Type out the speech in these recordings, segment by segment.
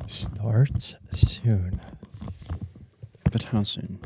Starts soon. But how soon?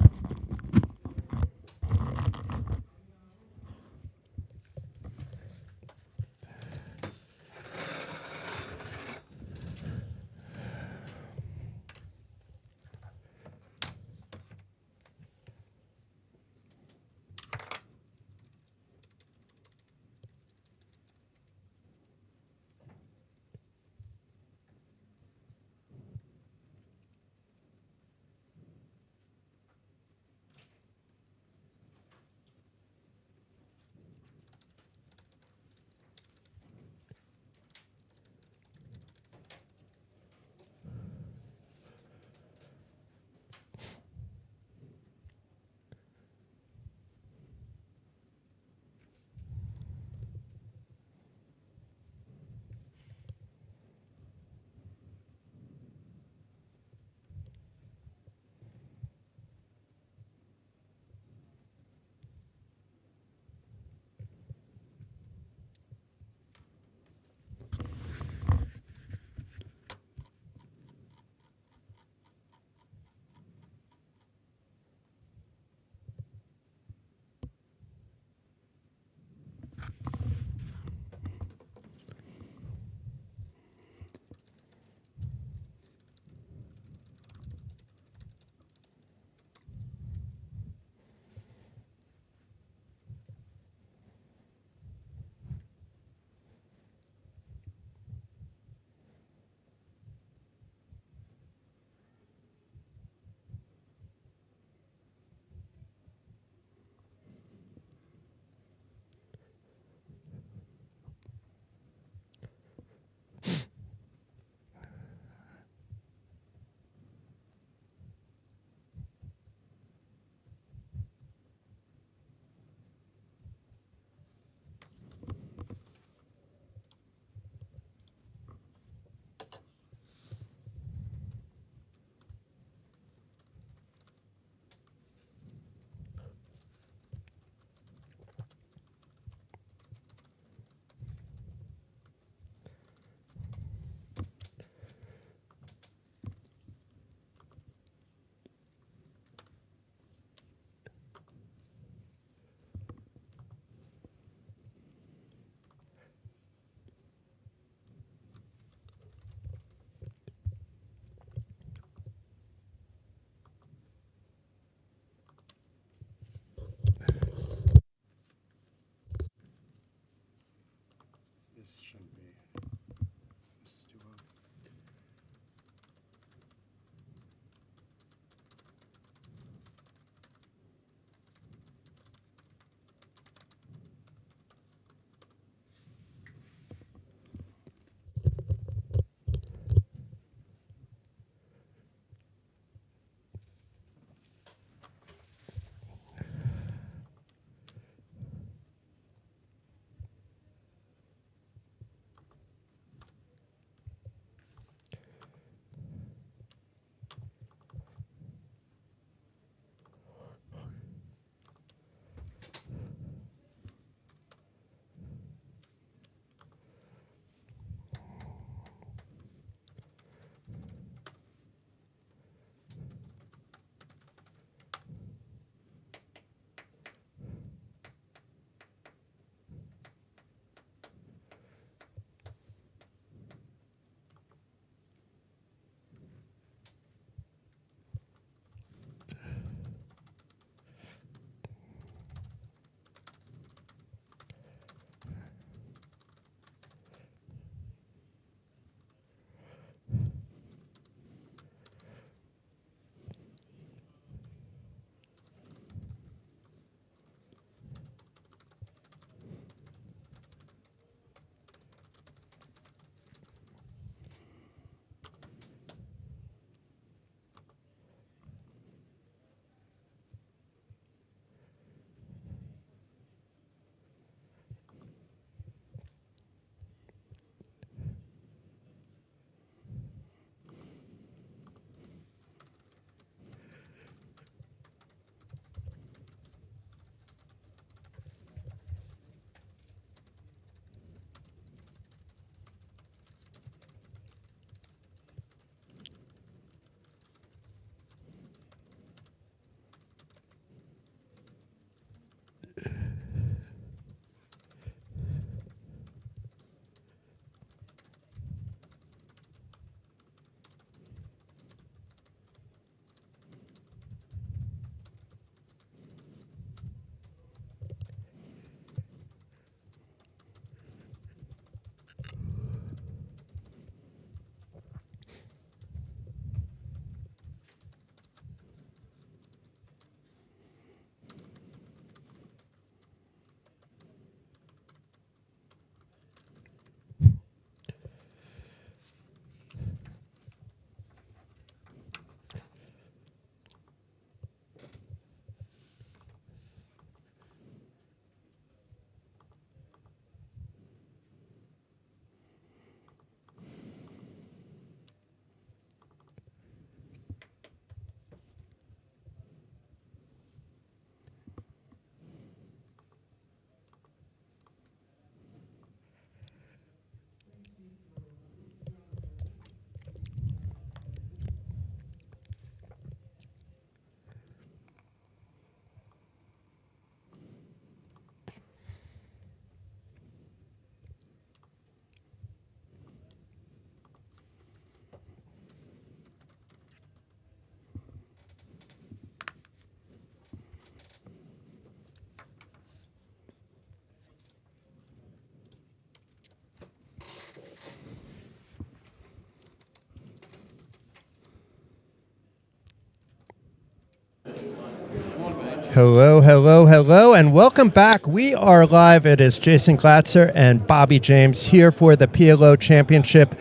Hello, hello, hello, and welcome back. We are live. It is Jason Glatzer and Bobby James here for the PLO Championship.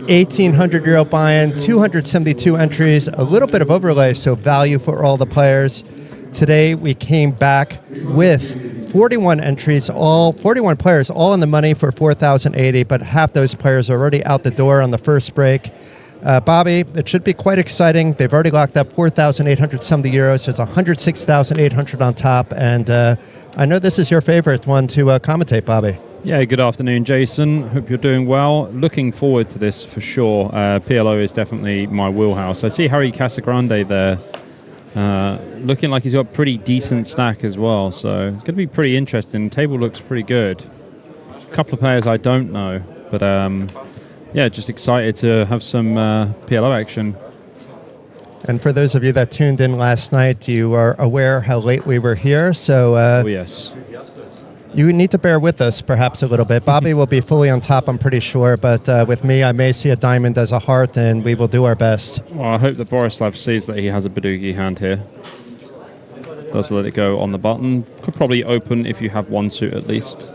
1,800 euro buy-in, 272 entries, a little bit of overlay, so value for all the players. Today we came back with 41 entries, 41 players, all in the money for 4,080, but half those players are already out the door on the first break. Bobby, it should be quite exciting. They've already locked up 4,870 euros. There's 106,800 on top, and I know this is your favorite one to commentate, Bobby. Yeah, good afternoon, Jason. Hope you're doing well. Looking forward to this for sure. PLO is definitely my wheelhouse. I see Harry Casagrande there, looking like he's got a pretty decent stack as well, so it's going to be pretty interesting. The table looks pretty good. A couple of players I don't know, but yeah, just excited to have some PLO action. And for those of you that tuned in last night, you are aware how late we were here, so Oh, yes. you need to bear with us perhaps a little bit. Bobby will be fully on top, I'm pretty sure, but with me, I may see a diamond as a heart, and we will do our best. Well, I hope that Borislav sees that he has a Badugi hand here. Does let it go on the button. Could probably open if you have one suit at least.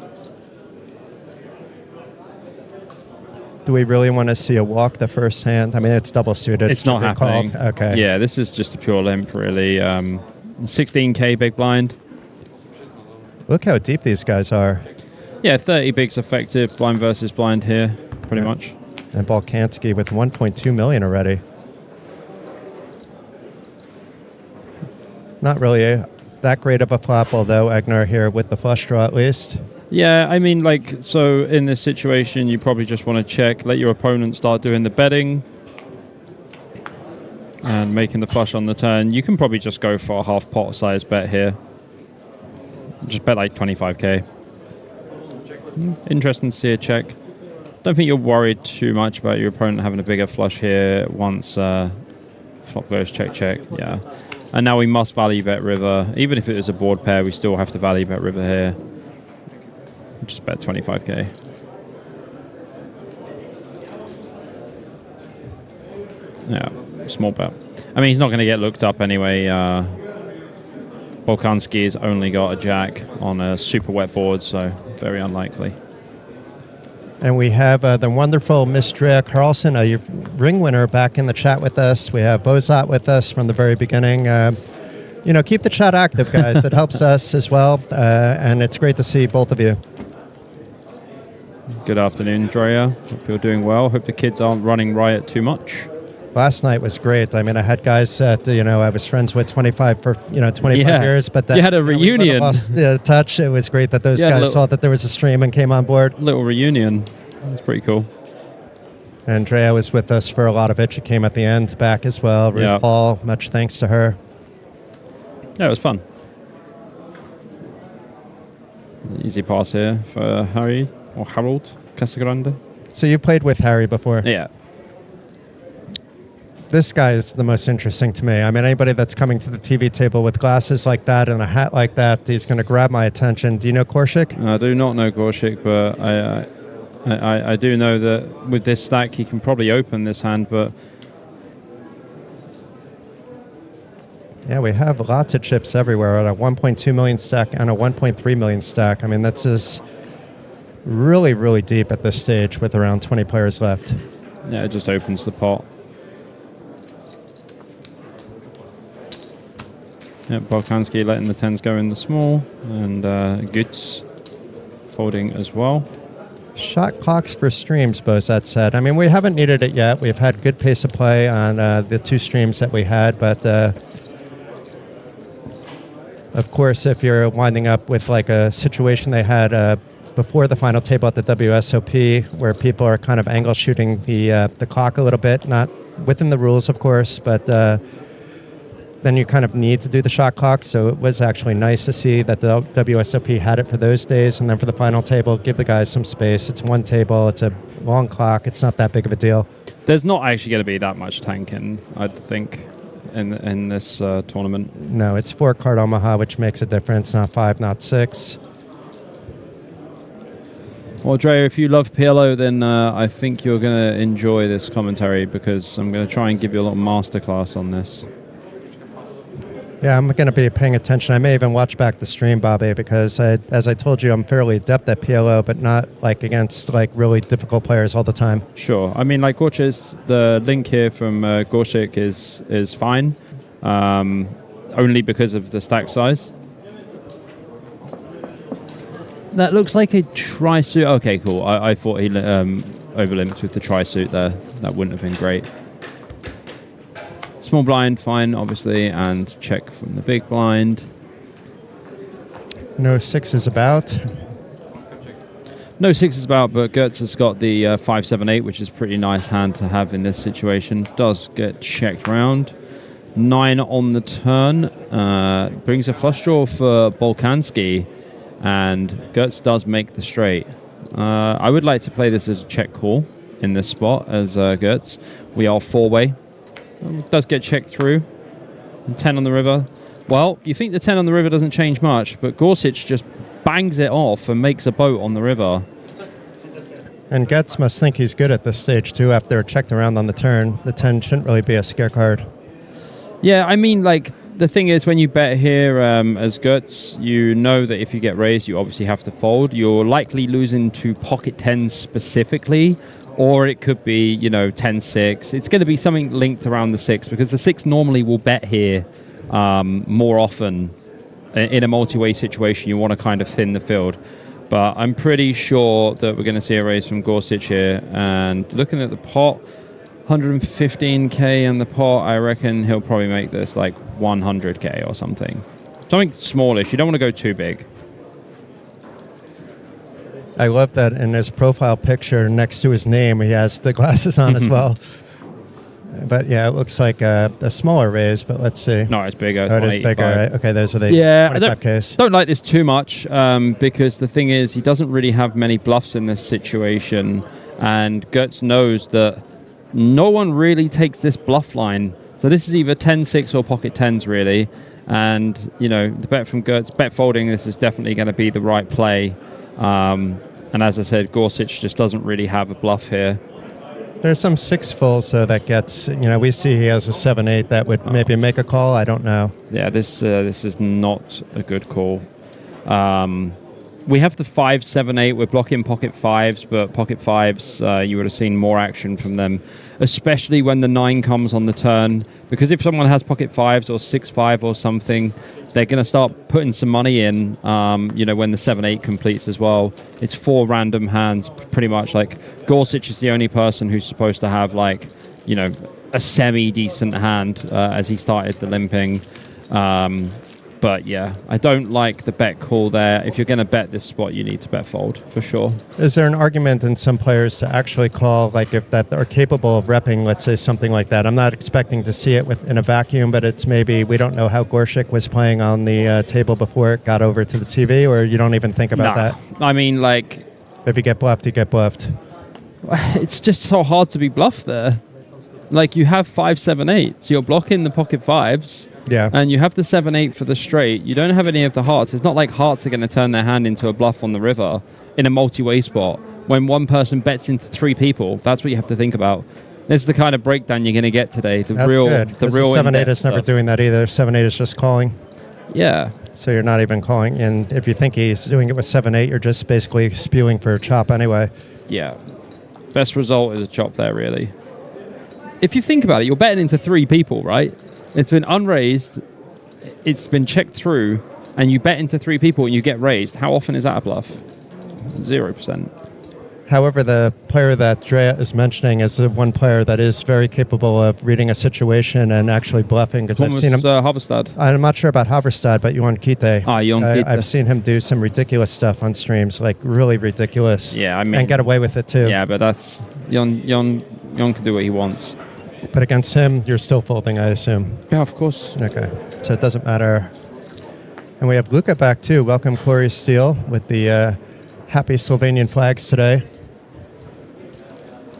Do we really want to see a walk the first hand? I mean, it's double suited. It's not happening. Okay. Yeah, this is just a pure limp, really. 16k big blind. Look how deep these guys are. Yeah, 30 bigs effective, blind versus blind here, pretty much. And Balkanski with 1.2 million already. Not really that great of a flop, although Egnar here with the flush draw at least. Yeah, I mean, like, so in this situation, you probably just want to check, let your opponent start doing the betting and making the flush on the turn. You can probably just go for a half pot size bet here. Just bet like 25k. Interesting to see a check. Don't think you're worried too much about your opponent having a bigger flush here once flop goes check, check. Yeah. And now we must value bet river. Even if it was a board pair, we still have to value bet river here. Just bet 25k. Yeah, small bet. I mean, he's not going to get looked up anyway. Balkanski has only got a jack on a super wet board, so very unlikely. And we have the wonderful Miss Drea Carlson, a ring winner, back in the chat with us. We have Bozat with us from the very beginning. You know, keep the chat active, guys. It helps us as well, and it's great to see both of you. Good afternoon, Drea. Hope you're doing well. Hope the kids aren't running riot too much. Last night was great. I mean, I had guys that, you know, I was friends with 25 years, but that, you had a reunion. We lost touch. It was great that those guys saw that there was a stream and came on board. Little reunion. That's pretty cool. Andrea was with us for a lot of it. She came at the end back as well. Ruth Hall, much thanks to her. Yeah, it was fun. Easy pass here for Harry or Harold Casagrande. So you played with Harry before? Yeah. This guy is the most interesting to me. I mean, anybody that's coming to the TV table with glasses like that and a hat like that, he's going to grab my attention. Do you know Korshik? I do not know Korshik, but I do know that with this stack, he can probably open this hand, but... Yeah, we have lots of chips everywhere at a 1.2 million stack and a 1.3 million stack. I mean, that's just really, really deep at this stage with around 20 players left. Yeah, it just opens the pot. Yeah, Balkanski letting the 10s go in the small, and Goods folding as well. Shot clocks for streams, Bozat said. I mean, we haven't needed it yet. We've had good pace of play on the two streams that we had, but of course, if you're winding up with like a situation they had before the final table at the WSOP, where people are kind of angle shooting the clock a little bit, not within the rules, of course, but then you kind of need to do the shot clock. So it was actually nice to see that the WSOP had it for those days, and then for the final table, give the guys some space. It's one table, it's a long clock, it's not that big of a deal. There's not actually going to be that much tanking, I think, in this tournament. No, it's 4-card Omaha, which makes a difference, not 5, not 6. Well, Dre, if you love PLO, then I think you're going to enjoy this commentary, because I'm going to try and give you a little masterclass on this. Yeah, I'm going to be paying attention. I may even watch back the stream, Bobby, because as I told you, I'm fairly adept at PLO, but not like against like really difficult players all the time. Sure. I mean, like Gorchis, the link here from Gorshik is fine, only because of the stack size. That looks like a tri-suit. Okay, cool. I thought he overlimits with the tri-suit there. That wouldn't have been great. Small blind, fine, obviously, and check from the big blind. No sixes about. No sixes about, but Gertz has got the 5-7-8, which is a pretty nice hand to have in this situation. Does get checked round. 9 on the turn. Brings a flush draw for Bolkanski, and Gertz does make the straight. I would like to play this as a check call in this spot as Gertz. We are 4-way. Does get checked through. And 10 on the river. Well, you think the 10 on the river doesn't change much, but Gorsuch just bangs it off and makes a boat on the river. And Getz must think he's good at this stage, too, after checked around on the turn. The 10 shouldn't really be a scare card. Yeah, I mean, like, the thing is, when you bet here as Gertz, you know that if you get raised, you obviously have to fold. You're likely losing to pocket 10s specifically, or it could be, 10-6. It's going to be something linked around the 6, because the 6 normally will bet here more often. In a multi-way situation, you want to kind of thin the field. But I'm pretty sure that we're going to see a raise from Gorsuch here. And looking at the pot, 115k in the pot, I reckon he'll probably make this like 100k or something. Something smallish. You don't want to go too big. I love that in his profile picture next to his name, he has the glasses on as well. But yeah, it looks like a smaller raise, but let's see. No, it's bigger. Oh, it is bigger, right? Okay, those are the 25Ks. Don't like this too much because the thing is, he doesn't really have many bluffs in this situation. And Gertz knows that no one really takes this bluff line. So this is either 10-6 or pocket 10s, really. And, the bet from Gertz, bet folding, this is definitely going to be the right play. And as I said, Gorsuch just doesn't really have a bluff here. There's some 6 fulls, so that gets, we see he has a 7-8 that would maybe make a call. I don't know. Yeah, this is not a good call. We have the 5-7-8. We're blocking pocket 5s, but pocket 5s, you would have seen more action from them, especially when the 9 comes on the turn. Because if someone has pocket 5s or 6-5 or something, they're going to start putting some money in, when the 7-8 completes as well. It's 4 random hands, pretty much. Like, Gorsuch is the only person who's supposed to have, a semi-decent hand as he started the limping. But yeah, I don't like the bet call there. If you're going to bet this spot, you need to bet fold for sure. Is there an argument in some players to actually call, like if that are capable of repping, let's say something like that? I'm not expecting to see it in a vacuum, but it's maybe we don't know how Gorshik was playing on the table before it got over to the TV, or you don't even think about that? I mean, like, if you get bluffed, you get bluffed. It's just so hard to be bluffed there. Like, you have 5-7-8, so you're blocking the pocket 5s. Yeah. And you have the 7-8 for the straight. You don't have any of the hearts. It's not like hearts are going to turn their hand into a bluff on the river in a multi-way spot. When one person bets into 3 people, that's what you have to think about. This is the kind of breakdown you're going to get today. That's good. The real 7-8 is never doing that either. 7-8 is just calling. Yeah. So you're not even calling. And if you think he's doing it with 7-8, you're just basically spewing for a chop anyway. Yeah. Best result is a chop there, really. If you think about it, you're betting into 3 people, right? It's been unraised, it's been checked through, and you bet into 3 people and you get raised. How often is that a bluff? 0%. However, the player that Drea is mentioning is the one player that is very capable of reading a situation and actually bluffing. Because I've seen him. Haverstad. I'm not sure about Haverstad, but Jon Kite. Jon Kite. I've seen him do some ridiculous stuff on streams, like really ridiculous. Yeah, I mean, and get away with it too. Yeah, but that's Jon can do what he wants. But against him, you're still folding, I assume. Yeah, of course. Okay, so it doesn't matter. And we have Luca back too. Welcome, Corey Steele, with the happy Slovenian flags today.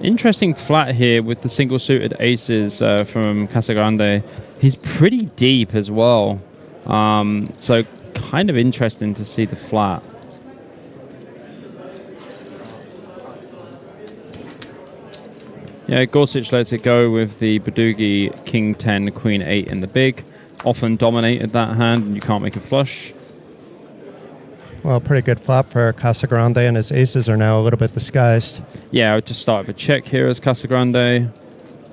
Interesting flat here with the single-suited aces from Casagrande. He's pretty deep as well. So kind of interesting to see the flat. Yeah, Gorsuch lets it go with the Badugi, King 10, Queen 8 in the big. often dominated that hand, and you can't make a flush. Well, pretty good flop for Casagrande, and his aces are now a little bit disguised. Yeah, I would just start with a check here as Casagrande.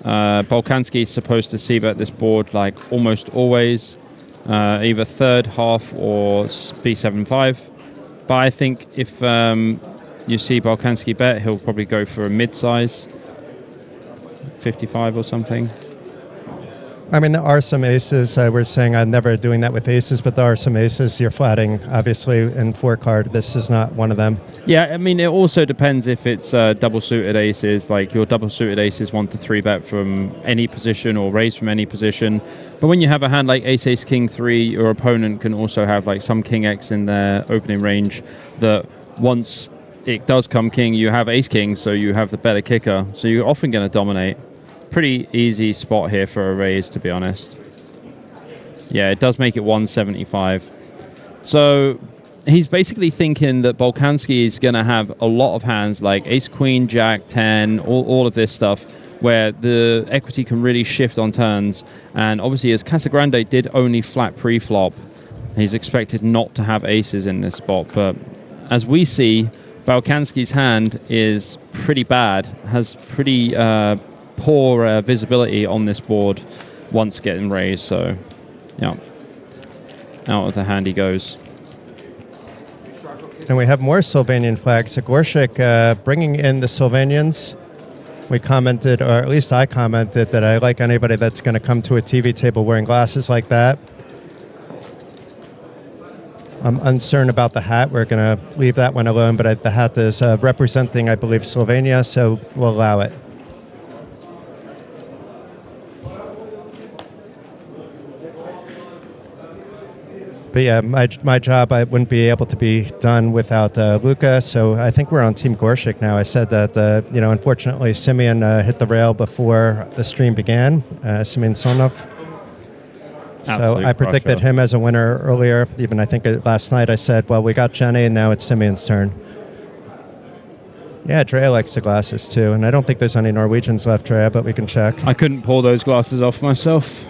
Bolkanski is supposed to c-bet this board like almost always, either third, half, or b7-5. But I think if you see Bolkanski bet, he'll probably go for a mid-size, 55 or something. I mean, there are some aces. We're saying I'm never doing that with aces, but there are some aces you're flatting, obviously, in 4-card. This is not one of them. Yeah, I mean, it also depends if it's double-suited aces. Like, your double-suited aces want to 3-bet from any position or raise from any position. But when you have a hand like ace, king 3, your opponent can also have, like, some king X in their opening range that once it does come king, you have ace-king, so you have the better kicker. So you're often going to dominate. Pretty easy spot here for a raise, to be honest. Yeah, it does make it 175. So he's basically thinking that Bolkanski is going to have a lot of hands like ace, queen, jack, 10, all of this stuff, where the equity can really shift on turns. And obviously, as Casagrande did only flat pre-flop, he's expected not to have aces in this spot. But as we see, Bolkanski's hand is pretty bad, has pretty poor visibility on this board once getting raised. So, yeah, out of the hand he goes. And we have more Slovenian flags. Gorshik bringing in the Slovenians. We commented, or at least I commented, that I like anybody that's going to come to a TV table wearing glasses like that. I'm uncertain about the hat. We're going to leave that one alone, but the hat is representing, I believe, Slovenia, so we'll allow it. But yeah, my job, I wouldn't be able to be done without Luka, so I think we're on Team Gorshik now. I said that, unfortunately, Simeon hit the rail before the stream began, Simeon Sonov. So I predicted him as a winner earlier. Even I think last night I said, well, we got Jenny, and now it's Simeon's turn. Yeah, Drea likes the glasses too, and I don't think there's any Norwegians left, Drea, but we can check. I couldn't pull those glasses off myself.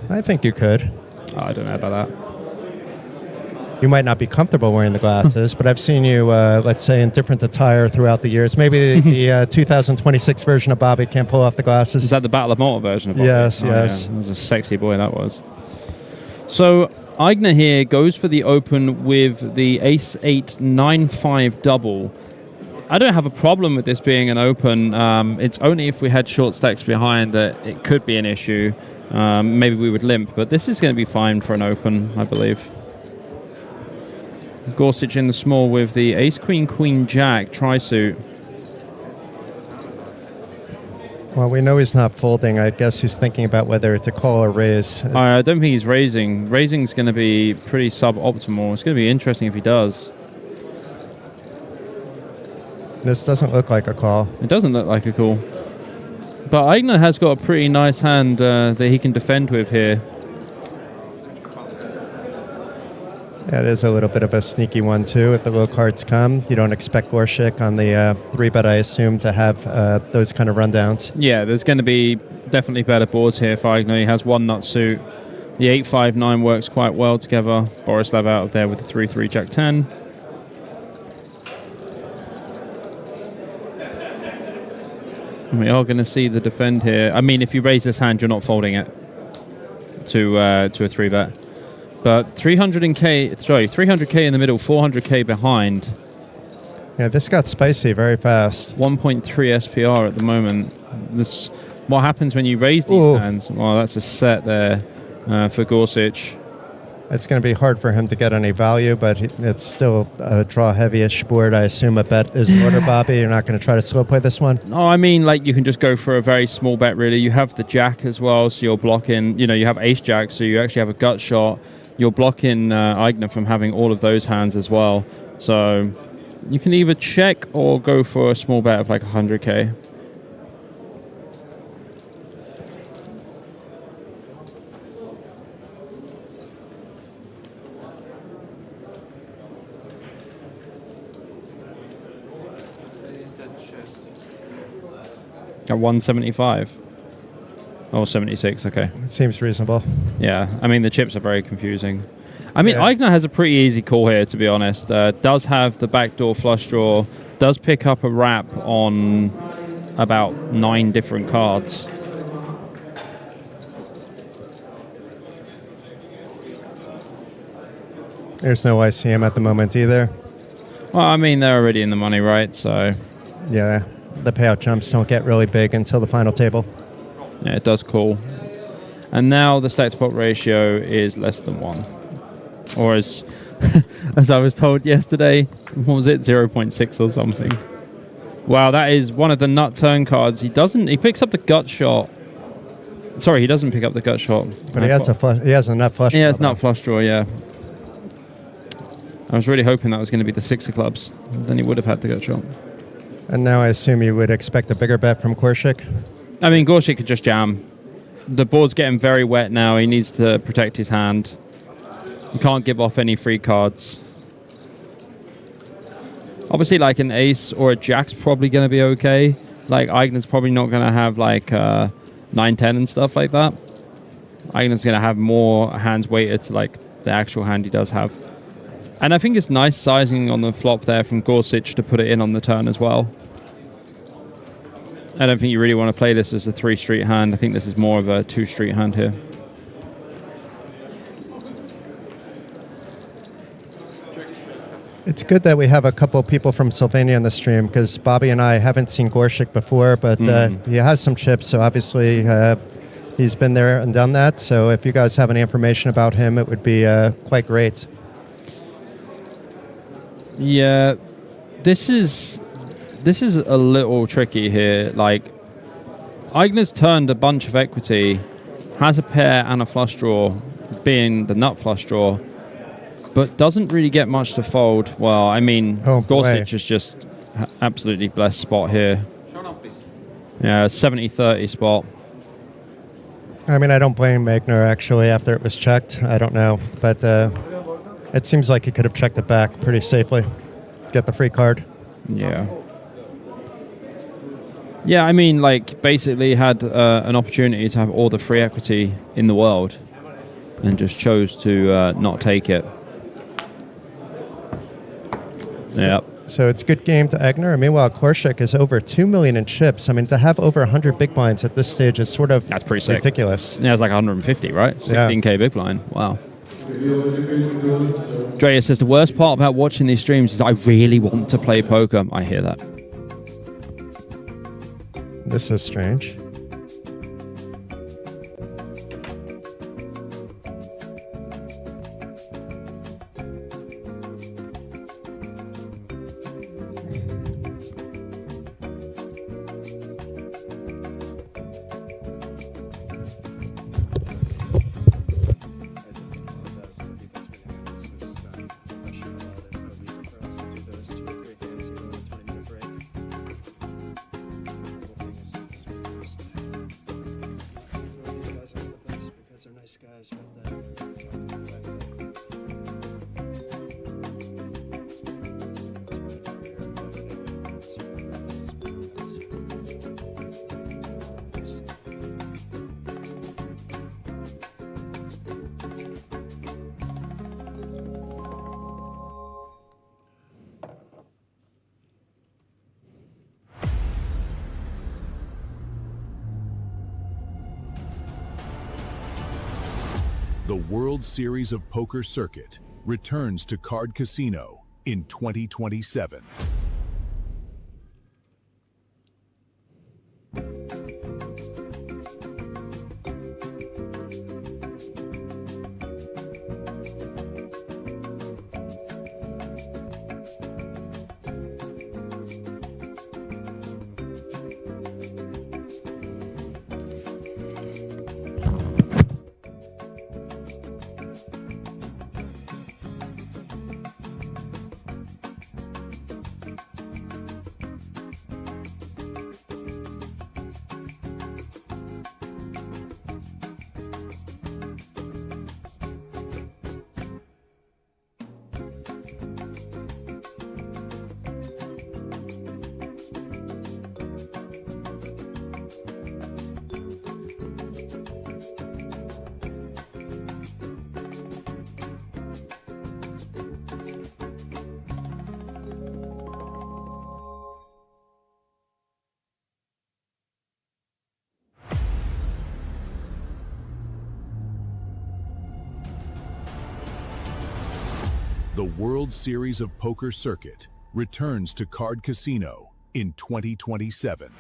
I think you could. Oh, I don't know about that. You might not be comfortable wearing the glasses, but I've seen you, let's say, in different attire throughout the years. Maybe the 2026 version of Bobby can't pull off the glasses. Is that the Battle of Malta version of Bobby? Yes, oh, yes. Yeah. That was a sexy boy, that was. So Aigner here goes for the open with the ace-8-9-5 double. I don't have a problem with this being an open. It's only if we had short stacks behind that it could be an issue. Maybe we would limp, but this is going to be fine for an open, I believe. Gorsuch in the small with the ace-queen-queen-jack tri-suit. Well, we know he's not folding. I guess he's thinking about whether to call or raise. I don't think he's raising. Raising's going to be pretty suboptimal. It's going to be interesting if he does. This doesn't look like a call. It doesn't look like a call. But Aigner has got a pretty nice hand that he can defend with here. Yeah, it is a little bit of a sneaky one, too. If the low cards come, you don't expect Gorshik on the 3-bet, I assume, to have those kind of rundowns. Yeah, there's going to be definitely better boards here for Aigner. He has one nut suit. The 8-5-9 works quite well together. Borislav out of there with the 3-3 Jack 10. And we are going to see the defend here. I mean, if you raise this hand, you're not folding it to a 3-bet. But 300k in the middle, 400k behind. Yeah, this got spicy very fast. 1.3 SPR at the moment. This, what happens when you raise these hands? Well, that's a set there for Gorsuch. It's going to be hard for him to get any value, but it's still a draw heavy-ish board. I assume a bet is in order, Bobby. You're not going to try to slow play this one? No, I mean, like, you can just go for a very small bet, really. You have the jack as well, so you're blocking, you have ace-jack, so you actually have a gut shot. You're blocking Aigner from having all of those hands as well. So you can either check or go for a small bet of like 100k. At 175. Oh, 76, okay. It seems reasonable. Yeah, I mean, the chips are very confusing. I mean, Yeah. Eigner has a pretty easy call here, to be honest. Does have the backdoor flush draw, does pick up a wrap on about 9 different cards. There's no ICM at the moment either. Well, I mean, they're already in the money, right? So, Yeah, the payout jumps don't get really big until the final table. yeah, it does call. And now the stack to pot ratio is less than 1. Or as as I was told yesterday, what was it, 0.6 or something. Wow, that is one of the nut turn cards. He picks up the gut shot. Sorry, he doesn't pick up the gut shot. But he has a nut flush. He has draw, nut flush draw, yeah. I was really hoping that was going to be the 6 of clubs. Then he would have had the gut shot. And now I assume you would expect a bigger bet from Korshik. I mean, Gorshik could just jam. The board's getting very wet now. He needs to protect his hand. He can't give off any free cards. Obviously, like an ace or a jack's probably going to be okay. Like, Eigner's probably not going to have, like, 9-10 and stuff like that. Eigner's going to have more hands weighted to, like, the actual hand he does have. And I think it's nice sizing on the flop there from Gorsuch to put it in on the turn as well. I don't think you really want to play this as a 3-street hand. I think this is more of a 2-street hand here. It's good that we have a couple of people from Sylvania in the stream because Bobby and I haven't seen Gorshik before, but he has some chips, so obviously he's been there and done that. So if you guys have any information about him, it would be quite great. Yeah, this is a little tricky here. Like, Eigner's turned a bunch of equity, has a pair and a flush draw, being the nut flush draw, but doesn't really get much to fold. Well, I mean, Gorsuch is just absolutely blessed spot here. Yeah, 70-30 spot. I mean, I don't blame Magner, actually, after it was checked. I don't know, but it seems like he could have checked it back pretty safely. Get the free card. Yeah. Yeah, I mean, like, basically had an opportunity to have all the free equity in the world and just chose to not take it. Yep. So it's good game to Egner. Meanwhile, Korshik is over 2 million in chips. I mean, to have over 100 big blinds at this stage is sort of That's pretty sick. ridiculous. Yeah, it's like 150, right? 16K big blind. Wow. Drea says, the worst part about watching these streams is I really want to play poker. I hear that. This is strange. The World Series of Poker Circuit returns to Card Casino in 2027. The World Series of Poker Circuit returns to Card Casino in 2027.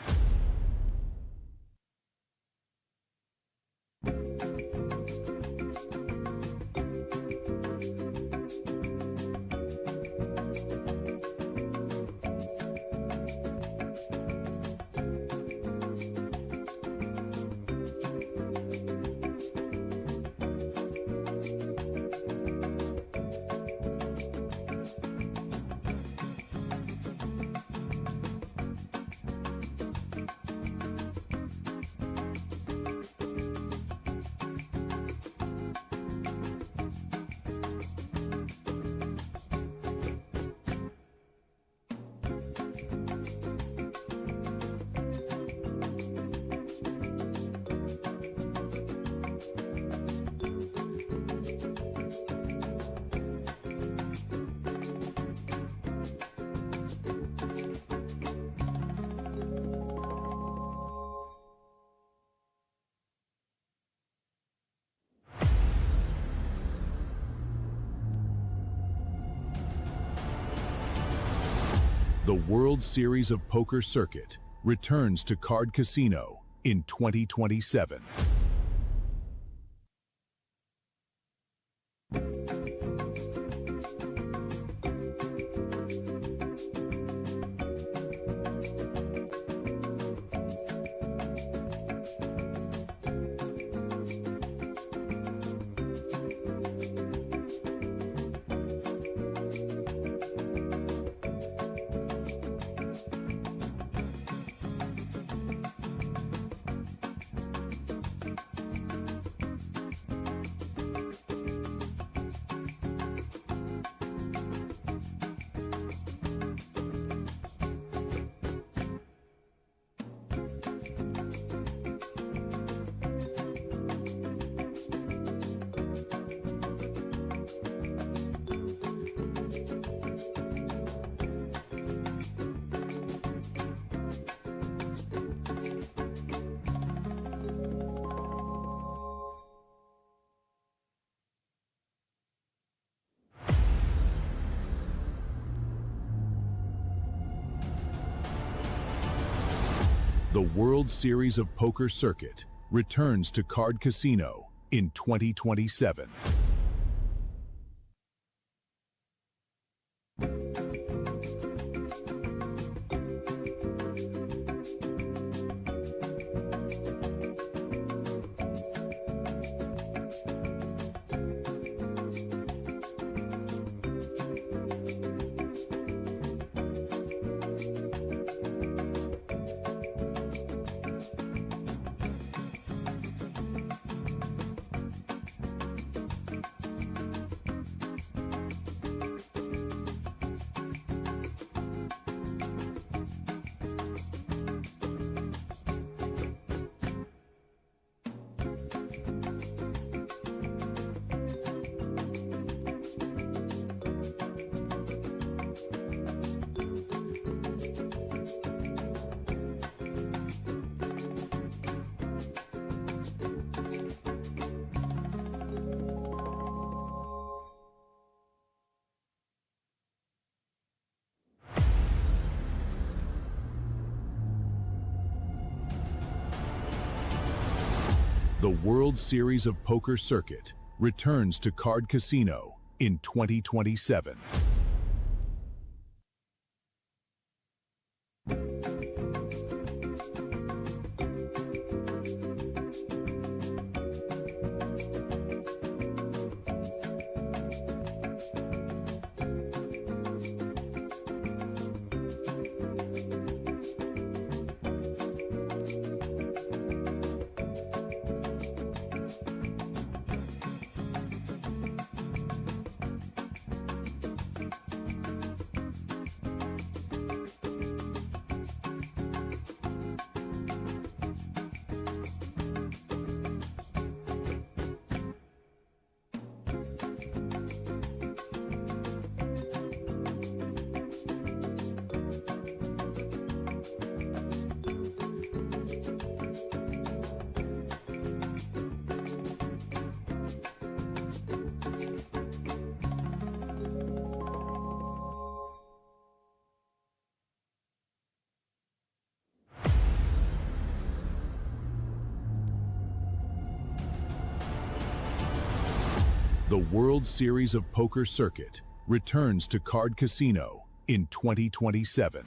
The World Series of Poker Circuit returns to Card Casino in 2027. The World Series of Poker Circuit returns to Card Casino in 2027. The World Series of Poker Circuit returns to Card Casino in 2027. The World Series of Poker Circuit returns to Card Casino in 2027.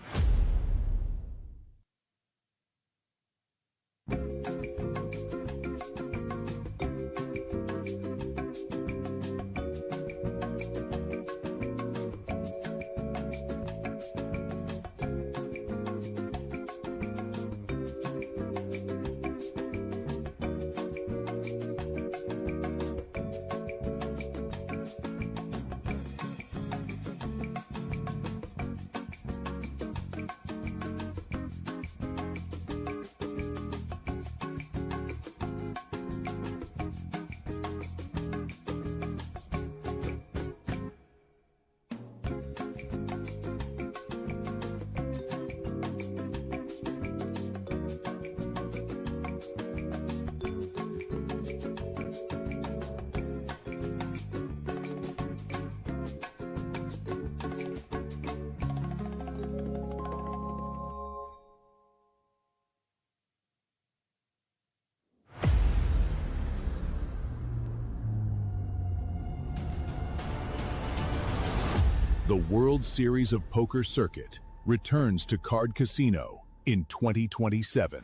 The World Series of Poker Circuit returns to Card Casino in 2027.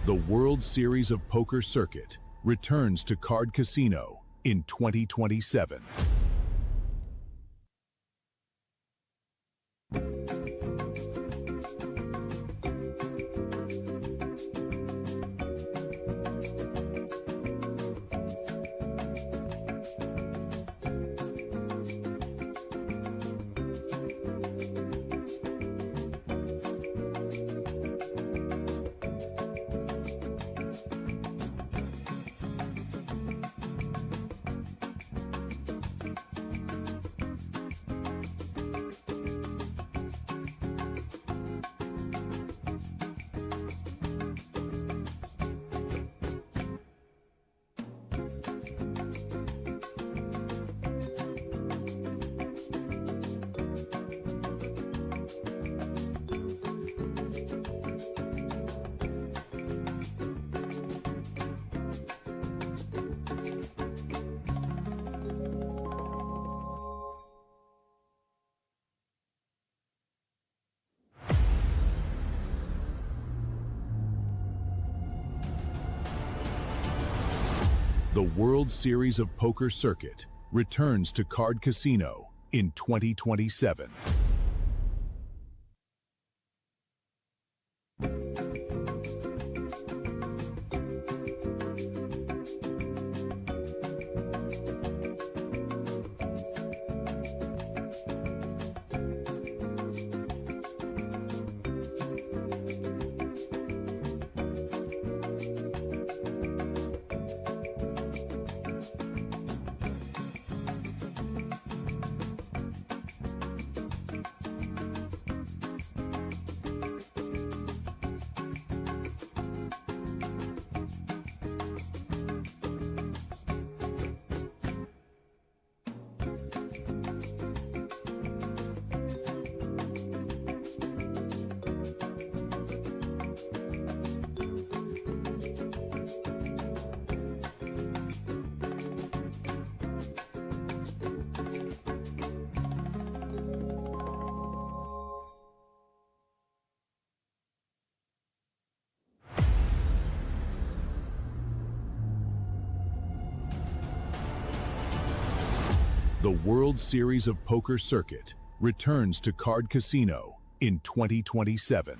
The World Series of Poker Circuit returns to Card Casino in 2027. The World Series of Poker Circuit returns to Card Casino in 2027. The World Series of Poker Circuit returns to Card Casino in 2027.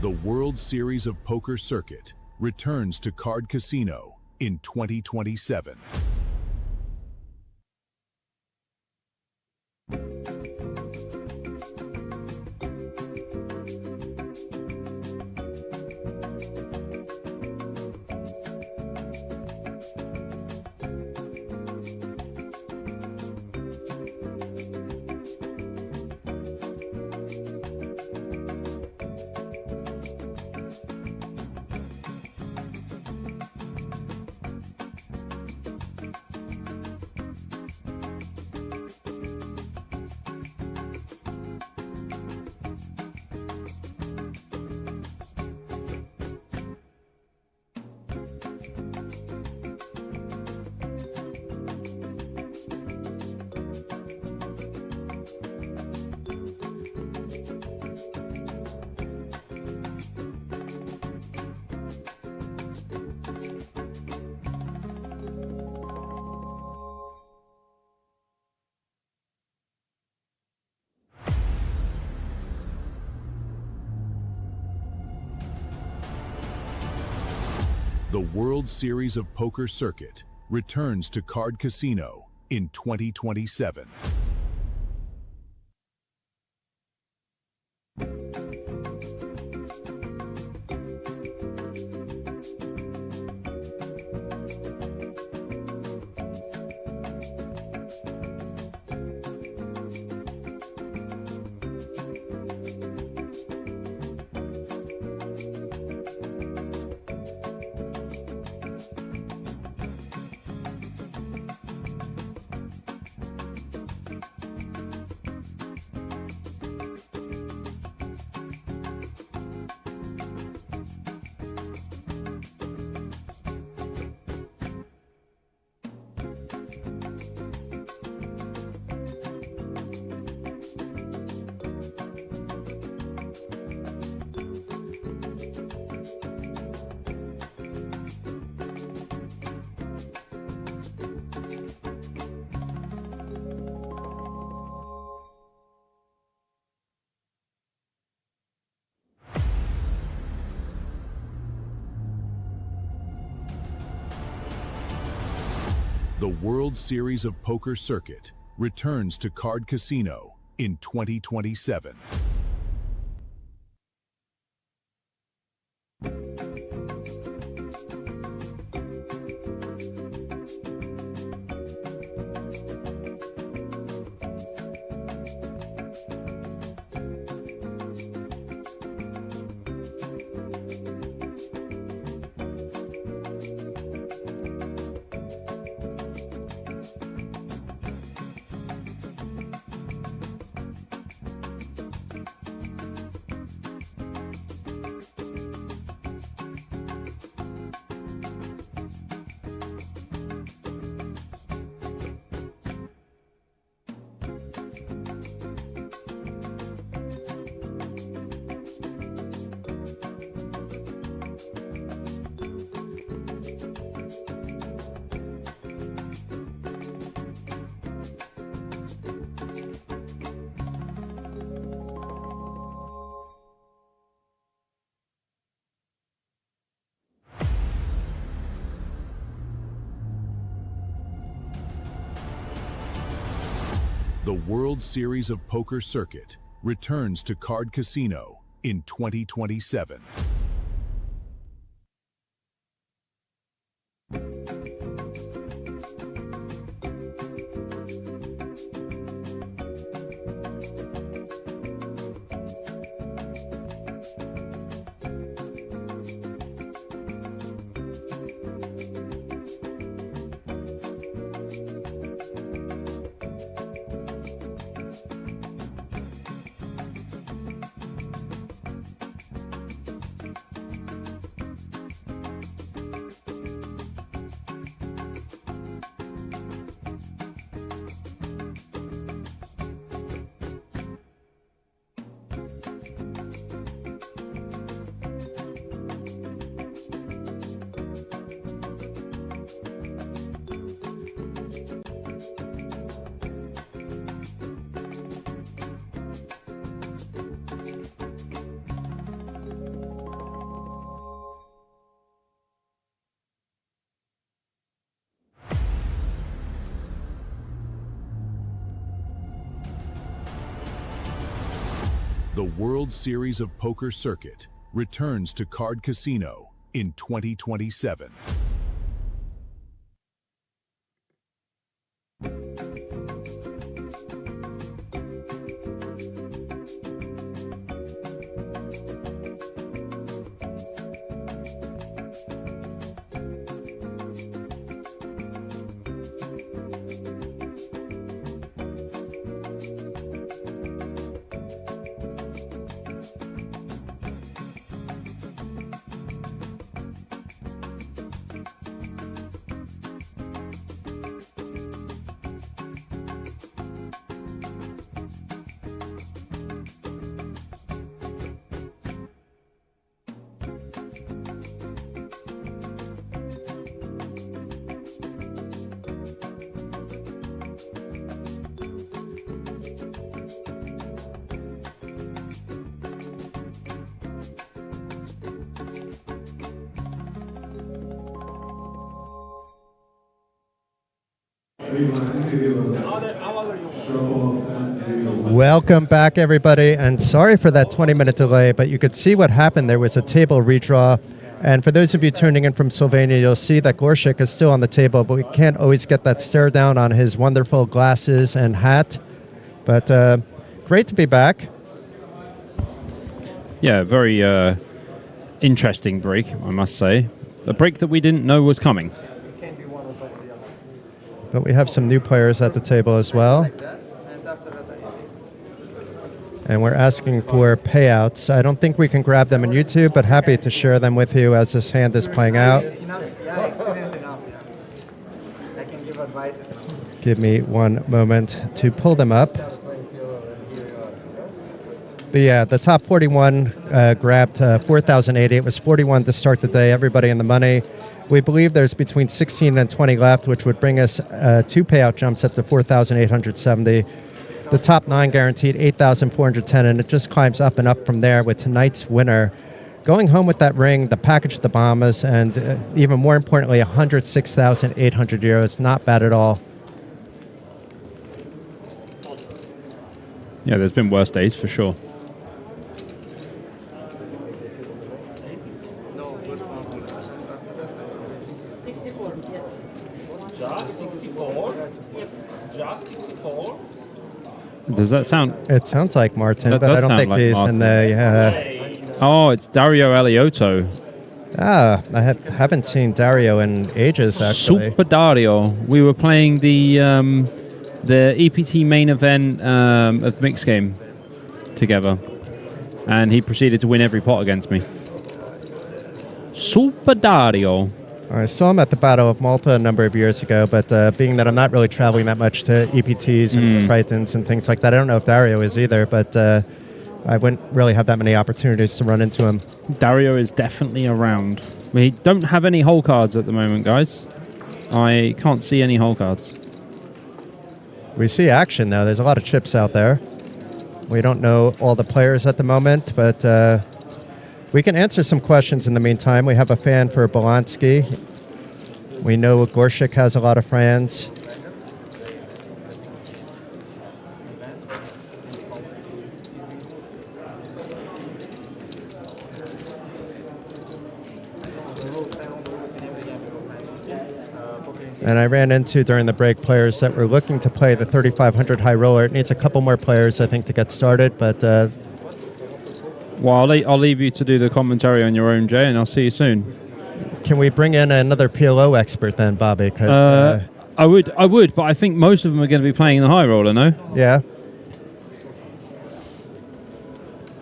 The World Series of Poker Circuit returns to Card Casino in 2027. The World Series of Poker Circuit returns to Card Casino in 2027. The World Series of Poker Circuit returns to Card Casino in 2027. The World Series of Poker Circuit returns to Card Casino in 2027. The World Series of Poker Circuit returns to Card Casino in 2027. Welcome back, everybody, and sorry for that 20-minute delay, but you could see what happened. There was a table redraw, and for those of you tuning in from Slovenia, you'll see that Gorshik is still on the table, but we can't always get that stare down on his wonderful glasses and hat. But great to be back. Yeah, very interesting break, I must say. A break that we didn't know was coming. But we have some new players at the table as well. And we're asking for payouts. I don't think we can grab them on YouTube, but happy to share them with you as this hand is playing out. Give me one moment to pull them up. But yeah, the top 41 grabbed 4,080. It was 41 to start the day. Everybody in the money. We believe there's between 16 and 20 left, which would bring us 2 payout jumps up to 4,870. The top 9 guaranteed 8,410, and it just climbs up and up from there with tonight's winner going home with that ring, the package of the Bahamas, and even more importantly, 106,800 euros. Not bad at all. Yeah, there's been worse days for sure. Does that sound? It sounds like Martin, That but does I don't sound think like he's Martin. in the... Oh, it's Dario Eliotto. I haven't seen Dario in ages, actually. Super Dario. We were playing the EPT main event of mixed game together, and he proceeded to win every pot against me. Super Dario. I saw him at the Battle of Malta a number of years ago, but being that I'm not really traveling that much to EPTs and Tritons and things like that, I don't know if Dario is either, but I wouldn't really have that many opportunities to run into him. Dario is definitely around. We don't have any hole cards at the moment, guys. I can't see any hole cards. We see action, though. There's a lot of chips out there. We don't know all the players at the moment, but we can answer some questions in the meantime. We have a fan for Balansky. We know Gorshik has a lot of fans. And I ran into, during the break, players that were looking to play the 3500 high roller. It needs a couple more players, I think, to get started, but... well, I'll leave you to do the commentary on your own, Jay, and I'll see you soon. Can we bring in another PLO expert then, Bobby? 'Cause, I would, but I think most of them are going to be playing the high roller, no? Yeah.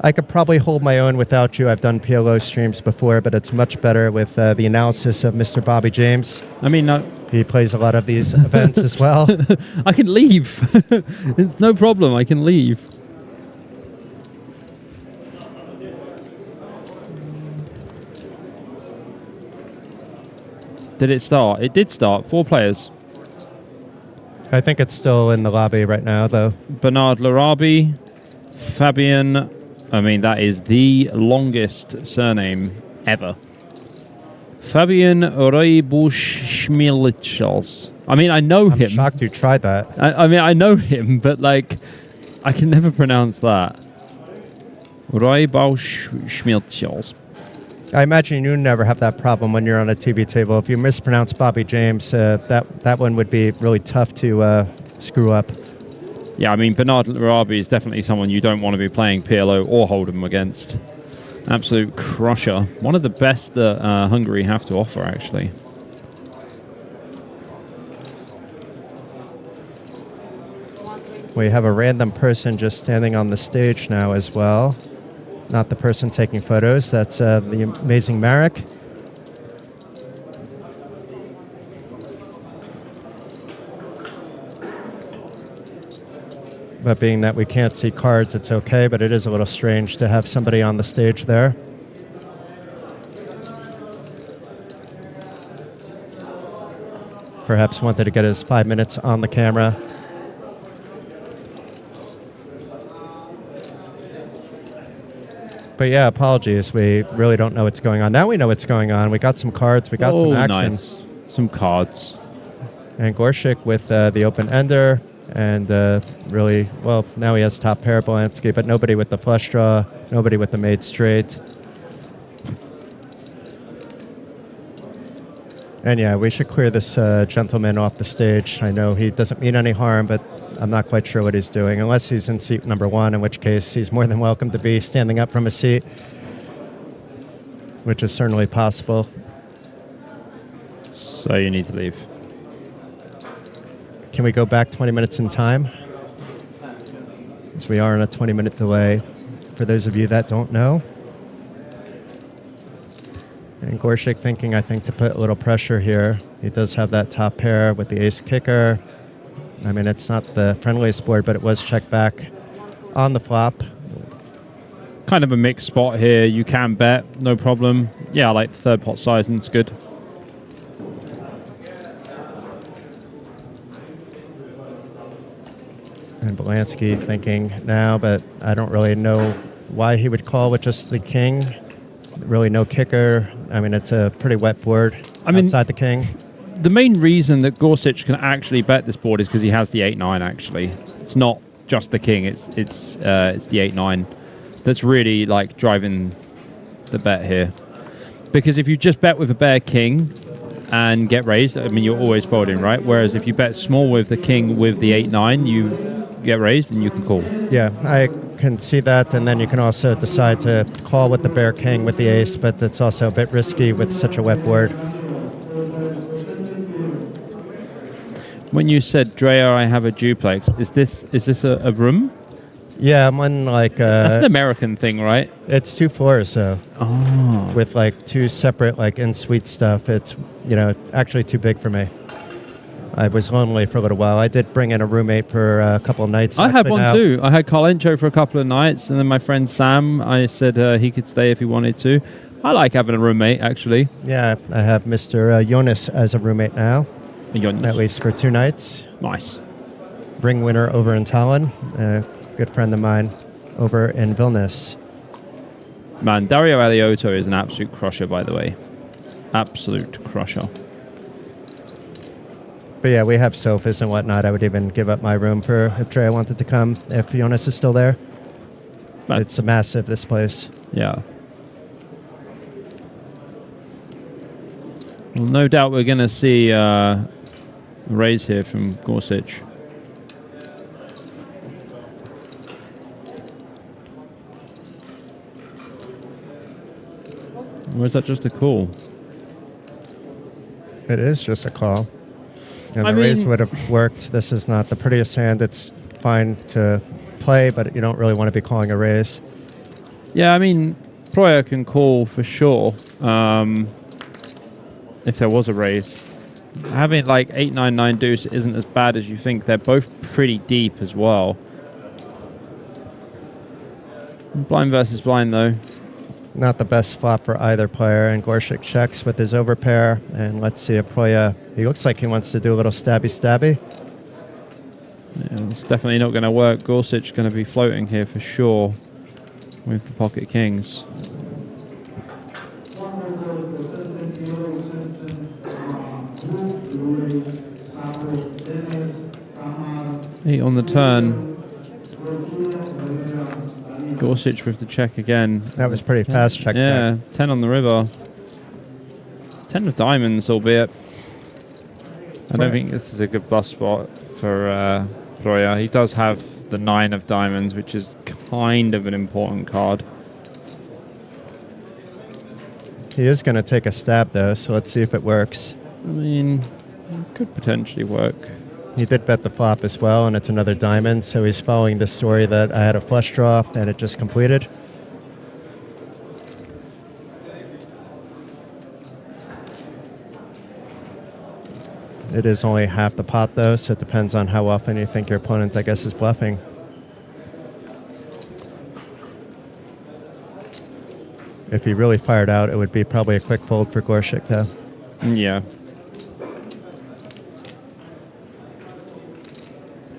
I could probably hold my own without you. I've done PLO streams before, but it's much better with the analysis of Mr. Bobby James. I mean, he plays a lot of these events as well. I can leave. It's no problem. I can leave. Did it start? It did start. 4 players. I think it's still in the lobby right now, though. Bernard Larabi, Fabian. I mean, that is the longest surname ever. Fabian Reibusch-Schmilchels. I mean, I know him. I'm shocked you tried that. I mean, I know him, but, like, I can never pronounce that. Reibusch-Schmilchels. I imagine you never have that problem when you're on a TV table. If you mispronounce Bobby James, that one would be really tough to screw up. Yeah, I mean, Bernard Larabi is definitely someone you don't want to be playing PLO or Hold'em against. Absolute crusher. One of the best that Hungary have to offer, actually. We have a random person just standing on the stage now as well. Not the person taking photos. That's the amazing Marek. But being that we can't see cards, it's okay, but it is a little strange to have somebody on the stage there. Perhaps wanted to get his 5 minutes on the camera. But yeah, apologies. We really don't know what's going on. Now we know what's going on. We got some cards. We got some action. Nice. Some cards. And Gorshik with the open ender. And really, well, now he has top pair Belansky, but nobody with the flush draw, nobody with the made straight. And yeah, we should clear this gentleman off the stage. I know he doesn't mean any harm, but I'm not quite sure what he's doing, unless he's in seat number 1, in which case he's more than welcome to be standing up from a seat, which is certainly possible. So you need to leave. Can we go back 20 minutes in time? As we are on a 20-minute delay, for those of you that don't know. And Gorshik thinking, I think, to put a little pressure here. He does have that top pair with the ace kicker. I mean, it's not the friendliest board, but it was checked back on the flop. Kind of a mixed spot here. You can bet, no problem. Yeah, I like the third pot size, and it's good. And Belansky thinking now, but I don't really know why he would call with just the king. Really no kicker. I mean, it's a pretty wet board outside the king. The main reason that Gorsuch can actually bet this board is because he has the 8-9, actually. It's not just the king, it's the 8-9 that's really, like, driving the bet here. Because if you just bet with a bare king and get raised, I mean, you're always folding, right? Whereas if you bet small with the king with the 8-9, you get raised and you can call. Yeah, I can see that, and then you can also decide to call with the bare king with the ace, but that's also a bit risky with such a wet board. When you said, Drea, I have a duplex, is this a room? Yeah, I'm on like... That's an American thing, right? It's 2 floors, so... Oh. With like 2 separate like in-suite stuff. It's, you know, actually too big for me. I was lonely for a little while. I did bring in a roommate for a couple of nights. I had one too. I had Carlencho for a couple of nights, and then my friend Sam, I said he could stay if he wanted to. I like having a roommate, actually. Yeah, I have Mr. Jonas as a roommate now. Jonas. At least for 2 nights. Nice. Ring winner over in Tallinn. A good friend of mine over in Vilnius. Man, Dario Alioto is an absolute crusher, by the way. Absolute crusher. But yeah, we have sofas and whatnot. I would even give up my room for if Trey wanted to come, if Jonas is still there. But it's a massive, this place. Yeah. Well, no doubt we're going to see a raise here from Gorsuch. Or is that just a call? It is just a call. And I the raise mean- would have worked. This is not the prettiest hand. It's fine to play, but you don't really want to be calling a raise. Yeah, I mean, Proya can call for sure if there was a raise. Having like 8-9-9 deuce isn't as bad as you think. They're both pretty deep as well. Blind versus blind, though. Not the best flop for either player, and Gorsuch checks with his overpair. And let's see if Proya, he looks like he wants to do a little stabby-stabby. Yeah, it's definitely not going to work. Gorsuch going to be floating here for sure with the pocket kings. 8 on the turn. Gorsuch with the check again. That was pretty fast check. Yeah, 10 on the river. 10 of diamonds, albeit. I don't think this is a good bluff spot for Proya. He does have the 9 of diamonds, which is kind of an important card. He is going to take a stab, though, so let's see if it works. I mean, it could potentially work. He did bet the flop as well, and it's another diamond, so he's following the story that I had a flush draw, and it just completed. It is only half the pot, though, so it depends on how often you think your opponent, I guess, is bluffing. If he really fired out, it would be probably a quick fold for Gorsuch, though. Yeah.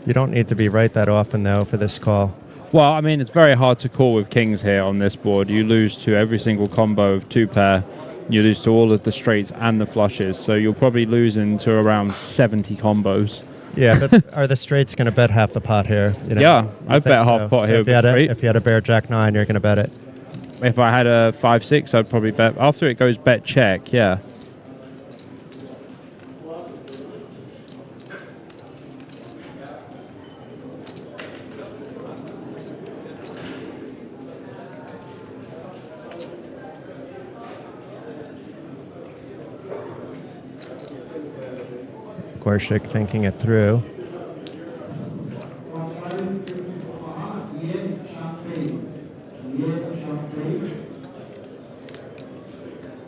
You don't need to be right that often, though, for this call. Well, I mean, it's very hard to call with kings here on this board. You lose to every single combo of 2 pair. You lose to all of the straights and the flushes. So you're probably losing to around 70 combos. Yeah, but are the straights going to bet half the pot here? You know? Yeah, I I'd bet think half so. pot So here if with you, had straight. if you had a bear jack 9, you're going to bet it. If I had a 5-6, I'd probably bet. After it goes bet check, yeah. Gorsuch thinking it through.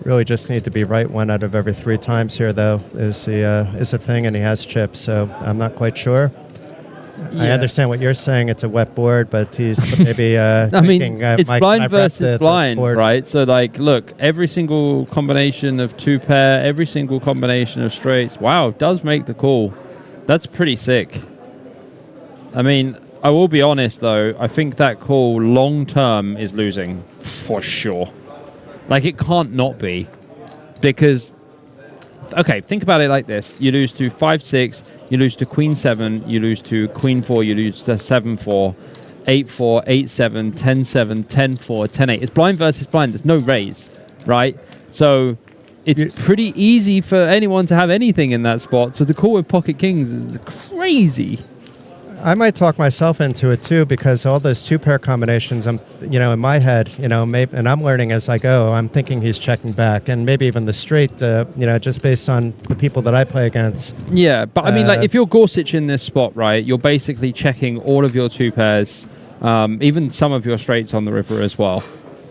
Really just need to be right 1 out of every 3 times here, though, is the thing, and he has chips, so I'm not quite sure. I understand what you're saying. It's a wet board, but he's maybe I thinking, mean, it's Mike, blind I've read versus the blind, board. right? So, like, look, every single combination of 2 pair, every single combination of straights. Wow, does make the call. That's pretty sick. I mean, I will be honest, though. I think that call long-term is losing, for sure. Like, it can't not be. Because, okay, think about it like this. You lose to 5-6, you lose to Queen 7, you lose to Queen 4, you lose to 7-4, 8-4, 8-7, 10-7, 10-4, 10-8. It's blind versus blind. There's no raise, right? So it's pretty easy for anyone to have anything in that spot. So the call with pocket kings is crazy. I might talk myself into it too, because all those 2 pair combinations, I'm, in my head, maybe, and I'm learning as I go. I'm thinking he's checking back, and maybe even the straight, just based on the people that I play against. Yeah, but I mean, like, if you're Gorsuch in this spot, right, you're basically checking all of your 2 pairs, even some of your straights on the river as well.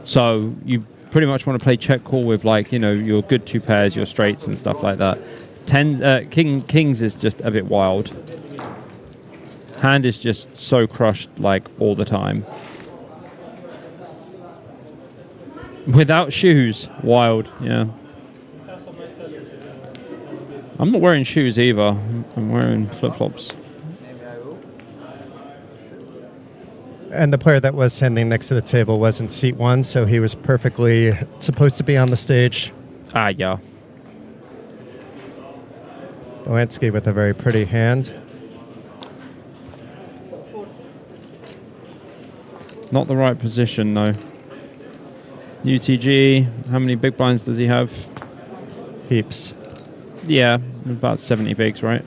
So you pretty much want to play check call with, like, your good 2 pairs, your straights and stuff like that. Kings is just a bit wild. Hand is just so crushed, like, all the time. Without shoes. Wild, yeah. I'm not wearing shoes either. I'm wearing flip-flops. And the player that was standing next to the table was in seat 1, so he was perfectly supposed to be on the stage. Ah, yeah. Bolanski with a very pretty hand. Not the right position, no. UTG, how many big blinds does he have? Heaps. Yeah, about 70 bigs, right?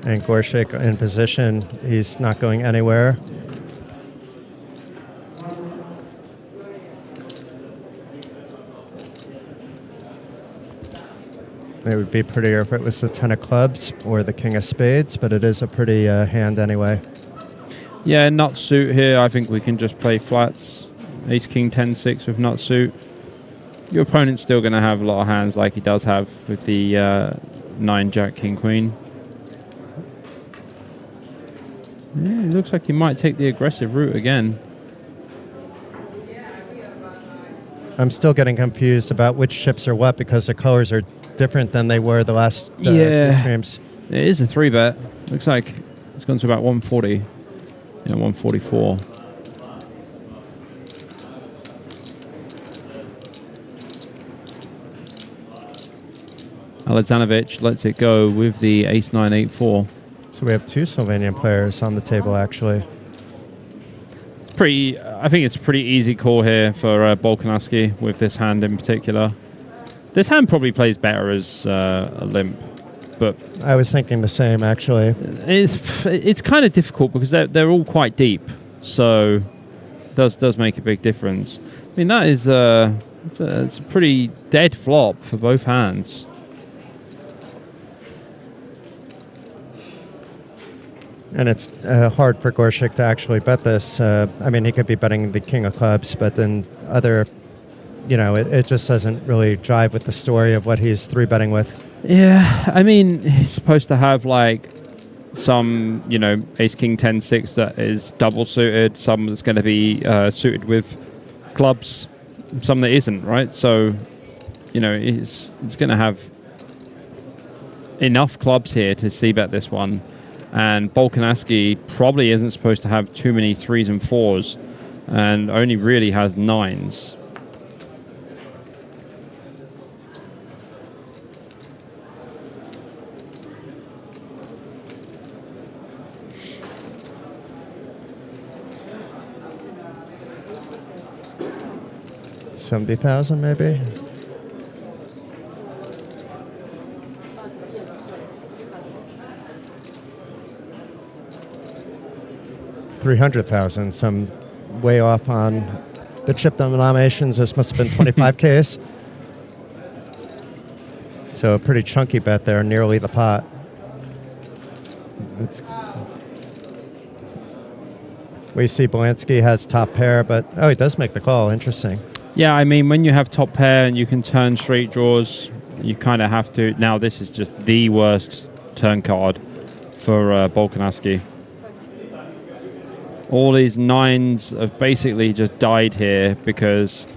And Gorshik in position. He's not going anywhere. It would be prettier if it was the 10 of clubs or the king of spades, but it is a pretty hand anyway. Yeah, nut suit here. I think we can just play flats. Ace, king, 10, 6 with nut suit. Your opponent's still going to have a lot of hands like he does have with the 9, jack, king, queen. Yeah, it looks like he might take the aggressive route again. I'm still getting confused about which chips are what because the colors are different than they were the last two streams. It is a 3-bet. Looks like it's gone to about 140. Yeah, 144. Alexanovic lets it go with the ace 9 8 4. So we have 2 Slovenian players on the table actually. It's pretty. I think it's a pretty easy call here for Bolkanaski with this hand in particular. This hand probably plays better as a limp, but I was thinking the same actually. It's kind of difficult because they're all quite deep, so does make a big difference. I mean that is it's a pretty dead flop for both hands. And it's hard for Gorshik to actually bet this. I mean, he could be betting the king of clubs, but then other, it just doesn't really jive with the story of what he's 3-betting with. Yeah, I mean, he's supposed to have like some, ace, king, 10, 6 that is double suited, some that's going to be suited with clubs, some that isn't, right? So, it's going to have enough clubs here to c-bet this one. And Bolkanaski probably isn't supposed to have too many 3s and 4s and only really has 9s. $70,000 maybe. $300,000. Some way off on the chip denominations. This must have been 25Ks. So a pretty chunky bet there, nearly the pot. We see Belansky has top pair, but he does make the call. Interesting. Yeah, I mean, when you have top pair and you can turn straight draws, you kind of have to. Now, this is just the worst turn card for Bolkanaski. All these 9s have basically just died here because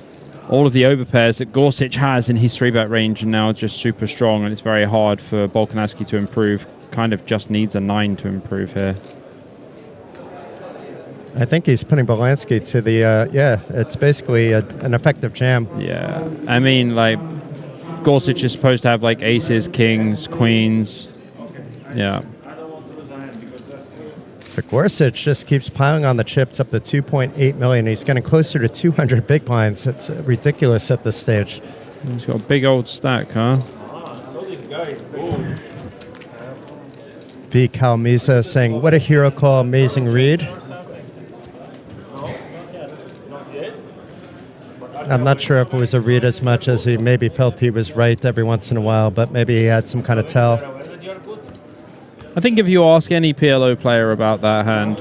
all of the overpairs that Gorsic has in his 3-bet range are now just super strong, and it's very hard for Bolkanaski to improve. Kind of just needs a 9 to improve here. I think he's putting Belansky to the, it's basically an effective jam. Yeah, I mean, like, Gorsic is supposed to have, like, aces, kings, queens. Yeah. So Gorsic just keeps piling on the chips up to 2.8 million. He's getting closer to 200 big blinds. It's ridiculous at this stage. He's got a big old stack, huh? B. Kalmisa saying, what a hero call, amazing read. I'm not sure if it was a read as much as he maybe felt he was right every once in a while, but maybe he had some kind of tell. I think if you ask any PLO player about that hand,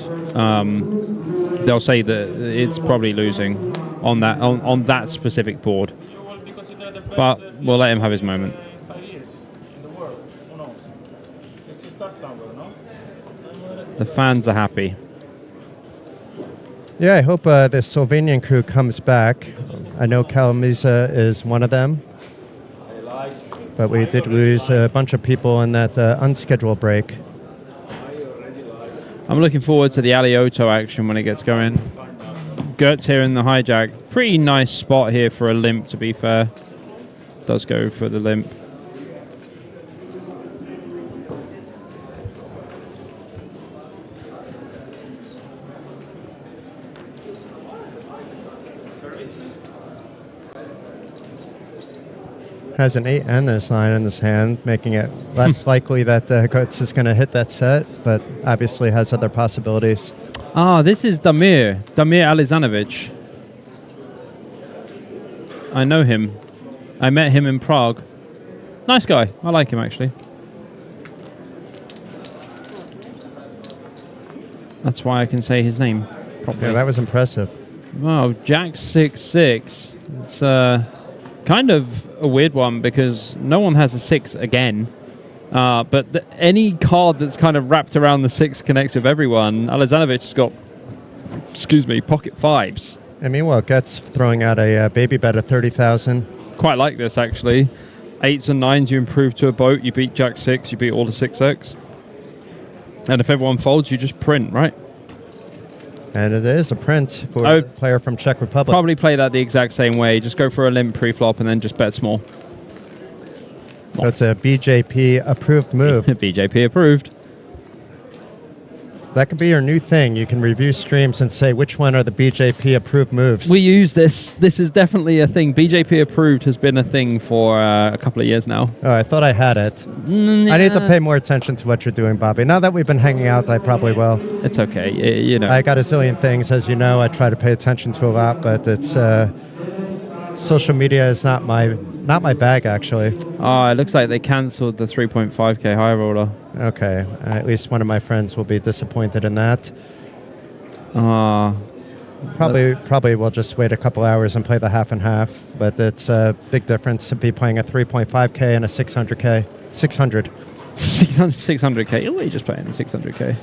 they'll say that it's probably losing on that specific board. But we'll let him have his moment. The fans are happy. Yeah, I hope the Slovenian crew comes back. I know Kalmisa is one of them. But we did lose a bunch of people in that unscheduled break. I'm looking forward to the Alioto action when it gets going. Gertz here in the hijack. Pretty nice spot here for a limp, to be fair. Does go for the limp. Has an 8 and this 9 in his hand, making it less likely that Goetz is going to hit that set, but obviously has other possibilities. Ah, this is Damir Alizanovic. I know him. I met him in Prague. Nice guy. I like him, actually. That's why I can say his name properly. Yeah, that was impressive. Wow, Jack 6-6. It's kind of a weird one because no one has a 6 again. But any card that's kind of wrapped around the 6 connects with everyone. Alizanovic has got, pocket 5s. And meanwhile, Goetz throwing out a baby bet of 30,000. Quite like this, actually. 8s and 9s, you improve to a boat. You beat Jack 6, you beat all the 6x. And if everyone folds, you just print, right? And it is a print for a player from Czech Republic. Probably play that the exact same way. Just go for a limp pre-flop and then just bet small. So it's a BJP approved move. BJP approved. That could be your new thing. You can review streams and say which one are the BJP approved moves. We use this. This is definitely a thing. BJP approved has been a thing for a couple of years now. Oh, I thought I had it. Yeah. I need to pay more attention to what you're doing, Bobby. Now that we've been hanging out, I probably will. It's okay. You know. I got a zillion things, as you know. I try to pay attention to a lot, but it's social media is not my bag, actually. Oh, it looks like they cancelled the 3.5k high roller. Okay, at least one of my friends will be disappointed in that. Probably we'll just wait a couple hours and play the half and half, but it's a big difference to be playing a 3.5k and a 600k. 600k. Oh, you're just playing the 600k.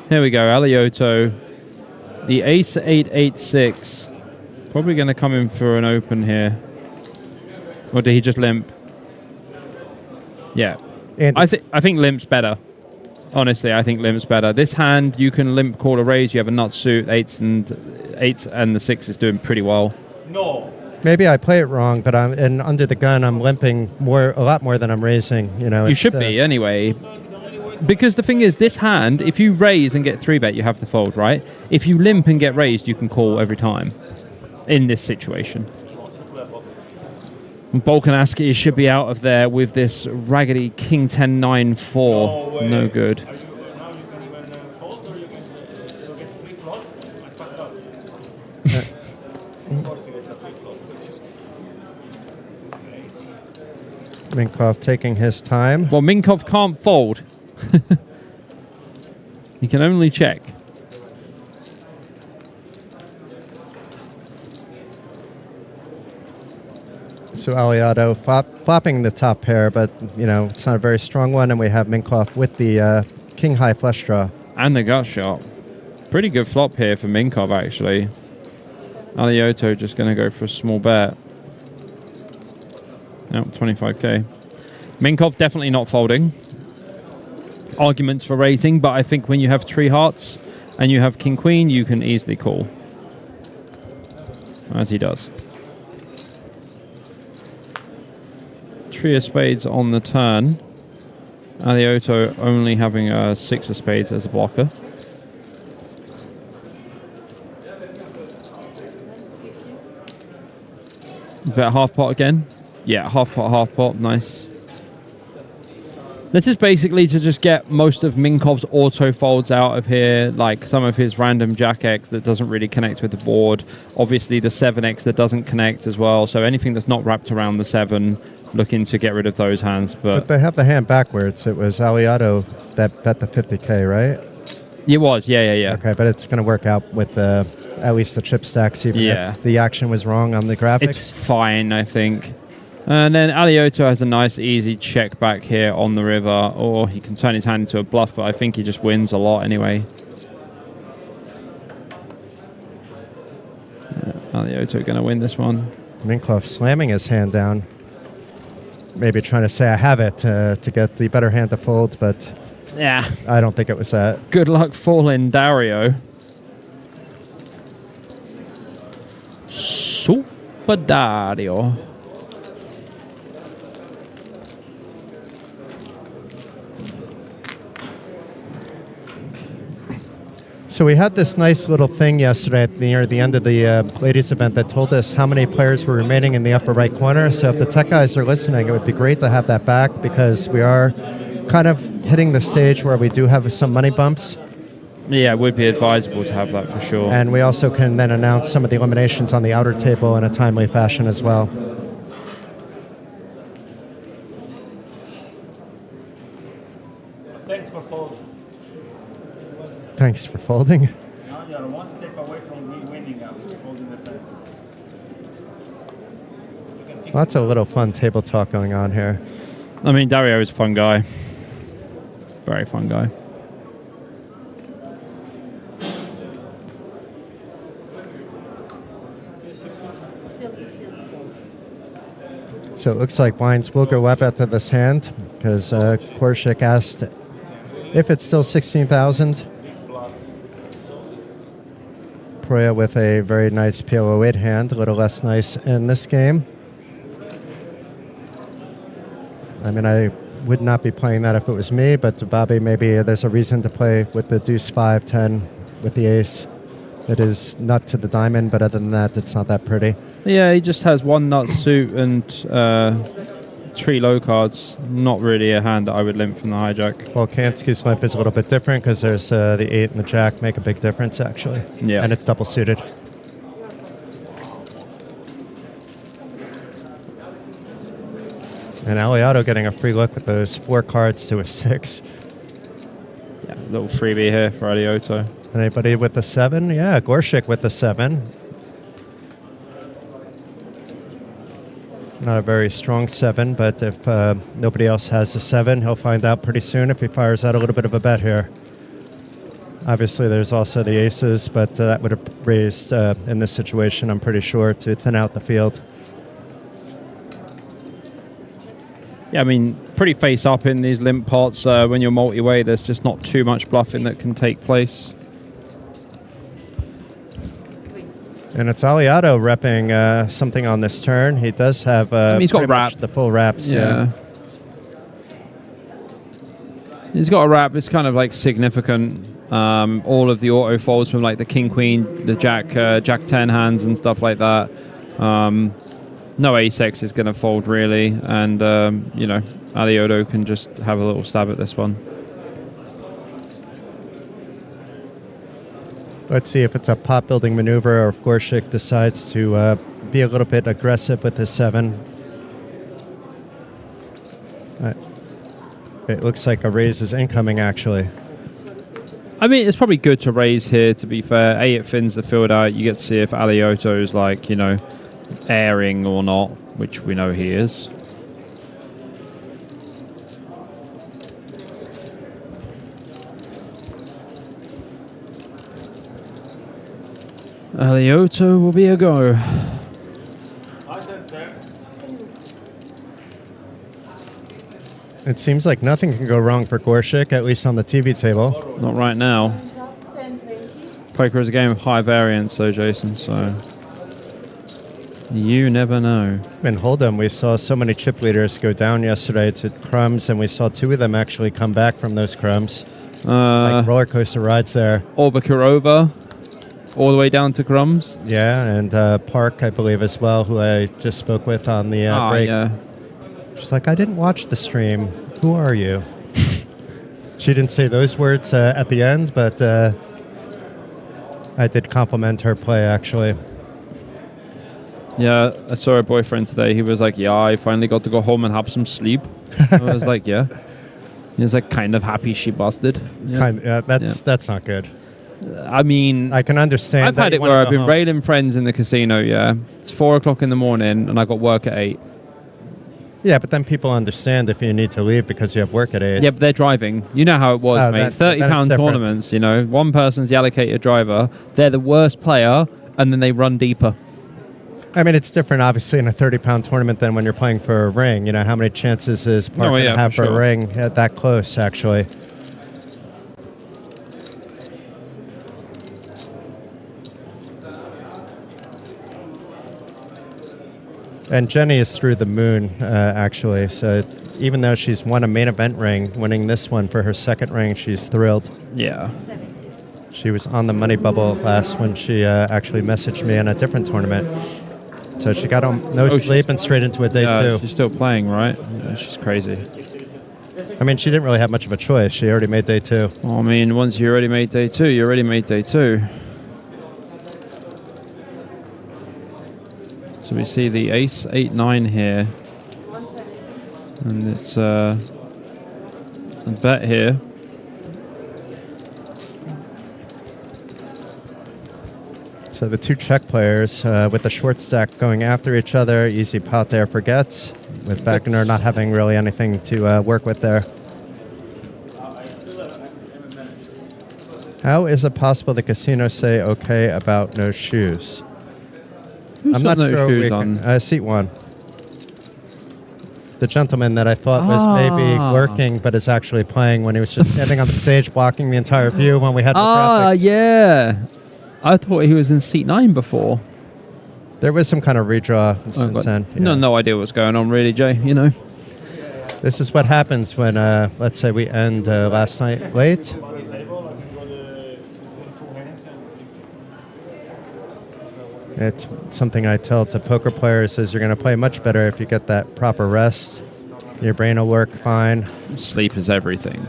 Here we go, Alioto. The ace 886. Probably going to come in for an open here. Or did he just limp? Yeah. I think limp's better. Honestly, I think limp's better. This hand, you can limp call a raise. You have a nut suit, 8s and the 6 is doing pretty well. No. Maybe I play it wrong, but under the gun, I'm limping a lot more than I'm raising. You know, you should be anyway. Because the thing is, this hand, if you raise and get 3-bet, you have to fold, right? If you limp and get raised, you can call every time in this situation. Bolkanaski should be out of there with this raggedy King 10-9-4. No good. Minkov taking his time. Well, Minkov can't fold. He can only check. So Aliato flopping the top pair, but you know it's not a very strong one, and we have Minkov with the king high flush draw and the gut shot. Pretty good flop here for Minkov actually. Alioto just going to go for a small bet. Yep, 25k. Minkov definitely not folding. Arguments for raising, but I think when you have 3 hearts and you have king queen, you can easily call, as he does. 3 of spades on the turn. Alioto only having a 6 of spades as a blocker. Bet half pot again. Yeah, half pot, nice. This is basically to just get most of Minkov's auto folds out of here, like some of his random Jack X that doesn't really connect with the board. Obviously the 7X that doesn't connect as well, so anything that's not wrapped around the 7, looking to get rid of those hands. But they have the hand backwards. It was Aliato that bet the 50k, right? It was, yeah. Okay, but it's going to work out with at least the chip stacks, even if the action was wrong on the graphics. It's fine, I think. And then Alioto has a nice, easy check back here on the river, or he can turn his hand into a bluff, but I think he just wins a lot anyway. Alioto going to win this one. Minkov slamming his hand down. Maybe trying to say I have it to get the better hand to fold, but yeah, I don't think it was that. Good luck falling, Dario. Super Dario. So we had this nice little thing yesterday near the end of the ladies event that told us how many players were remaining in the upper right corner. So if the tech guys are listening, it would be great to have that back because we are kind of hitting the stage where we do have some money bumps. Yeah, it would be advisable to have that for sure. And we also can then announce some of the eliminations on the outer table in a timely fashion as well. Thanks for folding. Thanks for folding. Now you are one step away from winning after folding the pen. Lots of little fun table talk going on here. I mean, Dario is a fun guy. Very fun guy. So it looks like blinds will go up after this hand because Korshik asked if it's still 16,000. Proya with a very nice PLO 8 hand, a little less nice in this game. I mean, I would not be playing that if it was me, but to Bobby, maybe there's a reason to play with the deuce 5-10 with the ace. It is nut to the diamond, but other than that, it's not that pretty. Yeah, he just has one nut suit and 3 low cards. Not really a hand that I would limp from the hijack. Well, Kansky's limp is a little bit different because there's the 8 and the jack make a big difference, actually. Yeah. And it's double suited. And Aliato getting a free look with those 4 cards to a 6. Yeah, little freebie here for Aliotto. Anybody with the 7? Yeah, Gorshik with the 7. Not a very strong 7, but if nobody else has a 7, he'll find out pretty soon if he fires out a little bit of a bet here. Obviously, there's also the aces, but that would have raised, in this situation, I'm pretty sure, to thin out the field. Yeah, I mean, pretty face up in these limp pots. When you're multi-way, there's just not too much bluffing that can take place. And it's Aliato repping something on this turn. He does have I mean, he's got wrap. the full wraps. Yeah. He's got a wrap. It's kind of like significant. All of the auto folds from like the king queen, the jack 10 hands and stuff like that. No ace-x is going to fold really, and you know, Aliotto can just have a little stab at this one. Let's see if it's a pot building maneuver or if Gorshik decides to be a little bit aggressive with his 7. It looks like a raise is incoming, actually. I mean, it's probably good to raise here, to be fair. A, it thins the field out. You get to see if Aliotto's like, you know, airing or not, which we know he is. Aliotto will be a go. It seems like nothing can go wrong for Gorshik, at least on the TV table. Not right now. Poker is a game of high variance, though, Jason, so you never know. In Hold'em, we saw so many chip leaders go down yesterday to crumbs, and we saw 2 of them actually come back from those crumbs. Like roller coaster rides there. Orbakirova, all the way down to crumbs. Yeah, and Park, I believe, as well, who I just spoke with on the break. Yeah. She's like, I didn't watch the stream. Who are you? She didn't say those words at the end, but I did compliment her play, actually. Yeah, I saw her boyfriend today. He was like, yeah, I finally got to go home and have some sleep. I was like, yeah. He was like kind of happy she busted. Yeah. That's not good. I mean, I can understand. I've had it where I've been railing friends in the casino, yeah. It's 4 o'clock in the morning and I got work at 8. Yeah, but then people understand if you need to leave because you have work at 8. Yeah, but they're driving. You know how it was, mate. £30 tournaments, you know. One person's the allocated driver. They're the worst player, and then they run deeper. I mean, it's different, obviously, in a 30-pound tournament than when you're playing for a ring. You know, how many chances is Park going to have for a ring that close, actually? And Jenny is through the moon, actually. So even though she's won a main event ring, winning this one for her 2nd ring, she's thrilled. Yeah. She was on the money bubble last when she actually messaged me in a different tournament. So she got on no sleep and straight into a day two. She's still playing, right? Yeah, she's crazy. I mean, she didn't really have much of a choice. She already made day two. Well, I mean, once you already made day two, you already made day two. So we see the ace 8-9 here. And it's a bet here. So the two Czech players with the short stack going after each other. Easy pot there for Getz, with Wagner not having really anything to work with there. How is it possible the casino say okay about no shoes? I'm not no sure. shoes on? Seat one. The gentleman that I thought was maybe working, but is actually playing when he was just standing on the stage blocking the entire view when we had the graphics. Yeah. I thought he was in seat 9 before. There was some kind of redraw since then. Yeah. No idea what's going on, really, Jay. You know. This is what happens when, let's say, we end last night late. It's something I tell to poker players is you're going to play much better if you get that proper rest. Your brain will work fine. Sleep is everything.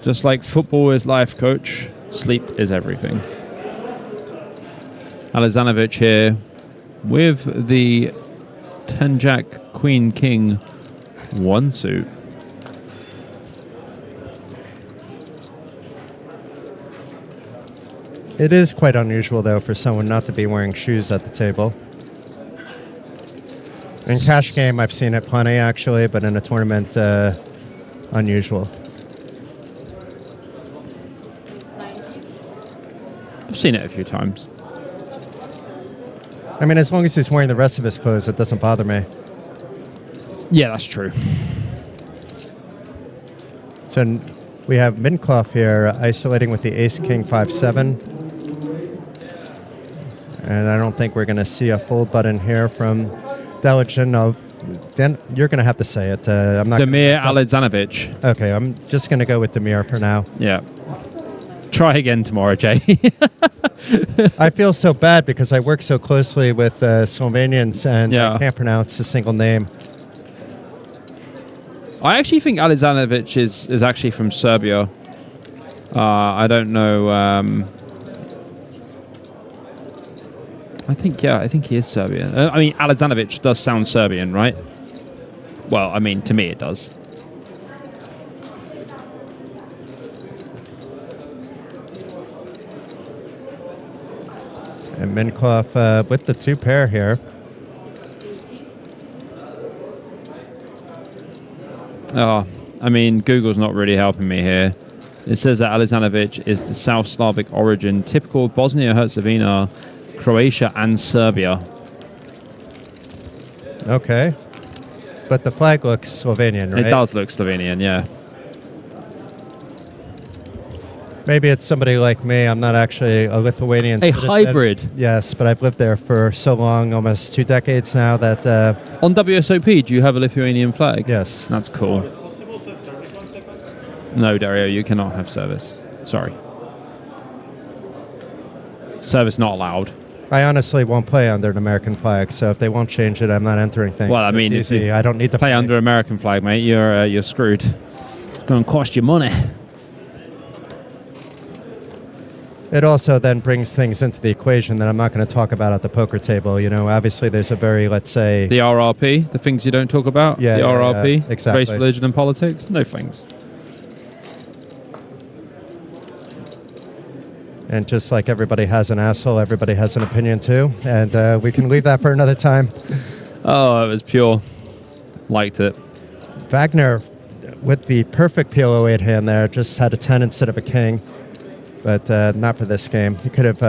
Just like football is life, coach, sleep is everything. Alexanovic here with the 10-Jack, Queen, King, 1 suit. It is quite unusual, though, for someone not to be wearing shoes at the table. In cash game, I've seen it plenty, actually, but in a tournament, unusual. I've seen it a few times. I mean, as long as he's wearing the rest of his clothes, it doesn't bother me. Yeah, that's true. So we have Minkoff here isolating with the ace-king 5-7. And I don't think we're going to see a fold button here from Deligen. No, then you're going to have to say it. I'm not. Damir Alexanovic. Okay, I'm just going to go with Damir for now. Yeah. Try again tomorrow, Jay. I feel so bad because I work so closely with Slovenians and I can't pronounce a single name. I actually think Alexanovic is actually from Serbia. I don't know. I think he is Serbian. I mean, Alexanovic does sound Serbian, right? Well, I mean, to me it does. And Minkoff with the 2 pair here. Oh, I mean, Google's not really helping me here. It says that Alexanovic is the South Slavic origin, typical Bosnia-Herzegovina, Croatia, and Serbia. Okay. But the flag looks Slovenian, right? It does look Slovenian, yeah. Maybe it's somebody like me. I'm not actually a Lithuanian citizen. Hybrid. Yes, but I've lived there for so long, almost 2 decades now, that... On WSOP, do you have a Lithuanian flag? Yes. That's cool. No, Dario, you cannot have service. Sorry. Service not allowed. I honestly won't play under an American flag, so if they won't change it, I'm not entering things. Well, I mean, it's easy. I don't need to play under American flag, mate. You're screwed. It's going to cost you money. It also then brings things into the equation that I'm not going to talk about at the poker table. You know, obviously there's a very, let's say... The RRP, the things you don't talk about? Yeah, the RRP, yeah, exactly. Race, religion, and politics? No thanks. And just like everybody has an asshole, everybody has an opinion too. And we can leave that for another time. Oh, it was pure. Liked it. Wagner with the perfect PLO 8 hand there, just had a 10 instead of a king. But not for this game. He could have...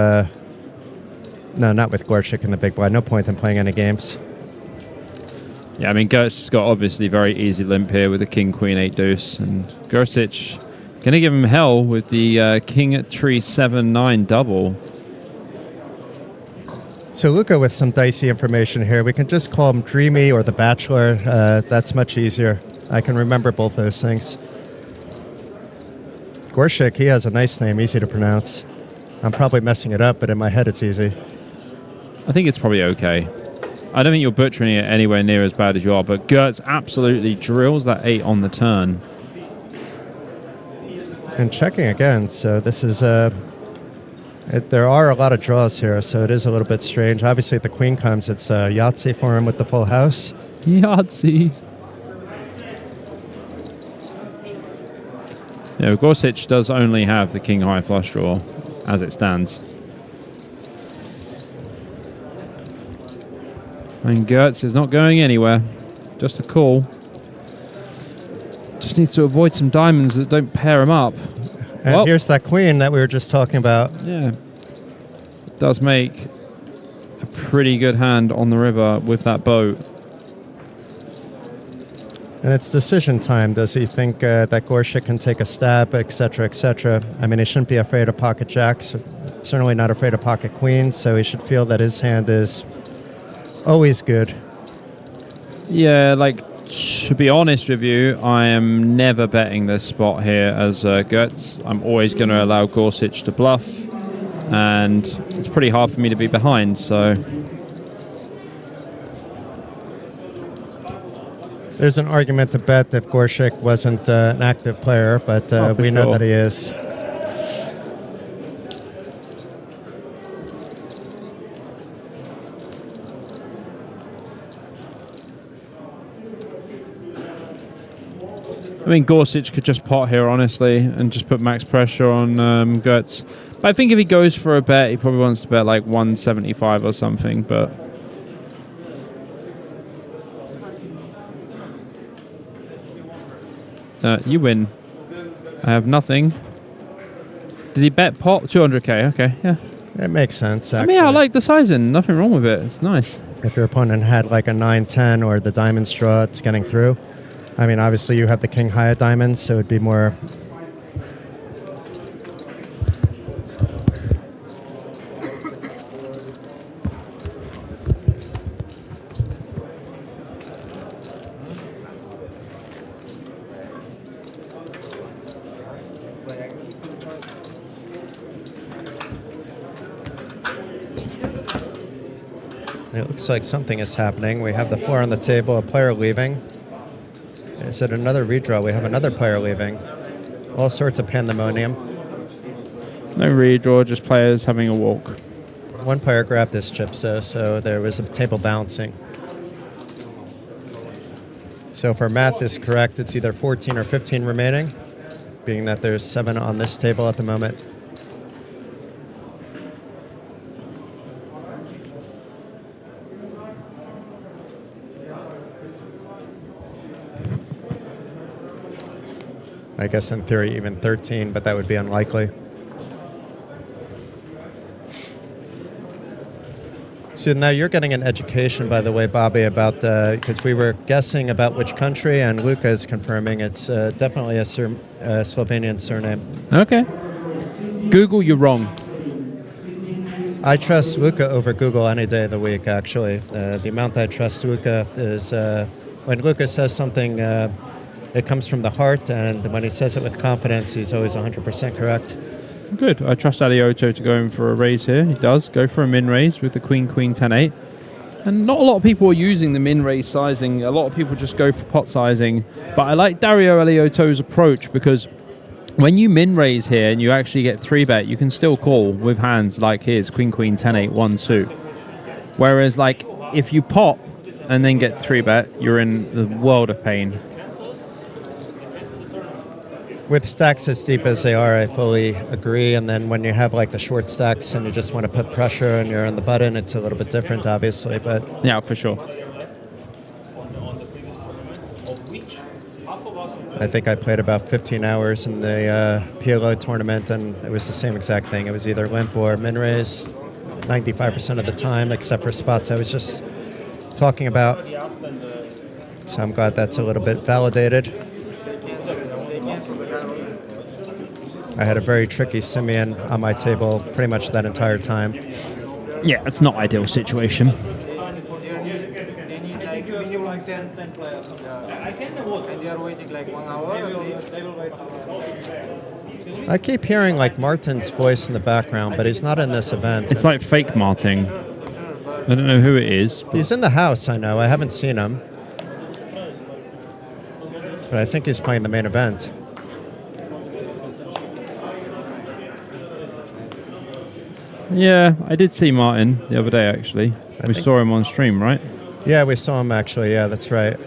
no, not with Gorchik in the big blind. No point in playing any games. Yeah, I mean, Gert's got obviously very easy limp here with the king, queen, 8 deuce. And Gersic going to give him hell with the king, tree, 7, 9 double. So Luca with some dicey information here. We can just call him Dreamy or The Bachelor. That's much easier. I can remember both those things. Gorshik, he has a nice name, easy to pronounce. I'm probably messing it up, but in my head it's easy. I think it's probably okay. I don't think you're butchering it anywhere near as bad as you are, but Gertz absolutely drills that 8 on the turn. And checking again, so this is there are a lot of draws here, so it is a little bit strange. Obviously, if the queen comes, it's Yahtzee for him with the full house. Yahtzee. Yeah, Gorsuch does only have the king high flush draw as it stands. And Gertz is not going anywhere. Just a call. Just needs to avoid some diamonds that don't pair him up. And here's that queen that we were just talking about. Yeah. Does make a pretty good hand on the river with that boat. And it's decision time. Does he think that Gorshik can take a stab, etc., etc.? I mean, he shouldn't be afraid of pocket jacks. Certainly not afraid of pocket queens. So he should feel that his hand is always good. Yeah, like, to be honest with you, I am never betting this spot here as Gertz. I'm always going to allow Gorsuch to bluff. And it's pretty hard for me to be behind, so... There's an argument to bet if Gorshik wasn't an active player, but we know that he is. I mean, Gorsuch could just pot here, honestly, and just put max pressure on Gertz. But I think if he goes for a bet, he probably wants to bet like 175 or something, but... you win. I have nothing. Did he bet pot? 200k, okay, yeah. It makes sense, actually. I mean, I like the sizing. Nothing wrong with it. It's nice. If your opponent had like a 9-10 or the diamond straw, it's getting through. I mean, obviously you have the king high of diamonds, so it'd be more... It looks like something is happening. We have the 4 on the table, a player leaving. Is it another redraw? We have another player leaving. All sorts of pandemonium. No redraw, just players having a walk. One player grabbed this chip, so there was a table bouncing. So if our math is correct, it's either 14 or 15 remaining, being that there's 7 on this table at the moment. I guess in theory even 13, but that would be unlikely. So now you're getting an education, by the way, Bobby, about because we were guessing about which country, and Luca is confirming it's definitely a Slovenian surname. Okay. Google, you're wrong. I trust Luca over Google any day of the week, actually. The amount I trust Luca is when Luca says something, it comes from the heart, and when he says it with confidence, he's always 100% correct. Good. I trust Alioto to go in for a raise here. He does go for a min raise with the Queen, 10-8. And not a lot of people are using the min raise sizing. A lot of people just go for pot sizing. But I like Dario Alioto's approach because when you min raise here and you actually get 3-bet, you can still call with hands like his Queen, 10-8, 1 suit. Whereas like if you pot and then get 3-bet, you're in the world of pain. With stacks as deep as they are, I fully agree. And then when you have like the short stacks and you just want to put pressure and you're on the button, it's a little bit different, obviously. But yeah, for sure. I think I played about 15 hours in the PLO tournament, and it was the same exact thing. It was either limp or min raise 95% of the time, except for spots I was just talking about. So I'm glad that's a little bit validated. I had a very tricky Simeon on my table pretty much that entire time. Yeah, it's not ideal situation. I keep hearing like Martin's voice in the background, but he's not in this event. It's like fake Martin. I don't know who it is. He's in the house, I know. I haven't seen him. But I think he's playing the main event. Yeah, I did see Martin the other day, actually. We saw him on stream, right? Yeah, we saw him actually. Yeah, that's right.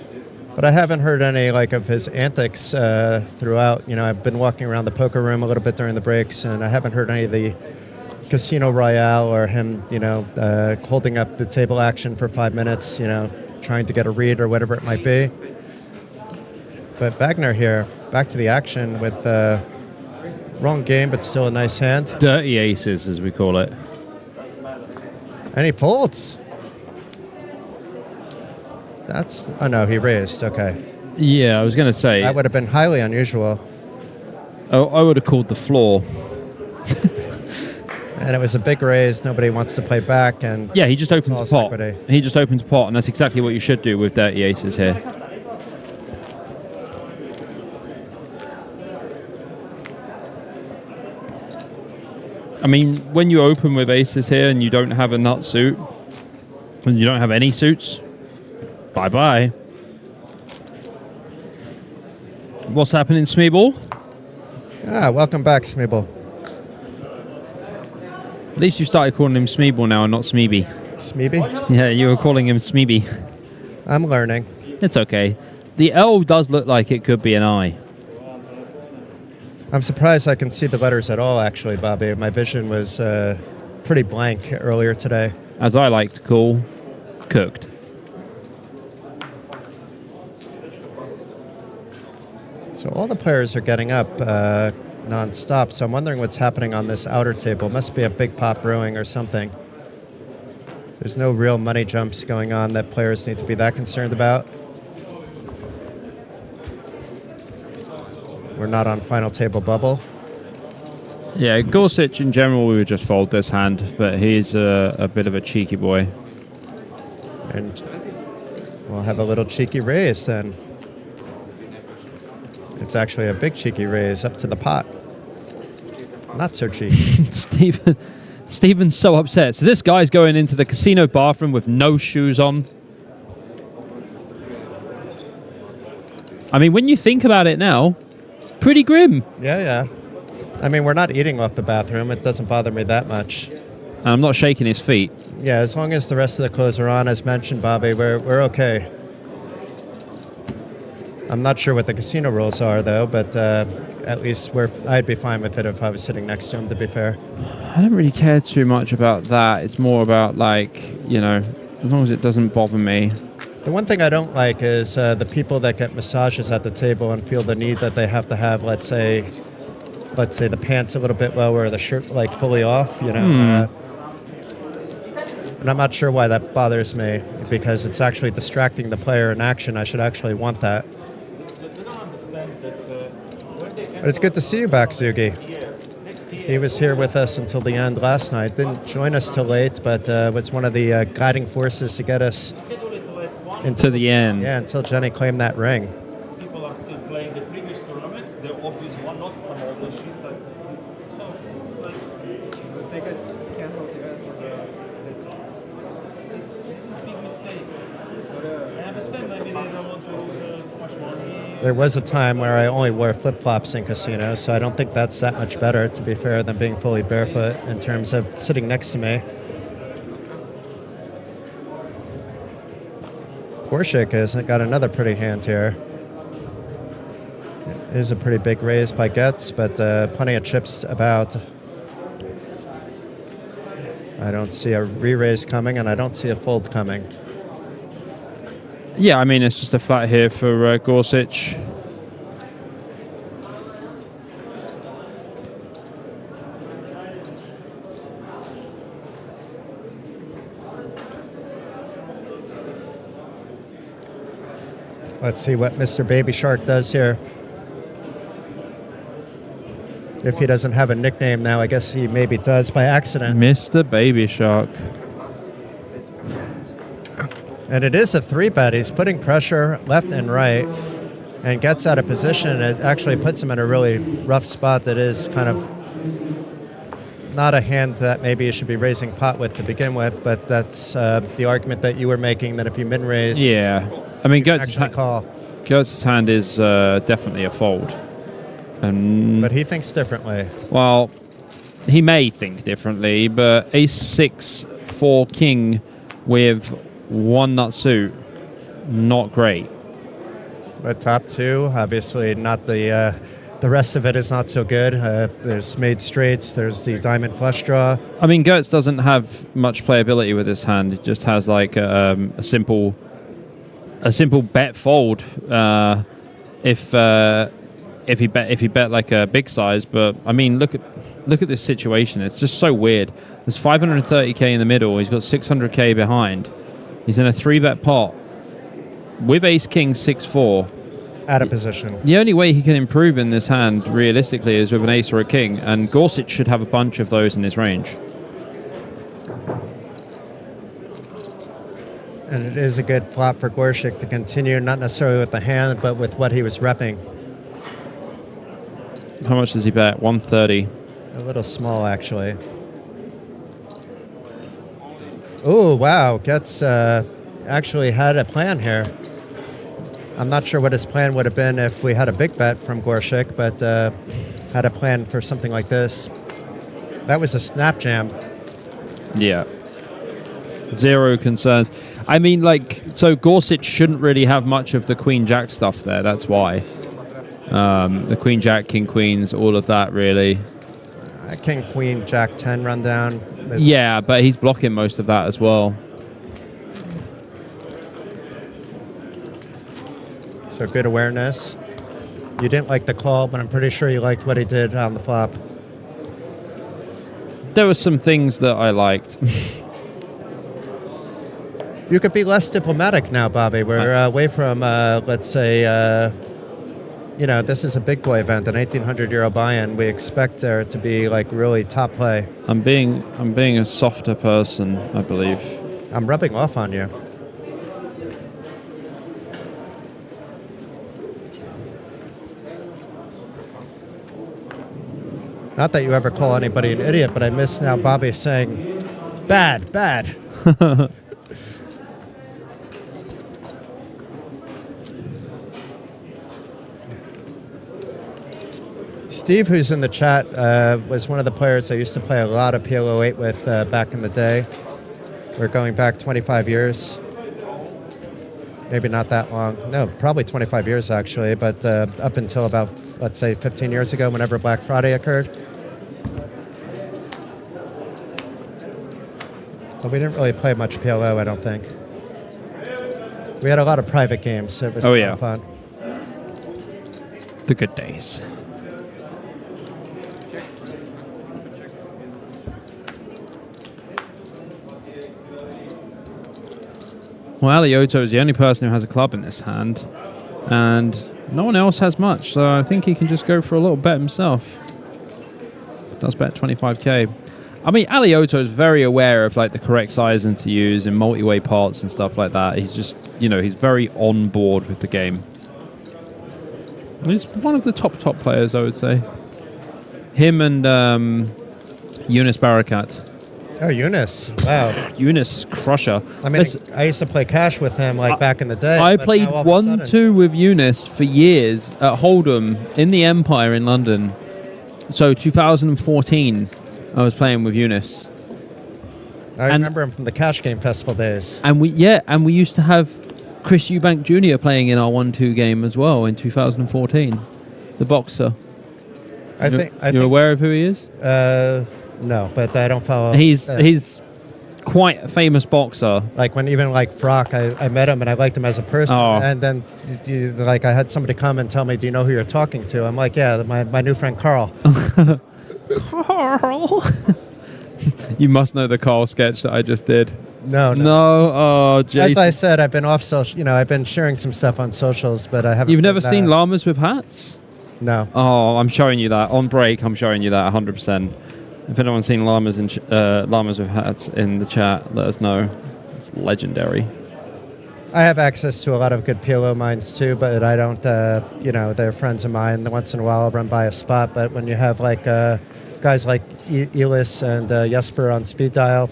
But I haven't heard any like of his antics throughout. You know, I've been walking around the poker room a little bit during the breaks, and I haven't heard any of the Casino Royale or him, you know, holding up the table action for 5 minutes, you know, trying to get a read or whatever it might be. But Wagner here, back to the action with wrong game, but still a nice hand. Dirty aces, as we call it. And he folds. That's, oh no, he raised, okay. Yeah, I was going to say. That would have been highly unusual. Oh, I would have called the floor. And it was a big raise, nobody wants to play back, and yeah, he just opens a pot. Equity. He just opens a pot, and that's exactly what you should do with dirty aces here. I mean, when you open with aces here and you don't have a nut suit, and you don't have any suits, bye-bye. What's happening, Smeeble? Ah, welcome back, Smeeble. At least you started calling him Smeeble now and not Smeeby. Smeeby? Yeah, you were calling him Smeeby. I'm learning. It's okay. The L does look like it could be an I. I'm surprised I can see the letters at all, actually, Bobby. My vision was pretty blank earlier today. As I like to call, cooked. So all the players are getting up non-stop, so I'm wondering what's happening on this outer table. Must be a big pot brewing or something. There's no real money jumps going on that players need to be that concerned about. We're not on final table bubble. Yeah, Gorsuch in general, we would just fold this hand, but he's a bit of a cheeky boy. And we'll have a little cheeky raise then. It's actually a big cheeky raise up to the pot. Not so cheeky. Stephen's so upset. So this guy's going into the casino bathroom with no shoes on. I mean, when you think about it now, pretty grim. Yeah. I mean, we're not eating off the bathroom. It doesn't bother me that much. And I'm not shaking his feet. Yeah, as long as the rest of the clothes are on, as mentioned, Bobby, we're okay. I'm not sure what the casino rules are, though, but at least I'd be fine with it if I was sitting next to him, to be fair. I don't really care too much about that. It's more about, like, you know, as long as it doesn't bother me. The one thing I don't like is the people that get massages at the table and feel the need that they have to have, let's say the pants a little bit lower, or the shirt like fully off, you know. And I'm not sure why that bothers me, because it's actually distracting the player in action. I should actually want that. But it's good to see you back, Zugi. He was here with us until the end last night. Didn't join us till late, but was one of the guiding forces to get us into the end. Yeah, until Jenny claimed that ring. People are still playing the previous tournament, the obvious one, not some other shit. So it's like the second cancelled event for the this is a big mistake. I understand maybe they don't want to lose much money. There was a time where I only wore flip-flops in casinos, so I don't think that's that much better, to be fair, than being fully barefoot in terms of sitting next to me. Borshik has got another pretty hand here. It is a pretty big raise by Getz, but plenty of chips about. I don't see a re-raise coming, and I don't see a fold coming. Yeah, I mean, it's just a flat here for Gorsuch. Let's see what Mr. Baby Shark does here. If he doesn't have a nickname now, I guess he maybe does by accident. Mr. Baby Shark. And it is a 3-bet. He's putting pressure left and right. and gets out of position, it actually puts him in a really rough spot that is kind of not a hand that maybe you should be raising pot with to begin with, but that's the argument that you were making, that if you min-raise, Yeah. I mean, actually call. Gertz's hand is definitely a fold. But he thinks differently. Well, he may think differently, but ace-6 for king with one nut suit, not great. But top two, obviously not the rest of it is not so good. There's made straights, there's the diamond flush draw. I mean, Gertz doesn't have much playability with this hand. It just has like a simple bet fold if he bet like a big size. But I mean, look at this situation. It's just so weird. There's 530k in the middle. He's got 600k behind. He's in a 3-bet pot with ace king 6-4. Out of position. The only way he can improve in this hand, realistically, is with an ace or a king, and Gorsuch should have a bunch of those in his range. And it is a good flop for Gorsuch to continue, not necessarily with the hand, but with what he was repping. How much does he bet? 130. A little small, actually. Oh, wow. Gets actually had a plan here. I'm not sure what his plan would have been if we had a big bet from Gorsuch, but had a plan for something like this. That was a snap jam. Yeah. Zero concerns. I mean, like, so Gorsuch shouldn't really have much of the queen-jack stuff there. That's why. The queen-jack, king-queens, all of that, really. King-queen, jack-10 rundown. Yeah, but he's blocking most of that as well. So good awareness. You didn't like the call, but I'm pretty sure you liked what he did on the flop. There were some things that I liked. You could be less diplomatic now, Bobby. We're away from, let's say, this is a big boy event, an 1,800 euro buy-in. We expect there to be like really top play. I'm being a softer person, I believe. I'm rubbing off on you. Not that you ever call anybody an idiot, but I miss now Bobby saying, bad, bad. Steve, who's in the chat, was one of the players I used to play a lot of PLO 8 with back in the day. We're going back 25 years. Maybe not that long. No, probably 25 years, actually, but up until about, let's say, 15 years ago, whenever Black Friday occurred. But we didn't really play much PLO, I don't think. We had a lot of private games, so it was a lot of fun. The good days. Well, Alioto is the only person who has a club in this hand, and no one else has much, so I think he can just go for a little bet himself. Does bet 25k. I mean, Alioto is very aware of like the correct sizing to use in multi-way parts and stuff like that. He's just, he's very on board with the game. He's one of the top players, I would say. Him and Yunus Barakat. Oh, Yunus. Wow. Yunus crusher. I mean, I used to play cash with him like back in the day. I played 1-2 with Yunus for years at Hold'em in the Empire in London. So 2014, I was playing with Yunus. I remember him from the Cash Game Festival days. And we used to have Chris Eubank Jr. playing in our 1-2 game as well in 2014. The boxer. You're aware of who he is? No, but I don't follow. He's quite a famous boxer. Like when even like Frock, I met him and I liked him as a person. Oh. And then I had somebody come and tell me, "Do you know who you're talking to?" I'm like, "Yeah, my new friend Carl." Carl. You must know the Carl sketch that I just did. No. Oh, Jason. As I said, I've been off social. I've been sharing some stuff on socials, but I haven't. You've never seen llamas with hats? No. Oh, I'm showing you that on break. I'm showing you that 100%. If anyone's seen llamas with hats in the chat, let us know. It's legendary. I have access to a lot of good PLO minds too, but I don't, they're friends of mine. Once in a while I'll run by a spot, but when you have like guys like Elis and Jesper on speed dial.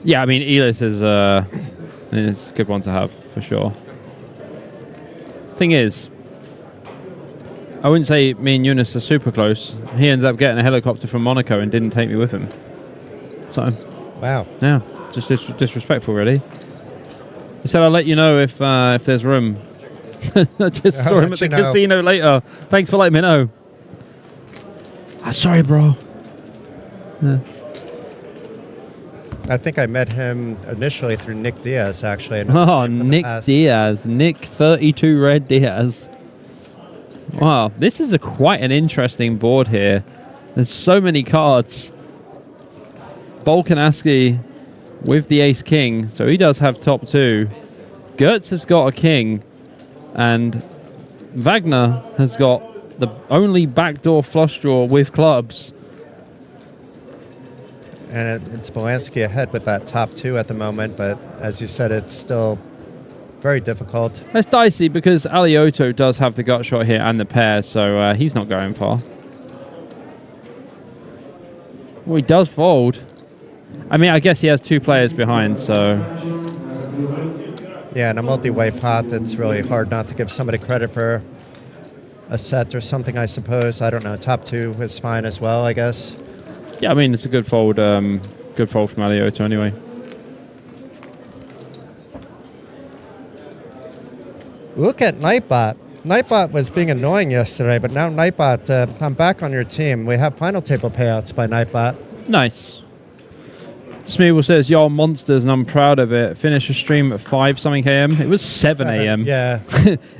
Yeah, I mean, Elis is a good one to have, for sure. Thing is, I wouldn't say me and Eunice are super close. He ended up getting a helicopter from Monaco and didn't take me with him. So, wow. Yeah, just disrespectful, really. He said, I'll let you know if there's room. I just saw him at the casino later. Thanks for letting me know. Sorry, bro. Yeah. I think I met him initially through Nick Diaz, actually. Oh, Nick Diaz. Nick 32 Red Diaz. Wow, this is quite an interesting board here. There's so many cards. Volkanovski with the ace-king, so he does have top two. Gertz has got a king, and Wagner has got the only backdoor flush draw with clubs. And it's Belansky ahead with that top two at the moment, but as you said, it's still very difficult. It's dicey because Alioto does have the gut shot here and the pair, so he's not going far. Well, he does fold. I mean, I guess he has two players behind, so... Yeah, in a multi-way pot, it's really hard not to give somebody credit for a set or something, I suppose. I don't know. Top two is fine as well, I guess. Yeah, I mean, it's a good fold from Alioto anyway. Look at Nightbot. Nightbot was being annoying yesterday, but now Nightbot, I'm back on your team. We have final table payouts by Nightbot. Nice. Smeagol says, y'all monsters, and I'm proud of it. Finish a stream at 5-something a.m. It was 7 a.m. Yeah.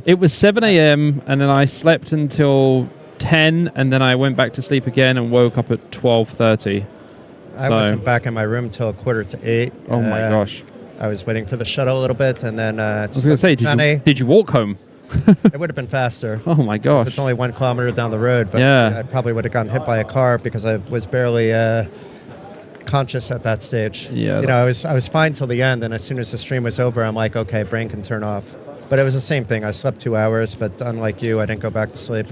It was 7 a.m., and then I slept until 10, and then I went back to sleep again and woke up at 12:30. I wasn't back in my room till 7:45. Oh, my gosh. I was waiting for the shuttle a little bit, and then... I was going to say, did you walk home? It would have been faster. Oh, my gosh. It's only 1 kilometer down the road, but yeah. I probably would have gotten hit by a car because I was barely... conscious at that stage. Yeah, I was fine till the end, and as soon as the stream was over, I'm like, okay, brain can turn off. But it was the same thing. I slept 2 hours, but unlike you, I didn't go back to sleep.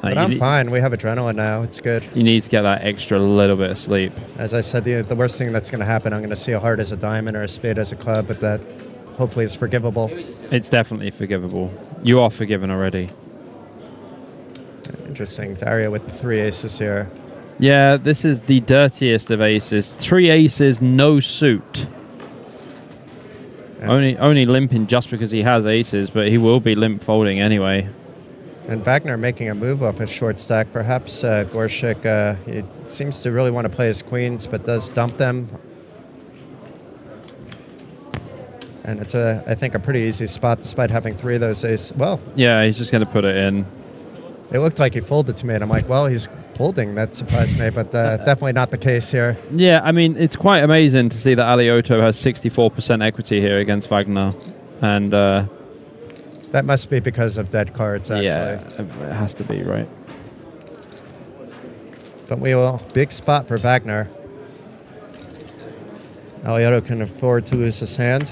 But I'm fine. We have adrenaline now. It's good. You need to get that extra little bit of sleep. As I said, the worst thing that's going to happen, I'm going to see a heart as a diamond or a spade as a club, but that hopefully is forgivable. It's definitely forgivable. You are forgiven already. Interesting. Dario with the 3 aces here. Yeah, this is the dirtiest of aces. 3 aces, no suit. Only limping just because he has aces, but he will be limp folding anyway. And Wagner making a move off his short stack. Perhaps Gorshik he seems to really want to play his queens, but does dump them. And it's, I think, a pretty easy spot despite having 3 of those aces. Well, yeah, he's just going to put it in. It looked like he folded to me, and I'm like, well, he's folding. That surprised me, but definitely not the case here. Yeah, I mean, it's quite amazing to see that Alioto has 64% equity here against Wagner. And that must be because of dead cards, actually. Yeah, it has to be, right? But big spot for Wagner. Alioto can afford to lose his hand.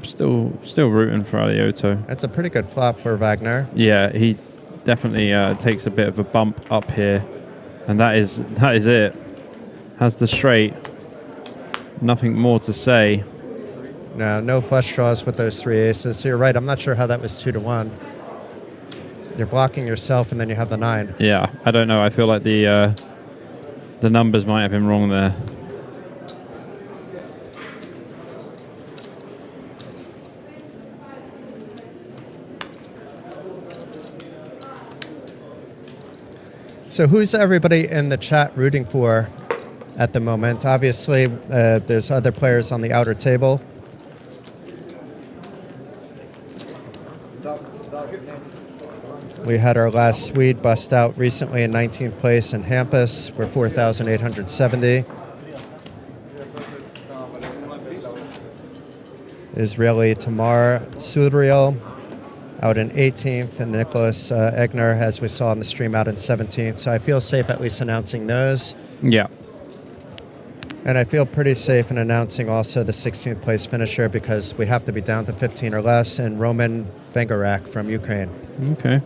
Still rooting for Alioto. That's a pretty good flop for Wagner. Yeah, he definitely takes a bit of a bump up here, and that is it. Has the straight. Nothing more to say. No flush draws with those 3 aces. You're right. I'm not sure how that was 2-1. You're blocking yourself, and then you have the 9. Yeah, I don't know. I feel like the numbers might have been wrong there. So who's everybody in the chat rooting for at the moment? Obviously, there's other players on the outer table. We had our last Swede bust out recently in 19th place in Hampus for 4,870. Israeli Tamar Sudriel out in 18th, and Nicholas Egner, as we saw on the stream, out in 17th. So I feel safe at least announcing those. Yeah. And I feel pretty safe in announcing also the 16th place finisher because we have to be down to 15 or less, and Roman Vengorak from Ukraine. Okay.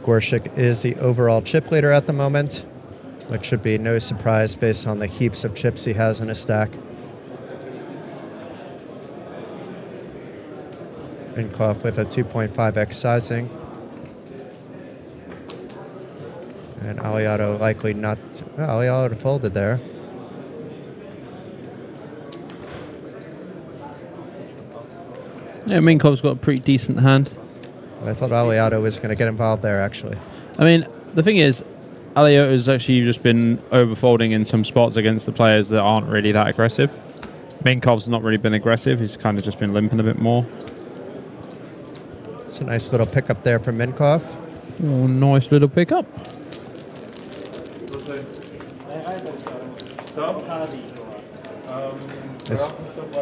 Gorshik is the overall chip leader at the moment, which should be no surprise based on the heaps of chips he has in his stack. Inkoff with a 2.5x sizing. And Aliato likely not... Well, Aliato folded there. Yeah, Minkov's got a pretty decent hand. I thought Aliato was going to get involved there, actually. I mean, the thing is, Aliato has actually just been overfolding in some spots against the players that aren't really that aggressive. Minkov's not really been aggressive. He's kind of just been limping a bit more. It's a nice little pickup there from Minkoff. Oh, nice little pickup.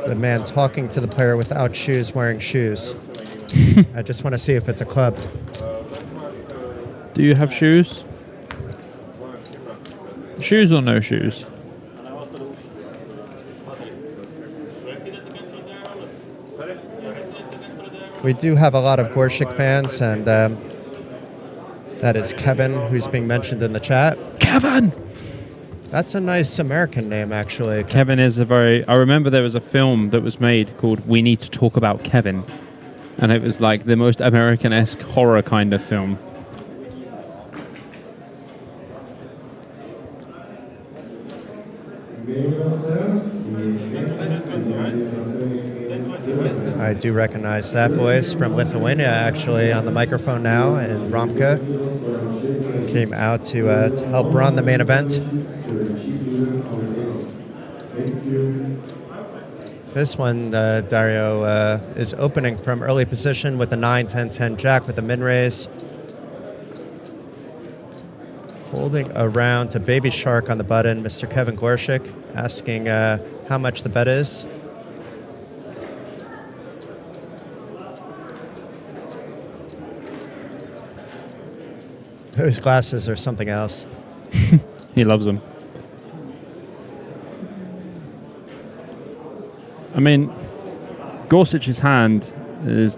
The man talking to the player without shoes, wearing shoes. I just want to see if it's a club. Do you have shoes? Shoes or no shoes? We do have a lot of Gorshik fans, and that is Kevin, who's being mentioned in the chat. Kevin! That's a nice American name, actually. Kevin is a very... I remember there was a film that was made called We Need to Talk About Kevin. And it was like the most American-esque horror kind of film. I do recognize that voice from Lithuania, actually, on the microphone now. And Romka came out to help run the main event. This one, Dario, is opening from early position with the 9-10-10 jack with the min raise. Folding around to Baby Shark on the button, Mr. Kevin Gorshik asking how much the bet is. Those glasses are something else. He loves them. I mean, Gorsic's hand is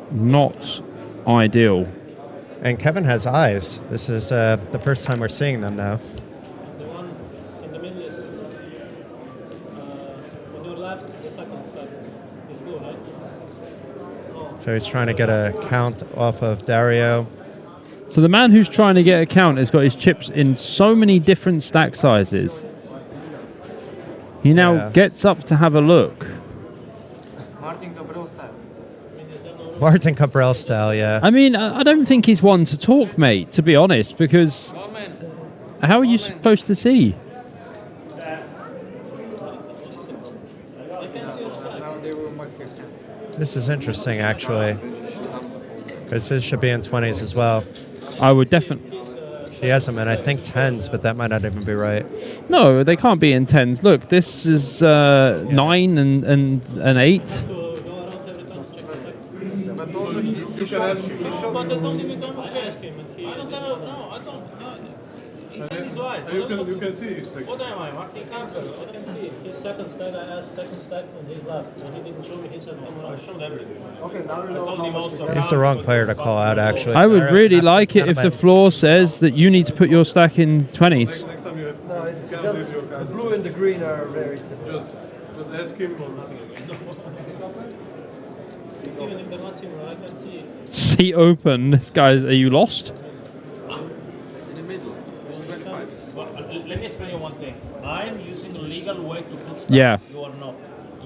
not ideal. And Kevin has eyes. This is the first time we're seeing them now. The one in the middle is on your left, the second step is blue, right? Oh. So he's trying to get a count off of Dario. So the man who's trying to get a count has got his chips in so many different stack sizes. He now gets up to have a look. Martin Cabrel style, yeah. I mean, I don't think he's one to talk, mate, to be honest, because how are you supposed to see? This is interesting, actually, because his should be in 20s as well. I would definitely... He has them in, I think, 10s, but that might not even be right. No, they can't be in 10s. Look, this is 9 and 8. But they don't even come against him. I don't know. I don't know. He's right. You can see it's like... What am I? Martin Cancel. I can see his second stack. I asked second stack on his left. And he didn't show me his second. I showed everything. Okay, now you know how much... He's the wrong player to call out, actually. I would really like it if the floor says that you need to put your stack in 20s. Next time you have... No, it doesn't. The blue and the green are very similar. Just ask him or nothing again. Even in the maximum, I can see. See open. This guy's... Are you lost? In the middle. Let me explain you one thing. I'm using a legal way to put stack. Yeah. You are not.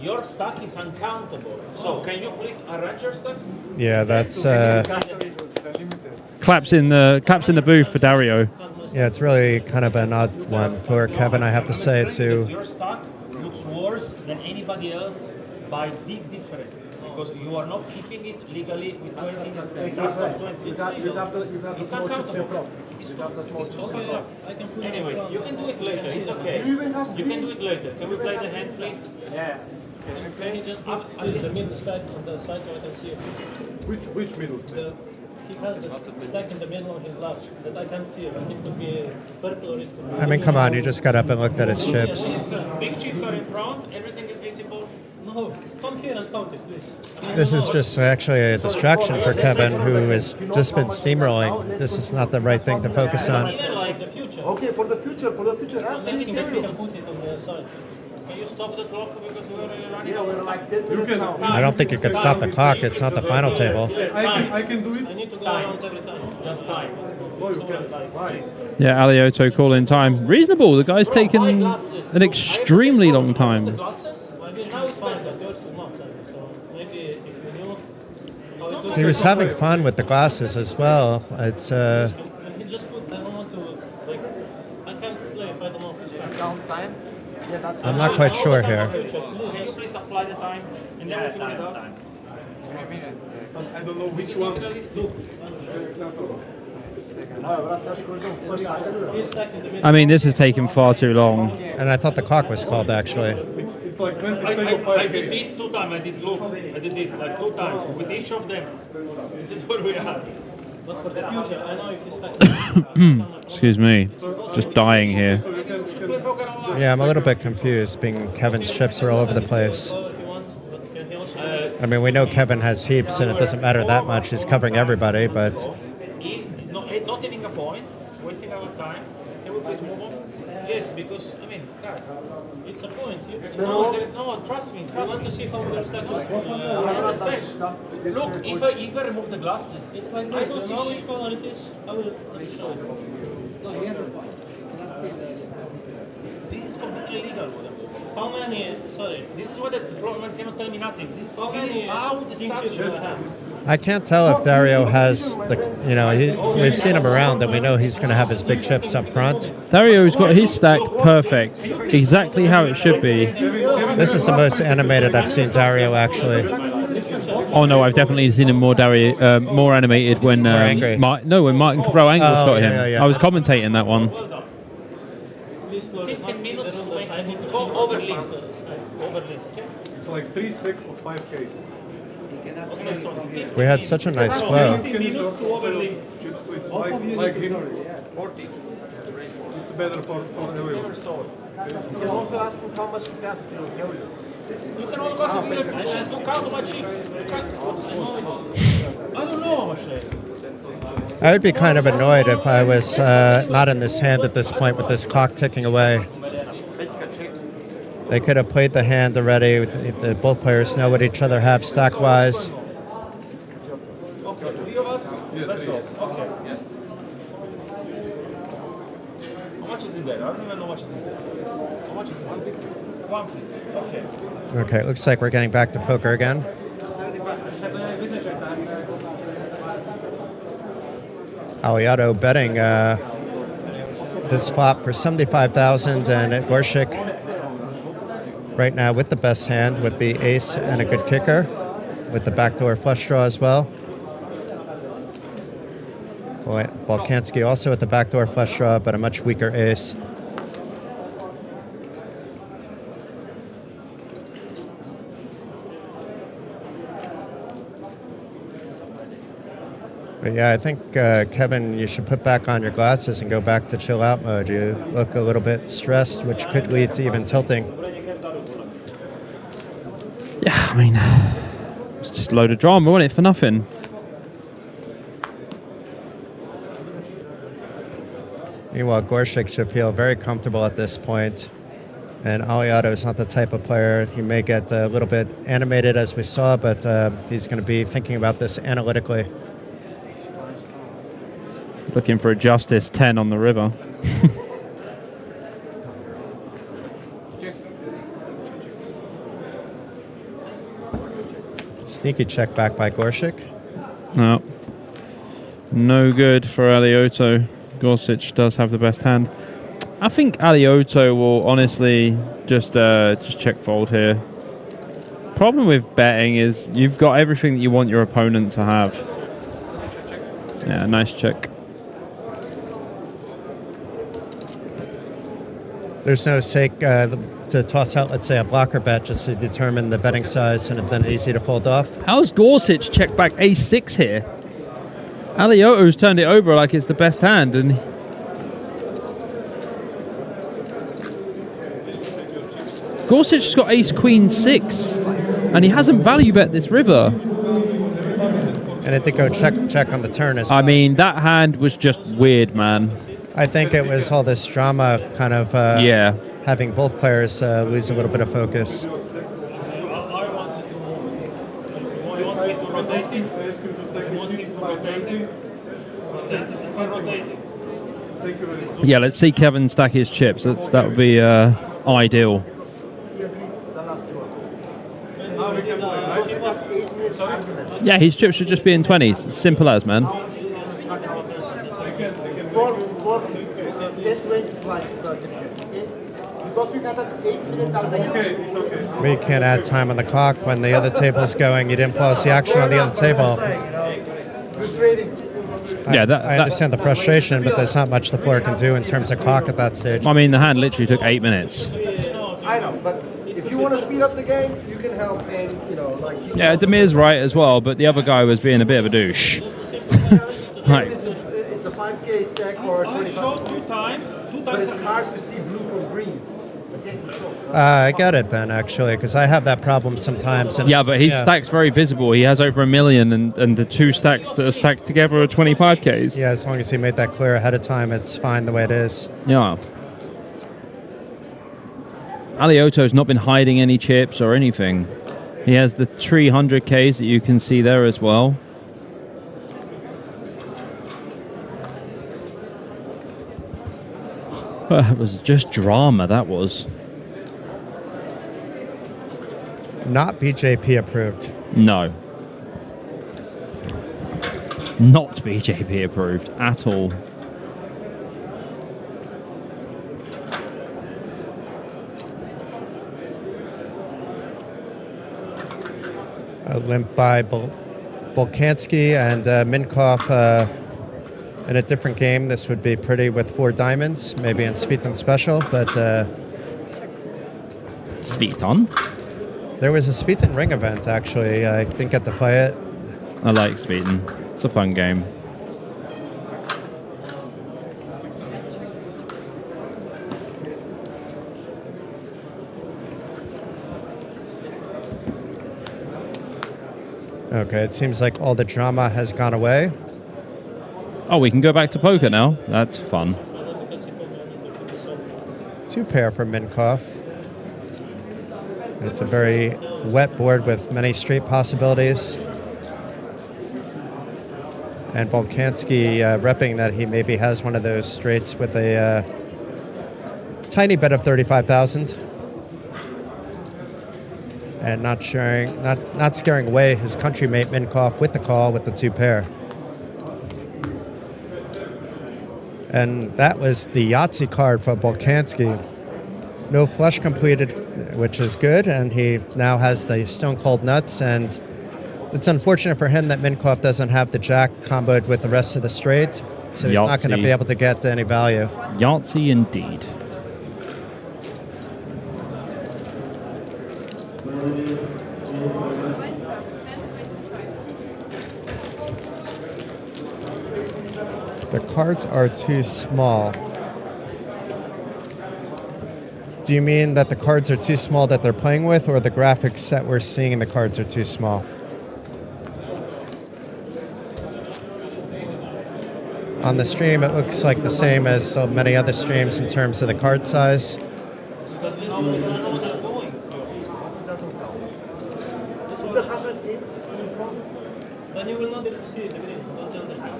Your stack is uncountable. So can you please arrange your stack? Yeah, that's... Claps in the booth for Dario. Yeah, it's really kind of an odd one for Kevin, I have to say, too. Your stock looks worse than anybody else by big difference because you are not keeping it legally with 20 stacks of 20. You got the small chips in front. You got the small chips in front. Anyways, you can do it later. It's okay. You can do it later. Can we play the hand, please? Yeah. Can you just put the middle stack on the side so I can see it? Which middle stack? He has the stack in the middle of his lap that I can't see. Like it could be purple or it could be... I mean, come on, you just got up and looked at his chips. Big chips are in front, everything is visible. No, come here and count it, please. This is just actually a distraction for Kevin, who has just been steamrolling. This is not the right thing to focus on. Even like the future. Okay, for the future, ask Let's me. see if we can put it on the side. Can you stop the clock because we're running Yeah, out we're of like 10 minutes now. I don't think you could stop the clock. It's not the final table. I can do it. I need to go around every time. Just time. Oh, you can. Why? Yeah, Alioto calling time. Reasonable. The guy's taken an extremely long The time. glasses? I mean, now it's fine, but yours is not. So maybe if you knew how it looks. He was having fun with the glasses as well. It's And he just put, I don't want to, like, I can't play if I don't know his time. Count time? Yeah, that's I'm not quite sure here. Can you please apply the time and then we'll figure it out? 3 minutes. I don't know which one. He's stuck in the middle. I mean, this has taken far too long. and I thought the clock was called actually. It's like 20 I five did Ks. this 2 times, I did this like 2 times with each of them. This is where we are. But for the future, I know if he's stuck. Excuse me. Just dying here. Yeah, I'm a little bit confused, being Kevin's chips are all over the place. I mean, we know Kevin has heaps, and it doesn't matter that much. He's covering everybody, but It's not getting a point, wasting our time. Can we please move on? Yes, because, I mean, guys, it's a point. Trust me. I want to see how their status. I understand. Look, if I remove the glasses, it's like I don't see which color it is. I will show it. This is completely illegal. How many? Sorry, this is what the floorman cannot tell me nothing. This is how the status should have. I can't tell if Dario has the, we've seen him around, and we know he's going to have his big chips up front. Dario's got his stack perfect. Exactly how it should be. This is the most animated I've seen Dario, actually. Oh no, I've definitely seen him more more animated when angry. when Martin Cabral Angle shot him. yeah. I was commentating that one. 15 minutes, I need to go overlay. It's like 3 stacks of 5 Ks. We had such a nice flow. 15 minutes to overlay. Like him. 40. It's better for everyone. You can also ask him how much capacity he will tell you. You can also ask me to count my chips. I don't know how much they I would be kind of annoyed if I was not in this hand at this point with this clock ticking away. They could have played the hand already. Both players know what each other have stack-wise. Okay, 3 of us? Let's go. Okay. Yes. How much is in there? I don't even know how much is in there. How much is in there? 150. Okay. Okay, looks like we're getting back to poker again. Aliato betting this flop for 75,000, and Gorshik right now with the best hand, with the ace and a good kicker, with the backdoor flush draw as well. Balkansky also with the backdoor flush draw, but a much weaker ace. But yeah, I think, Kevin, you should put back on your glasses and go back to chill out mode. You look a little bit stressed, which could lead to even tilting. Yeah, I mean, it's just a load of drama, wasn't it, for nothing? Meanwhile, Gorshik should feel very comfortable at this point. And Aliato is not the type of player. He may get a little bit animated, as we saw, but he's going to be thinking about this analytically. Looking for a justice 10 on the river. Sneaky check back by Gorshik. No. No good for Alioto. Gorsic does have the best hand. I think Alioto will honestly just check fold here. Problem with betting is you've got everything that you want your opponent to have. Yeah, nice check. There's no sake to to toss out, let's say, a blocker bet just to determine the betting size and then easy to fold off. How's Gorsuch checked back ace-6 here? Alioto's turned it over like it's the best hand, and Gorsuch has got ace-queen-6, and he hasn't value bet this river. And it did go check on the turn as well. I mean, that hand was just weird, man. I think it was all this drama kind of Yeah. having both players lose a little bit of focus. Yeah, let's see Kevin stack his chips. That would be ideal. Yeah, his chips should just be in 20s. Simple as, man. For 10-20 flights discount, okay? Because you got an 8-minute time. We can't add time on the clock when the other table's going. You didn't pause the action on the other table. Good trading. Yeah, I understand the frustration, but there's not much the floor can do in terms of clock at that stage. I mean, the hand literally took 8 minutes. I know, but if you want to speed up the game, you can help and, you know, like... Yeah, Demir's right as well, but the other guy was being a bit of a douche. Right. It's a 5K stack or a 25. But it's hard to see blue from green. I get it then, actually, because I have that problem sometimes. And Yeah, but his stack's very visible. He has over 1 million, and the two stacks that are stacked together are 25Ks. Yeah, as long as he made that clear ahead of time, it's fine the way it is. Yeah. Alioto's not been hiding any chips or anything. He has the 300Ks that you can see there as well. It was just drama, that was. Not BJP approved. No. Not BJP approved at all. A limp by Volkansky and Minkoff in a different game. This would be pretty with 4 diamonds, maybe in Sviton Special, but Sviton? there was a Sviton Ring event, actually. I didn't get to play it. I like Sviton. It's a fun game. Okay, it seems like all the drama has gone away. Oh, we can go back to poker now. That's fun. 2 pair for Minkoff. It's a very wet board with many straight possibilities. And Volkansky repping that he maybe has one of those straights with a tiny bet of 35,000. And not scaring away his countrymate Minkoff with the call with the 2 pair. And that was the Yahtzee card for Volkansky. No flush completed, which is good, and he now has the Stone Cold Nuts, and it's unfortunate for him that Minkoff doesn't have the Jack comboed with the rest of the straight, so he's not going to be able to get any value. Yahtzee indeed. The cards are too small. Do you mean that the cards are too small that they're playing with, or the graphics that we're seeing in the cards are too small? On the stream, it looks like the same as so many other streams in terms of the card size. Then you will not be able to see the green. Don't you understand?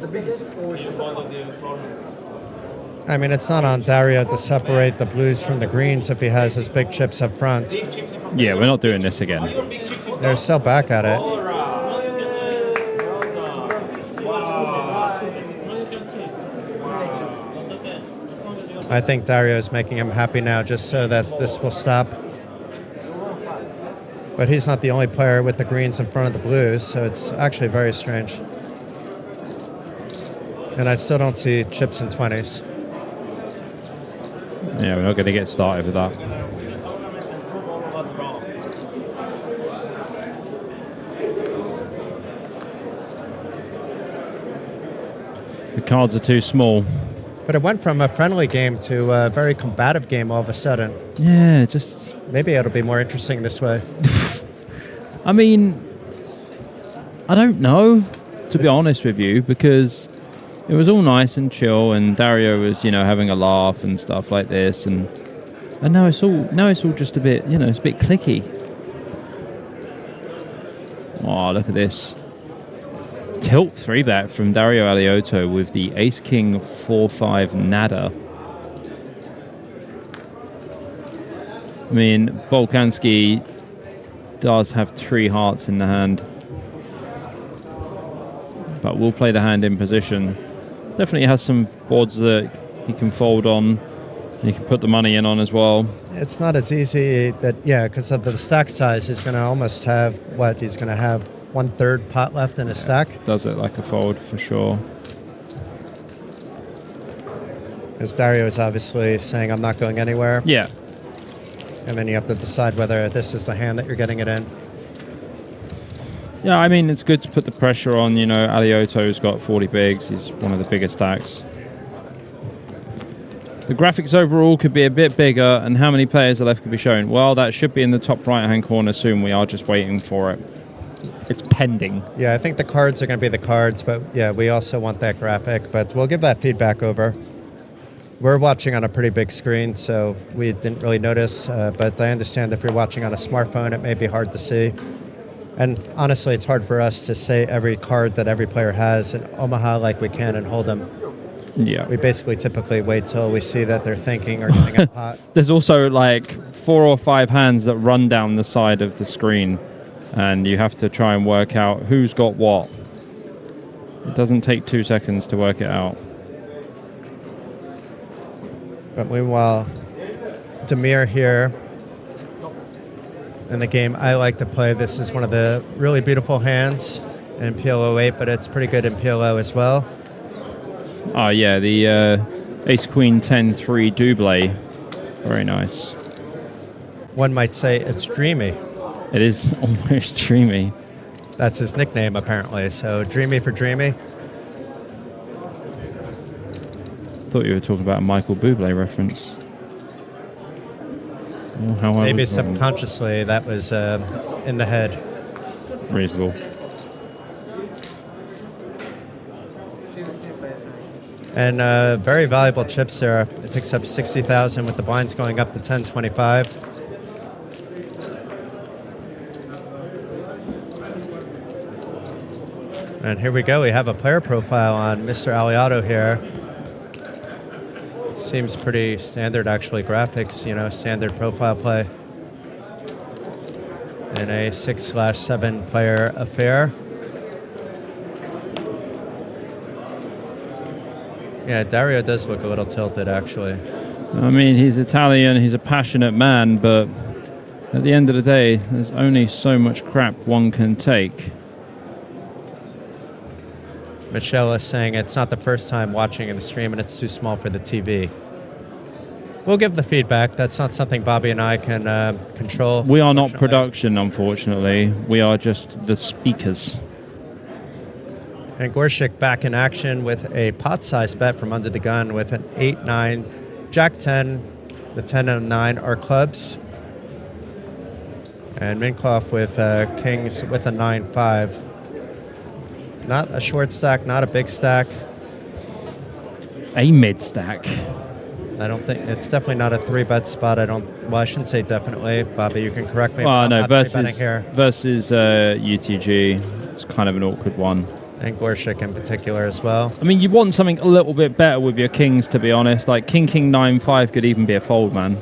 The biggest or You one of the front. I mean, it's not on Dario to separate the blues from the greens if he has his big chips up front. Big chips in front. Yeah, we're not doing this again. Your big chips in front. They're still back at it. All right. Wow. No, you can see. Wow. But okay. As long as you I think Dario's making him happy now just so that this will stop. But he's not the only player with the greens in front of the blues, so it's actually very strange. And I still don't see chips in 20s. Yeah, we're not going to get started with that. The cards are too small. But it went from a friendly game to a very combative game all of a sudden. Yeah, just... Maybe it'll be more interesting this way. I mean, I don't know, to be honest with you, because it was all nice and chill, and Dario was, you know, having a laugh and stuff like this, and now it's all just a bit, you know, it's a bit clicky. Oh, look at this. Tilt 3-bet from Dario Aliotto with the Ace-King 4-5 nada. I mean, Bolkanski does have 3 hearts in the hand, but we'll play the hand in position. Definitely has some boards that he can fold on. He can put the money in on as well. It's not as easy that, yeah, because of the stack size, he's going to almost have, what, he's going to have 1/3 pot left in his stack. Does it like a fold for sure. Because Dario is obviously saying, I'm not going anywhere. Yeah. And then you have to decide whether this is the hand that you're getting it in. Yeah, I mean, it's good to put the pressure on. You know, Aliotto's got 40 bigs. He's one of the biggest stacks. The graphics overall could be a bit bigger, and how many players are left could be shown. Well, that should be in the top right-hand corner soon. We are just waiting for it. It's pending. Yeah, I think the cards are going to be the cards, but yeah, we also want that graphic. But we'll give that feedback over. We're watching on a pretty big screen, so we didn't really notice. But I understand if you're watching on a smartphone, it may be hard to see. And honestly, it's hard for us to say every card that every player has in Omaha like we can and hold them. Yeah. We basically typically wait till we see that they're thinking or getting a pot. There's also like 4 or 5 hands that run down the side of the screen, and you have to try and work out who's got what. It doesn't take 2 seconds to work it out. But meanwhile, Demir here in the game I like to play. This is one of the really beautiful hands in PLO 8, but it's pretty good in PLO as well. Oh yeah, the Ace Queen 10-3 double. Very nice. One might say it's dreamy. It is almost dreamy. That's his nickname apparently, so dreamy for dreamy. Thought you were talking about a Michael Bublé reference. Oh, how maybe subconsciously that was in the head. Reasonable. And very valuable chips there. It picks up 60,000 with the blinds going up to 1025. And here we go. We have a player profile on Mr. Aliotto here. Seems pretty standard, actually. Graphics, you know, standard profile play in a 6/7 player affair. Yeah, Dario does look a little tilted, actually. I mean, he's Italian, he's a passionate man, but at the end of the day, there's only so much crap one can take. Michelle is saying it's not the first time watching in the stream and it's too small for the TV. We'll give the feedback. That's not something Bobby and I can control. We are not production, unfortunately. We are just the speakers. And Gorshik back in action with a pot-sized bet from under the gun with an 8-9, Jack 10, the 10 and 9 are clubs. And Minkoff with kings with a 9-5. Not a short stack, not a big stack. A mid stack. I don't think it's definitely not a 3-bet spot. Well, I shouldn't say definitely. Bobby, you can correct me. Oh no, versus UTG. It's kind of an awkward one. And Gorshik in particular as well. I mean, you want something a little bit better with your kings, to be honest. Like King 9-5 could even be a fold, man.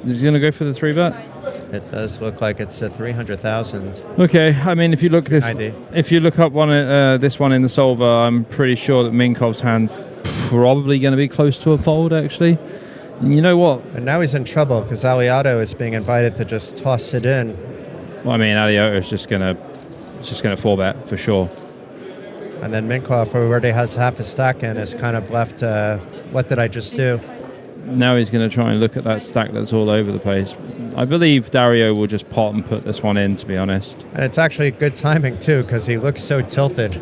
Is he gonna go for the 3-bet? It does look like it's a 300,000. Okay, I mean, if you look if you look up this one in the solver, I'm pretty sure that Minkov's hand's probably going to be close to a fold, actually. And you know what? And now he's in trouble because Aliotto is being invited to just toss it in. Well, I mean, Aliotto is just going to 4-bet for sure. And then Minkoff, who already has half a stack in, is kind of left what did I just do? Now he's going to try and look at that stack that's all over the place. I believe Dario will just pot and put this one in, to be honest. And it's actually good timing too, because he looks so tilted.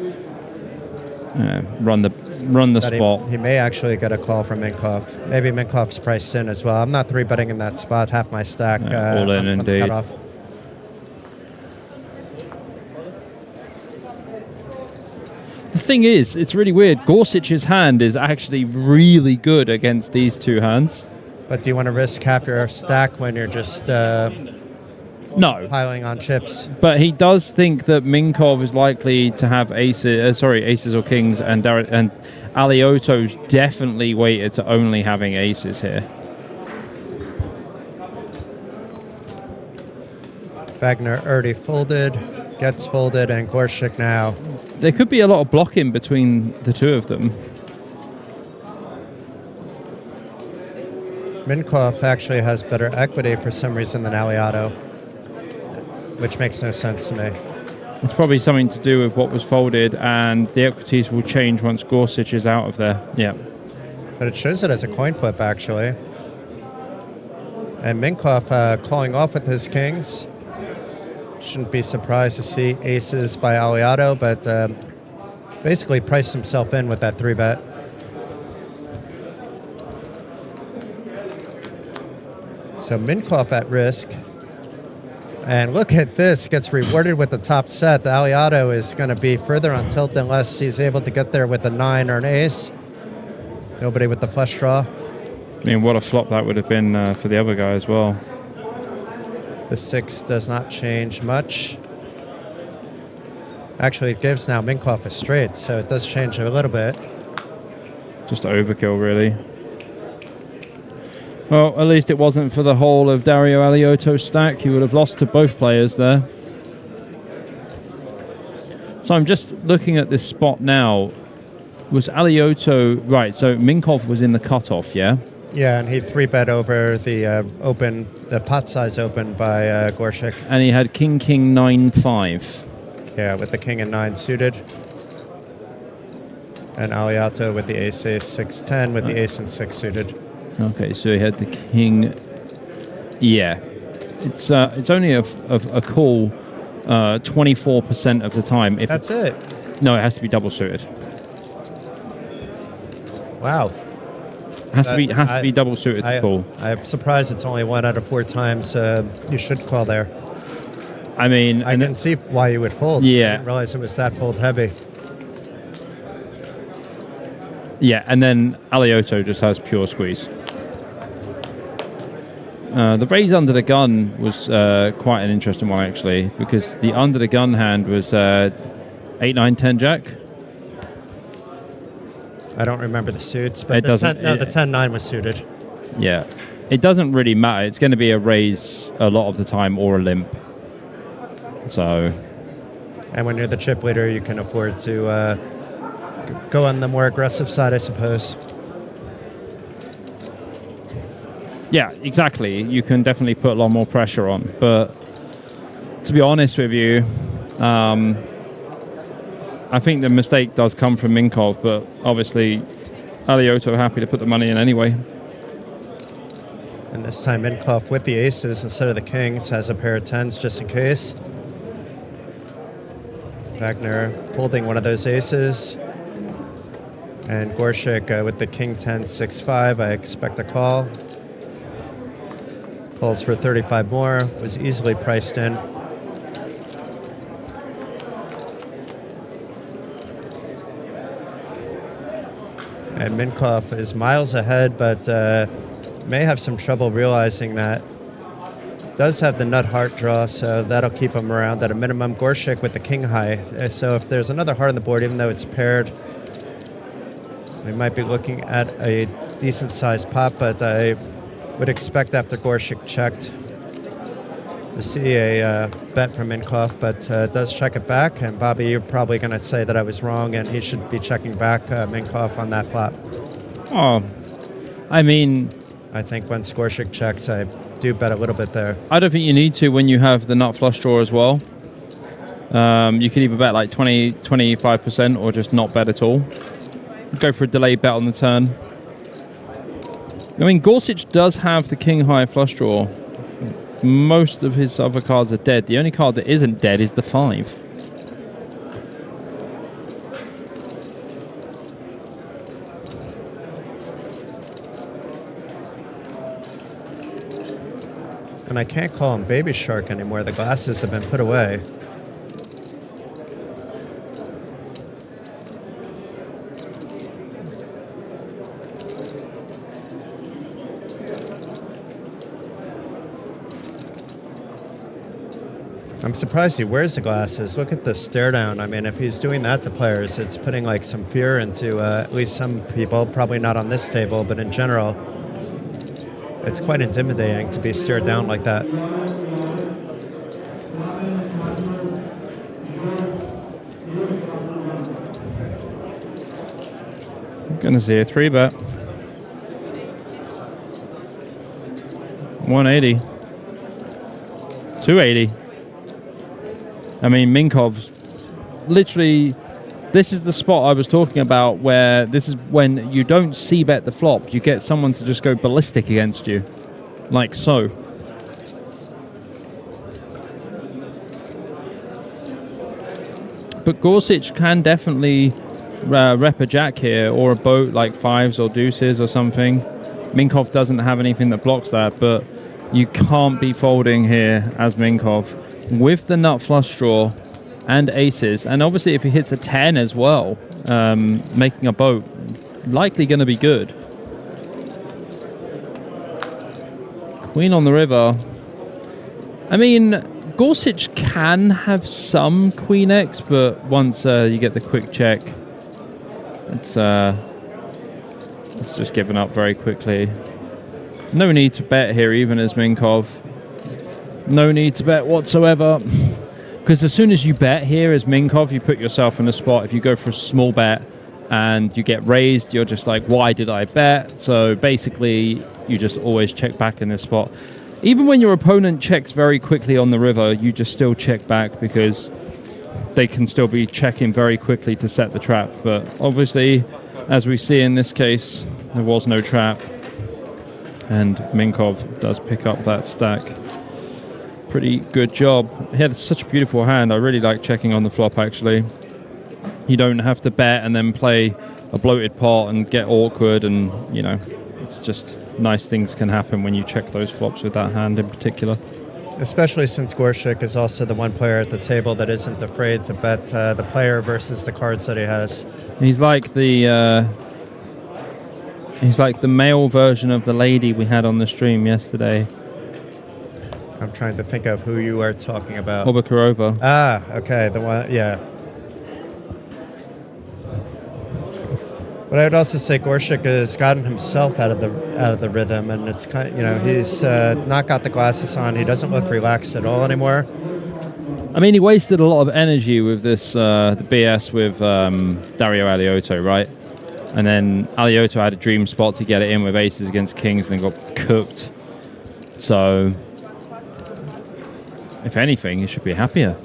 Yeah, run the spot. He may actually get a call from Minkoff. Maybe Minkoff's priced in as well. I'm not 3-betting in that spot. Half my stack. All in, on the indeed. cutoff. The thing is, it's really weird. Gorsic's hand is actually really good against these two hands. But do you want to risk half your stack when you're just No. piling on chips? But he does think that Minkov is likely to have aces or kings, and Alioto's definitely weighted to only having aces here. Wagner already folded, gets folded, and Gorshik now. There could be a lot of blocking between the two of them. Minkoff actually has better equity for some reason than Aliato, which makes no sense to me. It's probably something to do with what was folded, and the equities will change once Gorsic is out of there. Yeah. But it shows it as a coin flip, actually. And Minkoff calling off with his kings. Shouldn't be surprised to see aces by Aliato, but basically priced himself in with that 3-bet. So Minkoff at risk. And look at this, gets rewarded with the top set. The Aliato is going to be further on tilt unless he's able to get there with a 9 or an ace. Nobody with the flush draw. I mean, what a flop that would have been for the other guy as well. The 6 does not change much. Actually, it gives now Minkoff a straight, so it does change a little bit. Just overkill, really. Well, at least it wasn't for the whole of Dario Alioto's stack. He would have lost to both players there. So I'm just looking at this spot now. Was Alioto... Right, so Minkov was in the cutoff, yeah? Yeah, and he 3-bet over the pot size open by Gorshik. And he had King 9-5. Yeah, with the king and 9 suited. And Aliato with the ace 6-10 with the ace and 6 suited. Okay, so he had the king. Yeah, it's only a call 24% of the time. If That's it. No, it has to be double suited. Wow. Has to be double suited to call. I'm surprised it's only 1 out of 4 times you should call there. I mean, I can see why you would fold. Yeah. I didn't realize it was that fold heavy. Yeah, and then Alioto just has pure squeeze. The raise under the gun was quite an interesting one, actually, because the under the gun hand was 8, 9, 10 jack. I don't remember the suits, but the 10-9 was suited. Yeah, it doesn't really matter. It's going to be a raise a lot of the time or a limp. So, and when you're the chip leader, you can afford to go on the more aggressive side, I suppose. yeah, exactly. You can definitely put a lot more pressure on. But to be honest with you, I think the mistake does come from Minkov, but obviously Alioto happy to put the money in anyway. And this time Minkov with the aces instead of the kings has a pair of 10s just in case. Wagner folding one of those aces. And Gorshik with the king 10, 6-5. I expect a call. Calls for 35 more. Was easily priced in. And Minkov is miles ahead, but may have some trouble realizing that. Does have the nut heart draw, so that'll keep him around at a minimum. Gorshik with the king high. So if there's another heart on the board, even though it's paired, we might be looking at a decent sized pot, but I would expect after Gorshik checked to see a bet from Minkov, but does check it back. And Bobby, you're probably going to say that I was wrong, and he should be checking back Minkov on that flop. Oh, I mean, I think once Gorshik checks, I do bet a little bit there. I don't think you need to when you have the nut flush draw as well. You could either bet like 20-25% or just not bet at all. Go for a delayed bet on the turn. I mean, Gorsuch does have the king high flush draw. Most of his other cards are dead. The only card that isn't dead is the 5. And I can't call him Baby Shark anymore. The glasses have been put away. I'm surprised he wears the glasses. Look at the stare down. I mean, if he's doing that to players, it's putting like some fear into at least some people. Probably not on this table, but in general, it's quite intimidating to be stared down like that. I'm gonna see a 3-bet. 180. 280. I mean, Minkov's literally, this is the spot I was talking about where this is when you don't c-bet the flop. You get someone to just go ballistic against you, like so. But Gorsuch can definitely rep a jack here, or a boat like 5s or deuces or something. Minkov doesn't have anything that blocks that, but you can't be folding here as Minkov. With the nut flush draw and aces, and obviously if he hits a 10 as well, making a boat likely going to be good. Queen on the river. I mean, Gorsuch can have some Queen X, but once you get the quick check, it's just given up very quickly. No need to bet here, even as Minkov. No need to bet whatsoever, because as soon as you bet here as Minkov, you put yourself in a spot. If you go for a small bet and you get raised, you're just like, why did I bet? So basically, you just always check back in this spot. Even when your opponent checks very quickly on the river, you just still check back because they can still be checking very quickly to set the trap. But obviously, as we see in this case, there was no trap, and Minkov does pick up that stack. Pretty good job. He had such a beautiful hand. I really like checking on the flop, actually. You don't have to bet and then play a bloated pot and get awkward, and, you know, it's just nice things can happen when you check those flops with that hand in particular. Especially since Gorsuch is also the one player at the table that isn't afraid to bet the player versus the cards that he has. He's like the male version of the lady we had on the stream yesterday. I'm trying to think of who you are talking about. Obakarova. Ah, okay, the one, yeah. But I would also say Gorsuch has gotten himself out of the rhythm, and it's kind of, you know, he's not got the glasses on. He doesn't look relaxed at all anymore. I mean, he wasted a lot of energy with this the BS with Dario Alioto, right? And then Alioto had a dream spot to get it in with aces against kings, and then got cooked. So, if anything, he should be happier.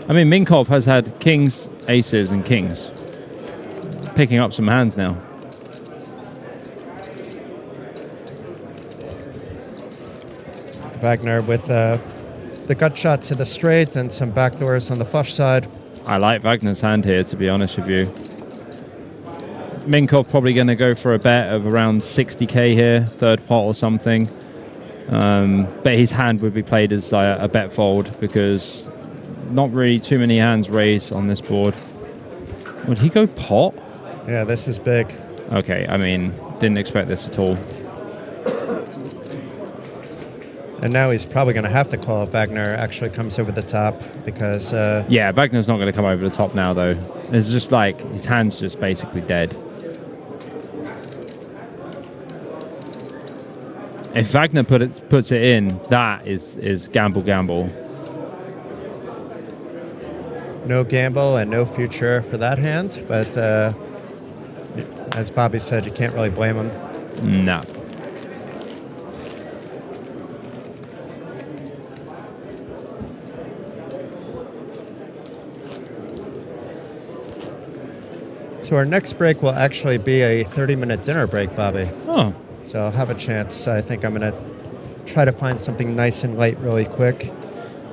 I mean, Minkov has had kings, aces, and kings. Picking up some hands now. Wagner with the gut shot to the straight and some backdoors on the flush side. I like Wagner's hand here, to be honest with you. Minkov probably going to go for a bet of around 60k here, third pot or something. But his hand would be played as a bet fold because not really too many hands raise on this board. Would he go pot? Yeah, this is big. Okay, I mean, didn't expect this at all. And now he's probably going to have to call if Wagner actually comes over the top because... yeah, Wagner's not going to come over the top now, though. It's just like, his hand's just basically dead. If Wagner puts it in, that is gamble. No gamble and no future for that hand, but as Bobby said, you can't really blame him. No. So our next break will actually be a 30-minute dinner break, Bobby. Oh, So I'll have a chance. I think I'm going to try to find something nice and light really quick.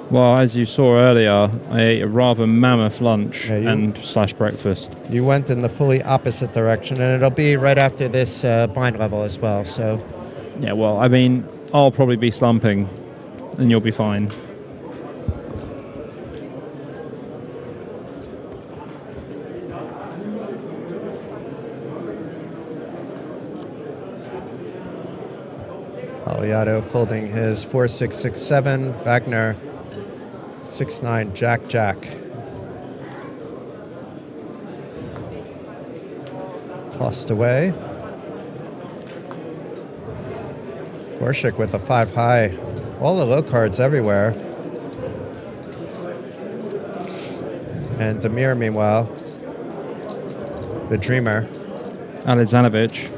well, as you saw earlier, I ate a rather mammoth lunch Yeah, and slash breakfast. You went in the fully opposite direction, and it'll be right after this blind level as well. So Yeah, well, I mean, I'll probably be slumping, and you'll be fine. Aliato folding his 4-6-6-7. Wagner 6-9 Jack. Tossed away. Gorshik with a 5 high. All the low cards everywhere. And Demir, meanwhile, the dreamer. Alexanovich.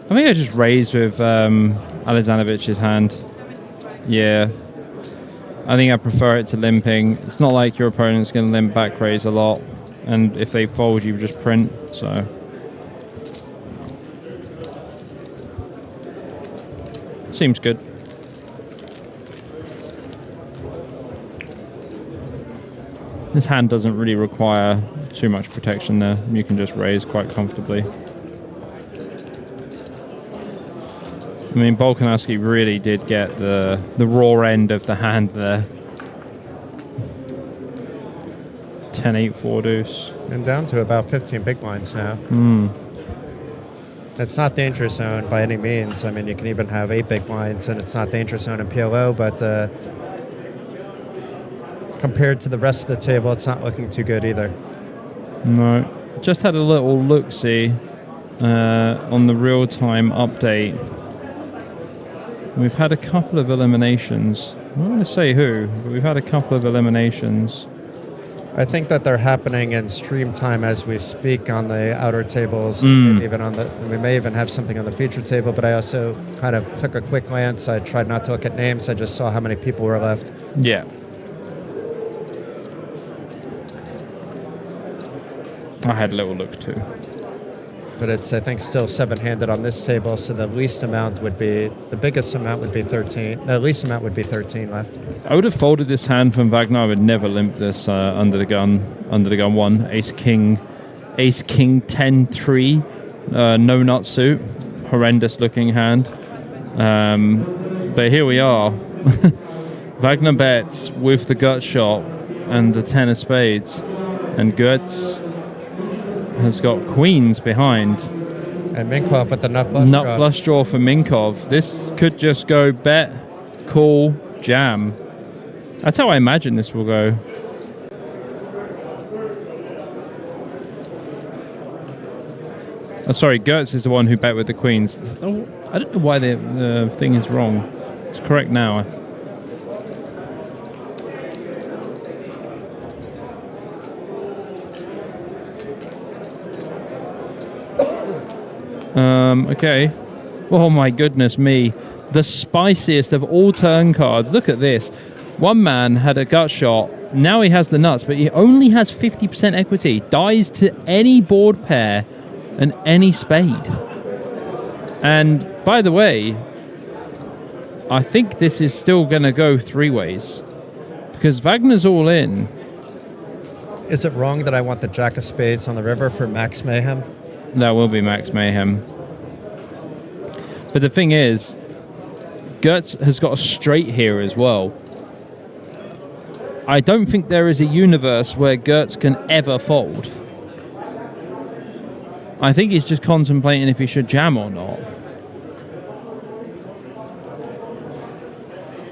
I think I just raised with Alexanovich's hand. Yeah. I think I prefer it to limping. It's not like your opponent's going to limp back raise a lot. And if they fold, you just print. So seems good. This hand doesn't really require too much protection there. You can just raise quite comfortably. I mean, Bolkonowski really did get the raw end of the hand there. 10-8 4 deuce. And down to about 15 big blinds now. It's not danger zone by any means. I mean, you can even have 8 big blinds, and it's not danger zone in PLO, but compared to the rest of the table, it's not looking too good either. No. Just had a little look-see on the real-time update. We've had a couple of eliminations. I'm not going to say who, but we've had a couple of eliminations. I think that they're happening in stream time as we speak on the outer tables. Maybe even on the, we may even have something on the feature table, but I also kind of took a quick glance. I tried not to look at names. I just saw how many people were left. Yeah. I had a little look too. But it's, I think, still 7-handed on this table, so the least amount would be, the biggest amount would be 13. The least amount would be 13 left. I would have folded this hand from Wagner. I would never limp this under the gun one. Ace King 10-3, no nut suit, horrendous looking hand. But here we are. Wagner bets with the gut shot and the 10 of spades, and Goetz has got queens behind. And Minkov with the nut flush Nut draw. flush draw for Minkov. This could just go bet, call, jam. That's how I imagine this will go. Oh, sorry, Goetz is the one who bet with the queens. Oh, I don't know why the thing is wrong. It's correct now. Okay. Oh my goodness me. The spiciest of all turn cards. Look at this. One man had a gut shot. Now he has the nuts, but he only has 50% equity. Dies to any board pair and any spade. And by the way, I think this is still going to go 3 ways. Because Wagner's all in. Is it wrong that I want the Jack of Spades on the river for Max Mayhem? That will be Max Mayhem. But the thing is, Goetz has got a straight here as well. I don't think there is a universe where Goetz can ever fold. I think he's just contemplating if he should jam or not.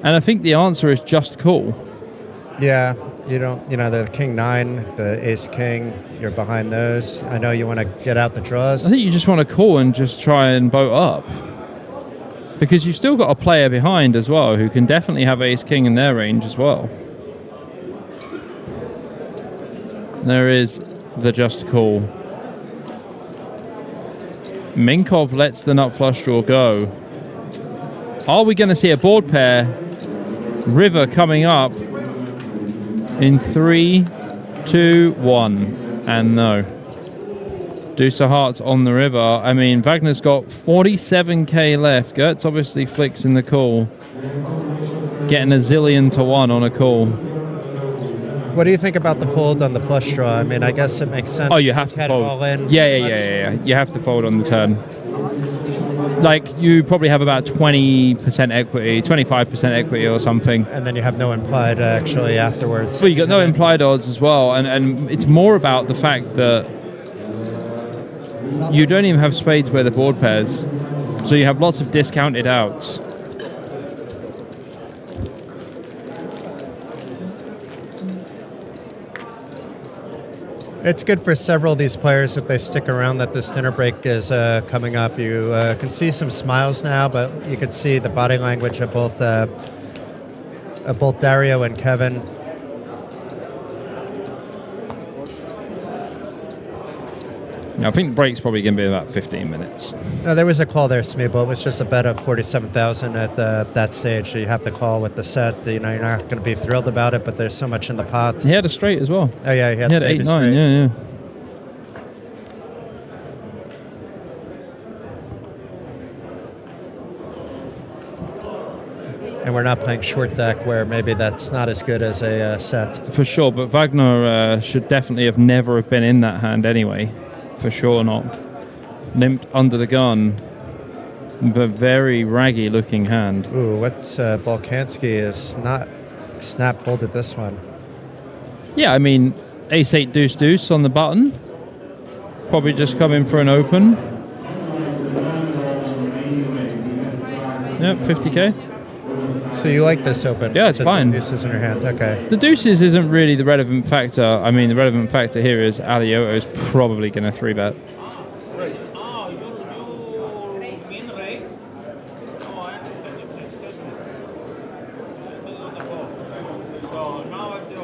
And I think the answer is just call. Yeah, you don't, you know, the King 9, the Ace King, you're behind those. I know you want to get out the draws. I think you just want to call and just try and boat up. Because you've still got a player behind as well who can definitely have Ace King in their range as well. There is the just call. Minkov lets the nut flush draw go. Are we going to see a board pair River coming up in 3, 2, 1, and no. Deuce of hearts on the river. I mean, Wagner's got 47k left. Gertz obviously flicks in the call. Getting a zillion to 1 on a call. What do you think about the fold on the flush draw? I mean, I guess it makes sense. Oh, you have to Had it fold. all in Yeah. You have to fold on the turn. Like, you probably have about 20% equity, 25% equity or something. And then you have no implied actually afterwards. Well, you got no implied odds as well. And it's more about the fact that you don't even have spades where the board pairs. So you have lots of discounted outs. It's good for several of these players if they stick around that this dinner break is coming up. You can see some smiles now, but you can see the body language of both Dario and Kevin. I think the break's probably going to be about 15 minutes. No, there was a call there, Smeebo. It was just a bet of 47,000 at that stage. You have to call with the set. You know, you're not going to be thrilled about it, but there's so much in the pot. He had a straight as well. Oh yeah, he had 8-9. straight. Yeah. And we're not playing short deck, where maybe that's not as good as a set. For sure, but Wagner should definitely have never been in that hand anyway. For sure not. Limped under the gun. But very raggy looking hand. Ooh, what's Bolkanski is not snap folded this one. Yeah, I mean, ace-8 deuce-deuce on the button. Probably just coming for an open. Yep, 50k. So you like this open? Yeah, it's The fine. Deuces in your hand, okay. The deuces isn't really the relevant factor. I mean, the relevant factor here is Alioto is probably going to 3-bet. Oh, you win raise? Oh, I understand. So now at the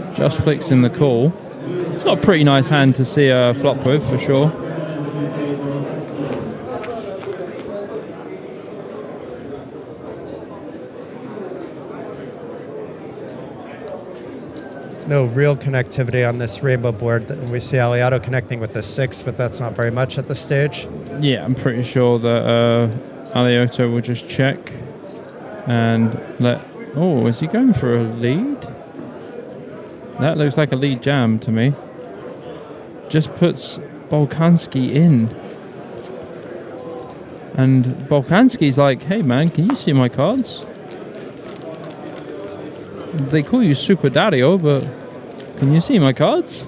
option. Just flicks in the call. It's got a pretty nice hand to see a flop with, for sure. No real connectivity on this rainbow board. We see Aliato connecting with the 6, but that's not very much at this stage. Yeah, I'm pretty sure that Alioto will just check and let... Oh, is he going for a lead? That looks like a lead jam to me. Just puts Bolkanski in. And Bolkanski's like, hey man, can you see my cards? They call you Super Dario, but can you see my cards?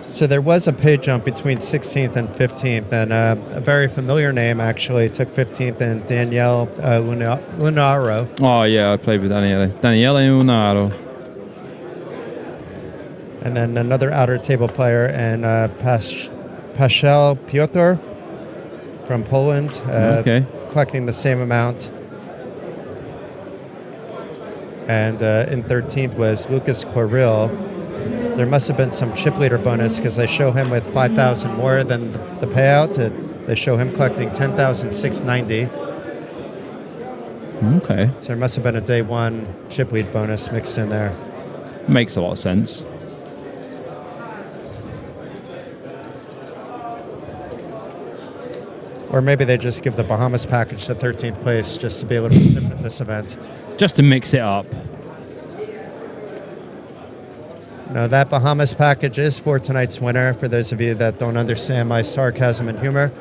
So there was a pay jump between 16th and 15th, and a very familiar name actually took 15th, and Danielle Lunaro. Oh yeah, I played with Daniele Lunaro. And then another outer table player, and Paszel Piotr from Poland, Okay. collecting the same amount. And in 13th was Lucas Corril. There must have been some chip leader bonus because they show him with 5,000 more than the payout. They show him collecting 10,690. Okay. So there must have been a day one chip lead bonus mixed in there. Makes a lot of sense. Or maybe they just give the Bahamas package to 13th place just to be a little bit different in this event. Just to mix it up. No, that Bahamas package is for tonight's winner, for those of you that don't understand my sarcasm and humor.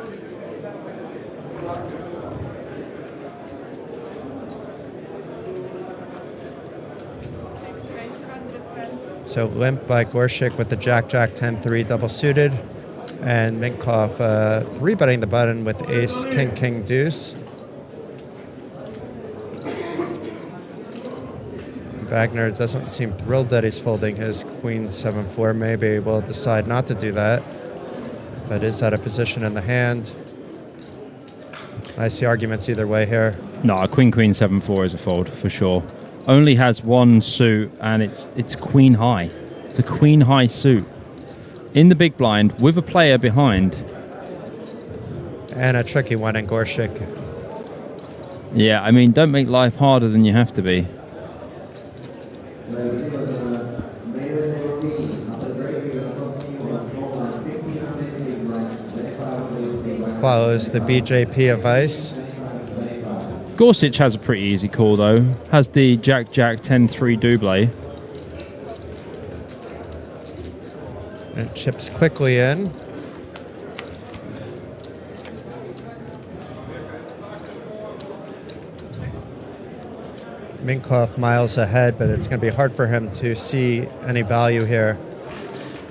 So limp by Gorshik with the Jack-Jack 10-3 double suited. And Minkoff 3-betting the button with ace, king, king, deuce. Wagner doesn't seem thrilled that he's folding his queen 7-4. Maybe we'll decide not to do that. But is that a position in the hand? I see arguments either way here. No, Queen 7-4 is a fold for sure. Only has one suit, and it's queen high. It's a queen high suit in the big blind with a player behind. And a tricky one in Gorshik. Yeah, I mean, don't make life harder than you have to be. Follows the BJP advice. Gorsuch has a pretty easy call though. Has the Jack 10-3 double. And chips quickly in. Minkoff miles ahead, but it's going to be hard for him to see any value here.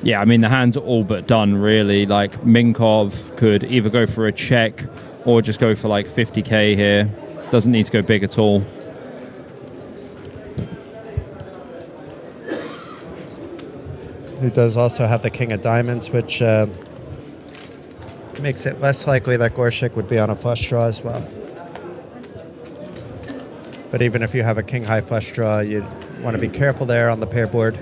Yeah, I mean, the hands are all but done, really. Like, Minkov could either go for a check or just go for like 50k here. Doesn't need to go big at all. He does also have the king of diamonds, which makes it less likely that Gorshik would be on a flush draw as well. But even if you have a king high flush draw, you want to be careful there on the pair board.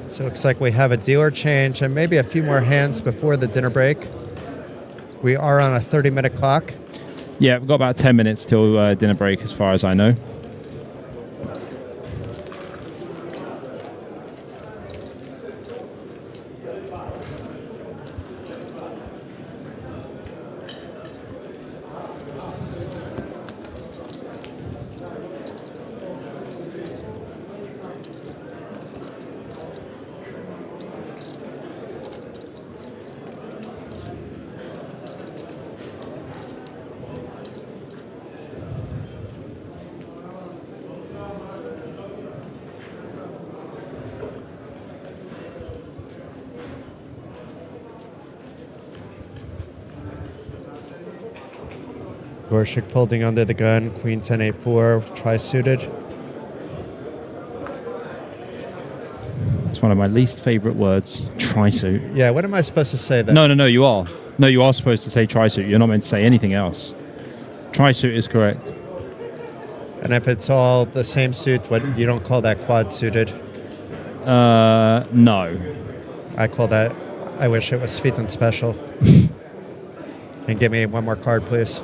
So it looks like we have a dealer change and maybe a few more hands before the dinner break. We are on a 30-minute clock. Yeah, we've got about 10 minutes till dinner break as far as I know. Gorshik folding under the gun, queen 10-8-4, tri-suited. It's one of my least favorite words, tri-suit. Yeah, what am I supposed to say then? No, you are. No, you are supposed to say tri-suit. You're not meant to say anything else. Tri-suit is correct. And if it's all the same suit, what you don't call that quad-suited? No. I call that, I wish it was Sviten special. And give me one more card, please,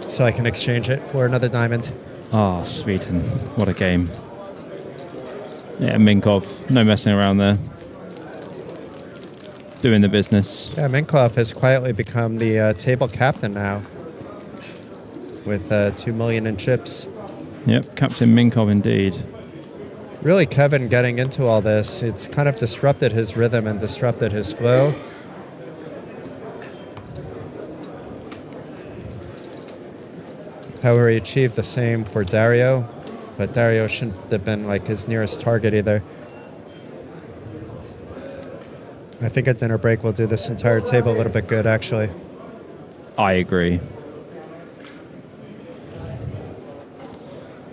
so I can exchange it for another diamond. Ah, Sviten. What a game. Yeah, Minkov. No messing around there. Doing the business. Yeah, Minkov has quietly become the table captain now with 2 million in chips. Yep, Captain Minkov indeed. Really, Kevin getting into all this, it's kind of disrupted his rhythm and disrupted his flow. However, he achieved the same for Dario, but Dario shouldn't have been like his nearest target either. I think a dinner break will do this entire table a little bit good, actually. I agree.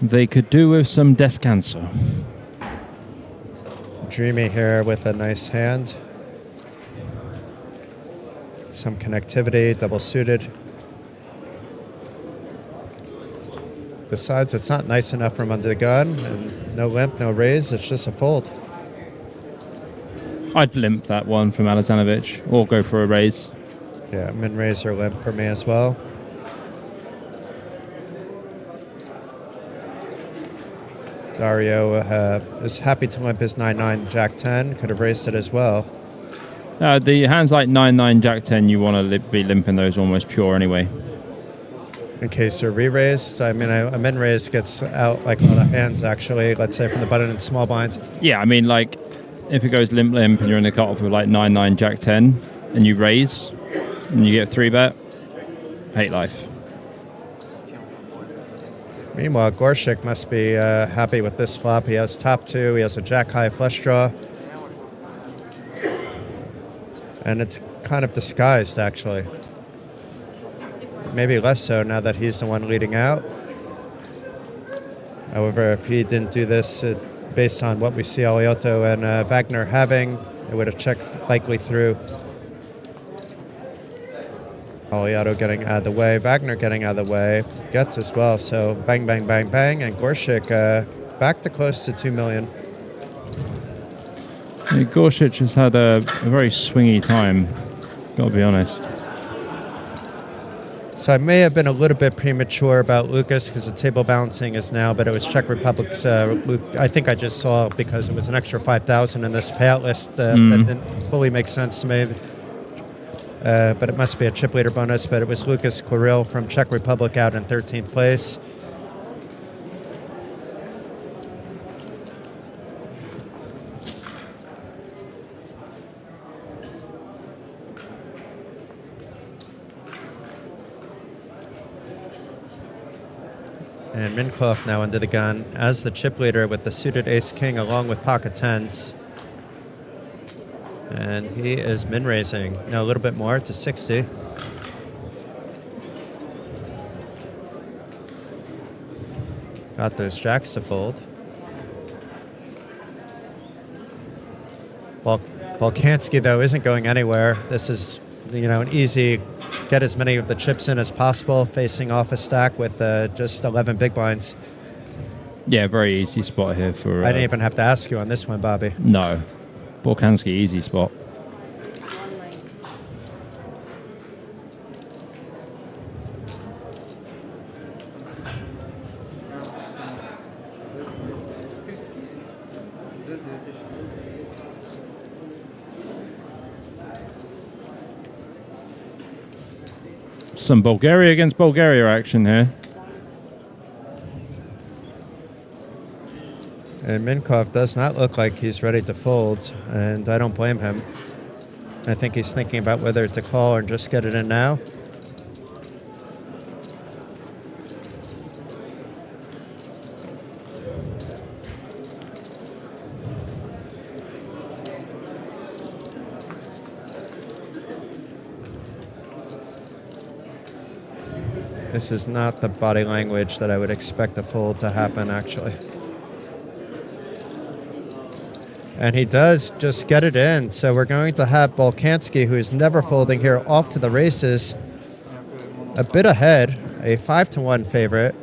They could do with some descanso. Dreamy here with a nice hand. Some connectivity, double suited. Besides, it's not nice enough from under the gun, and no limp, no raise, it's just a fold. I'd limp that one from Alexanovich, or go for a raise. Yeah, min raise or limp for me as well. Dario is happy to limp his 9-9 Jack 10, could have raised it as well. The hands like 9-9 Jack 10, you want to be limping those almost pure anyway. In case they're re-raised, I mean, a min raise gets out like a lot of hands actually, let's say from the button and small blind. Yeah, I mean, like, if it goes limp and you're in the cutoff with like 9-9 Jack 10 and you raise and you get 3-bet, hate life. Meanwhile, Gorshik must be happy with this flop. He has top two, he has a Jack high flush draw. And it's kind of disguised actually. Maybe less so now that he's the one leading out. However, if he didn't do this based on what we see Alioto and Wagner having, it would have checked likely through. Oliato getting out of the way. Wagner getting out of the way. Gets as well. So bang, bang, bang, bang. And Gorshik back to close to 2 million. Yeah, Gorshik has had a very swingy time, gotta be honest. So I may have been a little bit premature about Lucas because the table balancing is now, but it was Czech Republic's. I think I just saw because it was an extra 5,000 in this payout list that didn't fully make sense to me. But it must be a chip leader bonus. But it was Lucas Quiril from Czech Republic out in 13th place. And Minkoff now under the gun as the chip leader with the suited ace-king along with pocket tens. And he is min-raising. Now a little bit more to 60. Got those jacks to fold. Volkansky, though, isn't going anywhere. This is, an easy get as many of the chips in as possible, facing off a stack with just 11 big blinds. Yeah, very easy spot here for... I didn't even have to ask you on this one, Bobby. No. Volkansky, easy spot. Some Bulgaria against Bulgaria action here. And Minkoff does not look like he's ready to fold, and I don't blame him. I think he's thinking about whether to call or just get it in now. This is not the body language that I would expect a fold to happen, actually. And he does just get it in. So we're going to have Volkansky, who is never folding here, off to the races. A bit ahead, a 5-1 favorite.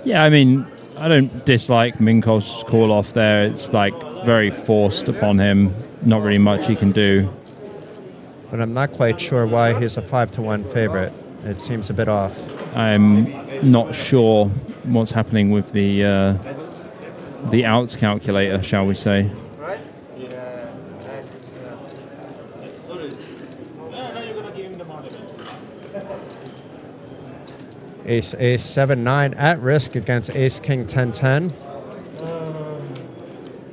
Yeah, I mean, I don't dislike Minkoff's call off there. It's like very forced upon him. Not really much he can do. But I'm not quite sure why he's a 5-1 favorite. It seems a bit off. I'm not sure what's happening with the outs calculator, shall we say. Ace, 7-9 at risk against ace, king, 10-10.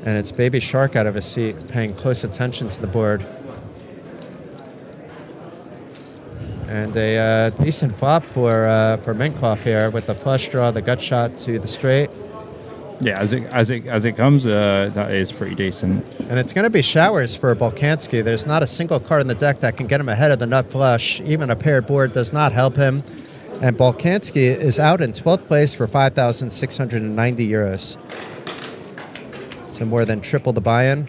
And it's Baby Shark out of his seat, paying close attention to the board. And a decent flop for Minkoff here with the flush draw, the gut shot to the straight. Yeah, as it comes, that is pretty decent. And it's going to be showers for Volkansky. There's not a single card in the deck that can get him ahead of the nut flush. Even a paired board does not help him. And Volkansky is out in 12th place for 5,690 euros. So more than triple the buy-in.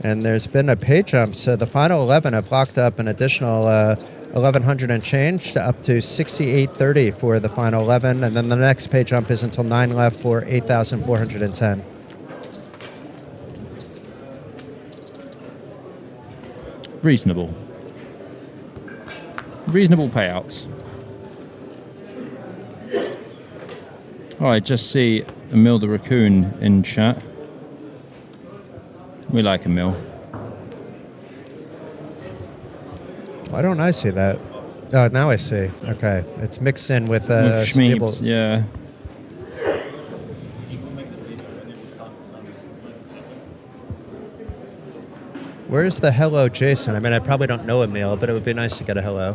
And there's been a pay jump, so the final 11 have locked up an additional 1,100 and change to up to 6,830 for the final 11, and then the next pay jump is until 9 left for 8,410. Reasonable. Reasonable payouts. Oh, I just see Emil the Raccoon in chat. We like Emil. Why don't I see that? Oh, now I see. Okay. It's mixed in with Schmeebs, yeah. Where's the hello, Jason? I mean, I probably don't know Emil, but it would be nice to get a hello.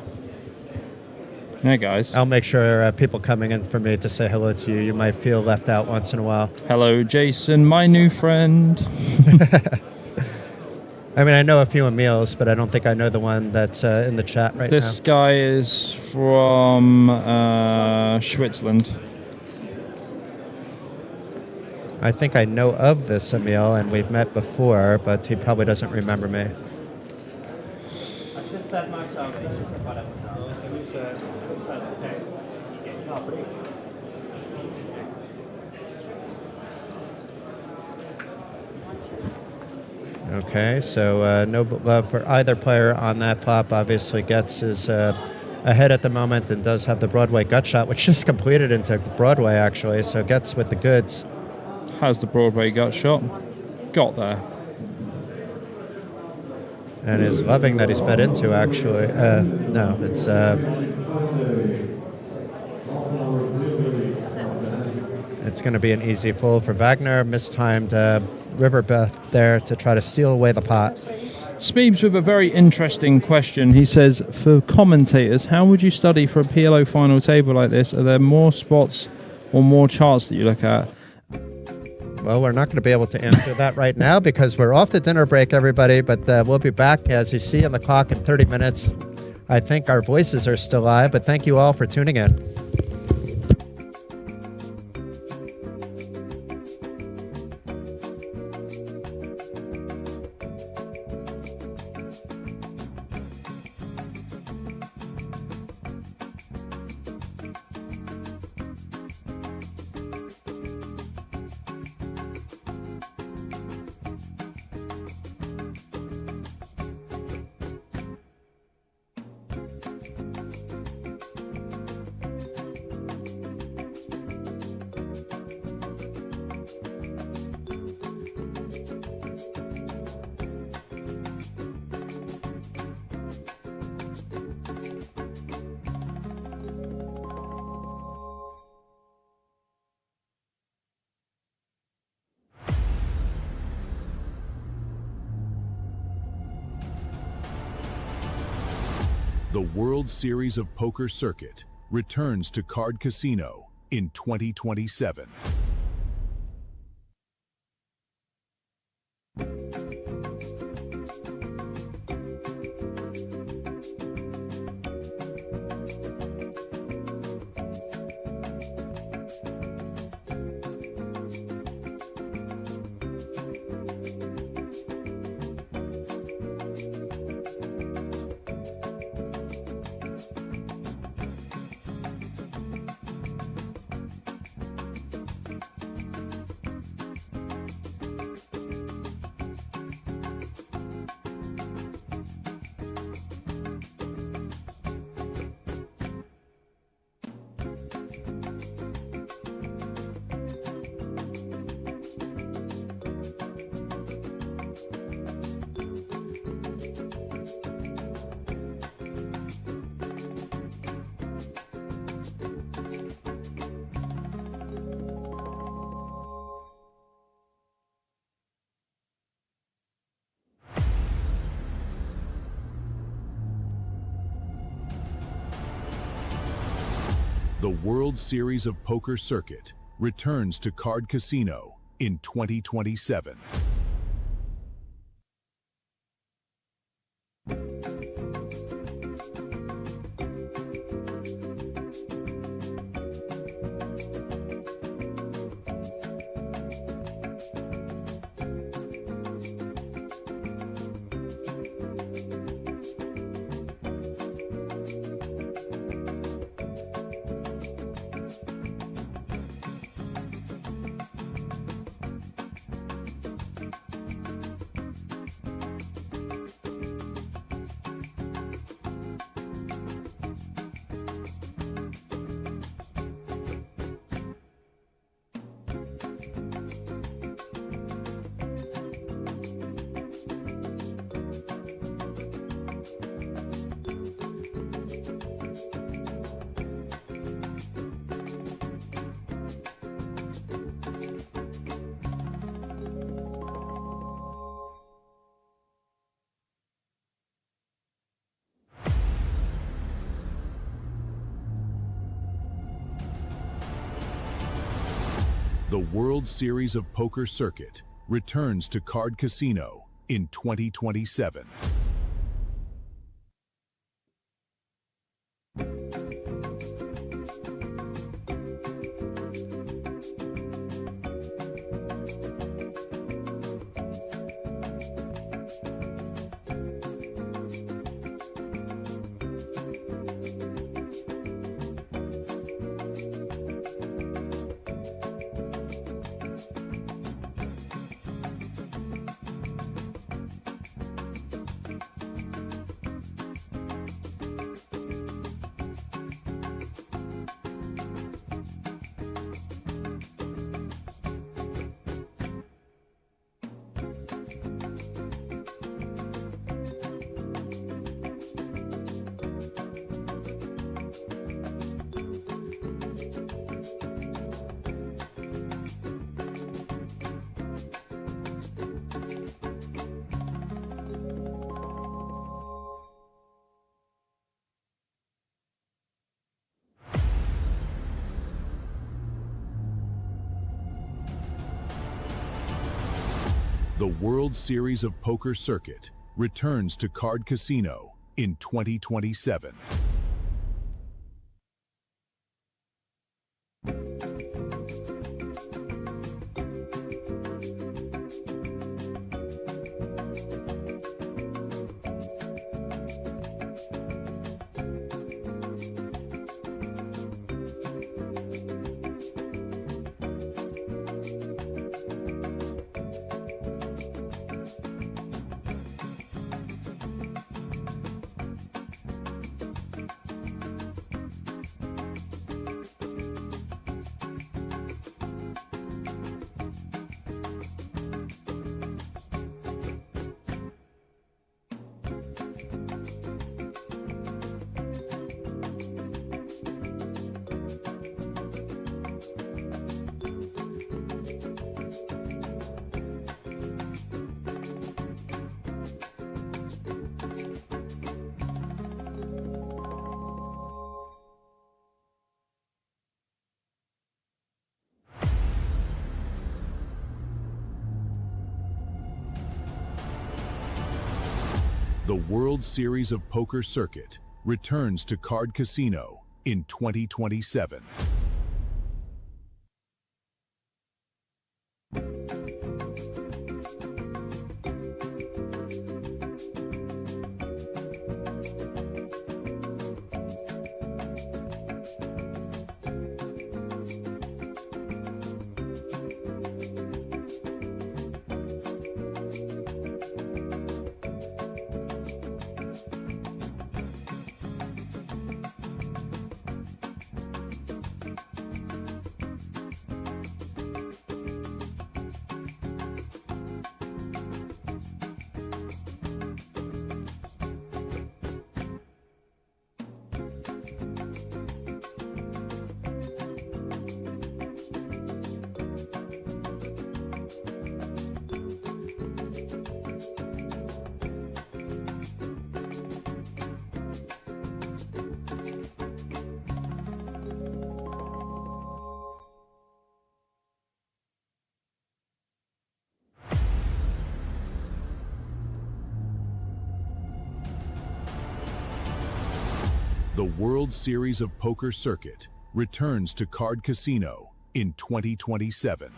Hey, guys. I'll make sure people coming in for me to say hello to you. You might feel left out once in a while. Hello, Jason, my new friend. I mean, I know a few Emils, but I don't think I know the one that's in the chat right now. This guy is from Switzerland. I think I know of this Emil, and we've met before, but he probably doesn't remember me. Okay, so no love for either player on that flop. Obviously, Getz is ahead at the moment and does have the Broadway gut shot, which just completed into Broadway, actually. So Getz with the goods. Has the Broadway gut shot. Got there. And is loving that he's bet into, actually. No, it's... it's going to be an easy fold for Wagner. Mistimed river bet there to try to steal away the pot. Speebs with a very interesting question. He says, for commentators, how would you study for a PLO final table like this? Are there more spots or more charts that you look at? Well, we're not going to be able to answer that right now because we're off the dinner break, everybody. But we'll be back, as you see on the clock, in 30 minutes. I think our voices are still live, but thank you all for tuning in. The World Series of Poker Circuit returns to Card Casino in 2027. The World Series of Poker Circuit returns to Card Casino in 2027. The World Series of Poker Circuit returns to Card Casino in 2027. The World Series of Poker Circuit returns to Card Casino in 2027. The World Series of Poker Circuit returns to Card Casino in 2027. The World Series of Poker Circuit returns to Card Casino in 2027.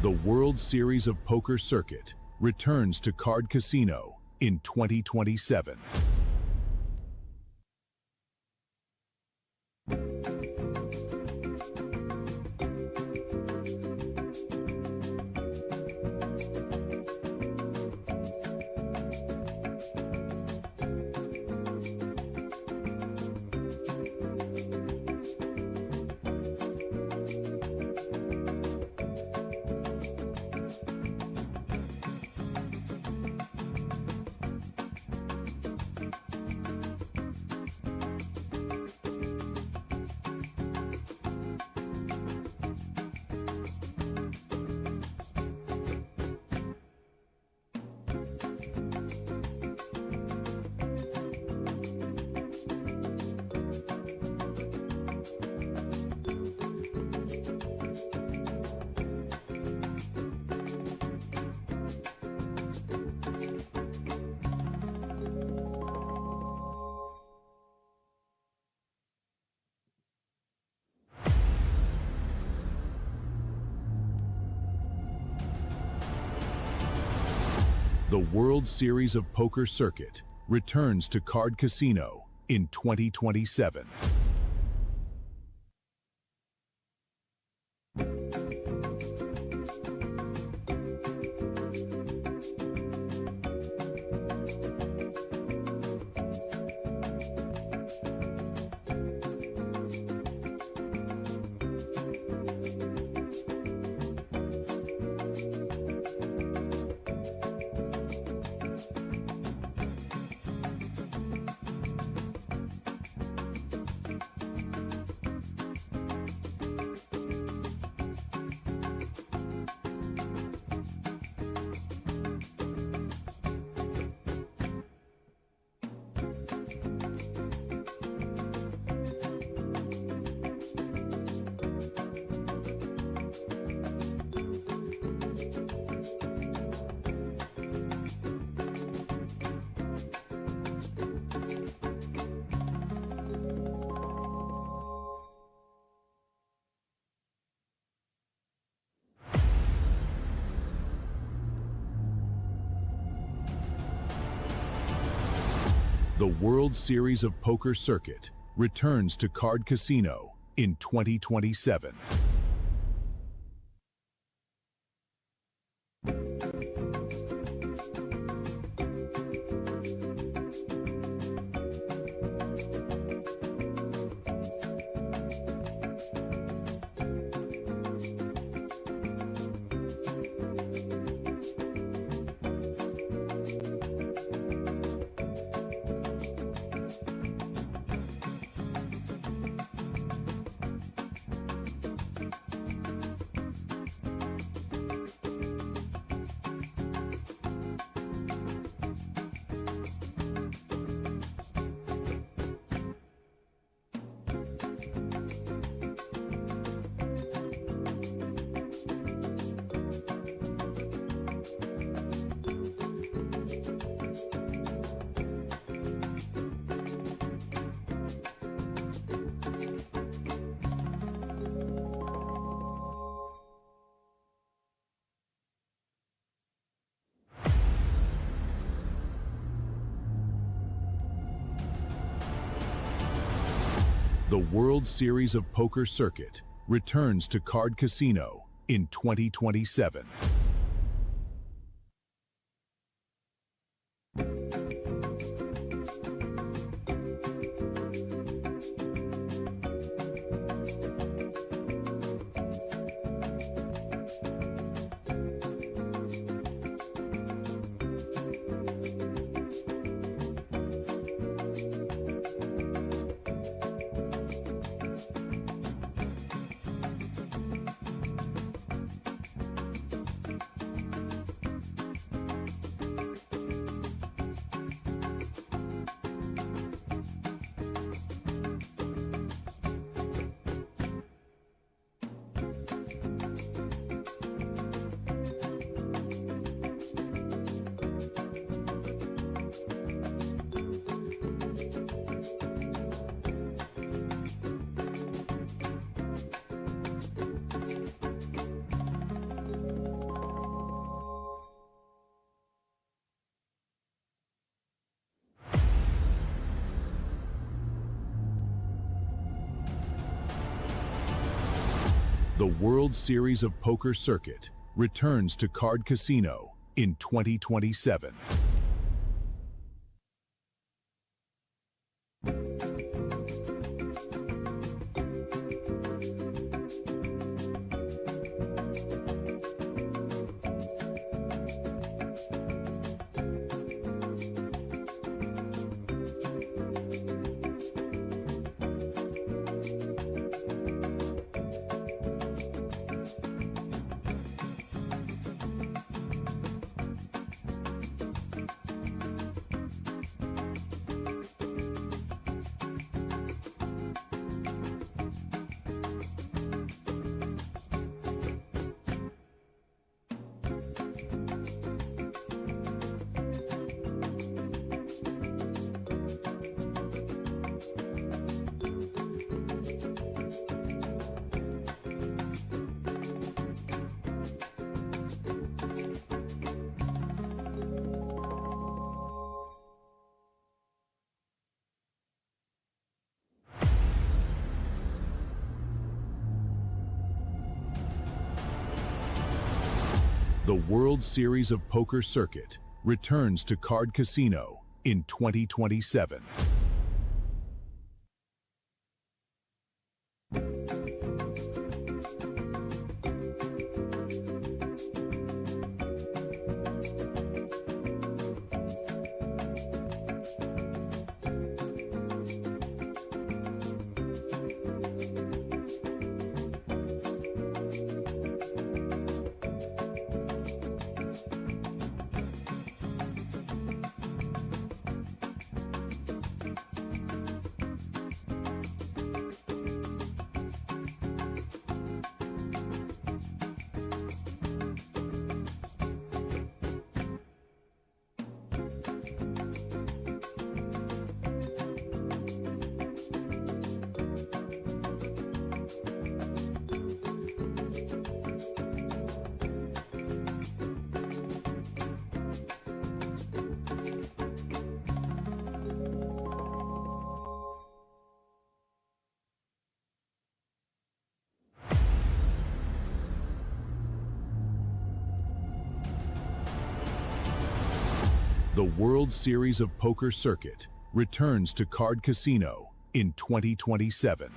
The World Series of Poker Circuit returns to Card Casino in 2027. The World Series of Poker Circuit returns to Card Casino in 2027. The World Series of Poker Circuit returns to Card Casino in 2027. The World Series of Poker Circuit returns to Card Casino in 2027. The World Series of Poker Circuit returns to Card Casino in 2027. The World Series of Poker Circuit returns to Card Casino in 2027. The World Series of Poker Circuit returns to Card Casino in 2027.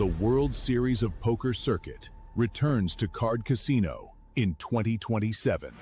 The World Series of Poker Circuit returns to Card Casino in 2027.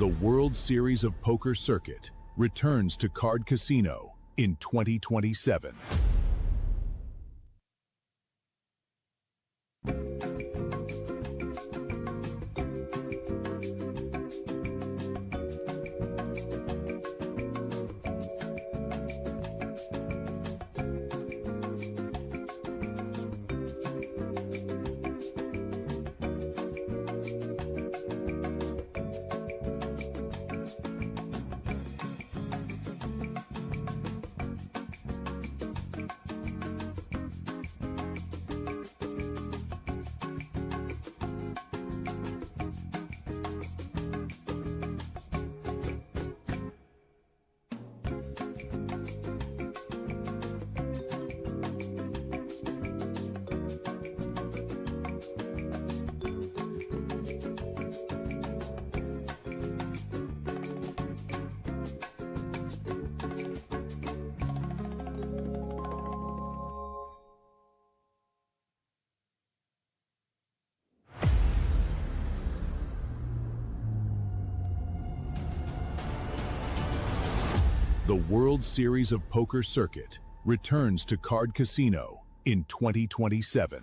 The World Series of Poker Circuit returns to Card Casino in 2027. The World Series of Poker Circuit returns to Card Casino in 2027.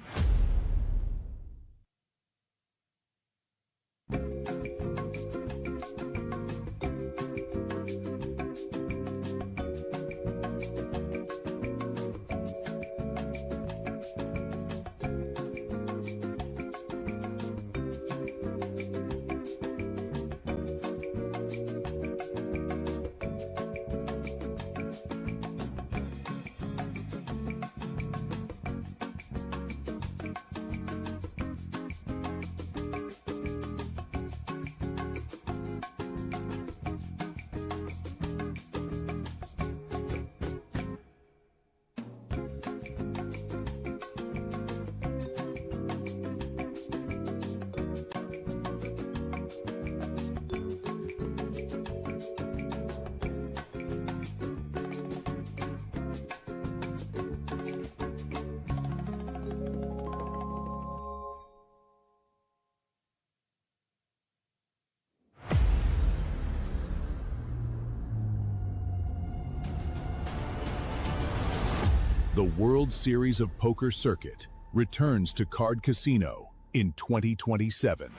The World Series of Poker Circuit returns to Card Casino in 2027.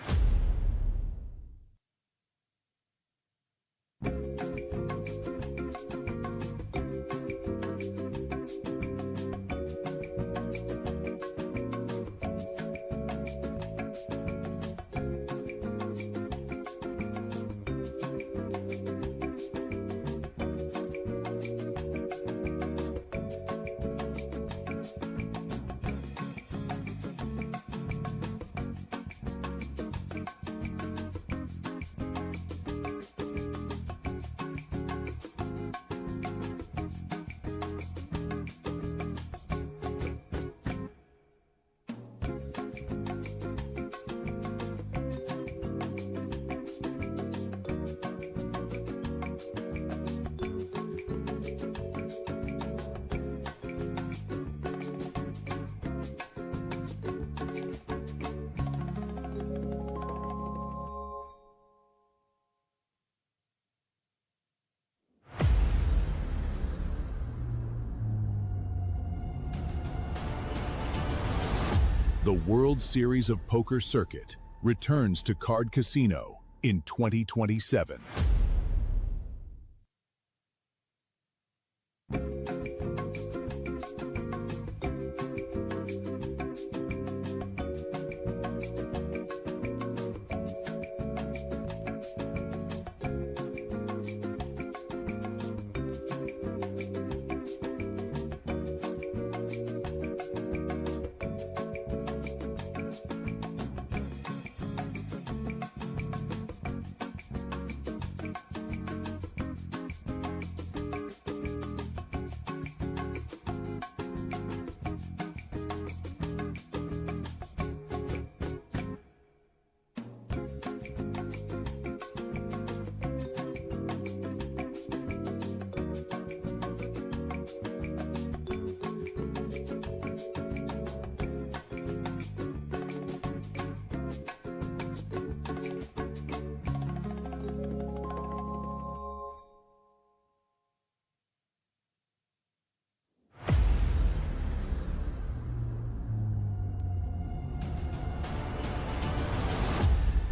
The World Series of Poker Circuit returns to Card Casino in 2027.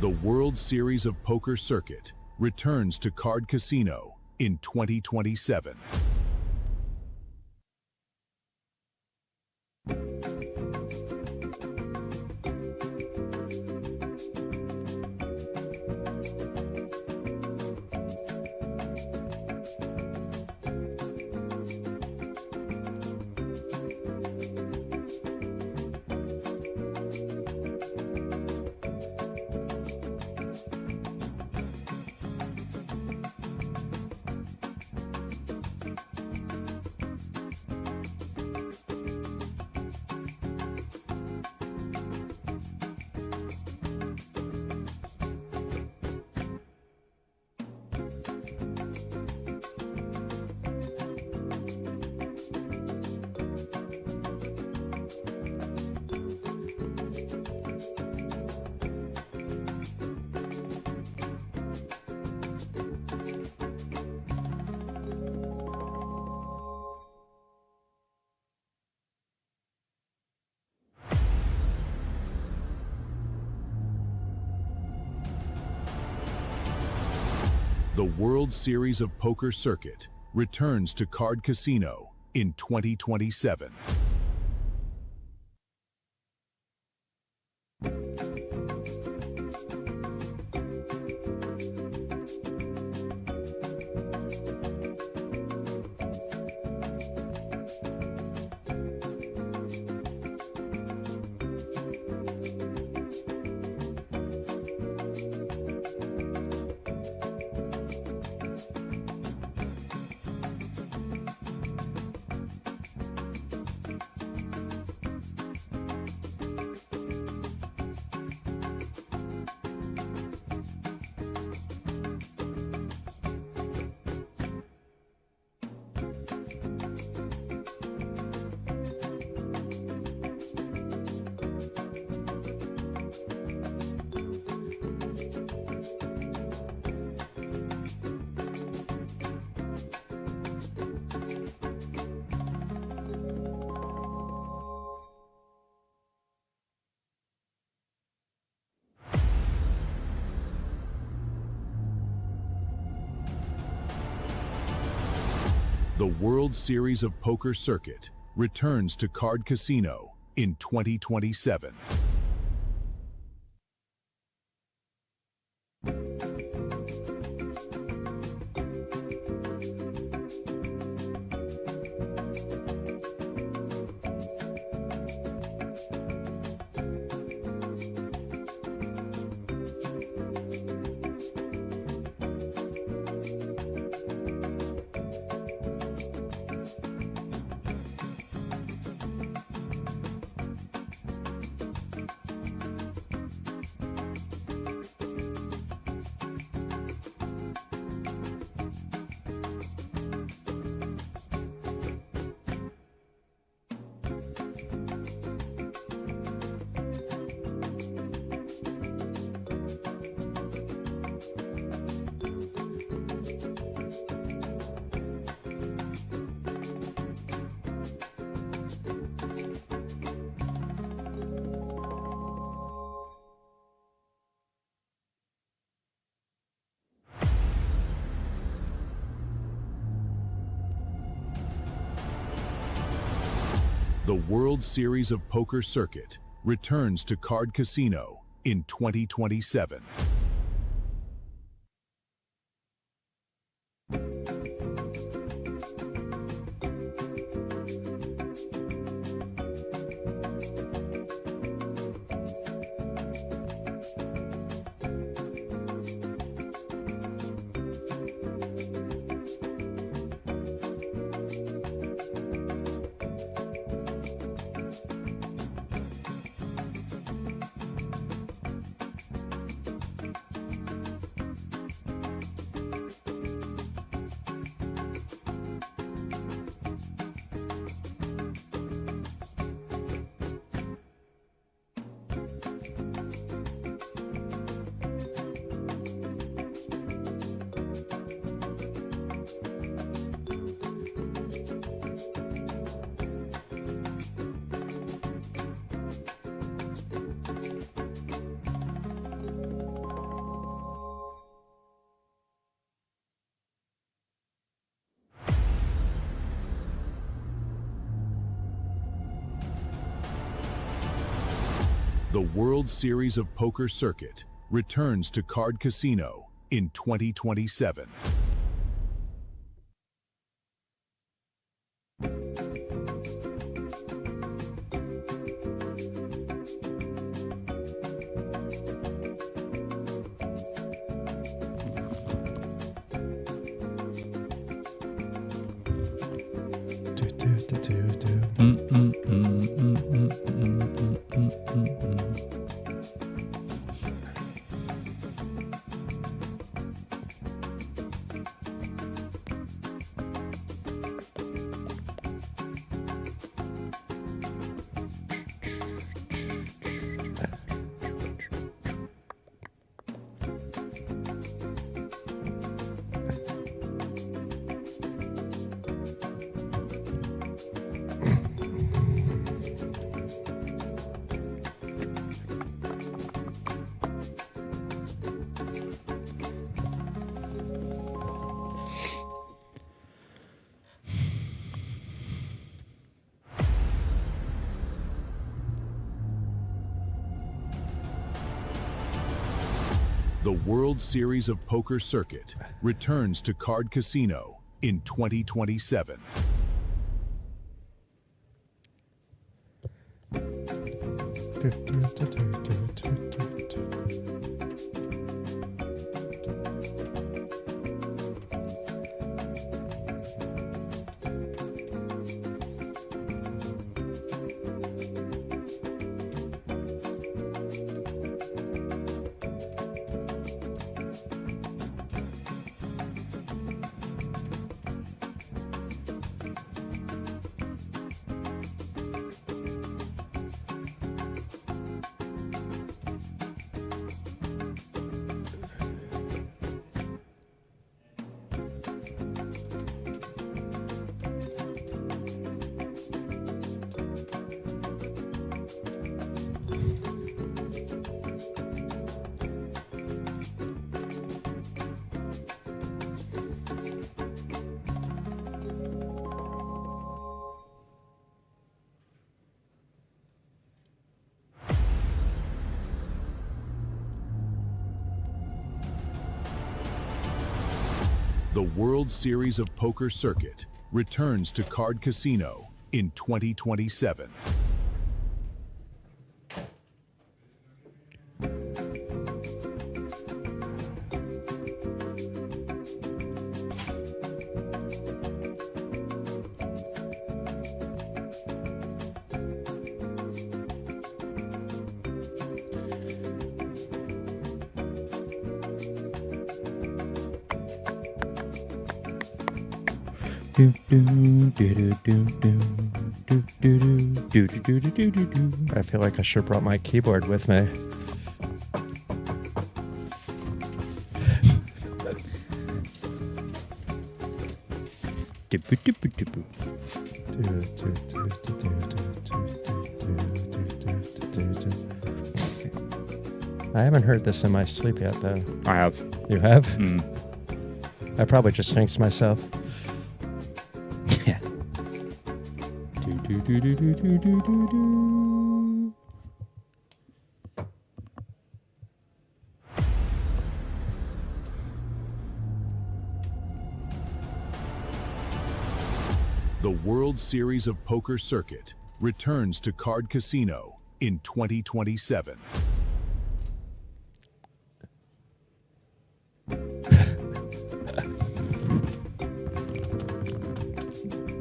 The World Series of Poker Circuit returns to Card Casino in 2027. The World Series of Poker Circuit returns to Card Casino in 2027. The World Series of Poker Circuit returns to Card Casino in 2027. The World Series of Poker Circuit returns to Card Casino in 2027. The World Series of Poker Circuit returns to Card Casino in 2027. The World Series of Poker Circuit returns to Card Casino in 2027. The World Series of Poker Circuit returns to Card Casino in 2027. I feel like I should have brought my keyboard with me. I haven't heard this in my sleep yet, though. I have. You have? Mm. I probably just jinxed myself. Yeah. The World Series of Poker Circuit returns to Card Casino in 2027.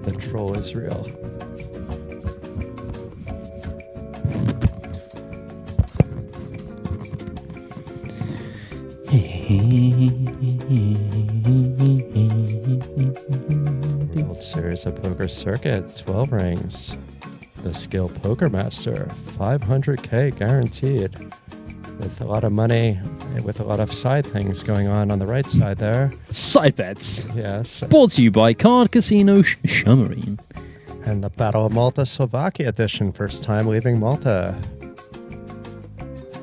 The troll is real. World Series of Poker Circuit, 12 rings. The Skill Poker Master, 500K guaranteed. With a lot of money, with a lot of side things going on the right side there. Side bets. Yes. Brought to you by Card Casino Šamorín. And the Battle of Malta Slovakia edition, first time leaving Malta.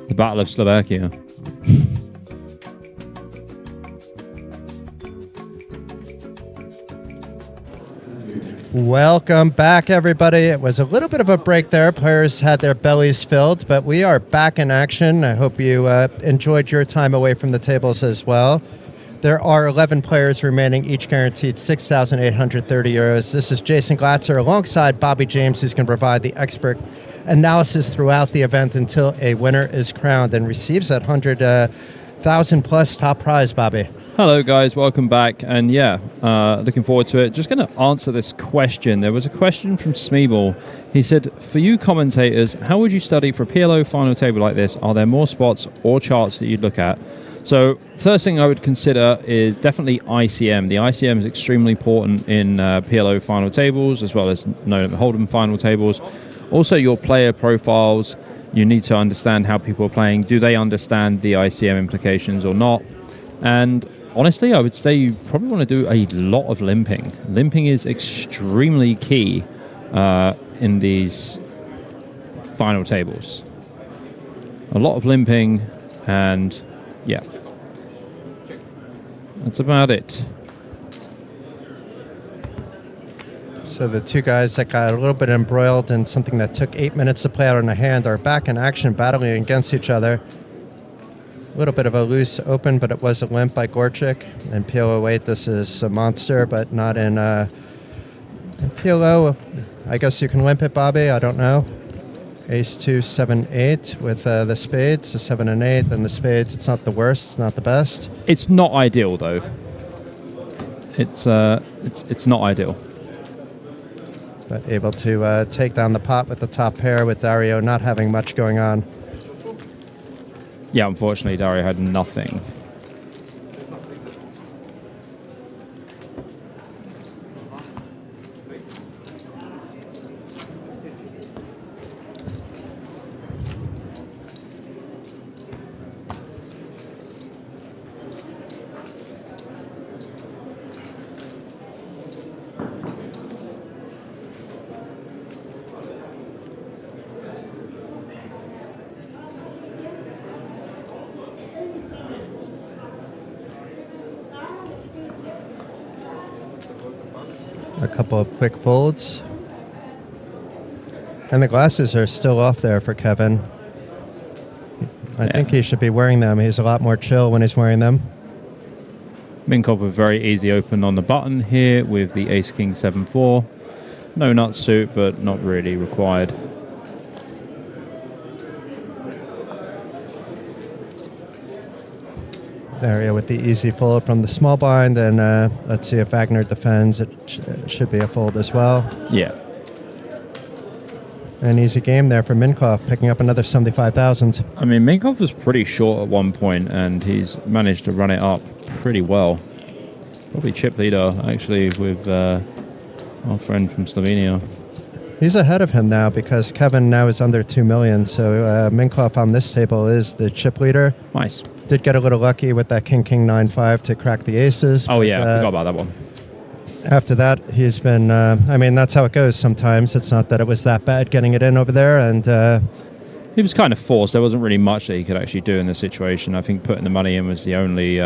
The Battle of Slovakia. Welcome back, everybody. It was a little bit of a break there. Players had their bellies filled, but we are back in action. I hope you enjoyed your time away from the tables as well. There are 11 players remaining, each guaranteed 6,830 euros. This is Jason Glatzer alongside Bobby James, who's going to provide the expert analysis throughout the event until a winner is crowned and receives that 100,000 plus top prize, Bobby. Hello guys, welcome back, and yeah, looking forward to it. Just going to answer this question. There was a question from Smeeble. He said, for you commentators, how would you study for a PLO final table like this? Are there more spots or charts that you'd look at? So first thing I would consider is definitely ICM. The ICM is extremely important in PLO final tables, as well as Hold'em final tables. Also your player profiles, you need to understand how people are playing. Do they understand the ICM implications or not? And honestly, I would say you probably want to do a lot of limping. Limping is extremely key in these final tables. A lot of limping, and yeah, that's about it. So the two guys that got a little bit embroiled in something that took 8 minutes to play out on a hand are back in action, battling against each other. A little bit of a loose open, but it was a limp by Gorchik. And PLO 8, this is a monster, but not in PLO. I guess you can limp it, Bobby. I don't know. Ace 2, 7, 8 with the spades, the 7 and 8, and the spades. It's not the worst, it's not the best. It's not ideal though. It's not ideal. But able to take down the pot with the top pair with Dario not having much going on. Yeah, unfortunately, Dario had nothing. A couple of quick folds. And the glasses are still off there for Kevin. I think he should be wearing them. He's a lot more chill when he's wearing them. Minkov a very easy open on the button here with the Ace King 7-4. No nut suit, but not really required. Dario with the easy fold from the small blind, and let's see if Wagner defends. It should be a fold as well. Yeah. An easy game there for Minkov, picking up another 75,000. I mean, Minkov was pretty short at one point, and he's managed to run it up pretty well. Probably chip leader, actually, with our friend from Slovenia. He's ahead of him now because Kevin now is under 2 million, so Minkov on this table is the chip leader. Nice. Did get a little lucky with that King 9-5 to crack the aces. Oh, yeah, I forgot about that one. After that, he's been, I mean, that's how it goes sometimes. It's not that it was that bad getting it in over there. And he was kind of forced. There wasn't really much that he could actually do in this situation. I think putting the money in was the only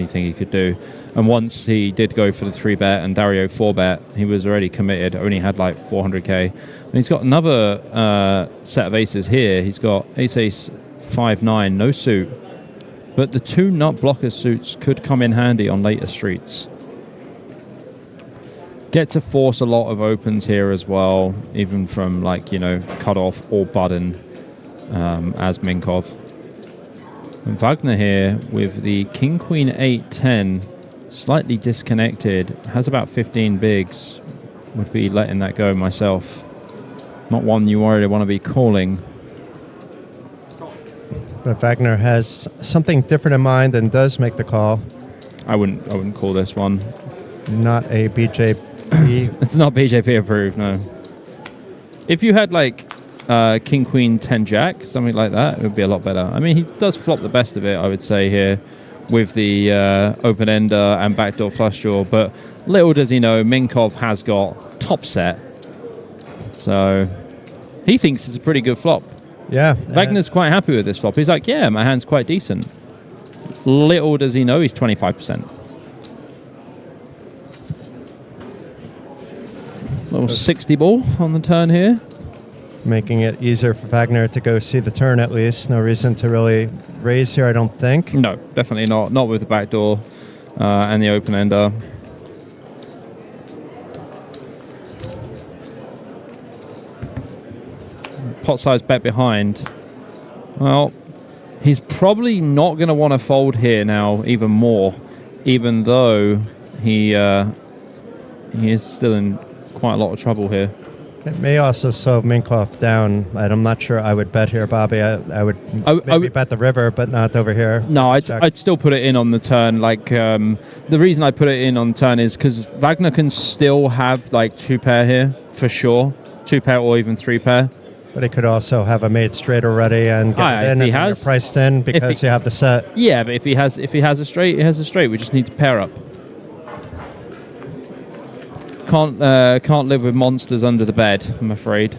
thing he could do. And once he did go for the 3-bet and Dario 4-bet, he was already committed, only had like 400k. And he's got another set of aces here. He's got ace 5-9, no suit. But the 2 nut blocker suits could come in handy on later streets. Get to force a lot of opens here as well, even from like, you know, cut off or button as Minkov. And Wagner here with the King Queen 8-10, slightly disconnected, has about 15 bigs. Would be letting that go myself. Not one you already want to be calling. But Wagner has something different in mind and does make the call. I wouldn't call this one. Not a BJP. It's not BJP approved, no. If you had like King Queen 10 Jack, something like that, it would be a lot better. I mean, he does flop the best of it, I would say, here with the open ender and backdoor flush draw. But little does he know, Minkov has got top set, so he thinks it's a pretty good flop. Yeah. Wagner's quite happy with this flop. He's like, yeah, my hand's quite decent. Little does he know he's 25%. Little 60 ball on the turn here. Making it easier for Wagner to go see the turn at least. No reason to really raise here, I don't think. No, definitely not. Not with the backdoor and the open ender. Pot size bet behind. Well, he's probably not going to want to fold here now even more, even though he is still in quite a lot of trouble here. It may also slow Minkov down. I'm not sure I would bet here, Bobby. I would maybe bet the river, but not over here. No, I'd still put it in on the turn. Like the reason I put it in on the turn is because Wagner can still have like 2-pair here for sure, 2-pair or even 3-pair. But he could also have a made straight already and get it in and you're priced in because you have the set. Yeah, but if he has a straight, he has a straight. We just need to pair up. Can't live with monsters under the bed, I'm afraid.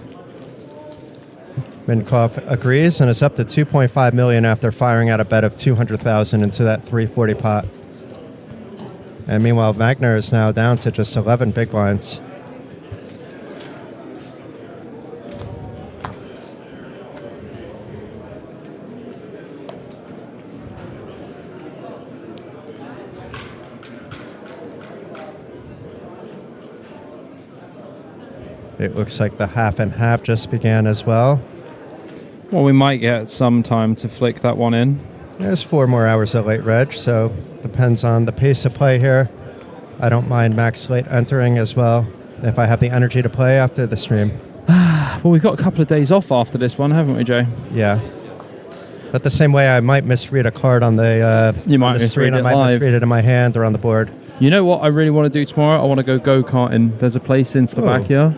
Minkov agrees and is up to 2.5 million after firing out a bet of 200,000 into that 340 pot. And meanwhile, Wagner is now down to just 11 big blinds. it looks like the half and half just began as well. Well, we might get some time to flick that one in. There's 4 more hours of late reg, so depends on the pace of play here. I don't mind max late entering as well if I have the energy to play after the stream. Well, we've got a couple of days off after this one, haven't we, Jay? Yeah. But the same way I might misread a card on the, You might on the screen, misread I it might live. misread it in my hand or on the board. You know what I really want to do tomorrow? I want to go-karting. There's a place in Slovakia.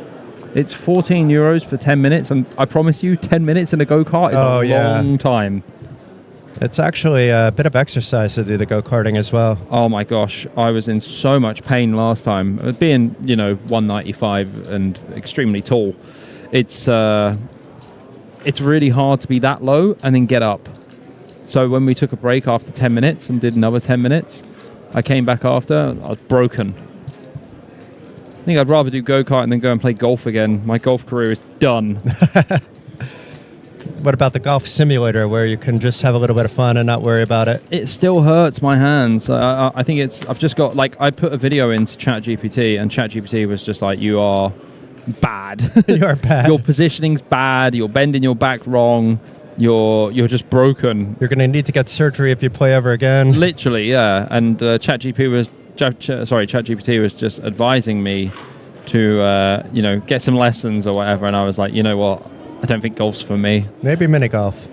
It's 14 euros for 10 minutes, and I promise you, 10 minutes in a go-kart is a long time. It's actually a bit of exercise to do the go-karting as well. Oh my gosh, I was in so much pain last time. Being, 195 and extremely tall, it's really hard to be that low and then get up. So when we took a break after 10 minutes and did another 10 minutes, I came back after, I was broken. I think I'd rather do go-kart than go and play golf again. My golf career is done. What about the golf simulator where you can just have a little bit of fun and not worry about it? It still hurts my hands. I think I've just got, I put a video into ChatGPT, and ChatGPT was just like, you are bad. You are bad. Your positioning's bad. You're bending your back wrong. You're just broken. You're going to need to get surgery if you play ever again. Literally, yeah. And ChatGPT was just advising me to, get some lessons or whatever. And I was like, you know what? I don't think golf's for me. Maybe mini golf.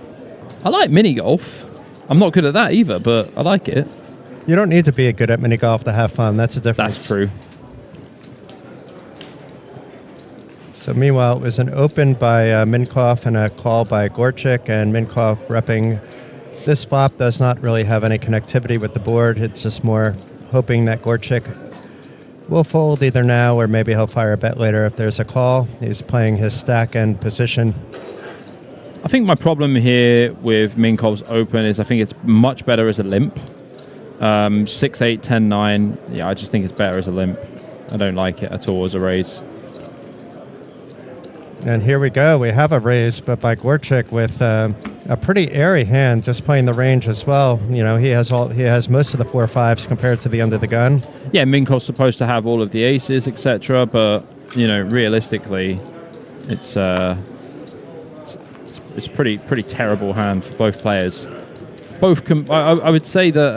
I like mini golf. I'm not good at that either, but I like it. You don't need to be good at mini golf to have fun. That's a difference. That's true. So meanwhile, it was an open by Minkoff and a call by Gorchik, and Minkoff repping this flop does not really have any connectivity with the board. It's just more hoping that Gorchik will fold either now or maybe he'll fire a bet later if there's a call. He's playing his stack and position. I think my problem here with Minkov's open is I think it's much better as a limp. 6-8, 10-9. Yeah, I just think it's better as a limp. I don't like it at all as a raise. And here we go. We have a raise, but by Gorchik with a pretty airy hand, just playing the range as well. He has most of the 4-5s compared to the under the gun. Yeah, Minkov's supposed to have all of the aces, etc. But realistically, it's pretty terrible hand for both players. I would say that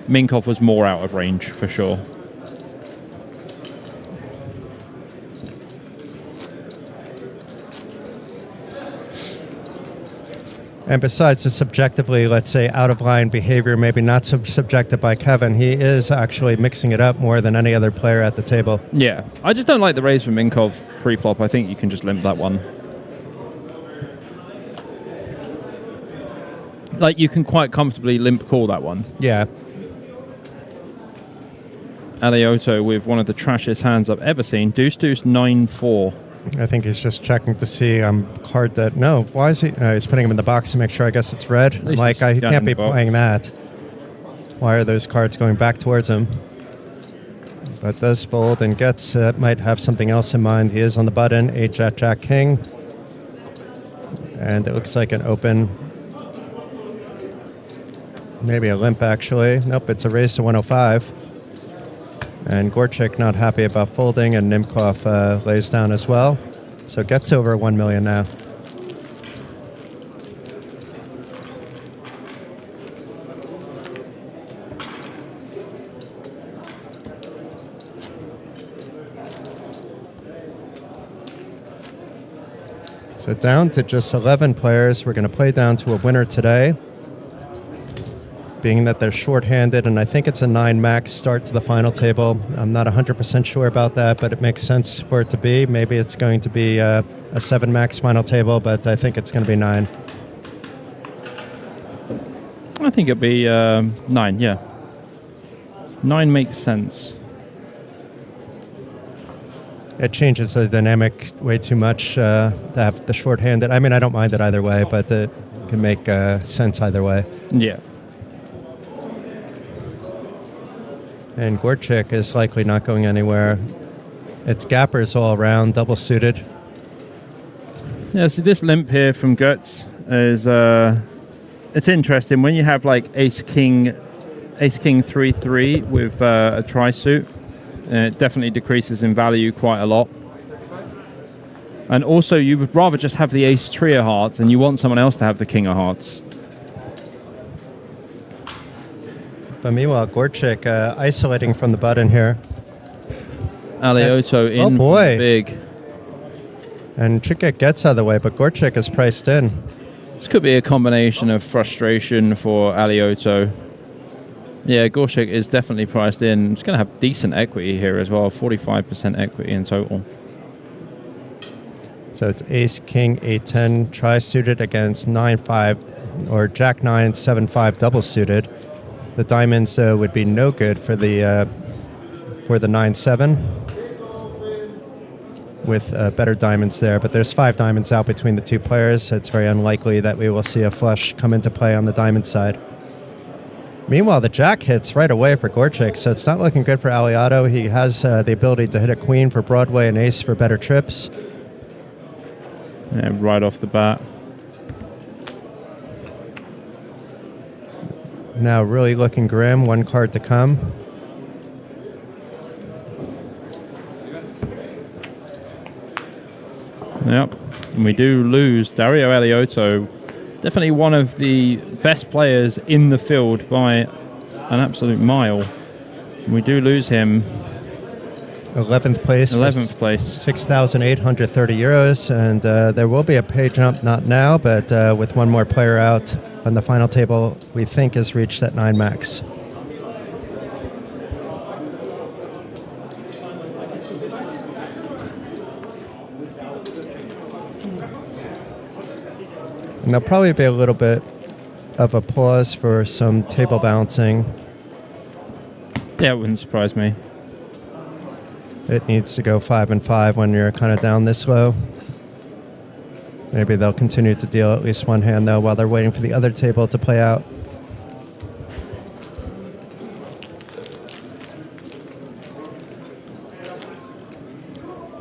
Minkov was more out of range for sure. And besides the subjectively, let's say, out-of-line behavior, maybe not so subjected by Kevin, he is actually mixing it up more than any other player at the table. Yeah, I just don't like the raise from Minkov pre-flop. I think you can just limp that one. You can quite comfortably limp call that one. Yeah. Alioto with one of the trashiest hands I've ever seen. Deuce, 9-4. I think he's just checking to see card that. No, why is he? He's putting him in the box to make sure. I guess it's red. I'm like, he can't be playing that. Why are those cards going back towards him? But does fold and gets might have something else in mind. He is on the button. 8 Jack Jack King, and it looks like an open. Maybe a limp actually. Nope, it's a raise to 105. And Gorchik not happy about folding, and Nimkov lays down as well. So gets over 1 million now. So down to just 11 players. We're going to play down to a winner today. Being that they're short-handed, and I think it's a 9 max start to the final table. I'm not 100% sure about that, but it makes sense for it to be. Maybe it's going to be a 7 max final table, but I think it's going to be 9. I think it'll be 9, yeah. 9 makes sense. It changes the dynamic way too much to have the short-handed. I mean, I don't mind it either way, but it can make sense either way. Yeah. And Gorchik is likely not going anywhere. It's gappers all around, double suited. Yeah, so this limp here from Götz is it's interesting when you have like ace king 3-3 with a tri-suit. It definitely decreases in value quite a lot. And also, you would rather just have the ace three of hearts, and you want someone else to have the king of hearts. But meanwhile, Gorchik isolating from the button here. Alioto in oh boy. big. And Chikik gets out of the way, but Gorchik is priced in. This could be a combination of frustration for Alioto. Yeah, Gorchik is definitely priced in. It's going to have decent equity here as well, 45% equity in total. So it's ace, king, 8-10 tri-suited against 9-5 or jack 9, 7-5 double suited. The diamonds would be no good for the 9-7 with better diamonds there. But there's 5 diamonds out between the two players, so it's very unlikely that we will see a flush come into play on the diamond side. Meanwhile, the jack hits right away for Gorchik, so it's not looking good for Alioto. He has the ability to hit a queen for Broadway and ace for better trips. Yeah, right off the bat. Now really looking grim, 1 card to come. Yep, and we do lose Dario Alioto. Definitely one of the best players in the field by an absolute mile. We do lose him. 11th place. 11th place. 6,830 euros, and there will be a pay jump, not now, but with one more player out on the final table, we think is reached at 9 max. And there'll probably be a little bit of a pause for some table balancing. Yeah, it wouldn't surprise me. It needs to go 5 and 5 when you're kind of down this low. Maybe they'll continue to deal at least one hand, though, while they're waiting for the other table to play out.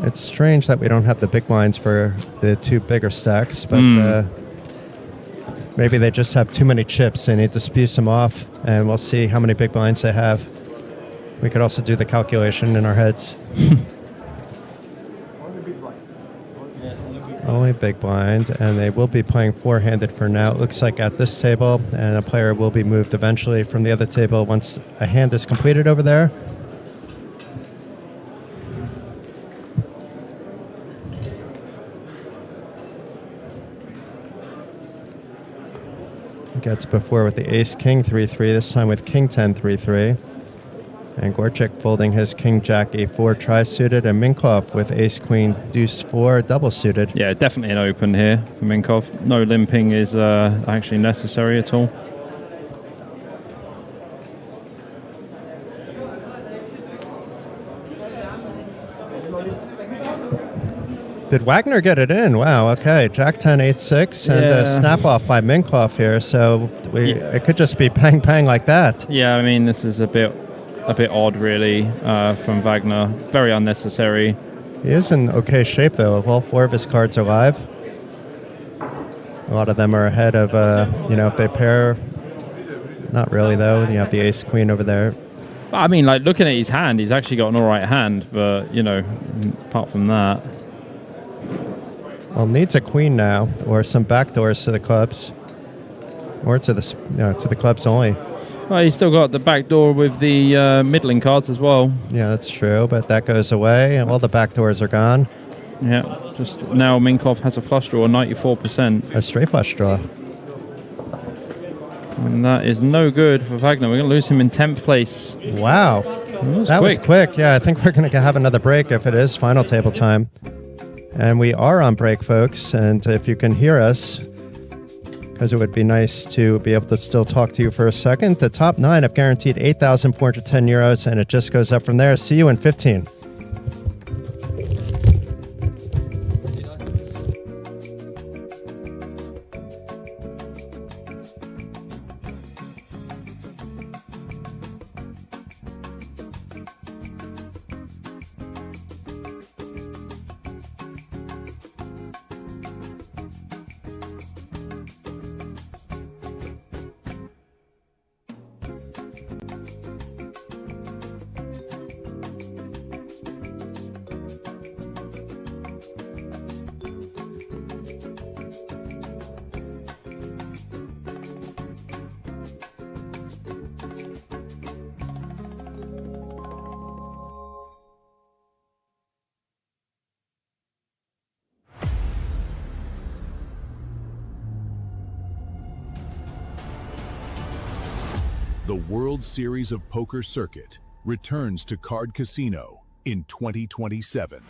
It's strange that we don't have the big blinds for the 2 bigger stacks, but maybe they just have too many chips. They need to spew some off, and we'll see how many big blinds they have. We could also do the calculation in our heads. Only big blind, and they will be playing 4-handed for now. It looks like at this table, and a player will be moved eventually from the other table once a hand is completed over there. Gets before with the ace-king 3-3, this time with king-10 3-3. And Gorchik folding his king-jack a4 tri-suited, and Minkov with ace-queen deuce-4 double-suited. Yeah, definitely an open here for Minkov. No limping is actually necessary at all. Did Wagner get it in? Wow, okay. Jack 10, 8-6, and a snap off by Minkov here, so it could just be bang, bang like that. Yeah, I mean, this is a bit odd, really, from Wagner. Very unnecessary. He is in okay shape, though. All 4 of his cards are live. A lot of them are ahead of, if they pair. Not really, though. You have the ace-queen over there. I mean, like, looking at his hand, he's actually got an all right hand, but, apart from that. Well, needs a queen now, or some backdoors to the clubs, or to the clubs only. Well, he's still got the back door with the middling cards as well. Yeah, that's true, but that goes away, and all the back doors are gone. Yeah, just now Minkov has a flush draw, 94%. A straight flush draw. And that is no good for Wagner. We're going to lose him in 10th place. Wow. That was quick. Yeah, I think we're going to have another break if it is final table time. And we are on break, folks, and if you can hear us, because it would be nice to be able to still talk to you for a second, the top 9 have guaranteed 8,410 euros, and it just goes up from there. See you in 15. The World Series of Poker Circuit returns to Card Casino in 2027.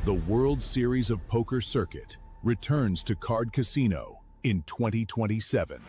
The World Series of Poker Circuit returns to Card Casino in 2027.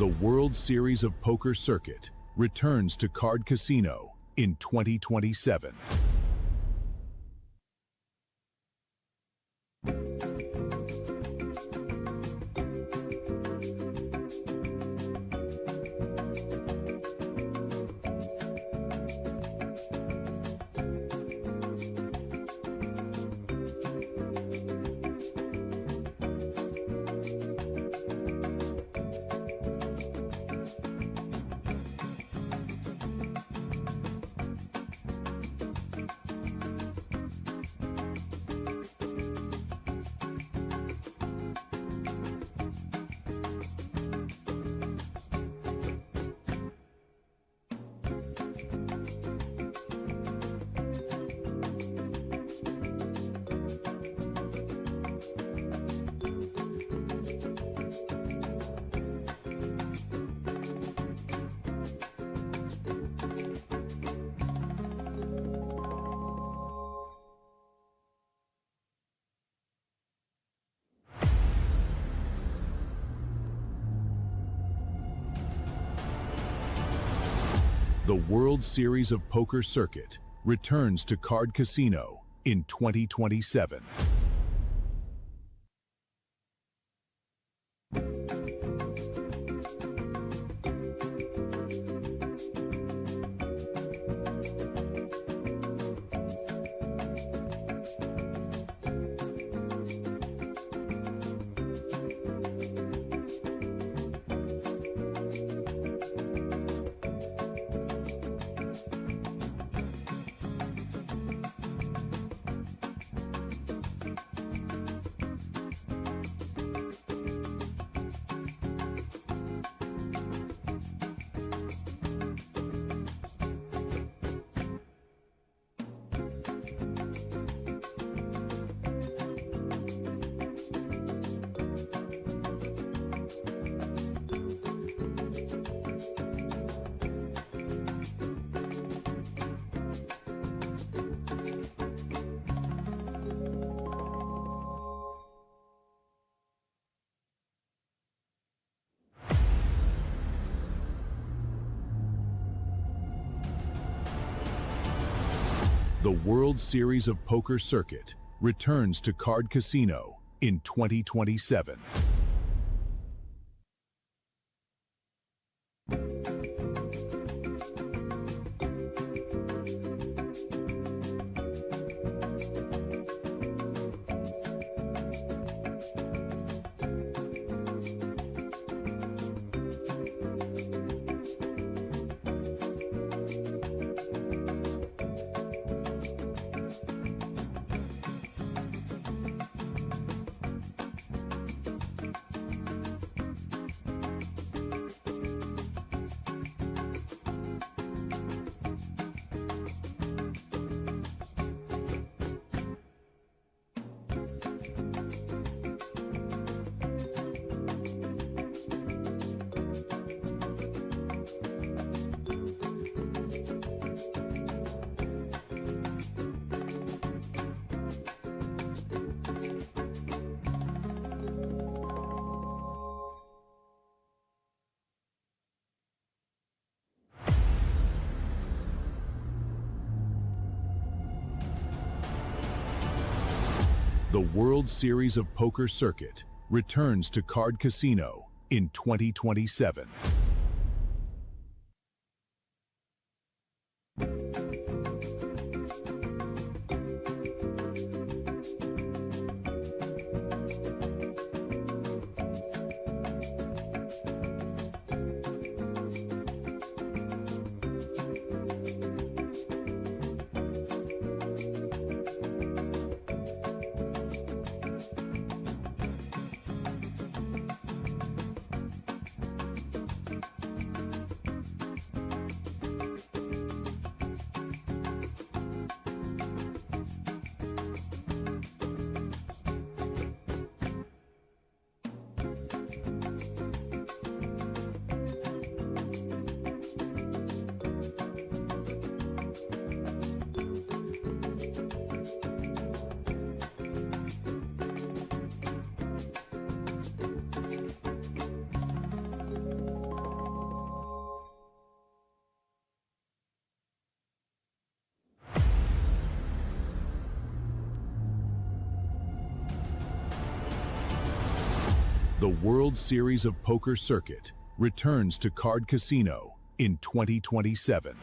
The World Series of Poker Circuit returns to Card Casino in 2027. The World Series of Poker Circuit returns to Card Casino in 2027. The World Series of Poker Circuit returns to Card Casino in 2027. The World Series of Poker Circuit returns to Card Casino in 2027. The World Series of Poker Circuit returns to Card Casino in 2027.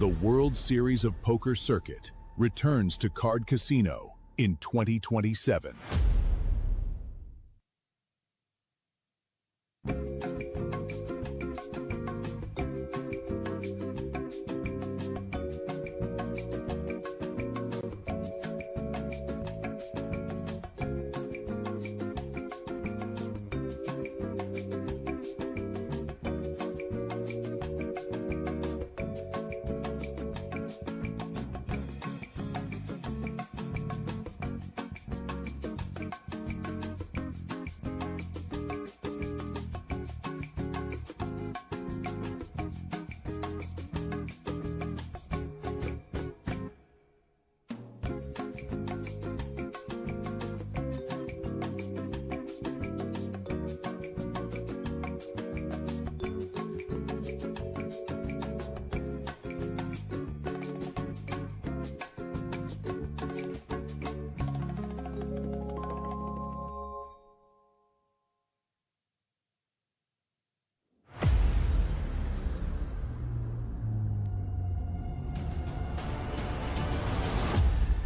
The World Series of Poker Circuit returns to Card Casino in 2027.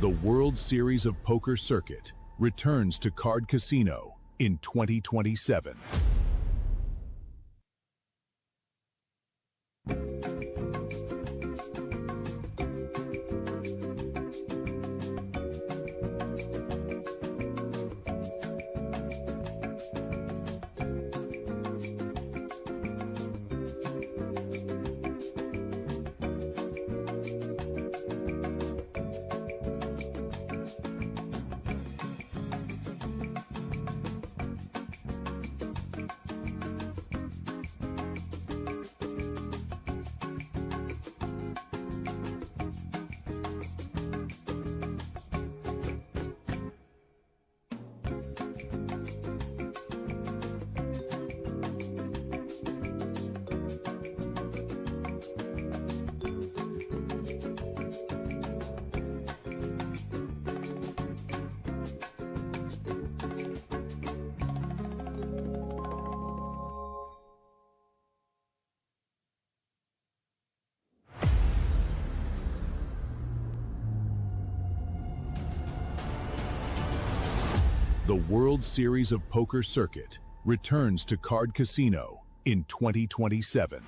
The World Series of Poker Circuit returns to Card Casino in 2027. The World Series of Poker Circuit returns to Card Casino in 2027.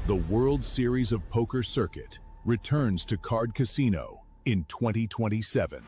The World Series of Poker Circuit returns to Card Casino in 2027.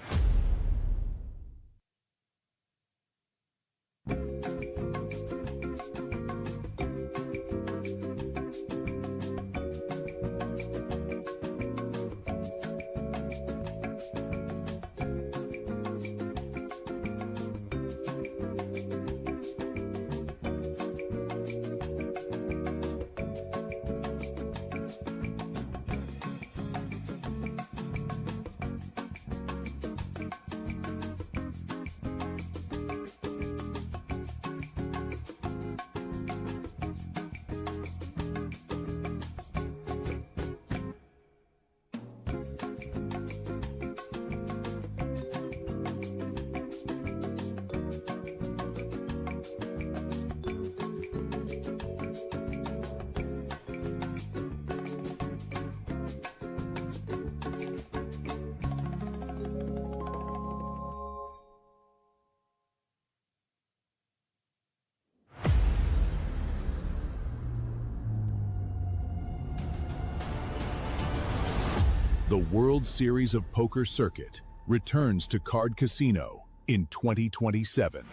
The World Series of Poker Circuit returns to Card Casino in 2027.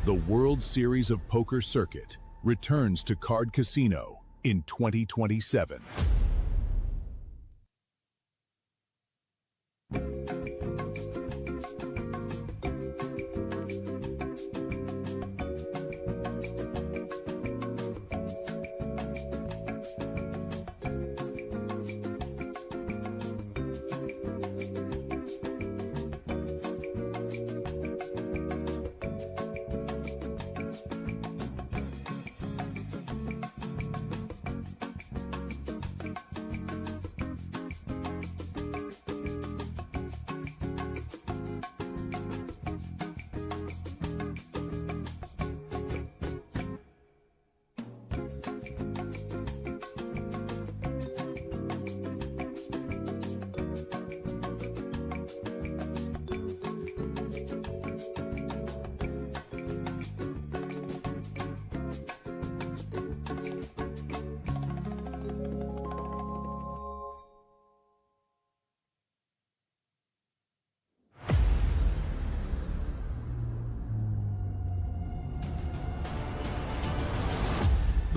The World Series of Poker Circuit returns to Card Casino in 2027.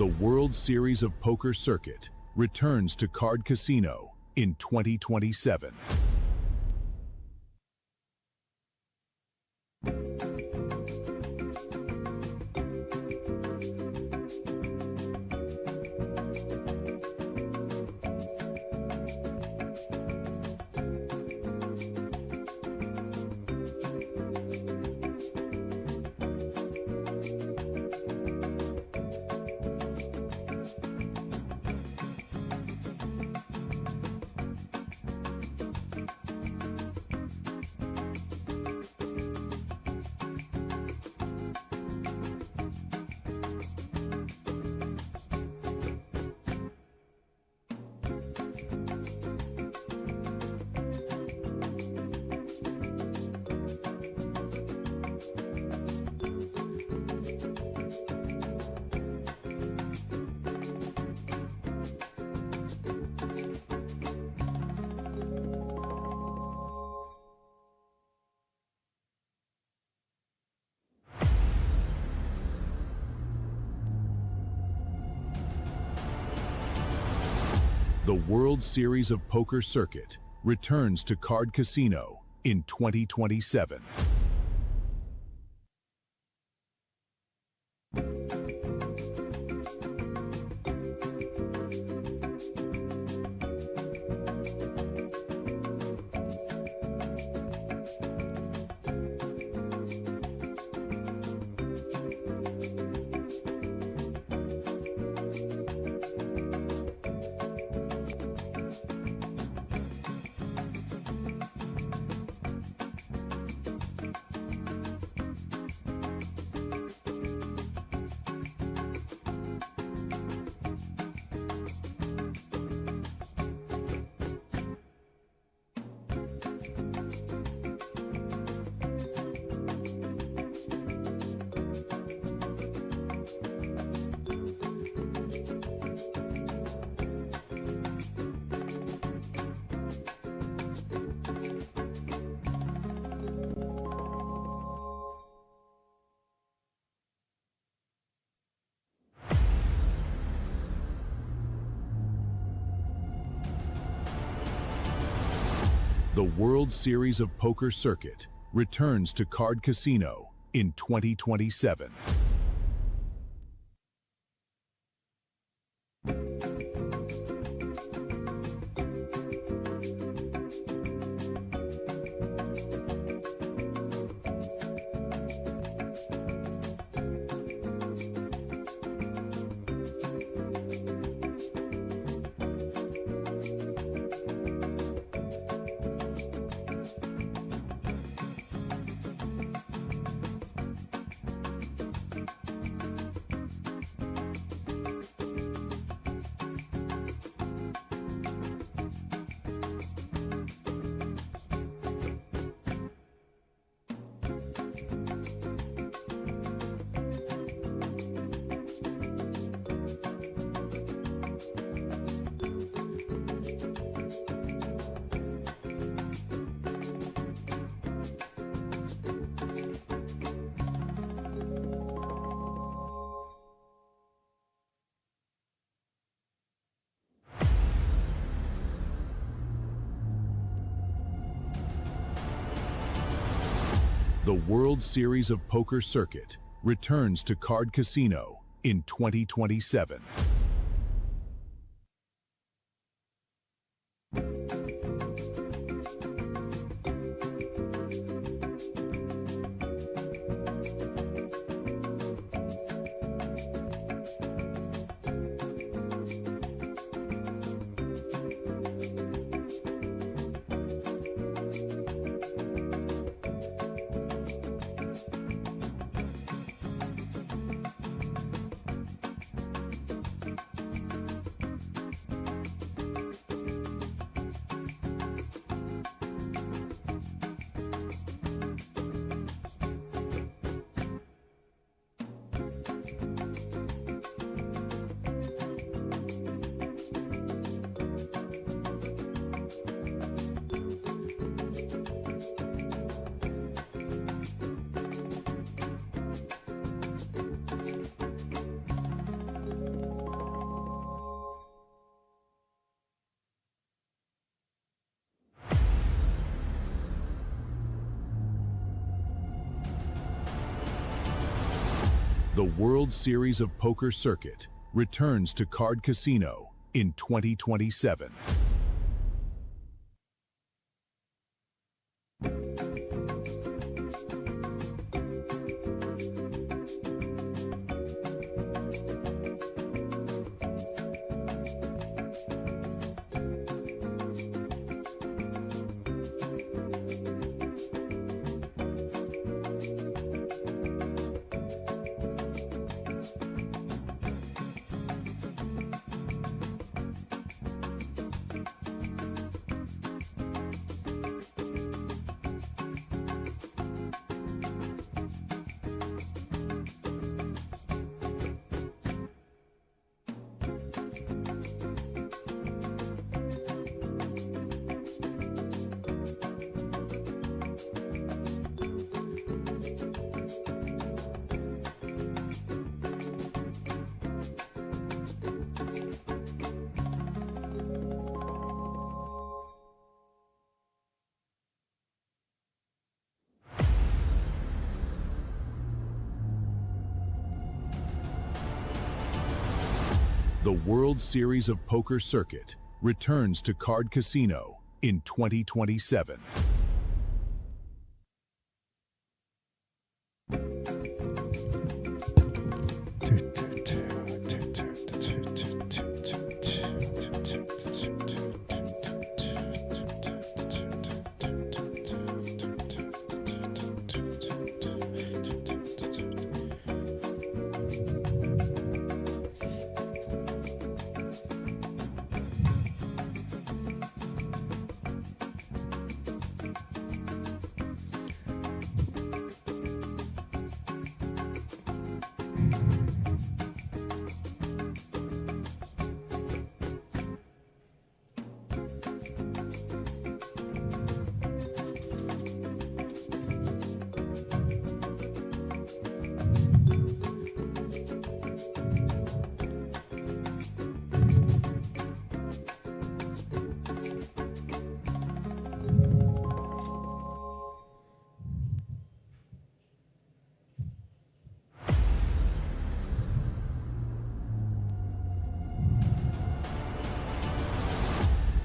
The World Series of Poker Circuit returns to Card Casino in 2027. The World Series of Poker Circuit returns to Card Casino in 2027. The World Series of Poker Circuit returns to Card Casino in 2027. The World Series of Poker Circuit returns to Card Casino in 2027. The World Series of Poker Circuit returns to Card Casino in 2027. The World Series of Poker Circuit returns to Card Casino in 2027.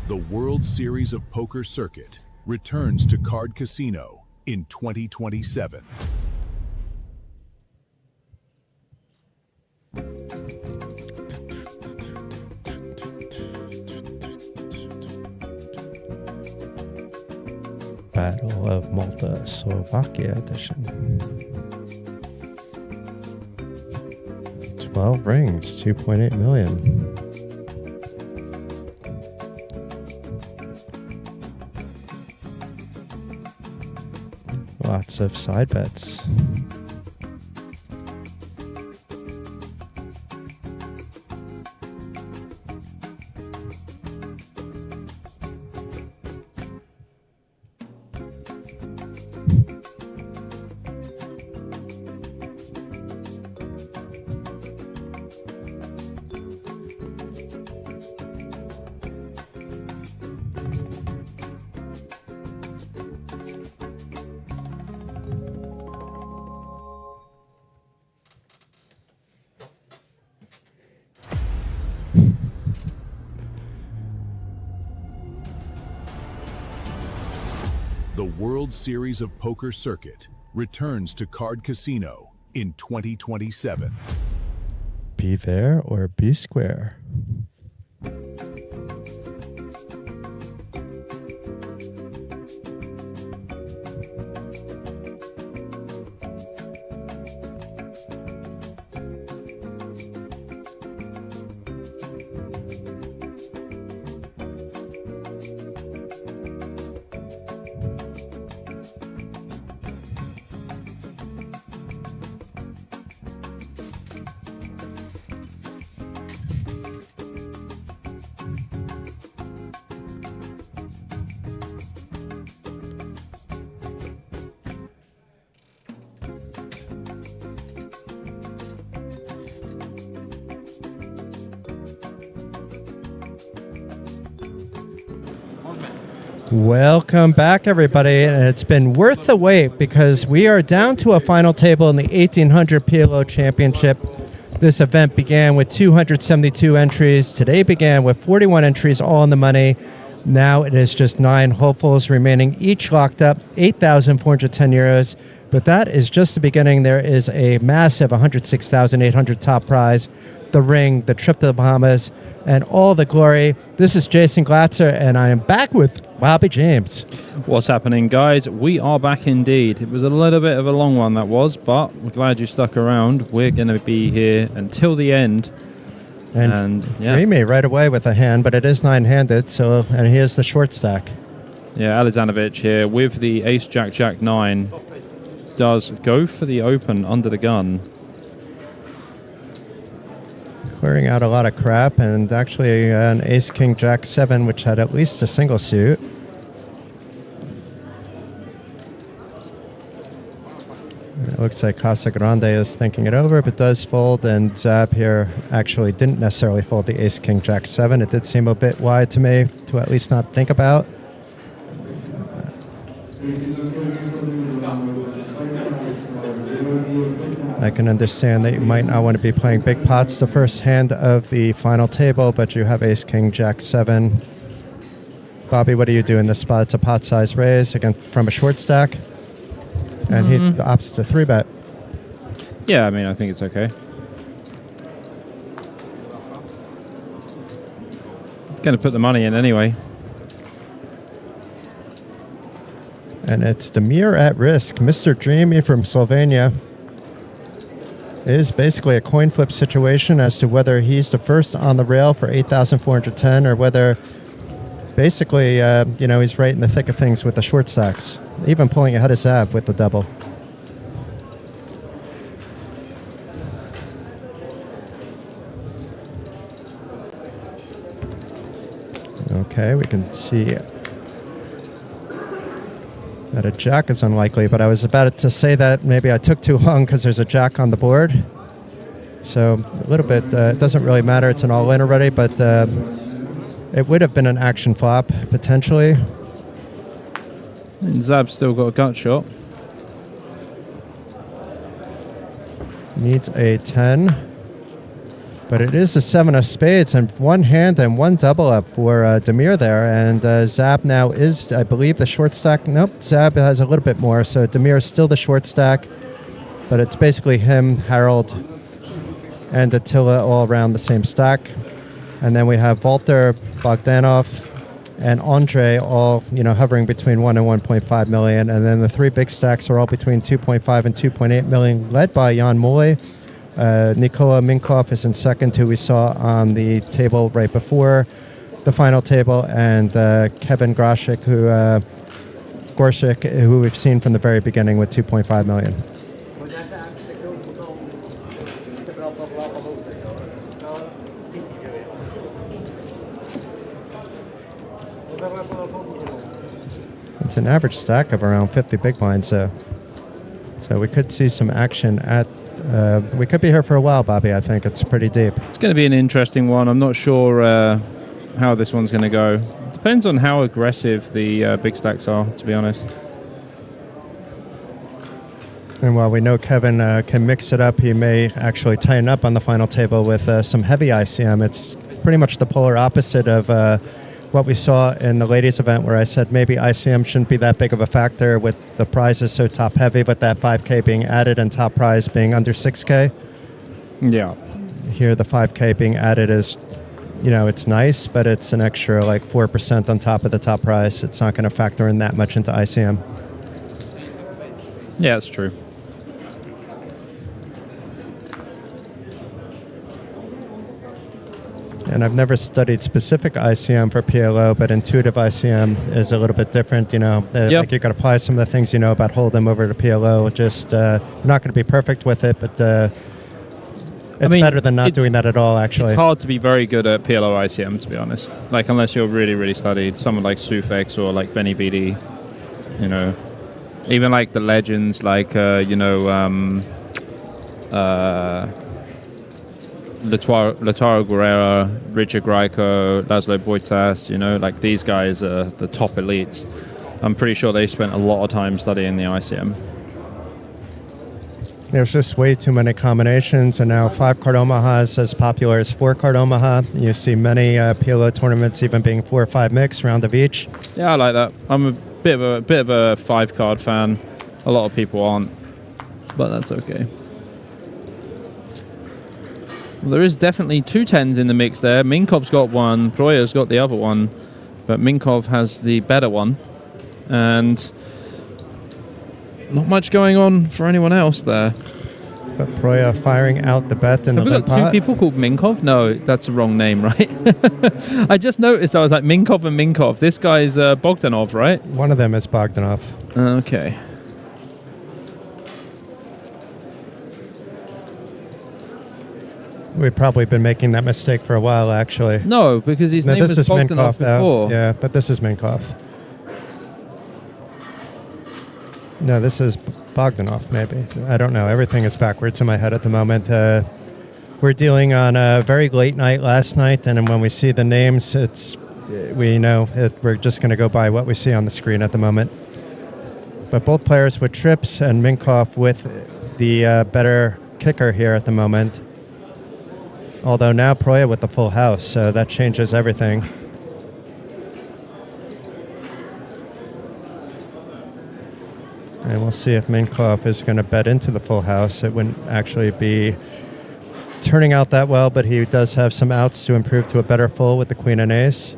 The World Series of Poker Circuit returns to Card Casino in 2027. Battle of Malta, Slovakia edition. 12 rings, 2.8 million. Lots of side bets. The World Series of Poker Circuit returns to Card Casino in 2027. Be there or be square. Welcome back, everybody. It's been worth the wait because we are down to a final table in the 1800 PLO Championship. This event began with 272 entries. Today began with 41 entries, all in the money. Now it is just 9 hopefuls remaining, each locked up, 8,410 euros. But that is just the beginning. There is a massive 106,800 top prize, the ring, the trip to the Bahamas, and all the glory. This is Jason Glatzer, and I am back with Bobby James. What's happening, guys? We are back indeed. It was a little bit of a long one, that was, but we're glad you stuck around. We're going to be here until the end. And yeah. Dreamy right away with a hand, but it is 9-handed, so, and here's the short stack. Yeah, Alexandrovich here with the ace, jack, jack, 9 does go for the open under the gun. Clearing out a lot of crap, and actually an ace, king, jack, 7, which had at least a single suit. It looks like Casagrande is thinking it over, but does fold, and Zab here actually didn't necessarily fold the ace, king, jack, 7. It did seem a bit wide to me to at least not think about. I can understand that you might not want to be playing big pots the first hand of the final table, but you have ace, king, jack, 7. Bobby, what do you do in this spot? It's a pot size raise again from a short stack, and he opts to 3-bet. Yeah, I mean, I think it's okay. Going to put the money in anyway. And it's Damir at risk. Mr. Dreamy from Slovenia. It is basically a coin flip situation as to whether he's the first on the rail for 8,410 or whether basically, he's right in the thick of things with the short stacks, even pulling ahead of Zab with the double. Okay, we can see that a jack is unlikely, but I was about to say that maybe I took too long because there's a jack on the board. So a little bit, it doesn't really matter. It's an all-in already, but it would have been an action flop, potentially. And Zab's still got a gut shot. Needs a 10. But it is the 7 of spades and one hand and one double up for Damir there. And Zab now is, I believe, the short stack. Nope, Zab has a little bit more. So Damir is still the short stack. But it's basically him, Harold, and Attila all around the same stack. And then we have Walter, Bogdanov, and Andre all, hovering between 1 and 1.5 million. And then the 3 big stacks are all between 2.5 and 2.8 million, led by Jan Moy. Nikola Minkov is in second, who we saw on the table right before the final table, and Kevin Groshik, who we've seen from the very beginning with 2.5 million. It's an average stack of around 50 big blinds, so we could see some action at. We could be here for a while, Bobby. I think it's pretty deep. It's going to be an interesting one. I'm not sure how this one's going to go. Depends on how aggressive the big stacks are, to be honest. And while we know Kevin can mix it up, he may actually tighten up on the final table with some heavy ICM. It's pretty much the polar opposite of what we saw in the ladies event where I said maybe ICM shouldn't be that big of a factor with the prizes so top heavy, but that 5K being added and top prize being under 6K. Yeah. Here the 5K being added is, you know, it's nice, but it's an extra like 4% on top of the top prize. It's not going to factor in that much into ICM. Yeah, it's true. And I've never studied specific ICM for PLO, but intuitive ICM is a little bit different. You know, like you got to apply some of the things you know about Hold'em over to PLO. Just you're not going to be perfect with it, but it's better than not doing that at all. Actually, it's hard to be very good at PLO ICM, to be honest. Like unless you're really, really studied, someone like Sufex or like Benny BD. You know, even like the legends, like Lautaro Guerrero, Richard Grieco, Laszlo Boitas, you know, like these guys are the top elites. I'm pretty sure they spent a lot of time studying the ICM. There's just way too many combinations, and now 5-card Omaha is as popular as 4-card Omaha. You see many PLO tournaments even being 4 or 5 mix, round of each. Yeah, I like that. I'm a bit of a 5-card fan. A lot of people aren't, but that's okay. Well, there is definitely 2 10s in the mix there. Minkov's got one, Proya's got the other one, but Minkov has the better one. And not much going on for anyone else there. But Proya firing out the bet in the Have we got 2 people called Minkov? No, that's the wrong name, right? I just noticed, I was like, Minkov and Minkov. This guy's Bogdanov, right? One of them is Bogdanov. Okay. We've probably been making that mistake for a while, actually. No, because his name was Bogdanov before. Yeah, but this is Minkov. No, this is Bogdanov, maybe. I don't know. Everything is backwards in my head at the moment. We're dealing on a very late night last night, and when we see the names, we're just going to go by what we see on the screen at the moment. But both players with trips, and Minkov with the better kicker here at the moment. Although now Proya with the full house, so that changes everything. And we'll see if Minkov is going to bet into the full house. It wouldn't actually be turning out that well, but he does have some outs to improve to a better full with the queen and ace.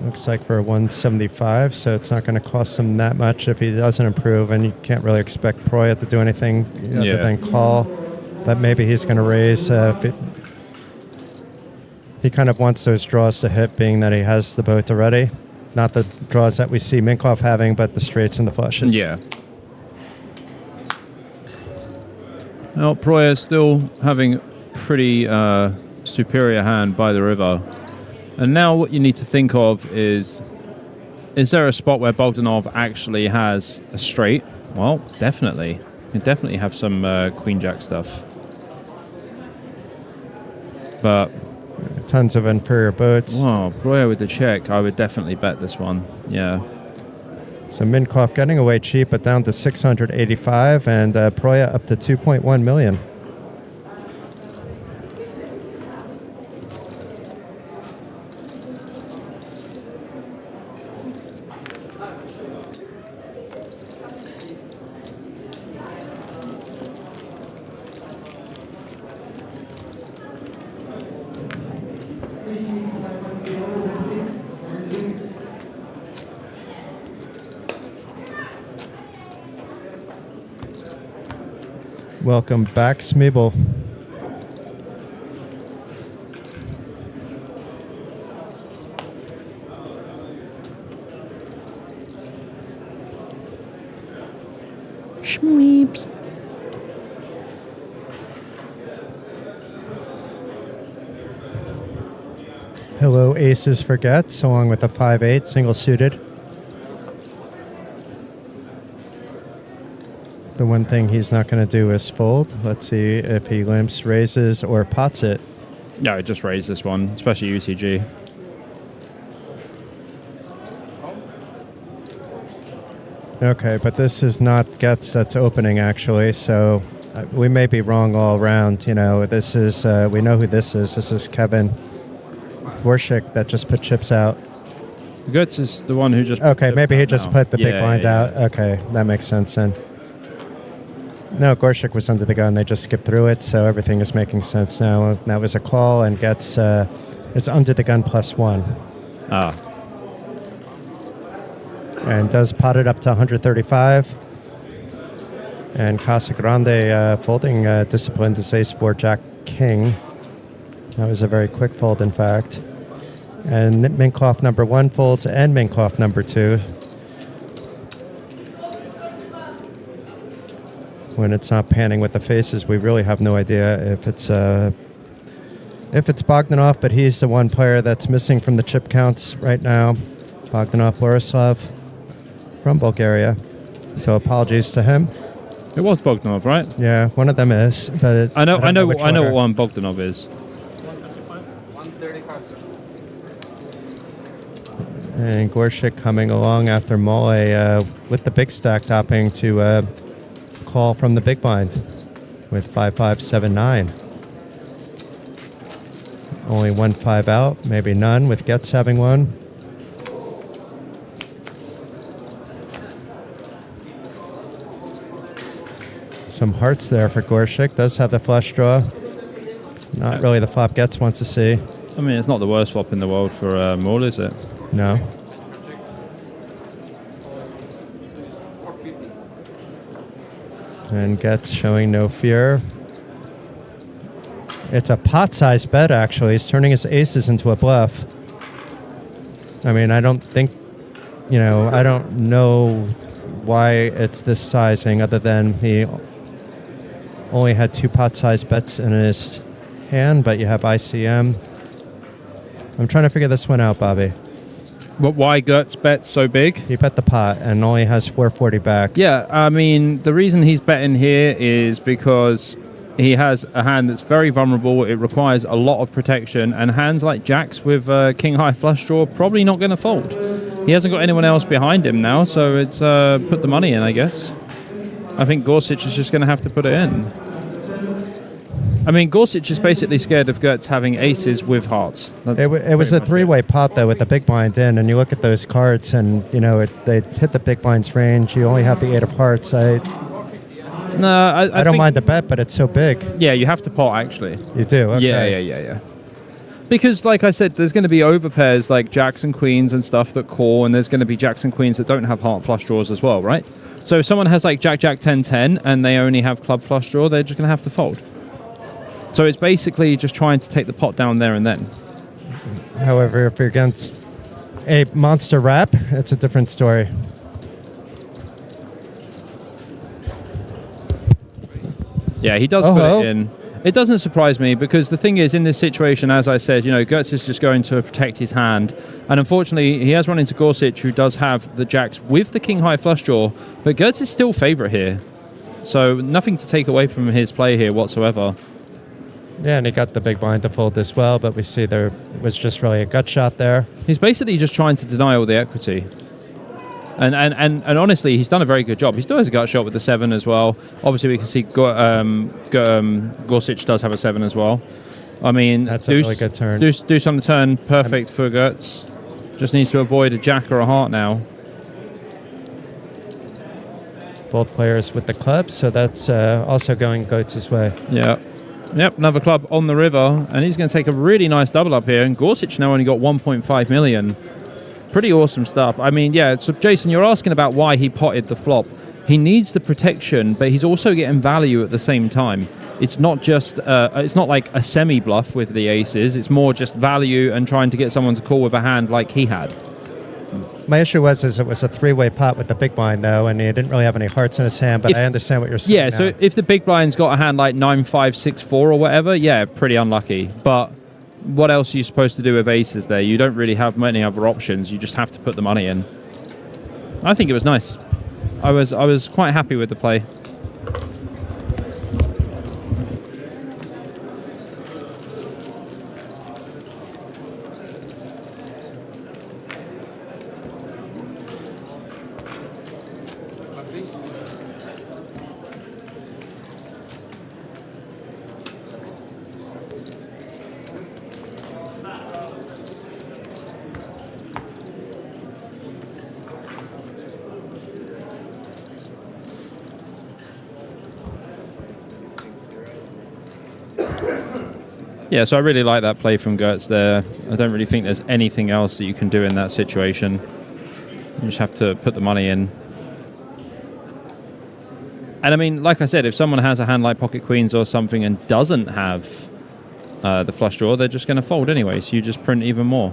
Looks like for a 175, so it's not going to cost him that much if he doesn't improve, and you can't really expect Proya to do anything other than call, but maybe he's going to raise. He kind of wants those draws to hit, being that he has the boat already. Not the draws that we see Minkov having, but the straights and the flushes. Yeah. Well, Proya is still having pretty superior hand by the river. And now what you need to think of is there a spot where Bogdanov actually has a straight? Well, definitely. You can definitely have some queen-jack stuff. But tons of inferior boats. Wow, Proya with the check. I would definitely bet this one. Yeah. So Minkov getting away cheap, but down to 685, and Proya up to 2.1 million. Welcome back, Smeeble. Schmeeps. Hello, Aces for Gets, along with a 5-8 single suited. The one thing he's not going to do is fold. Let's see if he limps, raises, or pots it. Yeah, I just raised this one, especially UCG. Okay, but this is not Gets that's opening, actually, so We may be wrong all around. You know, this is we know who this is. This is Kevin Gorshik that just put chips out. Götz is the one who just. Okay, put maybe he chips just out put the now. big blind out. Okay, that makes sense then. No, Gorshik was under the gun. They just skipped through it, so everything is making sense now. That was a call, and gets it's under the gun +1. Ah. And does pot it up to 135. And Casagrande folding disciplined his ace-4 Jack-King. That was a very quick fold, in fact. And Minkoff number 1 folds, and Minkoff number 2. When it's not panning with the faces, we really have no idea if it's Bogdanov, but he's the one player that's missing from the chip counts right now. Bogdanov Borislav from Bulgaria. So apologies to him. It was Bogdanov, right? Yeah, one of them is. But I know which what order. one Bogdanov is. 135, sir. And Gorshik coming along after Mole with the big stack topping to call from the big blind with 5-5-7-9. Only 1-5 out, maybe none, with Getz having one. Some hearts there for Gorshik. Does have the flush draw. Not really the flop Getz wants to see. I mean, it's not the worst flop in the world for Moore, is it? No. And Getz showing no fear. It's a pot-sized bet, actually. He's turning his aces into a bluff. I mean, I don't think, you know, I don't know why it's this sizing, other than he only had 2 pot-sized bets in his hand, but you have ICM. I'm trying to figure this one out, Bobby. But why Götz bets so big? He bet the pot and only has 440 back. Yeah, I mean, the reason he's betting here is because he has a hand that's very vulnerable. It requires a lot of protection, and hands like jacks with king high flush draw probably not going to fold. He hasn't got anyone else behind him now, so it's put the money in, I guess. I think Gorsic is just going to have to put it in. I mean, Gorsic is basically scared of Götz having aces with hearts. It was a 3-way pot, though, with the big blind in, and you look at those cards, and, you know, they hit the big blind's range. You only have the 8 of hearts. I don't mind the bet, but it's so big. Yeah, you have to pot, actually. You do? Okay. Yeah. Because, like I said, there's going to be overpairs like jacks and queens and stuff that call, and there's going to be jacks and queens that don't have heart flush draws as well, right? So if someone has like jack, 10, 10, and they only have club flush draw, they're just going to have to fold. So it's basically just trying to take the pot down there and then. However, if you're against a monster wrap, it's a different story. Yeah, he does put it in. It doesn't surprise me, because the thing is, in this situation, as I said, you know, Götz is just going to protect his hand. And unfortunately, he has run into Gorsic, who does have the jacks with the king high flush draw, but Götz is still favourite here. So nothing to take away from his play here whatsoever. Yeah, and he got the big blind to fold as well, but we see there was just really a gut shot there. He's basically just trying to deny all the equity. And honestly, he's done a very good job. He still has a gut shot with the 7 as well. Obviously, we can see Gorsic does have a 7 as well. I mean, that's a really good turn. Deuce on the turn, perfect for Götz. Just needs to avoid a jack or a heart now. Both players with the clubs, so that's also going Götz's way. Yeah. Yep, another club on the river, and he's going to take a really nice double up here. And Gorsic now only got 1.5 million. Pretty awesome stuff. I mean, yeah, so Jason, you're asking about why he potted the flop. He needs the protection, but he's also getting value at the same time. It's not just, it's not like a semi-bluff with the aces. It's more just value and trying to get someone to call with a hand like he had. My issue was it was a 3-way pot with the big blind, though, and he didn't really have any hearts in his hand, but I understand what you're saying. Yeah, so if the big blind's got a hand like 9, 5, 6, 4 or whatever, yeah, pretty unlucky. But what else are you supposed to do with aces there? You don't really have many other options. You just have to put the money in. I think it was nice. I was quite happy with the play. Yeah, so I really like that play from Gertz there. I don't really think there's anything else that you can do in that situation. You just have to put the money in. And I mean, like I said, if someone has a hand like pocket queens or something and doesn't have the flush draw, they're just going to fold anyway, so you just print even more.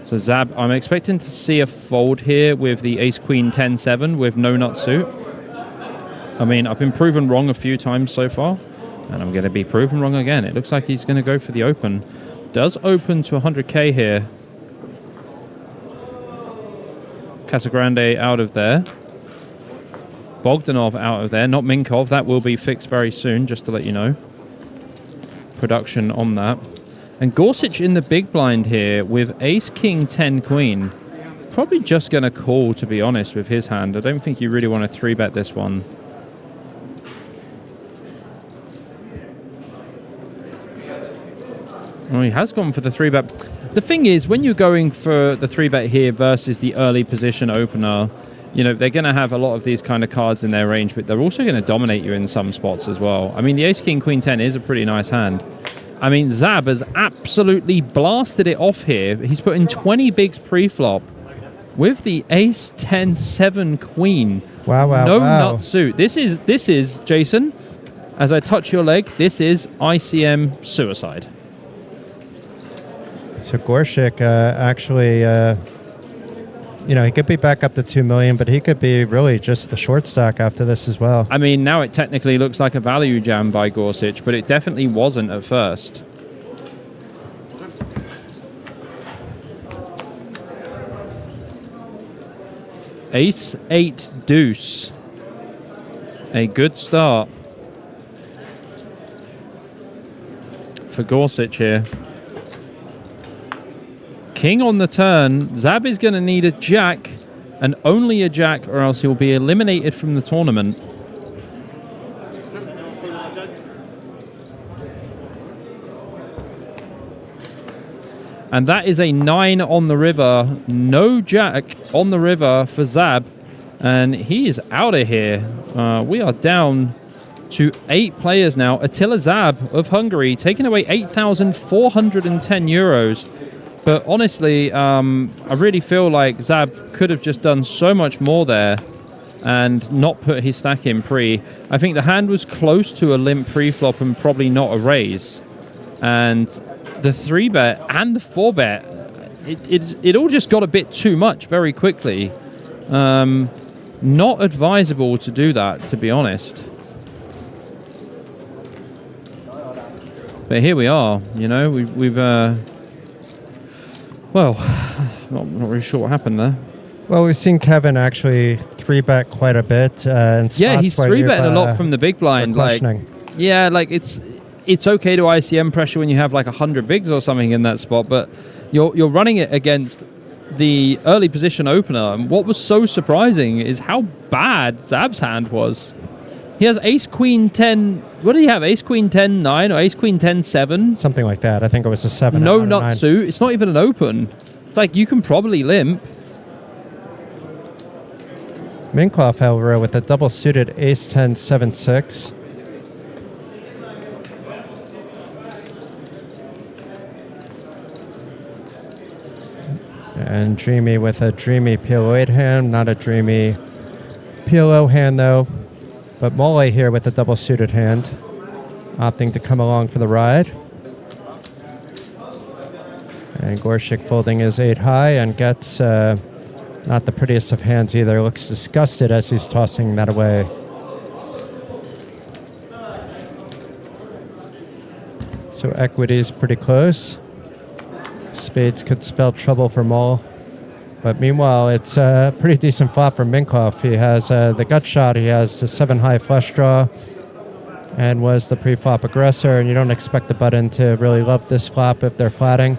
So Zab, I'm expecting to see a fold here with the ace-queen 10-7 with no nut suit. I mean, I've been proven wrong a few times so far, and I'm going to be proven wrong again. It looks like he's going to go for the open. Does open to 100k here. Casagrande out of there. Bogdanov out of there, not Minkov. That will be fixed very soon, just to let you know. Production on that. And Gorsuch in the big blind here with ace, king, 10, queen. Probably just going to call, to be honest, with his hand. I don't think you really want to 3-bet this one. Oh, he has gone for the 3-bet. The thing is, when you're going for the 3-bet here versus the early position opener, you know, they're going to have a lot of these kind of cards in their range, but they're also going to dominate you in some spots as well. I mean, the ace, king, queen, 10 is a pretty nice hand. I mean, Zab has absolutely blasted it off here. He's put in 20 bigs pre-flop with the ace, 10, 7, queen. Wow, wow, no wow. nut suit. This is, Jason, as I touch your leg, this is ICM suicide. So Gorsuch actually, you know, he could be back up to 2 million, but he could be really just the short stack after this as well. I mean, now it technically looks like a value jam by Gorsuch, but it definitely wasn't at first. Ace, 8, deuce. A good start for Gorsuch here. King on the turn. Zab is going to need a jack, and only a jack, or else he'll be eliminated from the tournament. And that is a 9 on the river. No jack on the river for Zab, and he is out of here. We are down to 8 players now. Attila Zab of Hungary taking away 8,410 euros. But honestly, I really feel like Zab could have just done so much more there and not put his stack in pre. I think the hand was close to a limp pre-flop and probably not a raise. And the 3-bet and the 4-bet, it all just got a bit too much very quickly. Not advisable to do that, to be honest. But here we are, you know, we've well, not really sure what happened there. Well, we've seen Kevin actually 3-bet quite a bit. And yeah, he's 3-betting a lot from the big blind. Like, yeah, like it's okay to ICM pressure when you have like 100 bigs or something in that spot, but you're running it against the early position opener. And what was so surprising is how bad Zab's hand was. He has ace, queen, 10. What did he have? Ace, queen, 10, 9 or ace, queen, 10, 7? Something like that. I think it was a 7. No nut suit. It's not even an open. It's like you can probably limp. Minkov, however, with a double suited ace, 10, 7, 6. And Dreamy with a dreamy PLO 8 hand. Not a dreamy PLO hand, though. But Mole here with a double suited hand, opting to come along for the ride. And Gorsuch folding his 8 high and gets not the prettiest of hands either. Looks disgusted as he's tossing that away. So equity's pretty close. Spades could spell trouble for Mole. But meanwhile, it's a pretty decent flop for Minkov. He has the gut shot. He has the 7 high flush draw and was the pre-flop aggressor. And you don't expect the button to really love this flop if they're flatting.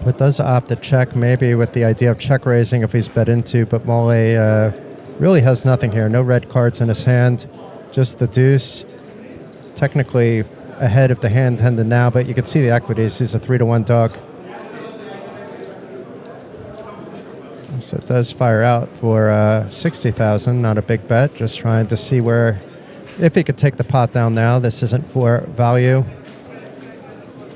But does opt to check, maybe with the idea of check raising if he's bet into. But Mole really has nothing here. No red cards in his hand, just the deuce. Technically ahead of the hand handed now, but you can see the equities. He's a 3-to-1 dog. So it does fire out for 60,000. Not a big bet. Just trying to see where, if he could take the pot down now. This isn't for value.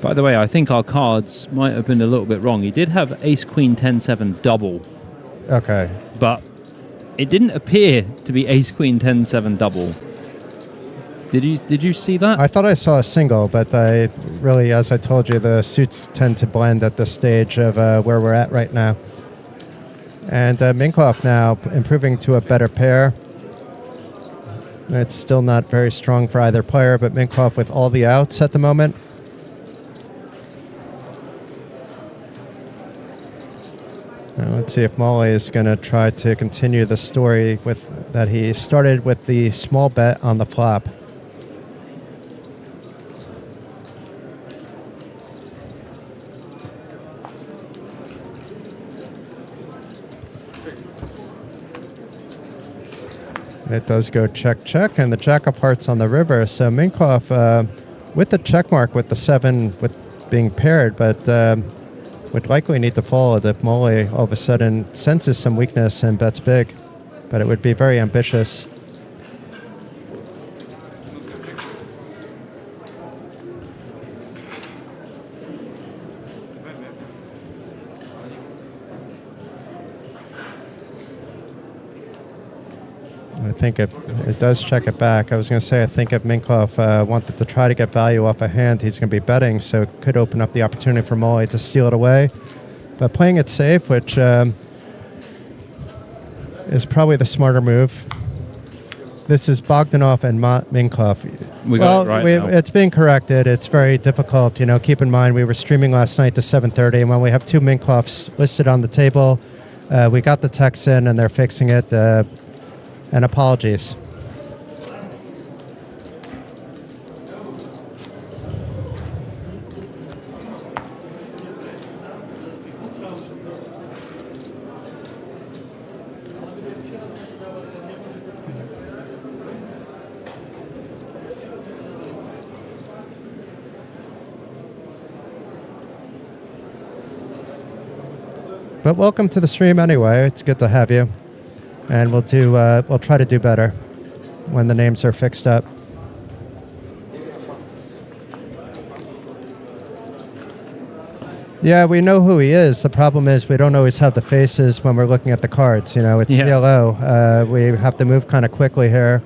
By the way, I think our cards might have been a little bit wrong. He did have ace, queen, 10, 7 double. Okay. But it didn't appear to be ace, queen, 10, 7 double. Did you see that? I thought I saw a single, but I really, as I told you, the suits tend to blend at this stage of where we're at right now. And Minkoff now improving to a better pair. It's still not very strong for either player, but Minkoff with all the outs at the moment. Now let's see if Molly is going to try to continue the story with that he started with the small bet on the flop. It does go check, check, and the jack of hearts on the river. So Minkoff with the check mark with the 7 with being paired, but would likely need to fold if Molly all of a sudden senses some weakness and bets big. But it would be very ambitious. I think it does check it back. I was going to say, I think if Minkoff wanted to try to get value off a hand, he's going to be betting, so it could open up the opportunity for Molly to steal it away. But playing it safe, which is probably the smarter move. This is Bogdanov and Minkoff. It's being corrected. It's very difficult. You know, keep in mind we were streaming last night to 7:30, and when we have 2 Minkoffs listed on the table, we got the text in and they're fixing it. And apologies. But welcome to the stream anyway. It's good to have you. And we'll try to do better when the names are fixed up. Yeah, we know who he is. The problem is we don't always have the faces when we're looking at the cards. You know, it's PLO. We have to move kind of quickly here.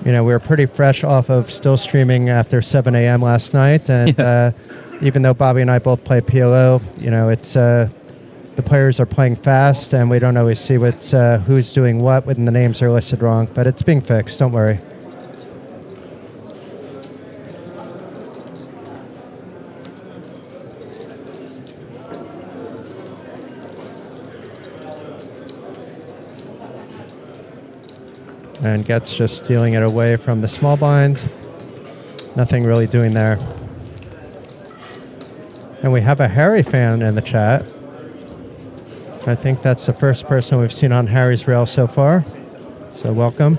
You know, we were pretty fresh off of still streaming after 7 a.m. last night. And even though Bobby and I both play PLO, you know, it's... the players are playing fast, and we don't always see who's doing what when the names are listed wrong. But it's being fixed. Don't worry. And Getz just stealing it away from the small blind. Nothing really doing there. And we have a Harry fan in the chat. I think that's the first person we've seen on Harry's Rail so far. So welcome.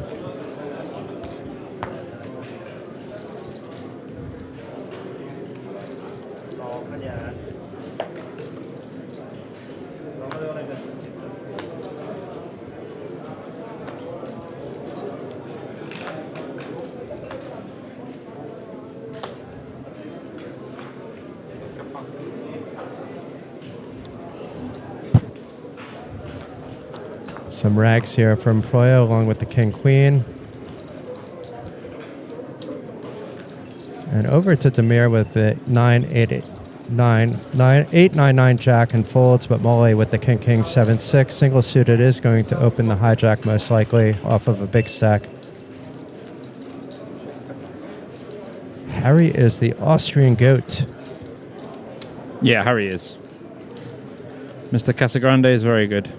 Some rags here from Proya along with the King Queen. And over to Demir with the 8-9-9 Jack and folds, but Molly with the King 7-6. Single suited is going to open the hijack most likely off of a big stack. Harry is the Austrian goat. Yeah, Harry is. Mr. Casagrande is very good.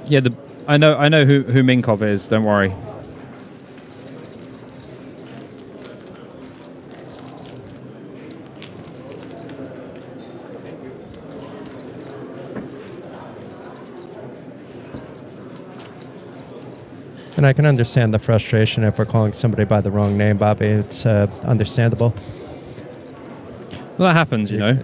Yeah, I know who Minkoff is. Don't worry. And I can understand the frustration if we're calling somebody by the wrong name, Bobby. It's understandable. Well, that happens, you know.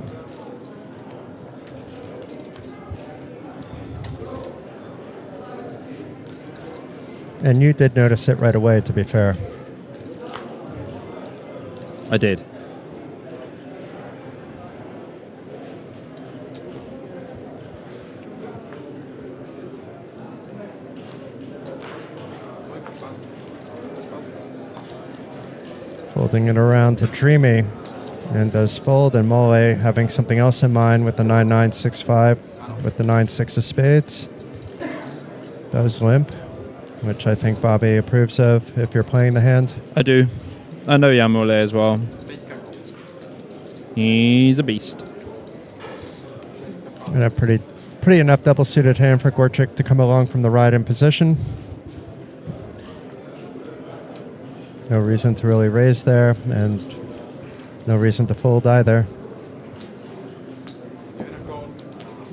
And you did notice it right away, to be fair. I did. Folding it around to Dreamy, and does fold, and Mole having something else in mind with the 9-9-6-5 with the 9-6 of spades. Does limp, which I think Bobby approves of if you're playing the hand. I do. I know Jan Mole as well. He's a beast. And a pretty enough double suited hand for Gorchik to come along from the ride in position. No reason to really raise there, and no reason to fold either.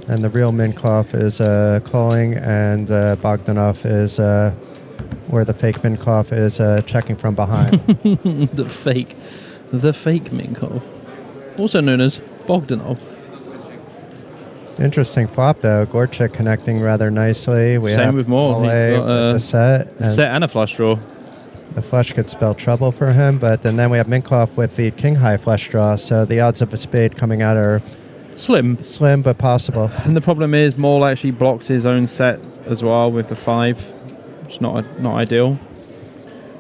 And the real Minkoff is calling, and Bogdanov is, or the fake Minkoff is checking from behind. the fake Minkov, also known as Bogdanov. Interesting flop though. Gorchik connecting rather nicely. We Same have with Mole. He's got the set and a flush draw. The flush could spell trouble for him, and then we have Minkoff with the king high flush draw. So the odds of a spade coming out are slim, but possible. And the problem is Mole actually blocks his own set as well with the 5. It's not ideal.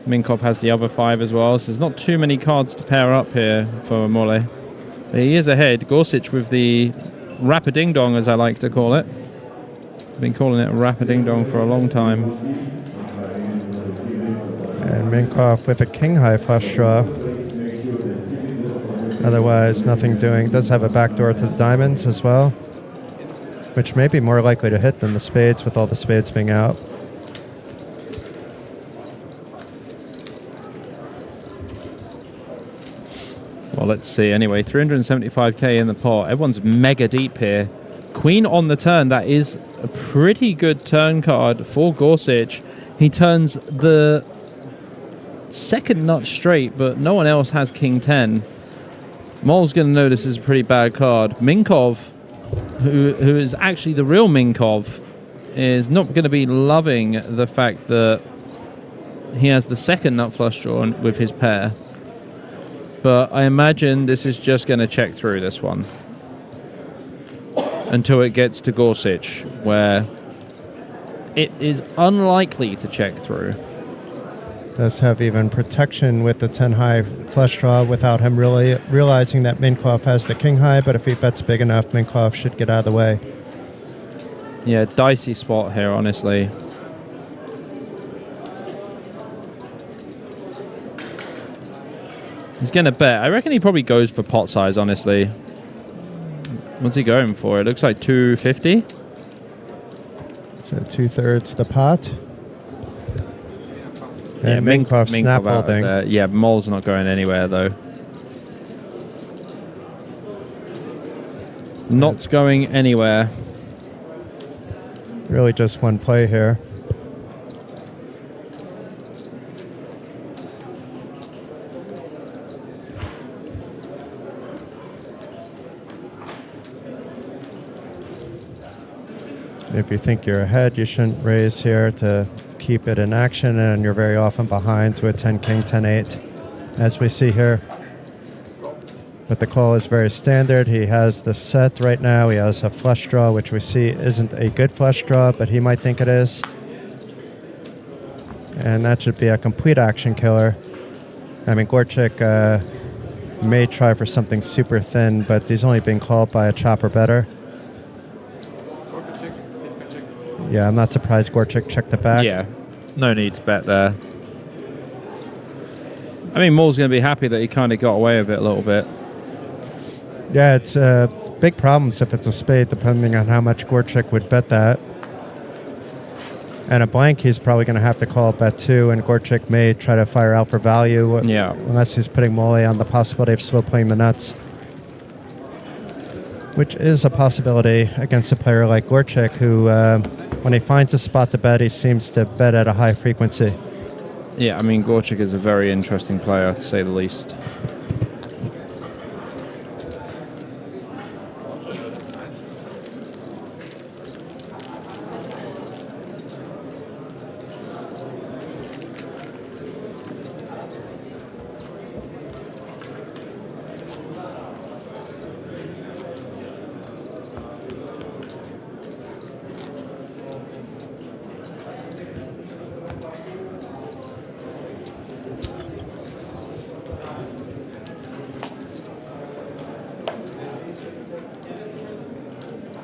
Minkoff has the other 5 as well, so there's not too many cards to pair up here for Mole. But he is ahead. Gorsic with the Rap-a-ding-dong, as I like to call it. Been calling it a Rap-a-ding-dong for a long time. And Minkoff with a king high flush draw. Otherwise, nothing doing. Does have a backdoor to the diamonds as well, which may be more likely to hit than the spades, with all the spades being out. Well, let's see. Anyway, 375k in the pot. Everyone's mega deep here. Queen on the turn. That is a pretty good turn card for Gorsic. He turns the second nut straight, but no one else has king 10. Mole's going to know this is a pretty bad card. Minkov, who is actually the real Minkov, is not going to be loving the fact that he has the second nut flush draw with his pair. But I imagine this is just going to check through this one until it gets to Gorsic, where it is unlikely to check through. Does have even protection with the 10 high flush draw without him really realizing that Minkoff has the king high, but if he bets big enough, Minkoff should get out of the way. Yeah, dicey spot here, honestly. He's going to bet. I reckon he probably goes for pot size, honestly. What's he going for? It looks like 250. So 2/3 the pot. And yeah, Minkoff snap holding. Yeah, Mole's not going anywhere, though. Not going anywhere. Really just one play here. If you think you're ahead, you shouldn't raise here to keep it in action, and you're very often behind to a 10 king, 10 8, as we see here. But the call is very standard. He has the set right now. He has a flush draw, which we see isn't a good flush draw, but he might think it is. And that should be a complete action killer. I mean, Gorchik may try for something super thin, but he's only being called by a chopper better. Yeah, I'm not surprised Gorchik checked the back. Yeah, no need to bet there. I mean, Mole's going to be happy that he kind of got away with it a little bit. Yeah, it's big problems if it's a spade, depending on how much Gorchik would bet that. And a blank, he's probably going to have to call bet 2, and Gorchik may try to fire out for value. Yeah. Unless he's putting Mole on the possibility of slow playing the nuts, which is a possibility against a player like Gorchik, who, when he finds a spot to bet, he seems to bet at a high frequency. Yeah, I mean, Gorchik is a very interesting player, to say the least.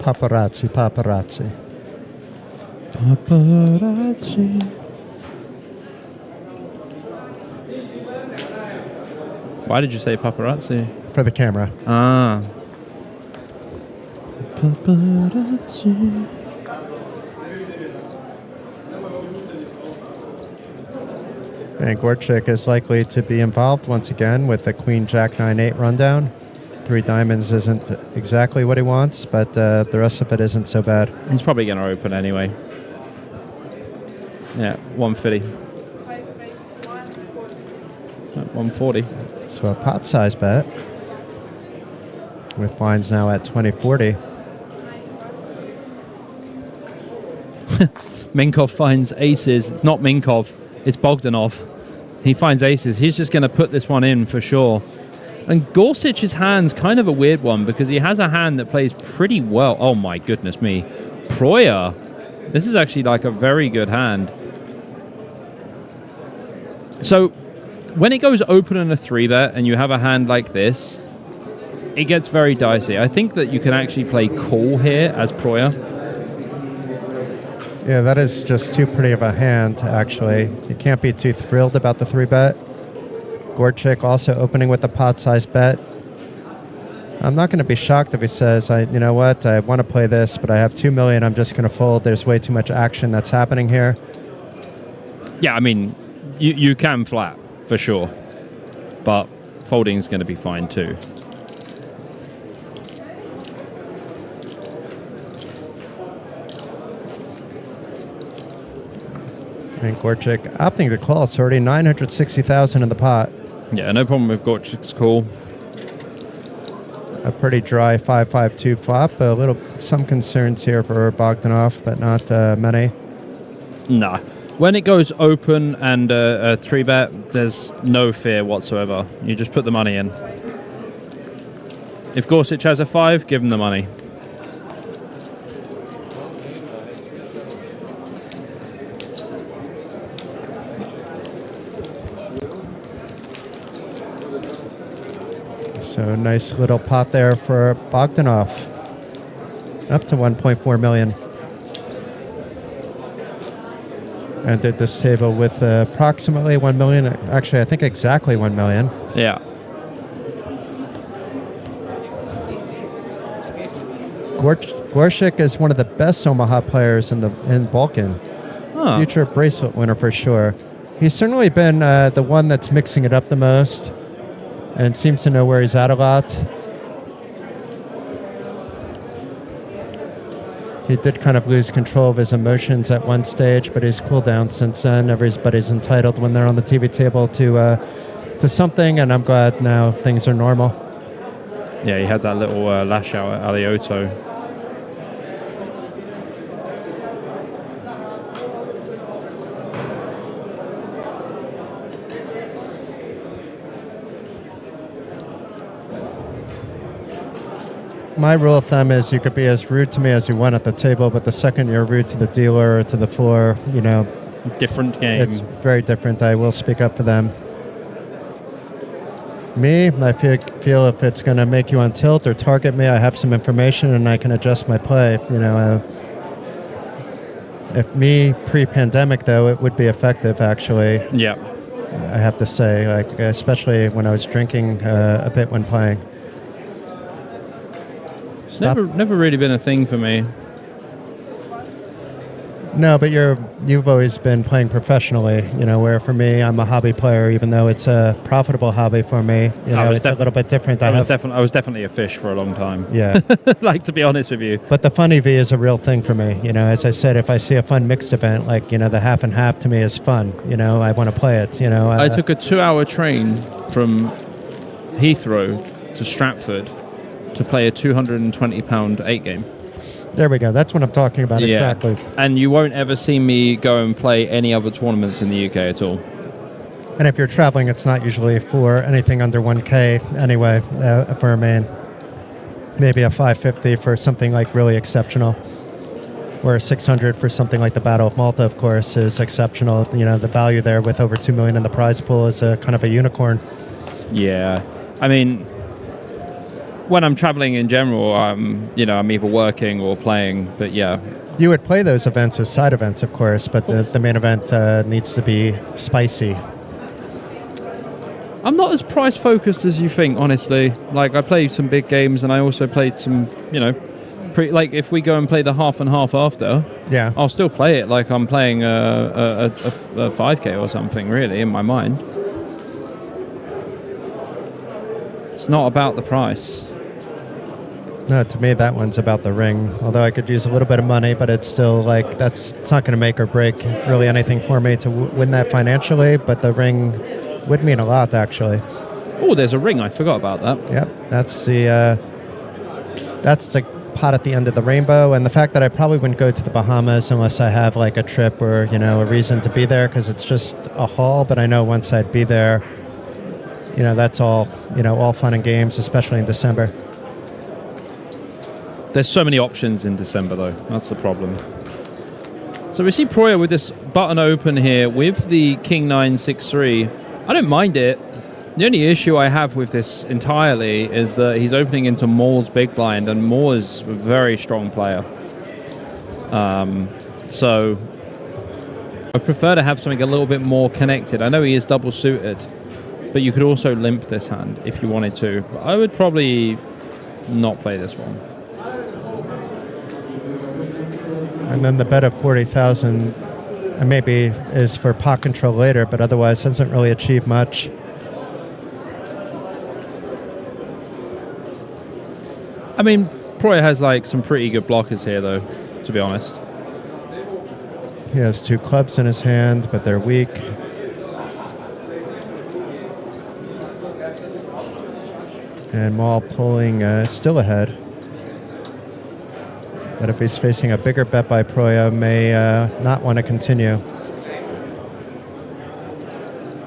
Paparazzi, paparazzi. Paparazzi. Why did you say paparazzi? For the camera. Ah. Paparazzi. And Gorchik is likely to be involved once again with the Queen Jack 9-8 rundown. 3 diamonds isn't exactly what he wants, but the rest of it isn't so bad. He's probably going to open anyway. Yeah, 150. 140. So a pot size bet with blinds now at 20-40. Minkov finds aces. It's not Minkov, it's Bogdanov. He finds aces. He's just going to put this one in for sure. And Gorsic's hand's kind of a weird one because he has a hand that plays pretty well. Oh my goodness me. Proya. This is actually like a very good hand. So when it goes open in a 3-bet and you have a hand like this, it gets very dicey. I think that you can actually play call here as Proya. Yeah, that is just too pretty of a hand, actually. You can't be too thrilled about the 3-bet. Gorchik also opening with a pot-sized bet. I'm not going to be shocked if he says, you know what, I want to play this, but I have 2 million, I'm just going to fold. There's way too much action that's happening here. Yeah, I mean, you can flat, for sure. But folding is going to be fine, too. And Gorchik opting to call. It's already 960,000 in the pot. Yeah, no problem with Gorchik's call. A pretty dry 5-5-2 flop. Some concerns here for Bogdanov, but not many. Nah. When it goes open and a 3-bet, there's no fear whatsoever. You just put the money in. If Gorsic has a 5, give him the money. So nice little pot there for Bogdanov. Up to 1.4 million. Entered this table with approximately 1 million. Actually, I think exactly 1 million. Yeah. Gorchik is one of the best Omaha players in Balkan. Huh. Future bracelet winner for sure. He's certainly been the one that's mixing it up the most and seems to know where he's at a lot. He did kind of lose control of his emotions at one stage, but he's cooled down since then. Everybody's entitled when they're on the TV table to something, and I'm glad now things are normal. Yeah, he had that little lash out at Alioto. My rule of thumb is you could be as rude to me as you want at the table, but the second you're rude to the dealer or to the floor, you know, Different game. it's very different. I will speak up for them. Me, I feel if it's going to make you on tilt or target me, I have some information and I can adjust my play. You know, if me pre-pandemic though, it would be effective actually. Yeah. I have to say, like especially when I was drinking a bit when playing. Stop. Never really been a thing for me. No, but you've always been playing professionally, you know, where for me, I'm a hobby player, even though it's a profitable hobby for me. You know, it's a little bit different. I was definitely a fish for a long time. Yeah. Like, to be honest with you. But the fun EV is a real thing for me. You know, as I said, if I see a fun mixed event, like, you know, the half and half to me is fun. You know, I want to play it, you know. I took a 2-hour train from Heathrow to Stratford to play a £220 8 game. There we go. That's what I'm talking about. Yeah. Exactly. And you won't ever see me go and play any other tournaments in the UK at all. And if you're traveling, it's not usually for anything under 1K anyway, for a main. Maybe a 550 for something like really exceptional. Or a 600 for something like the Battle of Malta, of course, is exceptional. You know, the value there with over 2 million in the prize pool is a kind of a unicorn. Yeah. I mean, when I'm traveling in general, I'm either working or playing. But yeah, You would play those events as side events, of course, but the main event needs to be spicy. I'm not as price focused as you think, honestly. Like, I played some big games, and I also played some, like if we go and play the half and half after, Yeah. I'll still play it like I'm playing a 5K or something, really, in my mind. It's not about the price. No, to me, that one's about the ring. Although I could use a little bit of money, but it's still like it's not going to make or break really anything for me to win that financially. But the ring would mean a lot, actually. Oh, there's a ring. I forgot about that. Yep, that's the pot at the end of the rainbow, and the fact that I probably wouldn't go to the Bahamas unless I have like a trip or a reason to be there, because it's just a haul. But I know once I'd be there, that's all all fun and games, especially in December. There's so many options in December, though. That's the problem. So we see Proya with this button open here with the King 9-6-3. I don't mind it. The only issue I have with this entirely is that he's opening into Maul's big blind, and Maul is a very strong player. So I prefer to have something a little bit more connected. I know he is double suited, but you could also limp this hand if you wanted to. But I would probably not play this one. And then the bet of 40,000 maybe is for pot control later, but otherwise doesn't really achieve much. I mean, Proya has like some pretty good blockers here, though, to be honest. He has 2 clubs in his hand, but they're weak. And Maul pulling still ahead. But if he's facing a bigger bet by Proya, may not want to continue.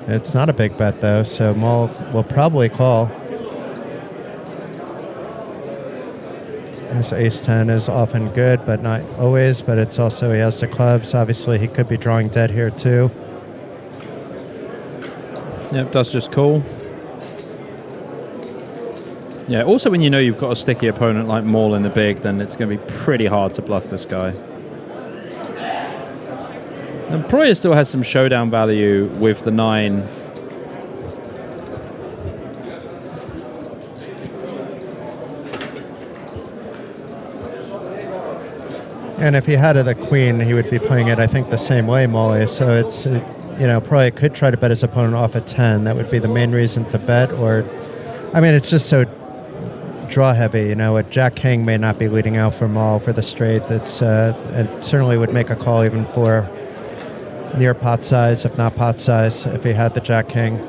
It's not a big bet, though, so Maul will probably call. His ace-10 is often good, but not always. But it's also, he has the clubs. Obviously, he could be drawing dead here, too. Yep, that's just cool. Yeah, also when you've got a sticky opponent like Maul in the big, then it's going to be pretty hard to bluff this guy. And Proya still has some showdown value with the 9. And if he had the queen, he would be playing it, I think, the same way, Molly. So it's, Proya could try to bet his opponent off a 10. That would be the main reason to bet. Or, I mean, it's just so draw heavy. A Jack King may not be leading out for Maul for the straight. It certainly would make a call even for near pot size, if not pot size, if he had the Jack King.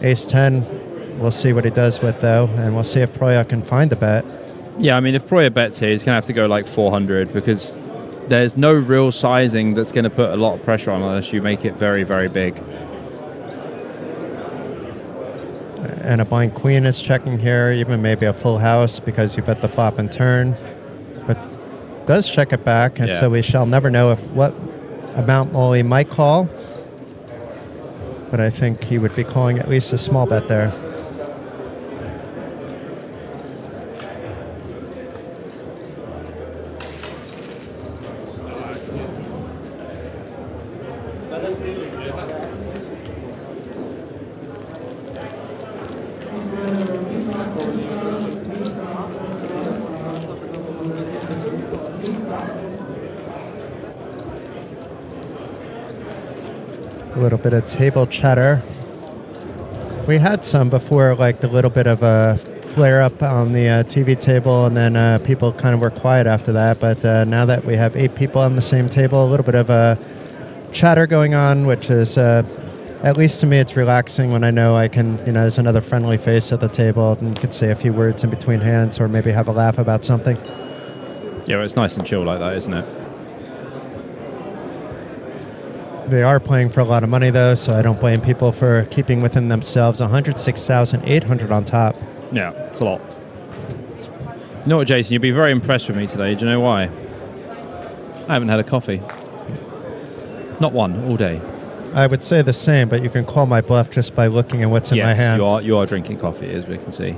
Ace 10, we'll see what he does with, though, and we'll see if Proya can find the bet. Yeah, I mean, if Proya bets here, he's going to have to go like 400, because there's no real sizing that's going to put a lot of pressure on unless you make it very, very big. And a blind queen is checking here, even maybe a full house, because you bet the flop and turn. But does check it back, and so we shall never know what amount Molly might call. But I think he would be calling at least a small bet there. A little bit of table chatter. We had some before, like the little bit of a flare up on the TV table, and then people kind of were quiet after that. But now that we have 8 people on the same table, a little bit of a chatter going on, which is, at least to me, it's relaxing when I know I can, there's another friendly face at the table and you could say a few words in between hands or maybe have a laugh about something. Yeah, well, it's nice and chill like that, isn't it? They are playing for a lot of money, though, so I don't blame people for keeping within themselves. 106,800 on top. Yeah, it's a lot. You know what, Jason? You'll be very impressed with me today. Do you know why? I haven't had a coffee. Not one, all day. I would say the same, but you can call my bluff just by looking at what's in my hand. Yes, you are drinking coffee, as we can see.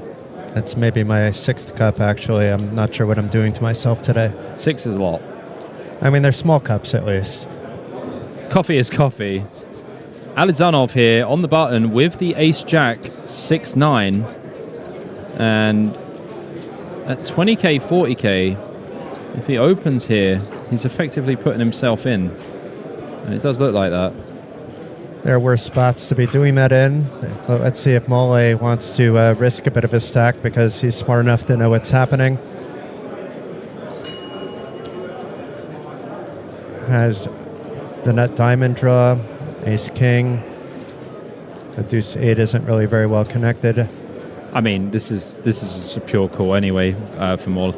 That's maybe my 6th cup, actually. I'm not sure what I'm doing to myself today. 6 is a lot. I mean, they're small cups at least. Coffee is coffee. Alexanov here on the button with the ace-jack 6-9. And at 20k, 40k, if he opens here, he's effectively putting himself in. And it does look like that. There are worse spots to be doing that in. Well, let's see if Mole wants to risk a bit of a stack because he's smart enough to know what's happening. Has the nut diamond draw, ace king. The deuce 8 isn't really very well connected. I mean, this is a pure call anyway for Mole.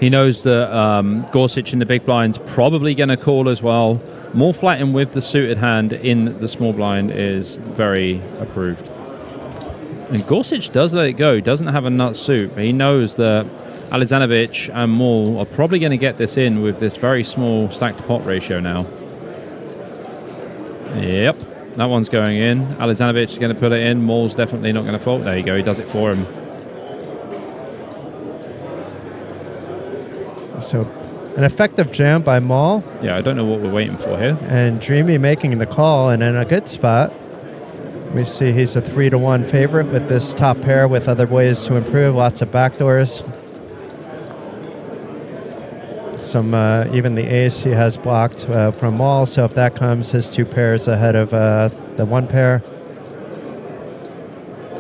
He knows that Gorsuch in the big blind's probably going to call as well. More flatting with the suited hand in the small blind is very approved. And Gorsuch does let it go. He doesn't have a nut suit, but he knows that Alexanovic and Mole are probably going to get this in with this very small stack to pot ratio now. Yep, that one's going in. Alexanovic is going to put it in. Mole's definitely not going to fault. There you go, he does it for him. So an effective jam by Mole. Yeah, I don't know what we're waiting for here. And Dreamy making the call and in a good spot. We see he's a 3-1 favorite with this top pair with other ways to improve. Lots of backdoors. Some even the ace he has blocked from Mole. So if that comes, his 2 pairs ahead of the 1 pair.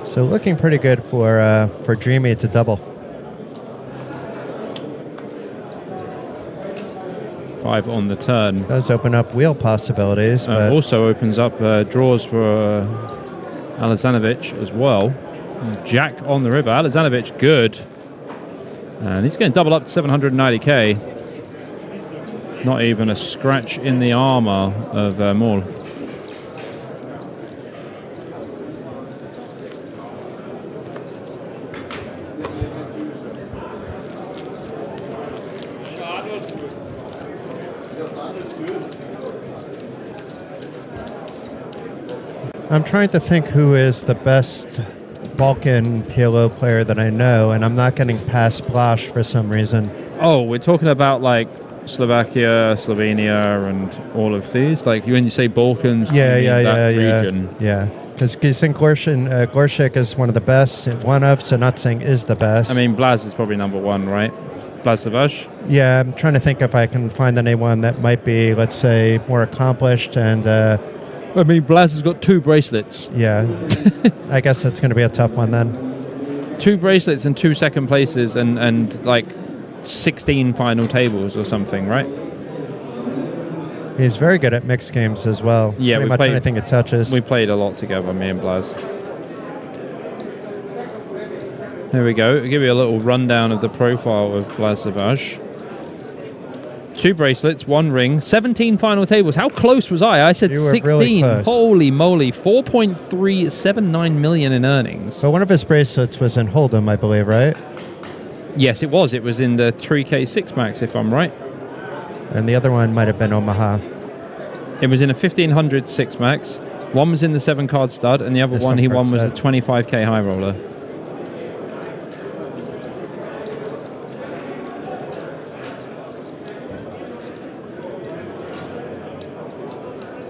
So looking pretty good for Dreamy to double. 5 on the turn. Does open up wheel possibilities. But Also opens up draws for Alexanovic as well. Jack on the river. Alexanovic good. And he's going to double up to 790k. Not even a scratch in the armor of Mole. I'm trying to think who is the best Balkan PLO player that I know, and I'm not getting past Blaž for some reason. Oh, we're talking about like Slovakia, Slovenia, and all of these. Like when you say Balkans, Yeah. region. Yeah. Because I think Gorshik is one of the best, so not saying is the best. I mean, Blaž is probably number 1, right? Blaž. Yeah, I'm trying to think if I can find anyone that might be, let's say, more accomplished and... I mean, Blaž has got 2 bracelets. Yeah. I guess that's going to be a tough one then. 2 bracelets and 2 second places and like 16 final tables or something, right? He's very good at mixed games as well. Yeah, pretty much anything it touches. We played a lot together, me and Blaž. There we go. I'll give you a little rundown of the profile of Blaž Savage. 2 bracelets, 1 ring, 17 final tables. How close was I? I said You were 16. really close. Holy moly. 4.379 million in earnings. So one of his bracelets was in Hold'em, I believe, right? Yes, it was. It was in the 3K6 max, if I'm right. And the other one might have been Omaha. It was in a 1500 6 max. One was in the 7 card stud, and the other one he won was the 25k high roller.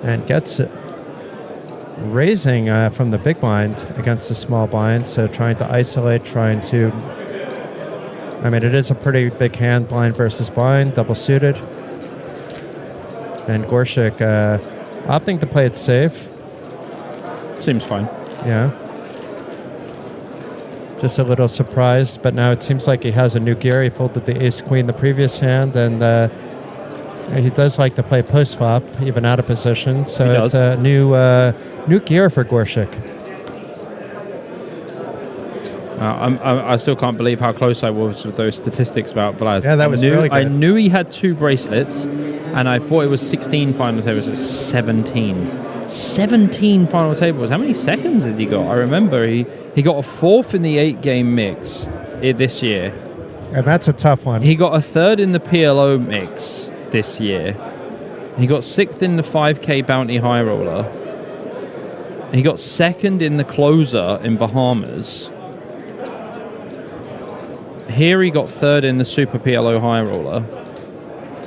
And gets it raising from the big blind against the small blind. So trying to isolate, I mean, it is a pretty big hand, blind versus blind, double suited. And Gorshik opting to play it safe. Seems fine. Yeah. Just a little surprised, but now it seems like he has a new gear. He folded the ace-queen the previous hand, and he does like to play post-flop, even out of position. So it's a new gear for Gorshik. I still can't believe how close I was with those statistics about Blaž. Yeah, that was really good. I knew he had 2 bracelets, and I thought it was 16 final tables. It was 17. 17 final tables. How many seconds has he got? I remember he got a 4th in the 8-game mix this year. And that's a tough one. He got a 3rd in the PLO mix this year. He got 6th in the 5K bounty high roller. He got 2nd in the closer in Bahamas. Here he got third in the Super PLO high roller,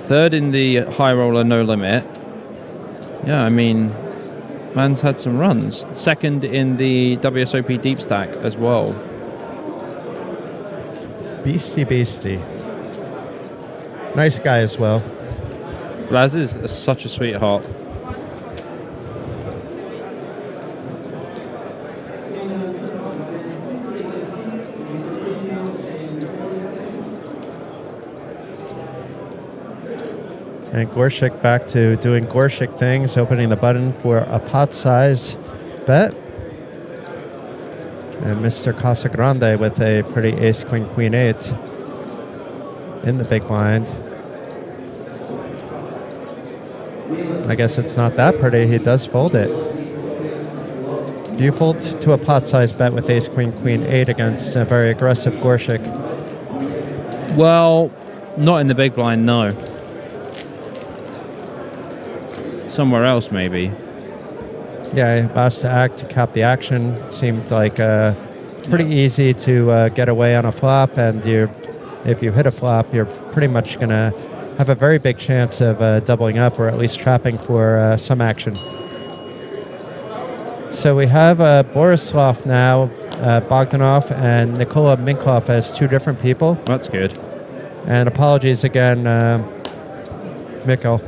third in the high roller no limit. Yeah, I mean, man's had some runs. Second in the WSOP deep stack as well. Beastie. Nice guy as well. Blaz is such a sweetheart. And Gorshik back to doing Gorshik things, opening the button for a pot size bet. And Mr. Casagrande with a pretty ace, queen, queen, 8 in the big blind. I guess it's not that pretty. He does fold it. Do you fold to a pot size bet with ace, queen, queen, 8 against a very aggressive Gorshik? Well, not in the big blind, no. Somewhere else, maybe. Yeah, last to act, cap the action. Seemed like pretty easy to get away on a flop, and if you hit a flop, you're pretty much going to have a very big chance of doubling up, or at least trapping for some action. So we have Borislav now, Bogdanov, and Nikola Minkov as two different people. That's good. And apologies again, Mikkel.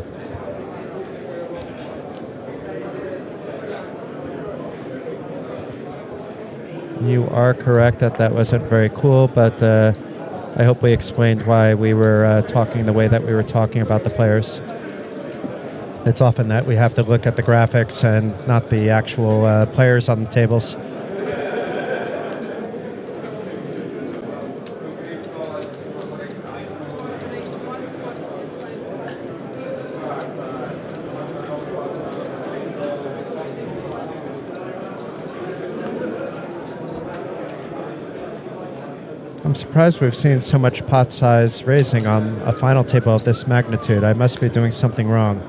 You are correct that wasn't very cool, but I hope we explained why we were talking the way that we were talking about the players. It's often that we have to look at the graphics and not the actual players on the tables. I'm surprised we've seen so much pot size raising on a final table of this magnitude. I must be doing something wrong.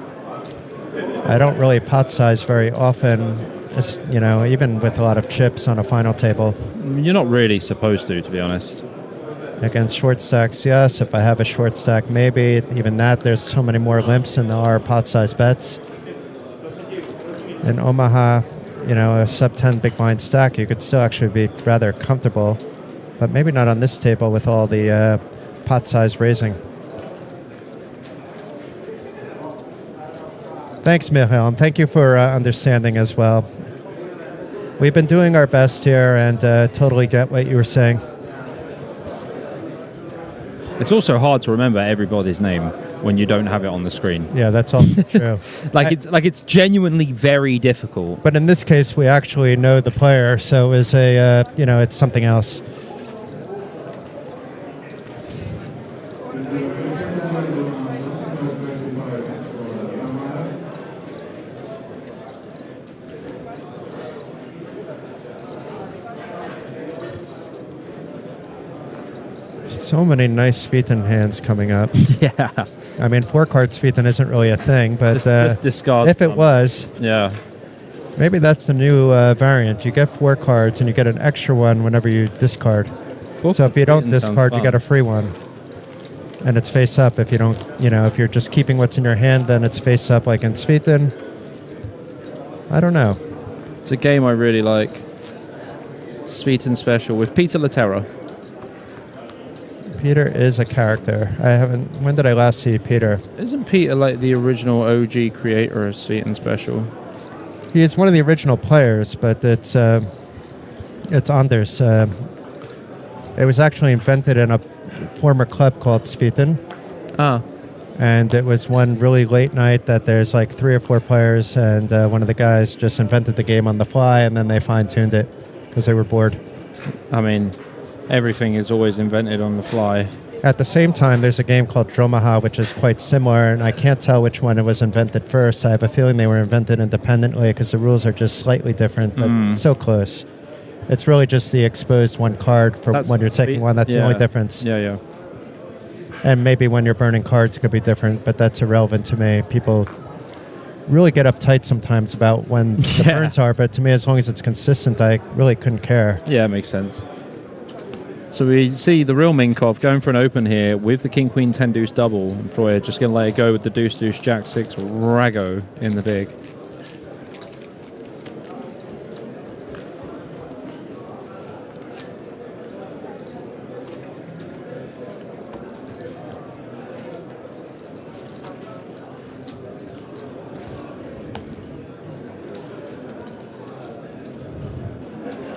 I don't really pot size very often, even with a lot of chips on a final table. You're not really supposed to be honest. Against short stacks, yes. If I have a short stack, maybe. Even that, there's so many more limps than there are pot size bets. In Omaha, a sub 10 big blind stack, you could still actually be rather comfortable. But maybe not on this table with all the pot size raising. Thanks, Michael, and thank you for understanding as well. We've been doing our best here and totally get what you were saying. It's also hard to remember everybody's name when you don't have it on the screen. Yeah, that's all true. It's genuinely very difficult. But in this case, we actually know the player, so it's it's something else. So many nice Svetan hands coming up. Yeah. I mean, 4-card Svetan isn't really a thing, but just discard if it was, yeah, maybe that's the new variant. You get 4 cards and you get an extra one whenever you discard. So if you don't discard, you get a free one. And it's face up. If you don't, if you're just keeping what's in your hand, then it's face up like in Svetan. I don't know. It's a game I really like. Svetan Special with Peter Laterra. Peter is a character. When did I last see Peter? Isn't Peter like the original OG creator of Svetan Special? He is one of the original players, but it's Anders. It was actually invented in a former club called Svetan. Ah. And it was one really late night that there's like 3 or 4 players, and one of the guys just invented the game on the fly, and then they fine-tuned it because they were bored. I mean, everything is always invented on the fly. At the same time, there's a game called Dromaha, which is quite similar, and I can't tell which one it was invented first. I have a feeling they were invented independently because the rules are just slightly different, but so close. It's really just the exposed one card for when you're taking one. That's the only difference. Yeah. And maybe when you're burning cards could be different, but that's irrelevant to me. People really get uptight sometimes about when the burns are, but to me, as long as it's consistent, I really couldn't care. Yeah, it makes sense. So we see the real Minkov going for an open here with the King Queen 10 deuce double. Proya just going to let it go with the deuce deuce jack 6 rago in the big.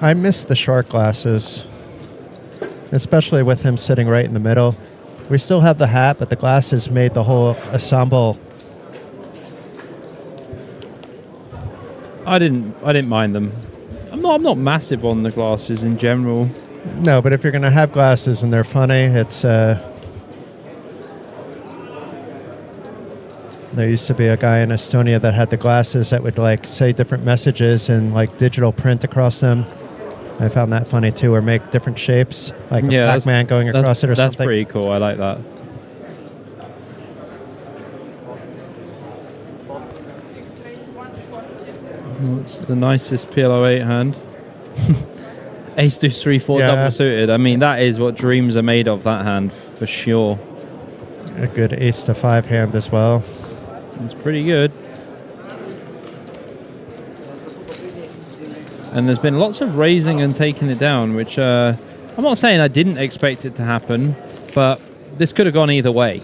I miss the shark glasses, especially with him sitting right in the middle. We still have the hat, but the glasses made the whole ensemble. I didn't mind them. I'm not massive on the glasses in general. No, but if you're going to have glasses and they're funny, it's... There used to be a guy in Estonia that had the glasses that would like say different messages and like digital print across them. I found that funny too, or make different shapes, like a Pac-Man going across it or something. That's pretty cool. I like that. It's the nicest PLO 8 hand. Ace deuce 3 4 double suited. I mean, that is what dreams are made of. That hand for sure. A good ace to 5 hand as well. It's pretty good. And there's been lots of raising and taking it down, which I'm not saying I didn't expect it to happen, but this could have gone either way.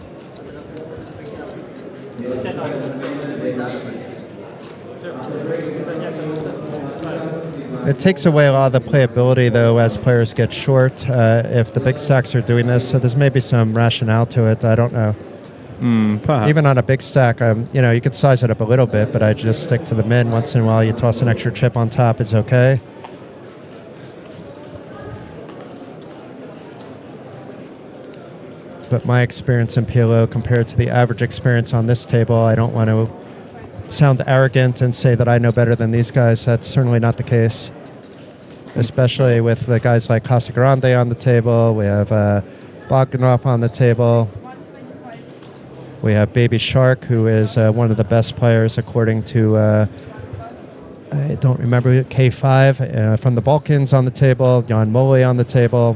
It takes away a lot of the playability, though, as players get short, if the big stacks are doing this. So there's maybe some rationale to it. I don't know. Perhaps. Even on a big stack, you know, you could size it up a little bit, but I just stick to the min. Once in a while, you toss an extra chip on top, it's okay. But my experience in PLO compared to the average experience on this table, I don't want to sound arrogant and say that I know better than these guys. That's certainly not the case, especially with the guys like Casagrande on the table. We have Bogdanov on the table. We have Baby Shark, who is one of the best players according to, I don't remember, K5 from the Balkans on the table, Jan Mole on the table.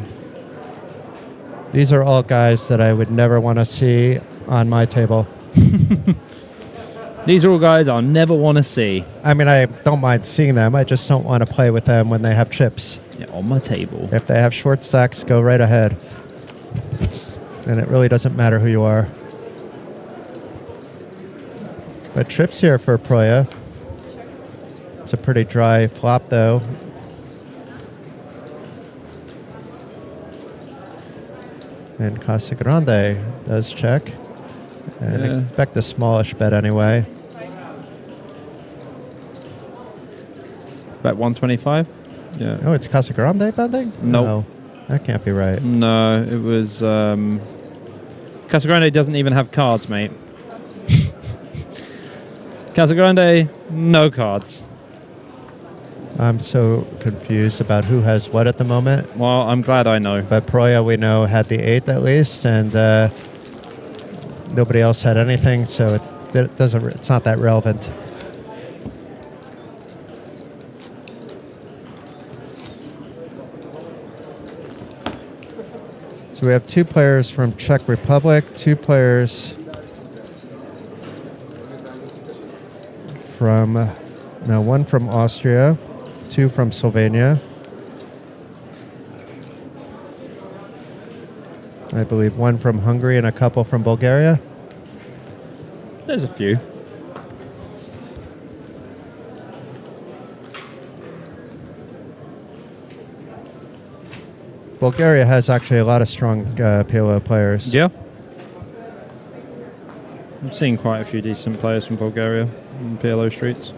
These are all guys that I would never want to see on my table. These are all guys I'll never want to see. I mean, I don't mind seeing them. I just don't want to play with them when they have chips. Yeah, on my table. If they have short stacks, go right ahead. And it really doesn't matter who you are. But trips here for Proya. It's a pretty dry flop, though. And Casagrande does check. And expect a smallish bet anyway. Bet 125? Yeah. Oh, it's Casagrande betting? Nope. No, that can't be right. No, it was... Casagrande doesn't even have cards, mate. Casagrande, no cards. I'm so confused about who has what at the moment. Well, I'm glad I know. But Proya, we know, had the 8 at least, and nobody else had anything, so it doesn't. It's not that relevant. So we have 2 players from Czech Republic, 2 players from, no, 1 from Austria, 2 from Slovenia. I believe 1 from Hungary and a couple from Bulgaria. There's a few. Bulgaria has actually a lot of strong PLO players. Yeah. I'm seeing quite a few decent players from Bulgaria on PLO streets.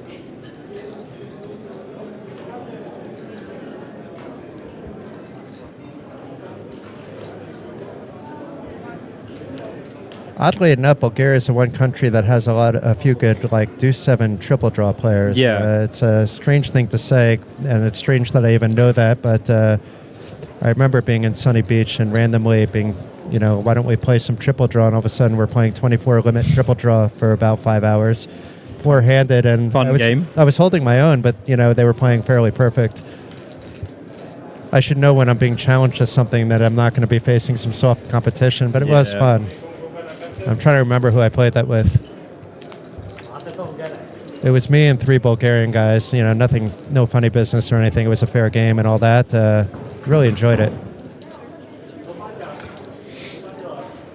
Oddly enough, Bulgaria is the one country that has a few good like deuce 7 triple draw players. Yeah, it's a strange thing to say, and it's strange that I even know that. But I remember being in Sunny Beach and randomly being, you know, why don't we play some triple draw? And all of a sudden, we're playing 24 limit triple draw for about 5 hours, 4-handed, and fun game. I was holding my own, but you know they were playing fairly perfect. I should know when I'm being challenged to something that I'm not going to be facing some soft competition, but it was fun. I'm trying to remember who I played that with. It was me and 3 Bulgarian guys. You know, nothing, no funny business or anything. It was a fair game and all that. Really enjoyed it.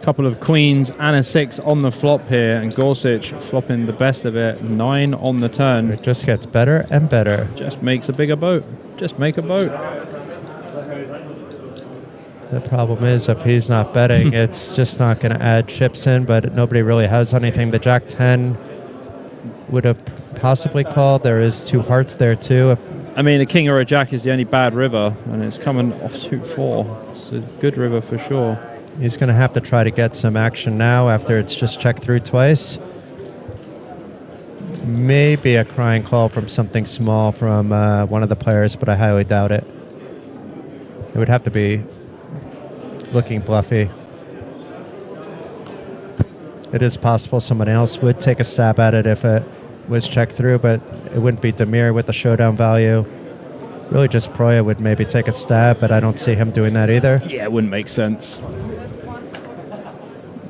Couple of queens and a 6 on the flop here, and Gorsic flopping the best of it. 9 on the turn. It just gets better and better. Just makes a bigger boat. Just make a boat. The problem is, if he's not betting, it's just not going to add chips in, but nobody really has anything. The Jack 10 would have possibly called. There is 2 hearts there, too. I mean, a king or a jack is the only bad river, and it's coming off suit 4. It's a good river for sure. He's going to have to try to get some action now after it's just checked through twice. Maybe a crying call from something small from one of the players, but I highly doubt it. It would have to be looking bluffy. It is possible someone else would take a stab at it if it was checked through, but it wouldn't be Demir with the showdown value. Really just Proya would maybe take a stab, but I don't see him doing that either. Yeah, it wouldn't make sense.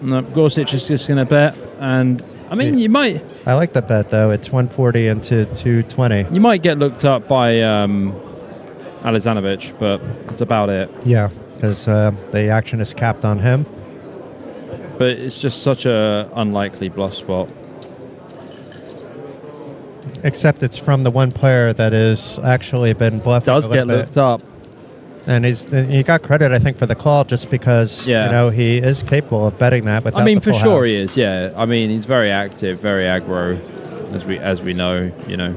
No, Gorsic is just going to bet, and I mean, you might... I like the bet, though. It's 140 into 220. You might get looked up by Alexandrovich, but that's about it. Yeah, because the action is capped on him. But it's just such a unlikely bluff spot. Except it's from the one player that has actually been bluffing. Does get looked up. And he got credit, I think, for the call just because you know he is capable of betting that without. I mean, the full for sure house. he is. Yeah, I mean he's very active, very aggro, as we know. You know.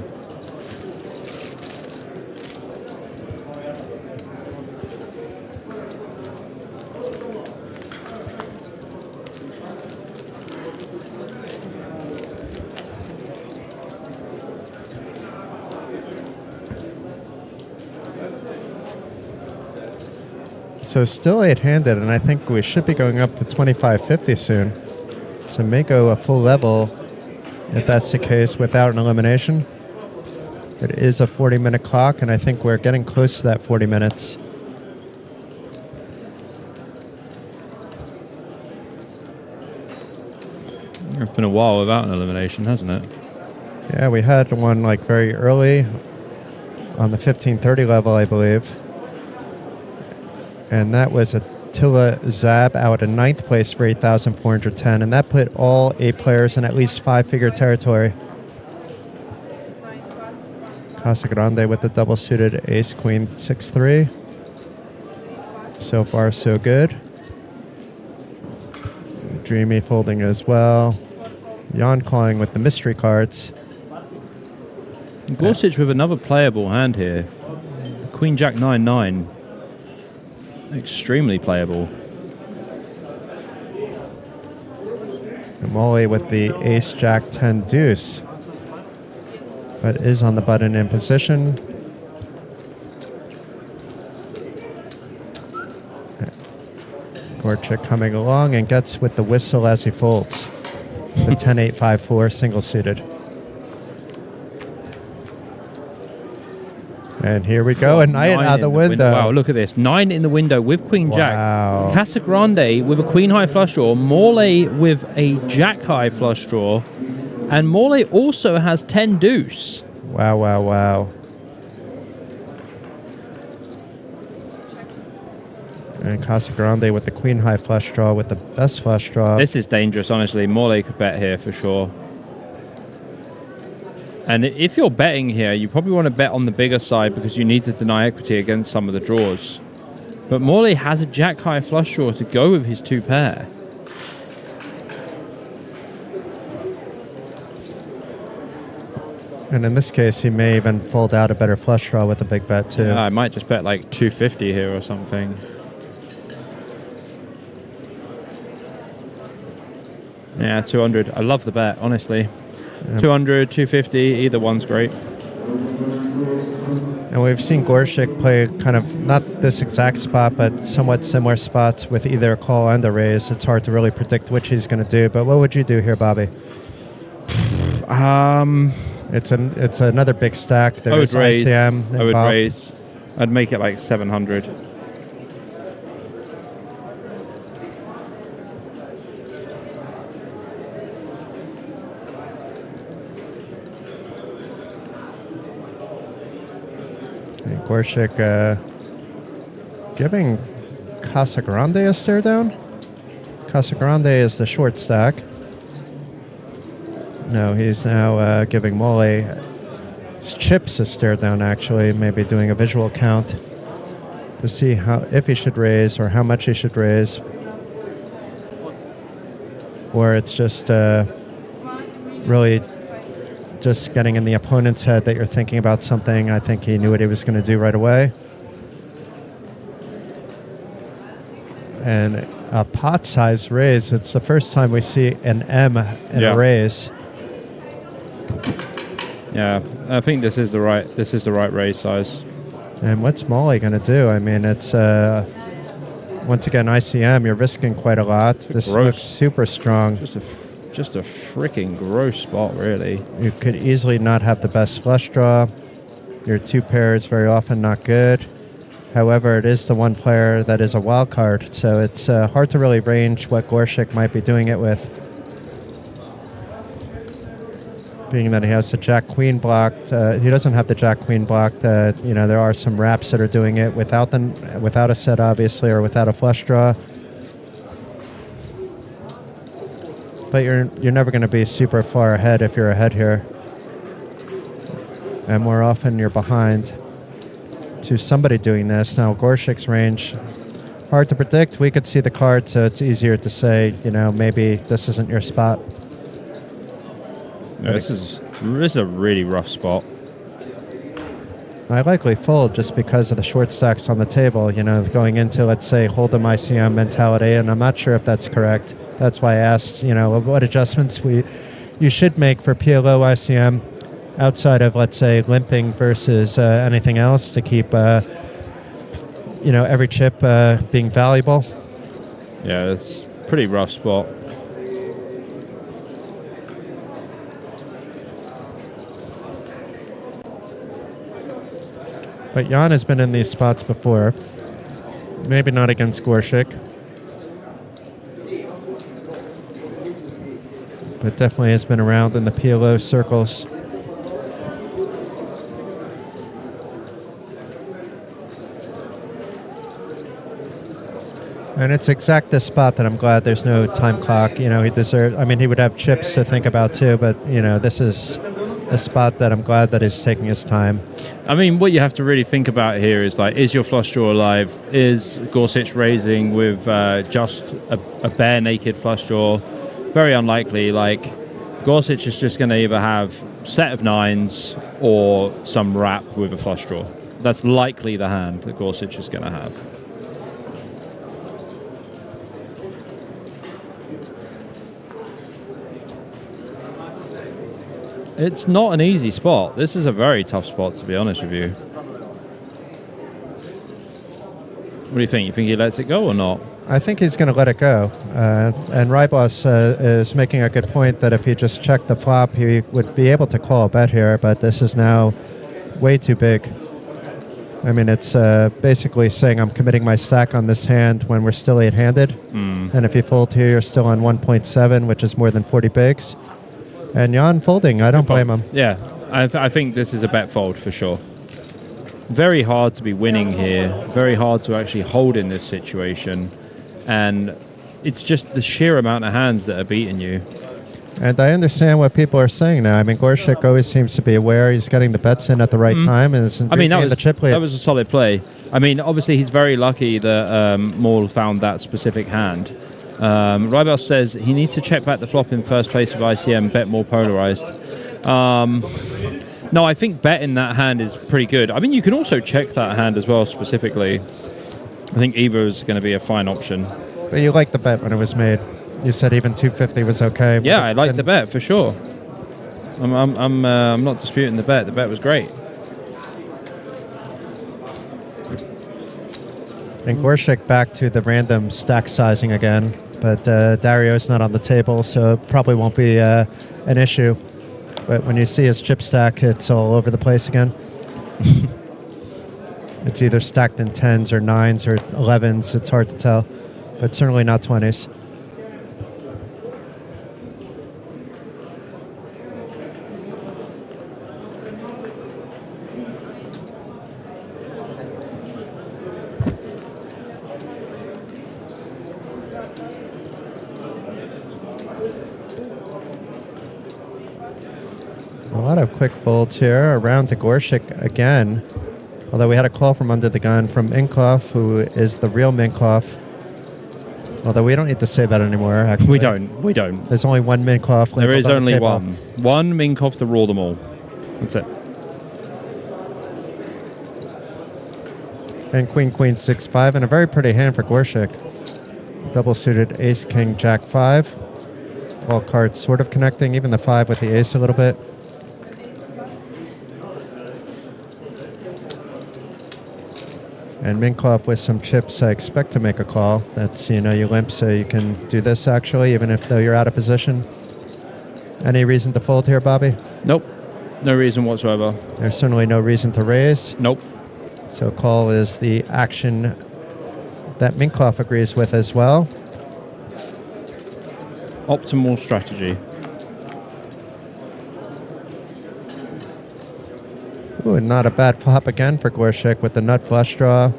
So still 8-handed, and I think we should be going up to 25-50 soon. So may go a full level if that's the case without an elimination. It is a 40-minute clock, and I think we're getting close to that 40 minutes. It's been a while without an elimination, hasn't it? Yeah, we had one like very early on the 1530 level, I believe. And that was Attila Zab out in 9th place for 8,410, and that put all 8 players in at least 5-figure territory. Casa Grande with the double-suited ace-queen 6-3. So far, so good. Dreamy folding as well. Jan calling with the mystery cards. Gorsic with another playable hand here. Queen Jack 9-9. Extremely playable. Molly with the ace jack 10 deuce, but is on the button in position. Gorchik coming along and gets with the whistle as he folds. The 10-8-5-4 single suited. And here we go, a 9 out the window. Wow, look at this. 9 in the window with Queen Jack. Wow. Casa Grande with a Queen High flush draw. Morley with a Jack High flush draw. And Morley also has 10 deuce. Wow, wow, wow. And Casa Grande with the Queen High flush draw with the best flush draw. This is dangerous, honestly. Morley could bet here for sure. And if you're betting here, you probably want to bet on the bigger side because you need to deny equity against some of the draws. But Morley has a Jack High flush draw to go with his 2 pair. And in this case, he may even fold out a better flush draw with a big bet, too. Yeah, I might just bet like 250 here or something. Yeah, 200. I love the bet, honestly. 200, 250, either one's great. And we've seen Gorshik play kind of, not this exact spot, but somewhat similar spots with either a call and a raise. It's hard to really predict which he's going to do, but what would you do here, Bobby? I It's another big stack. There would is raise. ICM I would involved. raise. I'd make it like 700. And Gorshik giving Casagrande a stare down. Casagrande is the short stack. No, he's now giving Molly chips a stare down, actually, maybe doing a visual count to see if he should raise or how much he should raise. Or it's just really just getting in the opponent's head that you're thinking about something. I think he knew what he was going to do right away. And a pot-sized raise. It's the first time we see an M in a raise. Yeah, I think this is the right raise size. And what's Molly going to do? I mean, it's once again ICM. You're risking quite a lot. This looks super strong. Just a freaking gross spot, really. You could easily not have the best flush draw. Your two pairs very often not good. However, it is the one player that is a wild card, so it's hard to really range what Gorshik might be doing it with. Being that he has the Jack-Queen blocked, he doesn't have the Jack-Queen blocked. There are some wraps that are doing it without a set, obviously, or without a flush draw. But you're never going to be super far ahead if you're ahead here. And more often you're behind to somebody doing this. Now, Gorshik's range, hard to predict. We could see the card, so it's easier to say, maybe this isn't your spot. Yeah, this is a really rough spot. I likely fold just because of the short stacks on the table, going into, let's say, Hold'em ICM mentality, and I'm not sure if that's correct. That's why I asked, what adjustments you should make for PLO ICM outside of, let's say, limping versus anything else to keep, every chip being valuable. Yeah, it's a pretty rough spot. But Jan has been in these spots before. Maybe not against Gorshik. But definitely has been around in the PLO circles. And it's exact this spot that I'm glad there's no time clock. He deserves, he would have chips to think about too, but, this is a spot that I'm glad that he's taking his time. What you have to really think about here is, is your flush draw alive? Is Gorsuch raising with just a bare naked flush draw? Very unlikely. Gorsuch is just going to either have set of nines or some wrap with a flush draw. That's likely the hand that Gorsuch is going to have. It's not an easy spot. This is a very tough spot, to be honest with you. What do you think? You think he lets it go or not? I think he's going to let it go. And Rybos is making a good point that if he just checked the flop, he would be able to call a bet here, but this is now way too big. It's basically saying I'm committing my stack on this hand when we're still 8-handed. And if you fold here, you're still on 1.7, which is more than 40 bigs. And Jan folding, I don't blame him. Yeah, I think this is a bet fold for sure. Very hard to be winning here. Very hard to actually hold in this situation. And it's just the sheer amount of hands that are beating you. And I understand what people are saying now. Gorshik always seems to be aware he's getting the bets in at the right time. And that was a solid play. Obviously he's very lucky that Maul found that specific hand. Rybos says he needs to check back the flop in first place of ICM, bet more polarized. No, I think betting that hand is pretty good. You can also check that hand as well specifically. I think either is going to be a fine option. But you liked the bet when it was made. You said even 250 was okay. Yeah, I liked the bet for sure. I'm not disputing the bet. The bet was great. And Gorshik back to the random stack sizing again. But Dario's not on the table, so it probably won't be an issue. But when you see his chip stack, it's all over the place again. It's either stacked in 10s or 9s or 11s. It's hard to tell, but certainly not 20s. A lot of quick folds here around to Gorshik again. Although we had a call from under the gun from Minkoff, who is the real Minkoff. Although we don't need to say that anymore, actually. We don't. There's only one Minkoff. There is only table. one. One Minkoff to rule them all. That's it. And Queen, 6-5, and a very pretty hand for Gorshik. Double suited ace, king, jack 5. All cards sort of connecting, even the 5 with the ace a little bit. And Minkoff with some chips, I expect to make a call. That's, you limp, so you can do this actually, even if though you're out of position. Any reason to fold here, Bobby? Nope. No reason whatsoever. There's certainly no reason to raise. Nope. So call is the action that Minkoff agrees with as well. Optimal strategy. Ooh, and not a bad flop again for Gorshik with the nut flush draw.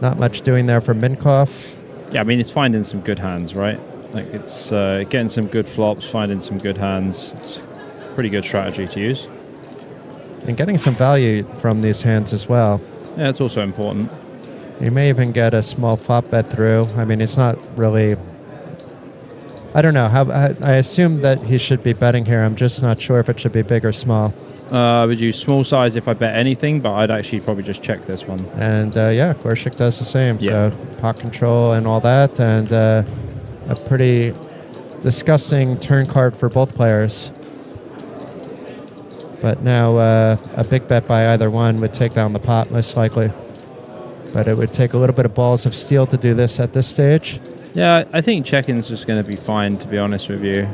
Not much doing there for Minkoff. Yeah, I mean, it's finding some good hands, right? Like, it's getting some good flops, finding some good hands. It's a pretty good strategy to use. And getting some value from these hands as well. Yeah, it's also important. You may even get a small flop bet through. I mean, it's not really... I don't know. I assume that he should be betting here. I'm just not sure if it should be big or small. I would use small size if I bet anything, but I'd actually probably just check this one. And yeah, Gorshik does the same. Yeah. So pot control and all that, and a pretty disgusting turn card for both players. But now a big bet by either one would take down the pot most likely. But it would take a little bit of balls of steel to do this at this stage. Yeah, I think check-in's just going to be fine, to be honest with you.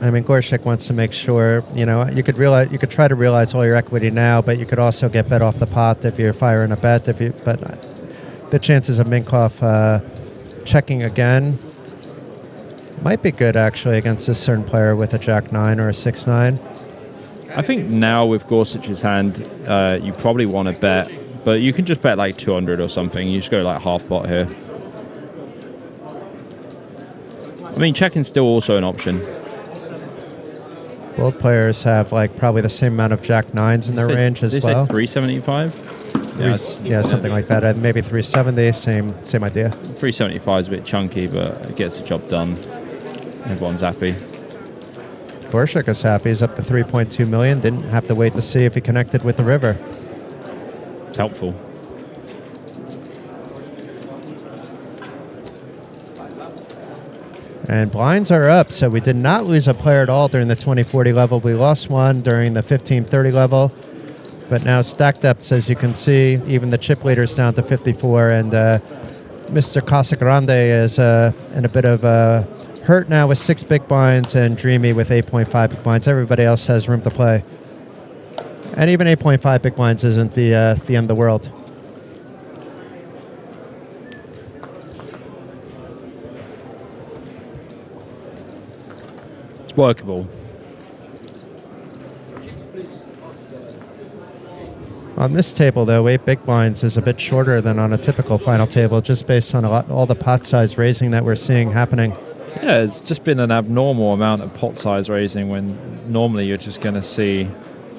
I mean, Gorshik wants to make sure, you could try to realize all your equity now, but you could also get bet off the pot if you're firing a bet. But the chances of Minkoff checking again might be good actually against this certain player with a jack 9 or a 6-9. I think now with Gorsic's hand, you probably want to bet, but you can just bet like 200 or something. You just go like half pot here. I mean, checking's still also an option. Both players have like probably the same amount of jack 9s in their range as well. 375? Yeah, something like that. Maybe 370, same idea. 375 is a bit chunky, but it gets the job done. Everyone's happy. Gorshik is happy. He's up to 3.2 million. Didn't have to wait to see if he connected with the river. It's helpful. And blinds are up, so we did not lose a player at all during the 2040 level. We lost one during the 1530 level. But now stack depths, as you can see, even the chip leader's down to 54. And Mr. Casagrande is in a bit of hurt now with 6 big blinds and Dreamy with 8.5 big blinds. Everybody else has room to play. And even 8.5 big blinds isn't the end of the world. It's workable. On this table, though, 8 big blinds is a bit shorter than on a typical final table, just based on all the pot size raising that we're seeing happening. Yeah, it's just been an abnormal amount of pot size raising when normally you're just going to see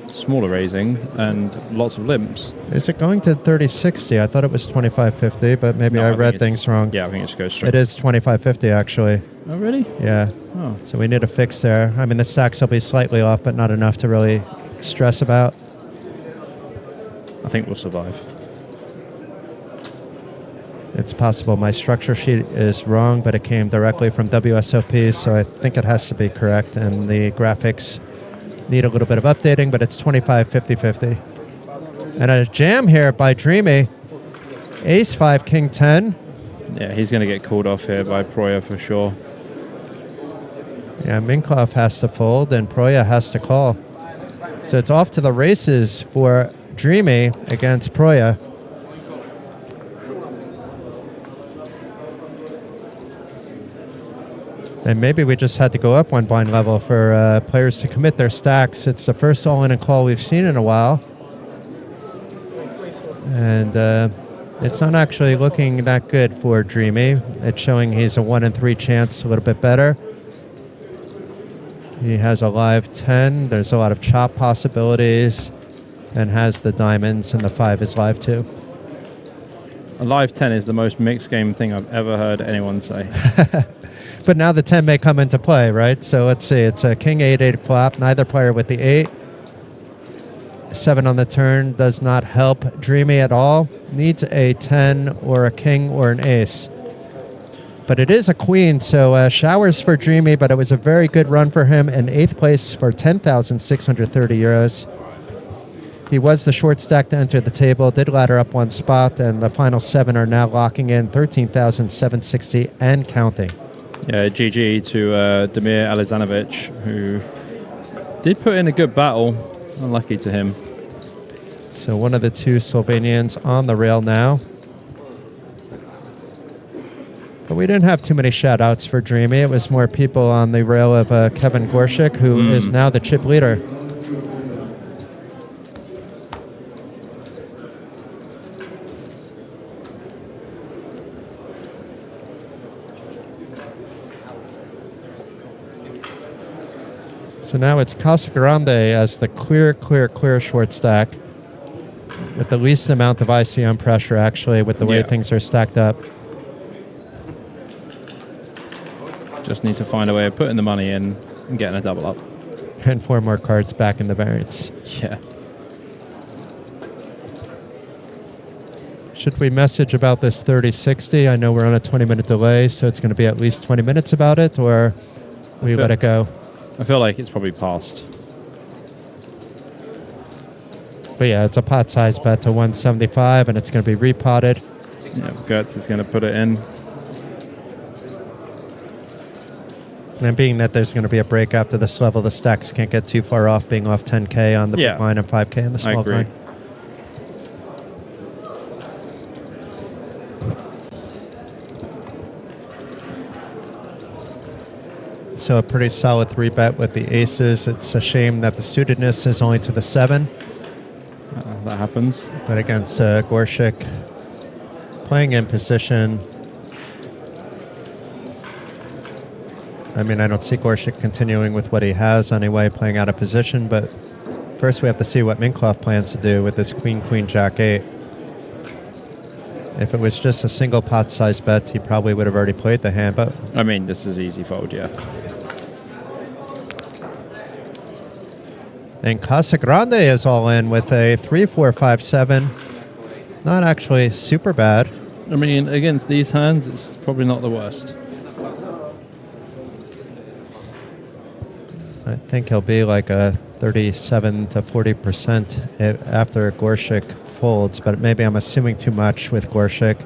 smaller raising and lots of limps. Is it going to 3060? I thought it was 2550, but maybe I read things wrong. Yeah, I think it just goes straight. It is 2550, actually. Oh, really? Yeah. Oh. So we need a fix there. I mean, the stacks will be slightly off, but not enough to really stress about. I think we'll survive. It's possible my structure sheet is wrong, but it came directly from WSOP, so I think it has to be correct. And the graphics need a little bit of updating, but it's 25, 50, 50. And a jam here by Dreamy. Ace 5, King 10. Yeah, he's going to get called off here by Proya for sure. Yeah, Minkoff has to fold and Proya has to call. So it's off to the races for Dreamy against Proya. And maybe we just had to go up one blind level for players to commit their stacks. It's the first all-in and call we've seen in a while. And it's not actually looking that good for Dreamy. It's showing he's a 1 in 3 chance, a little bit better. He has a live 10. There's a lot of chop possibilities and has the diamonds, and the 5 is live too. A live 10 is the most mixed game thing I've ever heard anyone say. But now the 10 may come into play, right? So let's see. It's a king 8-8 flop. Neither player with the 8. 7 on the turn does not help Dreamy at all. Needs a 10 or a king or an ace. But it is a queen, so showers for Dreamy, but it was a very good run for him. In 8th place for 10,630 euros. He was the short stack to enter the table, did ladder up 1 spot, and the final 7 are now locking in 13,760 and counting. Yeah, GG to Damir Alizanovic, who did put in a good battle. Unlucky to him. So one of the 2 Slovenians on the rail now. But we didn't have too many shout-outs for Dreamy. It was more people on the rail of Kevin Gorshik, who is now the chip leader. So now it's Casagrande as the clear short stack with the least amount of ICM pressure, actually, with the way things are stacked up. Just need to find a way of putting the money in and getting a double up. And 4 more cards back in the variance. Yeah. Should we message about this 30-60? I know we're on a 20-minute delay, so it's going to be at least 20 minutes about it, or we let it go? I feel like it's probably passed. But yeah, it's a pot size bet to 175, and it's going to be repotted. Yeah, Gertz is going to put it in. And being that there's going to be a break after this level, the stacks can't get too far off, being off 10K on the big line and 5K on the small line. So a pretty solid 3-bet with the aces. It's a shame that the suitedness is only to the 7. That happens. But against Gorshik, playing in position. I mean, I don't see Gorshik continuing with what he has anyway, playing out of position. But first we have to see what Minkoff plans to do with this queen, jack 8. If it was just a single pot size bet, he probably would have already played the hand. But I mean, this is easy fold, yeah. And Casagrande is all in with a 3-4-5-7. Not actually super bad. I mean, against these hands, it's probably not the worst. I think he'll be like a 37 to 40% after Gorshik folds, but maybe I'm assuming too much with Gorshik.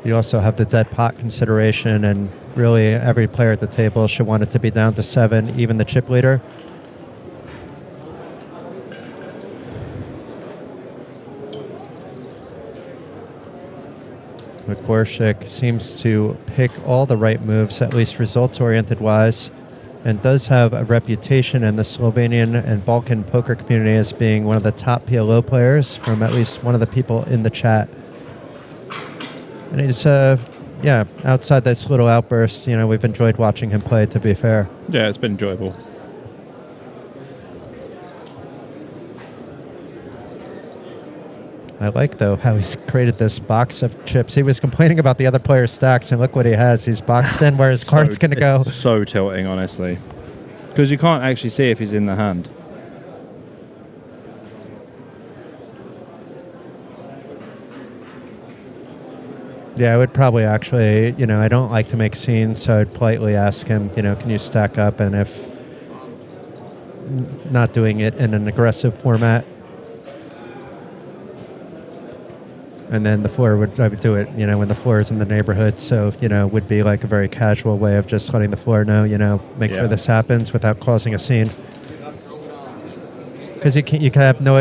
You also have the dead pot consideration, and really every player at the table should want it to be down to 7, even the chip leader. But Gorshik seems to pick all the right moves, at least results-oriented wise, and does have a reputation in the Slovenian and Balkan poker community as being one of the top PLO players from at least one of the people in the chat. And he's, outside this little outburst, we've enjoyed watching him play, to be fair. Yeah, it's been enjoyable. I like, though, how he's created this box of chips. He was complaining about the other player's stacks, and look what he has. He's boxed in where his card's going to go. So tilting, honestly. Because you can't actually see if he's in the hand. Yeah, I would probably actually, I don't like to make scenes, so I'd politely ask him, can you stack up? And if not doing it in an aggressive format, and then I would do it, when the floor is in the neighborhood. So, would be like a very casual way of just letting the floor know, make sure this happens without causing a scene. because you can have no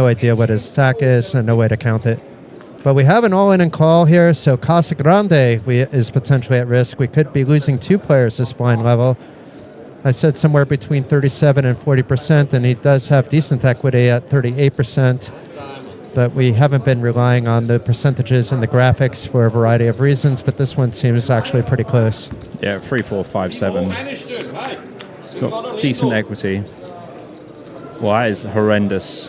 idea what his stack is and no way to count it. But we have an all-in and call here, so Casa Grande is potentially at risk. We could be losing 2 players this blind level. I said somewhere between 37 and 40%, and he does have decent equity at 38%. But we haven't been relying on the percentages and the graphics for a variety of reasons, but this one seems actually pretty close. Yeah, 3, 4, 5, 7. It's got decent equity. Well, that is horrendous.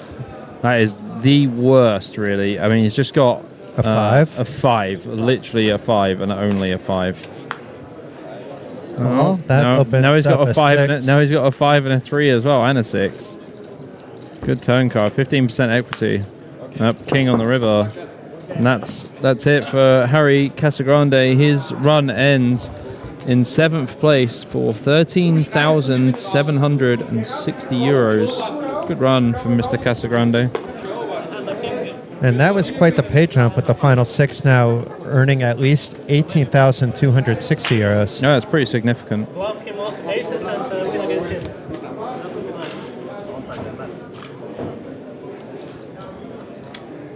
That is the worst, really. I mean, he's just got a 5. A 5, literally a 5, and only a 5. Oh, that opens now he's got up a 5. six. Now he's got a 5 and a 3 as well, and a 6. Good turn card. 15% equity. Up king on the river. And that's it for Harry Casagrande. His run ends in 7th place for 13,760 euros. Good run from Mr. Casagrande. And that was quite the pay jump with the final 6 now earning at least 18,260 euros. No, that's pretty significant.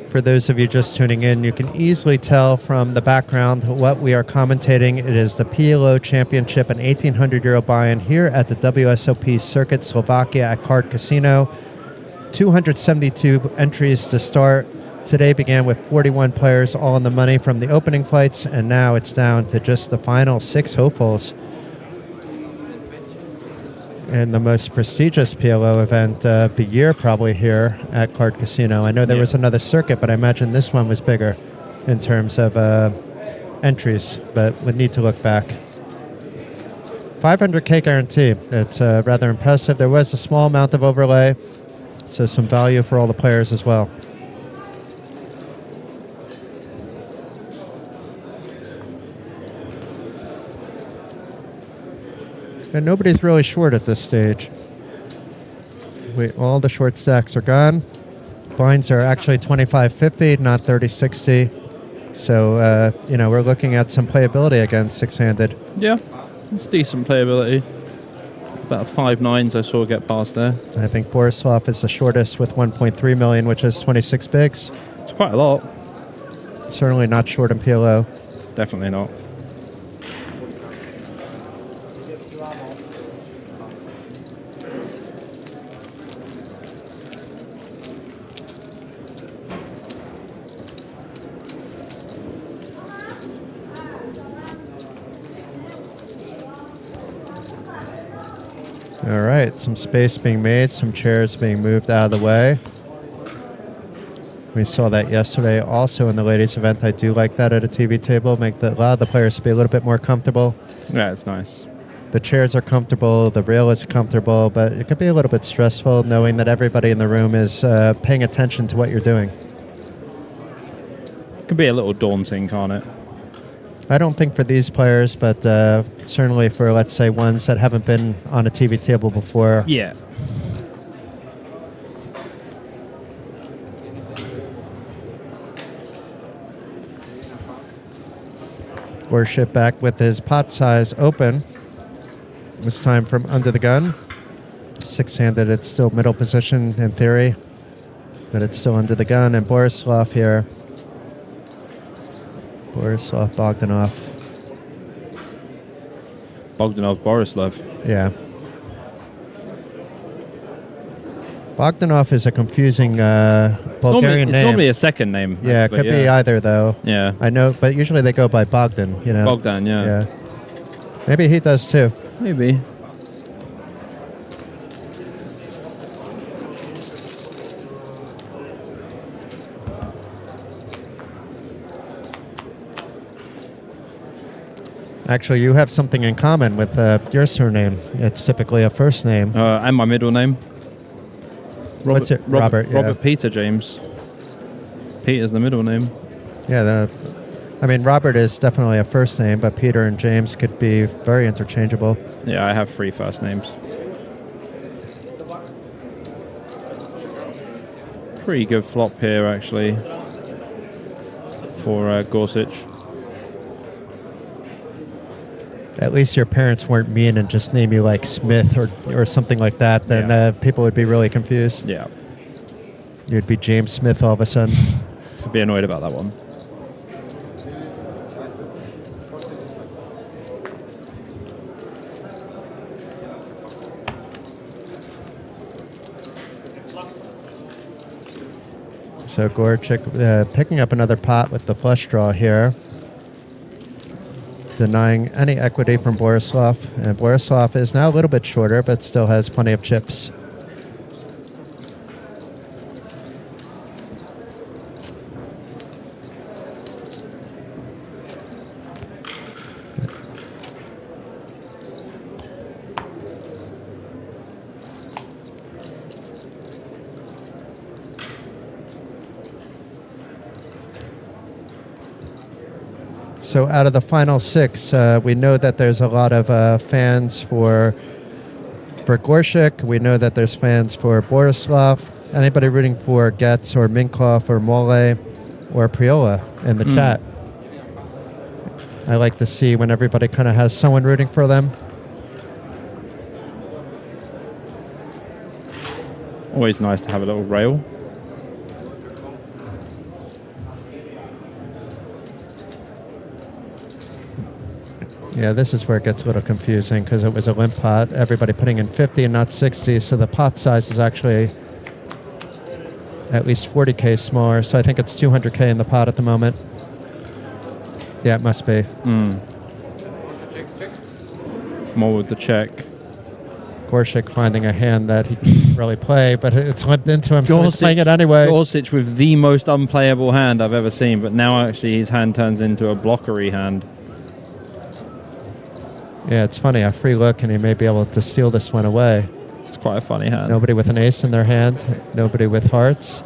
For those of you just tuning in, you can easily tell from the background what we are commentating. It is the PLO Championship, an 1,800 euro buy-in here at the WSOP Circuit, Slovakia at Card Casino. 272 entries to start. Today began with 41 players, all in the money from the opening flights, and now it's down to just the final 6 hopefuls. And the most prestigious PLO event of the year probably here at Card Casino. I know there was another circuit, but I imagine this one was bigger in terms of entries, but would need to look back. 500K guarantee. It's rather impressive. There was a small amount of overlay, so some value for all the players as well. And nobody's really short at this stage. All the short stacks are gone. Blinds are actually 25-50, not 30-60. So, we're looking at some playability against 6-handed. Yeah, it's decent playability. About 5 9s I saw get past there. I think Borislav is the shortest with 1.3 million, which is 26 bigs. It's quite a lot. Certainly not short in PLO. Definitely not. All right, some space being made, some chairs being moved out of the way. We saw that yesterday also in the ladies' event. I do like that at a TV table, allow the players to be a little bit more comfortable. Yeah, it's nice. The chairs are comfortable, the rail is comfortable, but it could be a little bit stressful knowing that everybody in the room is paying attention to what you're doing. Could be a little daunting, can't it? I don't think for these players, but certainly for, let's say, ones that haven't been on a TV table before. Yeah. Worship back with his pot size open. This time from under the gun. 6-handed, it's still middle position in theory, but it's still under the gun. And Borislav here. Borislav, Bogdanov. Borislav. Yeah. Bogdanov is a confusing Bulgarian name. It's normally a second name. Yeah, actually, it could be either, though. Yeah. I know, but usually they go by Bogdan, Bogdan, yeah. Yeah. Maybe he does, too. Maybe. Actually, you have something in common with your surname. It's typically a first name. And my middle name. What's it? Robert. Yeah. Robert Peter James. Peter's the middle name. Yeah, Robert is definitely a first name, but Peter and James could be very interchangeable. Yeah, I have 3 first names. Pretty good flop here, actually, for Gorsuch. at least your parents weren't mean and just name you like Smith or something like that, then people would be really confused. Yeah. You'd be James Smith all of a sudden. I'd be annoyed about that one. So Gorchik picking up another pot with the flush draw here, denying any equity from Borislav. And Borislav is now a little bit shorter, but still has plenty of chips. So out of the final 6, we know that there's a lot of fans for Gorshik. We know that there's fans for Borislav. Anybody rooting for Getz or Minkov or Mole or Priola in the chat? I like to see when everybody kind of has someone rooting for them. Always nice to have a little rail. Yeah, this is where it gets a little confusing because it was a limp pot. Everybody putting in 50 and not 60, so the pot size is actually at least 40K smaller. So I think it's 200K in the pot at the moment. Yeah, it must be. More with the check. Gorshik finding a hand that he can't really play, but it's limped into him, so he's playing it anyway. Gorsic with the most unplayable hand I've ever seen, but now actually his hand turns into a blockery hand. Yeah, it's funny. A free look, and he may be able to steal this one away. It's quite a funny hand. Nobody with an ace in their hand. Nobody with hearts.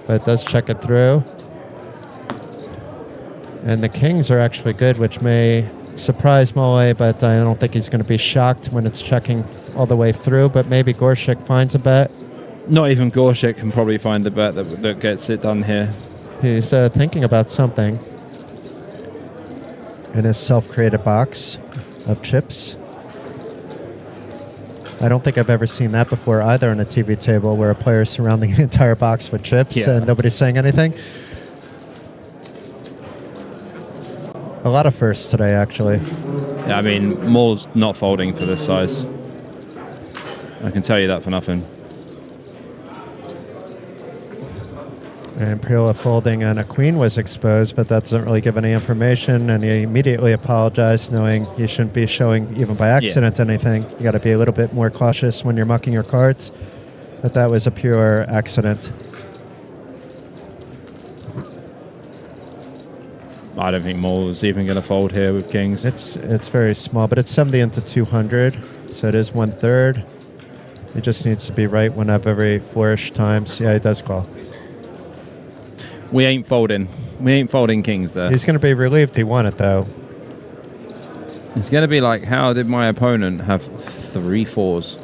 But it does check it through. And the kings are actually good, which may surprise Mole, but I don't think he's going to be shocked when it's checking all the way through. But maybe Gorshik finds a bet. Not even Gorshik can probably find the bet that gets it done here. He's thinking about something in his self-created box of chips. I don't think I've ever seen that before either on a TV table where a player is surrounding the entire box with chips and nobody's saying anything. A lot of firsts today, actually. Yeah, I mean, Mole's not folding for this size. I can tell you that for nothing. And Priola folding and a queen was exposed, but that doesn't really give any information, and he immediately apologized, knowing you shouldn't be showing, even by accident, anything. You got to be a little bit more cautious when you're mucking your cards, but that was a pure accident. I don't think Mole is even going to fold here with kings. It's very small, but it's 70 into 200, so it is 1/3. He just needs to be right one up every 4-ish times. Yeah, he does call. We ain't folding. We ain't folding kings there. He's going to be relieved he won it, though. It's going to be like, how did my opponent have 3 4s?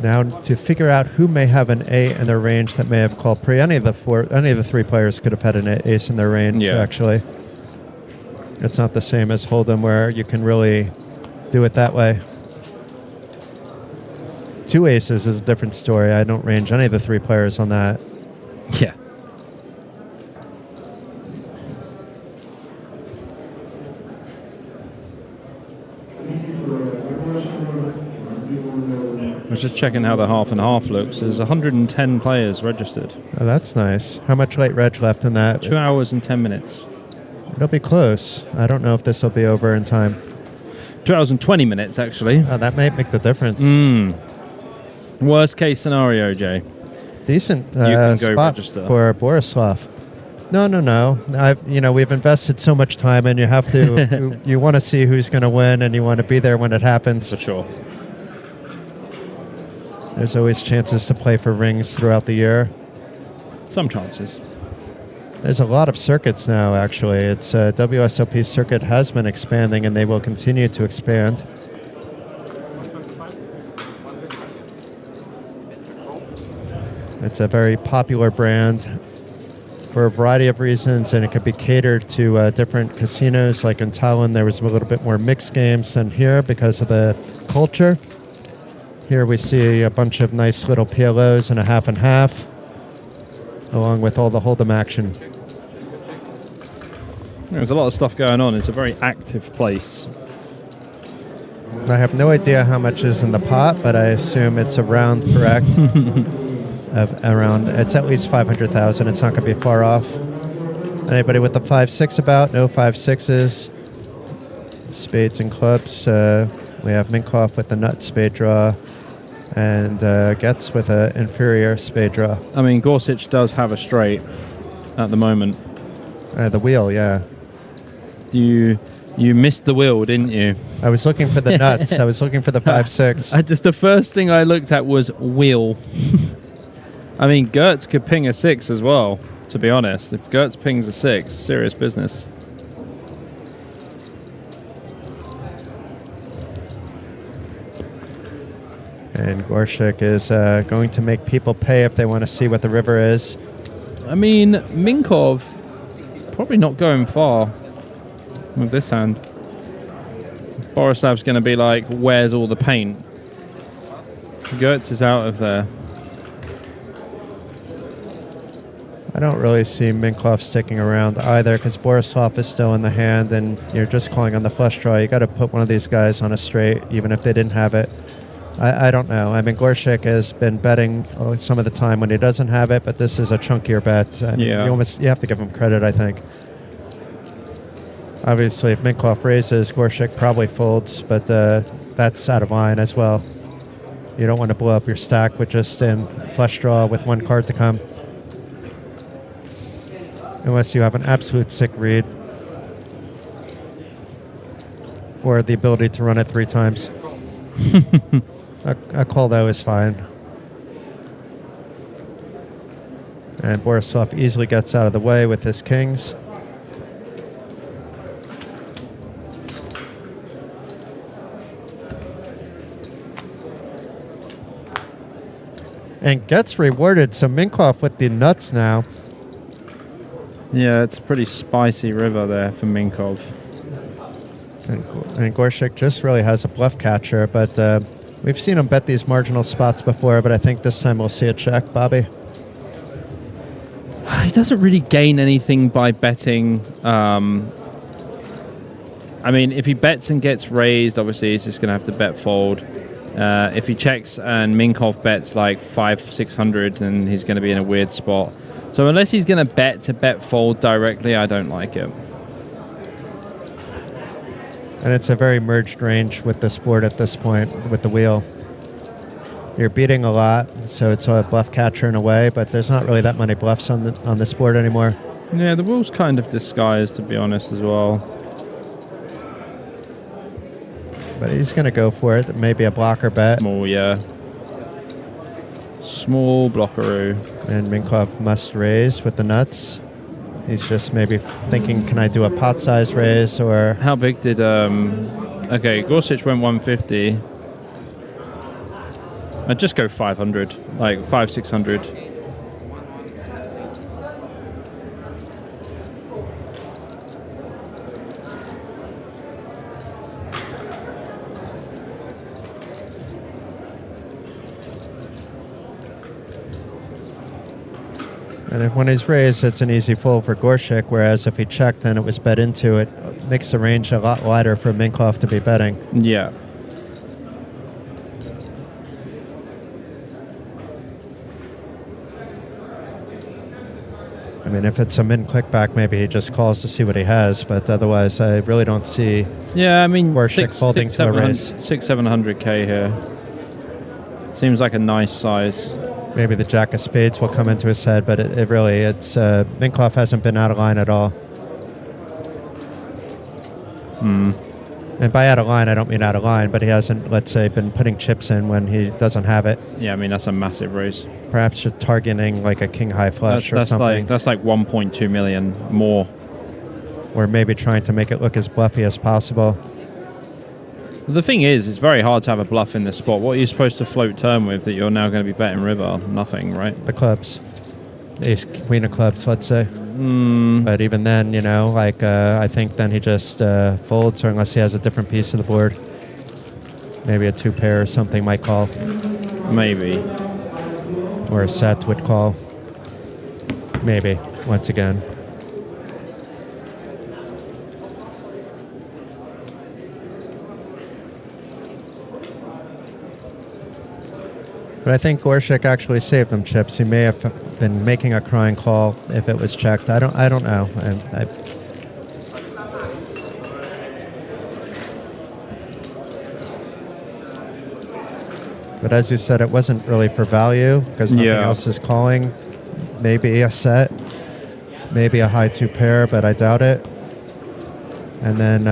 Now to figure out who may have an A in their range that may have called pre. Any of the 3 players could have had an ace in their range, actually. It's not the same as Hold'em where you can really do it that way. 2 aces is a different story. I don't range any of the 3 players on that. Yeah. I was just checking how the half and half looks. There's 110 players registered. Oh, that's nice. How much late reg left in that? 2 hours and 10 minutes. It'll be close. I don't know if this will be over in time. 2 hours and 20 minutes, actually. Oh, that might make the difference. Worst case scenario, Jay. Decent you can go spot register. For Borislav. No. We've invested so much time, and you have to. you want to see who's going to win, and you want to be there when it happens. For sure. There's always chances to play for rings throughout the year. Some chances. There's a lot of circuits now, actually. It's WSOP circuit has been expanding, and they will continue to expand. It's a very popular brand for a variety of reasons, and it could be catered to different casinos. Like in Tallinn, there was a little bit more mixed games than here because of the culture. Here we see a bunch of nice little PLOs and a half and half, along with all the hold'em action. There's a lot of stuff going on. It's a very active place. I have no idea how much is in the pot, but I assume it's around correct. It's at least 500,000. It's not going to be far off. Anybody with the 5-6 about? No 5-6s. Spades and clubs. We have Minkoff with the nut spade draw, and Getz with an inferior spade draw. I mean, Gorsuch does have a straight at the moment. The wheel, yeah. You missed the wheel, didn't you? I was looking for the nuts. I was looking for the 5-6. The first thing I looked at was wheel. I mean, Gertz could ping a 6 as well, to be honest. If Gertz pings a 6, serious business. And Gorshik is going to make people pay if they want to see what the river is. I mean, Minkov probably not going far with this hand. Borislav's going to be like, where's all the paint? Gertz is out of there. I don't really see Minkov sticking around either, because Borislav is still in the hand, and you're just calling on the flush draw. You got to put one of these guys on a straight, even if they didn't have it. I don't know. I mean, Gorshik has been betting some of the time when he doesn't have it, but this is a chunkier bet. I mean, you have to give him credit, I think. Obviously, if Minkov raises, Gorshik probably folds, but that's out of line as well. You don't want to blow up your stack with just in flush draw with one card to come. Unless you have an absolute sick read. Or the ability to run it 3 times. A call, though, is fine. And Borislav easily gets out of the way with his kings. And gets rewarded, so Minkov with the nuts now. Yeah, it's a pretty spicy river there for Minkov. And Gorshik just really has a bluff catcher, but we've seen him bet these marginal spots before, but I think this time we'll see a check. Bobby? He doesn't really gain anything by betting. I mean, if he bets and gets raised, obviously he's just going to have to bet fold. If he checks and Minkov bets like 500-600, then he's going to be in a weird spot. So unless he's going to bet fold directly, I don't like it. And it's a very merged range with this board at this point with the wheel. You're beating a lot, so it's a bluff catcher in a way, but there's not really that many bluffs on this board anymore. Yeah, the wheel's kind of disguised, to be honest, as well. But he's going to go for it. Maybe a blocker bet. Small, yeah. Small blockaroo. And Minkov must raise with the nuts. He's just maybe thinking, can I do a pot size raise or... How big did... okay, Gorsuch went 150. I'd just go 500. Like 500-600. And when he's raised, it's an easy fold for Gorshik, whereas if he checked, then it was bet into. It makes the range a lot wider for Minkov to be betting. Yeah. I mean, if it's a min-click back, maybe he just calls to see what he has, but otherwise I really don't see Gorshik folding to a raise. 600-700K here. Seems like a nice size. Maybe the jack of spades will come into his head, but it's Minkov hasn't been out of line at all. And by out of line, I don't mean out of line, but he hasn't, let's say, been putting chips in when he doesn't have it. Yeah, I mean, that's a massive raise. Perhaps just targeting like a king-high flush or something. That's like 1.2 million more. Or maybe trying to make it look as bluffy as possible. The thing is, it's very hard to have a bluff in this spot. What are you supposed to float turn with that you're now going to be betting river? Nothing, right? The clubs. Ace, queen of clubs, let's say. But even then, you know, like I think then he just folds, or unless he has a different piece of the board. Maybe a 2-pair or something might call. Maybe. Or a set would call. Maybe, once again. But I think Gorshik actually saved them chips. He may have been making a crying call if it was checked. I don't know. But as you said, it wasn't really for value because nothing else is calling. Maybe a set, maybe a high 2-pair, but I doubt it. And then,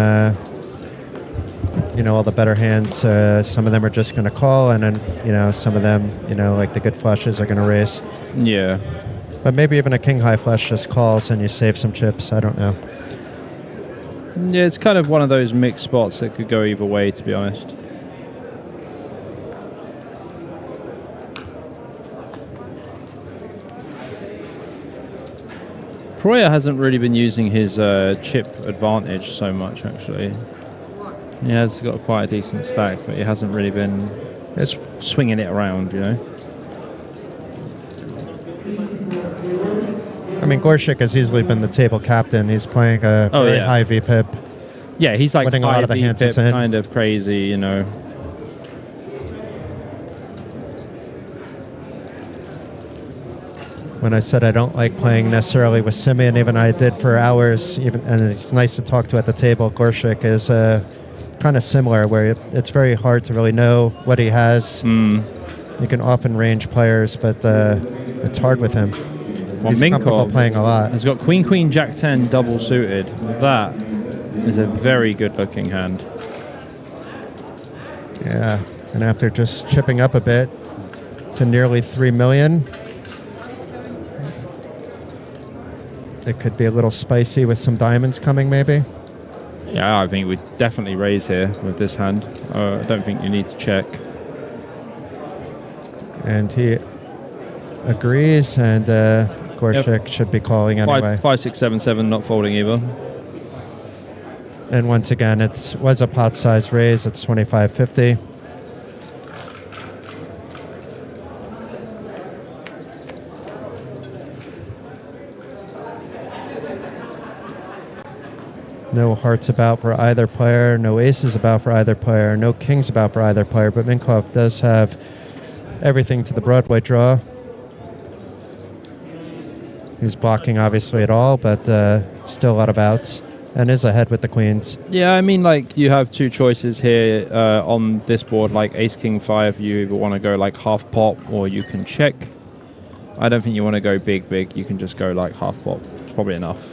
you know, all the better hands, some of them are just going to call, and then, you know, some of them, you know, like the good flushes are going to raise. Yeah. But maybe even a king-high flush just calls and you save some chips. I don't know. Yeah, it's kind of one of those mixed spots that could go either way, to be honest. Proya hasn't really been using his chip advantage so much, actually. He has got quite a decent stack, but he hasn't really been swinging it around, you know. I mean, Gorshik has easily been the table captain. He's playing a very high VPIP. Yeah, he's like winning a lot of the hands he's in. Kind of crazy, you know. When I said I don't like playing necessarily with Simeon, even I did for hours, and it's nice to talk to at the table. Gorshik is kind of similar, where it's very hard to really know what he has. You can often range players, but it's hard with him. Well, He's comfortable playing a lot. Has got Queen, Queen, Jack 10 double suited. That is a very good looking hand. Yeah, and after just chipping up a bit to nearly 3 million, it could be a little spicy with some diamonds coming, maybe. Yeah, I think we'd definitely raise here with this hand. I don't think you need to check. And he agrees, and Gorshik should be calling anyway. 5, 6, 7, 7, not folding either. And once again, it was a pot size raise. It's 25.50. No hearts about for either player, no aces about for either player, no kings about for either player, but Minkoff does have everything to the Broadway draw. He's blocking obviously at all, but still a lot of outs, and is ahead with the queens. Yeah, I mean, like, you have two choices here on this board, like ace, king, 5. You either want to go like half pot or you can check. I don't think you want to go big. You can just go like half pot. It's probably enough.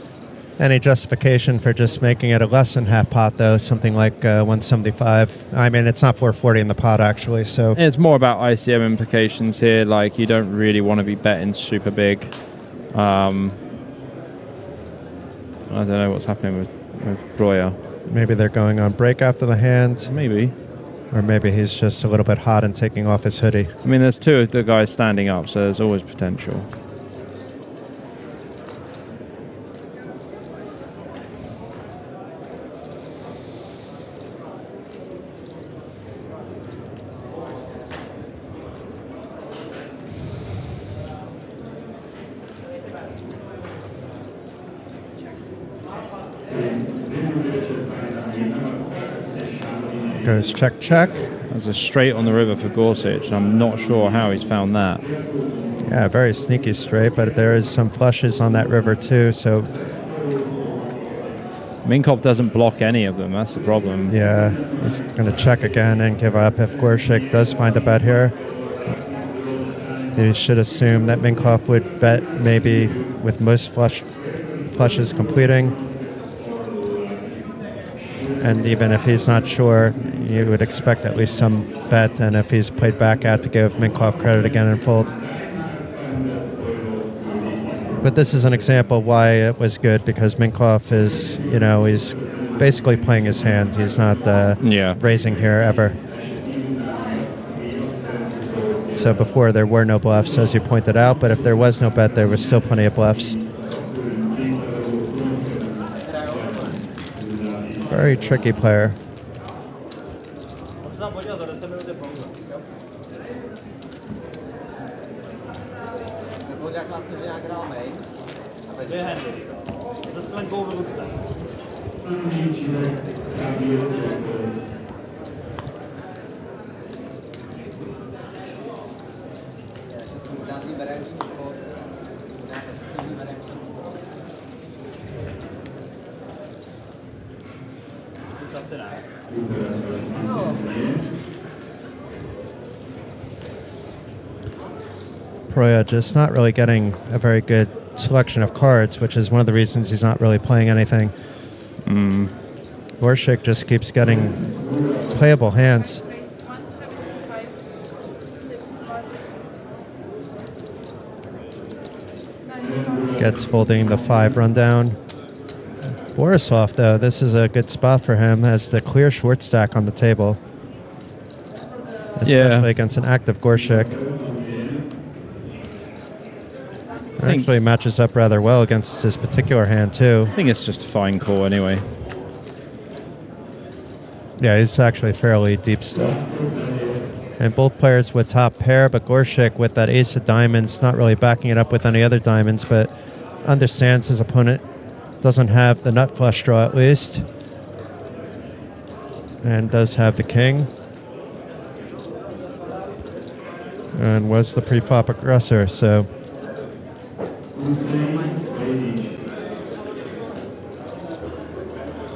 Any justification for just making it a less than half pot, though? Something like 175. I mean, it's not 440 in the pot, actually. So it's more about ICM implications here. Like, you don't really want to be betting super big. I don't know what's happening with Broya. Maybe they're going on break after the hand. Maybe. Or maybe he's just a little bit hot and taking off his hoodie. I mean, there's two of the guys standing up, so there's always potential. Goes check, check. There's a straight on the river for Gorsuch. I'm not sure how he's found that. Yeah, very sneaky straight, but there is some flushes on that river too, so... Minkoff doesn't block any of them, that's the problem. Yeah, he's going to check again and give up if Gorshik does find a bet here. He should assume that Minkoff would bet maybe with most flushes completing. And even if he's not sure, you would expect at least some bet, and if he's played back out, to give Minkoff credit again and fold. But this is an example why it was good, because Minkoff is, you know, he's basically playing his hand. He's not raising here ever. So before there were no bluffs, as you pointed out, but if there was no bet, there was still plenty of bluffs. Very tricky player. Proya just not really getting a very good selection of cards, which is one of the reasons he's not really playing anything. Gorshik just keeps getting playable hands. Gets folding the 5 rundown. Borisov, though, this is a good spot for him, has the clear short stack on the table. Especially against an active Gorshik. Actually matches up rather well against his particular hand, too. I think it's just a fine call anyway. Yeah, he's actually fairly deep still. And both players with top pair, but Gorshik with that ace of diamonds, not really backing it up with any other diamonds, but understands his opponent doesn't have the nut flush draw at least. And does have the king. And was the pre-flop aggressor, so...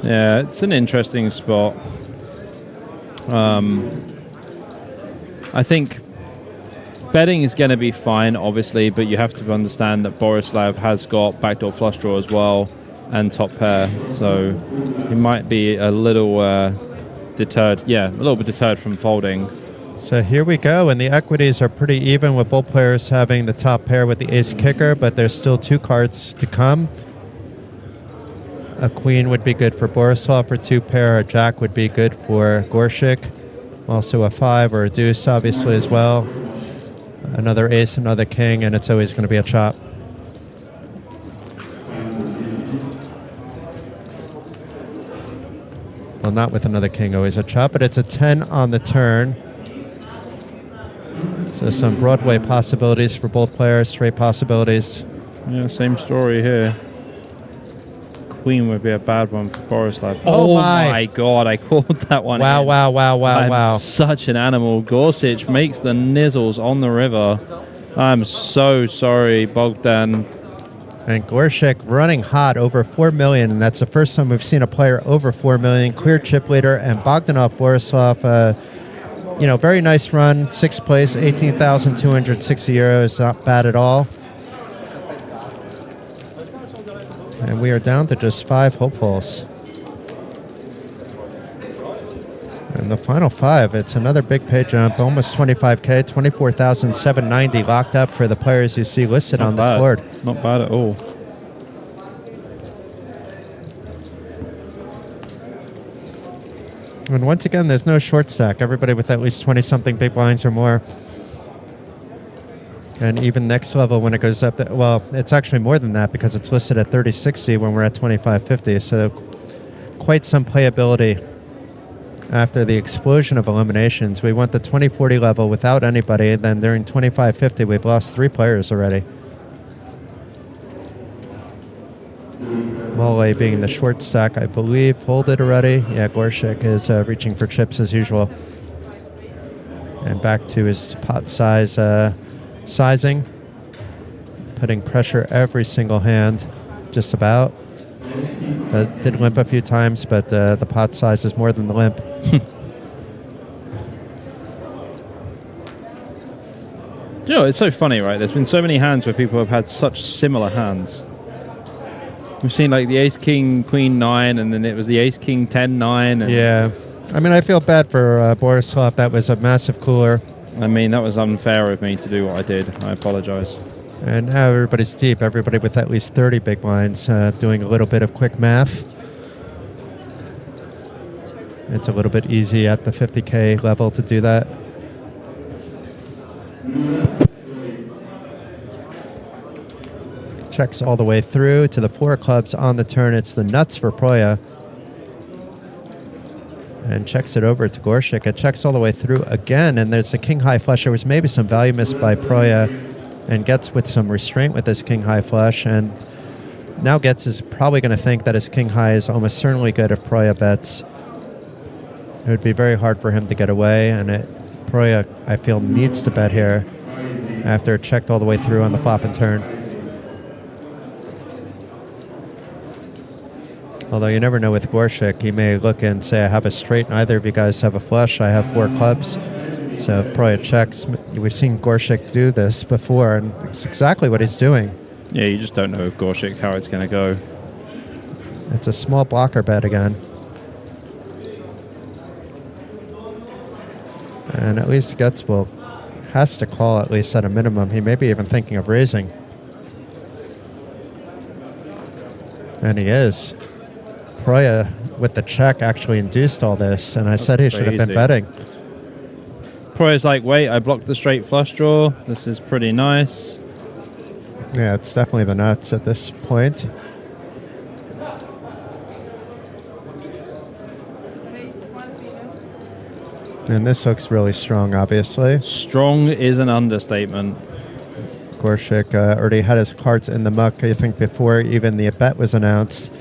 Yeah, it's an interesting spot. I think betting is going to be fine, obviously, but you have to understand that Borislav has got backdoor flush draw as well and top pair, so he might be a little deterred. Yeah, a little bit deterred from folding. So here we go, and the equities are pretty even with both players having the top pair with the ace kicker, but there's still 2 cards to come. A queen would be good for Borisov for 2 pair, a jack would be good for Gorshik. Also a 5 or a deuce, obviously, as well. Another ace, another king, and it's always going to be a chop. Well, not with another king, always a chop, but it's a 10 on the turn. So some Broadway possibilities for both players, straight possibilities. Yeah, same story here. Queen would be a bad one for Borislav. Oh my God, I called that one. Wow, wow, wow, wow, I'm wow. such an animal. Gorsic makes the nizzles on the river. I'm so sorry, Bogdan. And Gorshik running hot over 4 million, and that's the first time we've seen a player over 4 million. Clear chip leader, and Bogdanov Borisov, very nice run, 6th place, 18,260 euros, not bad at all. And we are down to just 5 hopefuls. And the final 5, it's another big pay jump, almost 25K, 24,790 locked up for the players you see listed on this board. Not bad at all. And once again, there's no short stack. Everybody with at least 20-something big blinds or more. And even next level when it goes up, well, it's actually more than that because it's listed at 3060 when we're at 2550. So quite some playability after the explosion of eliminations. We went to 2040 level without anybody. And then during 2550, we've lost 3 players already. Mole being the short stack, I believe, folded already. Yeah, Gorshik is reaching for chips as usual. And back to his pot size sizing. Putting pressure every single hand, just about. Did limp a few times, but the pot size is more than the limp. You know, it's so funny, right? There's been so many hands where people have had such similar hands. We've seen like the ace king queen 9, and then it was the ace king 10 9. Yeah, I mean, I feel bad for Borislav. That was a massive cooler. I mean, that was unfair of me to do what I did. I apologize. And now everybody's deep. Everybody with at least 30 big blinds doing a little bit of quick math. It's a little bit easy at the 50K level to do that. Checks all the way through to the 4 clubs on the turn. It's the nuts for Proya. And checks it over to Gorshik. It checks all the way through again, and there's a king high flush. There was maybe some value missed by Proya, and gets with some restraint with this king high flush. And now Getz is probably going to think that his king high is almost certainly good if Proya bets. It would be very hard for him to get away, and Proya, I feel, needs to bet here after it checked all the way through on the flop and turn. Although you never know with Gorshik, he may look and say, I have a straight, neither of you guys have a flush, I have 4 clubs. So if Proya checks, we've seen Gorshik do this before, and it's exactly what he's doing. Yeah, you just don't know with Gorshik how it's going to go. It's a small blocker bet again. And at least Getz has to call at least at a minimum. He may be even thinking of raising. And he is. Proya with the check actually induced all this, and I said he should have been betting. Proya's like, wait, I blocked the straight flush draw. This is pretty nice. Yeah, it's definitely the nuts at this point. And this looks really strong, obviously. Strong is an understatement. Gorshik already had his cards in the muck, I think, before even the bet was announced.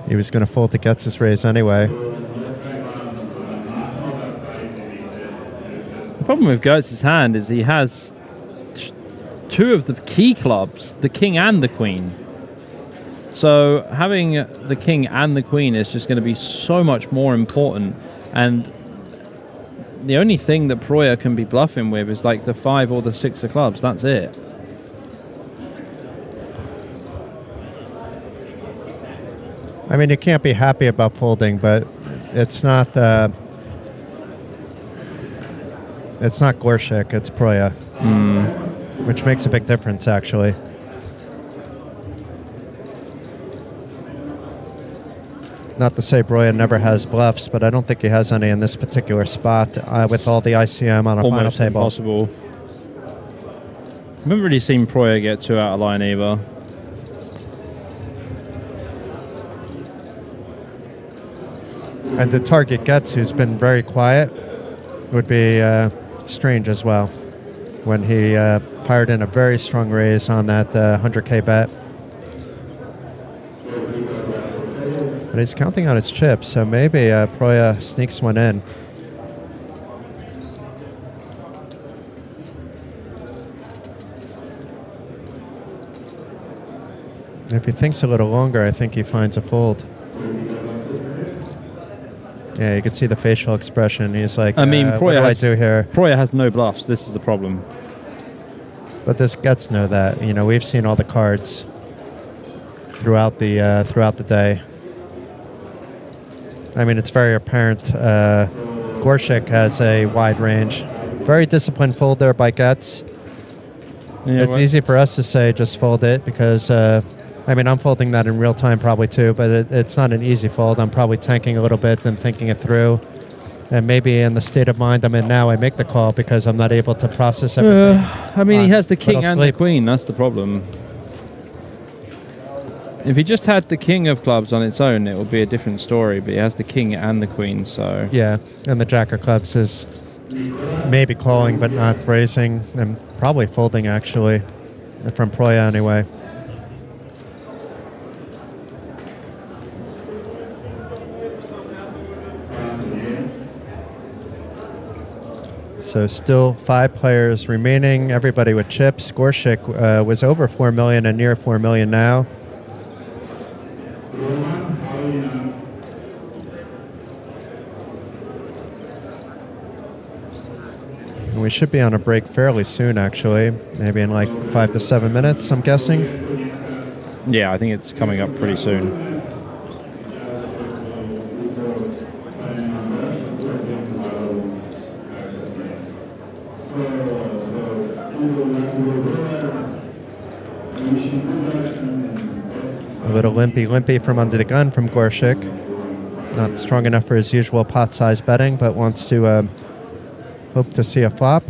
He was going to fold to Getz's raise anyway. The problem with Getz's hand is he has 2 of the key clubs, the king and the queen. So having the king and the queen is just going to be so much more important. And the only thing that Proya can be bluffing with is like the 5 or the 6 of clubs. That's it. I mean, you can't be happy about folding, but it's not Gorshik, it's Proya, which makes a big difference, actually. Not to say Proya never has bluffs, but I don't think he has any in this particular spot with all the ICM on a final table. Impossible. I haven't really seen Proya get 2 out of line either. And to target Getz, who's been very quiet, would be strange as well. When he fired in a very strong raise on that 100K bet. But he's counting on his chips, so maybe Proya sneaks one in. If he thinks a little longer, I think he finds a fold. Yeah, you can see the facial expression. He's like, I mean, what do I do here? Proya has no bluffs. This is the problem. But this Getz know that. You know, we've seen all the cards throughout the day. I mean, it's very apparent. Gorshik has a wide range. Very disciplined fold there by Getz. Yeah, it's easy for us to say just fold it because, I mean, I'm folding that in real time probably too, but it's not an easy fold. I'm probably tanking a little bit and thinking it through. And maybe in the state of mind I'm in now, I make the call because I'm not able to process everything. I mean, he has the king and the queen. That's the problem. If he just had the king of clubs on its own, it would be a different story. But he has the king and the queen, so... Yeah, and the jack of clubs is maybe calling but not raising, and probably folding, actually, from Proya anyway. So still 5 players remaining, everybody with chips. Gorshik was over 4 million and near 4 million now. And we should be on a break fairly soon, actually. Maybe in like 5 to 7 minutes, I'm guessing. Yeah, I think it's coming up pretty soon. A little limpy from under the gun from Gorshik. Not strong enough for his usual pot size betting, but wants to hope to see a flop.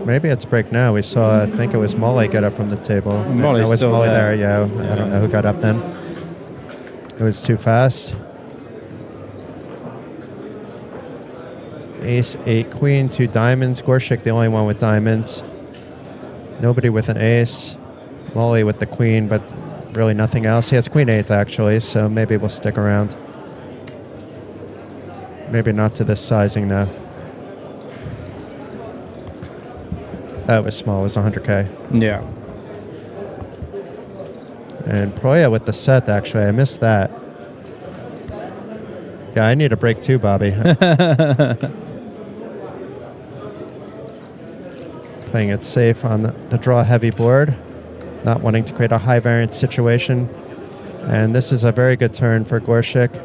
Maybe it's break now. We saw, I think it was Molly get up from the table. Molly's that was still Molly there. there, yeah. I don't know who got up then. It was too fast. Ace, 8, queen, 2 diamonds. Gorshik, the only one with diamonds. Nobody with an ace. Molly with the queen, but really nothing else. He has queen 8, actually, so maybe we'll stick around. Maybe not to this sizing, though. That was small. It was 100K. Yeah. And Proya with the set, actually. I missed that. Yeah, I need a break too, Bobby. Playing it safe on the draw heavy board. Not wanting to create a high variance situation. And this is a very good turn for Gorshik.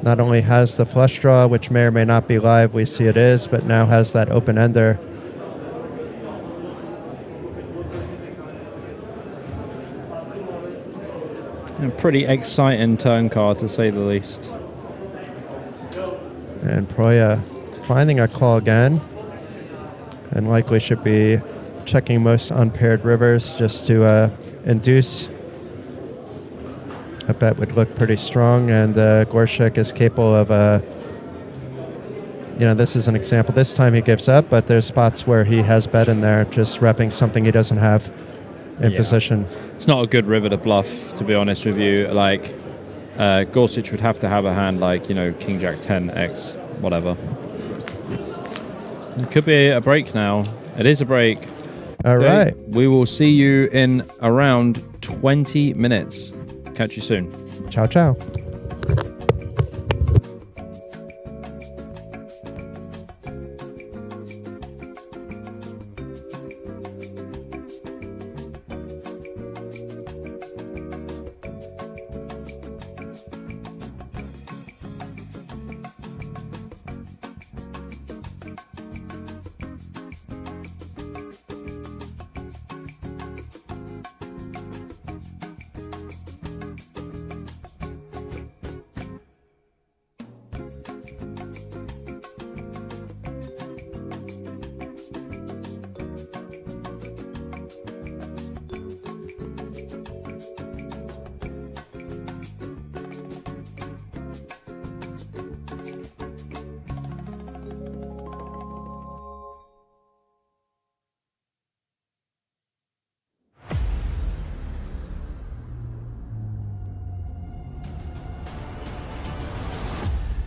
Not only has the flush draw, which may or may not be live, we see it is, but now has that open ender. A pretty exciting turn card, to say the least. And Proya finding a call again. And likely should be checking most unpaired rivers just to induce. A bet would look pretty strong, and Gorshik is capable of, this is an example. This time he gives up, but there's spots where he has bet in there, just repping something he doesn't have in position. It's not a good river to bluff, to be honest with you. Like, Gorsuch would have to have a hand like, King Jack 10, X, whatever. It could be a break now. It is a break. All right. We will see you in around 20 minutes. Catch you soon. Ciao, ciao.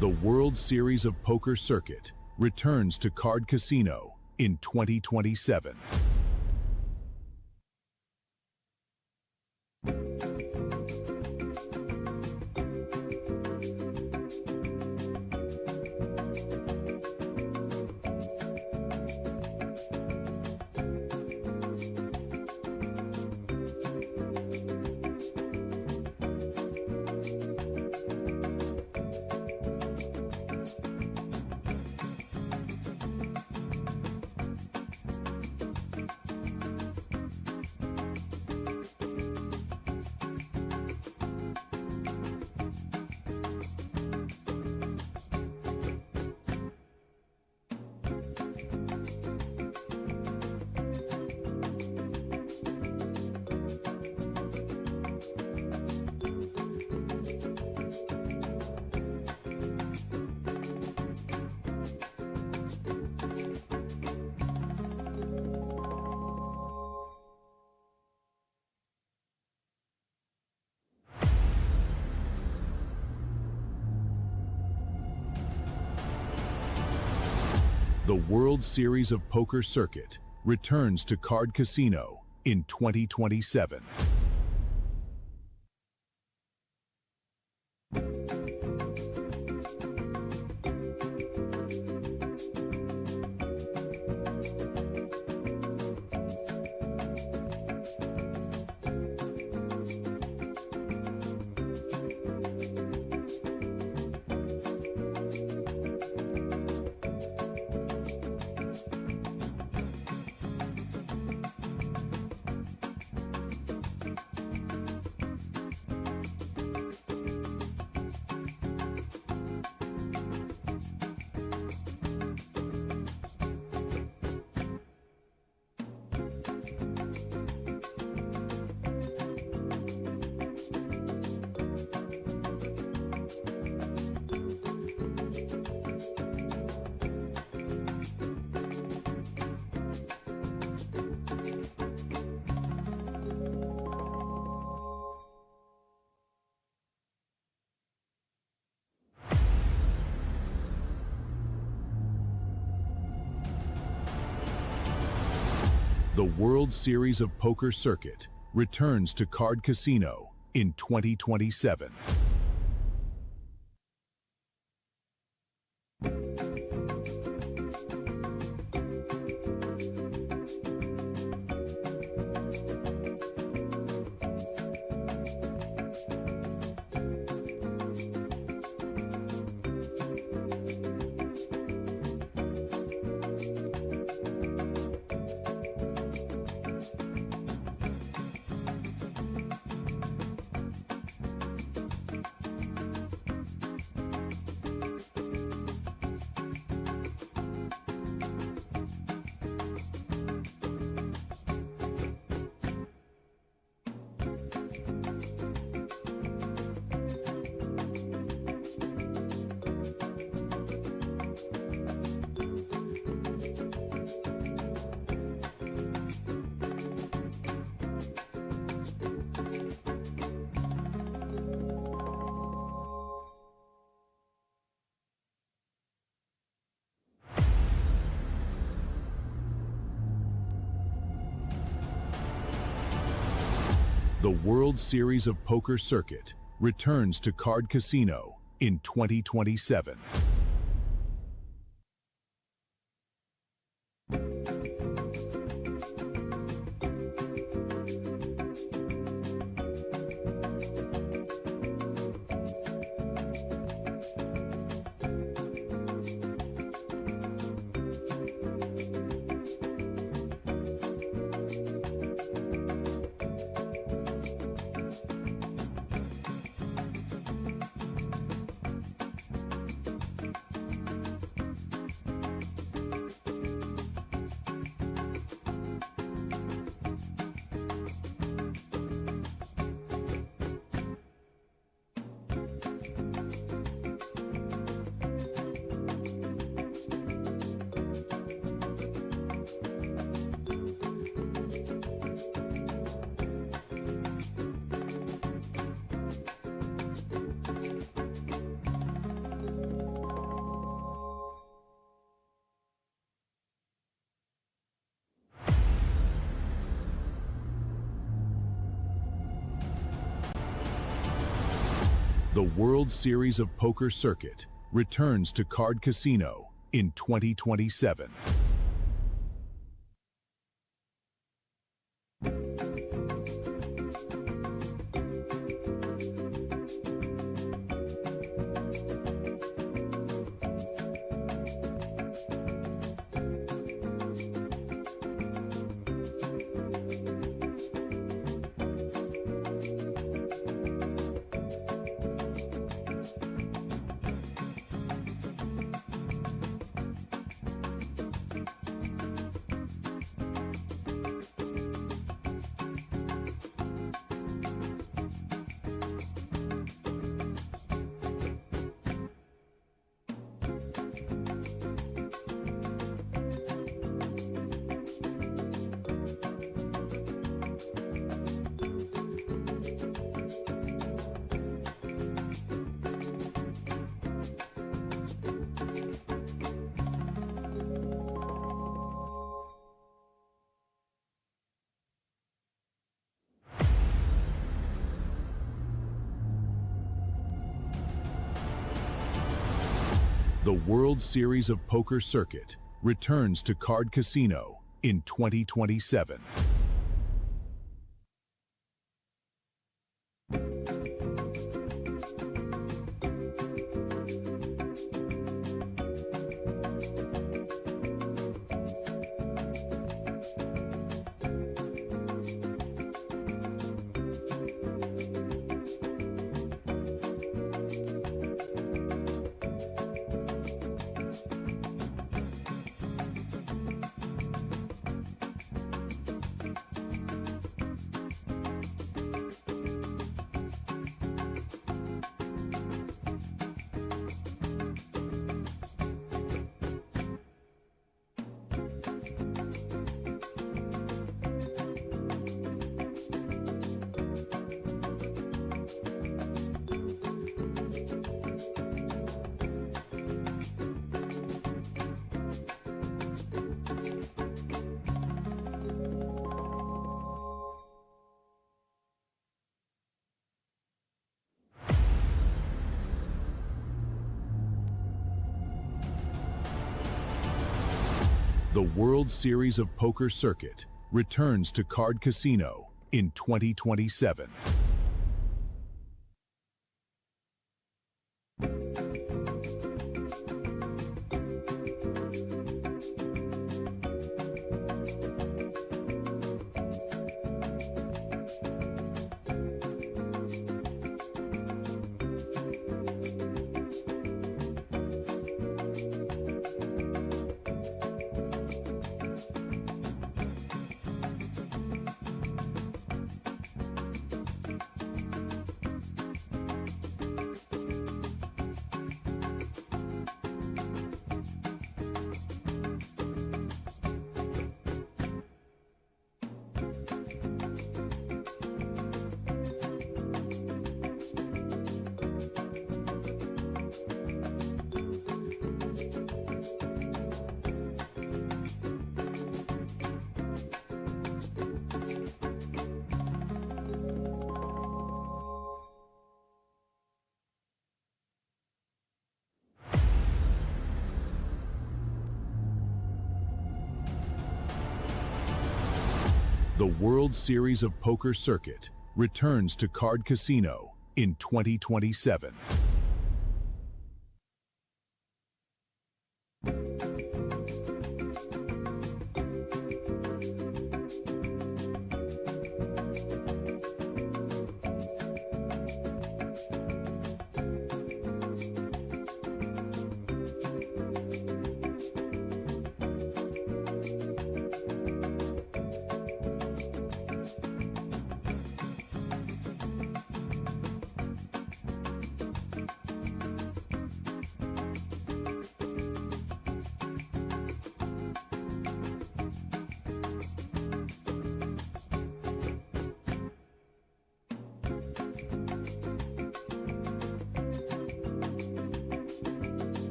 The World Series of Poker Circuit returns to Card Casino in 2027. The World Series of Poker Circuit returns to Card Casino in 2027. The World Series of Poker Circuit returns to Card Casino in 2027. The World Series of Poker Circuit returns to Card Casino in 2027. The World Series of Poker Circuit returns to Card Casino in 2027. The World Series of Poker Circuit returns to Card Casino in 2027. The World Series of Poker Circuit returns to Card Casino in 2027. The World Series of Poker Circuit returns to Card Casino in 2027.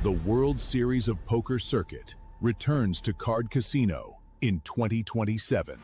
The World Series of Poker Circuit returns to Card Casino in 2027.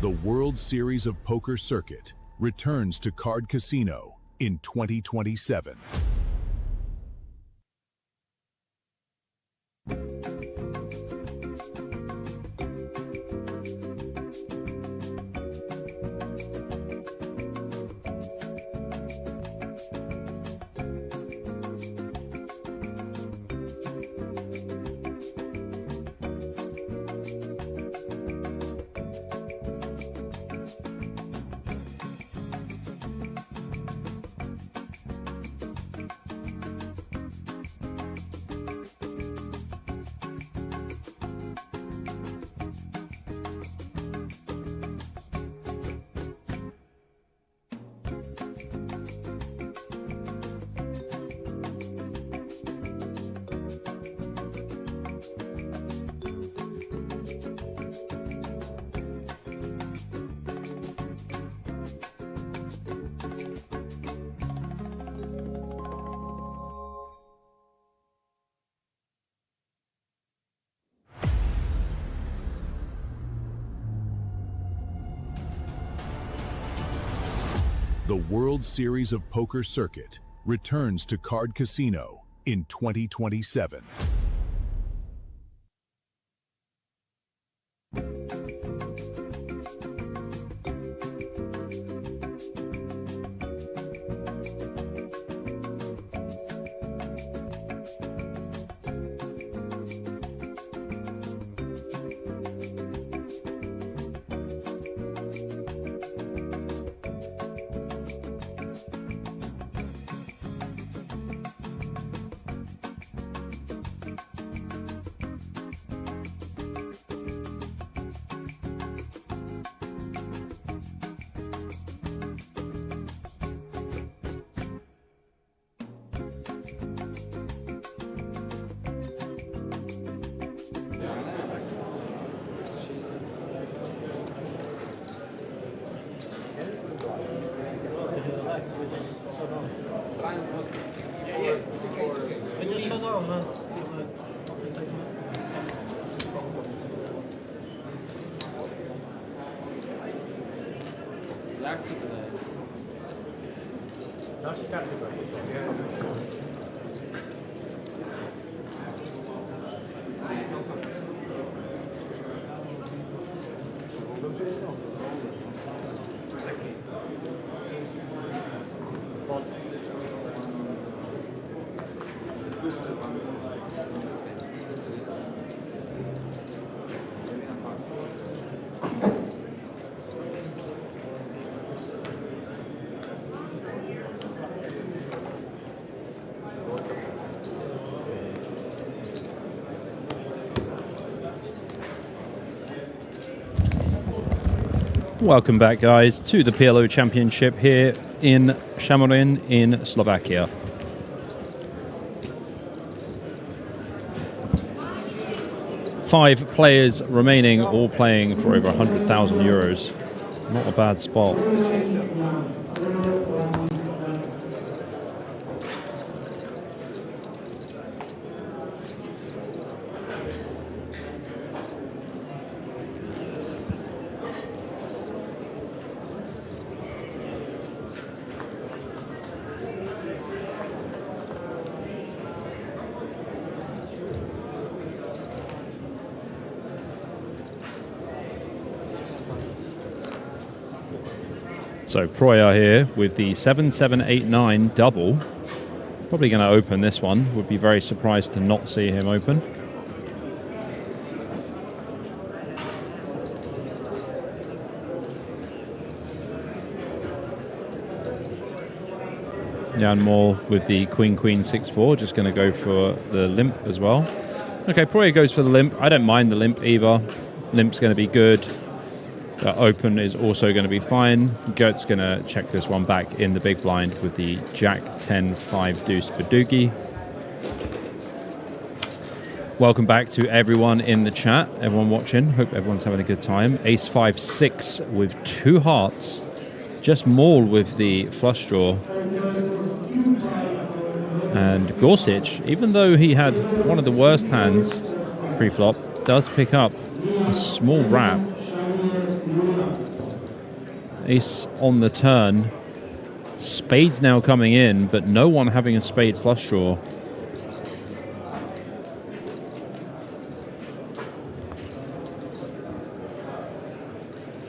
The World Series of Poker Circuit returns to Card Casino in 2027. The World Series of Poker Circuit returns to Card Casino in 2027. I just shut down, man. Welcome back, guys, to the PLO Championship here in Šamorín in Slovakia. Five players remaining, all playing for over 100,000 euros. Not a bad spot. So Proya here with the 7-7-8-9 double. Probably going to open this one. Would be very surprised to not see him open. Jan Moll with the Queen-Queen 6-4, just going to go for the limp as well. Okay, Proya goes for the limp. I don't mind the limp either. Limp's going to be good. Open is also going to be fine. Gert's going to check this one back in the big blind with the Jack 10-5 deuce Badugi. Welcome back to everyone in the chat, everyone watching. Hope everyone's having a good time. Ace 5-6 with two hearts. Just Maul with the flush draw. And Gorsuch, even though he had one of the worst hands pre-flop, does pick up a small wrap. Ace on the turn. Spades now coming in, but no one having a spade flush draw.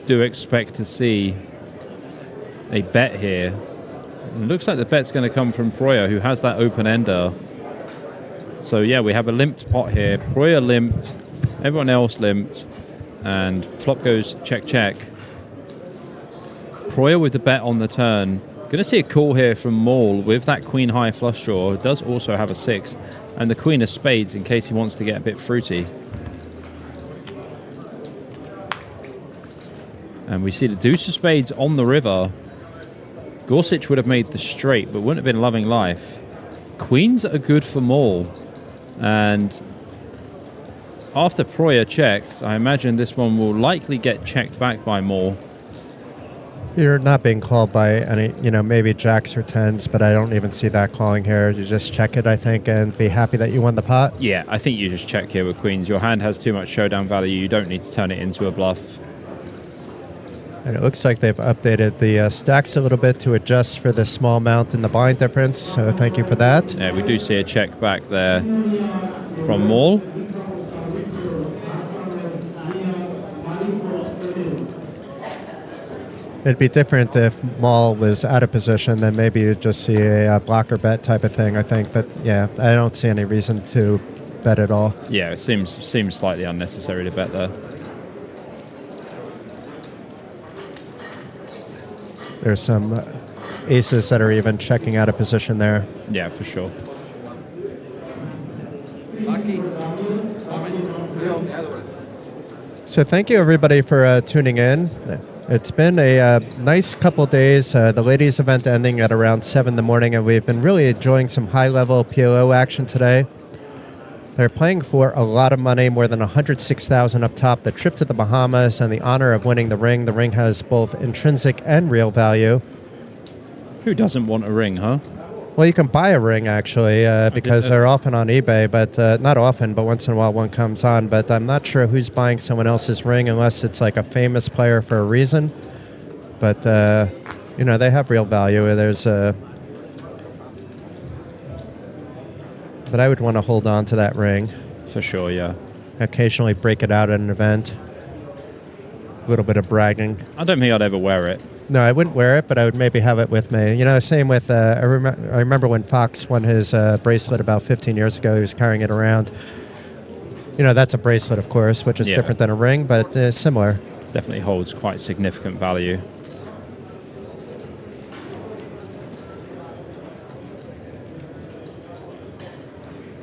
Do expect to see a bet here. It looks like the bet's going to come from Proya, who has that open ender. So yeah, we have a limped pot here. Proya limped, everyone else limped, and flop goes check check. Proya with the bet on the turn. Going to see a call here from Maul with that queen high flush draw. It does also have a 6 and the queen of spades in case he wants to get a bit fruity. And we see the deuce of spades on the river. Gorsuch would have made the straight, but wouldn't have been loving life. Queens are good for Maul. And after Proya checks, I imagine this one will likely get checked back by Maul. You're not being called by any, maybe jacks or tens, but I don't even see that calling here. You just check it, I think, and be happy that you won the pot. Yeah, I think you just check here with queens. Your hand has too much showdown value. You don't need to turn it into a bluff. And it looks like they've updated the stacks a little bit to adjust for the small amount in the blind difference. So thank you for that. Yeah, we do see a check back there from Maul. It'd be different if Maul was out of position, then maybe you'd just see a blocker bet type of thing, I think. But yeah, I don't see any reason to bet at all. Yeah, it seems slightly unnecessary to bet there. There's some aces that are even checking out of position there. Yeah, for sure. So thank you everybody for tuning in. It's been a nice couple days. The ladies event ending at around 7 in the morning, and we've been really enjoying some high-level PLO action today. They're playing for a lot of money, more than $106,000 up top. The trip to the Bahamas and the honor of winning the ring. The ring has both intrinsic and real value. Who doesn't want a ring, huh? Well, you can buy a ring, actually, because they're often on eBay, but not often, but once in a while one comes on. But I'm not sure who's buying someone else's ring unless it's like a famous player for a reason. But, you know, they have real value. There's a... But I would want to hold on to that ring. For sure, yeah. Occasionally break it out at an event. A little bit of bragging. I don't think I'd ever wear it. No, I wouldn't wear it, but I would maybe have it with me. You know, same with, I remember when Fox won his bracelet about 15 years ago, he was carrying it around. You know, that's a bracelet, of course, which is different than a ring, but similar. Definitely holds quite significant value.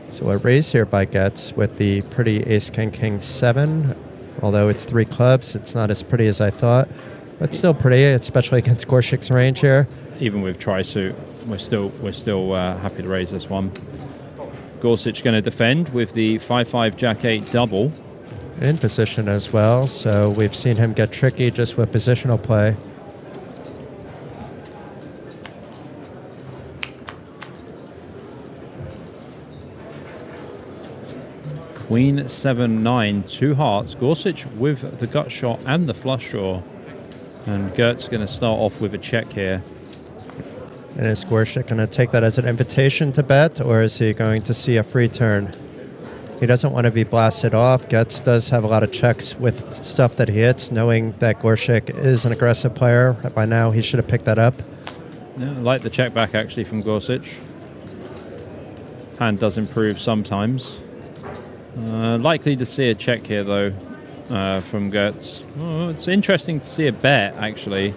So a raise here by Getz with the pretty Ace King King 7. Although it's 3 clubs, it's not as pretty as I thought. But still pretty, especially against Gorshik's range here. Even with tri-suit, we're still happy to raise this one. Gorsuch going to defend with the 5-5 Jack-8 double. In position as well, so we've seen him get tricky just with positional play. Queen 7-9, 2 hearts. Gorsuch with the gut shot and the flush draw. And Gert's going to start off with a check here. And is Gorshik going to take that as an invitation to bet, or is he going to see a free turn? He doesn't want to be blasted off. Getz does have a lot of checks with stuff that he hits, knowing that Gorshik is an aggressive player. By now, he should have picked that up. Yeah, I like the check back, actually, from Gorsuch. Hand does improve sometimes. Likely to see a check here, though, from Gertz. Oh, it's interesting to see a bet, actually.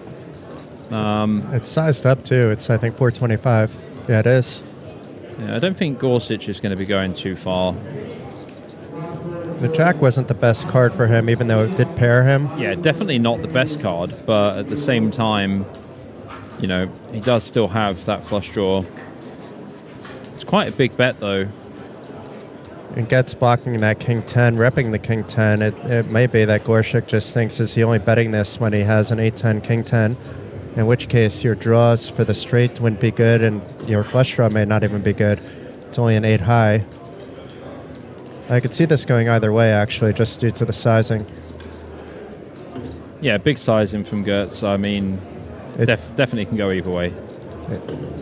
It's sized up, too. It's, I think, 425. Yeah, it is. Yeah, I don't think Gorsuch is going to be going too far. The Jack wasn't the best card for him, even though it did pair him. Yeah, definitely not the best card, but at the same time, you know, he does still have that flush draw. It's quite a big bet, though. And Getz blocking that King 10, repping the King 10. It may be that Gorshik just thinks, is he only betting this when he has an 8-10, King 10? In which case, your draws for the straight wouldn't be good, and your flush draw may not even be good. It's only an 8 high. I could see this going either way, actually, just due to the sizing. Yeah, big sizing from Gertz. I mean, definitely can go either way.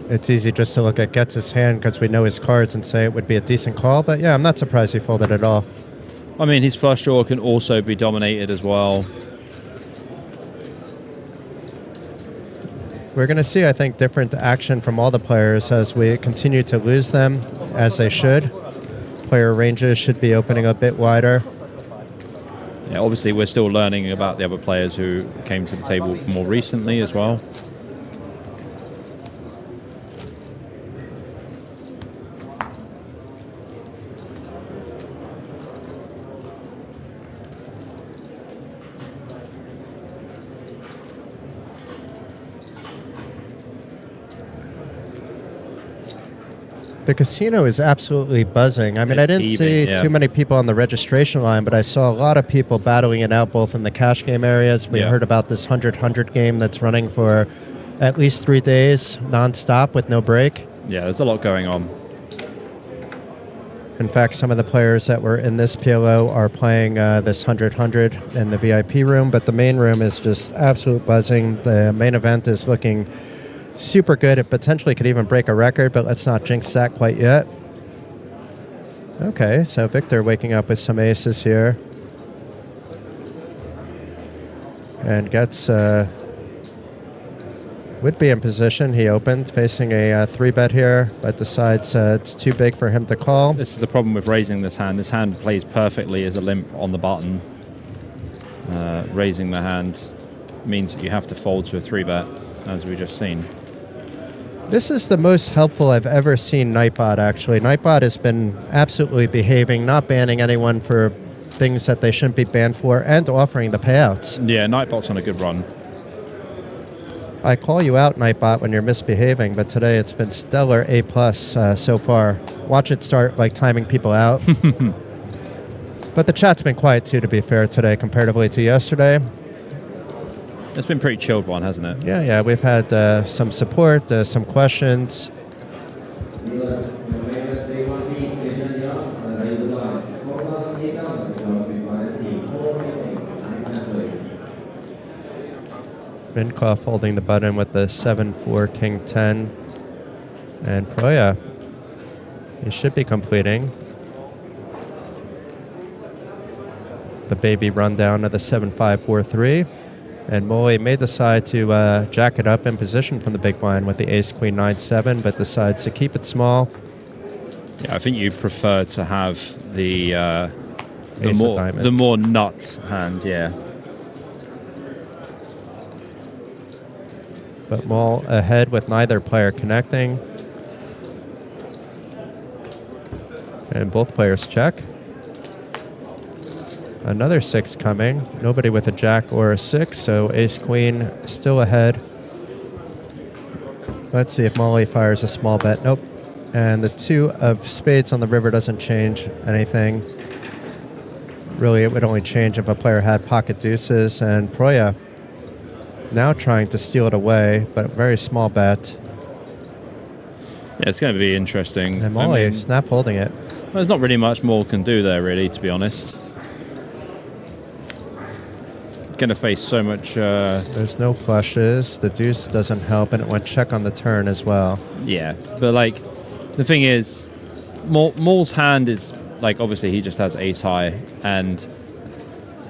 It's easy just to look at Getz's hand because we know his cards and say it would be a decent call, but yeah, I'm not surprised he folded at all. I mean, his flush draw can also be dominated as well. We're going to see, I think, different action from all the players as we continue to lose them, as they should. Player ranges should be opening a bit wider. Yeah, obviously, we're still learning about the other players who came to the table more recently as well. The casino is absolutely buzzing. I mean, I didn't see too many people on the registration line, but I saw a lot of people battling it out both in the cash game areas. We heard about this 100-100 game that's running for at least 3 days, nonstop with no break. Yeah, there's a lot going on. In fact, some of the players that were in this PLO are playing this 100-100 in the VIP room, but the main room is just absolute buzzing. The main event is looking super good. It potentially could even break a record, but let's not jinx that quite yet. Okay, so Victor waking up with some aces here. And gets... would be in position. He opened, facing a 3-bet here, but decides it's too big for him to call. This is the problem with raising this hand. This hand plays perfectly as a limp on the button. Raising the hand means that you have to fold to a 3-bet, as we just seen. This is the most helpful I've ever seen Nightbot, actually. Nightbot has been absolutely behaving, not banning anyone for things that they shouldn't be banned for, and offering the payouts. Yeah, Nightbot's on a good run. I call you out, Nightbot, when you're misbehaving, but today it's been stellar A+ so far. Watch it start like timing people out. But the chat's been quiet too, to be fair, today comparatively to yesterday. It's been a pretty chilled one, hasn't it? Yeah, we've had some support, some questions. Minkoff holding the button with the 7-4, King 10. And Proya, he should be completing. The baby rundown of the 7-5-4-3. And Molly may decide to jack it up in position from the big blind with the ace, queen, 9-7, but decides to keep it small. Yeah, I think you prefer to have the Ace of more nuts hands, yeah. But Mull ahead with neither player connecting. And both players check. Another 6 coming. Nobody with a jack or a 6, so ace-queen still ahead. Let's see if Molly fires a small bet. Nope. And the 2 of spades on the river doesn't change anything. Really, it would only change if a player had pocket deuces. And Proya now trying to steal it away, but a very small bet. Yeah, it's going to be interesting. And Molly snap holding it. Well, there's not really much more can do there, really, to be honest. Going to face so much... There's no flushes. The deuce doesn't help, and it went check on the turn as well. Yeah, but, like, the thing is, Mull's hand is, like, obviously he just has ace high, and...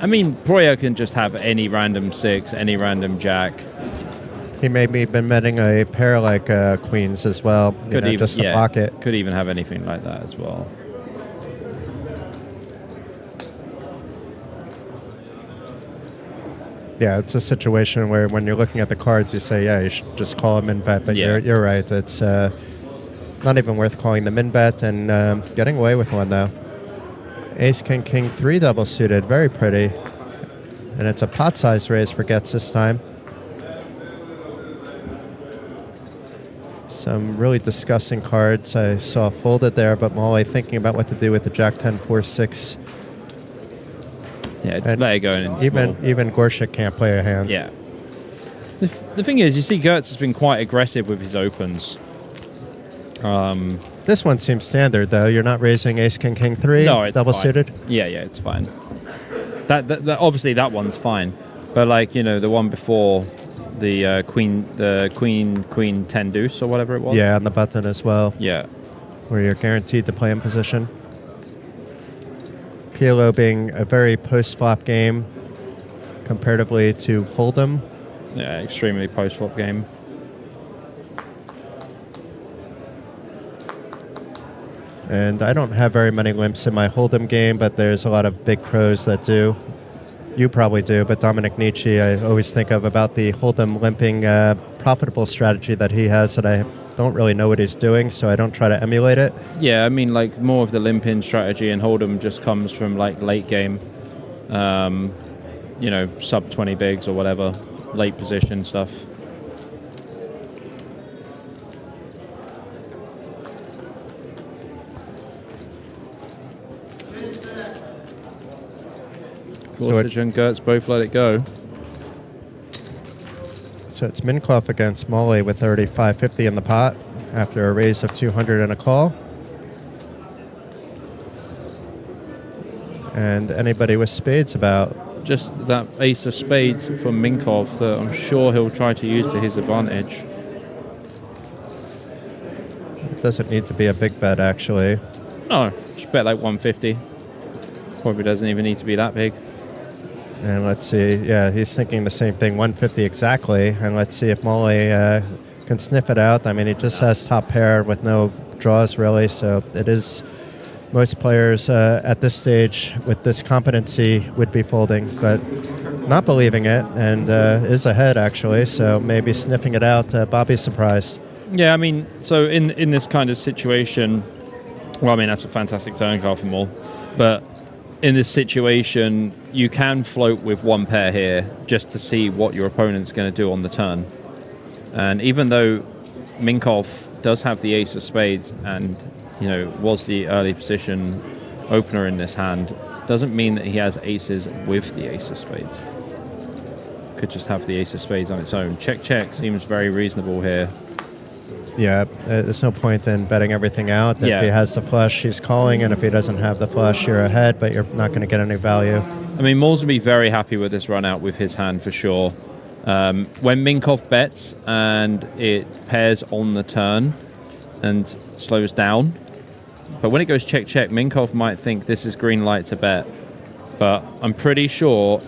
I mean, Proya can just have any random 6, any random jack. He may be been betting a pair like queens as well, just a pocket. Could even have anything like that as well. Yeah, it's a situation where when you're looking at the cards, you say, yeah, you should just call a min bet. But yeah. you're right. It's not even worth calling the min bet and getting away with one, though. Ace, king, king, 3 double suited. Very pretty. And it's a pot-sized raise for Getz this time. Some really disgusting cards I saw folded there, but Molly thinking about what to do with the Jack 10, 4, 6. Yeah, let it go in. Even Gorshik can't play a hand. Yeah. The thing is, you see Gertz has been quite aggressive with his opens. This one seems standard, though. You're not raising ace, king, king, 3, no, it's double fine. suited? Yeah, it's fine. That obviously that one's fine. But, like, you know, the one before the queen 10 deuce or whatever it was. Yeah, on the button as well. Yeah. Where you're guaranteed to play in position. PLO being a very post-flop game comparatively to Hold'em. Yeah, extremely post-flop game. And I don't have very many limps in my Hold'em game, but there's a lot of big pros that do. You probably do, but Dominic Nietzsche, I always think of about the Hold'em limping profitable strategy that he has that I don't really know what he's doing, so I don't try to emulate it. Yeah, I mean, like, more of the limp-in strategy in Hold'em just comes from, like, late game, you know, sub 20 bigs or whatever, late position stuff. Gorsuch and Gertz both let it go. So it's Minkoff against Molly with 35.50 in the pot after a raise of 200 and a call. And anybody with spades about? Just that ace of spades from Minkov that I'm sure he'll try to use to his advantage. It doesn't need to be a big bet, actually. No, just bet like 150. Probably doesn't even need to be that big. And let's see. Yeah, he's thinking the same thing, 150 exactly. And let's see if Molly can sniff it out. I mean, he just has top pair with no draws, really. So it is... Most players at this stage with this competency would be folding, but not believing it, and is ahead, actually. So maybe sniffing it out. Bobby's surprised. Yeah, I mean, so in this kind of situation, well, I mean, that's a fantastic turn card from all. But in this situation, you can float with one pair here just to see what your opponent's going to do on the turn. And even though Minkov does have the ace of spades and, you know, was the early position opener in this hand, doesn't mean that he has aces with the ace of spades. Could just have the ace of spades on its own. Check, check seems very reasonable here. Yeah, there's no point in betting everything out. If he has the flush, he's calling, and if he doesn't have the flush, you're ahead, but you're not going to get any value. I mean, Moll's going to be very happy with this run out with his hand for sure. When Minkov bets and it pairs on the turn and slows down, but when it goes check, check, Minkov might think this is green light to bet. But I'm pretty sure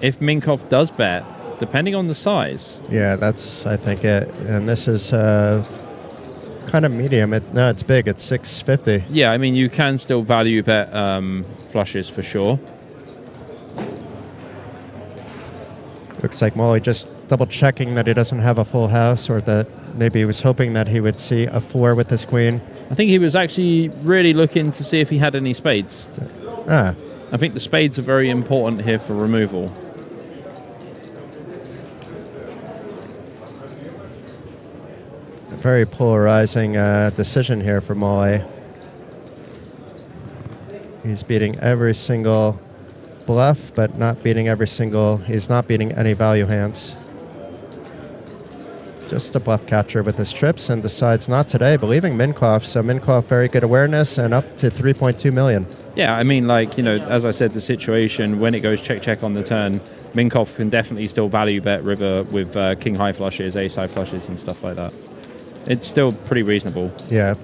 if Minkov does bet, depending on the size. Yeah, that's, I think, it. And this is kind of medium. No, it's big. It's 650. Yeah, I mean, you can still value bet flushes for sure. Looks like Molly just double checking that he doesn't have a full house, or that maybe he was hoping that he would see a 4 with his queen. I think he was actually really looking to see if he had any spades. Ah. I think the spades are very important here for removal. A very polarizing decision here for Molly. He's beating every single bluff, but not beating every single... He's not beating any value hands. Just a bluff catcher with his trips, and decides not today, believing Minkov. So Minkov, very good awareness, and up to 3.2 million. Yeah, I mean, like, you know, as I said, the situation, when it goes check, check on the turn, Minkov can definitely still value bet river with king high flushes, ace high flushes, and stuff like that. It's still pretty reasonable. Yeah.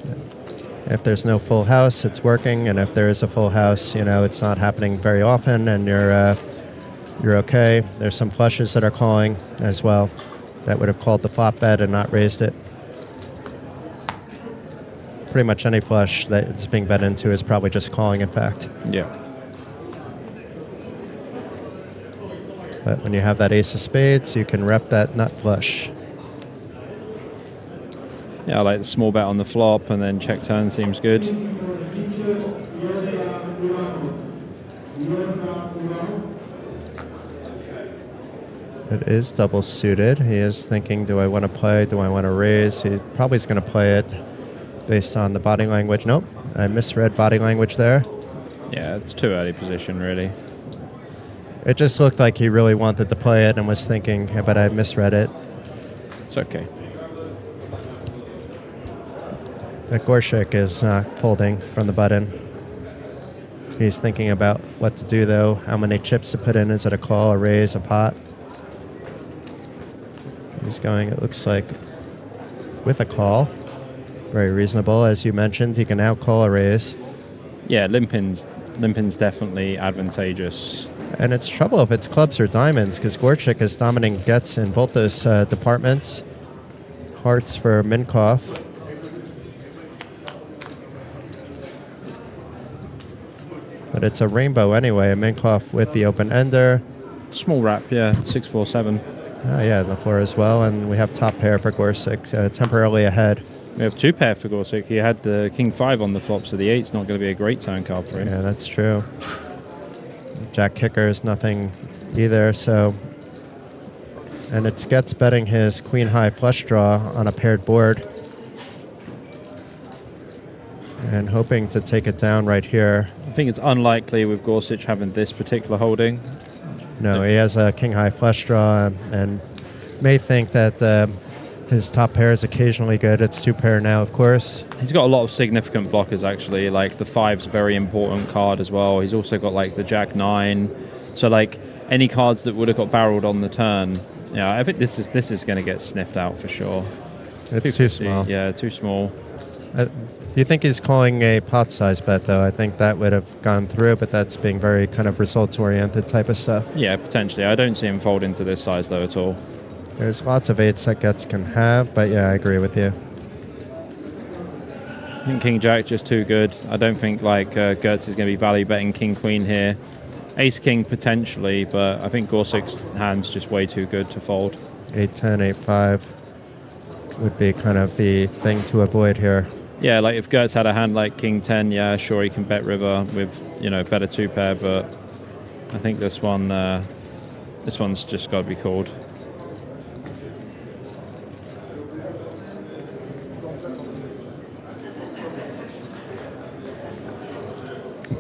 If there's no full house, it's working, and if there is a full house, you know, it's not happening very often, and you're okay. There's some flushes that are calling as well. That would have called the flop bet and not raised it. Pretty much any flush that is being bet into is probably just calling, in fact. Yeah. But when you have that ace of spades, you can rep that nut flush. Yeah, I like the small bet on the flop, and then check turn seems good. It is double suited. He is thinking, do I want to play? Do I want to raise? He probably is going to play it based on the body language. Nope, I misread body language there. Yeah, it's too early position, really. It just looked like he really wanted to play it and was thinking, but I misread it. It's okay. But Gorshik is folding from the button. He's thinking about what to do, though. How many chips to put in? Is it a call, a raise, a pot? He's going, it looks like, with a call. Very reasonable. As you mentioned, he can now call a raise. Yeah, limpin's definitely advantageous. And it's trouble if it's clubs or diamonds, because Gorchik is dominating gets in both those departments. Hearts for Minkov. But it's a rainbow anyway. Minkov with the open ender. Small wrap, yeah, 6-4-7. Yeah, the floor as well. And we have top pair for Gorsic, temporarily ahead. We have two pair for Gorsic. He had the king 5 on the flop, so the 8's not going to be a great turn card for him. Yeah, that's true. Jack kicker is nothing either, so... And it's Getz betting his queen high flush draw on a paired board. And hoping to take it down right here. I think it's unlikely with Gorsuch having this particular holding. No, he has a king high flush draw and may think that His top pair is occasionally good. It's 2-pair now, of course. He's got a lot of significant blockers, actually. Like the 5's a very important card as well. He's also got like the Jack 9. So like any cards that would have got barreled on the turn, yeah, I think this is going to get sniffed out for sure. It's too small. Yeah, too small. You think he's calling a pot size bet, though? I think that would have gone through, but that's being very kind of results-oriented type of stuff. Yeah, potentially. I don't see him fold into this size, though, at all. There's lots of 8s that Guts can have, but yeah, I agree with you. I think King Jack just too good. I don't think like Gertz is going to be value betting King Queen here. Ace King potentially, but I think Gorsuch's hand's just way too good to fold. 8-10, 8-5 would be kind of the thing to avoid here. Yeah, like if Gertz had a hand like King 10, yeah, sure he can bet river with, you know, better 2-pair, but I think this one's just got to be called.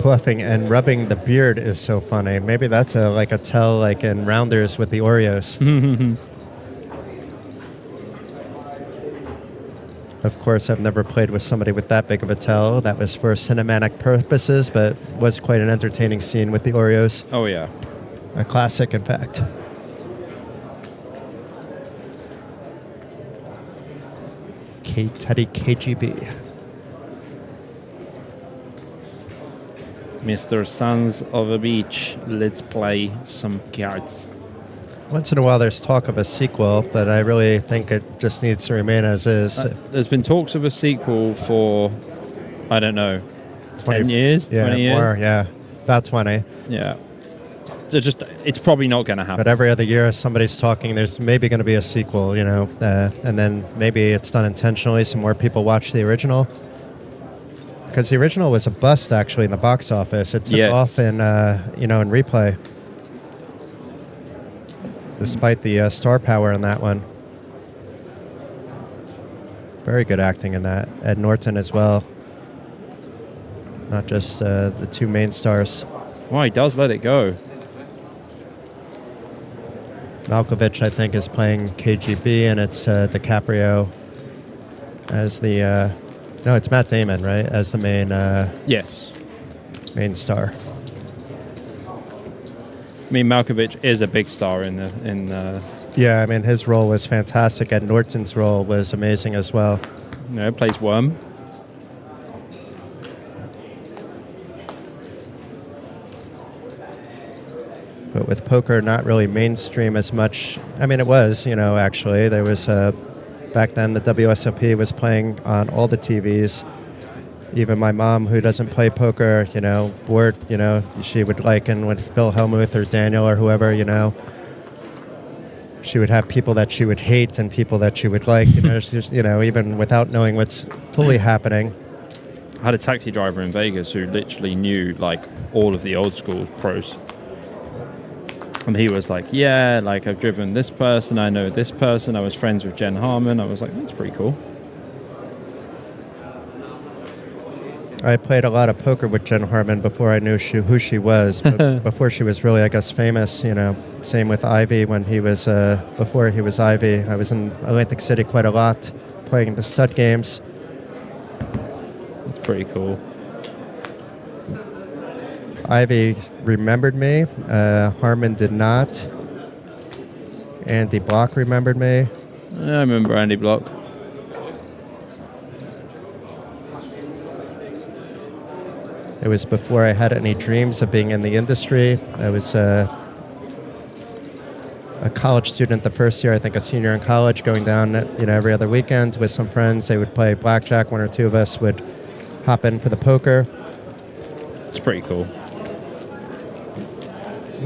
Bluffing and rubbing the beard is so funny. Maybe that's a tell like in rounders with the Oreos. Of course, I've never played with somebody with that big of a tell. That was for cinematic purposes, but was quite an entertaining scene with the Oreos. Oh, yeah. A classic, in fact. Teddy KGB. Mr. Sons of a Beach, let's play some cards. Once in a while there's talk of a sequel, but I really think it just needs to remain as is. There's been talks of a sequel for, I don't know, 10 years? Yeah, 20 years? more, yeah. About 20. Yeah. So it's probably not going to happen. But every other year somebody's talking, there's maybe going to be a sequel, you know, and then maybe it's done intentionally so more people watch the original. Because the original was a bust, actually, in the box office. It took off in, in replay. Despite the star power in that one. Very good acting in that. Ed Norton as well. Not just the two main stars. Well, he does let it go. Malkovich, I think, is playing KGB, and it's DiCaprio as the... no, it's Matt Damon, right? As the main... yes. Main star. I mean, Malkovich is a big star in Yeah, I mean, his role was fantastic, and Norton's role was amazing as well. You know, plays Worm. But with poker not really mainstream as much, I mean, it was, actually. There was, back then, the WSOP was playing on all the TVs. Even my mom, who doesn't play poker, bored, she would liken with Phil Hellmuth or Daniel or whoever, she would have people that she would hate and people that she would like, even without knowing what's fully happening. I had a taxi driver in Vegas who literally knew, like, all of the old school pros. And he was like, yeah, like, I've driven this person, I know this person, I was friends with Jen Harmon. I was like, that's pretty cool. I played a lot of poker with Jen Harmon before I knew who she was, before she was really, I guess, famous, Same with Ivy when he was, before he was Ivy. I was in Atlantic City quite a lot, playing the stud games. That's pretty cool. Ivy remembered me. Harmon did not. Andy Block remembered me. I remember Andy Block. It was before I had any dreams of being in the industry. I was a college student the first year, I think a senior in college, going down every other weekend with some friends. They would play blackjack. One or two of us would hop in for the poker. It's pretty cool.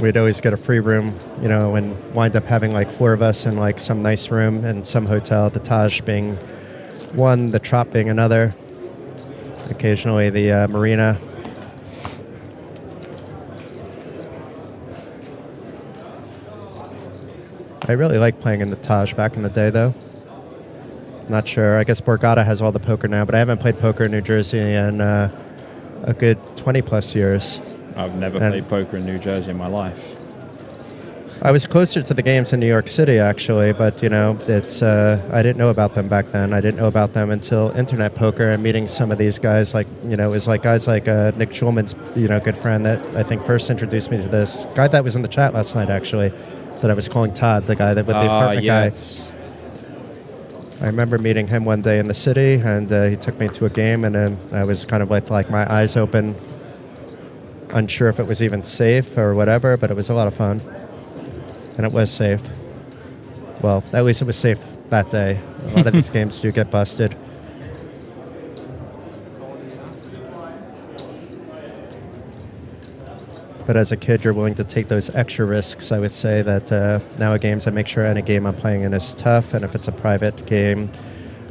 We'd always get a free room, and wind up having like four of us in like some nice room in some hotel, the Taj being one, the Trop being another, occasionally the Marina. I really like playing in the Taj back in the day, though. Not sure. I guess Borgata has all the poker now, but I haven't played poker in New Jersey in a good 20-plus years. I've never played poker in New Jersey in my life. I was closer to the games in New York City, actually, but, you know, it's I didn't know about them back then. I didn't know about them until Internet Poker and meeting some of these guys, like, you know, it was like guys like Nick Schulman's, you know, good friend that I think first introduced me to this. Guy that was in the chat last night, actually, that I was calling Todd, the guy that with the apartment guy. I remember meeting him one day in the city, and he took me to a game, and then I was kind of like my eyes open, unsure if it was even safe or whatever, but it was a lot of fun. And it was safe. Well, at least it was safe that day. A lot of these games do get busted. But as a kid, you're willing to take those extra risks. I would say that now at games, I make sure any game I'm playing in is tough. And if it's a private game,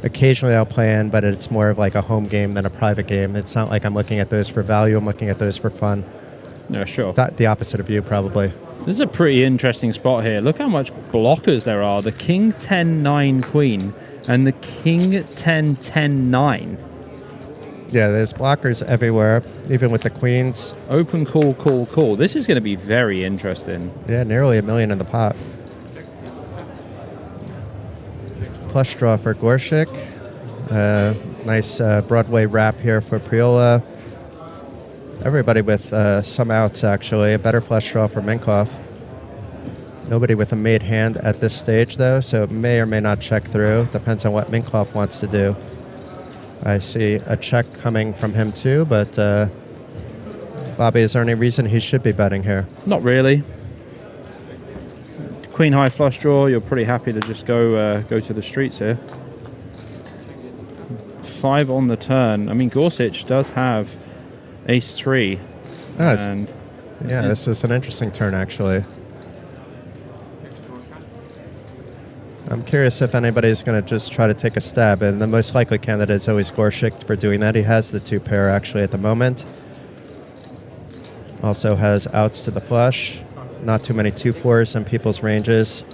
occasionally I'll play in, but it's more of like a home game than a private game. It's not like I'm looking at those for value. I'm looking at those for fun. Yeah, sure. The opposite of you, probably. This is a pretty interesting spot here. Look how much blockers there are. The King 10-9 Queen and the King 10-10-9. Yeah, there's blockers everywhere, even with the queens. Open call, call, call. This is going to be very interesting. Yeah, nearly $1 million in the pot. Flush draw for Gorshik. Nice Broadway wrap here for Priola. Everybody with some outs, actually. A better flush draw for Minkoff. Nobody with a made hand at this stage, though, so it may or may not check through. Depends on what Minkoff wants to do. I see a check coming from him, too, but Bobby, is there any reason he should be betting here? Not really. Queen high flush draw, you're pretty happy to just go to the streets here. 5 on the turn. I mean, Gorsuch does have Ace 3. And yeah, this is an interesting turn, actually. I'm curious if anybody's going to just try to take a stab, and the most likely candidate is always Gorshik for doing that. He has the 2 pair, actually, at the moment. Also has outs to the flush. Not too many 2-4s in people's ranges.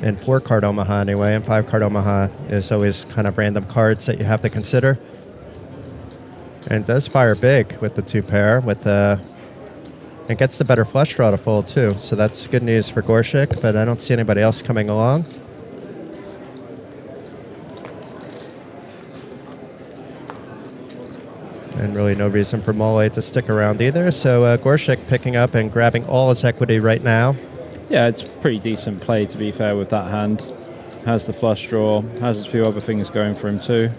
In 4-card Omaha, anyway, and 5-card Omaha is always kind of random cards that you have to consider. And does fire big with the 2 pair. And gets the better flush draw to fold, too. So that's good news for Gorshik, but I don't see anybody else coming along. And really no reason for Mole to stick around either. So Gorshik picking up and grabbing all his equity right now. Yeah, it's pretty decent play, to be fair, with that hand. Has the flush draw, has a few other things going for him, too.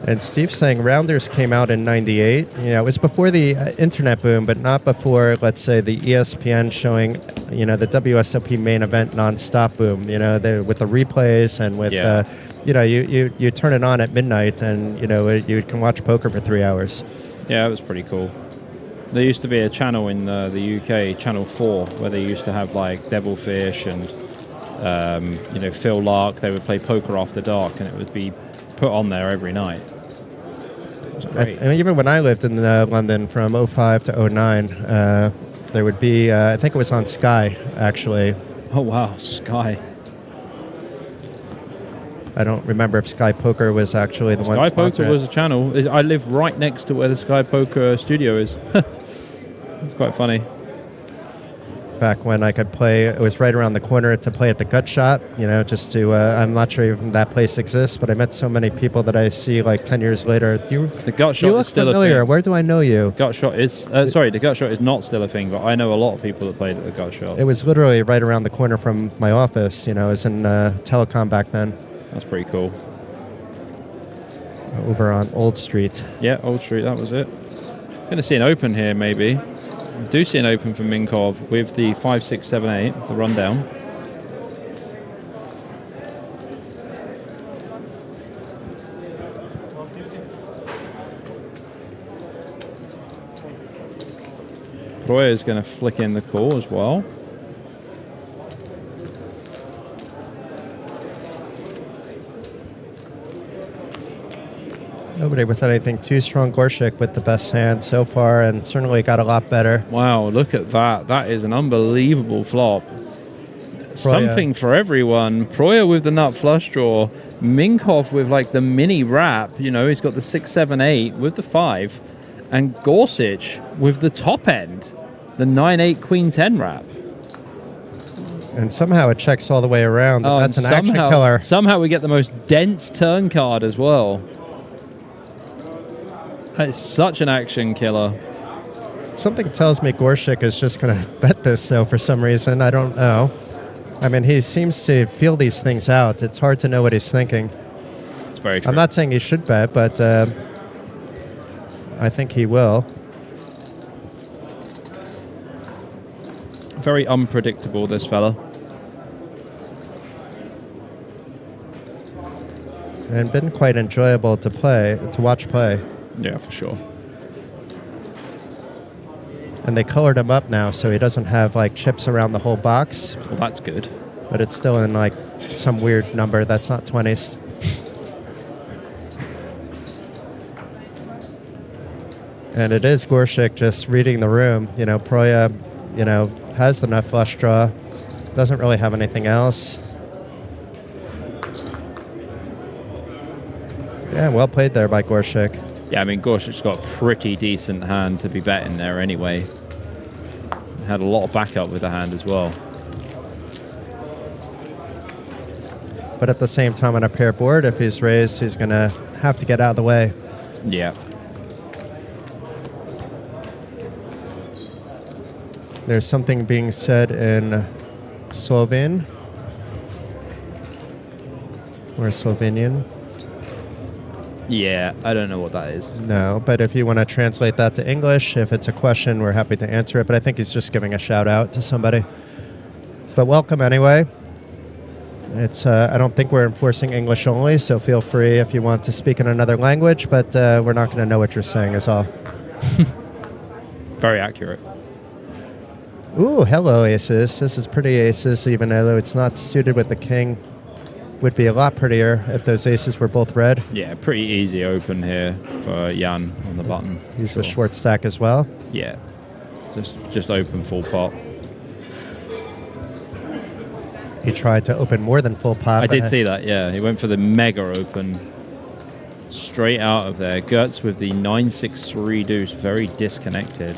And Steve's saying Rounders came out in '98. You know, it was before the internet boom, but not before, let's say, the ESPN showing, you know, the WSOP main event nonstop boom. You know, with the replays and with, you know, you turn it on at midnight and, you know, you can watch poker for 3 hours. Yeah, it was pretty cool. There used to be a channel in the UK, Channel 4, where they used to have like Devilfish and, you know, Phil Lark. They would play poker after dark, and it would be put on there every night. I mean, even when I lived in London from 05 to 09, there would be, I think it was on Sky, actually. Oh, wow, Sky. I don't remember if Sky Poker was actually the one Sky Poker was a channel. I live right next to where the Sky Poker studio is. It's quite funny. Back when I could play, it was right around the corner to play at the Gut Shot, you know, just to, I'm not sure even that place exists, but I met so many people that I see like 10 years later. The Gut Shot you look is still familiar. a thing. Where do I know you? Gut Shot is, sorry, the Gut Shot is not still a thing, but I know a lot of people that played at the Gut Shot. It was literally right around the corner from my office, you know, I was in telecom back then. That's pretty cool. Over on Old Street. Yeah, Old Street, that was it. Going to see an open here, maybe. I do see an open for Minkov with the 5, 6, 7, 8, the rundown. Roy is going to flick in the call as well. Nobody with anything too strong. Gorshik with the best hand so far, and certainly got a lot better. Wow, look at that. That is an unbelievable flop. Something for everyone. Proya with the nut flush draw. Minkov with like the mini wrap. You know, he's got the 6, 7, 8 with the 5. And Gorsuch with the top end. The 9, 8, Queen 10 wrap. And somehow it checks all the way around. Oh, That's and an action killer. Somehow we get the most dense turn card as well. That is such an action killer. Something tells me Gorshik is just going to bet this, though, for some reason. I don't know. I mean, he seems to feel these things out. It's hard to know what he's thinking. It's very true. I'm not saying he should bet, but I think he will. Very unpredictable, this fella. And been quite enjoyable to watch play. Yeah, for sure. And they colored him up now, so he doesn't have like chips around the whole box. Well, that's good. But it's still in like some weird number that's not 20s. And it is Gorshik just reading the room. You know, Proya, you know, has enough flush draw. Doesn't really have anything else. Yeah, well played there by Gorshik. Yeah, I mean, Gorshik's got a pretty decent hand to be betting there anyway. Had a lot of backup with the hand as well. But at the same time, on a pair board, if he's raised, he's going to have to get out of the way. Yeah. There's something being said in Slovene or Slovenian. Yeah, I don't know what that is. No, but if you want to translate that to English, if it's a question, we're happy to answer it. But I think he's just giving a shout out to somebody. But welcome anyway. It's I don't think we're enforcing English only, so feel free if you want to speak in another language, but we're not going to know what you're saying is all. Very accurate. Ooh, hello, aces. This is pretty aces, even though it's not suited with the king. Would be a lot prettier if those aces were both red. Yeah, pretty easy open here for Jan on the button. He's the short stack as well. Yeah, just open full pot. He tried to open more than full pot. I did see that, yeah. He went for the mega open. Straight out of there. Gertz with the 9-6-3 deuce. Very disconnected.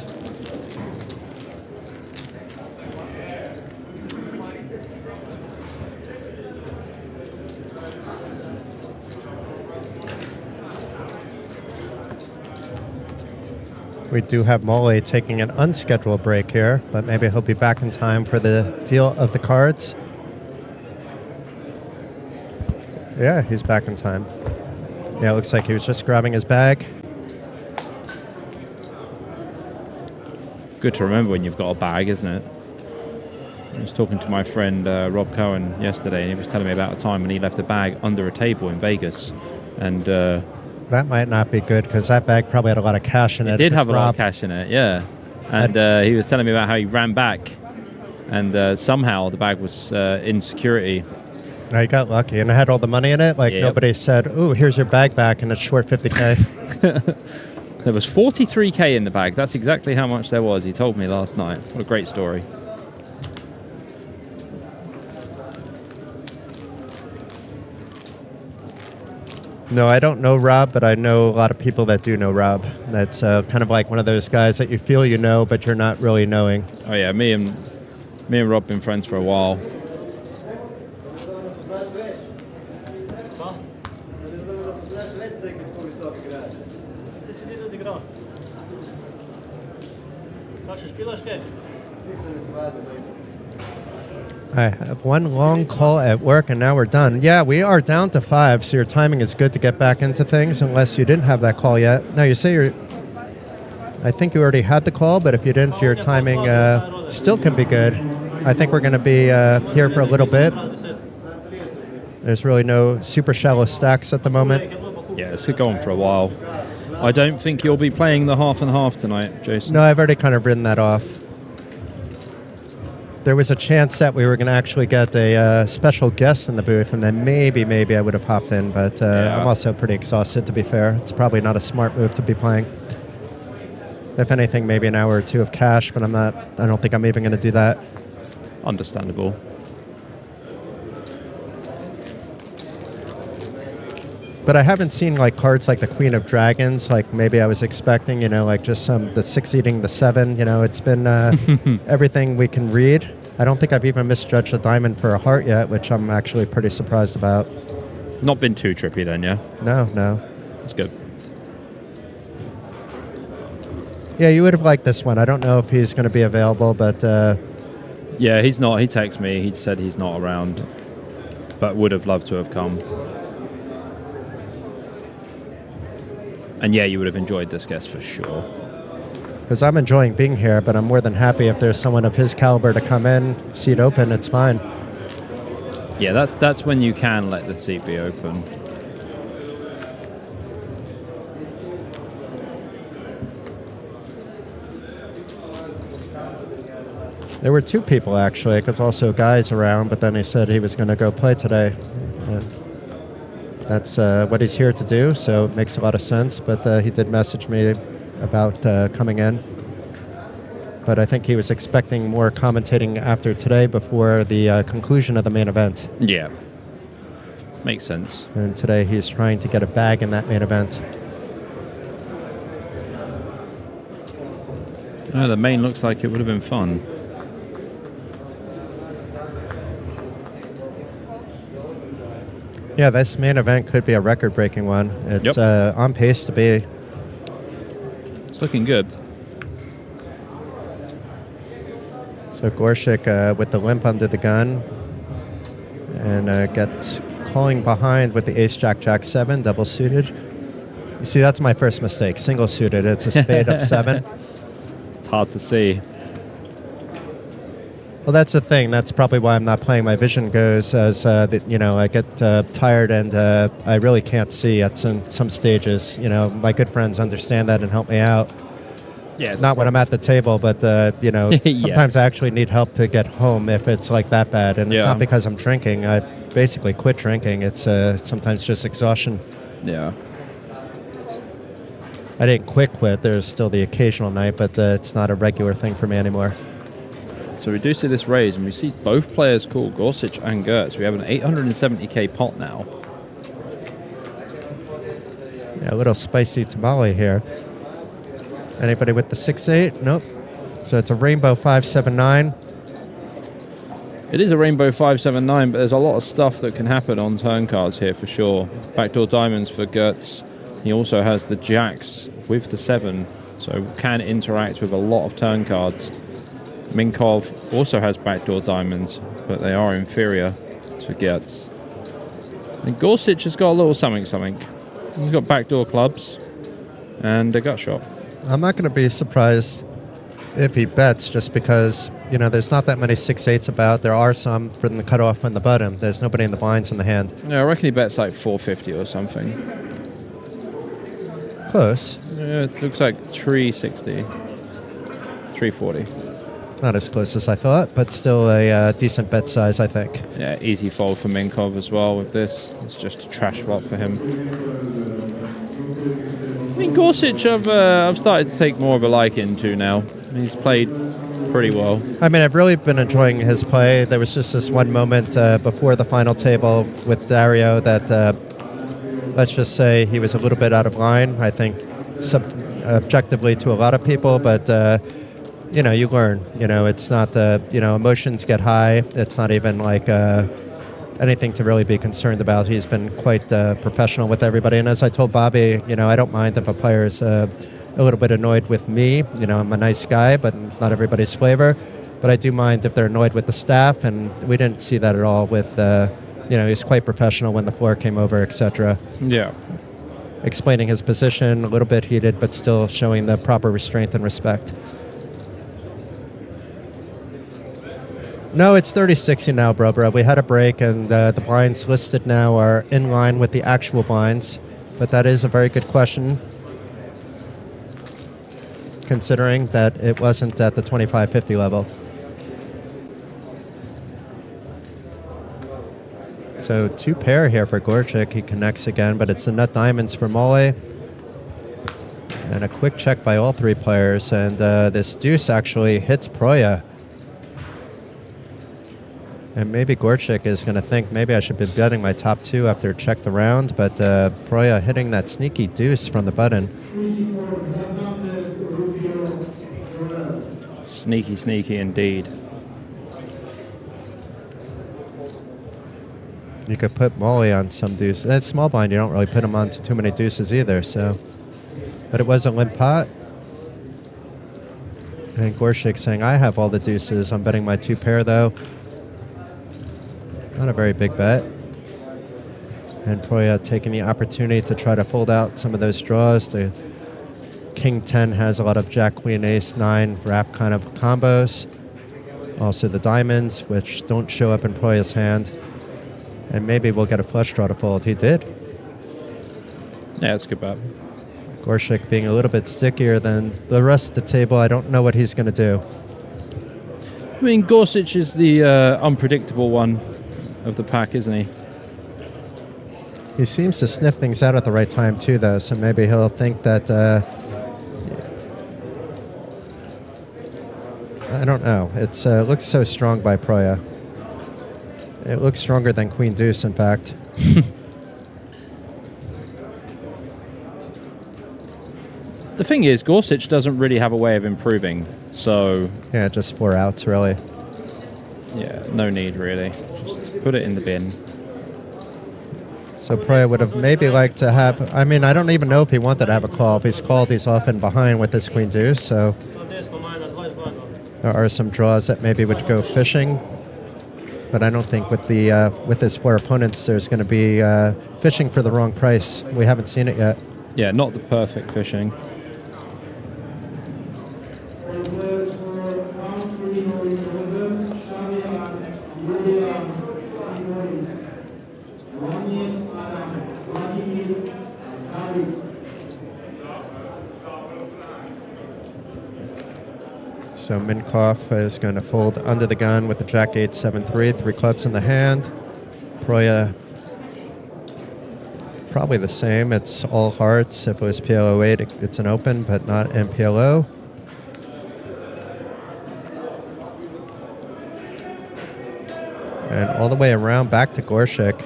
We do have Mole taking an unscheduled break here, but maybe he'll be back in time for the deal of the cards. Yeah, he's back in time. Yeah, it looks like he was just grabbing his bag. Good to remember when you've got a bag, isn't it? I was talking to my friend Rob Cohen yesterday, and he was telling me about a time when he left a bag under a table in Vegas. And that might not be good, because that bag probably had a lot of cash in it. It did have a lot of cash in it, yeah. And he was telling me about how he ran back, and somehow the bag was in security. I got lucky, and I had all the money in it. Like, nobody said, "Ooh, here's your bag back," and it's short 50K. There was 43K in the bag. That's exactly how much there was. He told me last night. What a great story. No, I don't know Rob, but I know a lot of people that do know Rob. That's kind of like one of those guys that you feel you know, but you're not really knowing. Oh yeah, me and Rob been friends for a while. I have one long call at work, and now we're done. Yeah, we are down to 5, so your timing is good to get back into things, unless you didn't have that call yet. No, you say you're... I think you already had the call, but if you didn't, your timing still can be good. I think we're going to be here for a little bit. There's really no super shallow stacks at the moment. Yeah, this could go on for a while. I don't think you'll be playing the half and half tonight, Jason. No, I've already kind of written that off. There was a chance that we were going to actually get a special guest in the booth, and then maybe I would have hopped in, but I'm also pretty exhausted, to be fair. It's probably not a smart move to be playing. If anything, maybe an hour or two of cash, but I don't think I'm even going to do that. Understandable. But I haven't seen like cards like the Queen of Dragons, like maybe I was expecting, like just the 6 eating the 7. It's been everything we can read. I don't think I've even misjudged a diamond for a heart yet, which I'm actually pretty surprised about. Not been too trippy then, yeah? No. That's good. Yeah, you would have liked this one. I don't know if he's going to be available, but... Yeah, he's not. He texted me. He said he's not around, but would have loved to have come. And yeah, you would have enjoyed this guest for sure. Because I'm enjoying being here, but I'm more than happy if there's someone of his caliber to come in, seat open, it's fine. Yeah, that's when you can let the seat be open. There were two people, actually, because also guys around, but then he said he was going to go play today. And that's what he's here to do, so it makes a lot of sense. But he did message me about coming in. But I think he was expecting more commentating after today before the conclusion of the main event. Yeah. Makes sense. And today he's trying to get a bag in that main event. Oh, the main looks like it would have been fun. Yeah, this main event could be a record-breaking one. It's on pace to be. It's looking good. So Gorshik with the limp under the gun and gets calling behind with the ace-jack-jack-7, double-suited. You see, that's my first mistake, single-suited. It's a spade of 7. It's hard to see. Well, that's the thing. That's probably why I'm not playing. My vision goes as, I get tired and I really can't see at some stages. You know, my good friends understand that and help me out. Yeah, not when I'm at the table, but, sometimes I actually need help to get home if it's like that bad. And it's not because I'm drinking. I basically quit drinking. It's sometimes just exhaustion. Yeah. I didn't quit. There's still the occasional night, but it's not a regular thing for me anymore. So we do see this raise, and we see both players call, Gorsuch and Gertz. We have an 870k pot now. Yeah, a little spicy tamale here. Anybody with the 6-8? Nope. So it's a rainbow 5-7-9. It is a rainbow 5-7-9, but there's a lot of stuff that can happen on turn cards here for sure. Backdoor diamonds for Gertz. He also has the jacks with the 7, so can interact with a lot of turn cards. Minkov also has backdoor diamonds, but they are inferior to Gertz. And Gorsuch has got a little something. He's got backdoor clubs and a gut shot. I'm not going to be surprised if he bets just because, there's not that many 6-8s about. There are some from the cutoff and the bottom. There's nobody in the blinds in the hand. Yeah, I reckon he bets like 450 or something. Close. Yeah, it looks like 360. 340. Not as close as I thought, but still a decent bet size, I think. Yeah, easy fold for Minkov as well with this. It's just a trash flop for him. I mean, Gorsuch I've started to take more of a liking to now. He's played pretty well. I mean, I've really been enjoying his play. There was just this one moment before the final table with Dario that, let's just say, he was a little bit out of line, I think, objectively to a lot of people, but... you learn. It's not, emotions get high. It's not even like anything to really be concerned about. He's been quite professional with everybody. And as I told Bobby, I don't mind if a player's a little bit annoyed with me. I'm a nice guy, but not everybody's flavor. But I do mind if they're annoyed with the staff. And we didn't see that at all with, he's quite professional when the floor came over, etc. Yeah. Explaining his position, a little bit heated, but still showing the proper restraint and respect. No, it's 30-60 now, bro. We had a break, and the blinds listed now are in line with the actual blinds. But that is a very good question, considering that it wasn't at the 25-50 level. So 2 pair here for Gorchik. He connects again, but it's the nut diamonds for Mole. And a quick check by all 3 players. And this deuce actually hits Proya. And maybe Gorchik is going to think maybe I should be betting my top 2 after check the round, but Proya hitting that sneaky deuce from the button. Sneaky indeed. You could put Molly on some deuces. It's small blind. You don't really put him on too many deuces either. So, but it was a limp pot. And Gorshik saying, I have all the deuces. I'm betting my 2 pair, though. Not a very big bet. And Proya taking the opportunity to try to fold out some of those draws. The King 10 has a lot of Jack, Queen, Ace, 9 wrap kind of combos. Also the diamonds, which don't show up in Proya's hand. And maybe we'll get a flush draw to fold. He did. Yeah, it's a good bet. Gorshik being a little bit stickier than the rest of the table. I don't know what he's going to do. I mean, Gorsuch is the unpredictable one of the pack, isn't he? He seems to sniff things out at the right time, too, though. So maybe he'll think that... I don't know. It looks so strong by Proya. It looks stronger than Queen Deuce, in fact. The thing is, Gorsuch doesn't really have a way of improving, so... Yeah, just 4 outs, really. Yeah, no need, really. Just put it in the bin. So Proya would have maybe liked to have... I mean, I don't even know if he wanted to have a call. If he's called, he's often behind with his Queen Deuce, so... There are some draws that maybe would go fishing. But I don't think with his 4 opponents, there's going to be fishing for the wrong price. We haven't seen it yet. Yeah, not the perfect fishing. So Minkoff is going to fold under the gun with the Jack 8, 7, 3, 3 clubs in the hand. Proya, probably the same. It's all hearts. If it was PLO 8, it's an open, but not MPLO. And all the way around back to Gorshik,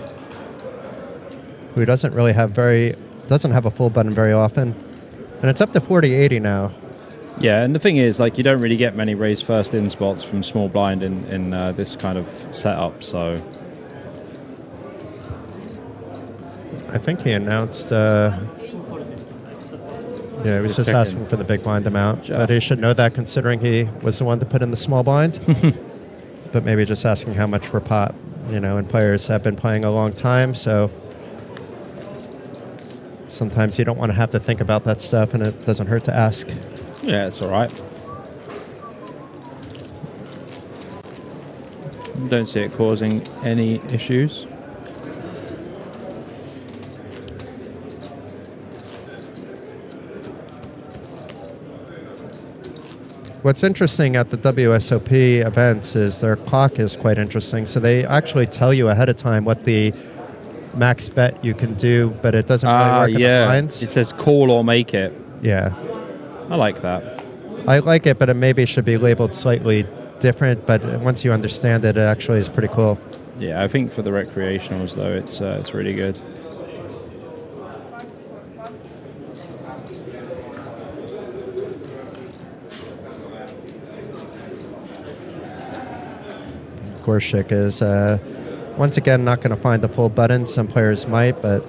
who doesn't have a full button very often. And it's up to 40-80 now. Yeah, and the thing is, like, you don't really get many raise first in spots from small blind in this kind of setup, so... I think he announced... yeah, he was just asking for the big blind amount. But he should know that considering he was the one to put in the small blind. But maybe just asking how much for pot, and players have been playing a long time, so... Sometimes you don't want to have to think about that stuff, and it doesn't hurt to ask. Yeah, it's all right. Don't see it causing any issues. What's interesting at the WSOP events is their clock is quite interesting. So they actually tell you ahead of time what the max bet you can do, but it doesn't really work in the blinds. It says call or make it. Yeah. I like that. I like it, but it maybe should be labeled slightly different. But once you understand it, it actually is pretty cool. Yeah, I think for the recreationals, though, it's really good. Gorshik is, once again, not going to find the full button. Some players might, but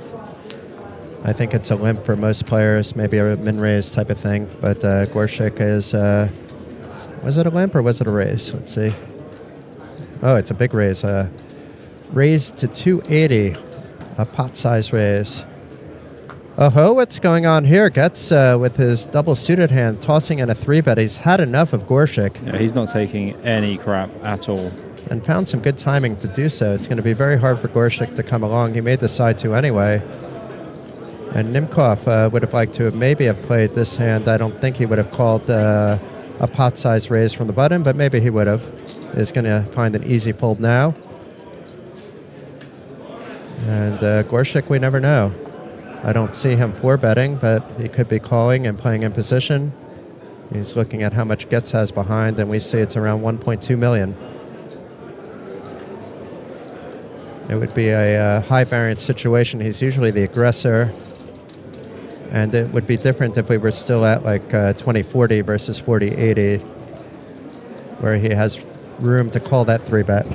I think it's a limp for most players, maybe a min-raise type of thing. But Gorshik is, was it a limp or was it a raise? Let's see. Oh, it's a big raise. Raise to 280, a pot size raise. Oh, what's going on here? Gets with his double suited hand, tossing in a 3-bet. He's had enough of Gorshik. Yeah, he's not taking any crap at all. And found some good timing to do so. It's going to be very hard for Gorshik to come along. He may decide to anyway. And Nimkov would have liked to maybe have played this hand. I don't think he would have called a pot size raise from the button, but maybe he would have. Is going to find an easy fold now. And Gorshik, we never know. I don't see him 4-betting, but he could be calling and playing in position. He's looking at how much Getz has behind, and we see it's around 1.2 million. It would be a high variance situation. He's usually the aggressor. And it would be different if we were still at like 2040 versus 4080, where he has room to call that 3-bet.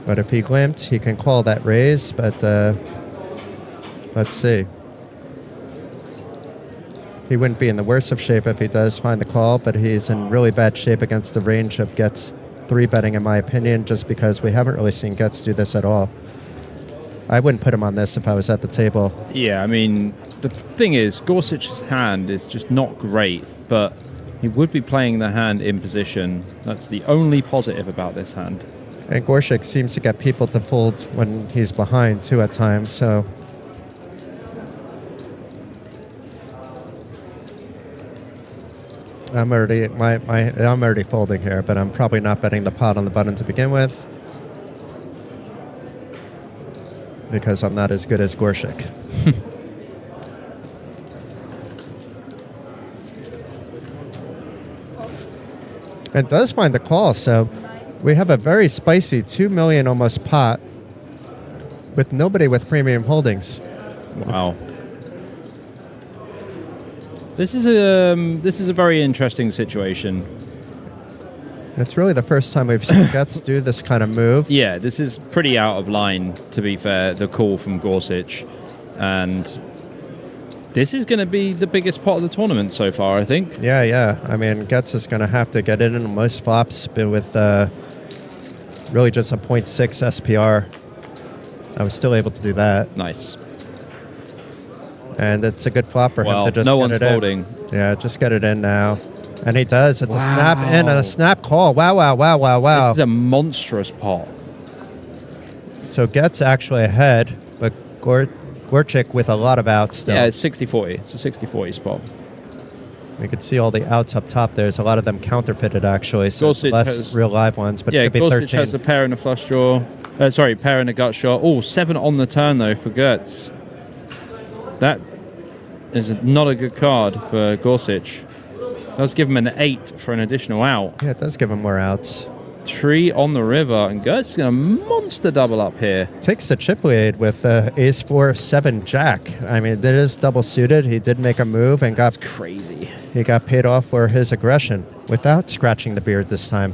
But if he limped, he can call that raise, but let's see. He wouldn't be in the worst of shape if he does find the call, but he's in really bad shape against the range of Getz 3-betting, in my opinion, just because we haven't really seen Getz do this at all. I wouldn't put him on this if I was at the table. Yeah, I mean, the thing is, Gorsic's hand is just not great, but he would be playing the hand in position. That's the only positive about this hand. And Gorsic seems to get people to fold when he's behind, too, at times, so... I'm already folding here, but I'm probably not betting the pot on the button to begin with because I'm not as good as Gorsic. And does find the call, so we have a very spicy 2 million almost pot with nobody with premium holdings. Wow. This is a very interesting situation. It's really the first time we've seen Getz do this kind of move. Yeah, this is pretty out of line, to be fair, the call from Gorsic. And this is going to be the biggest pot of the tournament so far, I think. Yeah. I mean, Getz is going to have to get in most flops with really just a 0.6 SPR. I was still able to do that. Nice. And it's a good flop for him to just no get one's it in. folding. Yeah, just get it in now. And he does. It's a snap in and a snap call. Wow. This is a monstrous pot. So Getz actually ahead, but Gorchik with a lot of outs still. Yeah, it's 60-40. It's a 60-40 spot. We could see all the outs up top. There's a lot of them counterfeited, actually, so it's less real live ones, but it could be 13. Gorsic has a pair and a flush draw. Pair and a gut shot. Oh, 7 on the turn, though, for Gertz. That is not a good card for Gorsic. Does give him an 8 for an additional out. Yeah, it does give him more outs. 3 on the river, and Gertz is going to monster double up here. Takes the chip lead with ace 4, 7, jack. I mean, it is double suited. He did make a move and got crazy. He got paid off for his aggression without scratching the beard this time.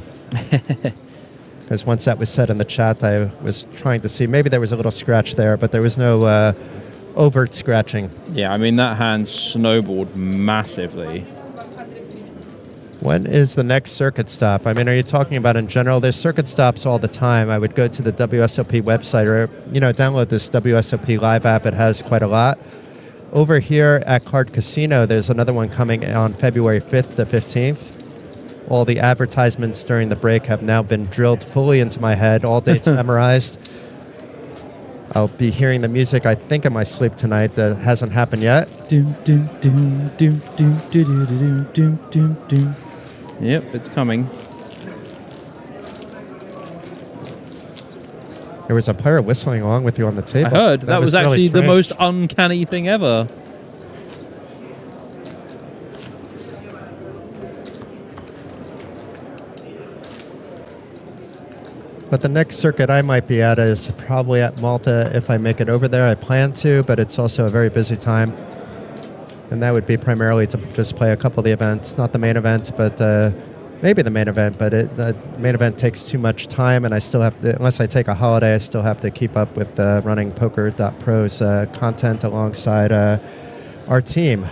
Because once that was said in the chat, I was trying to see. Maybe there was a little scratch there, but there was no overt scratching. Yeah, I mean, that hand snowballed massively. When is the next circuit stop? I mean, are you talking about in general? There's circuit stops all the time. I would go to the WSOP website or, download this WSOP Live app. It has quite a lot. Over here at Card Casino, there's another one coming on February 5th to 15th. All the advertisements during the break have now been drilled fully into my head, all dates memorized. I'll be hearing the music, I think, in my sleep tonight. That hasn't happened yet. Yep, it's coming. There was a player whistling along with you on the table. I heard. That was actually really the most uncanny thing ever. But the next circuit I might be at is probably at Malta if I make it over there. I plan to, but it's also a very busy time. And that would be primarily to just play a couple of the events. Not the main event, but maybe the main event. But the main event takes too much time, and I still have to, unless I take a holiday, I still have to keep up with running Poker.pro's content alongside our team.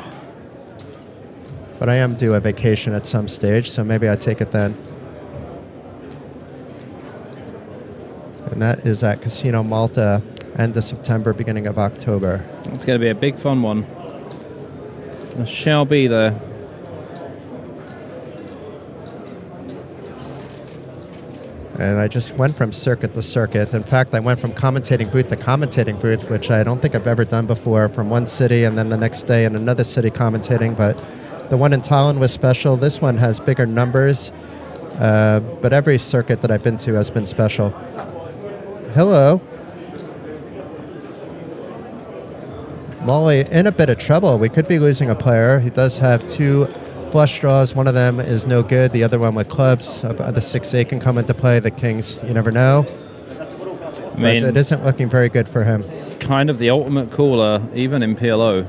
But I am due a vacation at some stage, so maybe I take it then. And that is at Casino Malta, end of September, beginning of October. It's going to be a big fun one. I shall be there. And I just went from circuit to circuit. In fact, I went from commentating booth to commentating booth, which I don't think I've ever done before, from one city and then the next day in another city commentating. But the one in Tallinn was special. This one has bigger numbers. But every circuit that I've been to has been special. Hello. Molly in a bit of trouble. We could be losing a player. He does have 2 flush draws. One of them is no good. The other one with clubs. The 6-8 can come into play. The kings, you never know. I mean, but it isn't looking very good for him. It's kind of the ultimate caller, even in PLO.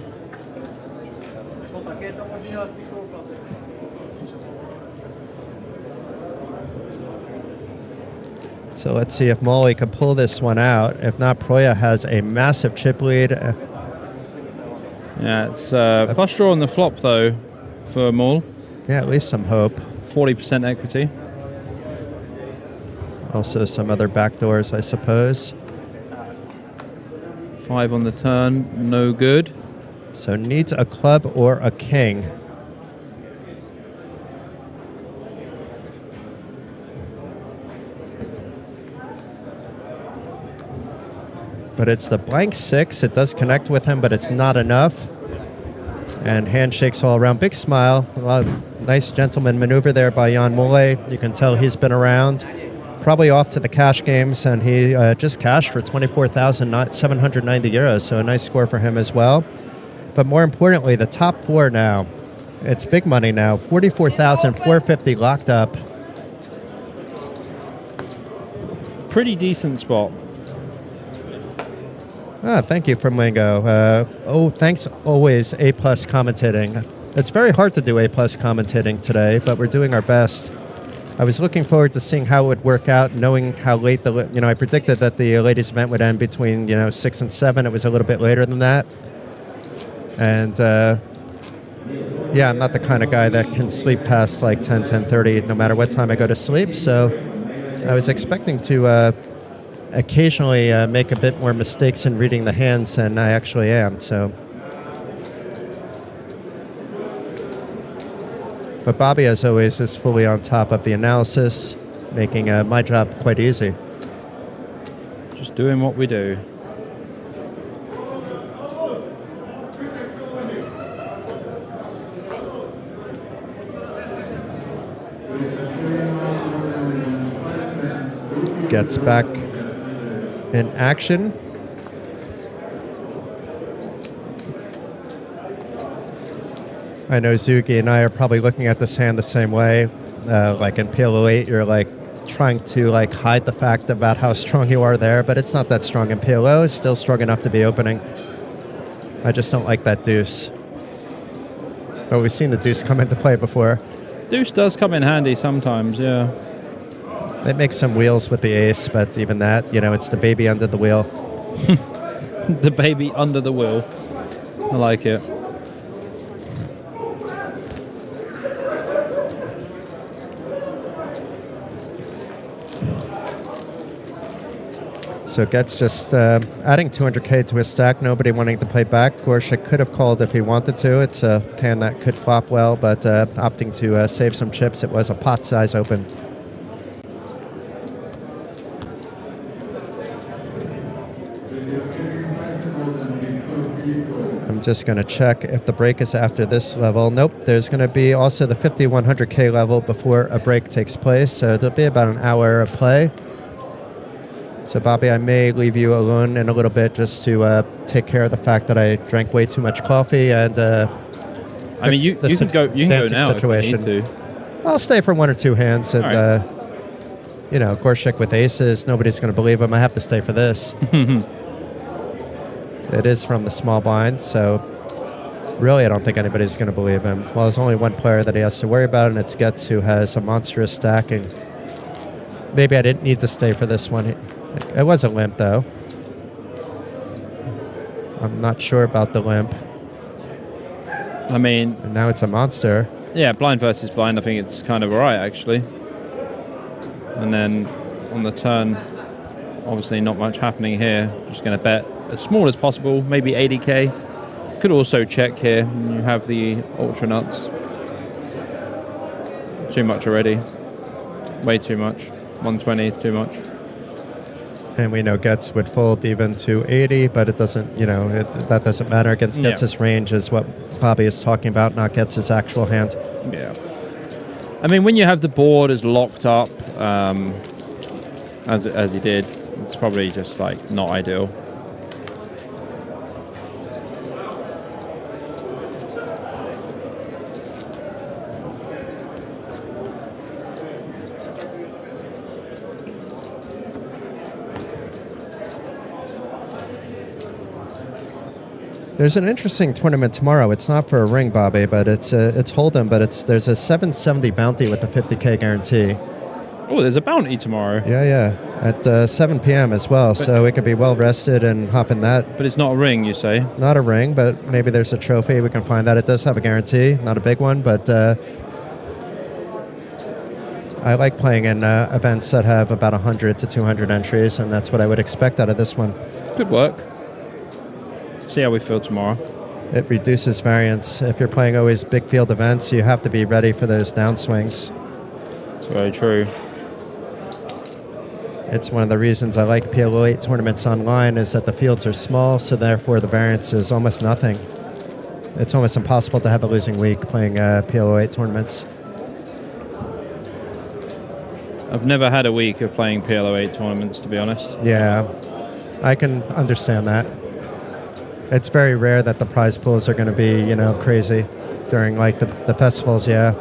So let's see if Molly can pull this one out. If not, Proya has a massive chip lead. Yeah, it's flush draw on the flop, though, for Maul. Yeah, at least some hope. 40% equity. Also some other backdoors, I suppose. 5 on the turn, no good. So needs a club or a king. But it's the blank 6. It does connect with him, but it's not enough. And handshakes all around. Big smile. A lot of nice gentleman maneuver there by Jan Mole. You can tell he's been around. Probably off to the cash games, and he just cashed for 24,790 euros. So a nice score for him as well. But more importantly, the top 4 now. It's big money now. 44,450 locked up. Pretty decent spot. Thank you from Lingo. Thanks always A+ commentating. It's very hard to do A+ commentating today, but we're doing our best. I was looking forward to seeing how it would work out, knowing how late I predicted that the ladies event would end between 6 and 7. It was a little bit later than that. And yeah, I'm not the kind of guy that can sleep past like 10, 10:30 no matter what time I go to sleep. So I was expecting to occasionally make a bit more mistakes in reading the hands than I actually am. So, but Bobby, as always, is fully on top of the analysis, making my job quite easy. Just doing what we do. Gets back in action. I know Zugi and I are probably looking at this hand the same way. Like in PLO 8, you're like trying to like hide the fact about how strong you are there, but it's not that strong in PLO. It's still strong enough to be opening. I just don't like that deuce. But we've seen the deuce come into play before. Deuce does come in handy sometimes, yeah. They make some wheels with the ace, but even that, it's the baby under the wheel. The baby under the wheel. I like it. So Getz just adding 200k to his stack, nobody wanting to play back. Gorshik could have called if he wanted to. It's a hand that could flop well, but opting to save some chips. It was a pot size open. I'm just going to check if the break is after this level. Nope, there's going to be also the 5100k level before a break takes place, so there'll be about an hour of play. So Bobby, I may leave you alone in a little bit just to take care of the fact that I drank way too much coffee and I mean, you can go now situation. If you need to. I'll stay for 1 or 2 hands, and right. Gorshik with aces, nobody's going to believe him. I have to stay for this. It is from the small blind, so really I don't think anybody's going to believe him. Well, there's only one player that he has to worry about, and it's Getz, who has a monstrous stack. And maybe I didn't need to stay for this one. It was a limp, though. I'm not sure about the limp. I mean... And now it's a monster. Yeah, blind versus blind, I think it's kind of alright, actually. And then on the turn, obviously not much happening here. Just going to bet as small as possible, maybe 80k. Could also check here. You have the ultra nuts. Too much already. Way too much. 120 is too much. And we know Getz would fold even to 80, but it doesn't, that doesn't matter. Against Getz's range is what Bobby is talking about, not Getz's actual hand. Yeah. I mean, when you have the board as locked up, as he did, it's probably just like not ideal. There's an interesting tournament tomorrow. It's not for a ring, Bobby, but it's Hold'em, but there's a 770 bounty with a 50k guarantee. Oh, there's a bounty tomorrow. Yeah. At 7 p.m. as well, so we could be well rested and hop in that. But it's not a ring, you say? Not a ring, but maybe there's a trophy. We can find that. It does have a guarantee. Not a big one, but I like playing in events that have about 100 to 200 entries, and that's what I would expect out of this one. Good work. See how we feel tomorrow. It reduces variance. If you're playing always big field events, you have to be ready for those downswings. It's very true. It's one of the reasons I like PLO 8 tournaments online is that the fields are small, so therefore the variance is almost nothing. It's almost impossible to have a losing week playing PLO 8 tournaments. I've never had a week of playing PLO 8 tournaments, to be honest. Yeah, I can understand that. It's very rare that the prize pools are going to be, you know, crazy during like the festivals, yeah.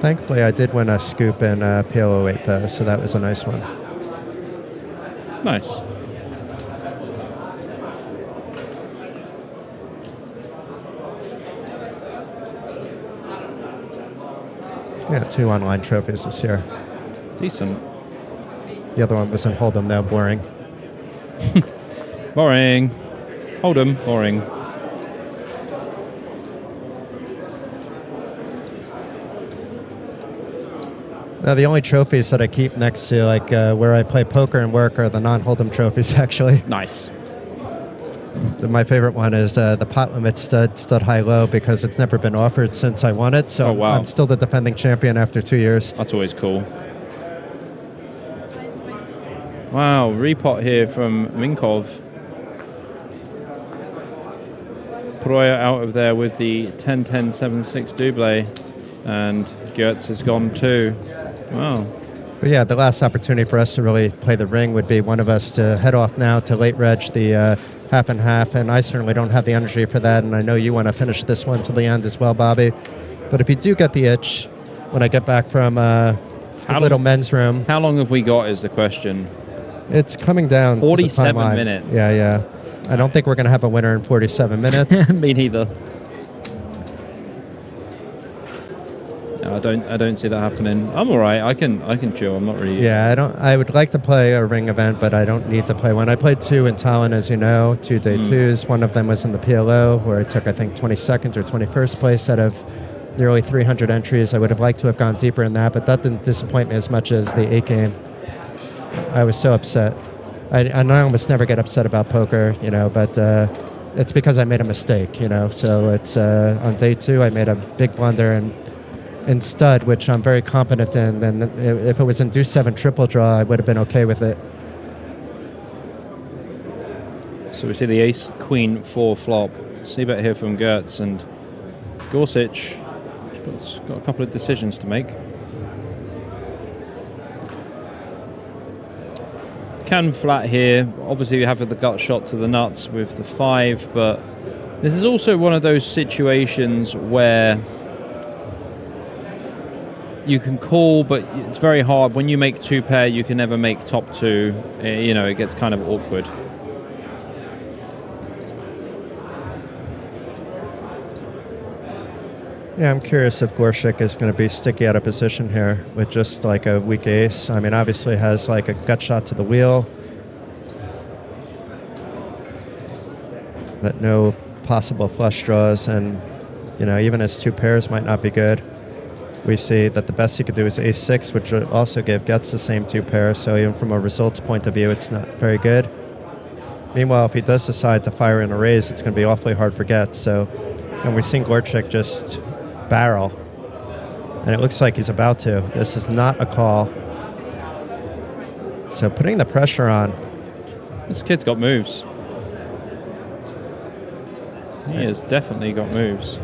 Thankfully, I did win a scoop in PLO 8 though, so that was a nice one. Nice. Yeah, 2 online trophies this year. Decent. The other one was in Hold'em though, boring. Boring. Hold'em, boring. Now, the only trophies that I keep next to like where I play poker and work are the non-Hold'em trophies, actually. Nice. My favorite one is the pot limit stud high-low, because it's never been offered since I won it, so Oh, wow. I'm still the defending champion after 2 years. That's always cool. Wow, repot here from Minkov. Proya out of there with the 10-10-7-6 double, and Gertz has gone too. Wow. But yeah, the last opportunity for us to really play the ring would be one of us to head off now to late reg the half and half, and I certainly don't have the energy for that, and I know you want to finish this one to the end as well, Bobby. But if you do get the itch when I get back from the little men's room. How long have we got is the question. It's coming down 47 to the timeline. minutes. Yeah. I don't think we're going to have a winner in 47 minutes. Me neither. No, I don't see that happening. I'm all right. I can chill. I'm not really. Yeah, I would like to play a ring event, but I don't need to play one. I played 2 in Tallinn, as you know, 2 day 2s. One of them was in the PLO, where I took, I think, 22nd or 21st place out of nearly 300 entries. I would have liked to have gone deeper in that, but that didn't disappoint me as much as the 8 game. I was so upset. I almost never get upset about poker, you know, but it's because I made a mistake, you know. So it's on day 2, I made a big blunder in stud, which I'm very competent in. And if it was in deuce 7 triple draw, I would have been okay with it. So we see the ace queen 4 flop. C-bet here from Gertz, and Gorsuch got a couple of decisions to make. Can flat here. Obviously we have the gut shot to the nuts with the 5, but this is also one of those situations where you can call, but it's very hard. When you make 2 pair, you can never make top 2. You know, it gets kind of awkward. Yeah, I'm curious if Gorsuch is going to be sticky out of position here with just like a weak ace. I mean, obviously has like a gut shot to the wheel, but no possible flush draws, and you know, even his 2 pairs might not be good. We see that the best he could do is ace 6, which would also give Getz the same 2 pairs, so even from a results point of view, it's not very good. Meanwhile, if he does decide to fire in a raise, it's going to be awfully hard for Getz. So, and we've seen Gorsuch just barrel, and it looks like he's about to. This is not a call. So putting the pressure on. This kid's got moves. He has definitely got moves.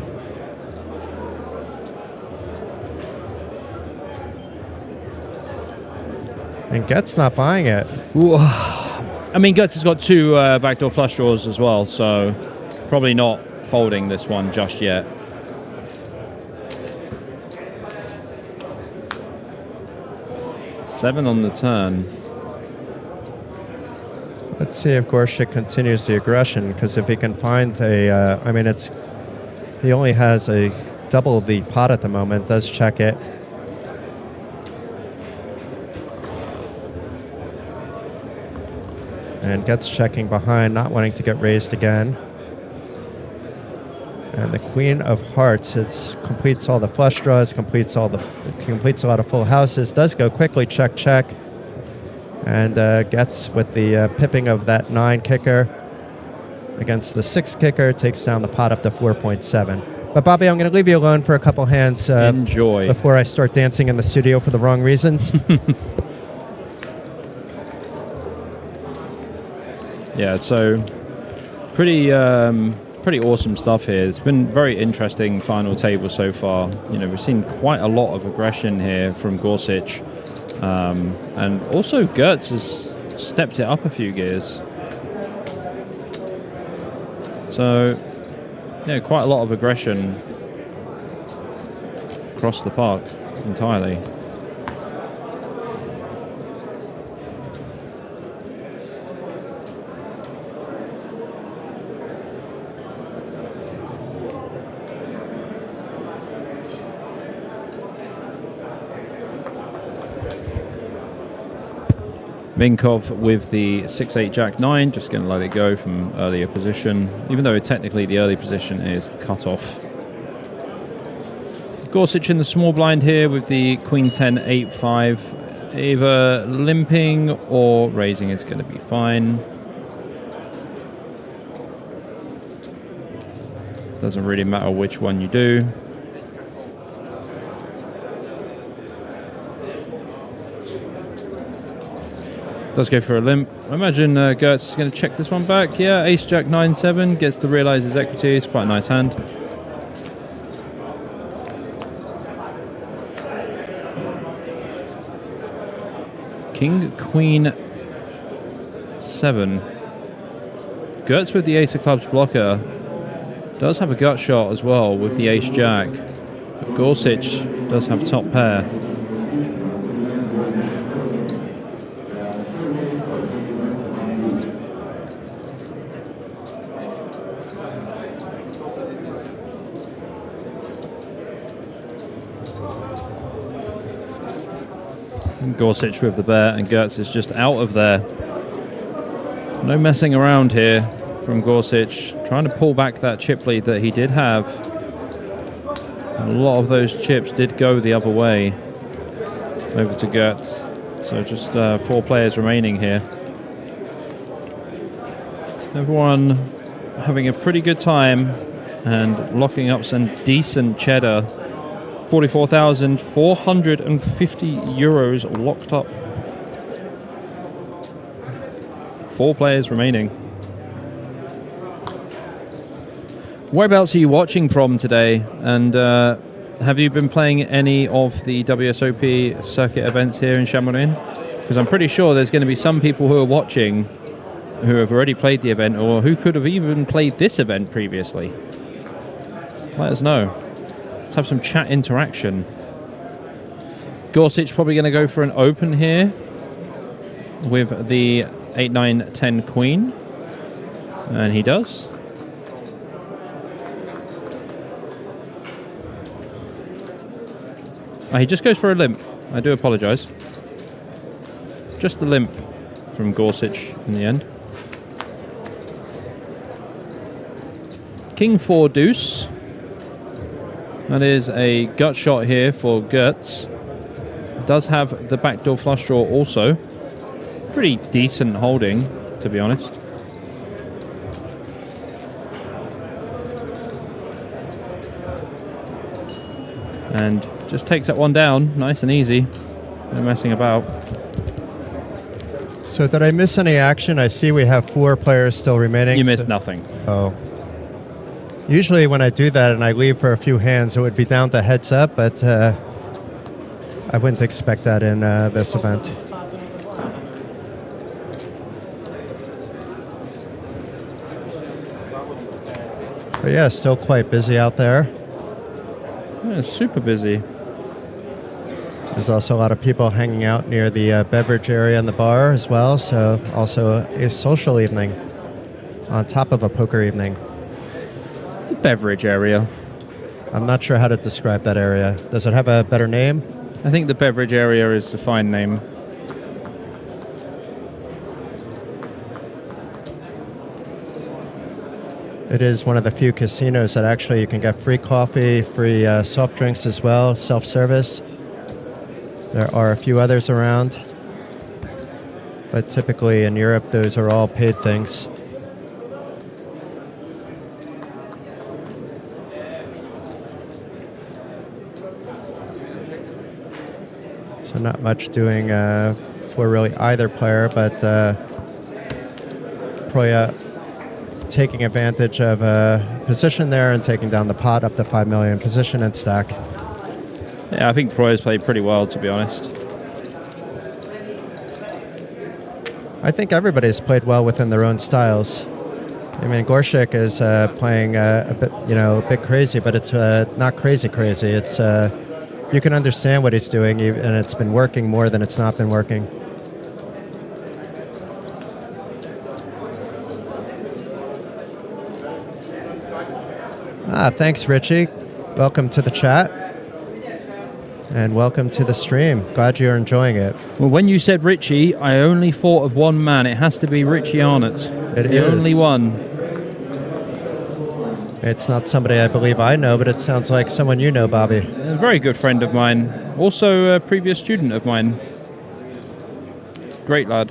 And Getz not buying it. I mean, Getz has got 2 backdoor flush draws as well, so probably not folding this one just yet. Seven on the turn. Let's see if Gorsuch continues the aggression, because if he can find a, I mean, he only has a double the pot at the moment, does check it. And gets checking behind, not wanting to get raised again. And the Queen of Hearts, it completes all the flush draws, completes a lot of full houses, does go quickly, check, check, and gets with the pipping of that 9 kicker against the 6 kicker, takes down the pot up to 4.7. But Bobby, I'm going to leave you alone for a couple hands Enjoy. before I start dancing in the studio for the wrong reasons. Yeah, so pretty awesome stuff here. It's been very interesting final table so far. You know, we've seen quite a lot of aggression here from Gorsic, and also Gertz has stepped it up a few gears. So, yeah, quite a lot of aggression across the park entirely. Minkov with the 6-8 Jack 9, just going to let it go from earlier position, even though technically the early position is the cutoff. Gorsic in the small blind here with the Queen 10 8-5, either limping or raising is going to be fine. Doesn't really matter which one you do. Does go for a limp. I imagine Gertz is going to check this one back. Yeah, Ace Jack 9-7 gets to realise his equity. It's quite a nice hand. King Queen 7. Gertz with the Ace of Clubs blocker does have a gut shot as well with the Ace Jack. But Gorsic does have top pair. Gorsic with the bear, and Gertz is just out of there. No messing around here from Gorsic, trying to pull back that chip lead that he did have. A lot of those chips did go the other way over to Gertz. So just 4 players remaining here. Everyone having a pretty good time and locking up some decent cheddar. 44,450 euros locked up. 4 players remaining. Whereabouts are you watching from today? And have you been playing any of the WSOP circuit events here in Šamorín? Because I'm pretty sure there's going to be some people who are watching who have already played the event, or who could have even played this event previously. Let us know. Let's have some chat interaction. Gorsic probably going to go for an open here with the 8-9-10 Queen. And he does. He just goes for a limp. I do apologise. Just the limp from Gorsic in the end. King 4 deuce. That is a gut shot here for Gertz. Does have the backdoor flush draw also. Pretty decent holding, to be honest. And just takes that one down, nice and easy. No messing about. So did I miss any action? I see we have 4 players still remaining. You missed nothing. Oh. Usually when I do that and I leave for a few hands, it would be down to heads up, but I wouldn't expect that in this event. But yeah, still quite busy out there. Yeah, super busy. There's also a lot of people hanging out near the beverage area in the bar as well, so also a social evening on top of a poker evening. The beverage area. I'm not sure how to describe that area. Does it have a better name? I think the beverage area is a fine name. It is one of the few casinos that actually you can get free coffee, free soft drinks as well, self-service. There are a few others around, but typically in Europe, those are all paid things. So not much doing for really either player, but Proya taking advantage of a position there and taking down the pot up to 5 million position and stack. Yeah, I think Proya's played pretty well, to be honest. I think everybody's played well within their own styles. I mean, Gorshik is playing a bit crazy, but it's not crazy. It's you can understand what he's doing, and it's been working more than it's not been working. Thanks, Richie. Welcome to the chat. And welcome to the stream. Glad you're enjoying it. Well, when you said Richie, I only thought of one man. It has to be Richie Arnott. The only one. It's not somebody I believe I know, but it sounds like someone you know, Bobby. A very good friend of mine. Also a previous student of mine. Great lad.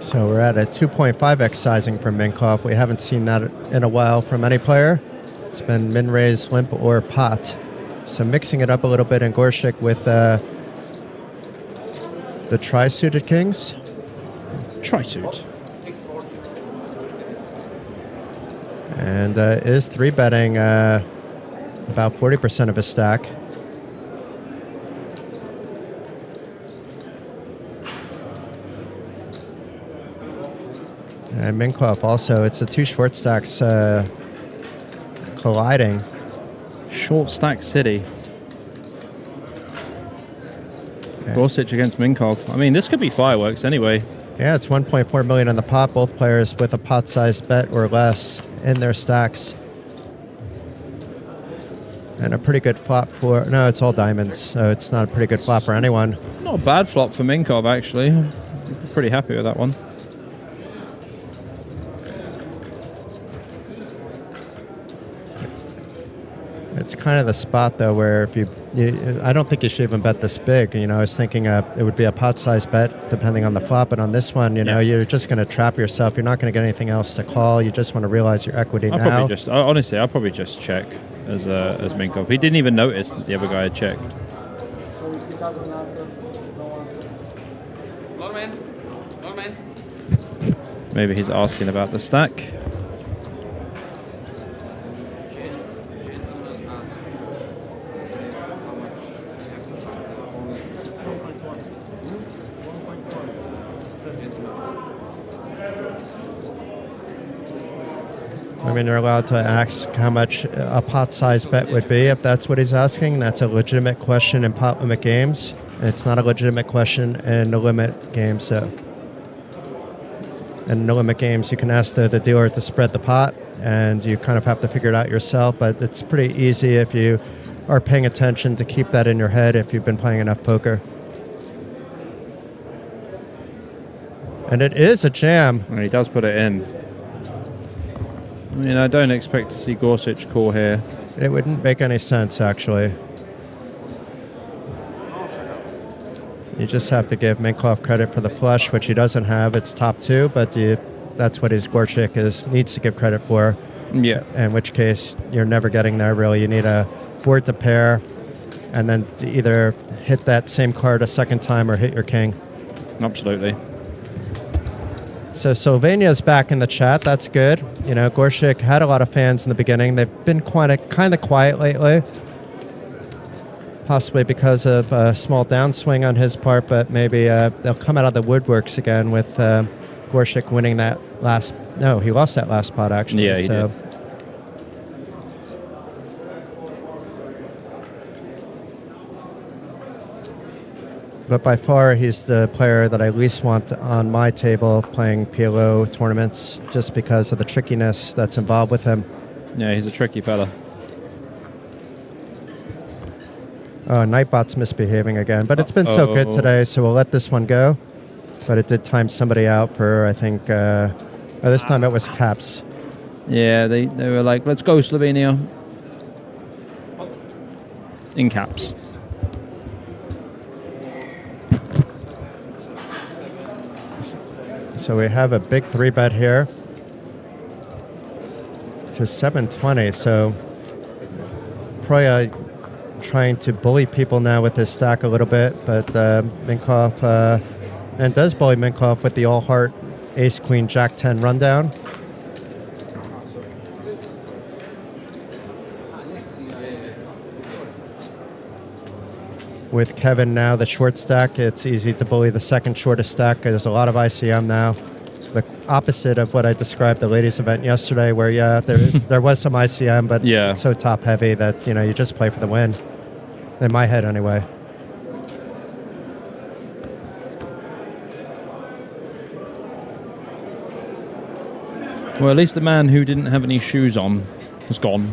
So we're at a 2.5x sizing from Minkoff. We haven't seen that in a while from any player. It's been min raise, limp, or pot. So mixing it up a little bit in Gorshik with the tri-suited kings. Tri-suit. And is 3-betting about 40% of his stack. And Minkoff also, it's the two short stacks colliding. Short stack city. Gorsuch against Minkoff. I mean, this could be fireworks anyway. Yeah, it's 1.4 million on the pot. Both players with a pot-sized bet or less in their stacks. And a pretty good flop for... No, it's all diamonds, so it's not a pretty good flop for anyone. Not a bad flop for Minkoff, actually. I'm pretty happy with that one. It's kind of the spot, though, where if you I don't think you should even bet this big. You know, I was thinking it would be a pot-sized bet depending on the flop, but on this one, you know, you're just going to trap yourself. You're not going to get anything else to call. You just want to realize your equity now. Honestly, I'll probably just check as Minkoff. He didn't even notice that the other guy had checked. So if he doesn't answer, no answer. Norman. Maybe he's asking about the stack. I mean, you're allowed to ask how much a pot-sized bet would be if that's what he's asking. That's a legitimate question in pot limit games. It's not a legitimate question in no limit games. So, in no limit games, you can ask the dealer to spread the pot, and you kind of have to figure it out yourself. But it's pretty easy if you are paying attention to keep that in your head if you've been playing enough poker. And it is a jam. Well, he does put it in. I mean, I don't expect to see Gorsuch call here. It wouldn't make any sense, actually. You just have to give Minkoff credit for the flush, which he doesn't have. It's top two, but that's what his Gorshik needs to give credit for. Yeah. In which case, you're never getting there, really. You need a board to pair, and then to either hit that same card a second time or hit your king. Absolutely. So Sylvania's back in the chat. That's good. You know, Gorshik had a lot of fans in the beginning. They've been kind of quiet lately, possibly because of a small downswing on his part, but maybe they'll come out of the woodworks again with Gorshik winning that last... No, he lost that last pot, actually. Yeah, he did. But by far, he's the player that I least want on my table playing PLO tournaments just because of the trickiness that's involved with him. Yeah, he's a tricky fella. Oh, Nightbot's misbehaving again, but it's been so good today, so we'll let this one go. But it did time somebody out for, I think, this time it was Caps. Yeah, they were like, let's go Slovenia. In caps. So we have a big 3-bet here to 720. So Proya trying to bully people now with his stack a little bit, but Minkoff and does bully Minkoff with the all heart ace queen jack 10 rundown. With Kevin now the short stack, it's easy to bully the second shortest stack. There's a lot of ICM now. The opposite of what I described the ladies event yesterday, where there was some ICM, but it's so top heavy that you just play for the win. In my head, anyway. Well, at least the man who didn't have any shoes on has gone.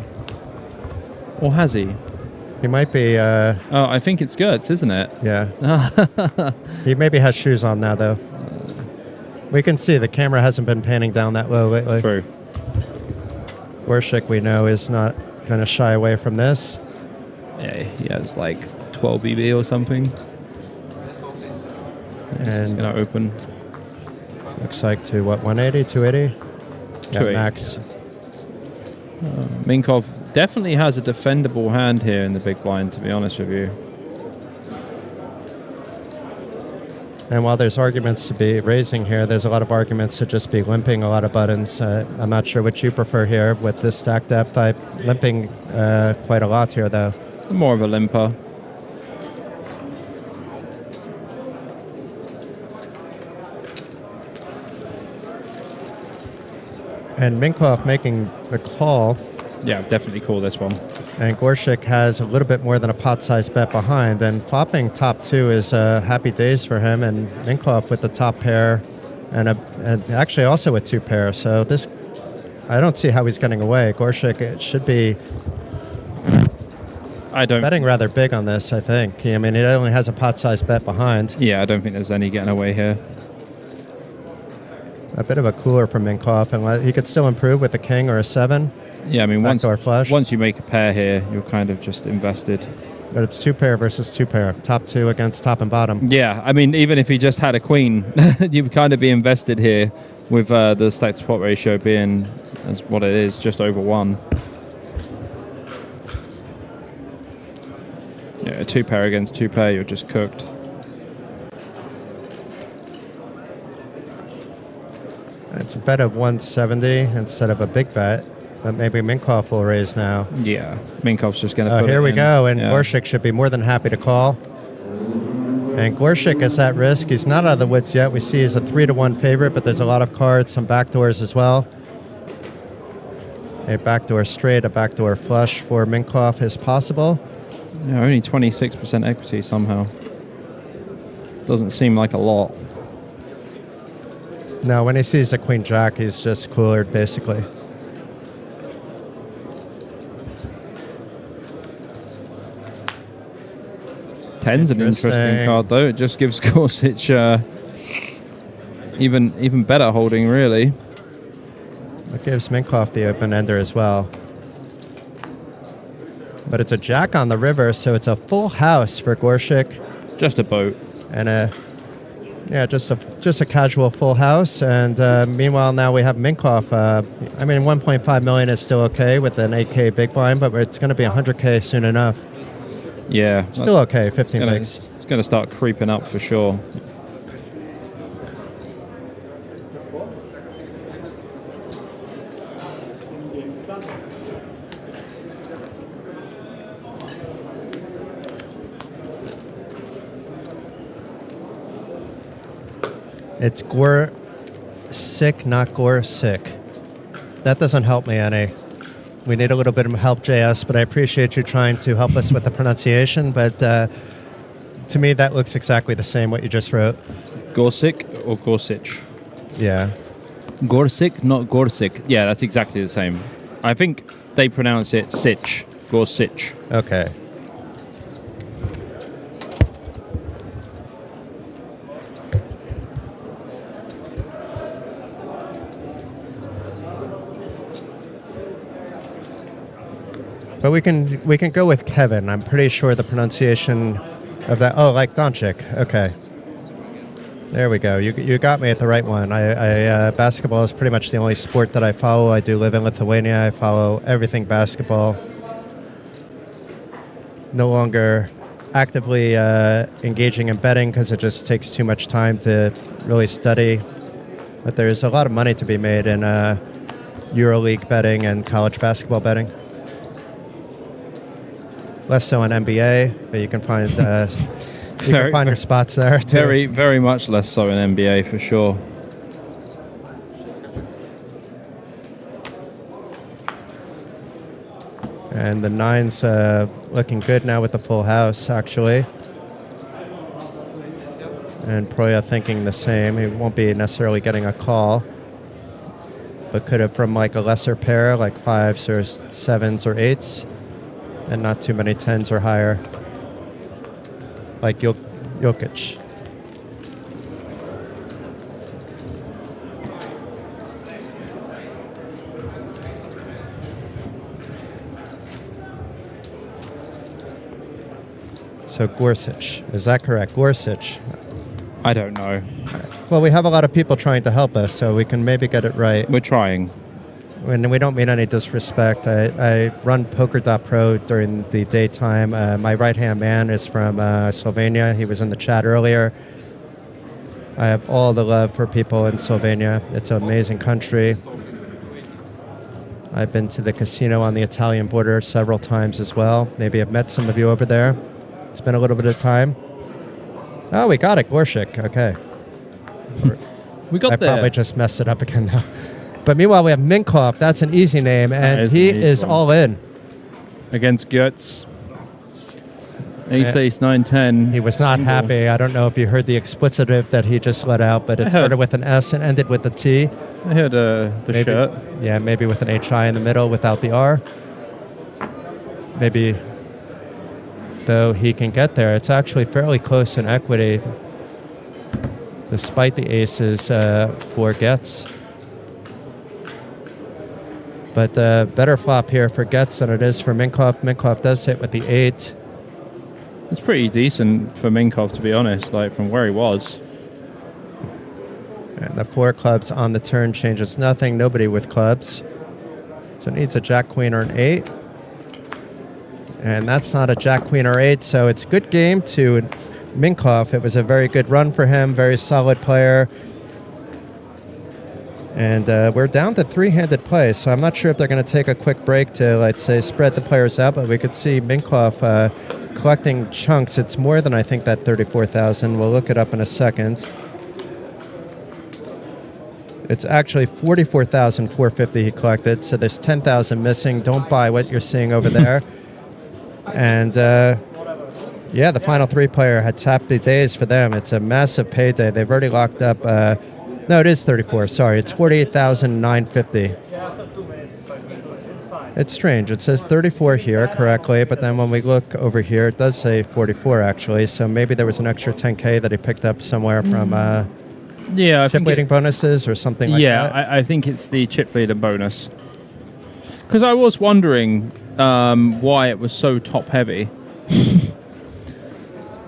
Or has he? He might be... oh, I think it's skirts, isn't it? Yeah. He maybe has shoes on now, though. We can see the camera hasn't been panning down that low lately. True. Gorshik, we know, is not going to shy away from this. Yeah, he has like 12 BB or something. And he's going to open. Looks like to, what, 180, 280? 280. Yeah, max. Minkoff definitely has a defendable hand here in the big blind, to be honest with you. And while there's arguments to be raising here, there's a lot of arguments to just be limping a lot of buttons. I'm not sure what you prefer here with this stack depth. I'm limping quite a lot here, though. More of a limper. And Minkoff making the call. Yeah, definitely call this one. And Gorshik has a little bit more than a pot-sized bet behind. And flopping top 2 is happy days for him. And Minkoff with the top pair and actually also with 2 pair. So this, I don't see how he's getting away. Gorshik, it should be betting rather big on this, I think. I mean, it only has a pot-sized bet behind. Yeah, I don't think there's any getting away here. A bit of a cooler from Minkoff, and he could still improve with a king or a 7. Yeah, I mean, flush. Once you make a pair here, you're kind of just invested. But it's 2 pair versus 2 pair. Top 2 against top and bottom. Yeah, I mean, even if he just had a queen, you'd kind of be invested here with the stack to pot ratio being as what it is, just over 1. Yeah, a 2 pair against 2 pair, you're just cooked. It's a bet of 170 instead of a big bet. But maybe Minkoff will raise now. Yeah, Minkoff's just going to put here it we in. go, and Gorshik should be more than happy to call. And Gorshik is at risk. He's not out of the woods yet. We see he's a 3-1 favorite, but there's a lot of cards, some backdoors as well. A backdoor straight, a backdoor flush for Minkoff is possible. Yeah, only 26% equity somehow. Doesn't seem like a lot. No, when he sees a queen jack, he's just coolered, basically. Ten's an interesting card, though. It just gives Gorsuch even better holding, really. It gives Minkoff the open ender as well. But it's a jack on the river, so it's a full house for Gorshik. Just a boat. And just a casual full house. And meanwhile, now we have Minkoff. I mean, 1.5 million is still okay with an 8K big blind, but it's going to be 100K soon enough. Yeah. Still okay, 15 bigs. It's going to start creeping up for sure. It's Gore sick, not Gore sick. That doesn't help me any. We need a little bit of help, JS, but I appreciate you trying to help us with the pronunciation. But To me, that looks exactly the same, what you just wrote. Gorsic or Gorsic? Yeah. Gorsic, not Gorsic. Yeah, that's exactly the same. I think they pronounce it Sich. Gorsic. Okay. But we can go with Kevin. I'm pretty sure the pronunciation of that. Oh, like Doncic. Okay. There we go. You got me at the right one. Basketball is pretty much the only sport that I follow. I do live in Lithuania. I follow everything basketball. No longer actively engaging in betting because it just takes too much time to really study. But there's a lot of money to be made in EuroLeague betting and college basketball betting. Less so in NBA, but you can find can find your spots there too. Very, very much less so in NBA for sure. And the nine's looking good now with the full house, actually. And Proya thinking the same. He won't be necessarily getting a call, but could have from like a lesser pair, like 5s or 7s or 8s. And not too many 10s or higher, like Jokic. So Gorsic, is that correct? Gorsic. I don't know. Well, we have a lot of people trying to help us, so we can maybe get it right. We're trying. And we don't mean any disrespect. I run Poker.pro during the daytime. My right-hand man is from Slovenia. He was in the chat earlier. I have all the love for people in Slovenia. It's an amazing country. I've been to the casino on the Italian border several times as well. Maybe I've met some of you over there. It's been a little bit of time. Oh, we got it. Gorsic. Okay. We got I there. probably just messed it up again now. But meanwhile, we have Minkoff. That's an easy name, and he is all in. Against Götz. Ace, 9, 10. He was not happy. I don't know if you heard the expletive that he just let out, but it started with an S and ended with a T. I heard the maybe, shirt. Yeah, maybe with an HI in the middle without the R. Maybe, though, he can get there. It's actually fairly close in equity, despite the aces for Götz. But better flop here for Götz than it is for Minkoff. Minkoff does hit with the 8. It's pretty decent for Minkoff, to be honest, like from where he was. And the 4 clubs on the turn changes nothing. Nobody with clubs. So it needs a Jack, Queen, or an 8. And that's not a Jack, Queen, or 8, so it's a good game to Minkoff. It was a very good run for him, very solid player. And we're down to 3-handed play, so I'm not sure if they're going to take a quick break to, let's say, spread the players out, but we could see Minkoff collecting chunks. It's more than, I think, that 34,000. We'll look it up in a second. It's actually 44,450 he collected, so there's 10,000 missing. Don't buy what you're seeing over there. And, yeah, the final 3 player had happy days for them. It's a massive payday. They've already locked up... no, it is 34. Sorry, it's 48,950. It's strange. It says 34 here correctly, but then when we look over here, it does say 44 actually. So maybe there was an extra 10K that he picked up somewhere from chip leading bonuses or something like that. Yeah, I think it's the chip leader bonus. Because I was wondering why it was so top heavy.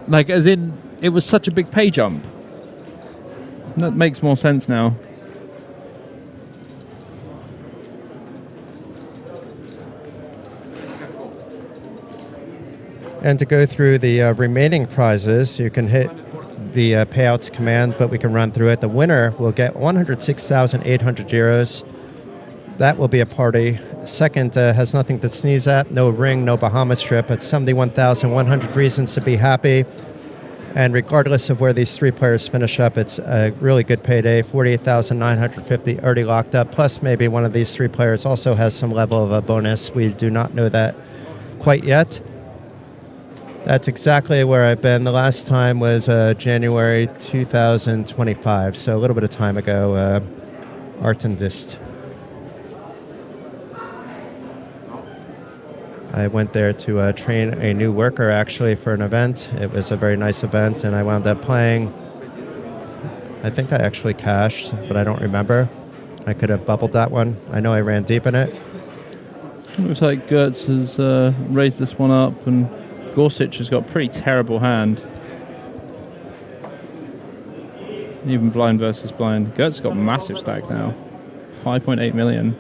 Like, as in, it was such a big pay jump. That makes more sense now. And to go through the remaining prizes, you can hit the payouts command, but we can run through it. The winner will get 106,800 euros. That will be a party. Second has nothing to sneeze at, no ring, no Bahamas trip. It's 71,100 reasons to be happy. And regardless of where these 3 players finish up, it's a really good payday, 48,950 already locked up, plus maybe one of these 3 players also has some level of a bonus. We do not know that quite yet. That's exactly where I've been. The last time was January 2025, so a little bit of time ago, Artendist. I went there to train a new worker, actually, for an event. It was a very nice event, and I wound up playing. I think I actually cashed, but I don't remember. I could have bubbled that one. I know I ran deep in it. Looks like Gertz has raised this one up, and Gorsuch has got a pretty terrible hand. Even blind versus blind. Gertz has got a massive stack now. 5.8 million.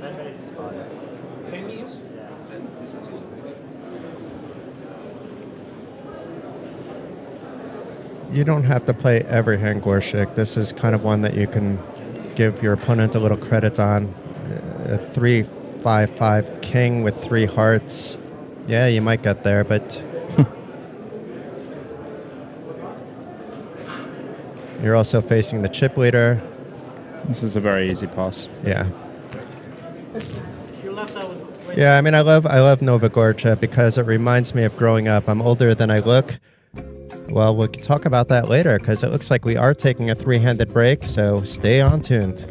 You don't have to play every hand, Gorsuch. This is kind of one that you can give your opponent a little credit on. A 3-5-5 king with 3 hearts. Yeah, you might get there, but you're also facing the chip leader. This is a very easy pass. Yeah. Yeah, I mean, I love Novogorcha because it reminds me of growing up. I'm older than I look. Well, we can talk about that later because it looks like we are taking a 3-handed break, so stay on tuned.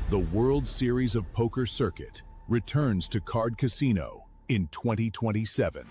The World Series of Poker Circuit returns to Card Casino in 2027.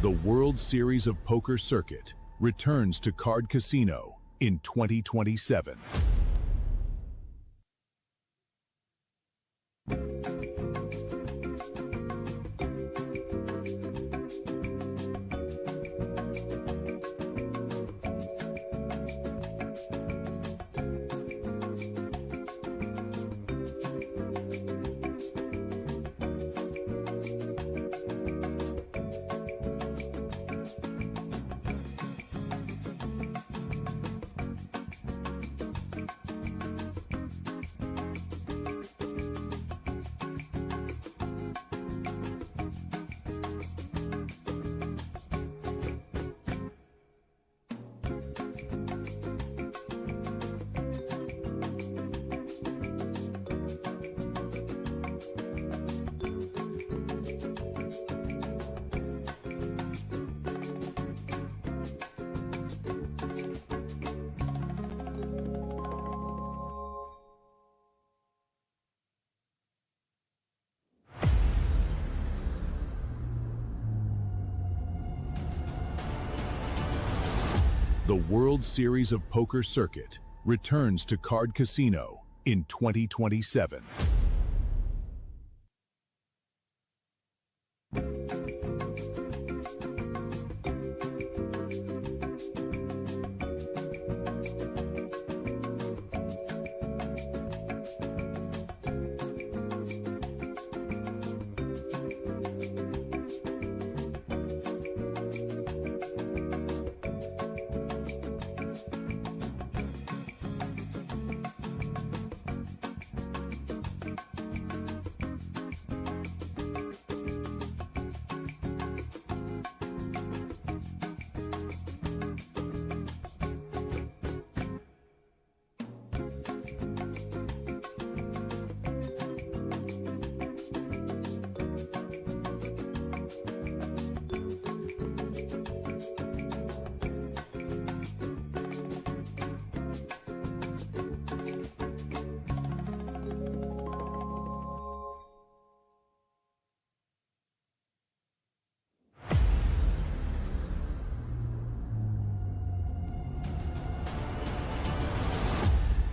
The World Series of Poker Circuit returns to Card Casino in 2027. The World Series of Poker Circuit returns to Card Casino in 2027.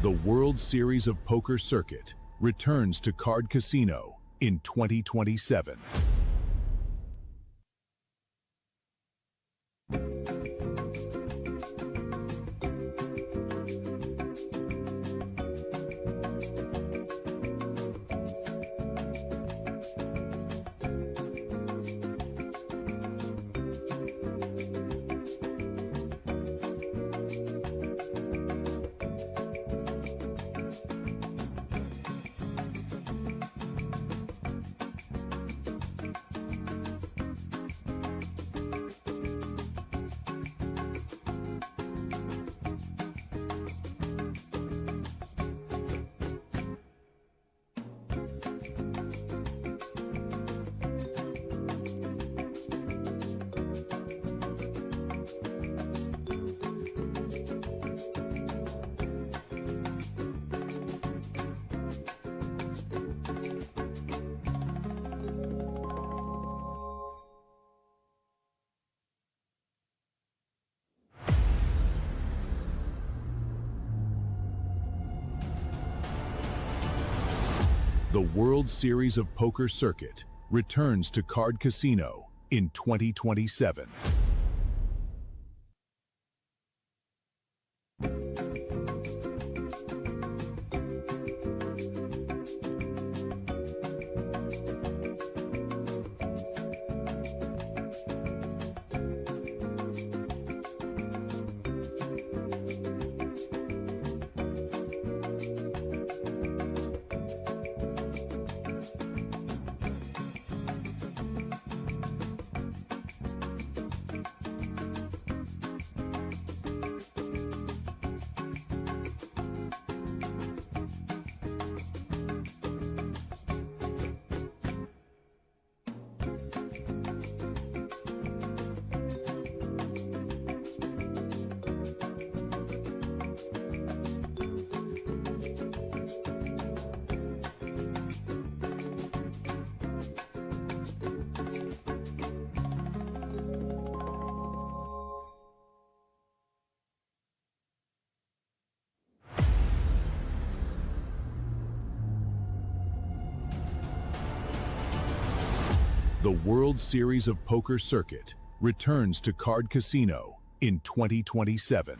The World Series of Poker Circuit returns to Card Casino in 2027. The World Series of Poker Circuit returns to Card Casino in 2027. The World Series of Poker Circuit returns to Card Casino in 2027.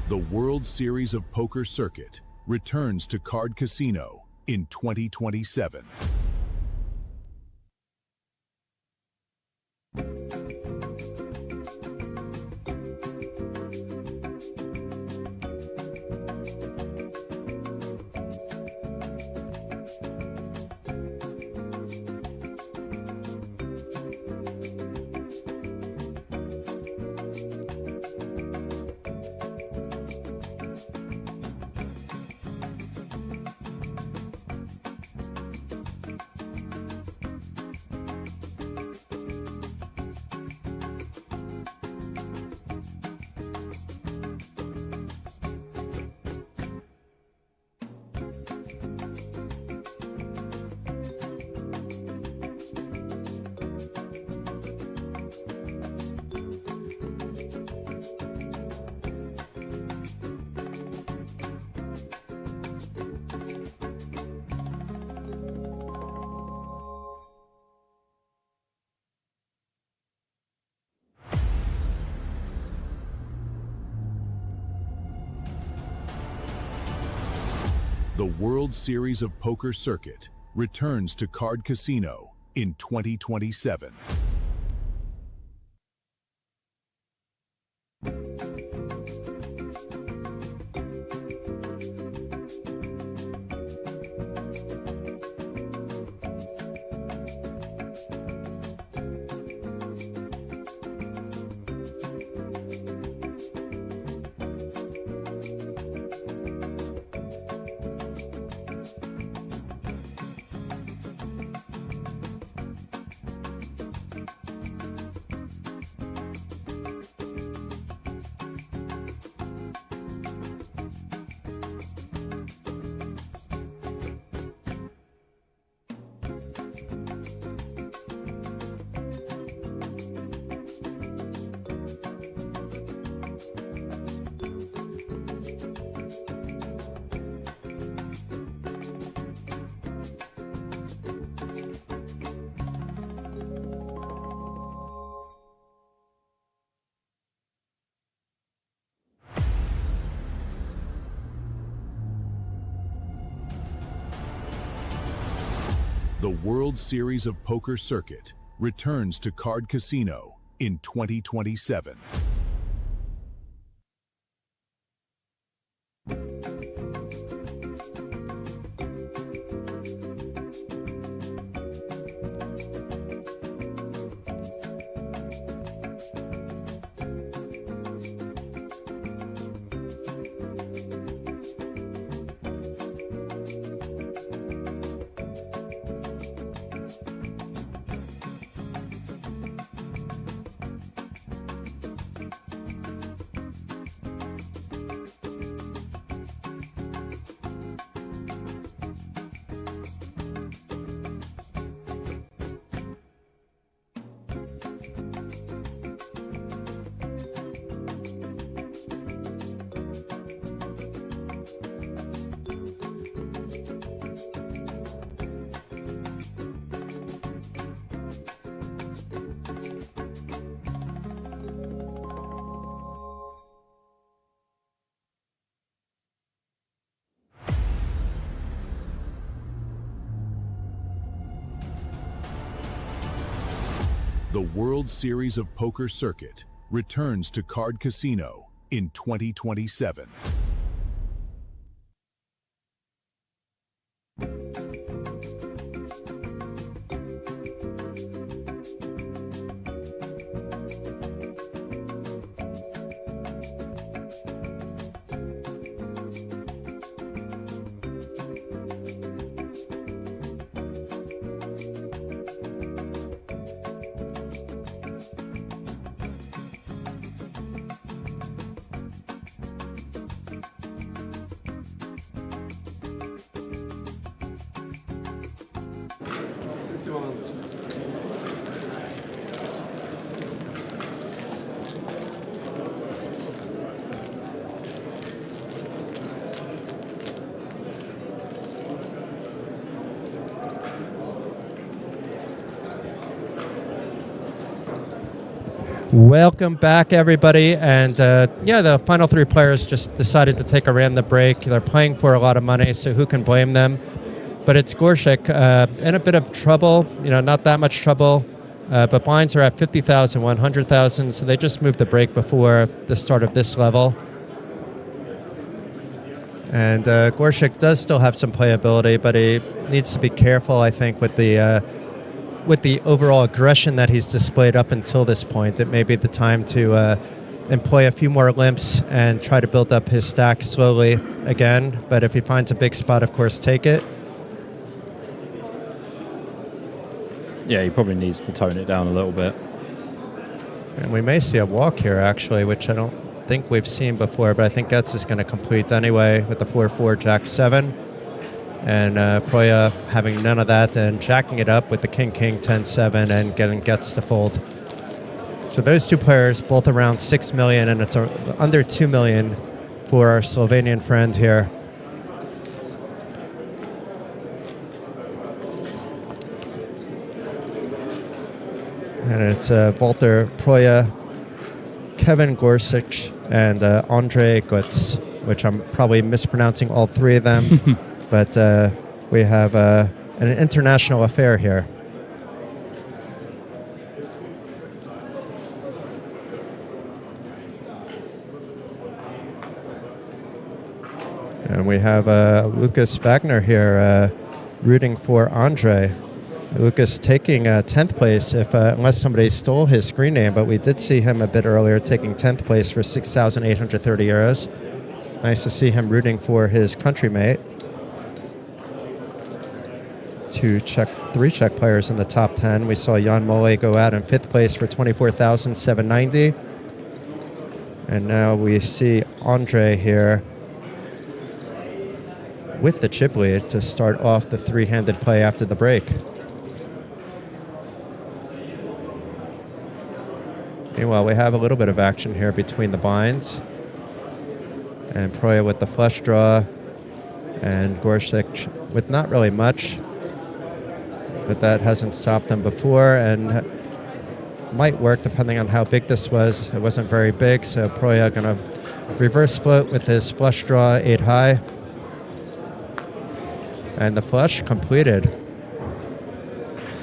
The World Series of Poker Circuit returns to Card Casino in 2027. The World Series of Poker Circuit returns to Card Casino in 2027. The World Series of Poker Circuit returns to Card Casino in 2027. The World Series of Poker Circuit returns to Card Casino in 2027. Welcome back, everybody. And yeah, the final three players just decided to take a random break. They're playing for a lot of money, so who can blame them? But it's Gorshik in a bit of trouble, not that much trouble. But blinds are at 50,000, 100,000, so they just moved the break before the start of this level. And Gorshik does still have some playability, but he needs to be careful, I think, with the overall aggression that he's displayed up until this point. It may be the time to employ a few more limps and try to build up his stack slowly again. But if he finds a big spot, of course, take it. Yeah, he probably needs to tone it down a little bit. And we may see a walk here, actually, which I don't think we've seen before, but I think Getz is going to complete anyway with the 4-4 Jack-7. And Proya having none of that and jacking it up with the King-King 10-7 and getting Getz to fold. So those two players both around 6 million, and it's under 2 million for our Slovenian friend here. And it's Walter Proya, Kevin Gorsic, and Andre Gutz, which I'm probably mispronouncing all three of them. But we have an international affair here. And we have Lucas Wagner here rooting for Andre. Lucas taking 10th place, unless somebody stole his screen name, but we did see him a bit earlier taking 10th place for 6,830 euros. Nice to see him rooting for his countrymate. Three Czech players in the top 10. We saw Jan Mole go out in 5th place for 24,790. And now we see Andre here with the chip lead to start off the three-handed play after the break. Meanwhile, we have a little bit of action here between the blinds. And Proya with the flush draw. And Gorsic with not really much. But that hasn't stopped him before. And might work depending on how big this was. It wasn't very big, so Proya going to reverse float with his flush draw 8 high. And the flush completed.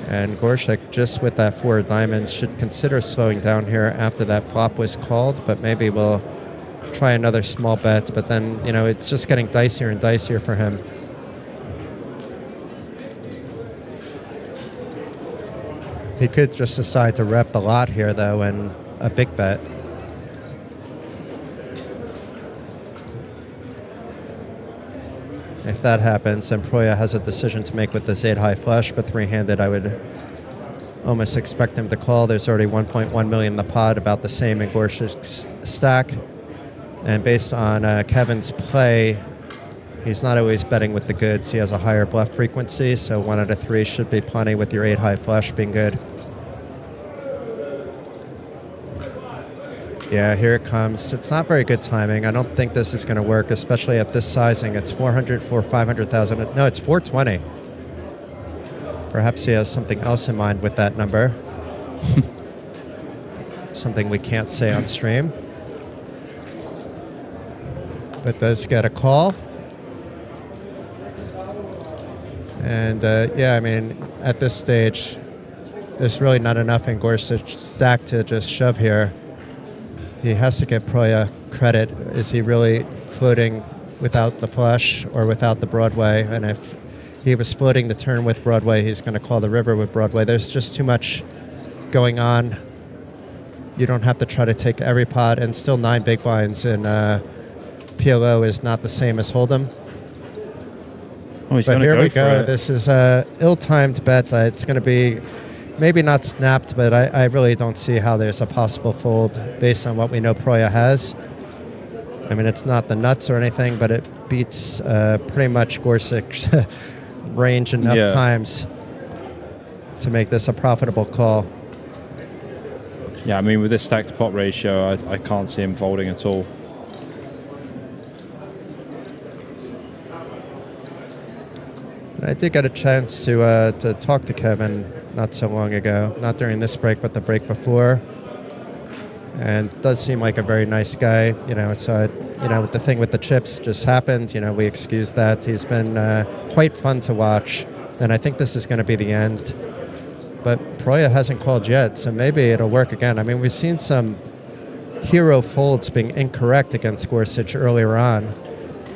And Gorsic, just with that 4 diamonds, should consider slowing down here after that flop was called, but maybe we'll try another small bet. But then, it's just getting dicier and dicier for him. He could just decide to rep the lot here, though, and a big bet. If that happens, then Proya has a decision to make with this 8 high flush, but three-handed I would almost expect him to call. There's already 1.1 million in the pot, about the same in Gorsic's stack. And based on Kevin's play, he's not always betting with the goods. He has a higher bluff frequency, so 1 out of 3 should be plenty with your 8 high flush being good. Yeah, here it comes. It's not very good timing. I don't think this is going to work, especially at this sizing. It's 400 for 500,000. No, it's 420. Perhaps he has something else in mind with that number. Something we can't say on stream. But does get a call. And yeah, I mean, at this stage, there's really not enough in Gorsic's stack to just shove here. He has to get Proya credit. Is he really floating without the flush or without the Broadway? And if he was floating the turn with Broadway, he's going to call the river with Broadway. There's just too much going on. You don't have to try to take every pot, and still 9 big blinds in PLO is not the same as Hold'em. Oh, but here we go. This is a ill-timed bet. It's going to be maybe not snapped, but I really don't see how there's a possible fold based on what we know Proya has. I mean, it's not the nuts or anything, but it beats pretty much Gorsic's range enough times to make this a profitable call. Yeah, I mean, with this stacked pot ratio, I can't see him folding at all. I did get a chance to talk to Kevin not so long ago, not during this break, but the break before. and does seem like a very nice guy. You know, so the thing with the chips just happened. You know, we excuse that. He's been quite fun to watch, and I think this is going to be the end. But Proya hasn't called yet, so maybe it'll work again. I mean, we've seen some hero folds being incorrect against Gorsuch earlier on.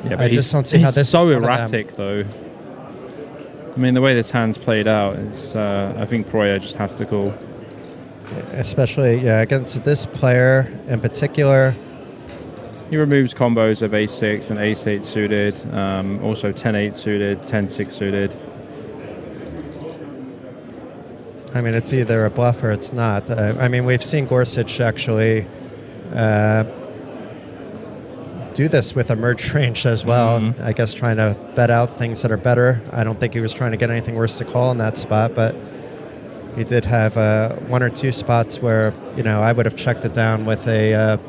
Yeah, but I just don't see how this is so is one of them. erratic, though. I mean, the way this hand's played out is, I think Proya just has to call. Especially, against this player in particular. He removes combos of ace-6 and ace-8 suited, also 10-8 suited, 10-6 suited. I mean, it's either a bluff or it's not. I mean, we've seen Gorsuch actually do this with a merge range as well. Mm-hmm. I guess trying to bet out things that are better. I don't think he was trying to get anything worse to call in that spot, but he did have one or two spots where, you know, I would have checked it down with a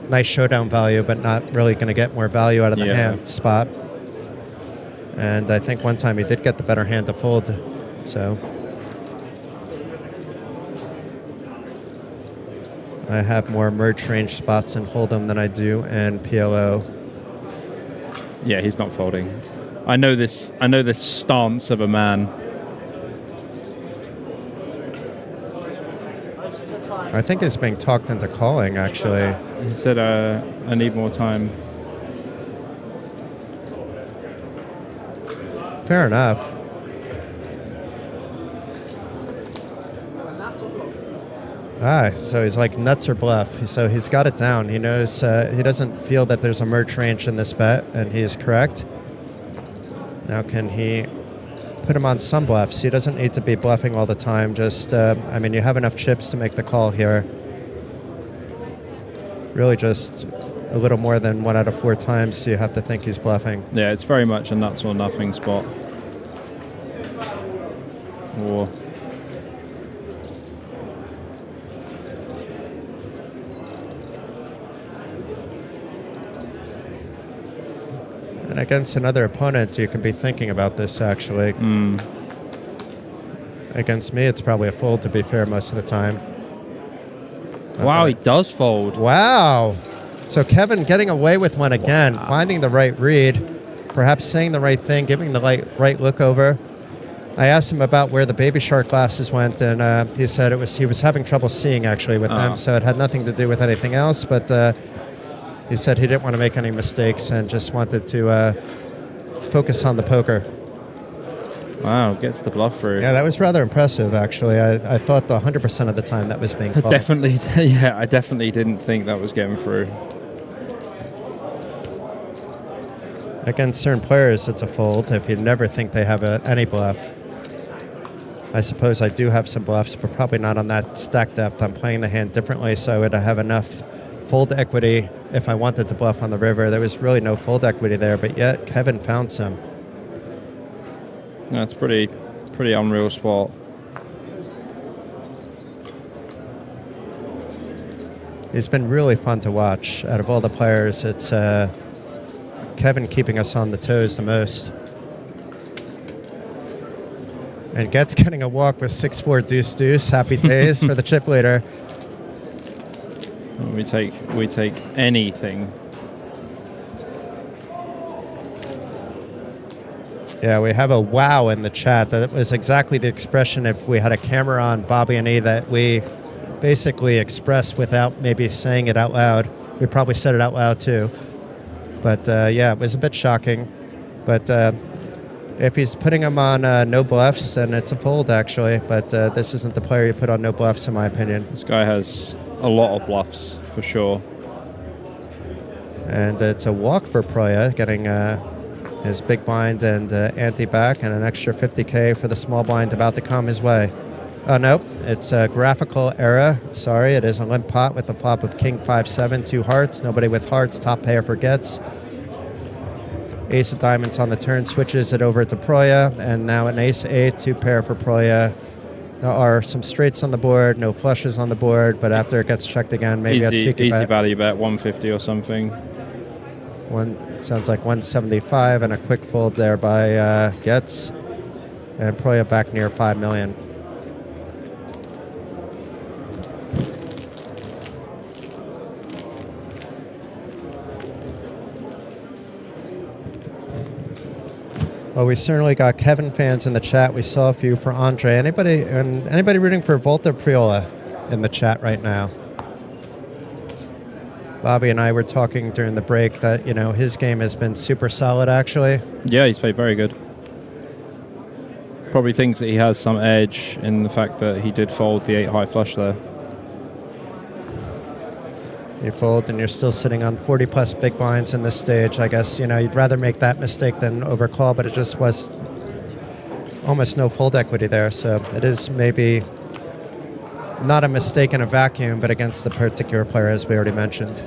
nice showdown value, but not really going to get more value out of the hand spot. And I think one time he did get the better hand to fold, so... I have more merge range spots in Hold'em than I do in PLO. Yeah, he's not folding. I know this stance of a man. I think he's being talked into calling, actually. He said, I need more time. Fair enough. So he's like nuts or bluff. So he's got it down. He knows he doesn't feel that there's a merge range in this bet, and he is correct. Now can he put him on some bluffs? He doesn't need to be bluffing all the time. Just, I mean, you have enough chips to make the call here. Really just a little more than 1 out of 4 times you have to think he's bluffing. Yeah, it's very much a nuts or nothing spot. Or... And against another opponent, you can be thinking about this, actually. Against me, it's probably a fold, to be fair, most of the time. Wow, he does fold. Wow. So Kevin getting away with one again, finding the right read, perhaps saying the right thing, giving the right look over. I asked him about where the Baby Shark glasses went, and he said he was having trouble seeing, actually, with them, so it had nothing to do with anything else, but... he said he didn't want to make any mistakes and just wanted to focus on the poker. Wow, gets the bluff through. Yeah, that was rather impressive, actually. I thought 100% of the time that was being called. Definitely, yeah, I definitely didn't think that was getting through. Against certain players, it's a fold if you never think they have any bluff. I suppose I do have some bluffs, but probably not on that stack depth. I'm playing the hand differently, so I would have enough fold equity if I wanted to bluff on the river. There was really no fold equity there, but yet Kevin found some. That's pretty unreal spot. He's been really fun to watch. Out of all the players, it's Kevin keeping us on the toes the most. And getting a walk with 6-4 deuce-deuce. Happy days for the chip leader. We take anything. Yeah, we have a wow in the chat. That was exactly the expression, if we had a camera on Bobby and E, that we basically expressed without maybe saying it out loud. We probably said it out loud too. But yeah, it was a bit shocking. But if he's putting him on no bluffs, then it's a fold, actually. But this isn't the player you put on no bluffs, in my opinion. This guy has a lot of bluffs, for sure. And it's a walk for Proya, getting his big blind and ante back, and an extra 50K for the small blind about to come his way. Oh, nope, it's a graphical error. Sorry, it is a limp pot with the flop of King 5-7, 2 hearts. Nobody with hearts, top pair forgets. Ace of diamonds on the turn, switches it over to Proya, and now an ace-8, 2 pair for Proya. There are some straights on the board, no flushes on the board, but after it gets checked again, maybe a cheeky easy bet. value bet, 150 or something. Sounds like 175, and a quick fold there by Getz. And Proya back near 5 million. Well, we certainly got Kevin fans in the chat. We saw a few for Andre. Anybody rooting for Volta Priola in the chat right now? Bobby and I were talking during the break that, you know, his game has been super solid, actually. Yeah, he's played very good. Probably thinks that he has some edge in the fact that he did fold the 8 high flush there. You fold and you're still sitting on 40 plus big blinds in this stage. I guess, you know, you'd rather make that mistake than overcall, but it just was almost no fold equity there. So it is maybe not a mistake in a vacuum, but against the particular player, as we already mentioned.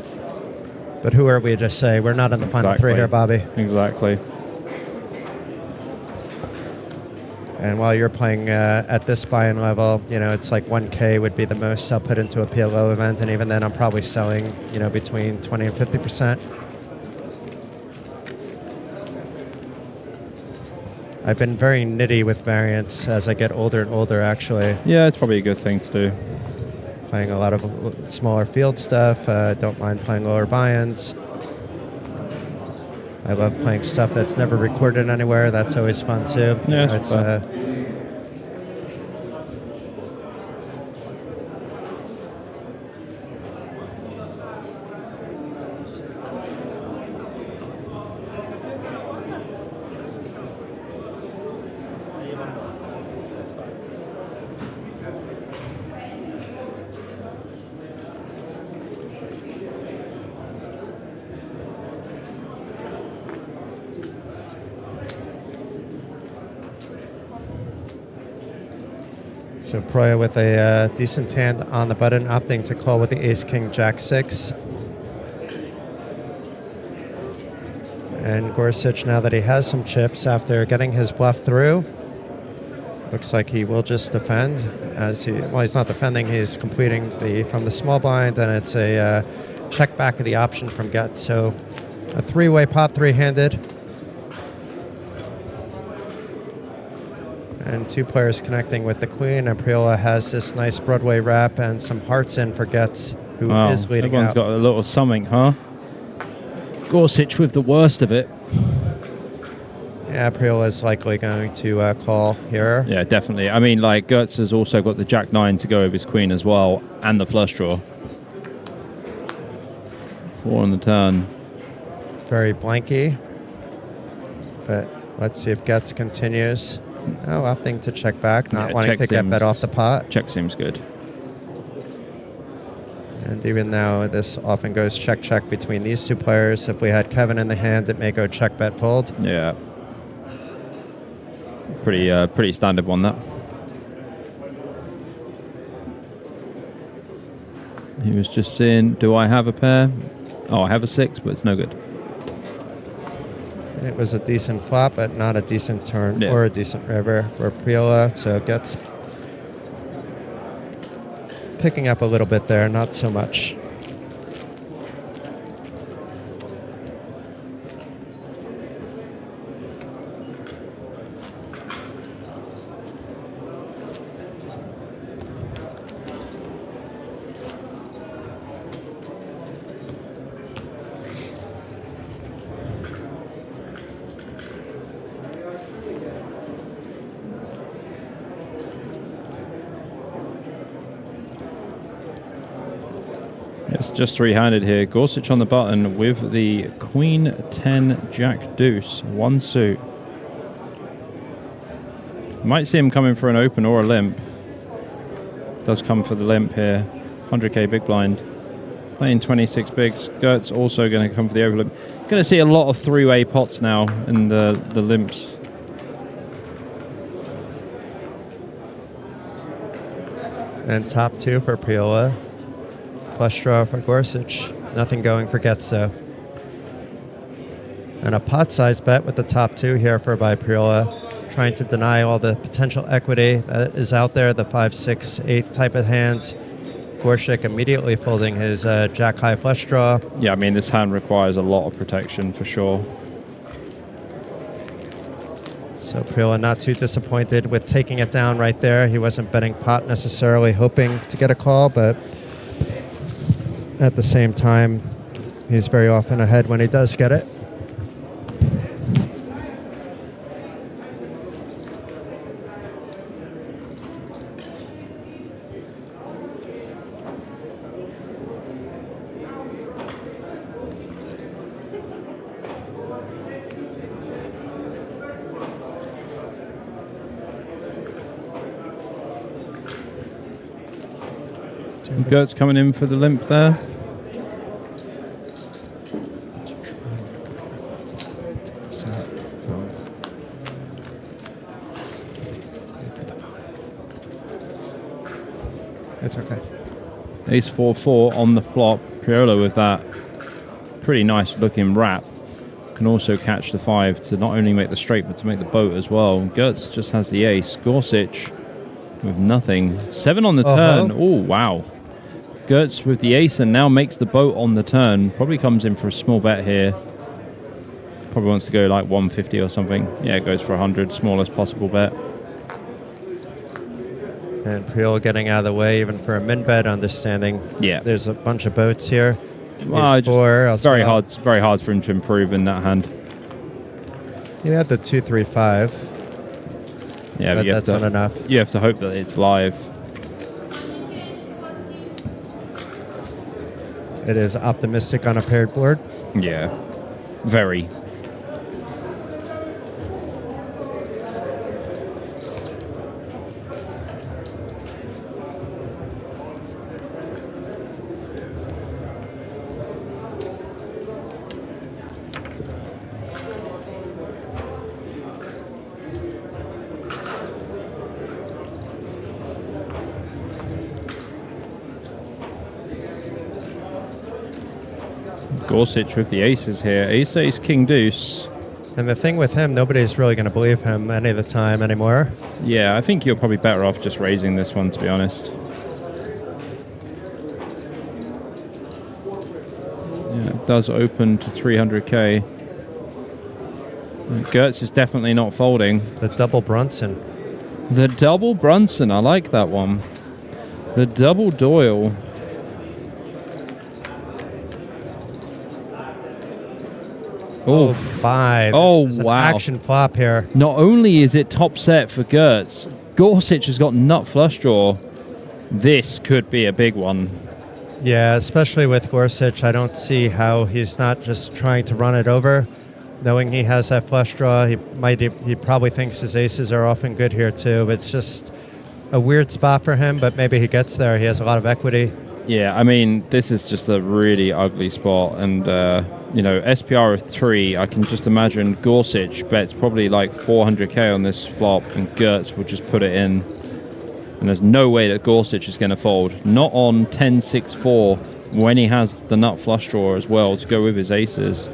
But who are we to say? We're not in the final three here, Bobby. Exactly. And while you're playing at this buy-in level, you know, it's like 1K would be the most I'll put into a PLO event. And even then, I'm probably selling, you know, between 20 and 50%. I've been very nitty with variance as I get older and older, actually. Yeah, it's probably a good thing to do. Playing a lot of smaller field stuff. Don't mind playing lower buy-ins. I love playing stuff that's never recorded anywhere. That's always fun too. Yeah, it's So Proya with a decent hand on the button, opting to call with the ace-king jack-6. And Gorsuch, now that he has some chips after getting his bluff through, looks like he will just defend. Well, he's not defending, he's completing from the small blind, and it's a check back of the option from Getz. So a three-way pot, three-handed. And two players connecting with the queen. And Priola has this nice Broadway wrap and some hearts in for Getz, who is leading everyone's out. Got a little something, huh? Gorsuch with the worst of it. Yeah, Priola is likely going to call here. Yeah, definitely. I mean, like, Gertz has also got the jack-9 to go with his queen as well, and the flush draw. 4 on the turn. Very blanky. But let's see if Getz continues. Oh, opting to check back, not wanting to get bet off the pot. Check seems good. And even now, this often goes check-check between these two players. If we had Kevin in the hand, it may go check, bet, fold. Yeah. Pretty standard one, that. He was just saying, do I have a pair? Oh, I have a 6, but it's no good. It was a decent flop, but not a decent turn Yeah. or a decent river for Priola. So it gets picking up a little bit there, not so much. It's just three-handed here. Gorsuch on the button with the Queen 10 Jack Deuce, one suit. Might see him coming for an open or a limp. Does come for the limp here. 100k big blind. Playing 26 bigs. Gertz also going to come for the over limp. Going to see a lot of three-way pots now in the limps. And top two for Priola. Flush draw for Gorsuch. Nothing going for Getz, though. And a pot-sized bet with the top two here for by Priola, trying to deny all the potential equity that is out there, the 5, 6, 8 type of hands. Gorsuch immediately folding his jack-high flush draw. Yeah, I mean, this hand requires a lot of protection for sure. So Priola not too disappointed with taking it down right there. He wasn't betting pot necessarily, hoping to get a call, but at the same time, he's very often ahead when he does get it. Gertz coming in for the limp there. It's okay. Ace 4-4 on the flop. Priola with that pretty nice looking wrap. Can also catch the 5 to not only make the straight but to make the boat as well. Gertz just has the ace. Gorsuch with nothing. 7 on the turn. Oh, wow. Gertz with the ace and now makes the boat on the turn. Probably comes in for a small bet here. Probably wants to go like 150 or something. Yeah, it goes for 100. Smallest possible bet. And Priola getting out of the way, even for a min bet, understanding there's a bunch of boats here. Well, very hard for him to improve in that hand. He had the 2-3-5. Yeah, but that's not enough. You have to hope that it's live. It is optimistic on a paired board. Yeah, very. Gorsuch with the aces here. Ace, ace, king, deuce. And the thing with him, nobody's really going to believe him any of the time anymore. Yeah, I think you're probably better off just raising this one, to be honest. Yeah, it does open to 300k. Gertz is definitely not folding. The double Brunson. The double Brunson, I like that one. The double Doyle. Oh, 5. Oh, There's wow. An action flop here. Not only is it top set for Gertz, Gorsuch has got nut flush draw. This could be a big one. Yeah, especially with Gorsuch, I don't see how he's not just trying to run it over. Knowing he has that flush draw, he probably thinks his aces are often good here too. It's just a weird spot for him, but maybe he gets there. He has a lot of equity. Yeah, I mean, this is just a really ugly spot. And, you know, SPR of 3, I can just imagine Gorsuch bets probably like 400k on this flop, and Gertz will just put it in. And there's no way that Gorsuch is going to fold. Not on 10-6-4 when he has the nut flush draw as well to go with his aces.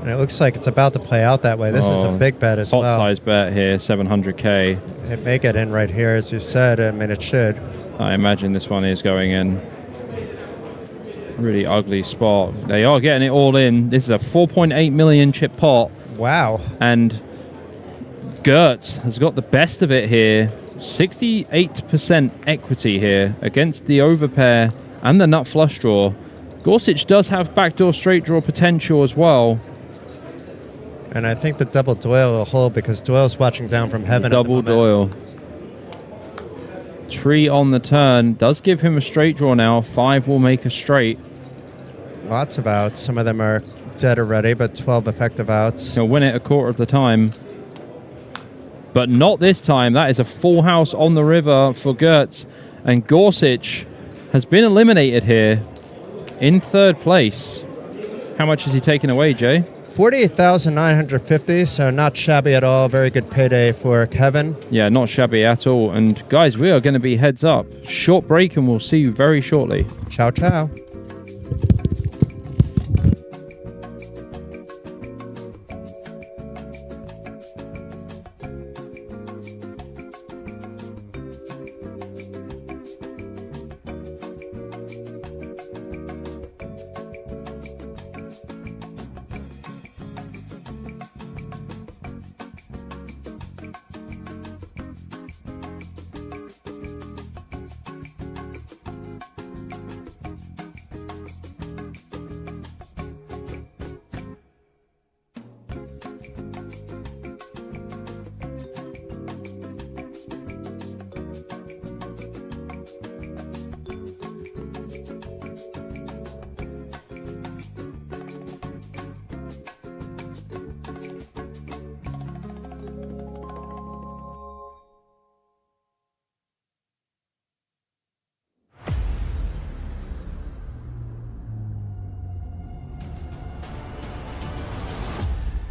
And it looks like it's about to play out that way. This is a big bet as well. Pot size bet here, 700k. It may get in right here, as you said. I mean, it should. I imagine this one is going in. Really ugly spot. They are getting it all in. This is a 4.8 million chip pot. Wow. And Gertz has got the best of it here. 68% equity here against the overpair and the nut flush draw. Gorsuch does have backdoor straight draw potential as well. And I think the double Doyle will hold because Doyle's watching down from heaven. Double Doyle. Tree on the turn does give him a straight draw now. 5 will make a straight. Lots of outs. Some of them are dead already, but 12 effective outs. He'll win it a quarter of the time. But not this time. That is a full house on the river for Gertz. And Gorsuch has been eliminated here in 3rd place. How much is he taking away, Jay? 48,950, so not shabby at all. Very good payday for Kevin. Yeah, not shabby at all. And guys, we are going to be heads up. Short break and we'll see you very shortly. Ciao, ciao.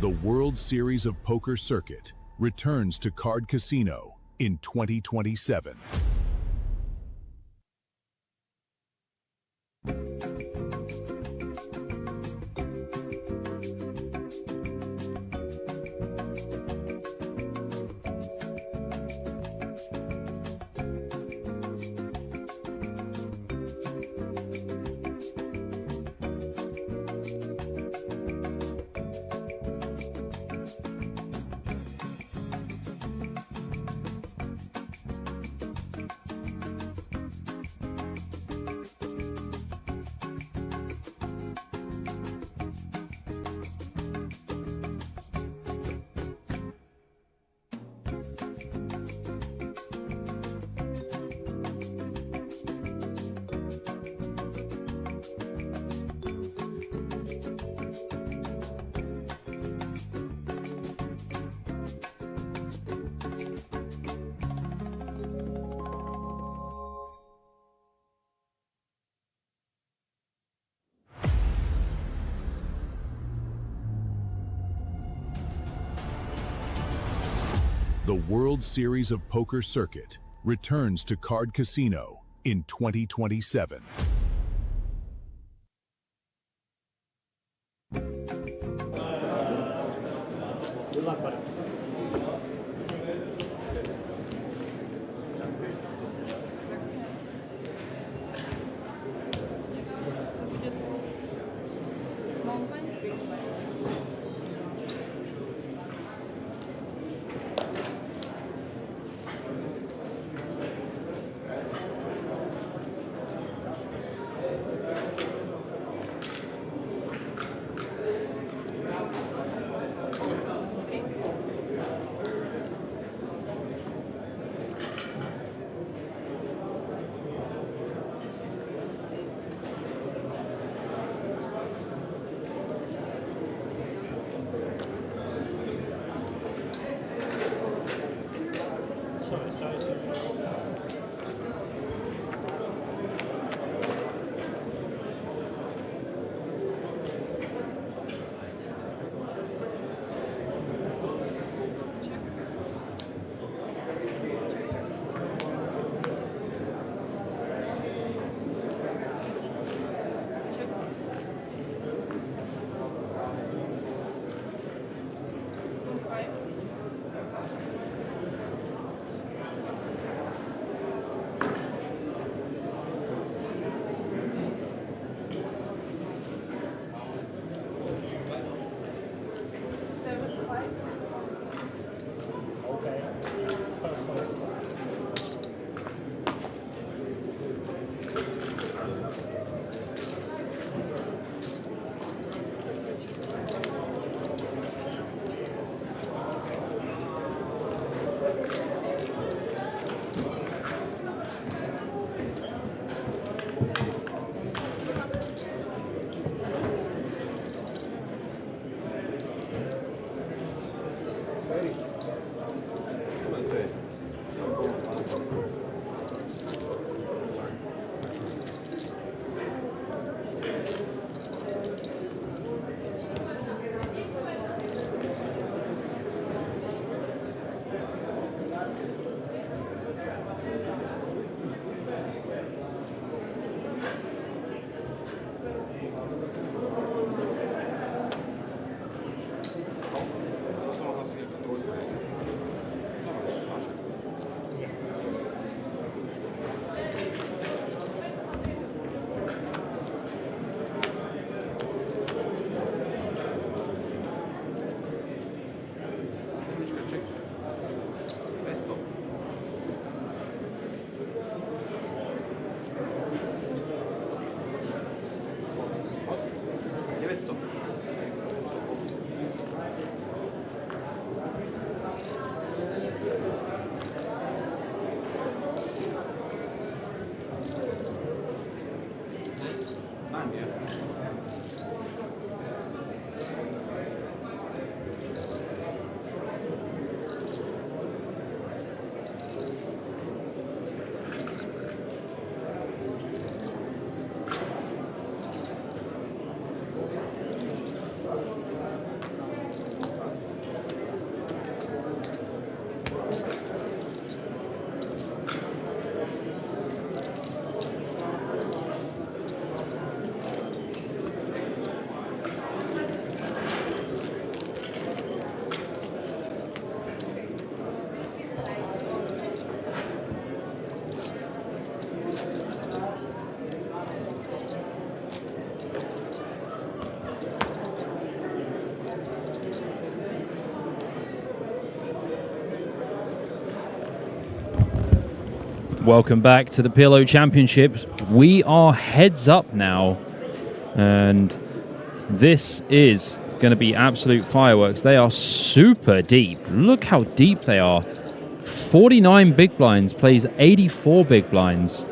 The World Series of Poker Circuit returns to Card Casino in 2027. The World Series of Poker Circuit returns to Card Casino in 2027. Good luck, buddy. Small blind, big blind. Welcome back to the PLO Championship. We are heads up now, and this is going to be absolute fireworks. They are super deep. Look how deep they are. 49 big blinds plays 84 big blinds,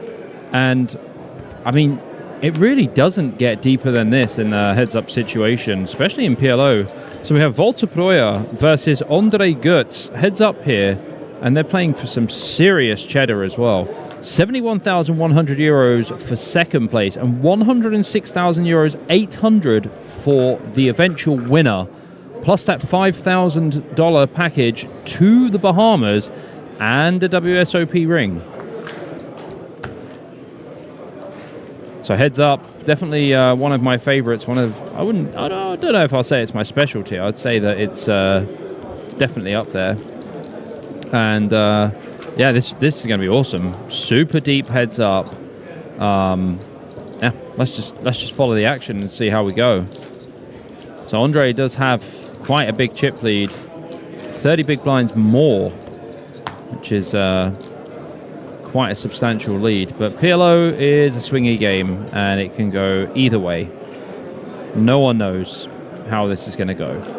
and I mean, it really doesn't get deeper than this in a heads-up situation, especially in PLO. So we have Walter Proyer versus Ondrej Goetz, heads up here, and they're playing for some serious cheddar as well. 71,100 euros for second place, and 106,000 euros, 800 for the eventual winner, plus that $5,000 package to the Bahamas and a WSOP ring. So heads up, definitely one of my favorites. I don't know if I'll say it's my specialty. I'd say that it's definitely up there. And yeah, this is going to be awesome. Super deep heads up. Yeah, let's just follow the action and see how we go. So Ondrej does have quite a big chip lead, 30 big blinds more, which is quite a substantial lead. But PLO is a swingy game, and it can go either way. No one knows how this is going to go.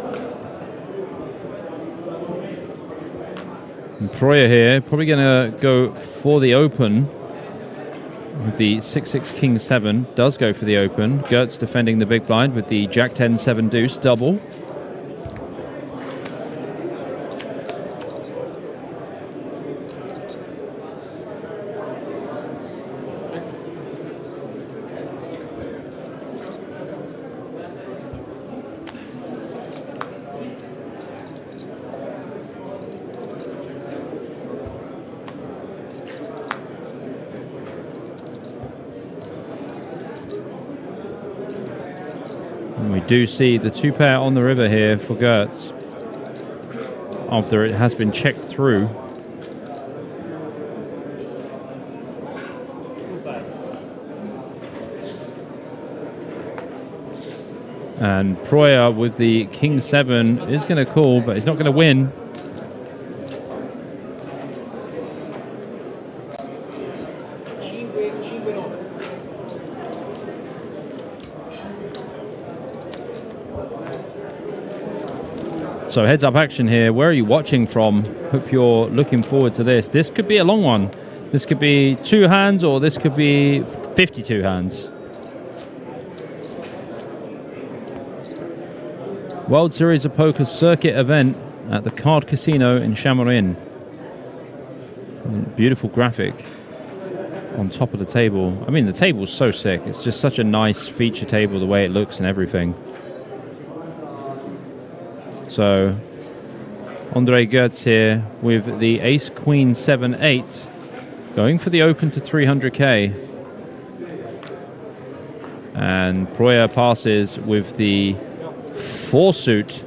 And Proyer here, probably going to go for the open with the 6-6 King 7. Does go for the open. Goetz defending the big blind with the Jack 10 7 deuce double. And we do see the two pair on the river here for Goetz after it has been checked through. And Proyer with the King 7 is going to call, but he's not going to win. So heads up action here. Where are you watching from? Hope you're looking forward to this. This could be a long one. This could be 2 hands, or this could be 52 hands. World Series of Poker circuit event at the Card Casino in Šamorín. Beautiful graphic on top of the table. I mean, the table's so sick. It's just such a nice feature table, the way it looks and everything. So Ondrej Goetz here with the Ace Queen 7-8, going for the open to 300k. And Proyer passes with the 4 suit,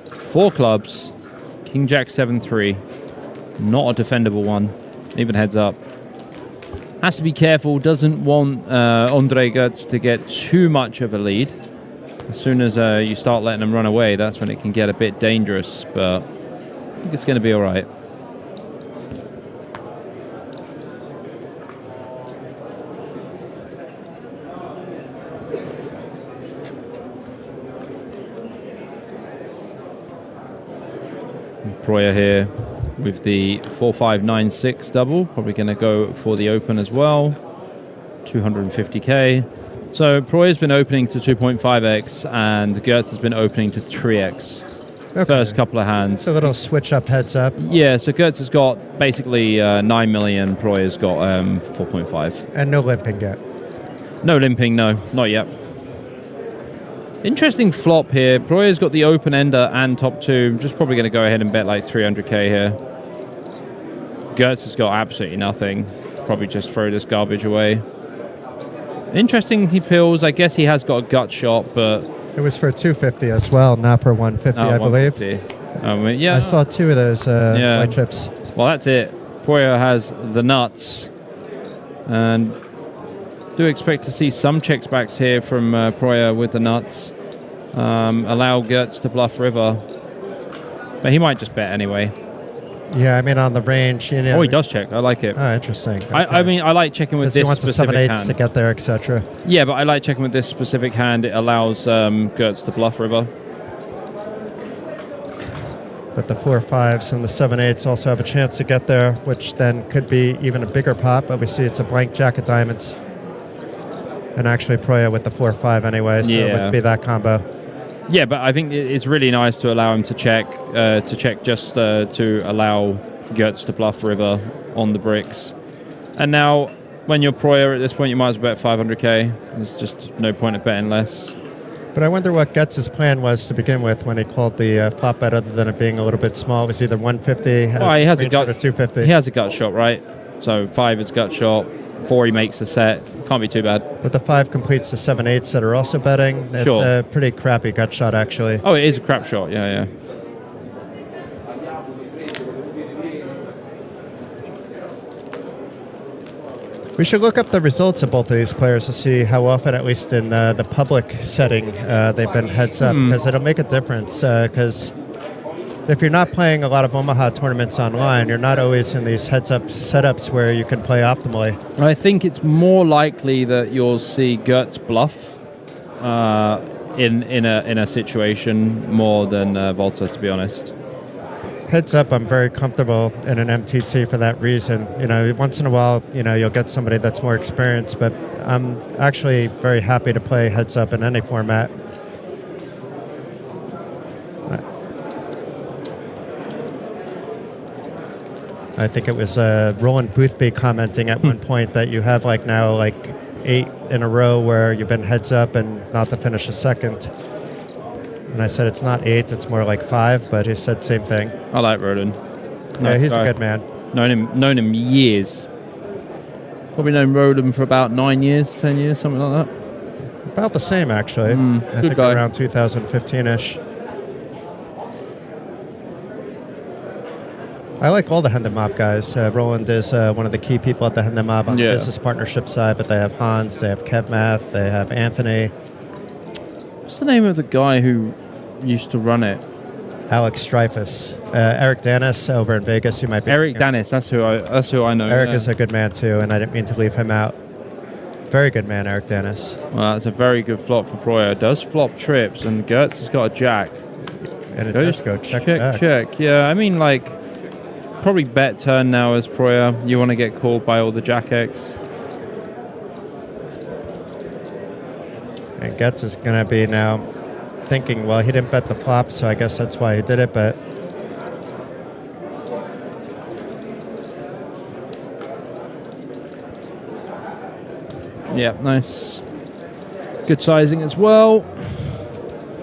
4 clubs, King Jack 7-3. Not a defendable one, even heads up. Has to be careful, doesn't want Ondrej Goetz to get too much of a lead. As soon as you start letting them run away, that's when it can get a bit dangerous, but I think it's going to be all right. Proyer here with the 4-5-9-6 double, probably going to go for the open as well, 250k. So Proyer's been opening to 2.5x, and Goetz has been opening to 3x. Okay. First couple of hands. It's a little switch up, heads up. Yeah, so Goetz has got basically 9 million, Proyer's got 4.5. And no limping yet. No limping, no, not yet. Interesting flop here. Proyer's got the open ender and top 2. Just probably going to go ahead and bet like 300k here. Goetz has got absolutely nothing. Probably just throw this garbage away. Interesting, he pills. I guess he has got a gut shot, but... It was for 250 as well, not for 150, I believe. Yeah. I saw 2 of those white chips. Well, that's it. Proyer has the nuts. And do expect to see some checks backs here from Proyer with the nuts. Allow Goetz to bluff river. But he might just bet anyway. Yeah, I mean on the range. You know, Oh, he does check. I like it. Oh, interesting. I mean, I like checking with Because he this wants a specific 7/8 hand. to get there, etc. Yeah, but I like checking with this specific hand. It allows Gertz to bluff river. But the 4/5s and the 7/8s also have a chance to get there, which then could be even a bigger pot. But we see it's a blank jack of diamonds. And actually Proya with the 4/5 anyway, so it would be that combo. Yeah, but I think it's really nice to allow him to check just to allow Gertz to bluff river on the bricks. And now, when you're Proya at this point, you might as well bet 500k. There's just no point of betting less. But I wonder what Getz's plan was to begin with when he called the flop bet, other than it being a little bit small. It was either 150, He has a gut, or 250. He has a gut shot, right? So 5 is gut shot. 4 he makes a set. Can't be too bad. But the 5 completes the 7/8s that are also betting. It's a pretty crappy gut shot, actually. Oh, it is a crap shot. Yeah. We should look up the results of both of these players to see how often, at least in the public setting, they've been heads up, because it'll make a difference. Because if you're not playing a lot of Omaha tournaments online, you're not always in these heads-up setups where you can play optimally. I think it's more likely that you'll see Gertz bluff in a situation more than Volta, to be honest. Heads up, I'm very comfortable in an MTT for that reason. You know, once in a while, you know, you'll get somebody that's more experienced, but I'm actually very happy to play heads up in any format. I think it was Roland Boothby commenting at one point that you have now 8 in a row where you've been heads up and not to finish a second. And I said it's not 8, it's more like 5, but he said same thing. I like Roland. Yeah, he's a good man. Known him years. Probably known Roland for about 9 years, 10 years, something like that. About the same, actually. I think guy. around 2015-ish. I like all the Hendon Mob guys. Roland is one of the key people at the Hendon Mob on the business partnership side, but they have Hans, they have Kev Math, they have Anthony. What's the name of the guy who used to run it? Alex Streifus. Eric Danis over in Vegas, you might be. Eric Danis, that's who I know. Eric is a good man too, and I didn't mean to leave him out. Very good man, Eric Danis. Well, that's a very good flop for Proya. It does flop trips, and Gertz has got a jack. And it does go check. Yeah, I mean, probably bet turn now as Proya. You want to get called by all the Jack X. And Getz is going to be now thinking, well, he didn't bet the flop, so I guess that's why he did it, but... Yeah, nice. Good sizing as well.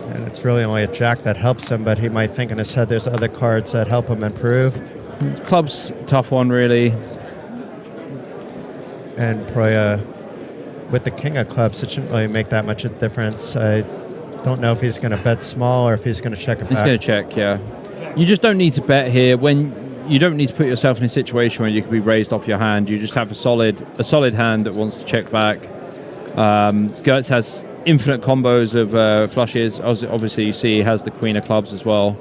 And it's really only a jack that helps him, but he might think in his head there's other cards that help him improve. Club's tough one, really. And Proya, with the king of clubs, it shouldn't really make that much of a difference. I don't know if he's going to bet small or if he's going to check it back. He's going to check, yeah. You just don't need to bet here. When you don't need to put yourself in a situation where you can be raised off your hand. You just have a solid hand that wants to check back. Gertz has infinite combos of flushes. Obviously, you see he has the queen of clubs as well.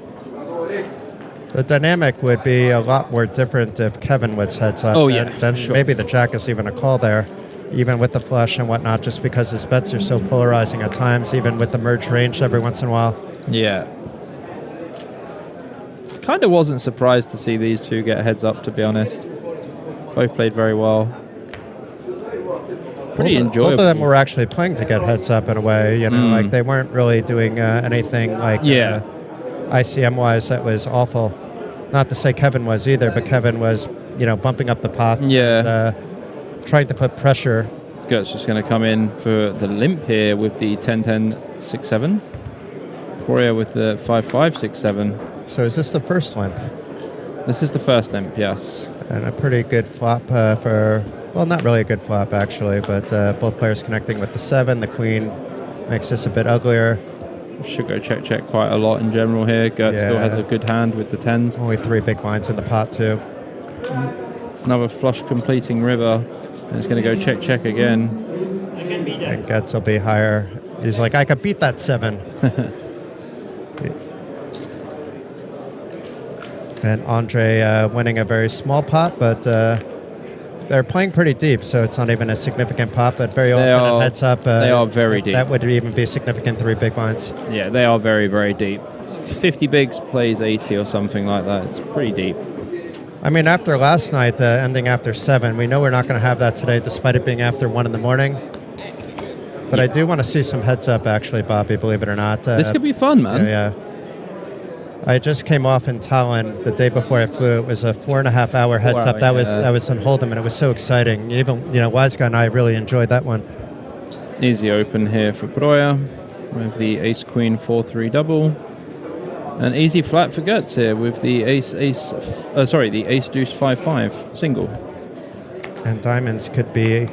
The dynamic would be a lot more different if Kevin was heads up. Oh, yeah. Then sure. maybe the jack is even a call there, even with the flush and whatnot, just because his bets are so polarizing at times, even with the merge range every once in a while. Yeah. Kind of wasn't surprised to see these two get heads up, to be honest. Both played very well. Pretty enjoyable. Both of them were actually playing to get heads up in a way, you know, like they weren't really doing anything like ICM-wise that was awful. Not to say Kevin was either, but Kevin was, you know, bumping up the pots and trying to put pressure. Gertz just going to come in for the limp here with the 10-10-6-7. Proya with the 5-5-6-7. So is this the first limp? This is the first limp, yes. And a pretty good flop for, well, not really a good flop actually, but both players connecting with the 7. The queen makes this a bit uglier. Should go check quite a lot in general here. Gertz still has a good hand with the 10s. Only 3 big blinds in the pot too. Another flush completing river. And it's going to go check again. And Getz will be higher. He's like, I could beat that 7. And Andre winning a very small pot, but they're playing pretty deep, so it's not even a significant pot, but very often it heads up. They are very deep. That would even be significant 3 big blinds. Yeah, they are very, very deep. 50 bigs plays 80 or something like that. It's pretty deep. I mean, after last night, ending after 7, we know we're not going to have that today, despite it being after 1 in the morning. But I do want to see some heads up, actually, Bobby, believe it or not. This could be fun, man. Yeah. I just came off in Tallinn the day before I flew. It was a 4.5 hour heads up. That was in Hold'em, and it was so exciting. Even Wise Guy and I really enjoyed that one. Easy open here for Broya with the Ace Queen 4-3 double, and easy flat for Guts here with the the Ace Deuce 5-5 single. And diamonds could be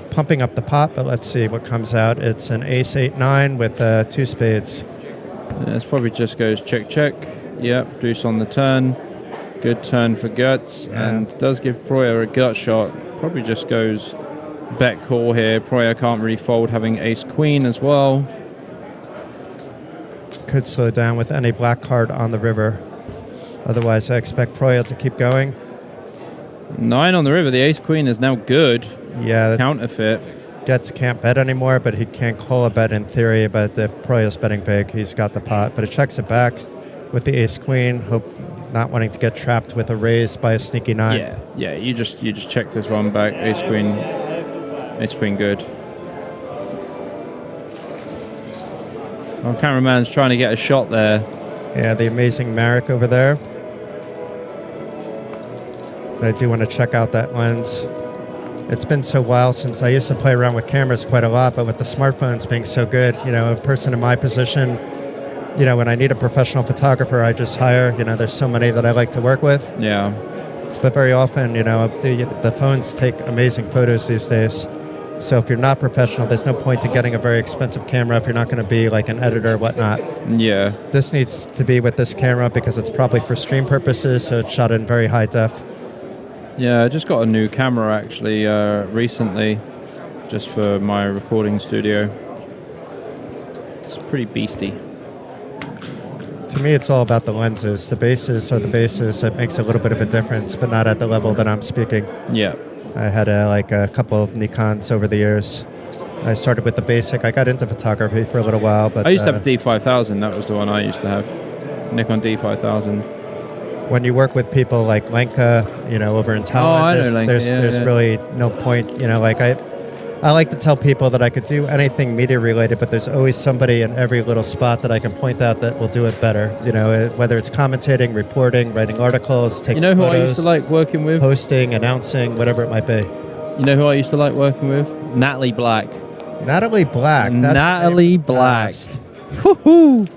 pumping up the pot, but let's see what comes out. It's an Ace 8-9 with 2 spades. This probably just goes check, check. Yep, deuce on the turn. Good turn for Guts, and does give Broya a gut shot. Probably just goes bet call here. Broya can't really fold, having ace queen as well. Could slow down with any black card on the river. Otherwise, I expect Broya to keep going. 9 on the river. The ace queen is now good. Yeah. Counterfeit. Getz can't bet anymore, but he can't call a bet in theory. But if Broya's betting big, he's got the pot. But it checks it back with the ace queen. Hope not wanting to get trapped with a raise by a sneaky 9. Yeah. You just check this one back. Ace queen good. Oh, cameraman's trying to get a shot there. Yeah, the amazing Marek over there. I do want to check out that lens. It's been so while since I used to play around with cameras quite a lot, but with the smartphones being so good, a person in my position, when I need a professional photographer, I just hire. There's so many that I like to work with. Yeah. But very often, the phones take amazing photos these days. So if you're not professional, there's no point in getting a very expensive camera if you're not going to be like an editor or whatnot. Yeah. This needs to be with this camera because it's probably for stream purposes, so it's shot in very high def. Yeah, I just got a new camera actually recently, just for my recording studio. It's pretty beastie. To me, it's all about the lenses. The bases are the bases. It makes a little bit of a difference, but not at the level that I'm speaking. Yeah. I had a couple of Nikons over the years. I started with the basic. I got into photography for a little while, but I used to have a D5000. That was the one I used to have. Nikon D5000. When you work with people like Lenka, over in Tallinn, there's really no point. I like to tell people that I could do anything media related, but there's always somebody in every little spot that I can point out that will do it better. Whether it's commentating, reporting, writing articles, taking who photos, I used to like working with? Hosting, announcing, whatever it might be. You know who I used to like working with? Natalie Black. Natalie Black. Natalie Black. Woohoo!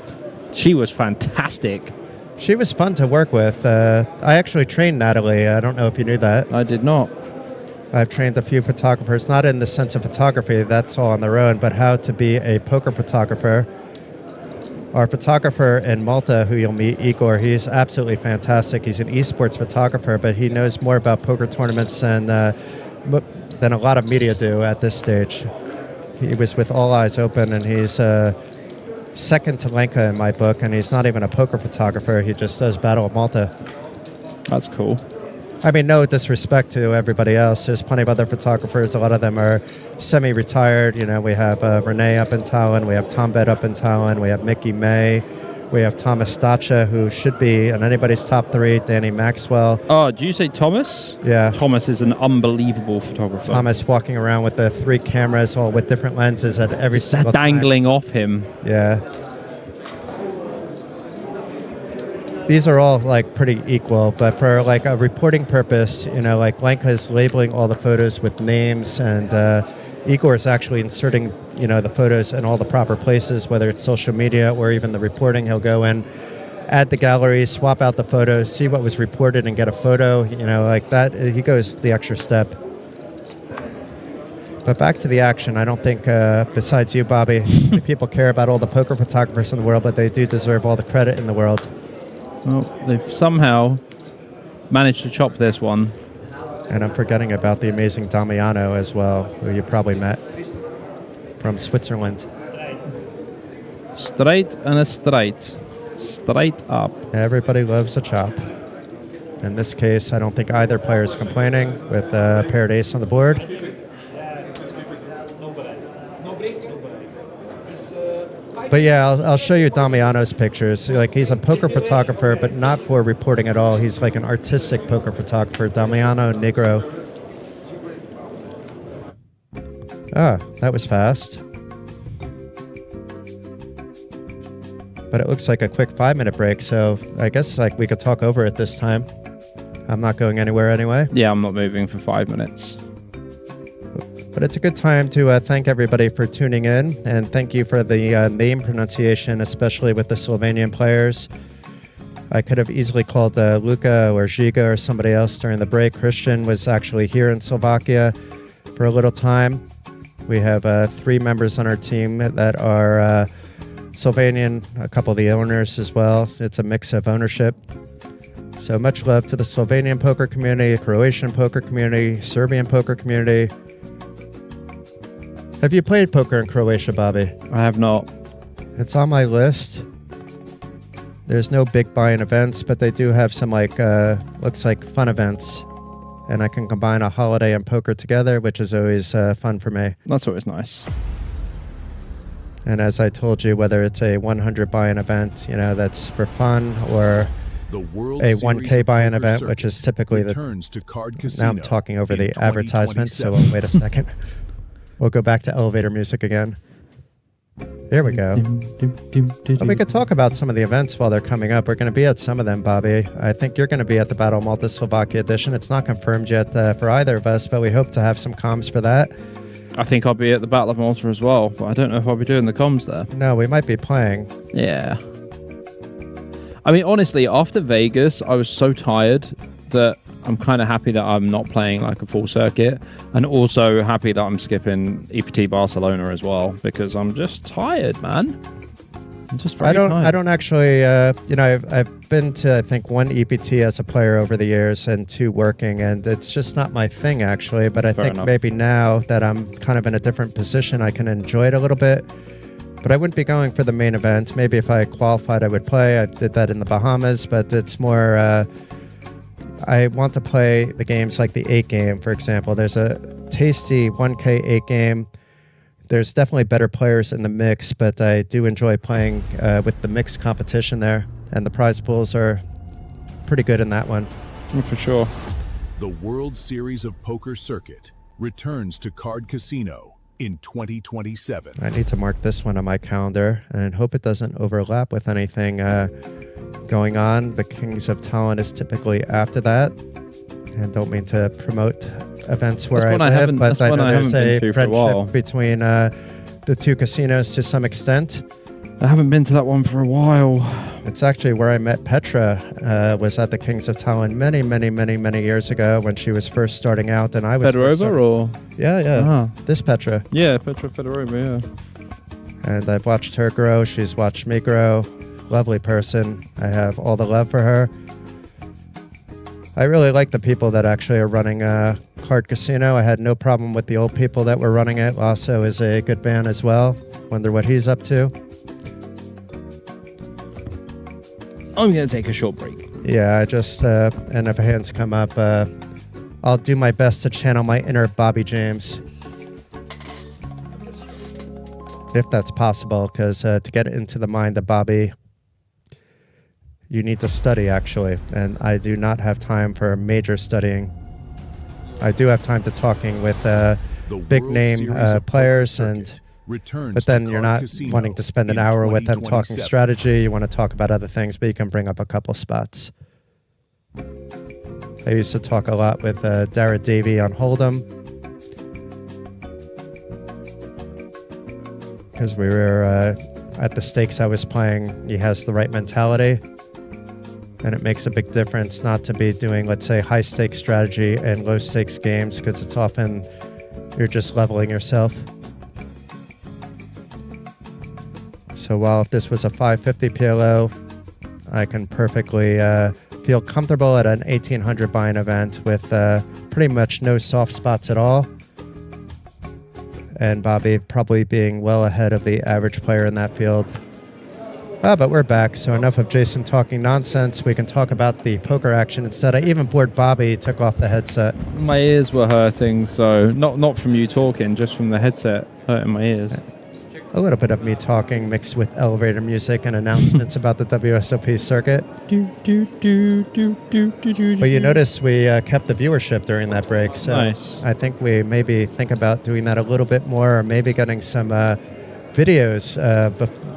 She was fantastic. She was fun to work with. I actually trained Natalie. I don't know if you knew that. I did not. I've trained a few photographers, not in the sense of photography, that's all on their own, but how to be a poker photographer. Our photographer in Malta, who you'll meet, Igor, he's absolutely fantastic. He's an esports photographer, but he knows more about poker tournaments than a lot of media do at this stage. He was with All Eyes Open, and he's second to Lenka in my book, and he's not even a poker photographer. He just does Battle of Malta. That's cool. I mean, no disrespect to everybody else. There's plenty of other photographers. A lot of them are semi-retired. We have Renee up in Tallinn. We have Tom Bed up in Tallinn. We have Mickey May. We have Thomas Stacha, who should be in anybody's top 3. Danny Maxwell. Oh, do you say Thomas? Yeah. Thomas is an unbelievable photographer. Thomas walking around with the 3 cameras, all with different lenses at every single time. Dangling off him. Yeah. These are all pretty equal, but for a reporting purpose, Lenka is labeling all the photos with names, and Igor is actually inserting, the photos in all the proper places, whether it's social media or even the reporting. He'll go in, add the gallery, swap out the photos, see what was reported, and get a photo. Like that. He goes the extra step. But back to the action. I don't think, besides you, Bobby, people care about all the poker photographers in the world, but they do deserve all the credit in the world. Well, they've somehow managed to chop this one. And I'm forgetting about the amazing Damiano as well, who you probably met from Switzerland. Straight and a straight. Straight up. Everybody loves a chop. In this case, I don't think either player is complaining with a paired ace on the board. But yeah, I'll show you Damiano's pictures. Like, he's a poker photographer, but not for reporting at all. He's like an artistic poker photographer, Damiano Negro. Ah, that was fast. But it looks like a quick 5-minute break, so I guess like we could talk over it this time. I'm not going anywhere anyway. Yeah, I'm not moving for 5 minutes. But it's a good time to thank everybody for tuning in, and thank you for the name pronunciation, especially with the Slovenian players. I could have easily called Luka or Žiga or somebody else during the break. Christian was actually here in Slovakia for a little time. We have 3 members on our team that are Slovenian, a couple of the owners as well. It's a mix of ownership. So much love to the Slovenian poker community, Croatian poker community, Serbian poker community. Have you played poker in Croatia, Bobby? I have not. It's on my list. There's no big buy-in events, but they do have some like looks like fun events, and I can combine a holiday and poker together, which is always fun for me. That's always nice. And as I told you, whether it's a 100 buy-in event, you know, that's for fun, or a 1K buy-in event, which is typically the. Now I'm talking over the advertisement, so wait a second. We'll go back to elevator music again. There we go. But we could talk about some of the events while they're coming up. We're going to be at some of them, Bobby. I think you're going to be at the Battle of Malta Slovakia edition. It's not confirmed yet for either of us, but we hope to have some comms for that. I think I'll be at the Battle of Malta as well, but I don't know if I'll be doing the comms there. No, we might be playing. Yeah. I mean, honestly, after Vegas, I was so tired that I'm kind of happy that I'm not playing like a full circuit, and also happy that I'm skipping EPT Barcelona as well, because I'm just tired, man. I'm just very tired. I don't actually, you know, I've been to, I think, 1 EPT as a player over the years and 2 working, and it's just not my thing, actually. But I think maybe now that I'm kind of in a different position, I can enjoy it a little bit. But I wouldn't be going for the main event. Maybe if I qualified, I would play. I did that in the Bahamas, but it's more... I want to play the games like the 8 game, for example. There's a tasty 1K 8 game. There's definitely better players in the mix, but I do enjoy playing with the mixed competition there. And the prize pools are pretty good in that one. For sure. The World Series of Poker Circuit returns to Card Casino in 2027. I need to mark this one on my calendar and hope it doesn't overlap with anything going on. The Kings of Talent is typically after that, and don't mean to promote events where I live, but I know there's a friendship between the 2 casinos to some extent. I haven't been to that one for a while. It's actually where I met Petra, was at the Kings of Talent many years ago when she was first starting out, and I was Fedorova, or? Yeah. This Petra. Yeah, Petra Fedorova, yeah. And I've watched her grow. She's watched me grow. Lovely person. I have all the love for her. I really like the people that actually are running Card Casino. I had no problem with the old people that were running it. Lasso is a good man as well. Wonder what he's up to. I'm going to take a short break. Yeah, I just, and if hands come up, I'll do my best to channel my inner Bobby James. If that's possible, because to get into the mind of Bobby, you need to study, actually, and I do not have time for major studying. I do have time to talking with big name players, but then you're not wanting to spend an hour with them talking strategy. You want to talk about other things, but you can bring up a couple spots. I used to talk a lot with Dara Davey on Hold'em, because we were at the stakes I was playing. He has the right mentality. And it makes a big difference not to be doing, let's say, high-stakes strategy and low-stakes games, because it's often you're just leveling yourself. So while if this was a 550 PLO, I can perfectly feel comfortable at an 1800 buy-in event with pretty much no soft spots at all. And Bobby probably being well ahead of the average player in that field. But we're back, so enough of Jason talking nonsense. We can talk about the poker action instead. I even bored Bobby. He took off the headset. My ears were hurting, so not from you talking, just from the headset hurting my ears. A little bit of me talking mixed with elevator music and announcements about the WSOP circuit. But you notice we kept the viewership during that break, so nice. I think we maybe think about doing that a little bit more, or maybe getting some videos.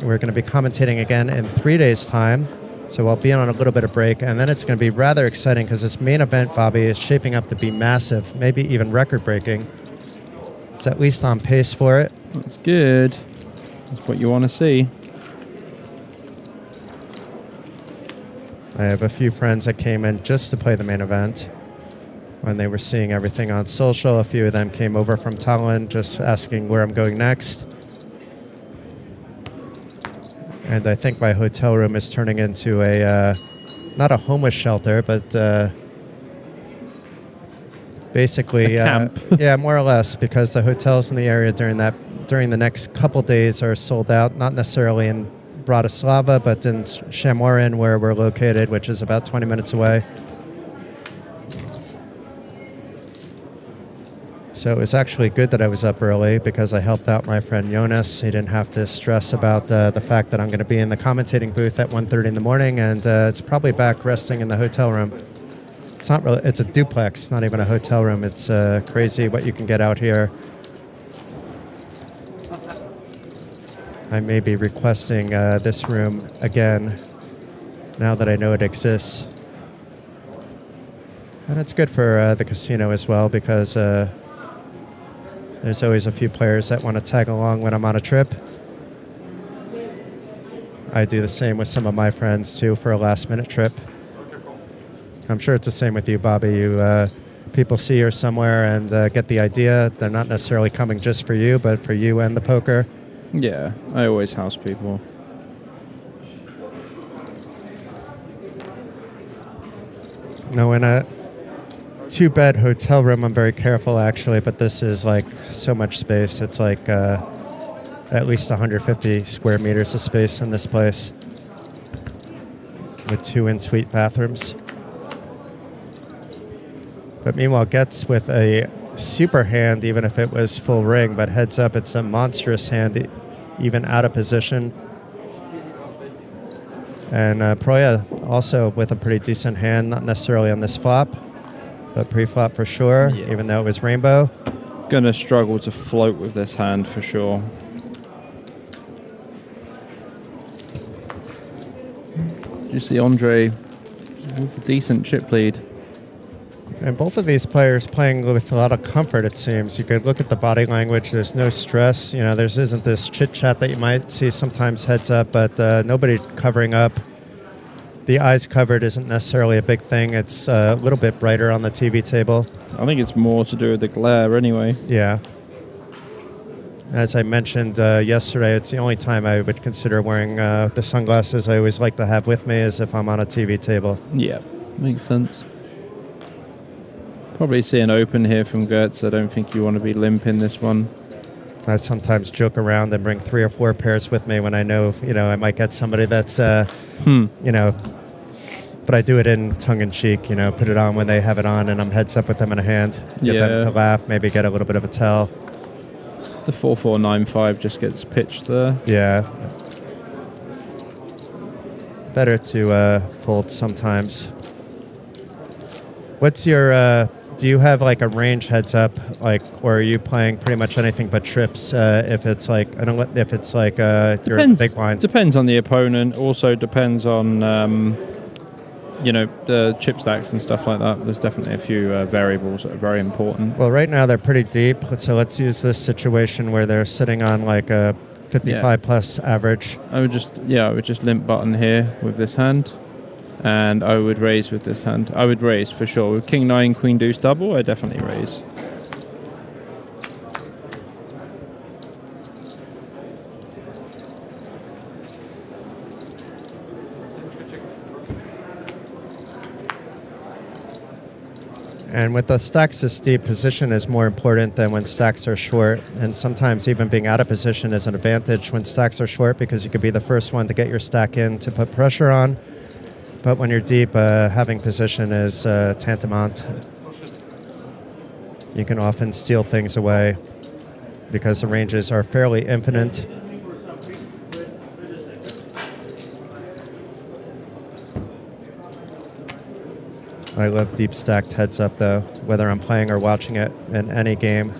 We're going to be commentating again in 3 days' time, so I'll be on a little bit of break, and then it's going to be rather exciting because this main event, Bobby, is shaping up to be massive, maybe even record-breaking. It's at least on pace for it. That's good. That's what you want to see. I have a few friends that came in just to play the main event. When they were seeing everything on social, a few of them came over from Tallinn just asking where I'm going next. And I think my hotel room is turning into a, not a homeless shelter, but basically, a camp. Yeah, more or less, because the hotels in the area during the next couple days are sold out, not necessarily in Bratislava, but in Šamorín, where we're located, which is about 20 minutes away. So it was actually good that I was up early because I helped out my friend Jonas. He didn't have to stress about the fact that I'm going to be in the commentating booth at 1:30 in the morning, and it's probably back resting in the hotel room. It's not really, it's a duplex, not even a hotel room. It's crazy what you can get out here. I may be requesting this room again now that I know it exists. And it's good for the casino as well because there's always a few players that want to tag along when I'm on a trip. I do the same with some of my friends too for a last-minute trip. I'm sure it's the same with you, Bobby. People see you're somewhere and get the idea. They're not necessarily coming just for you, but for you and the poker. Yeah, I always house people. No, in a two-bed hotel room, I'm very careful actually, but this is like so much space. It's like at least 150 square meters of space in this place with 2 en-suite bathrooms. But meanwhile, Getz with a super hand, even if it was full ring, but heads up, it's a monstrous hand, even out of position. And Proya also with a pretty decent hand, not necessarily on this flop, but pre-flop for sure, Yeah. even though it was rainbow. Gonna struggle to float with this hand for sure. Do you see Andre with a decent chip lead? And both of these players playing with a lot of comfort, it seems. You could look at the body language. There's no stress. You know, there isn't this chit-chat that you might see sometimes heads up, but nobody covering up. The eyes covered isn't necessarily a big thing. It's a little bit brighter on the TV table. I think it's more to do with the glare anyway. Yeah. As I mentioned yesterday, it's the only time I would consider wearing the sunglasses I always like to have with me is if I'm on a TV table. Yeah, makes sense. Probably see an open here from Gertz. I don't think you want to be limp in this one. I sometimes joke around and bring 3 or 4 pairs with me when I know, I might get somebody that's, but I do it in tongue-in-cheek, put it on when they have it on and I'm heads up with them in a hand. Get them to laugh, maybe get a little bit of a tell. The 4-4-9-5 just gets pitched there. Yeah. Better to fold sometimes. What's your... do you have like a range heads up, or are you playing pretty much anything but trips? If it's like, your big blind. Depends on the opponent. Also depends on, the chip stacks and stuff like that. There's definitely a few variables that are very important. Well, right now they're pretty deep. So let's use this situation where they're sitting on like a 55 plus average. I would just limp button here with this hand. And I would raise with this hand. I would raise for sure. With King 9, Queen Deuce double, I definitely raise. And with the stacks this deep, position is more important than when stacks are short. And sometimes even being out of position is an advantage when stacks are short because you could be the first one to get your stack in to put pressure on. But when you're deep, having position is tantamount. You can often steal things away because the ranges are fairly infinite. I love deep stacked heads up though, whether I'm playing or watching it in any game.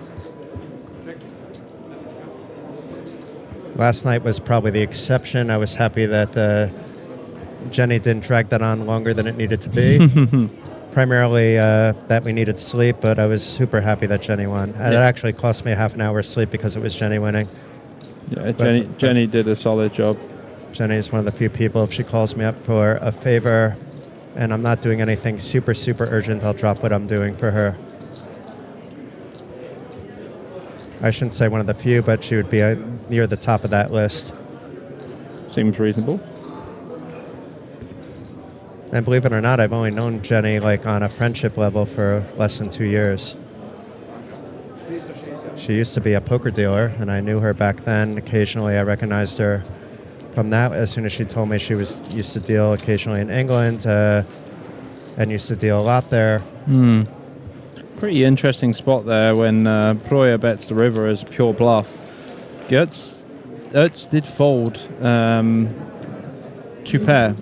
Last night was probably the exception. I was happy that Jenny didn't drag that on longer than it needed to be. Primarily that we needed sleep, but I was super happy that Jenny won. And it actually cost me half an hour's sleep because it was Jenny winning. Yeah, Jenny did a solid job. Jenny is one of the few people, if she calls me up for a favor and I'm not doing anything super, super urgent, I'll drop what I'm doing for her. I shouldn't say one of the few, but she would be near the top of that list. Seems reasonable. And believe it or not, I've only known Jenny like on a friendship level for less than 2 years. She used to be a poker dealer, and I knew her back then. Occasionally, I recognized her from that. As soon as she told me she used to deal occasionally in England and used to deal a lot there. Pretty interesting spot there when Proya bets the river as a pure bluff. Ertz did fold 2 pair,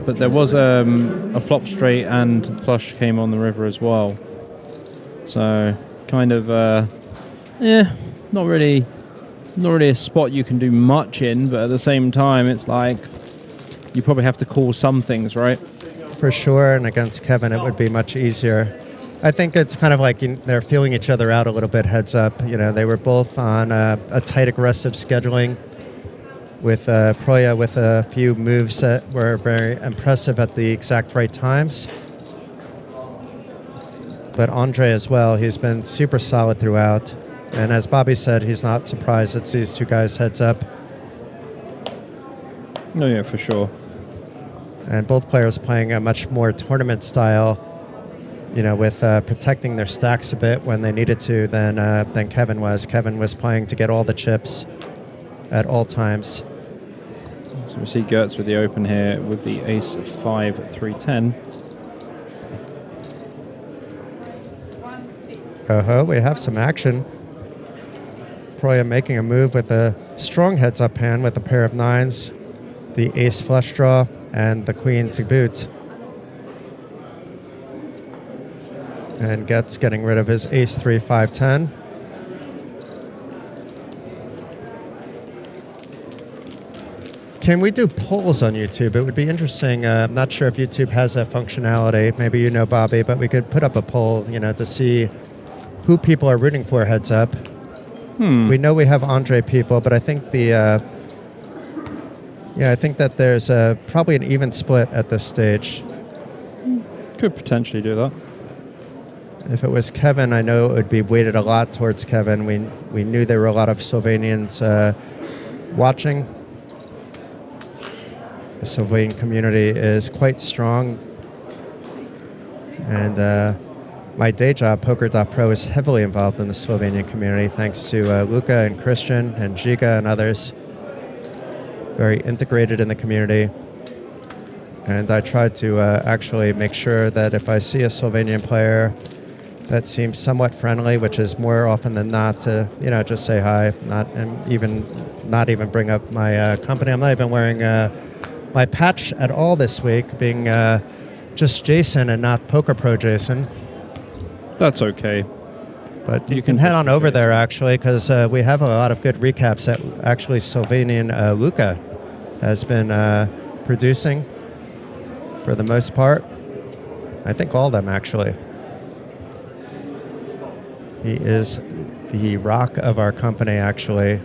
but there was a flop straight and flush came on the river as well. So kind of, not really a spot you can do much in, but at the same time, it's like you probably have to call some things, right? For sure, and against Kevin, it would be much easier. I think it's kind of like they're feeling each other out a little bit heads up. You know, they were both on a tight, aggressive scheduling with Proya with a few moves that were very impressive at the exact right times. But Andre as well, he's been super solid throughout. And as Bobby said, he's not surprised it's these two guys heads up. Oh yeah, for sure. And both players playing a much more tournament style, you know, with protecting their stacks a bit when they needed to than Kevin was. Kevin was playing to get all the chips at all times. So we see Gertz with the open here with the ace 5 3-10. We have some action. Proya making a move with a strong heads-up hand with a pair of 9s, the ace flush draw, and the queen to boot. And Getz getting rid of his ace 3 5-10. Can we do polls on YouTube? It would be interesting. I'm not sure if YouTube has that functionality. Maybe you know, Bobby, but we could put up a poll, you know, to see who people are rooting for heads up. We know we have Andre people, but I think I think that there's probably an even split at this stage. Could potentially do that. If it was Kevin, I know it would be weighted a lot towards Kevin. We knew there were a lot of Slovenians watching. The Slovene community is quite strong. And my day job, Poker.pro, is heavily involved in the Slovenian community, thanks to Luca and Christian and Giga and others. Very integrated in the community. And I try to actually make sure that if I see a Slovenian player that seems somewhat friendly, which is more often than not to, you know, just say hi, not even bring up my company. I'm not even wearing my patch at all this week, being just Jason and not Poker Pro Jason. That's okay. But you can head on over there, actually, because we have a lot of good recaps that actually Slovenian Luca has been producing for the most part. I think all of them, actually. He is the rock of our company, actually.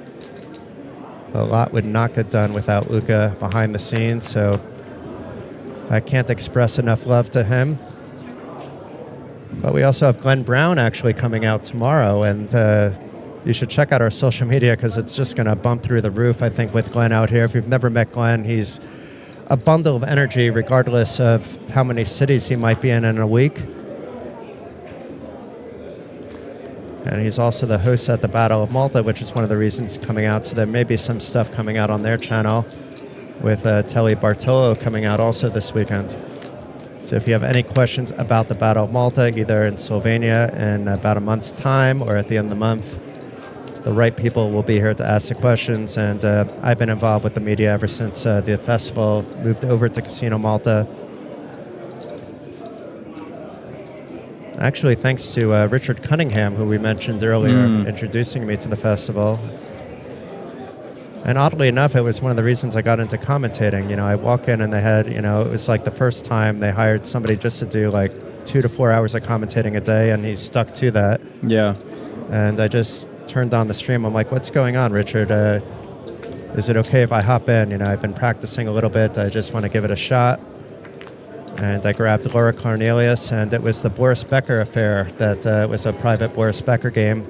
A lot would not get done without Luca behind the scenes, so I can't express enough love to him. But we also have Glenn Brown actually coming out tomorrow, and you should check out our social media because it's just going to bump through the roof, I think, with Glenn out here. If you've never met Glenn, he's a bundle of energy regardless of how many cities he might be in a week. And he's also the host at the Battle of Malta, which is one of the reasons coming out. So there may be some stuff coming out on their channel with Telly Bartolo coming out also this weekend. So if you have any questions about the Battle of Malta, either in Slovenia in about a month's time or at the end of the month, the right people will be here to ask the questions. And I've been involved with the media ever since the festival moved over to Casino Malta. Actually, thanks to Richard Cunningham, who we mentioned earlier, introducing me to the festival. And oddly enough, it was one of the reasons I got into commentating. You know, I walk in and they had, you know, it was like the first time they hired somebody just to do like 2 to 4 hours of commentating a day, and he stuck to that. Yeah. And I just turned on the stream. I'm like, what's going on, Richard? Is it okay if I hop in? You know, I've been practicing a little bit. I just want to give it a shot. And I grabbed Laura Cornelius, and it was the Boris Becker affair. That was a private Boris Becker game.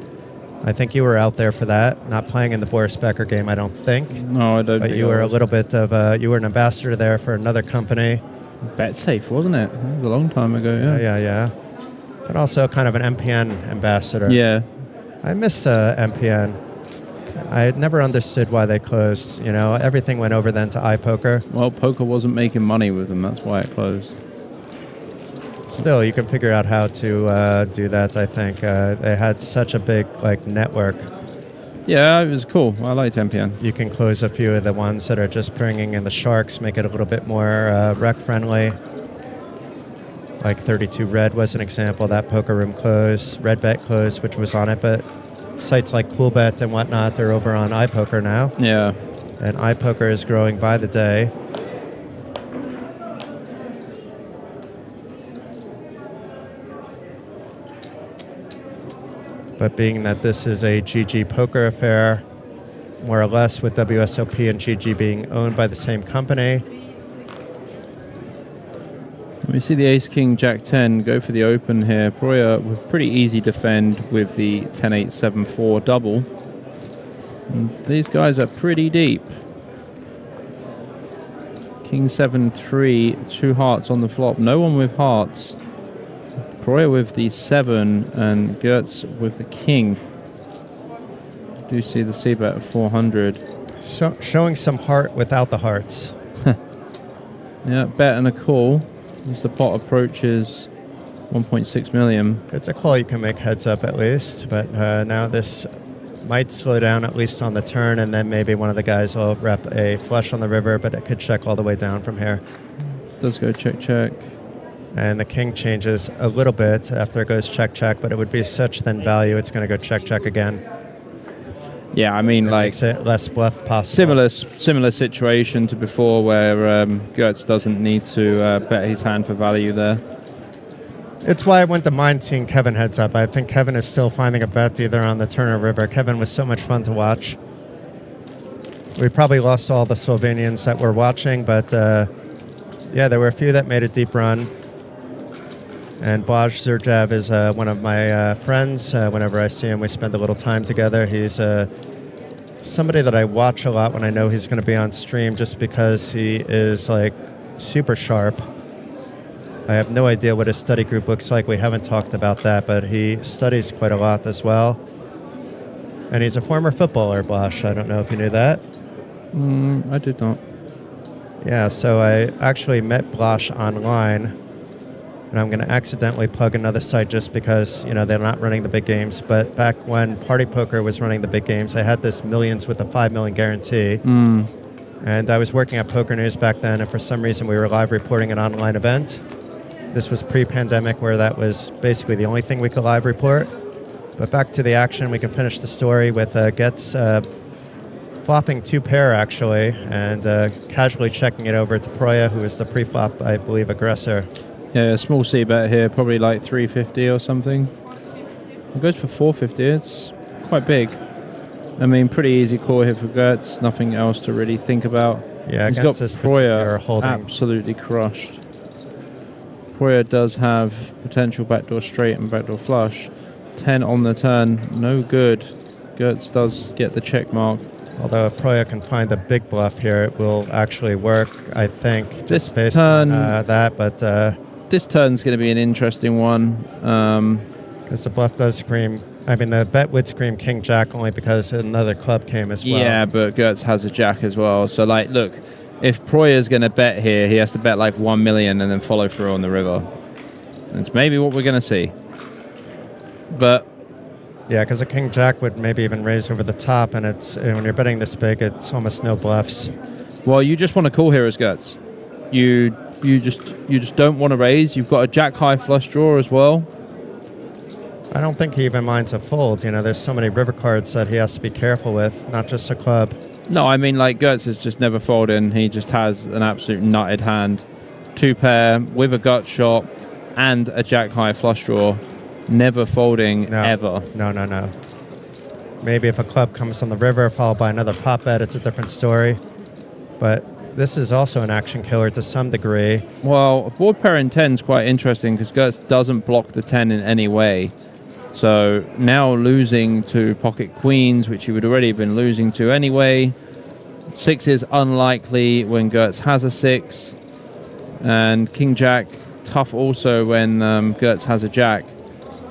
I think you were out there for that, not playing in the Boris Becker game, I don't think. No, I don't. But you were a little bit of you were an ambassador there for another company. BetSafe, wasn't it? That was a long time ago, yeah. Yeah. But also kind of an MPN ambassador. Yeah. I miss MPN. I had never understood why they closed. You know, everything went over then to iPoker. Well, poker wasn't making money with them. That's why it closed. Still, you can figure out how to do that, I think. They had such a big network. Yeah, it was cool. I liked MPN. You can close a few of the ones that are just bringing in the sharks, make it a little bit more rec-friendly. Like 32 Red was an example. That poker room closed. Redbet closed, which was on it, but sites like PoolBet and whatnot, they're over on iPoker now. Yeah. And iPoker is growing by the day. But being that this is a GG poker affair, more or less with WSOP and GG being owned by the same company. We see the Ace King Jack 10 go for the open here. Breuer with pretty easy defend with the 10-8-7-4 double. And these guys are pretty deep. King 7-3, 2 hearts on the flop. No one with hearts. Breuer with the 7 and Gertz with the king. Do see the c-bet of 400. So, showing some heart without the hearts. Yeah, bet and a call. As the pot approaches 1.6 million. It's a call you can make heads up at least, but now this might slow down at least on the turn, and then maybe one of the guys will rep a flush on the river, but it could check all the way down from here. Does go check, check. And the king changes a little bit after it goes check, check, but it would be such thin value, it's going to go check, check again. Yeah, I mean, it like makes it less bluff possible. Similar situation to before, where Gertz doesn't need to bet his hand for value there. It's why I wouldn't mind seeing Kevin heads up. I think Kevin is still finding a bet either on the turn or river. Kevin was so much fun to watch. We probably lost all the Slovenians that were watching, but yeah, there were a few that made a deep run. And Blaj Zurjev is one of my friends. Whenever I see him, we spend a little time together. He's somebody that I watch a lot when I know he's going to be on stream, just because he is like super sharp. I have no idea what his study group looks like. We haven't talked about that, but he studies quite a lot as well. And he's a former footballer, Blaj. I don't know if you knew that. I did not. Yeah, so I actually met Blaj online. And I'm going to accidentally plug another site just because, you know, they're not running the big games. But back when Party Poker was running the big games, I had this millions with a 5 million guarantee. And I was working at Poker News back then, and for some reason we were live reporting an online event. This was pre-pandemic, where that was basically the only thing we could live report. But back to the action, we can finish the story with Getz flopping 2 pair, actually, and casually checking it over to Proya, who is the pre-flop, I believe, aggressor. Yeah, a small c-bet here, probably like 350 or something. It goes for 450, it's quite big. I mean, pretty easy call here for Gertz, nothing else to really think about. Yeah, he's got this Proya holding. Absolutely crushed. Proya does have potential backdoor straight and backdoor flush. 10 on the turn, no good. Gertz does get the check mark. Although if Proya can find a big bluff here, it will actually work, I think. This based turn, on that, but this turn's going to be an interesting one. Because the bluff does scream I mean, the bet would scream King Jack only because another club came as well. Yeah, but Gertz has a jack as well. So, like, look, if Proyer's going to bet here, he has to bet like 1 million and then follow through on the river. That's maybe what we're going to see. But yeah, because a King Jack would maybe even raise over the top, and when you're betting this big, it's almost no bluffs. well, you just want to call here as Gertz. You just don't want to raise. You've got a jack high flush draw as well. I don't think he even minds a fold. You know, there's so many river cards that he has to be careful with, not just a club. No, I mean, like, Gertz is just never folding. He just has an absolute nutted hand. 2-pair with a gut shot and a jack high flush draw. Never folding, ever. No. Maybe if a club comes on the river followed by another pot bet, it's a different story. But this is also an action killer to some degree. Well, a board pair in 10 is quite interesting because Gertz doesn't block the 10 in any way. So now losing to pocket queens, which he would already have been losing to anyway. 6 is unlikely when Gertz has a 6. And King Jack, tough also when Gertz has a jack.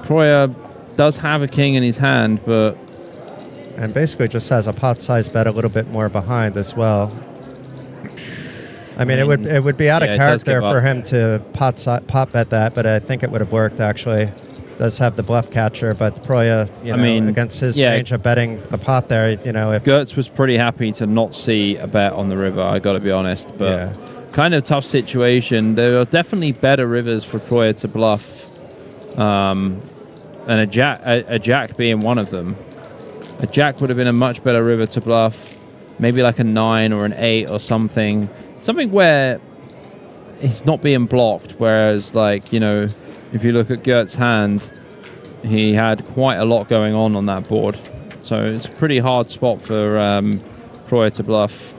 Proyer does have a king in his hand, but... And basically just has a pot size bet a little bit more behind as well. I mean, it would be out of character for him to pot bet that, but I think it would have worked actually. Does have the bluff catcher, but Proyer, against his range of betting the pot there, if Gertz was pretty happy to not see a bet on the river, I got to be honest. But kind of tough situation. There are definitely better rivers for Proyer to bluff, and a jack being one of them. A jack would have been a much better river to bluff, maybe like a 9 or an 8 or something where it's not being blocked. Whereas, like, if you look at Gertz's hand, he had quite a lot going on that board. So it's a pretty hard spot for Proyer to bluff.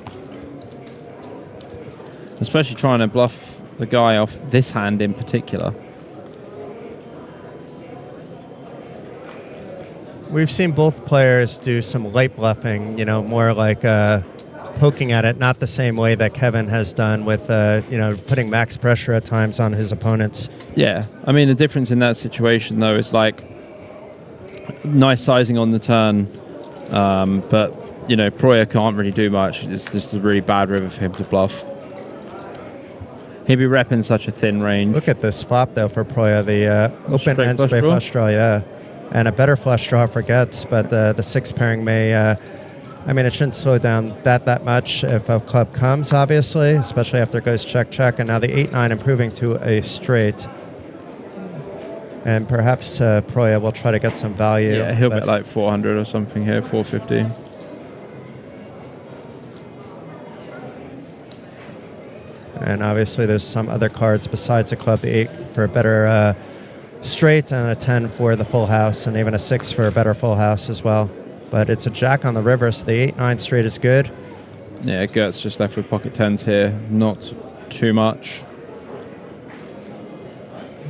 Especially trying to bluff the guy off this hand in particular. We've seen both players do some light bluffing, more like poking at it, not the same way that Kevin has done with, putting max pressure at times on his opponents. Yeah, I mean, the difference in that situation, though, is like nice sizing on the turn, but, Proyer can't really do much. It's just a really bad river for him to bluff. He'd be repping such a thin range. Look at this flop, though, for Proyer, the open and straight flush draw, yeah. And a better flush draw for Getz, but the 6 pairing may... it shouldn't slow down that much if a club comes, obviously, especially after it goes check, and now the 8-9 improving to a straight. And perhaps Proyer will try to get some value. Yeah, he'll bet like 400 or something here, 450. And obviously there's some other cards besides a club, the 8 for a better straight, and a 10 for the full house, and even a 6 for a better full house as well. But it's a jack on the river, so the 8-9 straight is good. Yeah, Gertz just left with pocket 10s here. Not too much.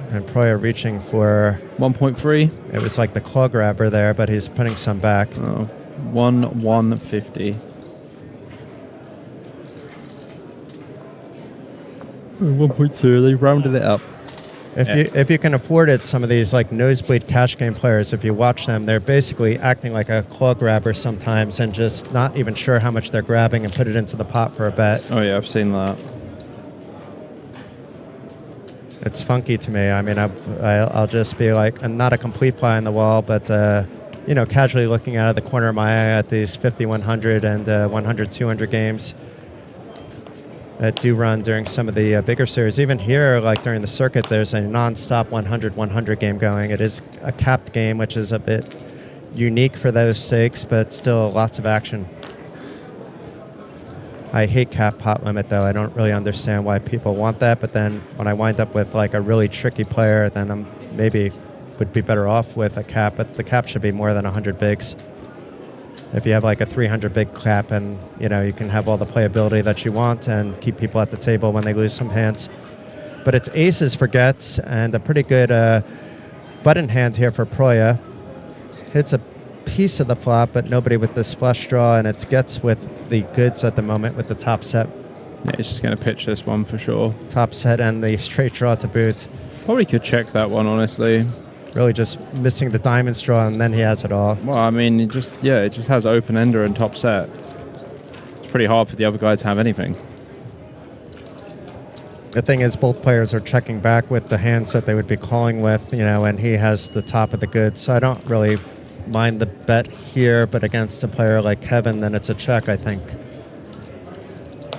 And Proyer reaching for... 1.3. It was like the claw grabber there, but he's putting some back. Oh, 150. 1.2, they rounded it up. If you can afford it, some of these like nosebleed cash game players, if you watch them, they're basically acting like a claw grabber sometimes and just not even sure how much they're grabbing and put it into the pot for a bet. Oh yeah, I've seen that. It's funky to me. I mean, I'll just be like, I'm not a complete fly on the wall, but casually looking out of the corner of my eye at these 50, 100 and 100, 200 games that do run during some of the bigger series. Even here, like during the circuit, there's a non-stop 100-100 game going. It is a capped game, which is a bit unique for those stakes, but still lots of action. I hate cap pot limit, though. I don't really understand why people want that, but then when I wind up with like a really tricky player, then I'm maybe would be better off with a cap, but the cap should be more than 100 bigs. If you have like a 300 big cap and, you can have all the playability that you want and keep people at the table when they lose some hands. But it's aces for Getz and a pretty good button hand here for Proyer. Hits a piece of the flop, but nobody with this flush draw, and it's Getz with the goods at the moment with the top set. Yeah, he's just going to pitch this one for sure. Top set and the straight draw to boot. Probably could check that one, honestly. Really just missing the diamond draw, and then he has it all. Well, I mean, it just has open ender and top set. It's pretty hard for the other guy to have anything. The thing is, both players are checking back with the hands that they would be calling with, you know, and he has the top of the goods. So I don't really mind the bet here, but against a player like Kevin, then it's a check, I think.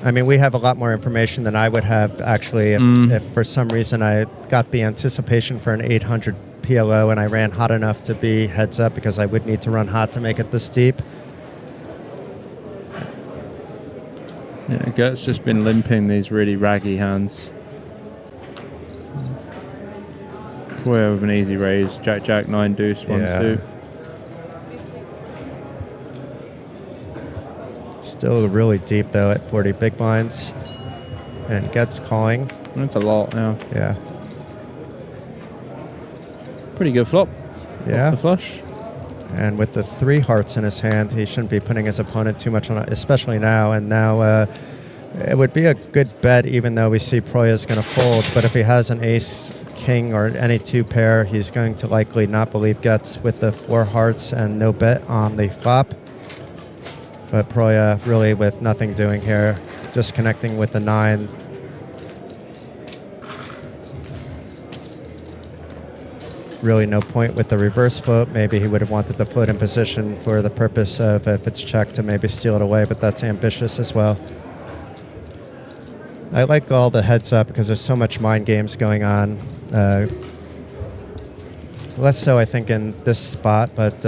I mean, we have a lot more information than I would have, actually, if for some reason I got the anticipation for an 800 PLO and I ran hot enough to be heads up, because I would need to run hot to make it this deep. Yeah, Gert's just been limping these really raggy hands. Boy, with an easy raise. Jack, Jack, 9 deuce, 1 2. Still really deep, though, at 40 big blinds. And gets calling. That's a lot now. Yeah. Pretty good flop. Yeah. The flush. And with the 3 hearts in his hand, he shouldn't be putting his opponent too much on it, especially now. And now it would be a good bet, even though we see Proya's going to fold. But if he has an ace, king, or any 2 pair, he's going to likely not believe gets with the 4 hearts and no bet on the flop. But Proya really with nothing doing here, just connecting with the 9. Really no point with the reverse float. Maybe he would have wanted the float in position for the purpose of, if it's checked, to maybe steal it away, but that's ambitious as well. I like all the heads up because there's so much mind games going on. Less so, I think, in this spot, but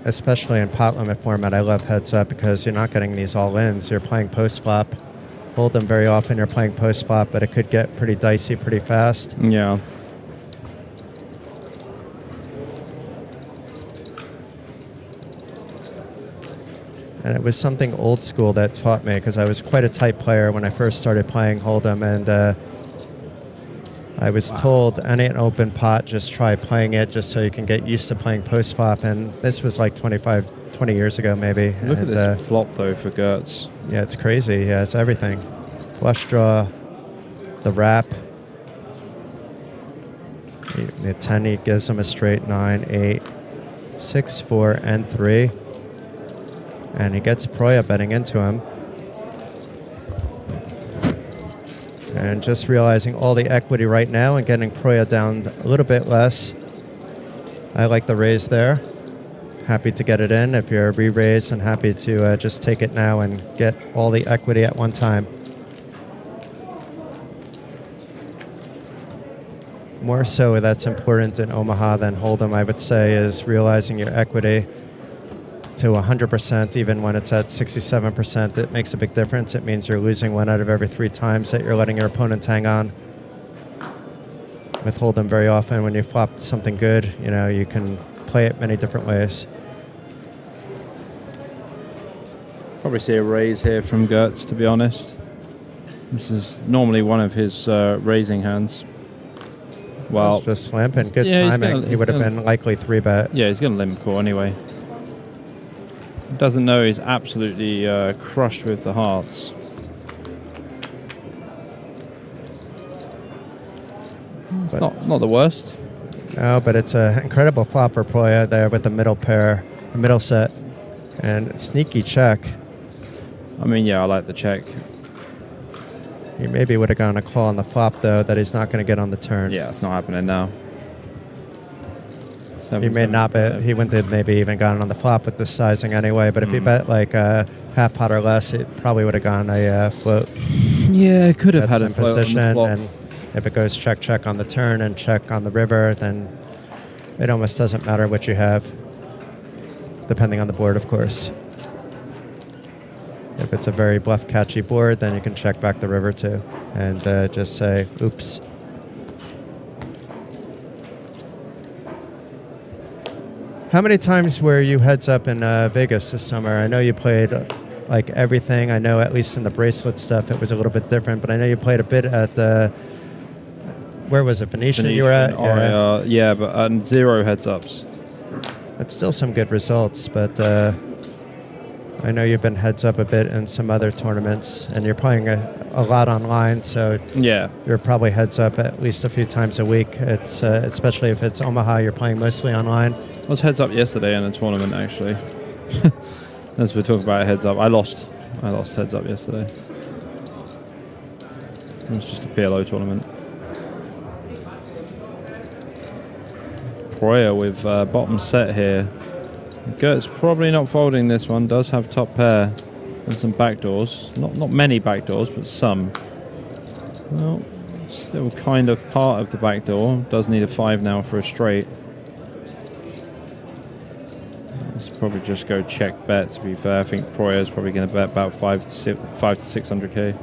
especially in pot limit format, I love heads up because you're not getting these all-ins. You're playing post-flop. Hold them very often, you're playing post-flop, but it could get pretty dicey pretty fast. Yeah. And it was something old school that taught me, because I was quite a tight player when I first started playing Hold'em, and I was told, any an open pot, just try playing it just so you can get used to playing post-flop, and this was like 20 years ago maybe. Look at this flop, though, for Gertz. Yeah, it's crazy. Yeah, it's everything. Flush draw, the wrap. The 10, he gives him a straight 9, 8, 6, 4, and 3. And he gets Proya betting into him. And just realizing all the equity right now and getting Proya down a little bit less. I like the raise there. Happy to get it in if you're re-raised, and happy to just take it now and get all the equity at one time. More so that's important in Omaha than Hold'em, I would say, is realizing your equity to 100%, even when it's at 67%. It makes a big difference. It means you're losing 1 out of every 3 times that you're letting your opponent hang on. With Hold'em, very often when you flop something good, you know, you can play it many different ways. Probably see a raise here from Gertz, to be honest. This is normally one of his raising hands. Well, just lamping. Good timing. He would have been likely 3-bet. Yeah, he's going to limp call anyway. Doesn't know he's absolutely crushed with the hearts. It's not the worst. No, but it's an incredible flop for Proya there with the middle pair, the middle set, and sneaky check. I mean, yeah, I like the check. He maybe would have gone a call on the flop, though, that he's not going to get on the turn. Yeah, it's not happening now. He may not bet. He wouldn't have maybe even gotten on the flop with this sizing anyway, but if he bet like half pot or less, it probably would have gone a float. Yeah, it could have had a in float position, on the flop. and if it goes check, check on the turn and check on the river, then it almost doesn't matter what you have, depending on the board, of course. If it's a very bluff catchy board, then you can check back the river too and just say, oops. How many times were you heads up in Vegas this summer? I know you played like everything. I know at least in the bracelet stuff it was a little bit different, but I know you played a bit at the, where was it, Venetian you were at? Yeah, but 0 heads ups. It's still some good results, but I know you've been heads up a bit in some other tournaments, and you're playing a lot online, so Yeah. you're probably heads up at least a few times a week. It's especially if it's Omaha, you're playing mostly online. I was heads up yesterday in a tournament, actually. As we talk about heads up, I lost heads up yesterday. It was just a PLO tournament. Proya with bottom set here. Gert's probably not folding this one. Does have top pair and some backdoors. Not many backdoors, but some. Well, still kind of part of the backdoor. Does need a 5 now for a straight. Let's probably just go check bet, to be fair. I think Proya is probably going to bet about 5 to 600k.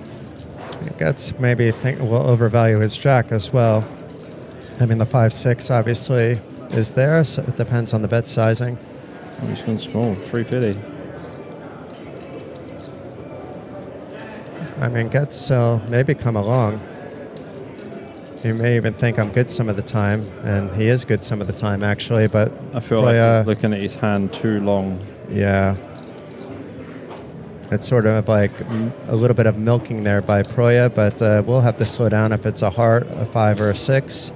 Guts maybe will overvalue his jack as well. I mean, the 5-6 obviously is there, so it depends on the bet sizing. Oh, he's gone small, 350. I mean, Guts will maybe come along. You may even think I'm good some of the time, and he is good some of the time, actually, but I feel like he's looking at his hand too long. Yeah. It's sort of like a little bit of milking there by Proya, but we'll have to slow down if it's a heart, a 5 or a 6,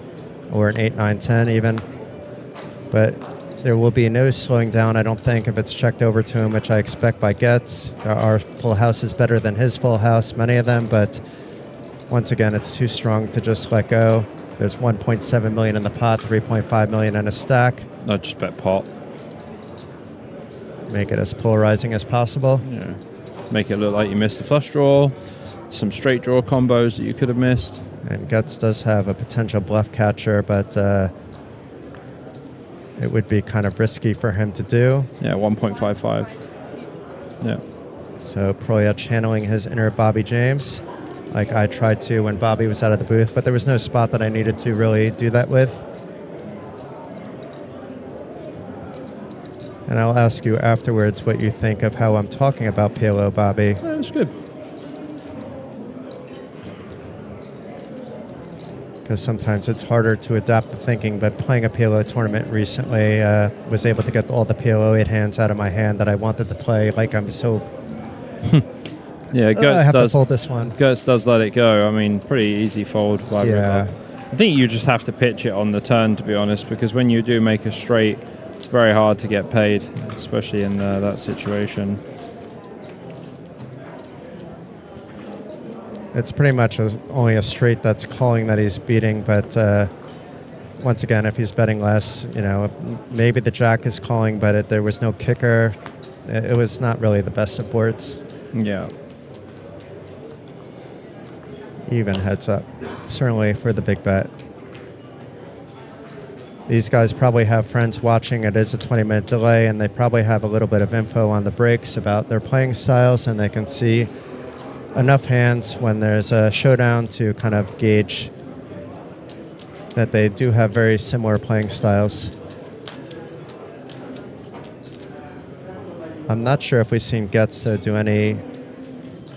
or an 8, 9, 10 even. But there will be no slowing down, I don't think, if it's checked over to him, which I expect by Getz. There are full houses better than his full house, many of them, but once again, it's too strong to just let go. There's 1.7 million in the pot, 3.5 million in a stack. No, just bet pot. Make it as polarizing as possible. Yeah. Make it look like you missed a flush draw, some straight draw combos that you could have missed. And Guts does have a potential bluff catcher, but it would be kind of risky for him to do. Yeah, 1.55. Yeah. So Proya channeling his inner Bobby James, like I tried to when Bobby was out of the booth, but there was no spot that I needed to really do that with. And I'll ask you afterwards what you think of how I'm talking about PLO, Bobby. Yeah, that's good. Because sometimes it's harder to adapt the thinking, but playing a PLO tournament recently was able to get all the PLO 8 hands out of my hand that I wanted to play. Like I'm so... Yeah, Gertz I have does to fold this one. Gertz does let it go. I mean, pretty easy fold. Yeah. I think you just have to pitch it on the turn, to be honest, because when you do make a straight, it's very hard to get paid, especially in that situation. It's pretty much only a straight that's calling that he's beating, but once again, if he's betting less, you know, maybe the jack is calling, but there was no kicker. It was not really the best of boards. Yeah. Even heads up, certainly for the big bet. These guys probably have friends watching. It is a 20-minute delay, and they probably have a little bit of info on the breaks about their playing styles, and they can see enough hands when there's a showdown to kind of gauge that they do have very similar playing styles. I'm not sure if we've seen Getz do any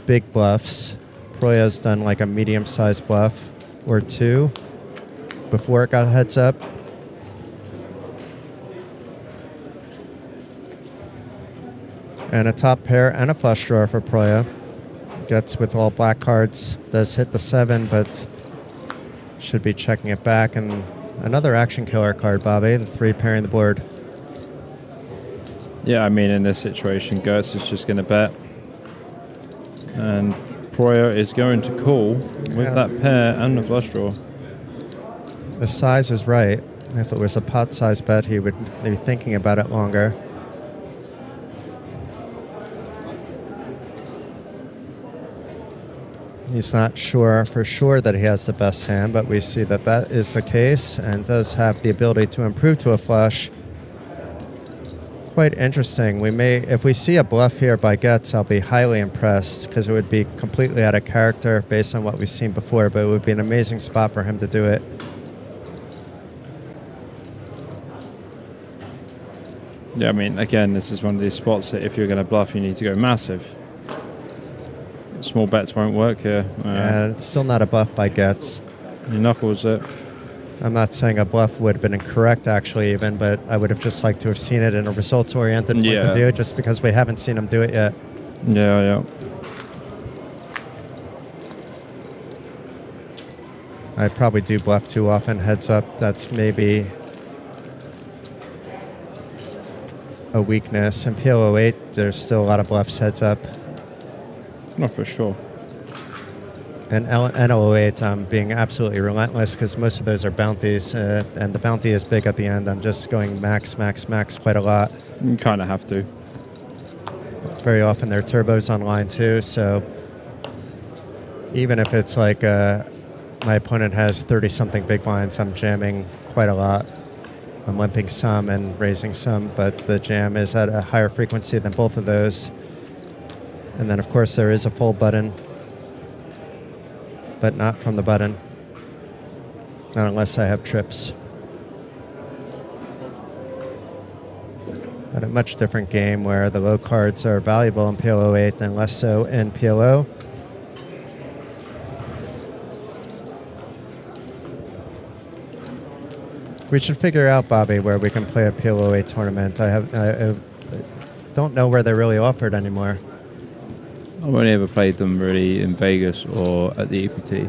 big bluffs. Proya's done like a medium-sized bluff or two before it got heads up. And a top pair and a flush drawer for Proya. Gets with all black cards, does hit the 7, but should be checking it back. And another action killer card, Bobby, the 3 pairing the board. Yeah, I mean, in this situation, Gertz is just going to bet. And Proya is going to call with that pair and the flush draw. The size is right. If it was a pot size bet, he would be thinking about it longer. He's not sure for sure that he has the best hand, but we see that that is the case and does have the ability to improve to a flush. Quite interesting. We may, if we see a bluff here by Getz, I'll be highly impressed because it would be completely out of character based on what we've seen before, but it would be an amazing spot for him to do it. Yeah, I mean, again, this is one of these spots that if you're going to bluff, you need to go massive. Small bets won't work here. And it's still not a bluff by Getz. He knuckles it. I'm not saying a bluff would have been incorrect, actually, even, but I would have just liked to have seen it in a results-oriented point of view, just because we haven't seen him do it yet. Yeah. I probably do bluff too often. Heads up, that's maybe a weakness. In PLO 8, there's still a lot of bluffs heads up. Not for sure. And NLO 8, I'm being absolutely relentless because most of those are bounties, and the bounty is big at the end. I'm just going max, max, max quite a lot. You kind of have to. Very often there are turbos on line too, so even if it's like my opponent has 30-something big blinds, I'm jamming quite a lot. I'm limping some and raising some, but the jam is at a higher frequency than both of those. And then, of course, there is a fold button, but not from the button, not unless I have trips. But a much different game where the low cards are valuable in PLO 8 and less so in PLO. We should figure out, Bobby, where we can play a PLO 8 tournament. I don't know where they're really offered anymore. I've only ever played them really in Vegas or at the EPT.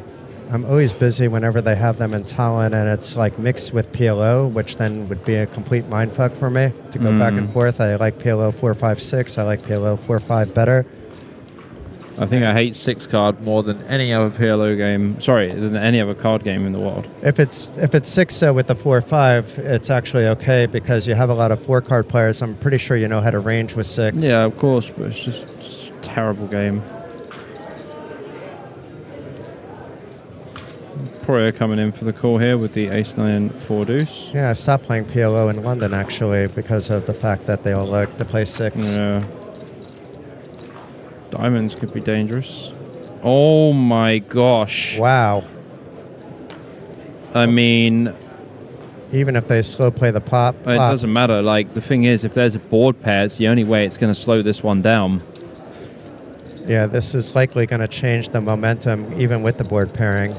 I'm always busy whenever they have them in Tallinn, and it's like mixed with PLO, which then would be a complete mindfuck for me to go back and forth. I like PLO 4-5-6. I like PLO 4-5 better. I think I hate 6 card more than any other PLO game. Sorry, than any other card game in the world. If it's 6 with the 4-5, it's actually okay because you have a lot of 4 card players. I'm pretty sure you know how to range with 6. Yeah, of course, but it's just a terrible game. Proya coming in for the call here with the ace-9 4-deuce. Yeah, I stopped playing PLO in London actually because of the fact that they all like to play 6. Yeah. Diamonds could be dangerous. Oh my gosh. Wow. I mean, even if they slow play the pop. It doesn't matter. Like, the thing is, if there's a board pair, it's the only way it's going to slow this one down. Yeah, this is likely going to change the momentum even with the board pairing.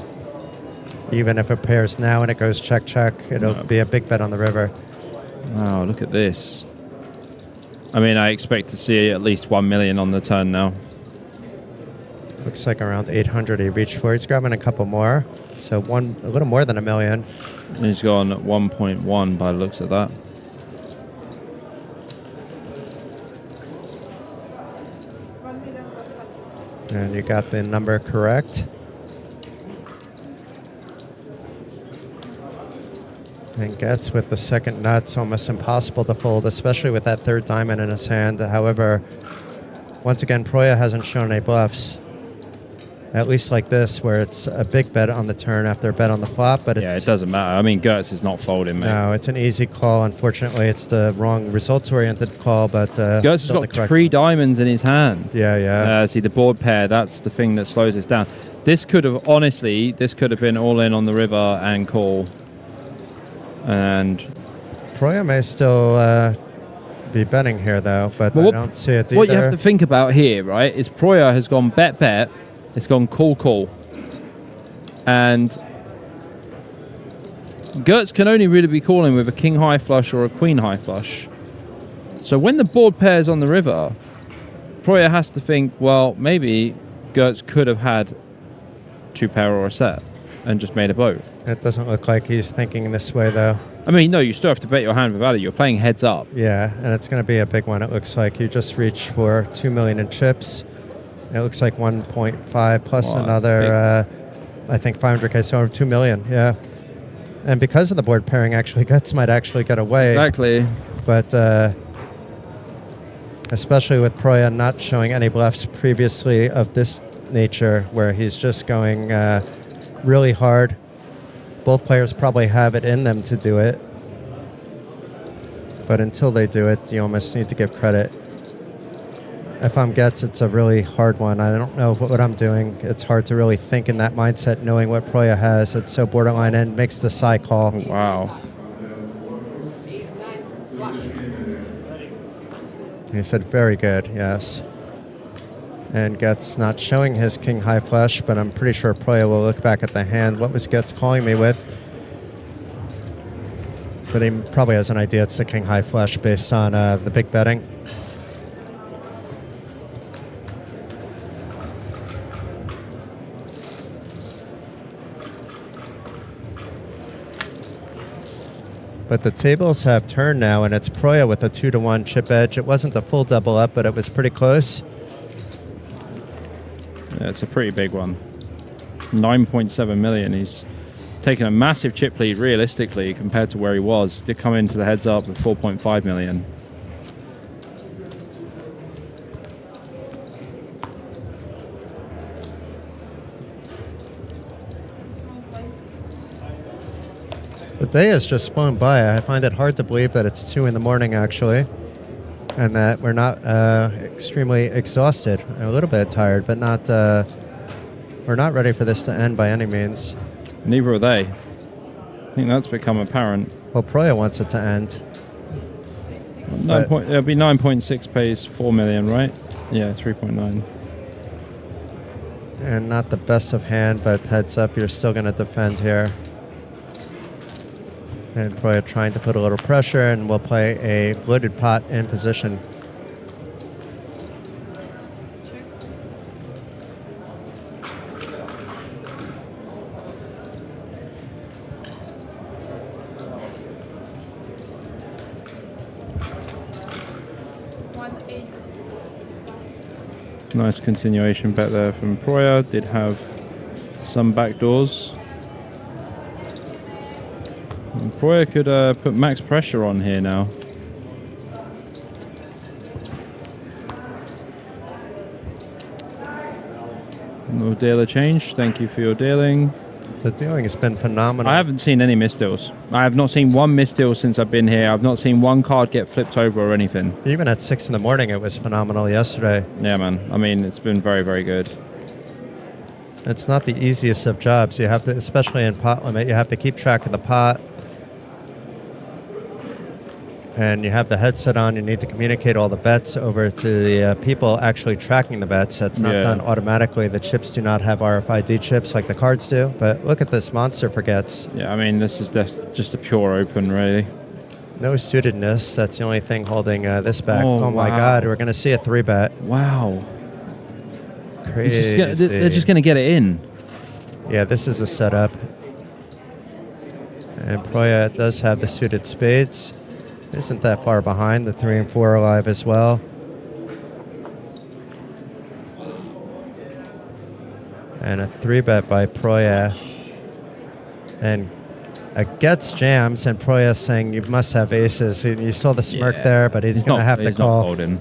Even if it pairs now and it goes check, check, it'll be a big bet on the river. Wow, look at this. I mean, I expect to see at least 1 million on the turn now. Looks like around 800 he reached for. He's grabbing a couple more. So a little more than 1 million. And he's gone at 1.1 by the looks of that. And you got the number correct. And gets with the second nut. It's almost impossible to fold, especially with that third diamond in his hand. However, once again, Proya hasn't shown any bluffs. At least like this, where it's a big bet on the turn after a bet on the flop. But yeah, it doesn't matter. I mean, Gertz is not folding, mate. No, it's an easy call. Unfortunately, it's the wrong results-oriented call, but Gertz has got 3 diamonds in his hand. Yeah. See, the board pair, that's the thing that slows us down. This could have, honestly, been all in on the river and call. And Proya may still be betting here, though, but I don't see it either. What you have to think about here, right, is Proya has gone bet, it's gone call. And Gertz can only really be calling with a king high flush or a queen high flush. So when the board pair's on the river, Proya has to think, well, maybe Gertz could have had 2 pair or a set and just made a boat. It doesn't look like he's thinking this way, though. I mean, no, you still have to bet your hand with value. You're playing heads up. Yeah, and it's going to be a big one. It looks like you just reached for 2 million in chips. It looks like 1.5 plus another, I think 500K, so 2 million, yeah. And because of the board pairing, actually, Gertz might actually get away. Exactly. But especially with Proya not showing any bluffs previously of this nature, where he's just going really hard. Both players probably have it in them to do it. But until they do it, you almost need to give credit. If I'm Gertz, it's a really hard one. I don't know what I'm doing. It's hard to really think in that mindset, knowing what Proya has. It's so borderline and makes the side call. Wow. He said very good, yes. And Gertz not showing his king high flush, but I'm pretty sure Proya will look back at the hand. What was Gertz calling me with? But he probably has an idea it's the king high flush based on the big betting. But the tables have turned now, and it's Proya with a 2-1 chip edge. It wasn't a full double up, but it was pretty close. Yeah, it's a pretty big one. 9.7 million. He's taken a massive chip lead realistically compared to where he was. Did come into the heads up with 4.5 million. The day has just flown by. I find it hard to believe that it's 2 in the morning, actually, and that we're not extremely exhausted. A little bit tired, but not. We're not ready for this to end by any means. Neither are they. I think that's become apparent. Well, Proya wants it to end. It'll be 9.6 pays 4 million, right? Yeah, 3.9. And not the best of hand, but heads up, you're still going to defend here. And Proya trying to put a little pressure, and we'll play a bloated pot in position. Nice continuation bet there from Proya. Did have some backdoors. And Proya could put max pressure on here now. No dealer change. Thank you for your dealing. The dealing has been phenomenal. I haven't seen any misdeals. I have not seen one misdeal since I've been here. I've not seen one card get flipped over or anything. Even at 6 in the morning, it was phenomenal yesterday. Yeah, man. I mean, it's been very, very good. It's not the easiest of jobs. You have to, especially in pot limit, you have to keep track of the pot. And you have the headset on. You need to communicate all the bets over to the people actually tracking the bets. That's not done automatically. The chips do not have RFID chips like the cards do. But look at this monster for gets. Yeah, I mean, this is just a pure open, really. No suitedness. That's the only thing holding this back. Oh, my God. We're going to see a 3-bet. Wow. Crazy. They're just going to get it in. Yeah, this is a setup. And Proya does have the suited spades. Isn't that far behind. The 3 and 4 are alive as well. And a 3-bet by Proya. And a gets jams, and Proya saying you must have aces. You saw the smirk there, but he's going to have to call. Not folding.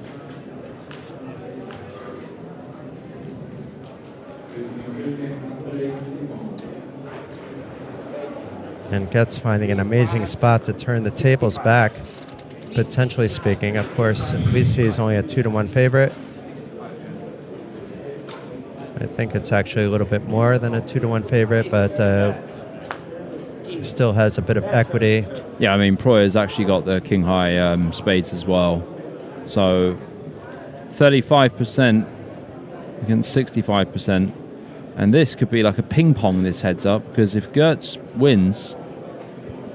And Gets finding an amazing spot to turn the tables back, potentially speaking. Of course, we see he's only a 2-1 favorite. I think it's actually a little bit more than a 2-1 favorite, but still has a bit of equity. Yeah, I mean, Proya's actually got the king high spades as well. So 35% against 65%. And this could be like a ping pong, this heads up, because if Gertz wins,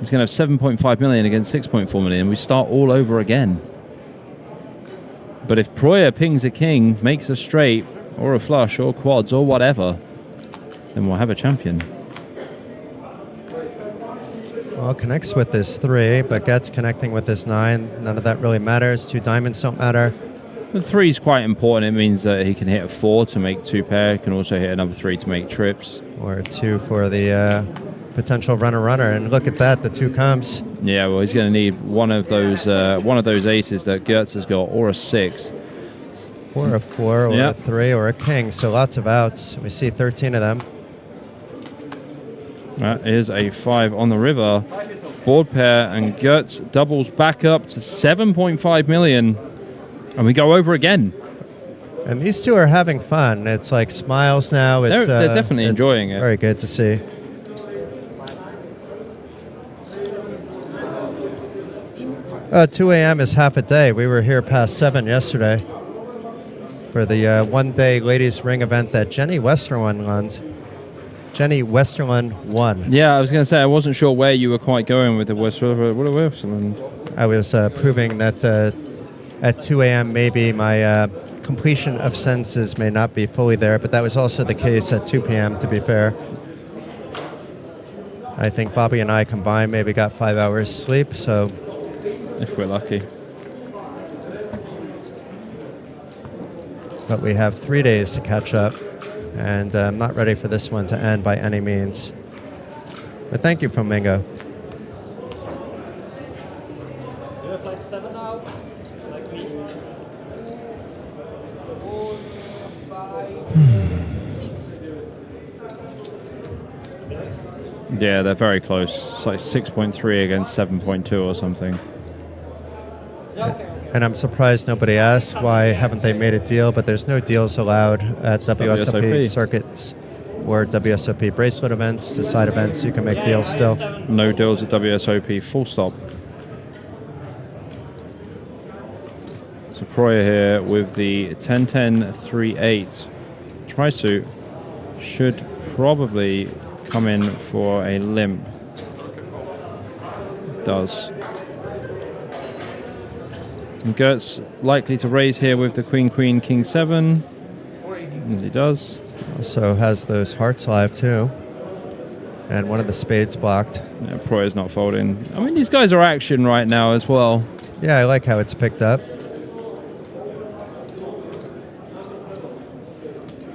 he's going to have 7.5 million against 6.4 million. We start all over again. But if Proya pings a king, makes a straight, or a flush, or quads, or whatever, then we'll have a champion. Well, connects with this 3, but Gets connecting with this 9. None of that really matters. 2 diamonds don't matter. The 3 is quite important. It means that he can hit a 4 to make 2 pair. He can also hit another 3 to make trips. Or a 2 for the potential runner. And look at that, the 2 comes. Yeah, well, he's going to need one of those aces that Gertz has got, or a 6. Or a 4, or a 3, or a king. So lots of outs. We see 13 of them. That is a 5 on the river. Board pair, and Gertz doubles back up to 7.5 million. And we go over again. And these 2 are having fun. It's like smiles now. It's, they're definitely enjoying it. Very good to see. Oh, 2 a.m. is half a day. We were here past 7 yesterday for the one-day ladies ring event that Jenny Westerlund runs. Jenny Westerlund won. Yeah, I was going to say, I wasn't sure where you were quite going with the Westerlund. I was proving that at 2 a.m. maybe my completion of sentences may not be fully there, but that was also the case at 2 p.m., to be fair. I think Bobby and I combined maybe got 5 hours sleep, so... If we're lucky. But we have 3 days to catch up, and I'm not ready for this one to end by any means. But thank you, Flamingo. You have like 7 now, like me. 4, 5, 6. Yeah, they're very close. It's like 6.3 against 7.2 or something. And I'm surprised nobody asked why haven't they made a deal, but there's no deals allowed at WSOP circuits or WSOP bracelet events. The side events, you can make deals still. No deals at WSOP, full stop. So Proyer here with the 10-10-3-8 tri-suit should probably come in for a limp. Does. And Gertz likely to raise here with the Queen, Queen, King 7, as he does. Also has those hearts live too. And one of the spades blocked. Yeah, Proyer's not folding. I mean, these guys are action right now as well. Yeah, I like how it's picked up.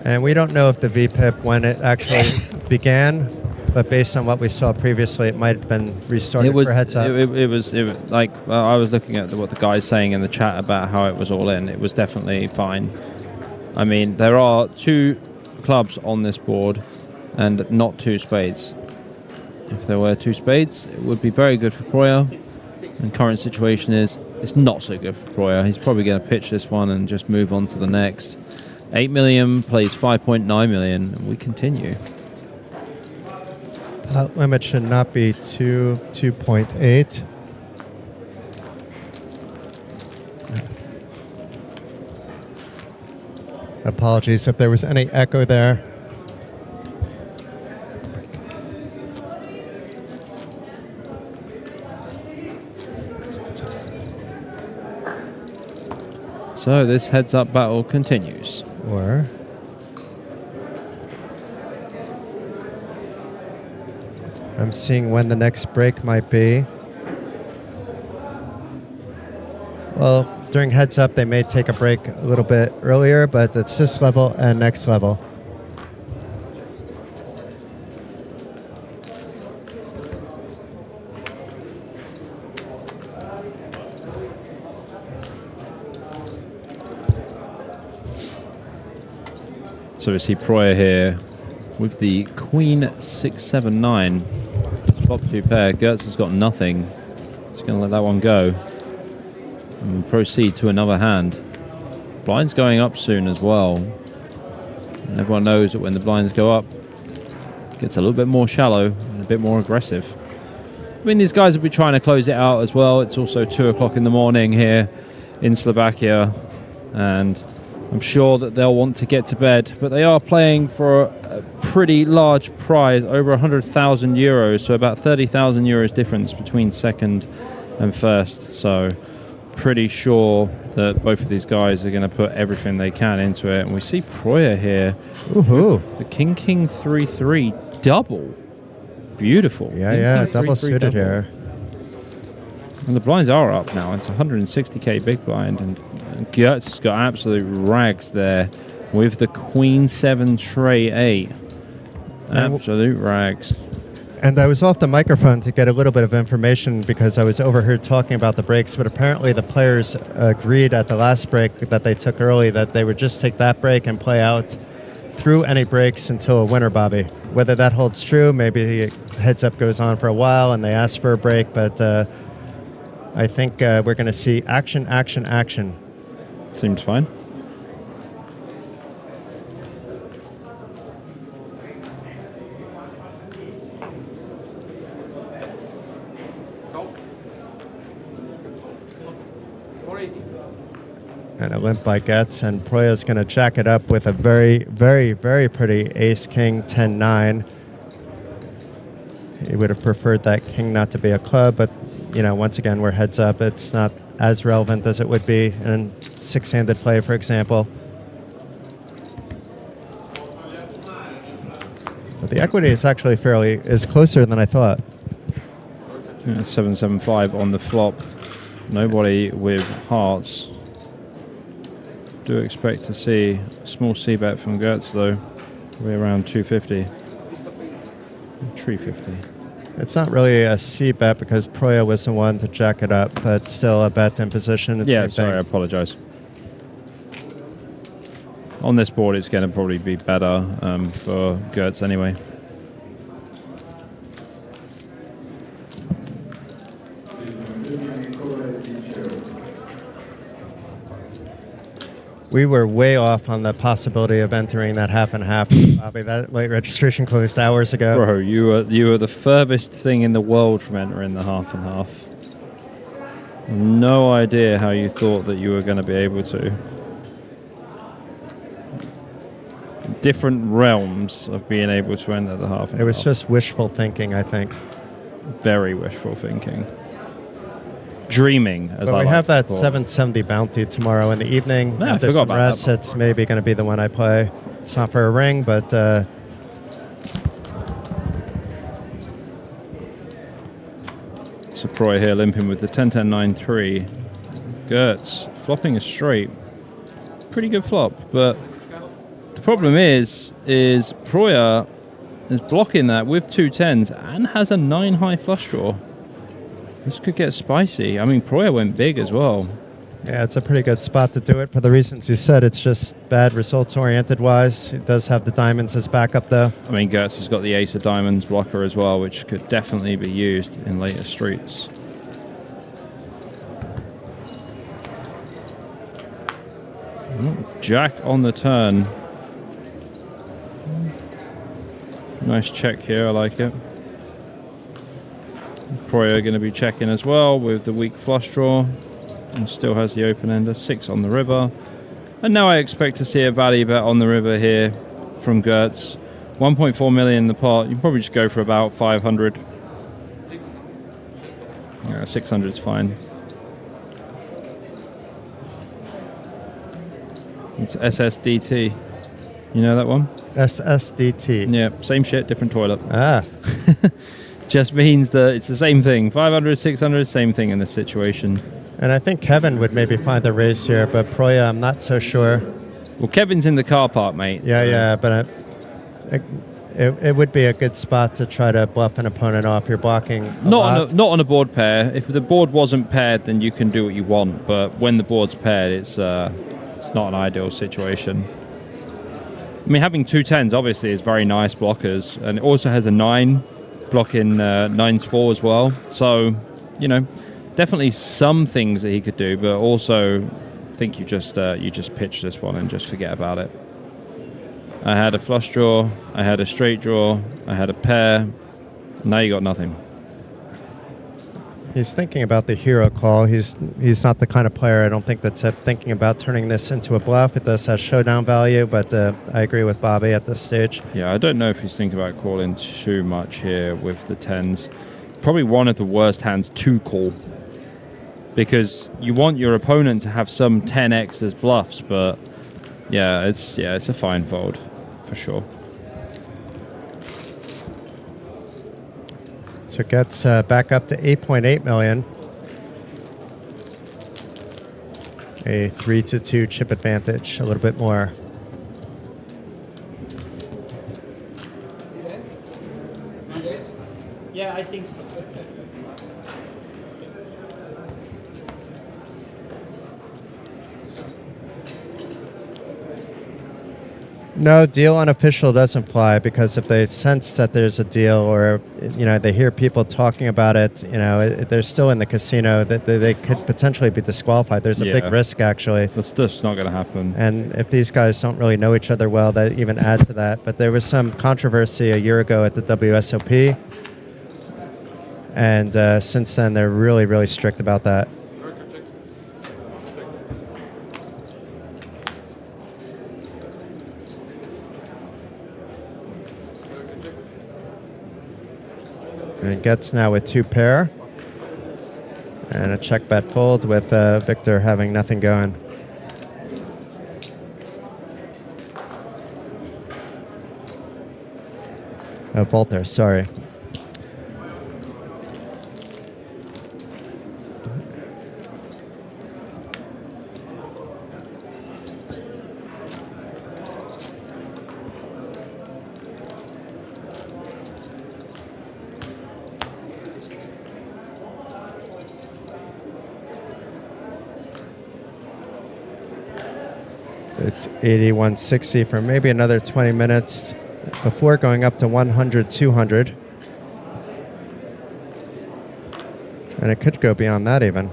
And we don't know if the VPIP, when it actually began, but based on what we saw previously, it might have been restarted for heads up. It was like, I was looking at what the guy's saying in the chat about how it was all in. It was definitely fine. I mean, there are 2 clubs on this board and not 2 spades. If there were 2 spades, it would be very good for Proyer. And current situation is, it's not so good for Proyer. He's probably going to pitch this one and just move on to the next. 8 million plays 5.9 million, and we continue. Limit should not be 2.8. Apologies if there was any echo there. So this heads-up battle continues. Or I'm seeing when the next break might be. Well, during heads up, they may take a break a little bit earlier, but it's this level and next level. So we see Proyer here with the Queen 6-7-9. Flop 2 pair. Gertz has got nothing. He's going to let that one go. And proceed to another hand. Blind's going up soon as well. And everyone knows that when the blinds go up, it gets a little bit more shallow and a bit more aggressive. I mean, these guys will be trying to close it out as well. It's also 2 o'clock in the morning here in Slovakia. And I'm sure that they'll want to get to bed, but they are playing for a pretty large prize, over 100,000 euros, so about 30,000 euros difference between second and first. So pretty sure that both of these guys are going to put everything they can into it. And we see Proyer here. Woohoo! The King 3-3 double. Beautiful. Yeah, double suited here. And the blinds are up now. It's 160k big blind, and Gertz has got absolute rags there with the Queen 7 tray 8. Absolute rags. And I was off the microphone to get a little bit of information because I was overheard talking about the breaks, but apparently the players agreed at the last break that they took early that they would just take that break and play out through any breaks until a winner, Bobby. Whether that holds true, maybe heads up goes on for a while and they ask for a break, but I think we're going to see action, action, action. Seems fine. And a limp by Getz, and Proyer's going to jack it up with a very, very, very pretty ace-king 10-9. He would have preferred that king not to be a club, but you know, once again, we're heads up. It's not as relevant as it would be in six-handed play, for example. But the equity is actually is closer than I thought. Yeah, 7-7-5 on the flop. Nobody with hearts. Do expect to see a small c-bet from Gertz though. We're around 250. 350. It's not really a c-bet because Proya was the one to jack it up, but still a bet in position. Yeah, sorry, I apologize. On this board, it's going to probably be better for Gertz anyway. We were way off on the possibility of entering that half and half. Bobby, that late registration closed hours ago. Bro, you were the furthest thing in the world from entering the half and half. No idea how you thought that you were going to be able to. Different realms of being able to enter the half and half. It was just wishful thinking, I think. Very wishful thinking. Dreaming, as but I we like have that to call. 770 bounty tomorrow in the evening. No, I After forgot some about rest, that. it's maybe going to be the one I play. It's not for a ring, but So Proy here limping with the 10-10-9-3. Gertz flopping a straight. Pretty good flop, but the problem is Proya is blocking that with 2 10s and has a 9 high flush draw. This could get spicy. I mean, Proya went big as well. yeah, it's a pretty good spot to do it for the reasons you said. It's just bad results oriented wise. It does have the diamonds as backup though. I mean, Gertz has got the ace of diamonds blocker as well, which could definitely be used in later streets. Jack on the turn. Nice check here, I like it. Proya going to be checking as well with the weak flush draw. And still has the open ender, 6 on the river. And now I expect to see a value bet on the river here from Gertz. 1.4 million in the pot. You can probably just go for about 500. Yeah, 600 is fine. It's SSDT. You know that one? SSDT. Yeah, same shit, different toilet. Ah, Just means that it's the same thing. 500, 600, same thing in this situation. and I think Kevin would maybe find the race here, but Proya, I'm not so sure. Well, Kevin's in the car park, mate. Yeah, but it would be a good spot to try to bluff an opponent off. You're blocking a lot. Not on a board pair. If the board wasn't paired, then you can do what you want. But when the board's paired, it's not an ideal situation. I mean, having 2 10s obviously is very nice blockers, and it also has a 9 blocking 9s 4 as well. So, you know, definitely some things that he could do, but also I think you just pitch this one and just forget about it. I had a flush draw, I had a straight draw, I had a pair. Now you got nothing. He's thinking about the hero call. He's not the kind of player, I don't think, that's thinking about turning this into a bluff. It does have showdown value, but I agree with Bobby at this stage. Yeah, I don't know if he's thinking about calling too much here with the 10s. Probably one of the worst hands to call, because you want your opponent to have some 10x as bluffs, but yeah, it's a fine fold for sure. So it gets back up to 8.8 million. A 3-2 chip advantage, a little bit more. Yeah, I think so. No, deal unofficial doesn't fly, because if they sense that there's a deal, or they hear people talking about it, they're still in the casino, that they could potentially be disqualified. There's a big risk, actually. That's just not going to happen. And if these guys don't really know each other well, that even add to that. But there was some controversy a year ago at the WSOP, and since then they're really, really strict about that. And gets now with 2 pair. And a check bet fold with Victor having nothing going. Walter, sorry. It's 81.60 for maybe another 20 minutes before going up to 100, 200. And it could go beyond that even.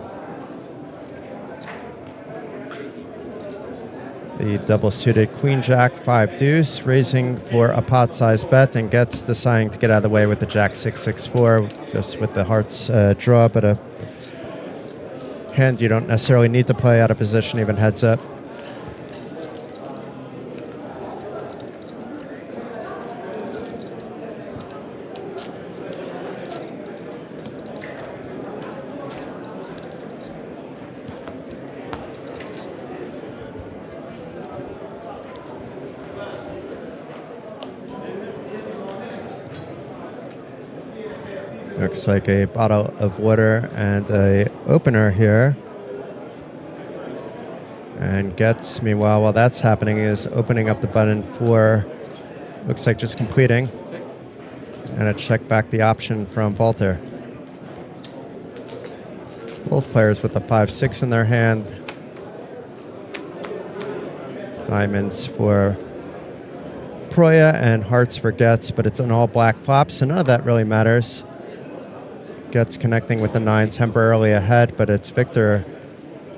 The double suited Queen Jack 5 deuce, raising for a pot size bet, and gets deciding to get out of the way with the Jack 664, just with the hearts draw, but a hand you don't necessarily need to play out of position, even heads up. Looks like a bottle of water and a opener here. And gets, meanwhile, while that's happening, is opening up the button for, looks like just completing. And a check back the option from Walter. Both players with the 5-6 in their hand. Diamonds for Proya and hearts for Getz, but it's an all black flop, so none of that really matters. Getz connecting with the 9 temporarily ahead, but it's Victor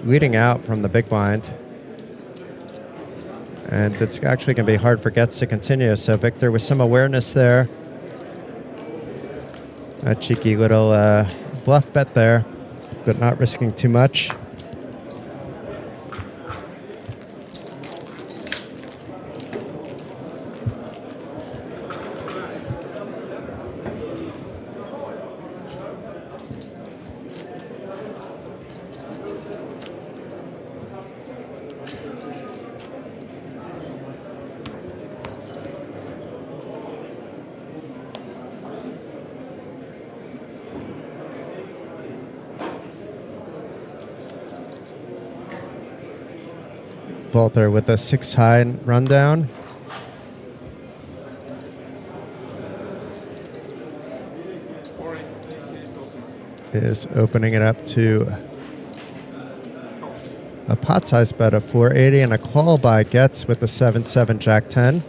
leading out from the big blind. And it's actually going to be hard for Getz to continue, so Victor with some awareness there. A cheeky little bluff bet there, but not risking too much. Walter with a 6 high rundown. Is opening it up to a pot size bet of 480 and a call by Getz with the 7-7 Jack 10.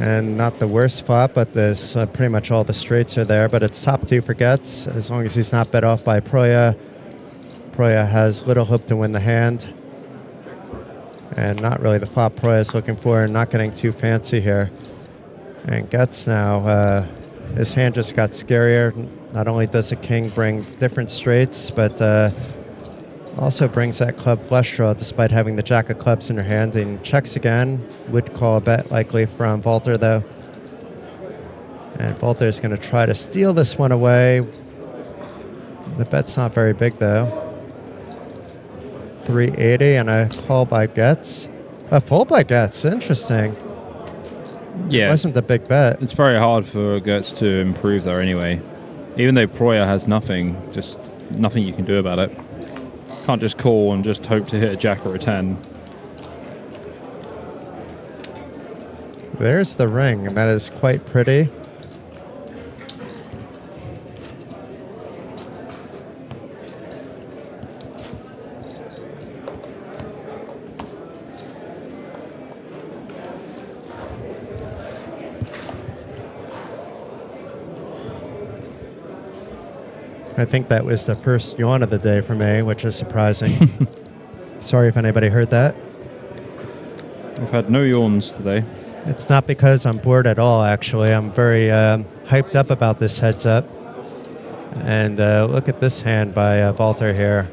And not the worst flop, but there's pretty much all the straights are there. But it's top 2 for Getz, as long as he's not bet off by Proya. Proya has little hope to win the hand. And not really the flop Proya is looking for, and not getting too fancy here. And Getz now, his hand just got scarier. Not only does a king bring different straights, but also brings that club flush draw despite having the Jack of clubs in her hand, and checks again. Would call a bet likely from Walter though. And Walter is going to try to steal this one away. The bet's not very big though. 380 and a call by Getz. A fold by Getz, interesting. Yeah. Wasn't the big bet. It's very hard for Getz to improve there anyway. Even though Proya has nothing, just nothing you can do about it. Can't just call and just hope to hit a Jack or a 10. There's the ring, and that is quite pretty. I think that was the first yawn of the day for me, which is surprising. Sorry if anybody heard that. I've had no yawns today. It's not because I'm bored at all, actually. I'm very hyped up about this heads up. And look at this hand by Walter here.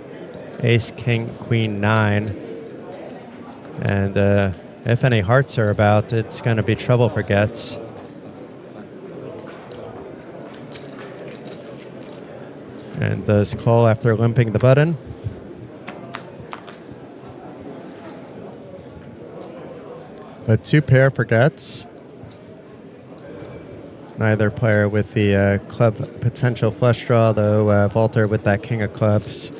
Ace, King, Queen, 9. And if any hearts are about, it's going to be trouble for Getz. And does call after limping the button. A 2 pair for Getz. Neither player with the club potential flush draw, though Walter with that king of clubs.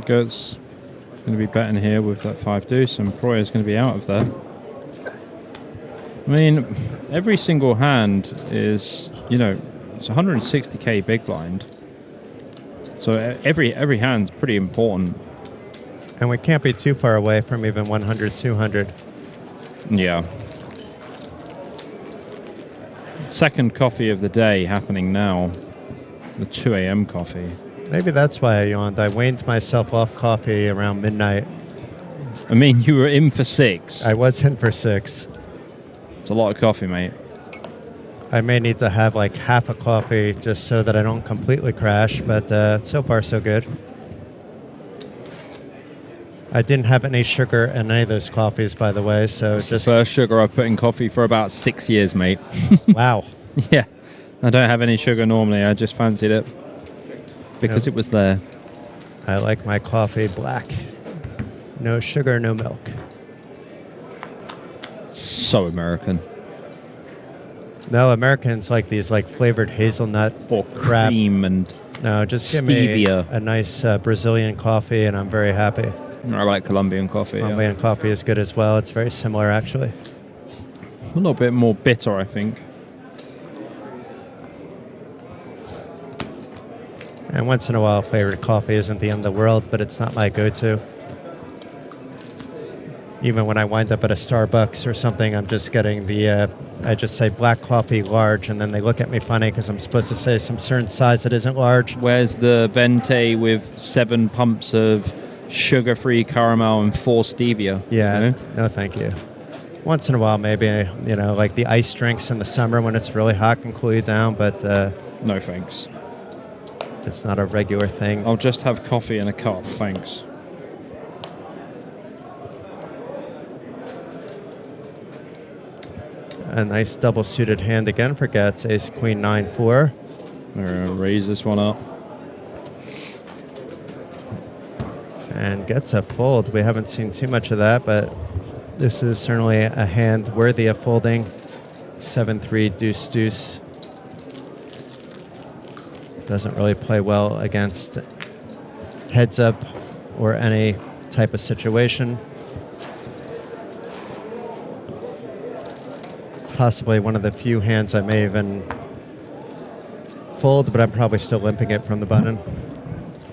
Gert's going to be betting here with that 5 deuce, and Proyer's going to be out of there. I mean, every single hand is, you know, it's 160k big blind. So every hand's pretty important. And we can't be too far away from even 100, 200. Yeah. Second coffee of the day happening now. The 2 a.m. coffee. Maybe that's why I yawned. I weaned myself off coffee around midnight. I mean, you were in for 6. I was in for 6. It's a lot of coffee, mate. I may need to have like half a coffee just so that I don't completely crash, but so far so good. I didn't have any sugar in any of those coffees, by the way, so It's just... the first sugar I've put in coffee for about 6 years, mate. Wow. Yeah. I don't have any sugar normally. I just fancied it because it was there. I like my coffee black. No sugar, no milk. So American. No, Americans like these like flavored hazelnut Or crap. cream and No, just give me stevia. a nice Brazilian coffee and I'm very happy. I like Colombian coffee. Colombian coffee is good as well. It's very similar, actually. A little bit more bitter, I think. And once in a while, flavored coffee isn't the end of the world, but it's not my go-to. Even when I wind up at a Starbucks or something, I'm just getting the, I just say black coffee large, and then they look at me funny because I'm supposed to say some certain size that isn't large. Where's the venti with 7 pumps of sugar-free caramel and 4 stevia? Yeah, You know? no thank you. Once in a while, maybe, you know, like the ice drinks in the summer when it's really hot can cool you down, but No thanks. it's not a regular thing. I'll just have coffee in a cup, thanks. A nice double suited hand again for Getz, ace, queen, 9-4. We're gonna raise this one up. And gets a fold. We haven't seen too much of that, but this is certainly a hand worthy of folding. 7-3, deuce, deuce. Doesn't really play well against heads up or any type of situation. Possibly one of the few hands I may even fold, but I'm probably still limping it from the button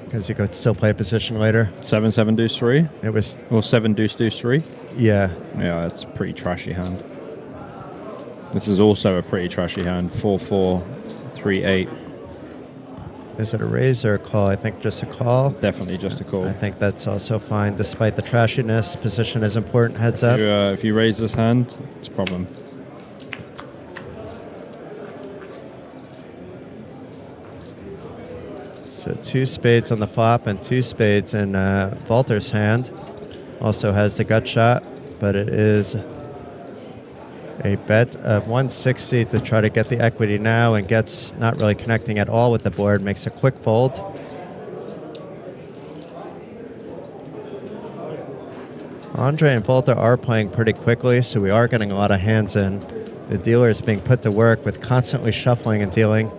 because you could still play a position later. 7-7 deuce 3 It was, or 7 deuce deuce 3. yeah. Yeah, it's a pretty trashy hand. This is also a pretty trashy hand. 4-4, 3-8. Is it a raise or a call? I think just a call. Definitely just a call. I think that's also fine, despite the trashiness. Position is important, heads up. If you raise this hand, it's a problem. So 2 spades on the flop and 2 spades in Walter's hand. Also has the gut shot, but it is a bet of 160 to try to get the equity now, and gets not really connecting at all with the board. Makes a quick fold. Andre and Walter are playing pretty quickly, so we are getting a lot of hands in. The dealer is being put to work with constantly shuffling and dealing.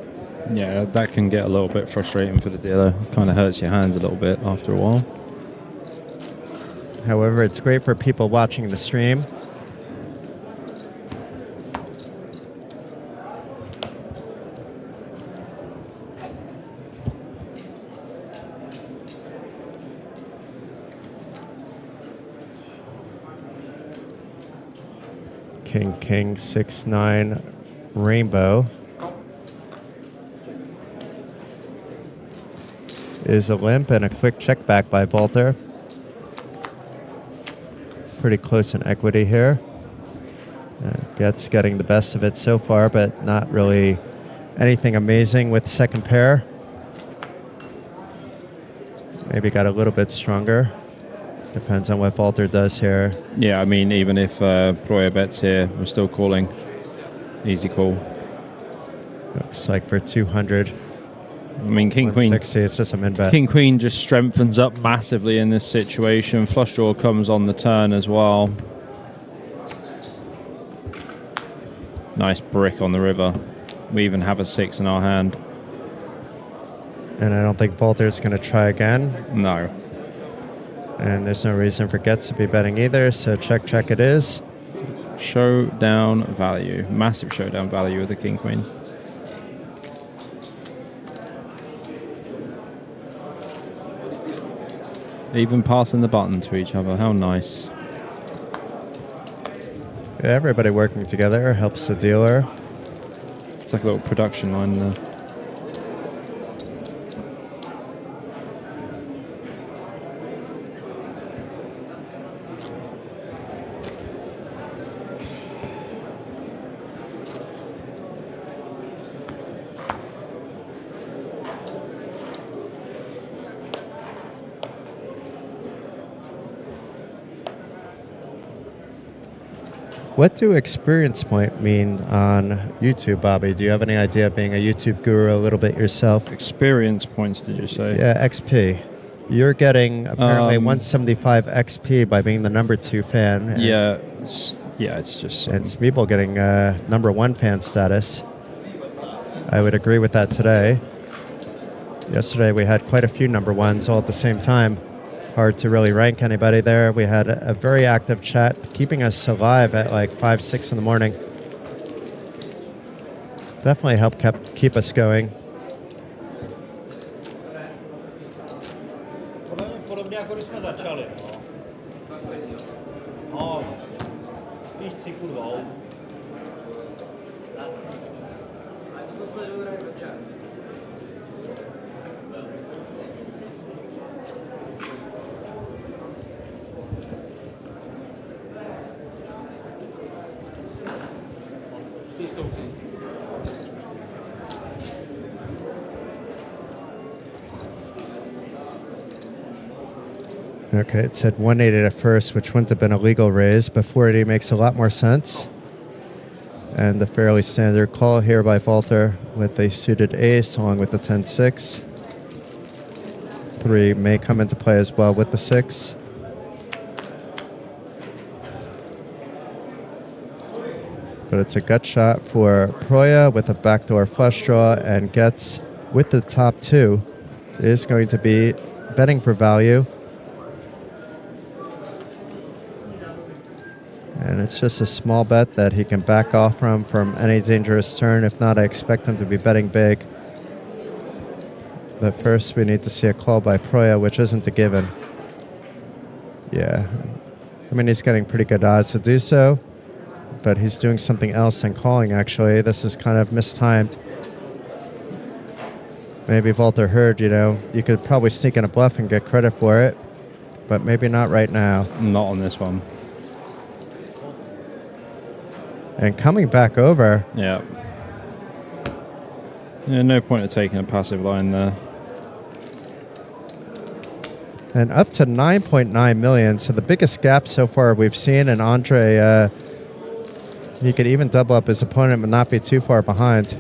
Yeah, that can get a little bit frustrating for the dealer. Kind of hurts your hands a little bit after a while. However, it's great for people watching the stream. King, king, 6-9, rainbow. Is a limp and a quick check back by Walter. Pretty close in equity here. Get's getting the best of it so far, but not really anything amazing with second pair. Maybe got a little bit stronger. Depends on what Walter does here. Yeah, I mean, even if Proya bets here, we're still calling. Easy call. Looks like for 200. I mean, King Queen. 160, it's just a min bet. King Queen just strengthens up massively in this situation. Flush draw comes on the turn as well. Nice brick on the river. We even have a 6 in our hand. And I don't think Walter's going to try again. No. And there's no reason for Getz to be betting either, so check it is. Showdown value. Massive showdown value with the King Queen. Even passing the button to each other. How nice. Yeah, everybody working together helps the dealer. It's like a little production line there. What do experience point mean on YouTube, Bobby? Do you have any idea, being a YouTube guru a little bit yourself? Experience points, did you say? Yeah, XP. You're getting apparently 175 XP by being the number 2 fan. Yeah, it's just... And Smeeble getting number 1 fan status. I would agree with that today. Yesterday we had quite a few number 1s all at the same time. Hard to really rank anybody there. We had a very active chat, keeping us alive at like 5, 6 in the morning. Definitely helped keep us going. Podobně jako když jsme začali, no. Spíš cyklu 2. Okay, it said 180 at first, which wouldn't have been a legal raise, but 480 makes a lot more sense. And the fairly standard call here by Walter with a suited ace along with the 10-6. 3 may come into play as well with the 6. But it's a gut shot for Proya with a backdoor flush draw, and Getz with the top 2 is going to be betting for value. And it's just a small bet that he can back off from any dangerous turn. If not, I expect him to be betting big. But first, we need to see a call by Proya, which isn't a given. Yeah. I mean, he's getting pretty good odds to do so. But he's doing something else than calling, actually. This is kind of mistimed. Maybe Walter heard, you could probably sneak in a bluff and get credit for it. But maybe not right now. Not on this one. And coming back over. Yeah. Yeah, no point of taking a passive line there. And up to 9.9 million. So the biggest gap so far we've seen. And Andre, he could even double up his opponent but not be too far behind.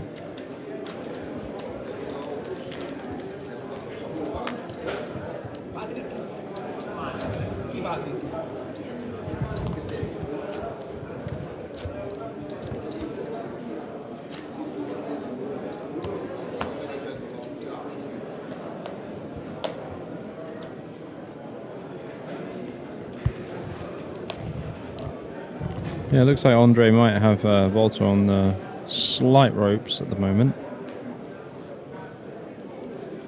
Yeah, it looks like Andre might have Walter on the slight ropes at the moment.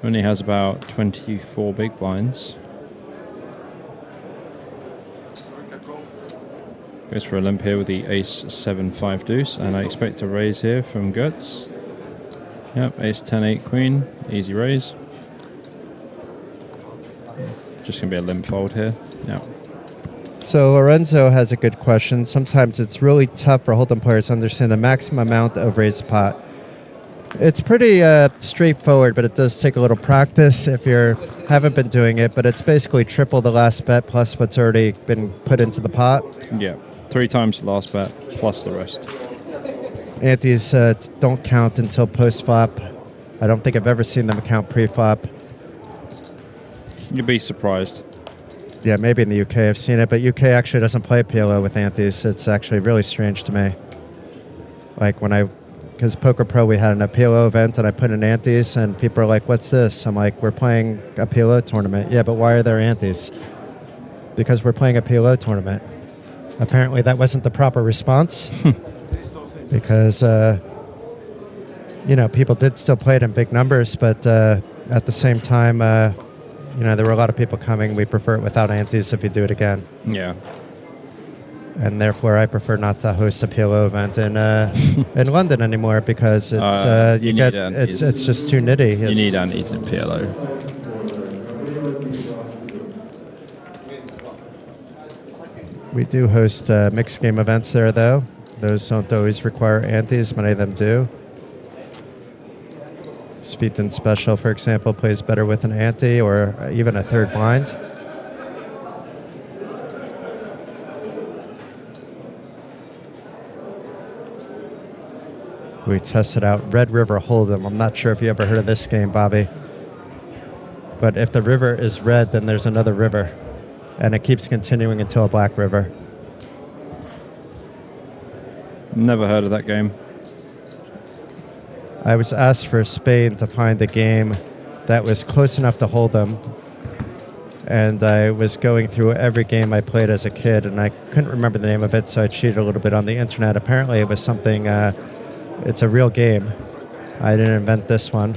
Only has about 24 big blinds. Goes for a limp here with the ace 7-5 deuce, and I expect a raise here from Guts. Yep, ace 10-8 queen, easy raise. Just gonna be a limp fold here. Yeah. So Lorenzo has a good question. Sometimes it's really tough for Hold'em players to understand the maximum amount of raised pot. It's pretty straightforward, but it does take a little practice if you haven't been doing it. But it's basically triple the last bet plus what's already been put into the pot. Yeah, 3 times the last bet plus the rest. Antes don't count until post-flop. I don't think I've ever seen them count pre-flop. You'd be surprised. Yeah, maybe in the UK I've seen it, but UK actually doesn't play PLO with antes. It's actually really strange to me. Like because Poker Pro, we had a PLO event and I put in antes and people are like, what's this? I'm like, we're playing a PLO tournament. Yeah, but why are there antes? Because we're playing a PLO tournament. Apparently that wasn't the proper response because, people did still play it in big numbers, but at the same time, there were a lot of people coming. We prefer it without antes if you do it again. Yeah. And therefore, I prefer not to host a PLO event in London anymore because it's it's just too nitty. You need antes in PLO. We do host mixed game events there, though. Those don't always require antes. Many of them do. Svetten Special, for example, plays better with an ante or even a third blind. We tested out Red River Hold'em. I'm not sure if you ever heard of this game, Bobby. But if the river is red, then there's another river. And it keeps continuing until a black river. Never heard of that game. I was asked for Spain to find a game that was close enough to Hold'em. And I was going through every game I played as a kid, and I couldn't remember the name of it, so I cheated a little bit on the internet. Apparently it was something... it's a real game. I didn't invent this one.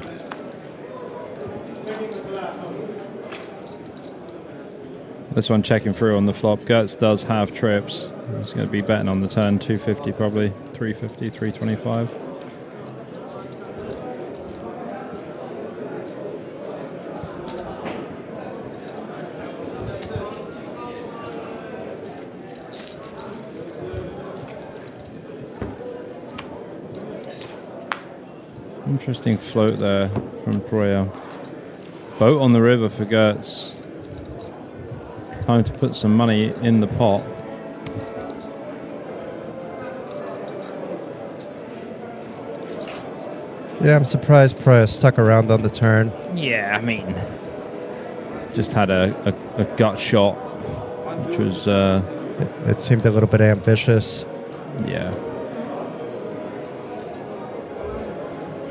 This one checking through on the flop. Gertz does have trips. He's going to be betting on the turn 250 probably, 350, 325. Interesting float there from Proya. Boat on the river for Gertz. Time to put some money in the pot. Yeah, I'm surprised Proya stuck around on the turn. Yeah, I mean, just had a gut shot, which was... It seemed a little bit ambitious. Yeah.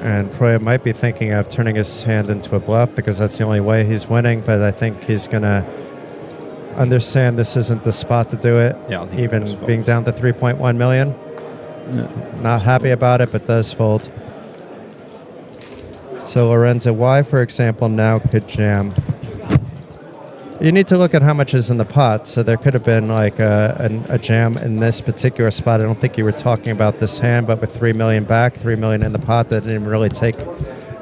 And Proya might be thinking of turning his hand into a bluff because that's the only way he's winning, but I think he's going to understand this isn't the spot to do it. Yeah, even being down to 3.1 million. Yeah. Not happy about it, but does fold. So Lorenzo Y, for example, now could jam. You need to look at how much is in the pot. So there could have been like a jam in this particular spot. I don't think you were talking about this hand, but with 3 million back, 3 million in the pot, that didn't even really take.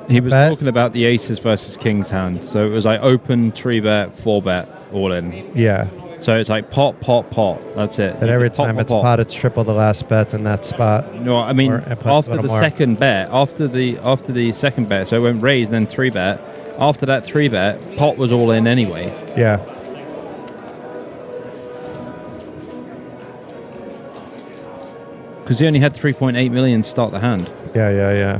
He was talking about the aces versus kings hand. So it was like open, 3-bet, 4-bet, all in. Yeah. So it's like pot, pot, pot. That's it. And every time it's pot, it's triple the last bet in that spot. No, I mean, after the second bet, after the second bet, so it went raise, then 3-bet. After that 3-bet, pot was all in anyway. Yeah. Because he only had 3.8 million start the hand. Yeah.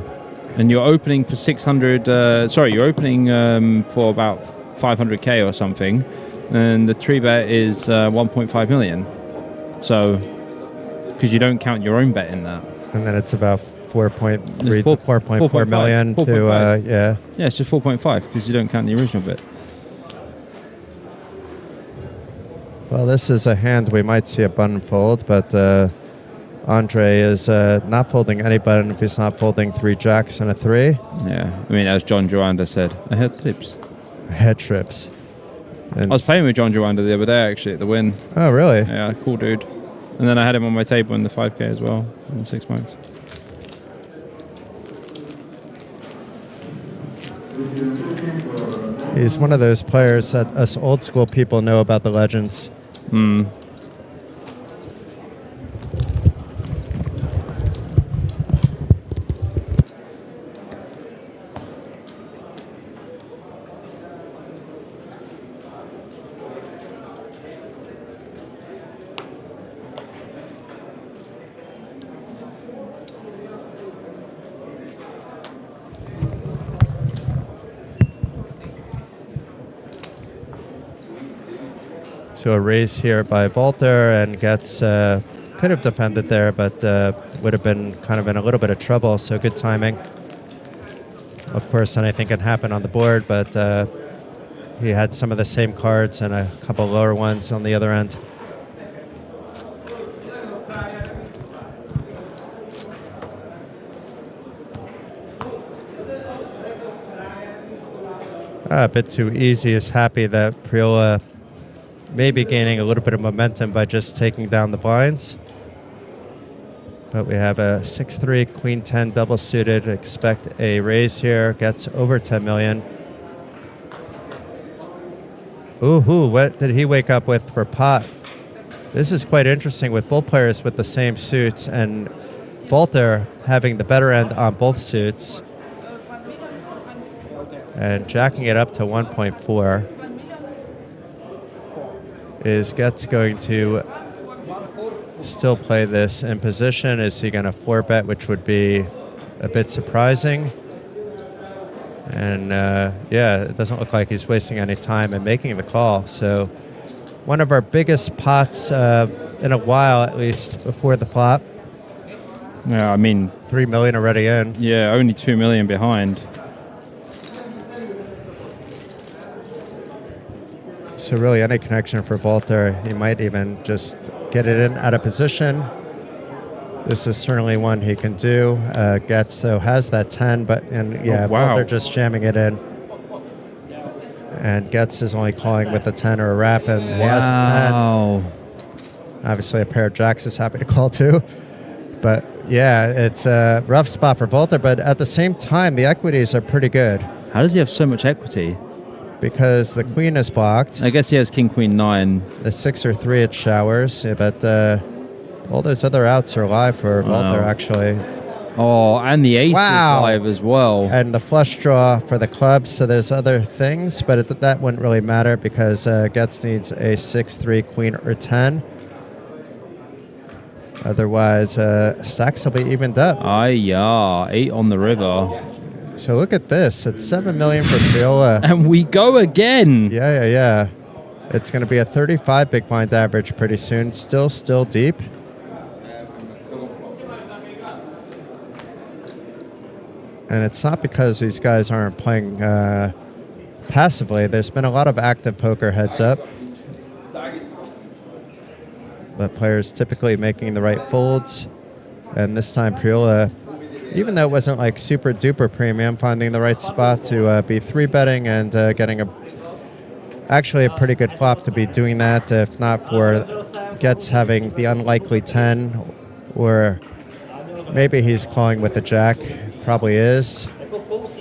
And you're opening for 600, you're opening for about 500k or something. And the 3-bet is 1.5 million. So, because you don't count your own bet in that. And then it's about 4.3 to 4.4 million 4. to, Yeah, it's just 4.5 because you don't count the original bit. Well, this is a hand we might see a button fold, but Andre is not folding any button if he's not folding 3 jacks and a 3. Yeah, I mean, as John Joanda said, I had trips. Head trips. And I was playing with John Joanda the other day, actually, at the Win. Oh, really? Yeah, cool dude. And then I had him on my table in the 5K as well, in the 6 months. He's one of those players that us old school people know about the legends. So a raise here by Walter, and gets could have defended there, but would have been kind of in a little bit of trouble. So good timing. Of course, anything can happen on the board, but he had some of the same cards and a couple lower ones on the other end. A bit too easy. Is happy that Priola may be gaining a little bit of momentum by just taking down the blinds. But we have a 6-3, Queen 10 double suited. Expect a raise here. Gets over 10 million. Ooh, what did he wake up with for pot? This is quite interesting with both players with the same suits and Walter having the better end on both suits. And jacking it up to 1.4 is Getz going to still play this in position. Is he going to 4-bet, which would be a bit surprising? And yeah, it doesn't look like he's wasting any time in making the call. So one of our biggest pots in a while, at least before the flop. Yeah, I mean, 3 million already in. Yeah, only 2 million behind. So really any connection for Walter, he might even just get it in out of position. This is certainly one he can do. Getz, though, has that 10, but, and yeah, Walter just jamming it in. And Getz is only calling with a 10 or a wrap, and he has a 10. Obviously, a pair of jacks is happy to call too. But yeah, it's a rough spot for Walter, but at the same time, the equities are pretty good. How does he have so much equity? Because the queen is blocked. I guess he has king, queen, 9. The 6 or 3 it showers, but all those other outs are live for Walter, actually. Oh, and the ace is live as well. And the flush draw for the clubs, so there's other things, but that wouldn't really matter because Getz needs a 6-3, queen, or 10. Otherwise, stacks will be evened up. Yeah, 8 on the river. So look at this. It's 7 million for Priola. And we go again. Yeah. It's going to be a 35 big blind average pretty soon. Still deep. And it's not because these guys aren't playing passively. There's been a lot of active poker heads up. But players typically making the right folds. And this time Priola, even though it wasn't like super duper premium, finding the right spot to be 3-betting and getting actually a pretty good flop to be doing that, if not for Getz having the unlikely 10, or maybe he's calling with a jack, probably is.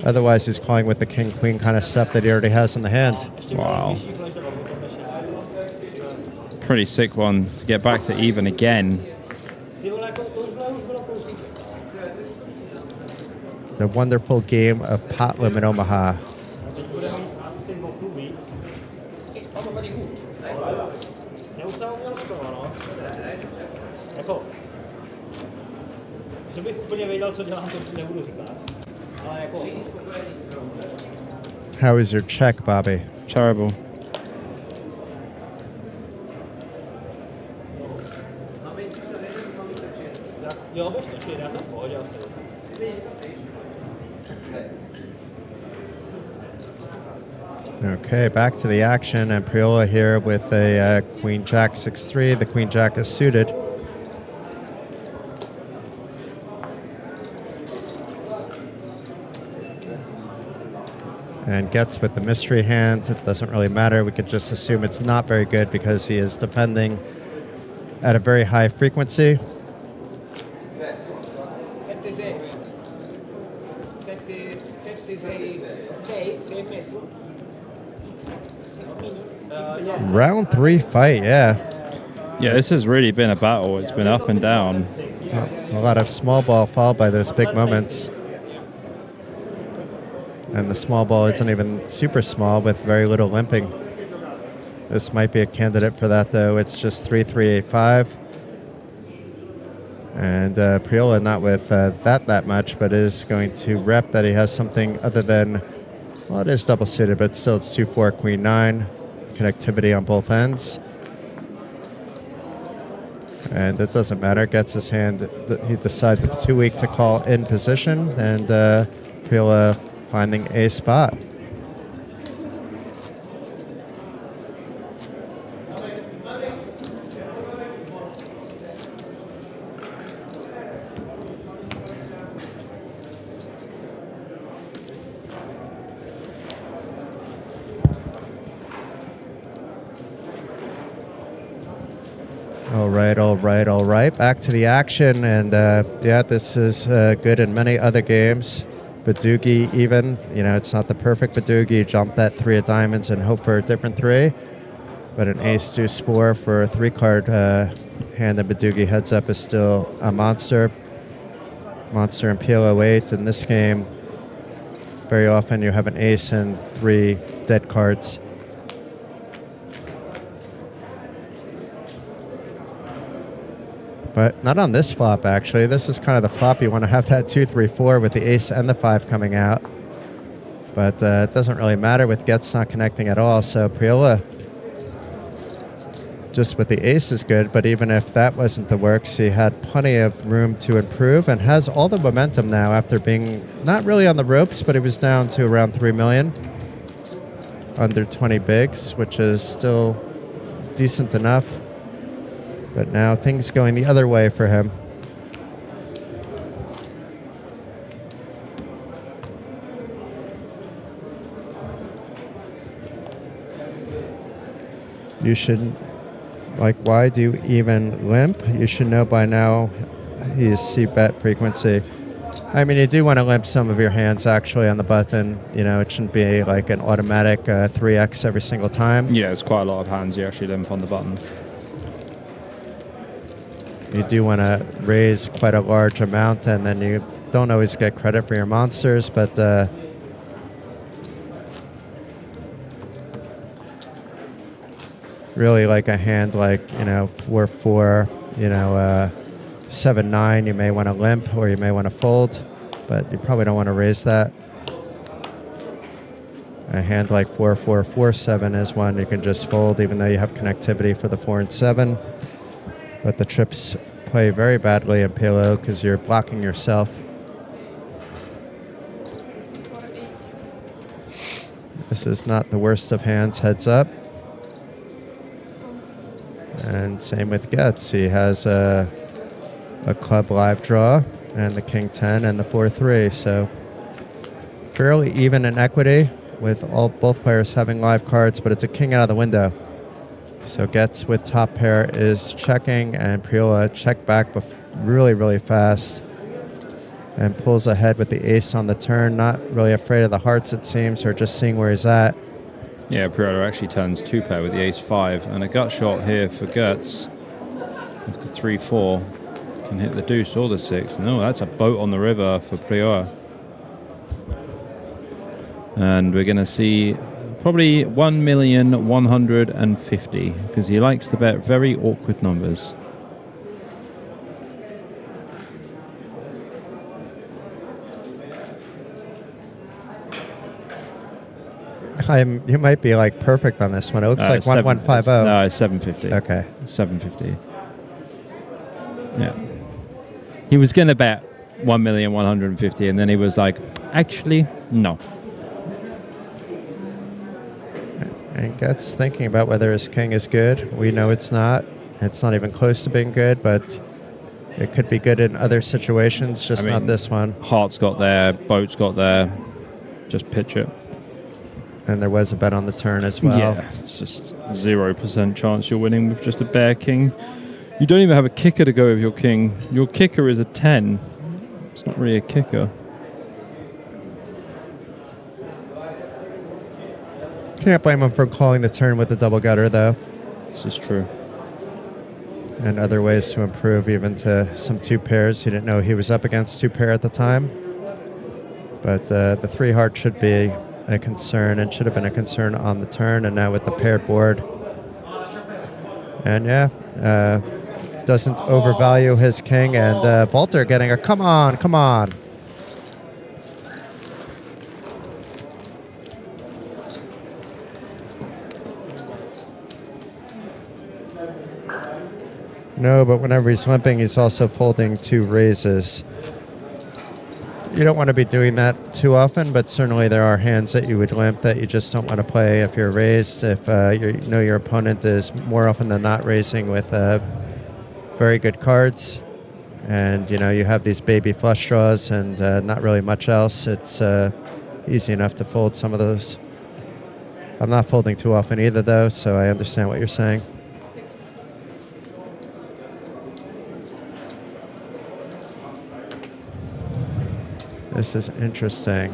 Otherwise he's calling with the king queen kind of stuff that he already has in the hand. Wow. Pretty sick one to get back to even again. The wonderful game of pot limit Omaha. How is your check, Bobby? Terrible. Okay, back to the action, and Priola here with a queen jack 6-3. The queen jack is suited. And Getz with the mystery hand. It doesn't really matter. We could just assume it's not very good because he is defending at a very high frequency. Round 3 fight, yeah. Yeah, this has really been a battle. It's been up and down. A lot of small ball followed by those big moments. And the small ball isn't even super small with very little limping. This might be a candidate for that, though. It's just 3-3-8-5. And Priola not with that much, but is going to rep that he has something other than, well, it is double suited, but still it's 2-4, queen 9. Connectivity on both ends. And it doesn't matter. Gets his hand. He decides it's too weak to call in position, and Priola finding a spot. All right. Back to the action, and yeah, this is good in many other games. Badugi, even, it's not the perfect Badugi. Jump that 3 of diamonds and hope for a different 3. But an ace deuce 4 for a 3-card hand and Badugi heads up is still a monster. Monster in PLO 8. In this game, very often you have an ace and 3 dead cards. But not on this flop, actually. This is kind of the flop you want to have that 2, 3, 4 with the ace and the 5 coming out. But it doesn't really matter with Gets not connecting at all. So Priola just with the ace is good. But even if that wasn't the works, he had plenty of room to improve and has all the momentum now after being not really on the ropes, but he was down to around 3 million. Under 20 bigs, which is still decent enough. But now things going the other way for him. You should, why do you even limp? You should know by now he's C-bet frequency. I mean, you do want to limp some of your hands actually on the button. It shouldn't be like an automatic 3x every single time. Yeah, it's quite a lot of hands you actually limp on the button. You do want to raise quite a large amount, and then you don't always get credit for your monsters, but really like a hand like, 4-4, 7-9, you may want to limp or you may want to fold, but you probably don't want to raise that. A hand like 4-4, 4-7 is one you can just fold even though you have connectivity for the 4 and 7. But the trips play very badly in PLO because you're blocking yourself. This is not the worst of hands, heads up. And same with Gets. He has a club live draw and the King 10 and the 4-3. So fairly even in equity with both players having live cards, but it's a king out of the window. So Gets with top pair is checking, and Priola check back really, really fast and pulls ahead with the ace on the turn. Not really afraid of the hearts, it seems, or just seeing where he's at. Yeah, Priola actually turns 2 pair with the ace-5, and a gut shot here for Gertz with the 3-4 can hit the deuce or the 6. No, that's a boat on the river for Priola. And we're going to see probably 1,150,000 because he likes to bet very awkward numbers. You might be like perfect on this one. It looks like 1150. No, it's 750. Okay. 750. Yeah. He was going to bet 1,150,000 and then he was like, actually, no. And Gets thinking about whether his king is good. We know it's not. It's not even close to being good, but it could be good in other situations, just not this one. Hearts got there, boats got there. Just pitch it. And there was a bet on the turn as well. Yeah, it's just 0% chance you're winning with just a bare king. You don't even have a kicker to go with your king. Your kicker is a 10. It's not really a kicker. Can't blame him for calling the turn with the double gutter, though. This is true. And other ways to improve, even to some 2 pairs. He didn't know he was up against 2 pair at the time. But the 3 heart should be a concern and should have been a concern on the turn, and now with the paired board. And yeah, doesn't overvalue his king, and Walter getting a come on, come on. No, but whenever he's limping, he's also folding 2 raises. You don't want to be doing that too often, but certainly there are hands that you would limp that you just don't want to play if you're raised. If you know your opponent is more often than not raising with very good cards, and you know you have these baby flush draws and not really much else, it's easy enough to fold some of those. I'm not folding too often either, though, so I understand what you're saying. This is interesting.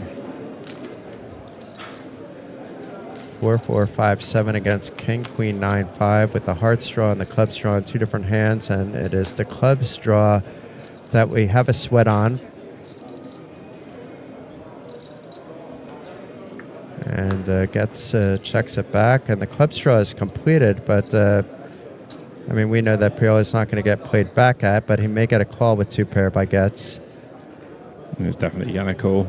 4-4-5-7 against King Queen 9-5 with the hearts draw and the clubs draw in 2 different hands, and it is the clubs draw that we have a sweat on. And checks it back, and the clubs draw is completed, but I mean, we know that PLO is not going to get played back at, but he may get a call with 2 pair by Getz. It's definitely going to call.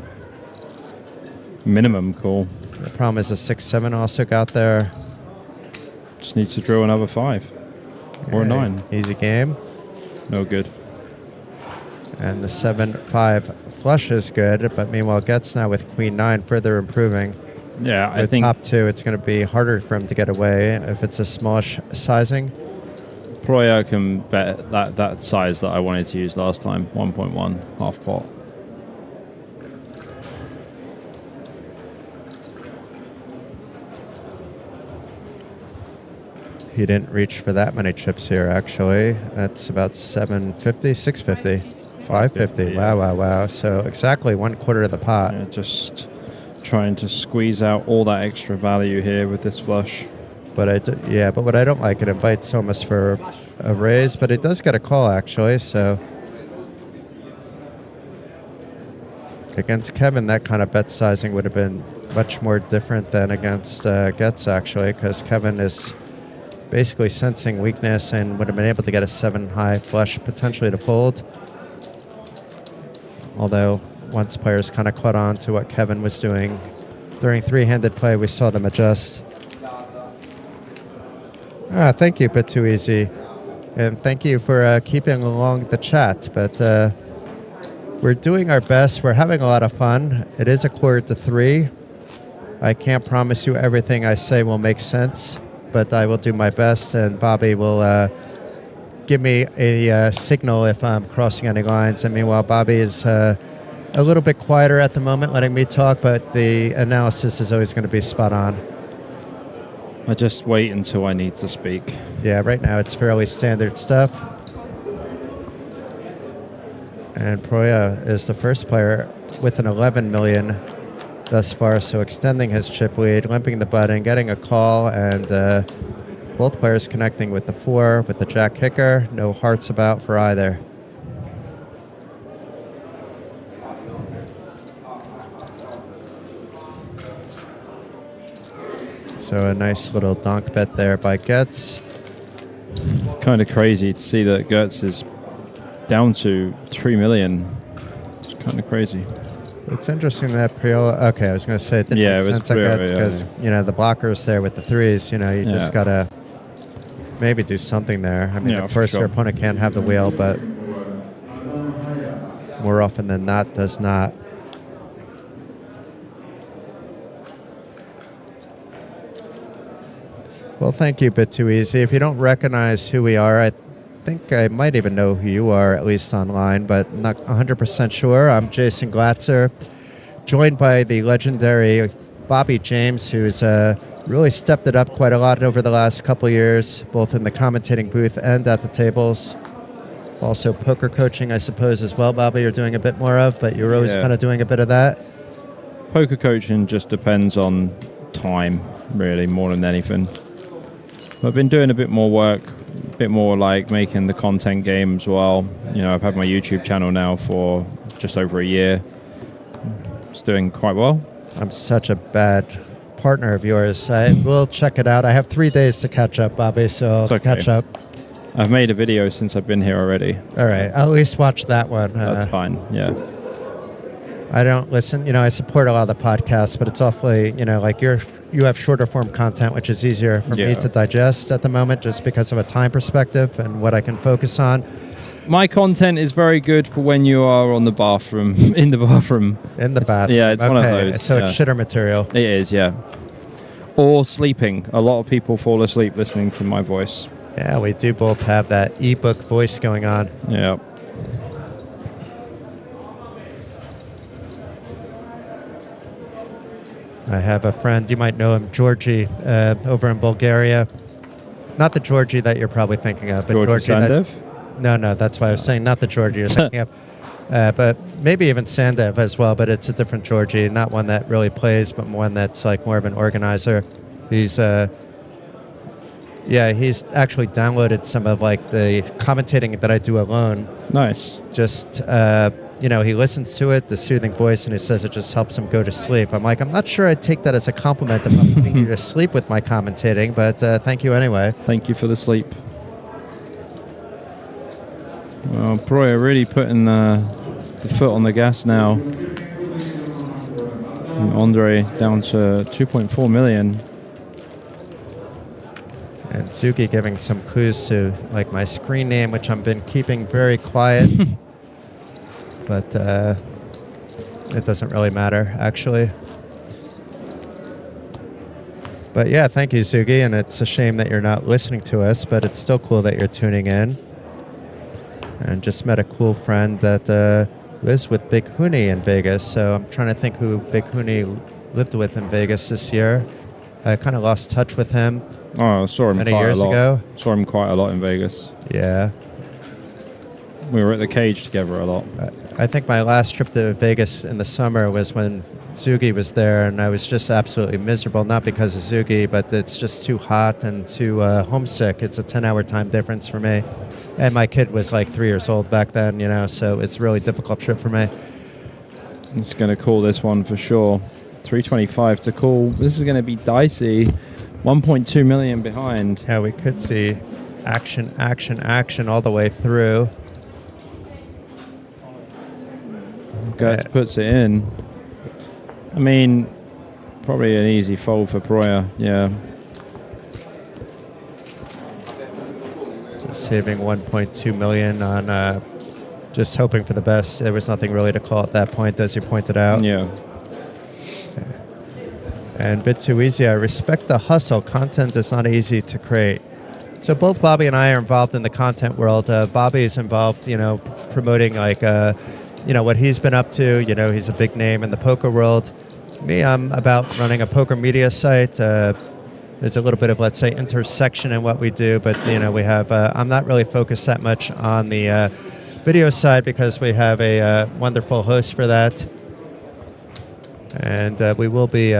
Minimum call. The problem is the 6-7 also got there. Just needs to draw another 5 or a 9. Easy game. No good. And the 7-5 flush is good, but meanwhile Getz now with Queen 9 further improving. Yeah, I with think top 2, it's going to be harder for him to get away if it's a smallish sizing. Proya can bet that size that I wanted to use last time, 1.1, half pot. He didn't reach for that many chips here, actually. That's about 750, 650, 550. Yeah. Wow. So exactly 1/4 of the pot. Yeah, just trying to squeeze out all that extra value here with this flush. But what I don't like, it invites almost for a raise, but it does get a call, actually. So against Kevin, that kind of bet sizing would have been much more different than against Getz, actually, because Kevin is basically sensing weakness and would have been able to get a 7 high flush potentially to fold. Although once players kind of caught on to what Kevin was doing during 3-handed play, we saw them adjust. Thank you, Bit Too Easy. And thank you for keeping along the chat. But we're doing our best. We're having a lot of fun. It is 2:45. I can't promise you everything I say will make sense, but I will do my best, and Bobby will give me a signal if I'm crossing any lines. And meanwhile, Bobby is a little bit quieter at the moment, letting me talk, but the analysis is always going to be spot on. I just wait until I need to speak. Yeah, right now it's fairly standard stuff. And Proya is the first player with an 11 million thus far, so extending his chip lead, limping the button, getting a call, and both players connecting with the 4 with the jack kicker. No hearts about for either. So a nice little donk bet there by Getz. Kind of crazy to see that Gertz is down to 3 million. It's kind of crazy. It's interesting that Priola. Okay, I was going to say it didn't make sense, I guess, because you know the blockers there with the 3s. You know, you just gotta maybe do something there. I mean, of course, your opponent can't have the wheel, but more often than not, does not. Well, thank you, Bit Too Easy. If you don't recognize who we are, I think I might even know who you are, at least online, but not 100% sure. I'm Jason Glatzer, joined by the legendary Bobby James, who's really stepped it up quite a lot over the last couple years, both in the commentating booth and at the tables. Also poker coaching, I suppose, as well, Bobby, you're doing a bit more of, but you're always kind of doing a bit of that. Poker coaching just depends on time, really, more than anything. I've been doing a bit more work, a bit more like making the content game as well. You know, I've had my YouTube channel now for just over a year. It's doing quite well. I'm such a bad partner of yours. I will check it out. I have 3 days to catch up, Bobby, so I'll catch up. I've made a video since I've been here already. All right, I'll at least watch that one. That's fine, yeah. I don't listen. You know, I support a lot of the podcasts, but it's awfully, you know, like you have shorter form content, which is easier for me to digest at the moment just because of a time perspective and what I can focus on. My content is very good for when you are on the bathroom, in the bathroom. In the bathroom. Yeah, it's one of those. So it's shitter material. It is, yeah. Or sleeping. A lot of people fall asleep listening to my voice. Yeah, we do both have that ebook voice going on. Yeah. I have a friend, you might know him, Georgie, over in Bulgaria. Not the Georgie that you're probably thinking of, but Georgie Sandev? No, that's why I was saying not the Georgie you're thinking of. But maybe even Sandev as well, but it's a different Georgie, not one that really plays, but one that's like more of an organizer. He's he's actually downloaded some of like the commentating that I do alone. Nice. Just you know, he listens to it, the soothing voice, and he says it just helps him go to sleep. I'm like, I'm not sure I'd take that as a compliment if I'm putting you to sleep with my commentating, but thank you anyway. Thank you for the sleep. Well, Proya really putting the foot on the gas now. And Andre down to 2.4 million. And Zuki giving some clues to like my screen name, which I've been keeping very quiet. But it doesn't really matter, actually. But yeah, thank you, Zugi. And it's a shame that you're not listening to us, but it's still cool that you're tuning in. And just met a cool friend that lives with Big Huni in Vegas. So I'm trying to think who Big Huni lived with in Vegas this year. I kind of lost touch with him. Oh, I saw him many quite years a lot. ago. Saw him quite a lot in Vegas. Yeah. We were at the cage together a lot. I think my last trip to Vegas in the summer was when Zugi was there, and I was just absolutely miserable, not because of Zugi, but it's just too hot and too homesick. It's a 10-hour time difference for me. And my kid was like 3 years old back then, you know, so it's a really difficult trip for me. It's going to call this one for sure. 325 to call. This is going to be dicey. 1.2 million behind. Yeah, we could see action all the way through. Gertz puts it in. I mean, probably an easy fold for Proya, yeah. So saving 1.2 million on just hoping for the best. There was nothing really to call at that point, as you pointed out. Yeah. And Bit Too Easy, I respect the hustle. Content is not easy to create. So both Bobby and I are involved in the content world. Bobby is involved, you know, promoting like, you know, what he's been up to. You know, he's a big name in the poker world. Me, I'm about running a poker media site. There's a little bit of, let's say, intersection in what we do, but, you know, we have, I'm not really focused that much on the video side because we have a wonderful host for that. And we will be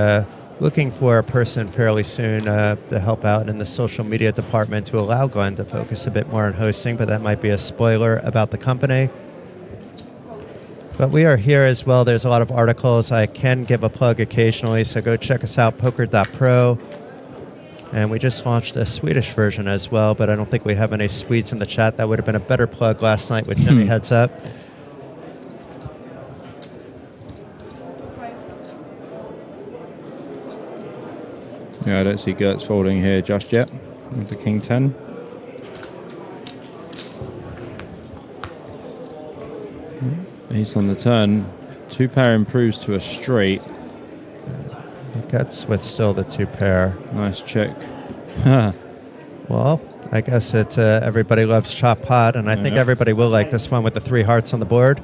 looking for a person fairly soon to help out in the social media department to allow Glenn to focus a bit more on hosting, but that might be a spoiler about the company. But we are here as well. There's a lot of articles. I can give a plug occasionally, so go check us out, poker.pro. And we just launched a Swedish version as well, but I don't think we have any Swedes in the chat. That would have been a better plug last night with Jimmy Heads Up. Yeah, I don't see Gertz folding here just yet with the King 10. Ace on the turn. 2-pair improves to a straight. Guts with still the 2-pair. Nice check. Well, I guess it's everybody loves chop pot, and I think everybody will like this one with the 3 hearts on the board.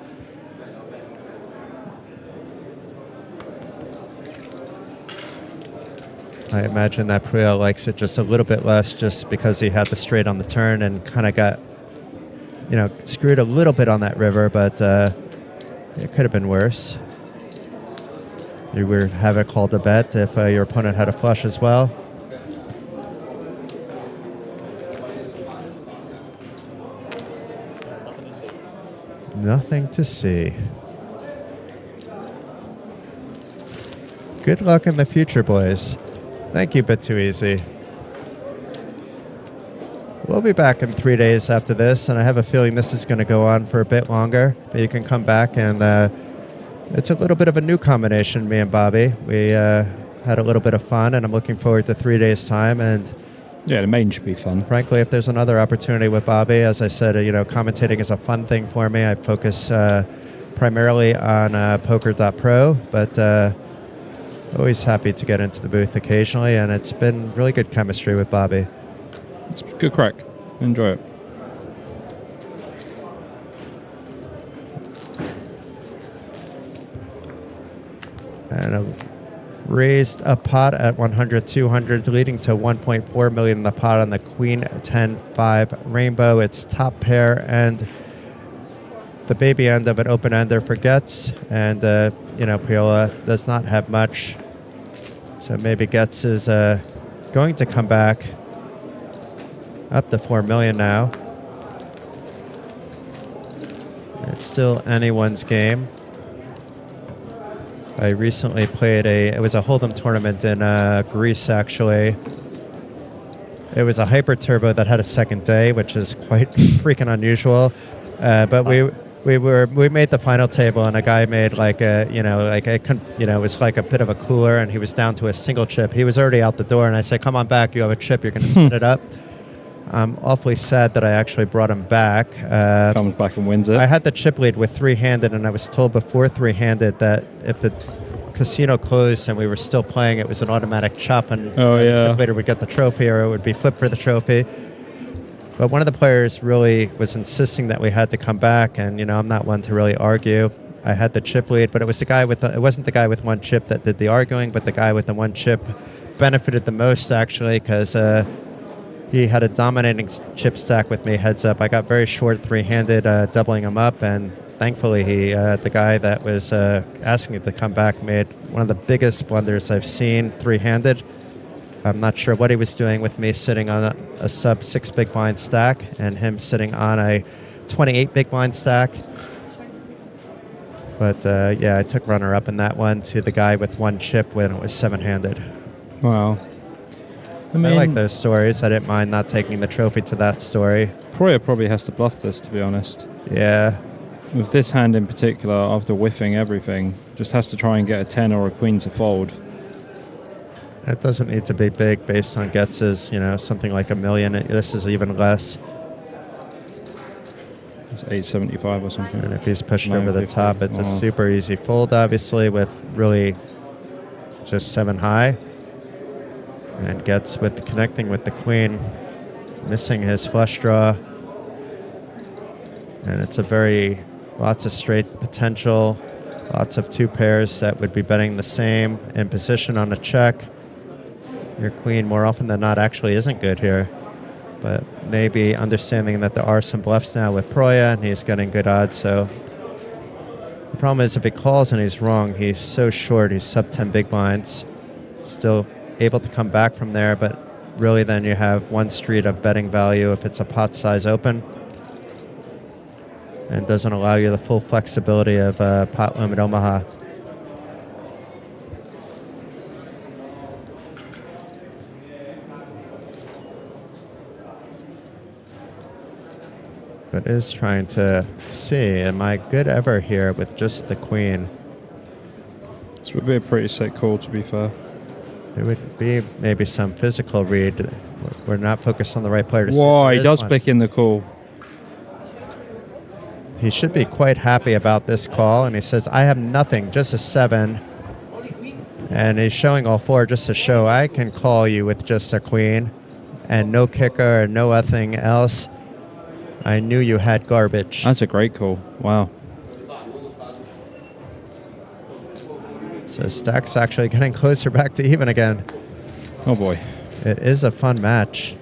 I imagine that Priel likes it just a little bit less just because he had the straight on the turn and kind of got, you know, screwed a little bit on that river, but it could have been worse. You would have it called a bet if your opponent had a flush as well. Nothing to see. Good luck in the future, boys. Thank you, Bit Too Easy. We'll be back in 3 days after this, and I have a feeling this is going to go on for a bit longer. But you can come back and It's a little bit of a new combination, me and Bobby. We had a little bit of fun, and I'm looking forward to 3 days' time. And Yeah, the main should be fun. frankly, if there's another opportunity with Bobby, as I said, commentating is a fun thing for me. I focus primarily on poker.pro, but always happy to get into the booth occasionally, and it's been really good chemistry with Bobby. It's good crack. Enjoy it. And raised a pot at 100, 200, leading to 1.4 million in the pot on the Queen 10-5 Rainbow. It's top pair and the baby end of an open ender for Getz. And, Priola does not have much. So maybe Getz is going to come back up to 4 million now. It's still anyone's game. I recently played it was a Hold'em tournament in Greece, actually. It was a hyper turbo that had a second day, which is quite freaking unusual. But we made the final table, and a guy made it was like a bit of a cooler, and he was down to a single chip. He was already out the door, and I said, "Come on back, you have a chip, you're going to spin it up." I'm awfully sad that I actually brought him back. Comes back and wins it. I had the chip lead with three-handed, and I was told before three-handed that if the casino closed and we were still playing, it was an automatic chop, and the chip leader would get the trophy, or it would be flipped for the trophy. But one of the players really was insisting that we had to come back, and I'm not one to really argue. I had the chip lead, but it was the guy it wasn't the guy with one chip that did the arguing, but the guy with the one chip benefited the most, actually, because he had a dominating chip stack with me heads up. I got very short three-handed, doubling him up, and thankfully the guy that was asking it to come back made one of the biggest blunders I've seen three-handed. I'm not sure what he was doing with me sitting on a sub 6 big blind stack and him sitting on a 28 big blind stack. But I took runner-up in that one to the guy with one chip when it was seven-handed. Wow. I like those stories. I didn't mind not taking the trophy to that story. Proya probably has to bluff this, to be honest. Yeah. With this hand in particular, after whiffing everything, just has to try and get a 10 or a queen to fold. It doesn't need to be big based on Getz's, something like $1 million. This is even less. It's 875 or something. And if he's pushing over the top, it's a super easy fold, obviously, with really just 7 high. And Getz with connecting with the queen, missing his flush draw. And it's lots of straight potential, lots of 2 pairs that would be betting the same in position on a check. Your queen, more often than not, actually isn't good here. But maybe understanding that there are some bluffs now with Proya, and he's getting good odds. So the problem is if he calls and he's wrong, he's so short, he's sub 10 big blinds. Still able to come back from there, but really then you have one street of betting value if it's a pot size open, and doesn't allow you the full flexibility of pot limit Omaha. But is trying to see, am I good ever here with just the queen? This would be a pretty sick call, to be fair. There would be maybe some physical read. We're not focused on the right player to Whoa, he does one. flick in the call. He should be quite happy about this call, and he says, I have nothing, just a 7. And he's showing all 4 just to show I can call you with just a queen and no kicker and no nothing else. I knew you had garbage. That's a great call. Wow. So stack's actually getting closer back to even again. Oh boy. It is a fun match.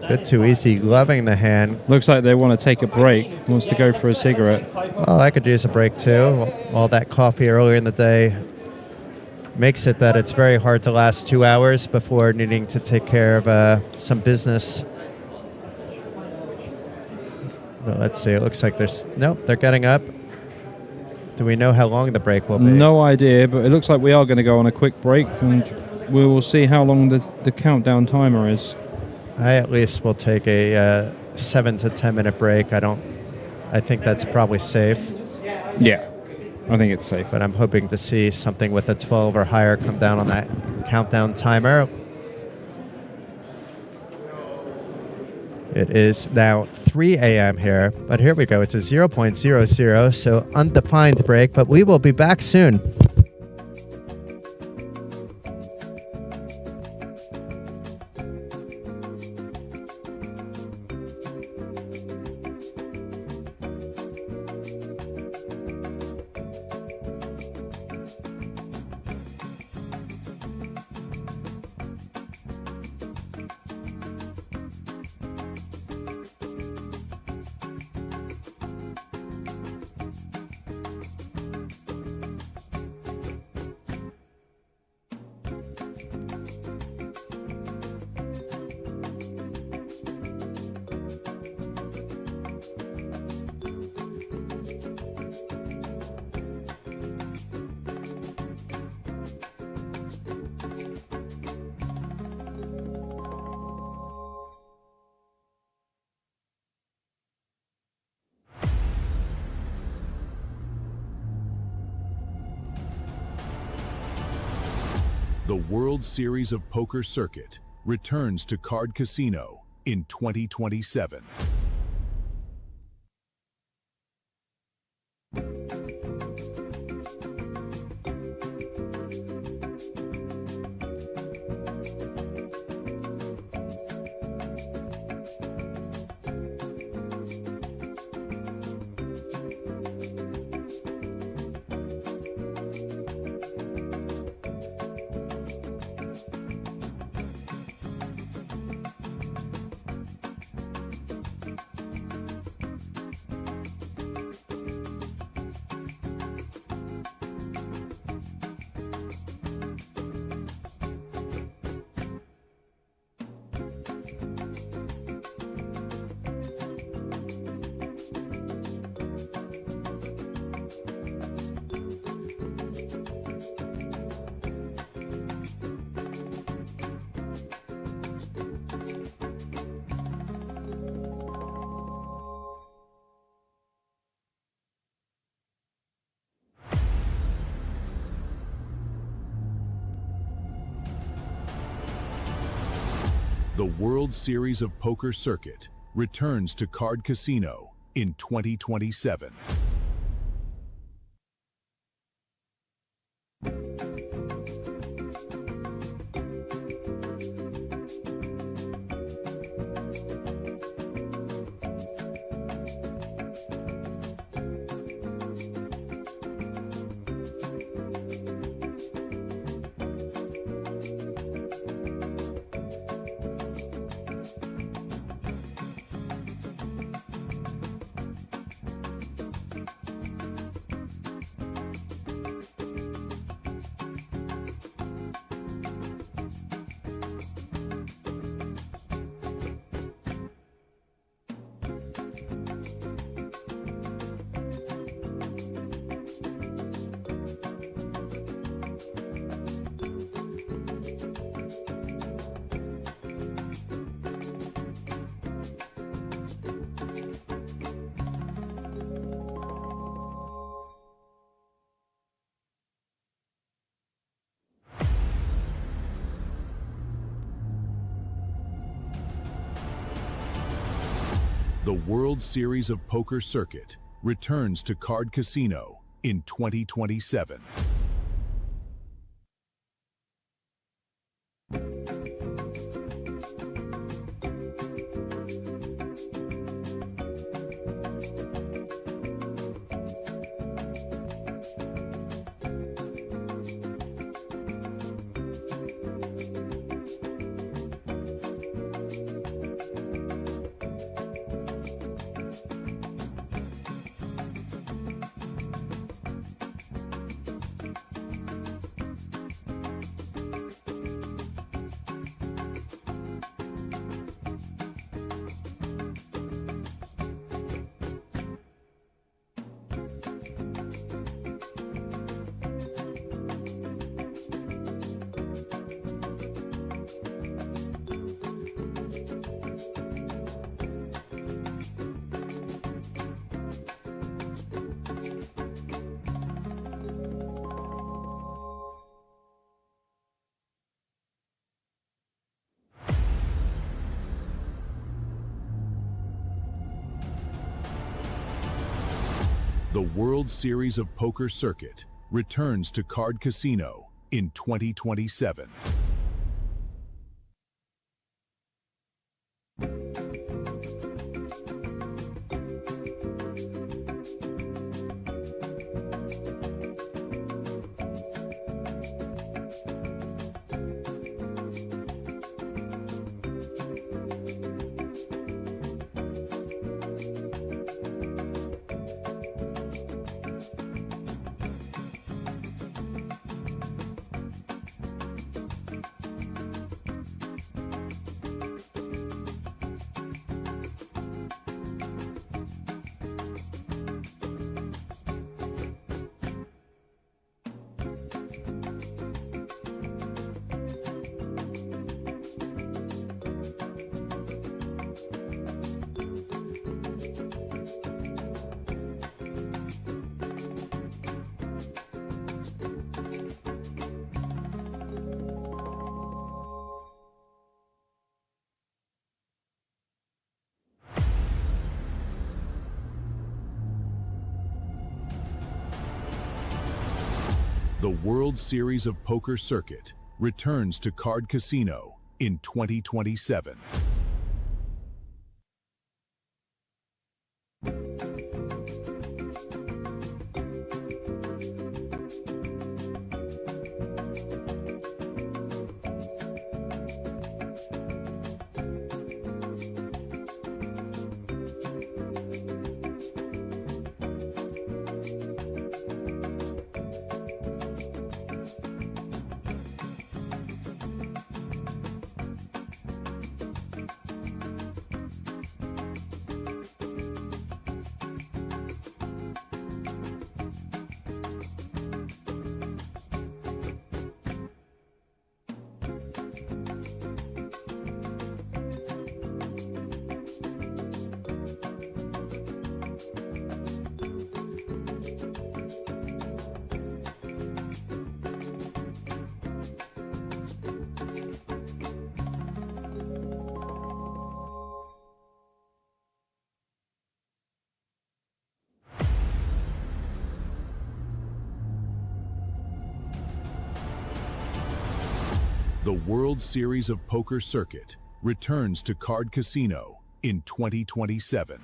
Bit too easy. Loving the hand. Looks like they want to take a break. Wants to go for a cigarette. Well, I could use a break too. All that coffee earlier in the day makes it that it's very hard to last 2 hours before needing to take care of some business. But let's see. It looks like they're getting up. Do we know how long the break will be? No idea, but it looks like we are going to go on a quick break, and we will see how long the countdown timer is. I at least will take a 7 to 10 minute break. I don't I think that's probably safe, Yeah, I think it's safe. but I'm hoping to see something with a 12 or higher come down on that countdown timer. It is now 3 a.m. here, but here we go. It's a 0.00, so undefined break, but we will be back soon. The World Series of Poker Circuit returns to Card Casino in 2027. The World Series of Poker Circuit returns to Card Casino in 2027. The World Series of Poker Circuit returns to Card Casino in 2027. The World Series of Poker Circuit returns to Card Casino in 2027. The World Series of Poker Circuit returns to Card Casino in 2027. The World Series of Poker Circuit returns to Card Casino in 2027.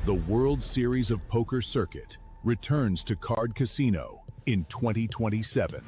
The World Series of Poker Circuit returns to Card Casino in 2027.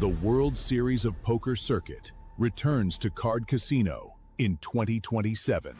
The World Series of Poker Circuit returns to Card Casino in 2027.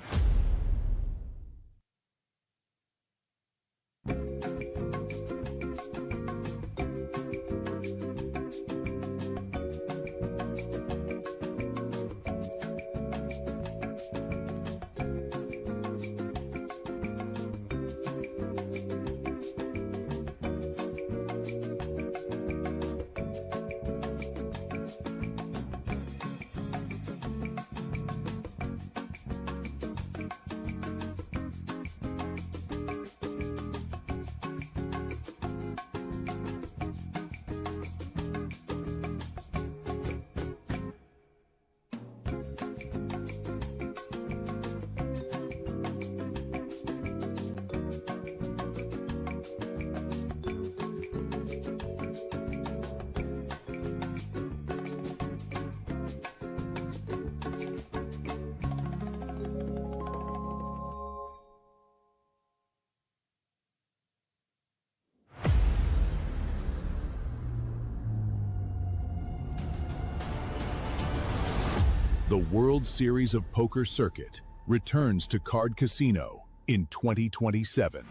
The World Series of Poker Circuit returns to Card Casino in 2027.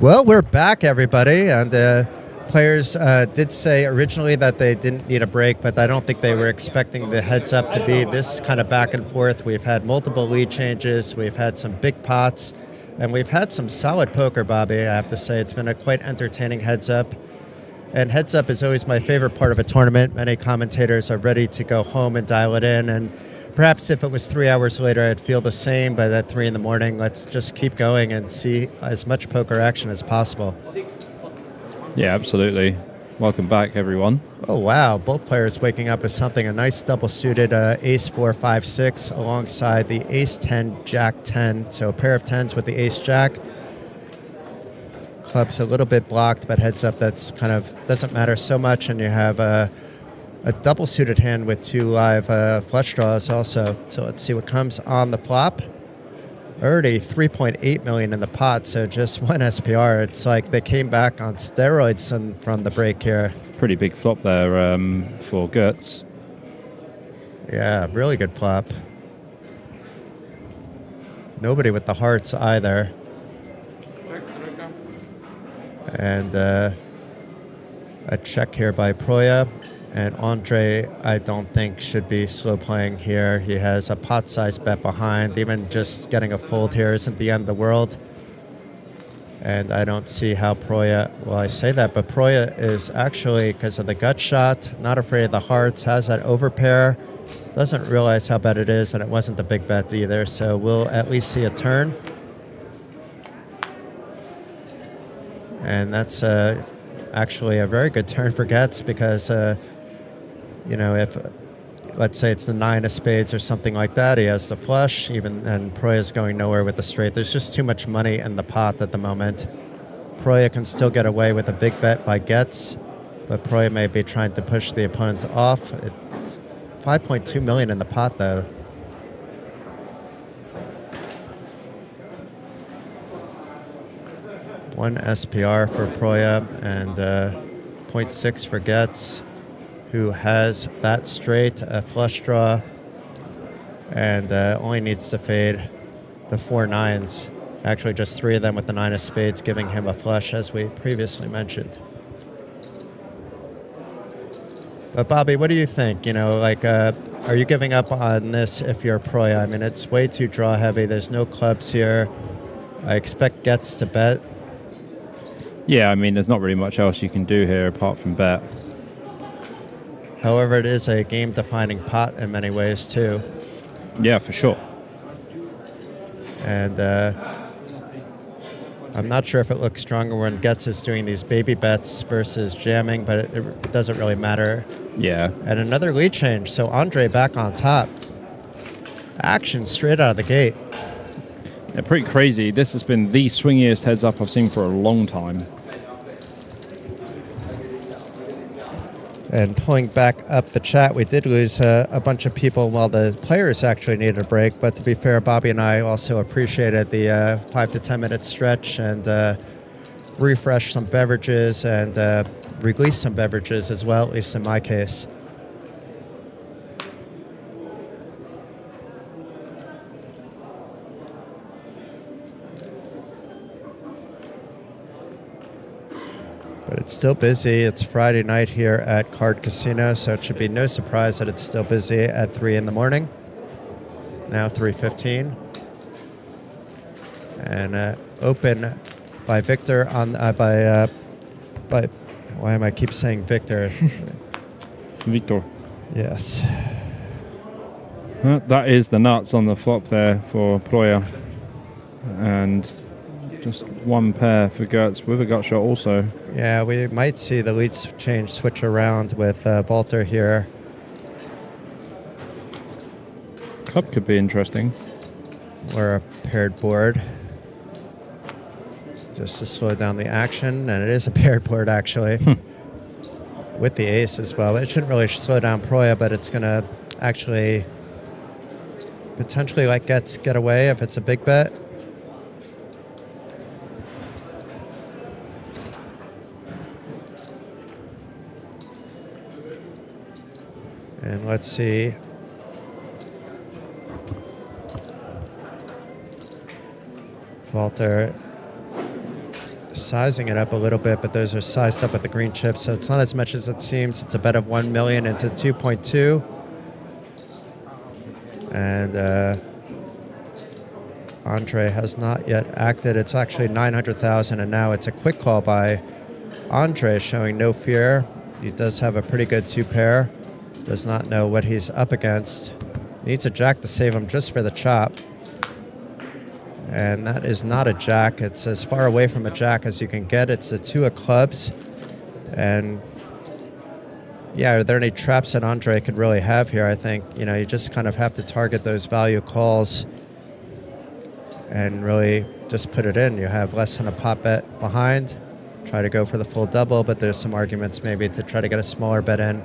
Well, we're back, everybody, and the players did say originally that they didn't need a break, but I don't think they were expecting the heads up to be this kind of back and forth. We've had multiple lead changes, we've had some big pots, and we've had some solid poker, Bobby. I have to say it's been a quite entertaining heads up. And heads up is always my favorite part of a tournament. Many commentators are ready to go home and dial it in, and perhaps if it was 3 hours later, I'd feel the same, but at 3 in the morning, let's just keep going and see as much poker action as possible. Yeah, absolutely. Welcome back, everyone. Oh, wow. Both players waking up with something, a nice double-suited ace 4, 5, 6 alongside the ace 10, jack 10. So a pair of 10s with the ace jack. Club's a little bit blocked, but heads up, that's kind of doesn't matter so much, and you have a double-suited hand with 2 live flush draws also. So let's see what comes on the flop. Already 3.8 million in the pot, so just 1 SPR. It's like they came back on steroids from the break here. Pretty big flop there for Gertz. Yeah, really good flop. Nobody with the hearts either. And a check here by Proya. And Andre, I don't think, should be slow playing here. He has a pot-sized bet behind. Even just getting a fold here isn't the end of the world. And I don't see how Proya, well, I say that, but Proya is actually, because of the gut shot, not afraid of the hearts, has that overpair, doesn't realize how bad it is, and it wasn't the big bet either. So we'll at least see a turn. And that's actually a very good turn for Getz because, you know, if let's say it's the 9 of spades or something like that, he has the flush, and Proya's going nowhere with the straight. There's just too much money in the pot at the moment. Proya can still get away with a big bet by Getz, but Proya may be trying to push the opponent off. It's 5.2 million in the pot, though. One SPR for Proya and 0.6 for Getz, who has that straight, a flush draw, and only needs to fade the 4 9s. Actually, just 3 of them with the 9 of spades, giving him a flush, as we previously mentioned. But Bobby, what do you think? You know, like, are you giving up on this if you're Proya? I mean, it's way too draw heavy. There's no clubs here. I expect Getz to bet. Yeah, I mean, there's not really much else you can do here apart from bet. However, it is a game-defining pot in many ways, too. Yeah, for sure. And I'm not sure if it looks stronger when Getz is doing these baby bets versus jamming, but it doesn't really matter. Yeah. And another lead change, so Andre back on top. Action straight out of the gate. Yeah, pretty crazy. This has been the swingiest heads up I've seen for a long time. And pulling back up the chat, we did lose a bunch of people while the players actually needed a break. But to be fair, Bobby and I also appreciated the 5 to 10 minute stretch and refresh some beverages and release some beverages as well, at least in my case. But it's still busy. It's Friday night here at Card Casino, so it should be no surprise that it's still busy at 3 in the morning. Now 3:15. And open by Victor on by why am I keep saying Victor? Victor. Yes. That is the nuts on the flop there for Ploya. And just one pair for Gertz with a gut shot also. Yeah, we might see the lead change switch around with Walter here. Club could be interesting. Or a paired board. Just to slow down the action, and it is a paired board actually. With the ace as well. It shouldn't really slow down Proya, but it's going to actually potentially let Getz get away if it's a big bet. And let's see. Walter sizing it up a little bit, but those are sized up at the green chip, so it's not as much as it seems. It's a bet of 1 million into 2.2. And Andre has not yet acted. It's actually 900,000, and now it's a quick call by Andre, showing no fear. He does have a pretty good two pair. Does not know what he's up against. Needs a jack to save him just for the chop. And that is not a jack. It's as far away from a jack as you can get. It's a 2 of clubs. And yeah, are there any traps that Andre could really have here? I think, you know, you just kind of have to target those value calls and really just put it in. You have less than a pot bet behind. Try to go for the full double, but there's some arguments maybe to try to get a smaller bet in.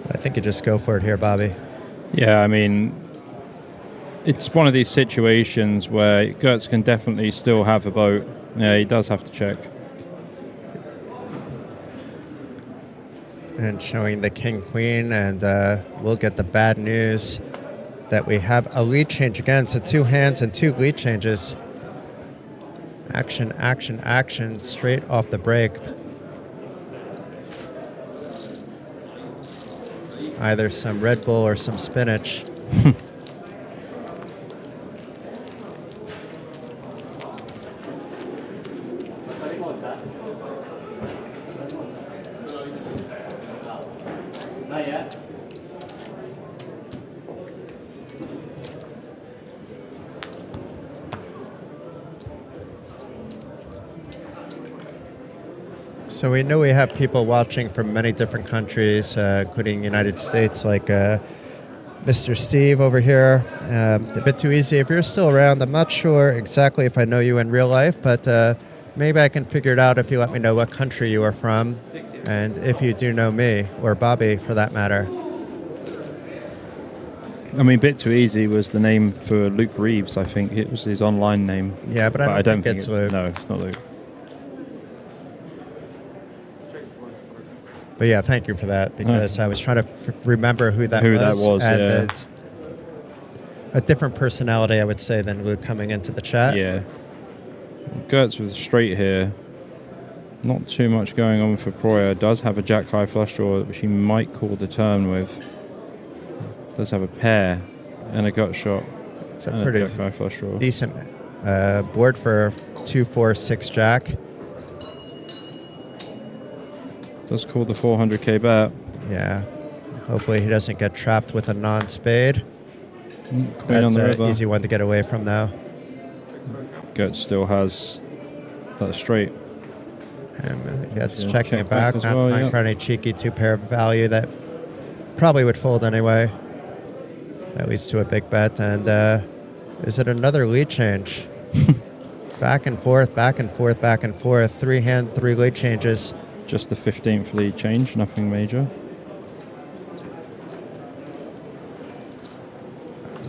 I think you just go for it here, Bobby. Yeah, I mean, it's one of these situations where Gertz can definitely still have a boat. Yeah, he does have to check. And showing the king-queen, and we'll get the bad news that we have a lead change again. So 2 hands and 2 lead changes. Action, action, action, straight off the break. Either some Red Bull or some spinach. So we know we have people watching from many different countries, including United States, like Mr. Steve over here. A bit too easy. If you're still around, I'm not sure exactly if I know you in real life, but maybe I can figure it out if you let me know what country you are from, and if you do know me, or Bobby for that matter. I mean, Bit Too Easy was the name for Luke Reeves, I think. It was his online name. Yeah, but I don't think it's Luke. No, it's not Luke. But yeah, thank you for that, because I was trying to remember who that was. And yeah. It's a different personality, I would say, than Luke coming into the chat. Yeah. Gertz with straight here. Not too much going on for Proya. Does have a jack-high flush draw, which he might call the turn with. Does have a pair and a gut shot. It's a pretty jack-high flush draw. Decent board for 2, 4, 6 jack. Does call the 400k bet. Yeah. Hopefully he doesn't get trapped with a non-spade. Queen That's on the an river. easy one to get away from, though. Goetz still has that straight. And Goetz Yeah, checking check it back, back as not well, playing yeah. for any cheeky two-pair value that probably would fold anyway. That leads to a big bet. And is it another lead change? Back and forth, back and forth, back and forth. 3-hand, 3 lead changes. Just the 15th lead change, nothing major.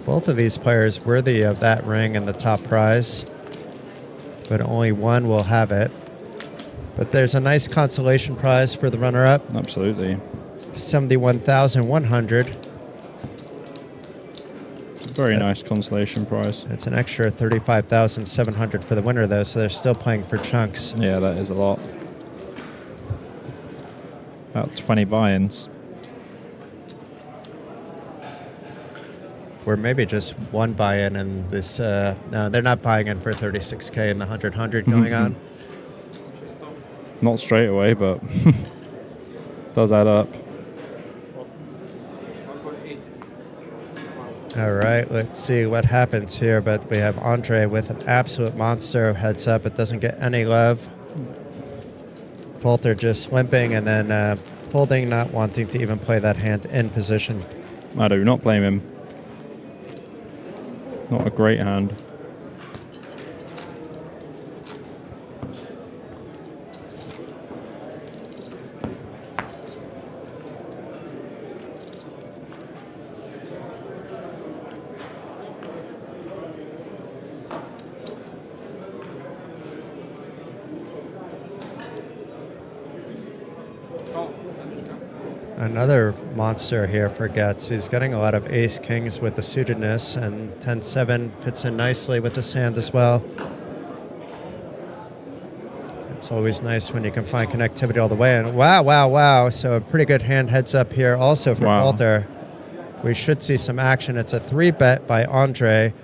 Both of these players worthy of that ring and the top prize, but only one will have it. But there's a nice consolation prize for the runner-up. Absolutely. 71,100. Very nice consolation prize. It's an extra 35,700 for the winner, though, so they're still playing for chunks. Yeah, that is a lot. About 20 buy-ins. Or maybe just one buy-in and this... no, they're not buying in for 36K and the 100 going on. Not straight away, but does add up. All right, let's see what happens here. But we have Andre with an absolute monster heads up. It doesn't get any love. Falter just limping and then folding, not wanting to even play that hand in position. I do not blame him. Not a great hand. Another monster here for Goetz. He's getting a lot of ace-kings with the suitedness, and 10-7 fits in nicely with this hand as well. It's always nice when you can find connectivity all the way. And wow, wow, wow. So a pretty good hand heads up here also for Falter. We should see some action. It's a 3-bet by Andre.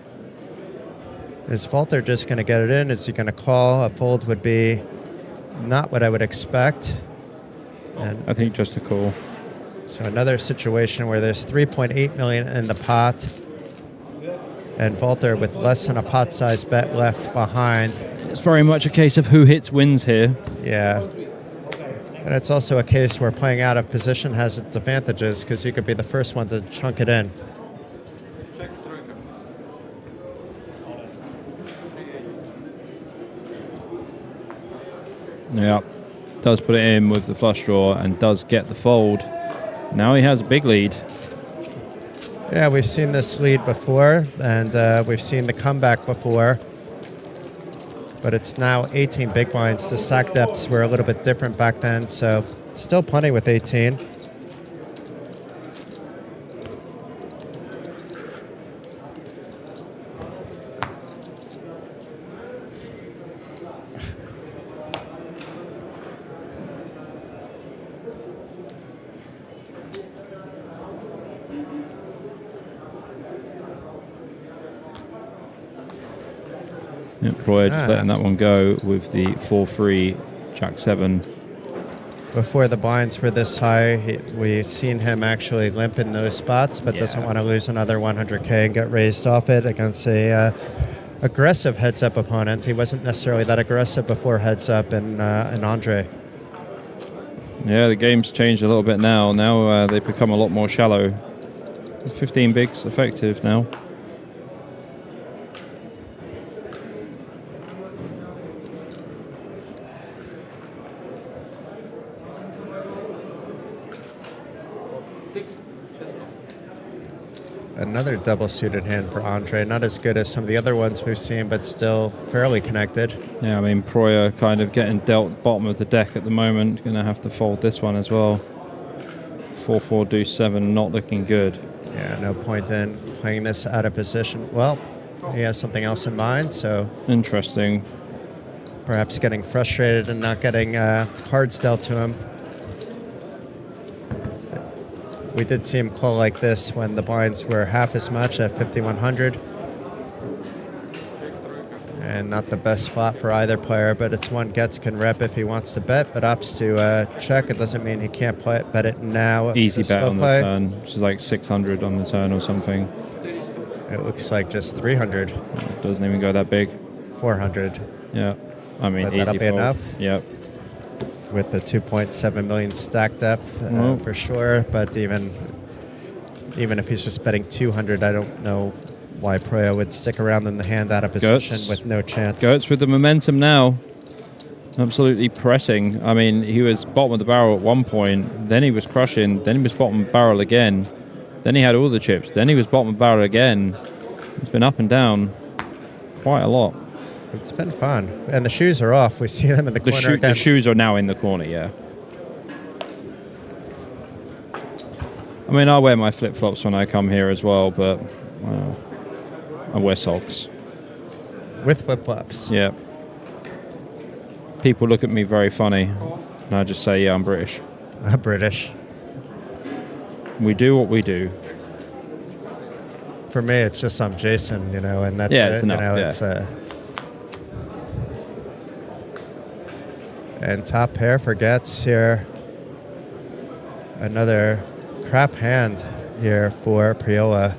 Is Falter just going to get it in? Is he going to call? A fold would be not what I would expect. And I think just a call. so another situation where there's 3.8 million in the pot, and Falter with less than a pot size bet left behind. It's very much a case of who hits wins here. Yeah. And it's also a case where playing out of position has its advantages because you could be the first one to chunk it in. Yeah, does put it in with the flush draw and does get the fold. Now he has a big lead. Yeah, we've seen this lead before, and we've seen the comeback before. But it's now 18 big blinds. The stack depths were a little bit different back then, so still plenty with 18. Roy just letting that one go with the 4-3 Jack 7. Before the blinds were this high, we've seen him actually limp in those spots, but doesn't want to lose another 100K and get raised off it against a aggressive heads-up opponent. He wasn't necessarily that aggressive before heads-up in Andre. Yeah, the game's changed a little bit now. Now they've become a lot more shallow. 15 bigs effective now. Another double suited hand for Andre. Not as good as some of the other ones we've seen, but still fairly connected. Yeah, I mean, Proyer kind of getting dealt bottom of the deck at the moment. Going to have to fold this one as well. 4-4 deuce 7, not looking good. Yeah, no point in playing this out of position. Well, he has something else in mind, so... Interesting. Perhaps getting frustrated and not getting cards dealt to him. We did see him call like this when the blinds were half as much at 5,100. And not the best flop for either player, but it's one Goetz can rep if he wants to bet, but opts to check. It doesn't mean he can't play it, bet it now. Easy bet on the turn, which is like 600 on the turn or something. It looks like just 300. It doesn't even go that big. 400. Yeah. I mean, But easy that'll be fold. enough. Yep. With the 2.7 million stack depth Well. for sure. But even if he's just betting 200, I don't know why Proya would stick around in the hand out of position Götz. with no chance. Götz with the momentum now. Absolutely pressing. I mean, he was bottom of the barrel at one point, then he was crushing, then he was bottom of the barrel again, then he had all the chips, then he was bottom of the barrel again. It's been up and down quite a lot. It's been fun. And the shoes are off. We see them in the corner again. The shoes are now in the corner, yeah. I mean, I wear my flip-flops when I come here as well, but, well, I wear socks. With flip-flops. Yeah. People look at me very funny, and I just say, yeah, I'm British. British. We do what we do. For me, it's just I'm Jason, you know, and that's Yeah, it. it's enough, You know, yeah. it's and top pair for Getz here. Another crap hand here for Priola.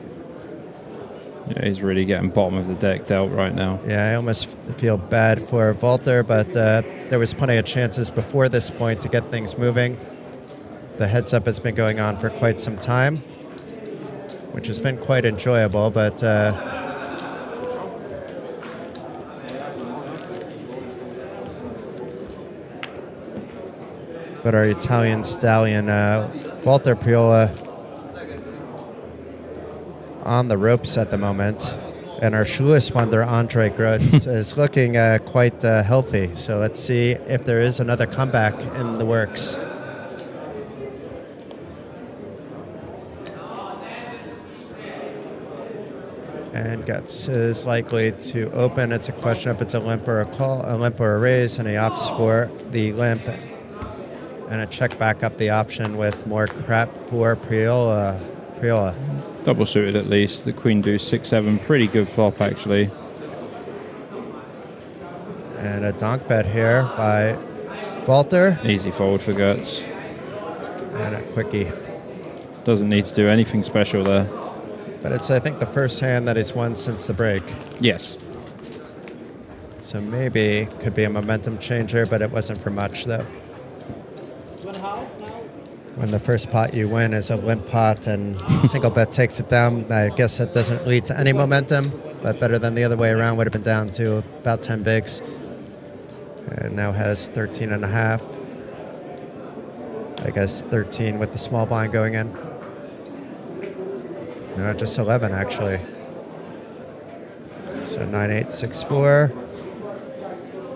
Yeah, he's really getting bottom of the deck dealt right now. Yeah, I almost feel bad for Walter, but there was plenty of chances before this point to get things moving. The heads-up has been going on for quite some time, which has been quite enjoyable, but our Italian stallion, Walter Priola, on the ropes at the moment. And our shoeless wonder, Andre Groth, is looking quite healthy. So let's see if there is another comeback in the works. And Getz is likely to open. It's a question if it's a limp or a call, a limp or a raise, and he opts for the limp. And a check back up the option with more crap for Priola. Double suited at least. The queen deuce 6-7, pretty good flop actually. And a donk bet here by Walter. Easy fold for Götz. And a quickie. Doesn't need to do anything special there. But it's, I think, the first hand that he's won since the break. Yes. So maybe could be a momentum changer, but it wasn't for much though. When the first pot you win is a limp pot and single bet takes it down, I guess that doesn't lead to any momentum, but better than the other way around. Would have been down to about 10 bigs. And now has 13 and a half. I guess 13 with the small blind going in. No, just 11 actually. So 9-8, 6-4.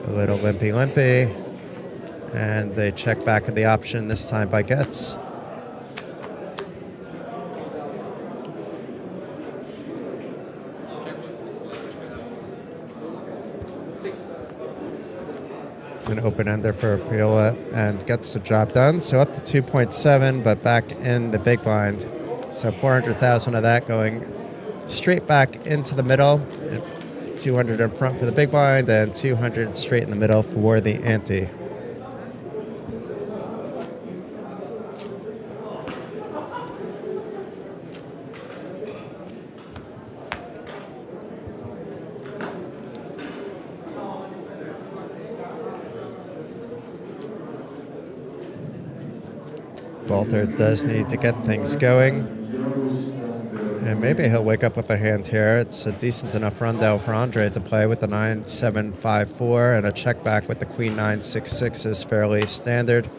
A little limpy. And they check back at the option, this time by Getz. An open ender for Priola and gets the job done. So up to 2.7, but back in the big blind. So 400,000 of that going straight back into the middle. 200 in front for the big blind and 200 straight in the middle for the ante. Walter does need to get things going. And maybe he'll wake up with a hand here. It's a decent enough rundown for Andre to play with the 9-7-5-4, and a check back with the queen 9-6-6 is fairly standard.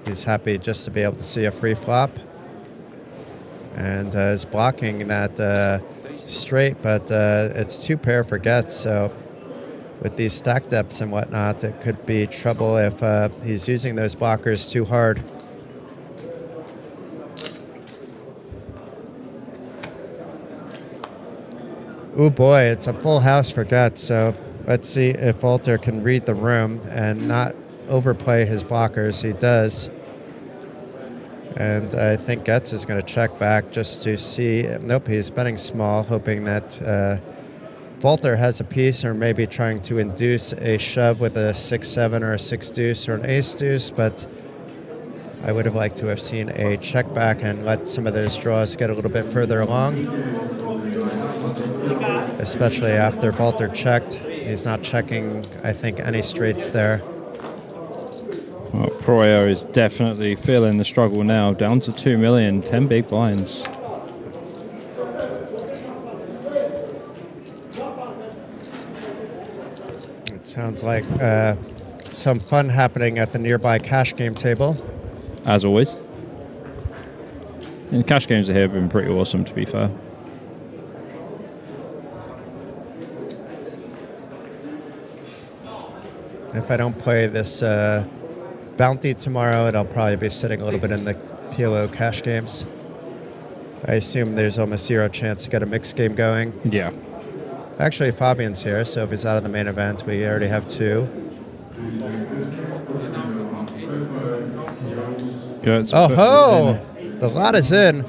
He's happy just to be able to see a free flop. And is blocking that straight, but it's two pair for Getz, so with these stack depths and whatnot, it could be trouble if he's using those blockers too hard. Oh boy, it's a full house for Getz, so let's see if Walter can read the room and not overplay his blockers. He does. And I think Getz is going to check back just to see. Nope, he's betting small, hoping that Walter has a piece, or maybe trying to induce a shove with a 6-7 or a 6-deuce or an ace-deuce, but I would have liked to have seen a check back and let some of those draws get a little bit further along, especially after Walter checked. He's not checking, I think, any straights there. Well, Proyer is definitely feeling the struggle now. Down to 2 million, 10 big blinds. It sounds like some fun happening at the nearby cash game table. As always. And cash games here have been pretty awesome, to be fair. If I don't play this bounty tomorrow, it'll probably be sitting a little bit in the PLO cash games. I assume there's almost zero chance to get a mixed game going. Yeah. Actually, Fabian's here, so if he's out of the main event, we already have 2. Gertz Oh ho! The lot is in,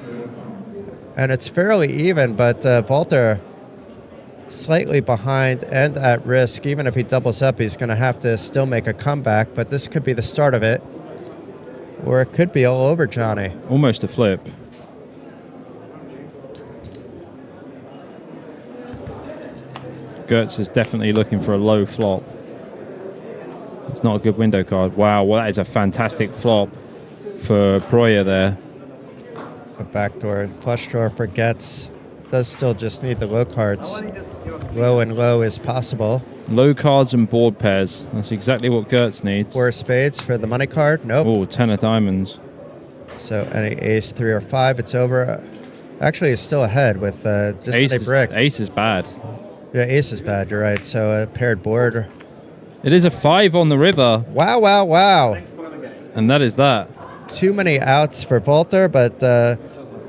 and it's fairly even, but Walter slightly behind and at risk. Even if he doubles up, he's going to have to still make a comeback, but this could be the start of it, or it could be all over Johnny. Almost a flip. Gertz is definitely looking for a low flop. It's not a good window card. Wow, well, that is a fantastic flop for Proyer there. The backdoor flush drawer forgets. Does still just need the low cards. Low and low is possible. Low cards and board pairs. That's exactly what Gertz needs. 4 spades for the money card. Nope. Oh, 10 of diamonds. So any ace, 3 or 5, it's over. Actually, it's still ahead with just a brick. Ace is bad. Yeah, ace is bad. You're right. So a paired board. It is a 5 on the river. Wow, wow, wow. And that is that. Too many outs for Walter, but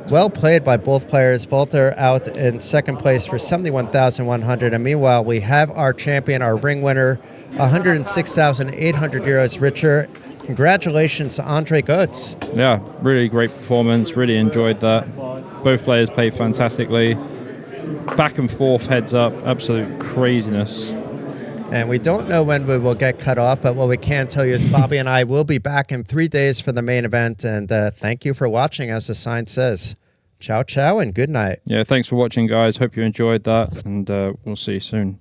well played by both players. Walter out in second place for 71,100. And meanwhile, we have our champion, our ring winner, 106,800 euros richer. Congratulations to Andre Götz. Yeah, really great performance. Really enjoyed that. Both players played fantastically. Back and forth, heads up. Absolute craziness. And we don't know when we will get cut off, but what we can tell you is Bobby and I will be back in 3 days for the main event. And thank you for watching, as the sign says. Ciao, ciao, and good night. Yeah, thanks for watching, guys. Hope you enjoyed that, and we'll see you soon.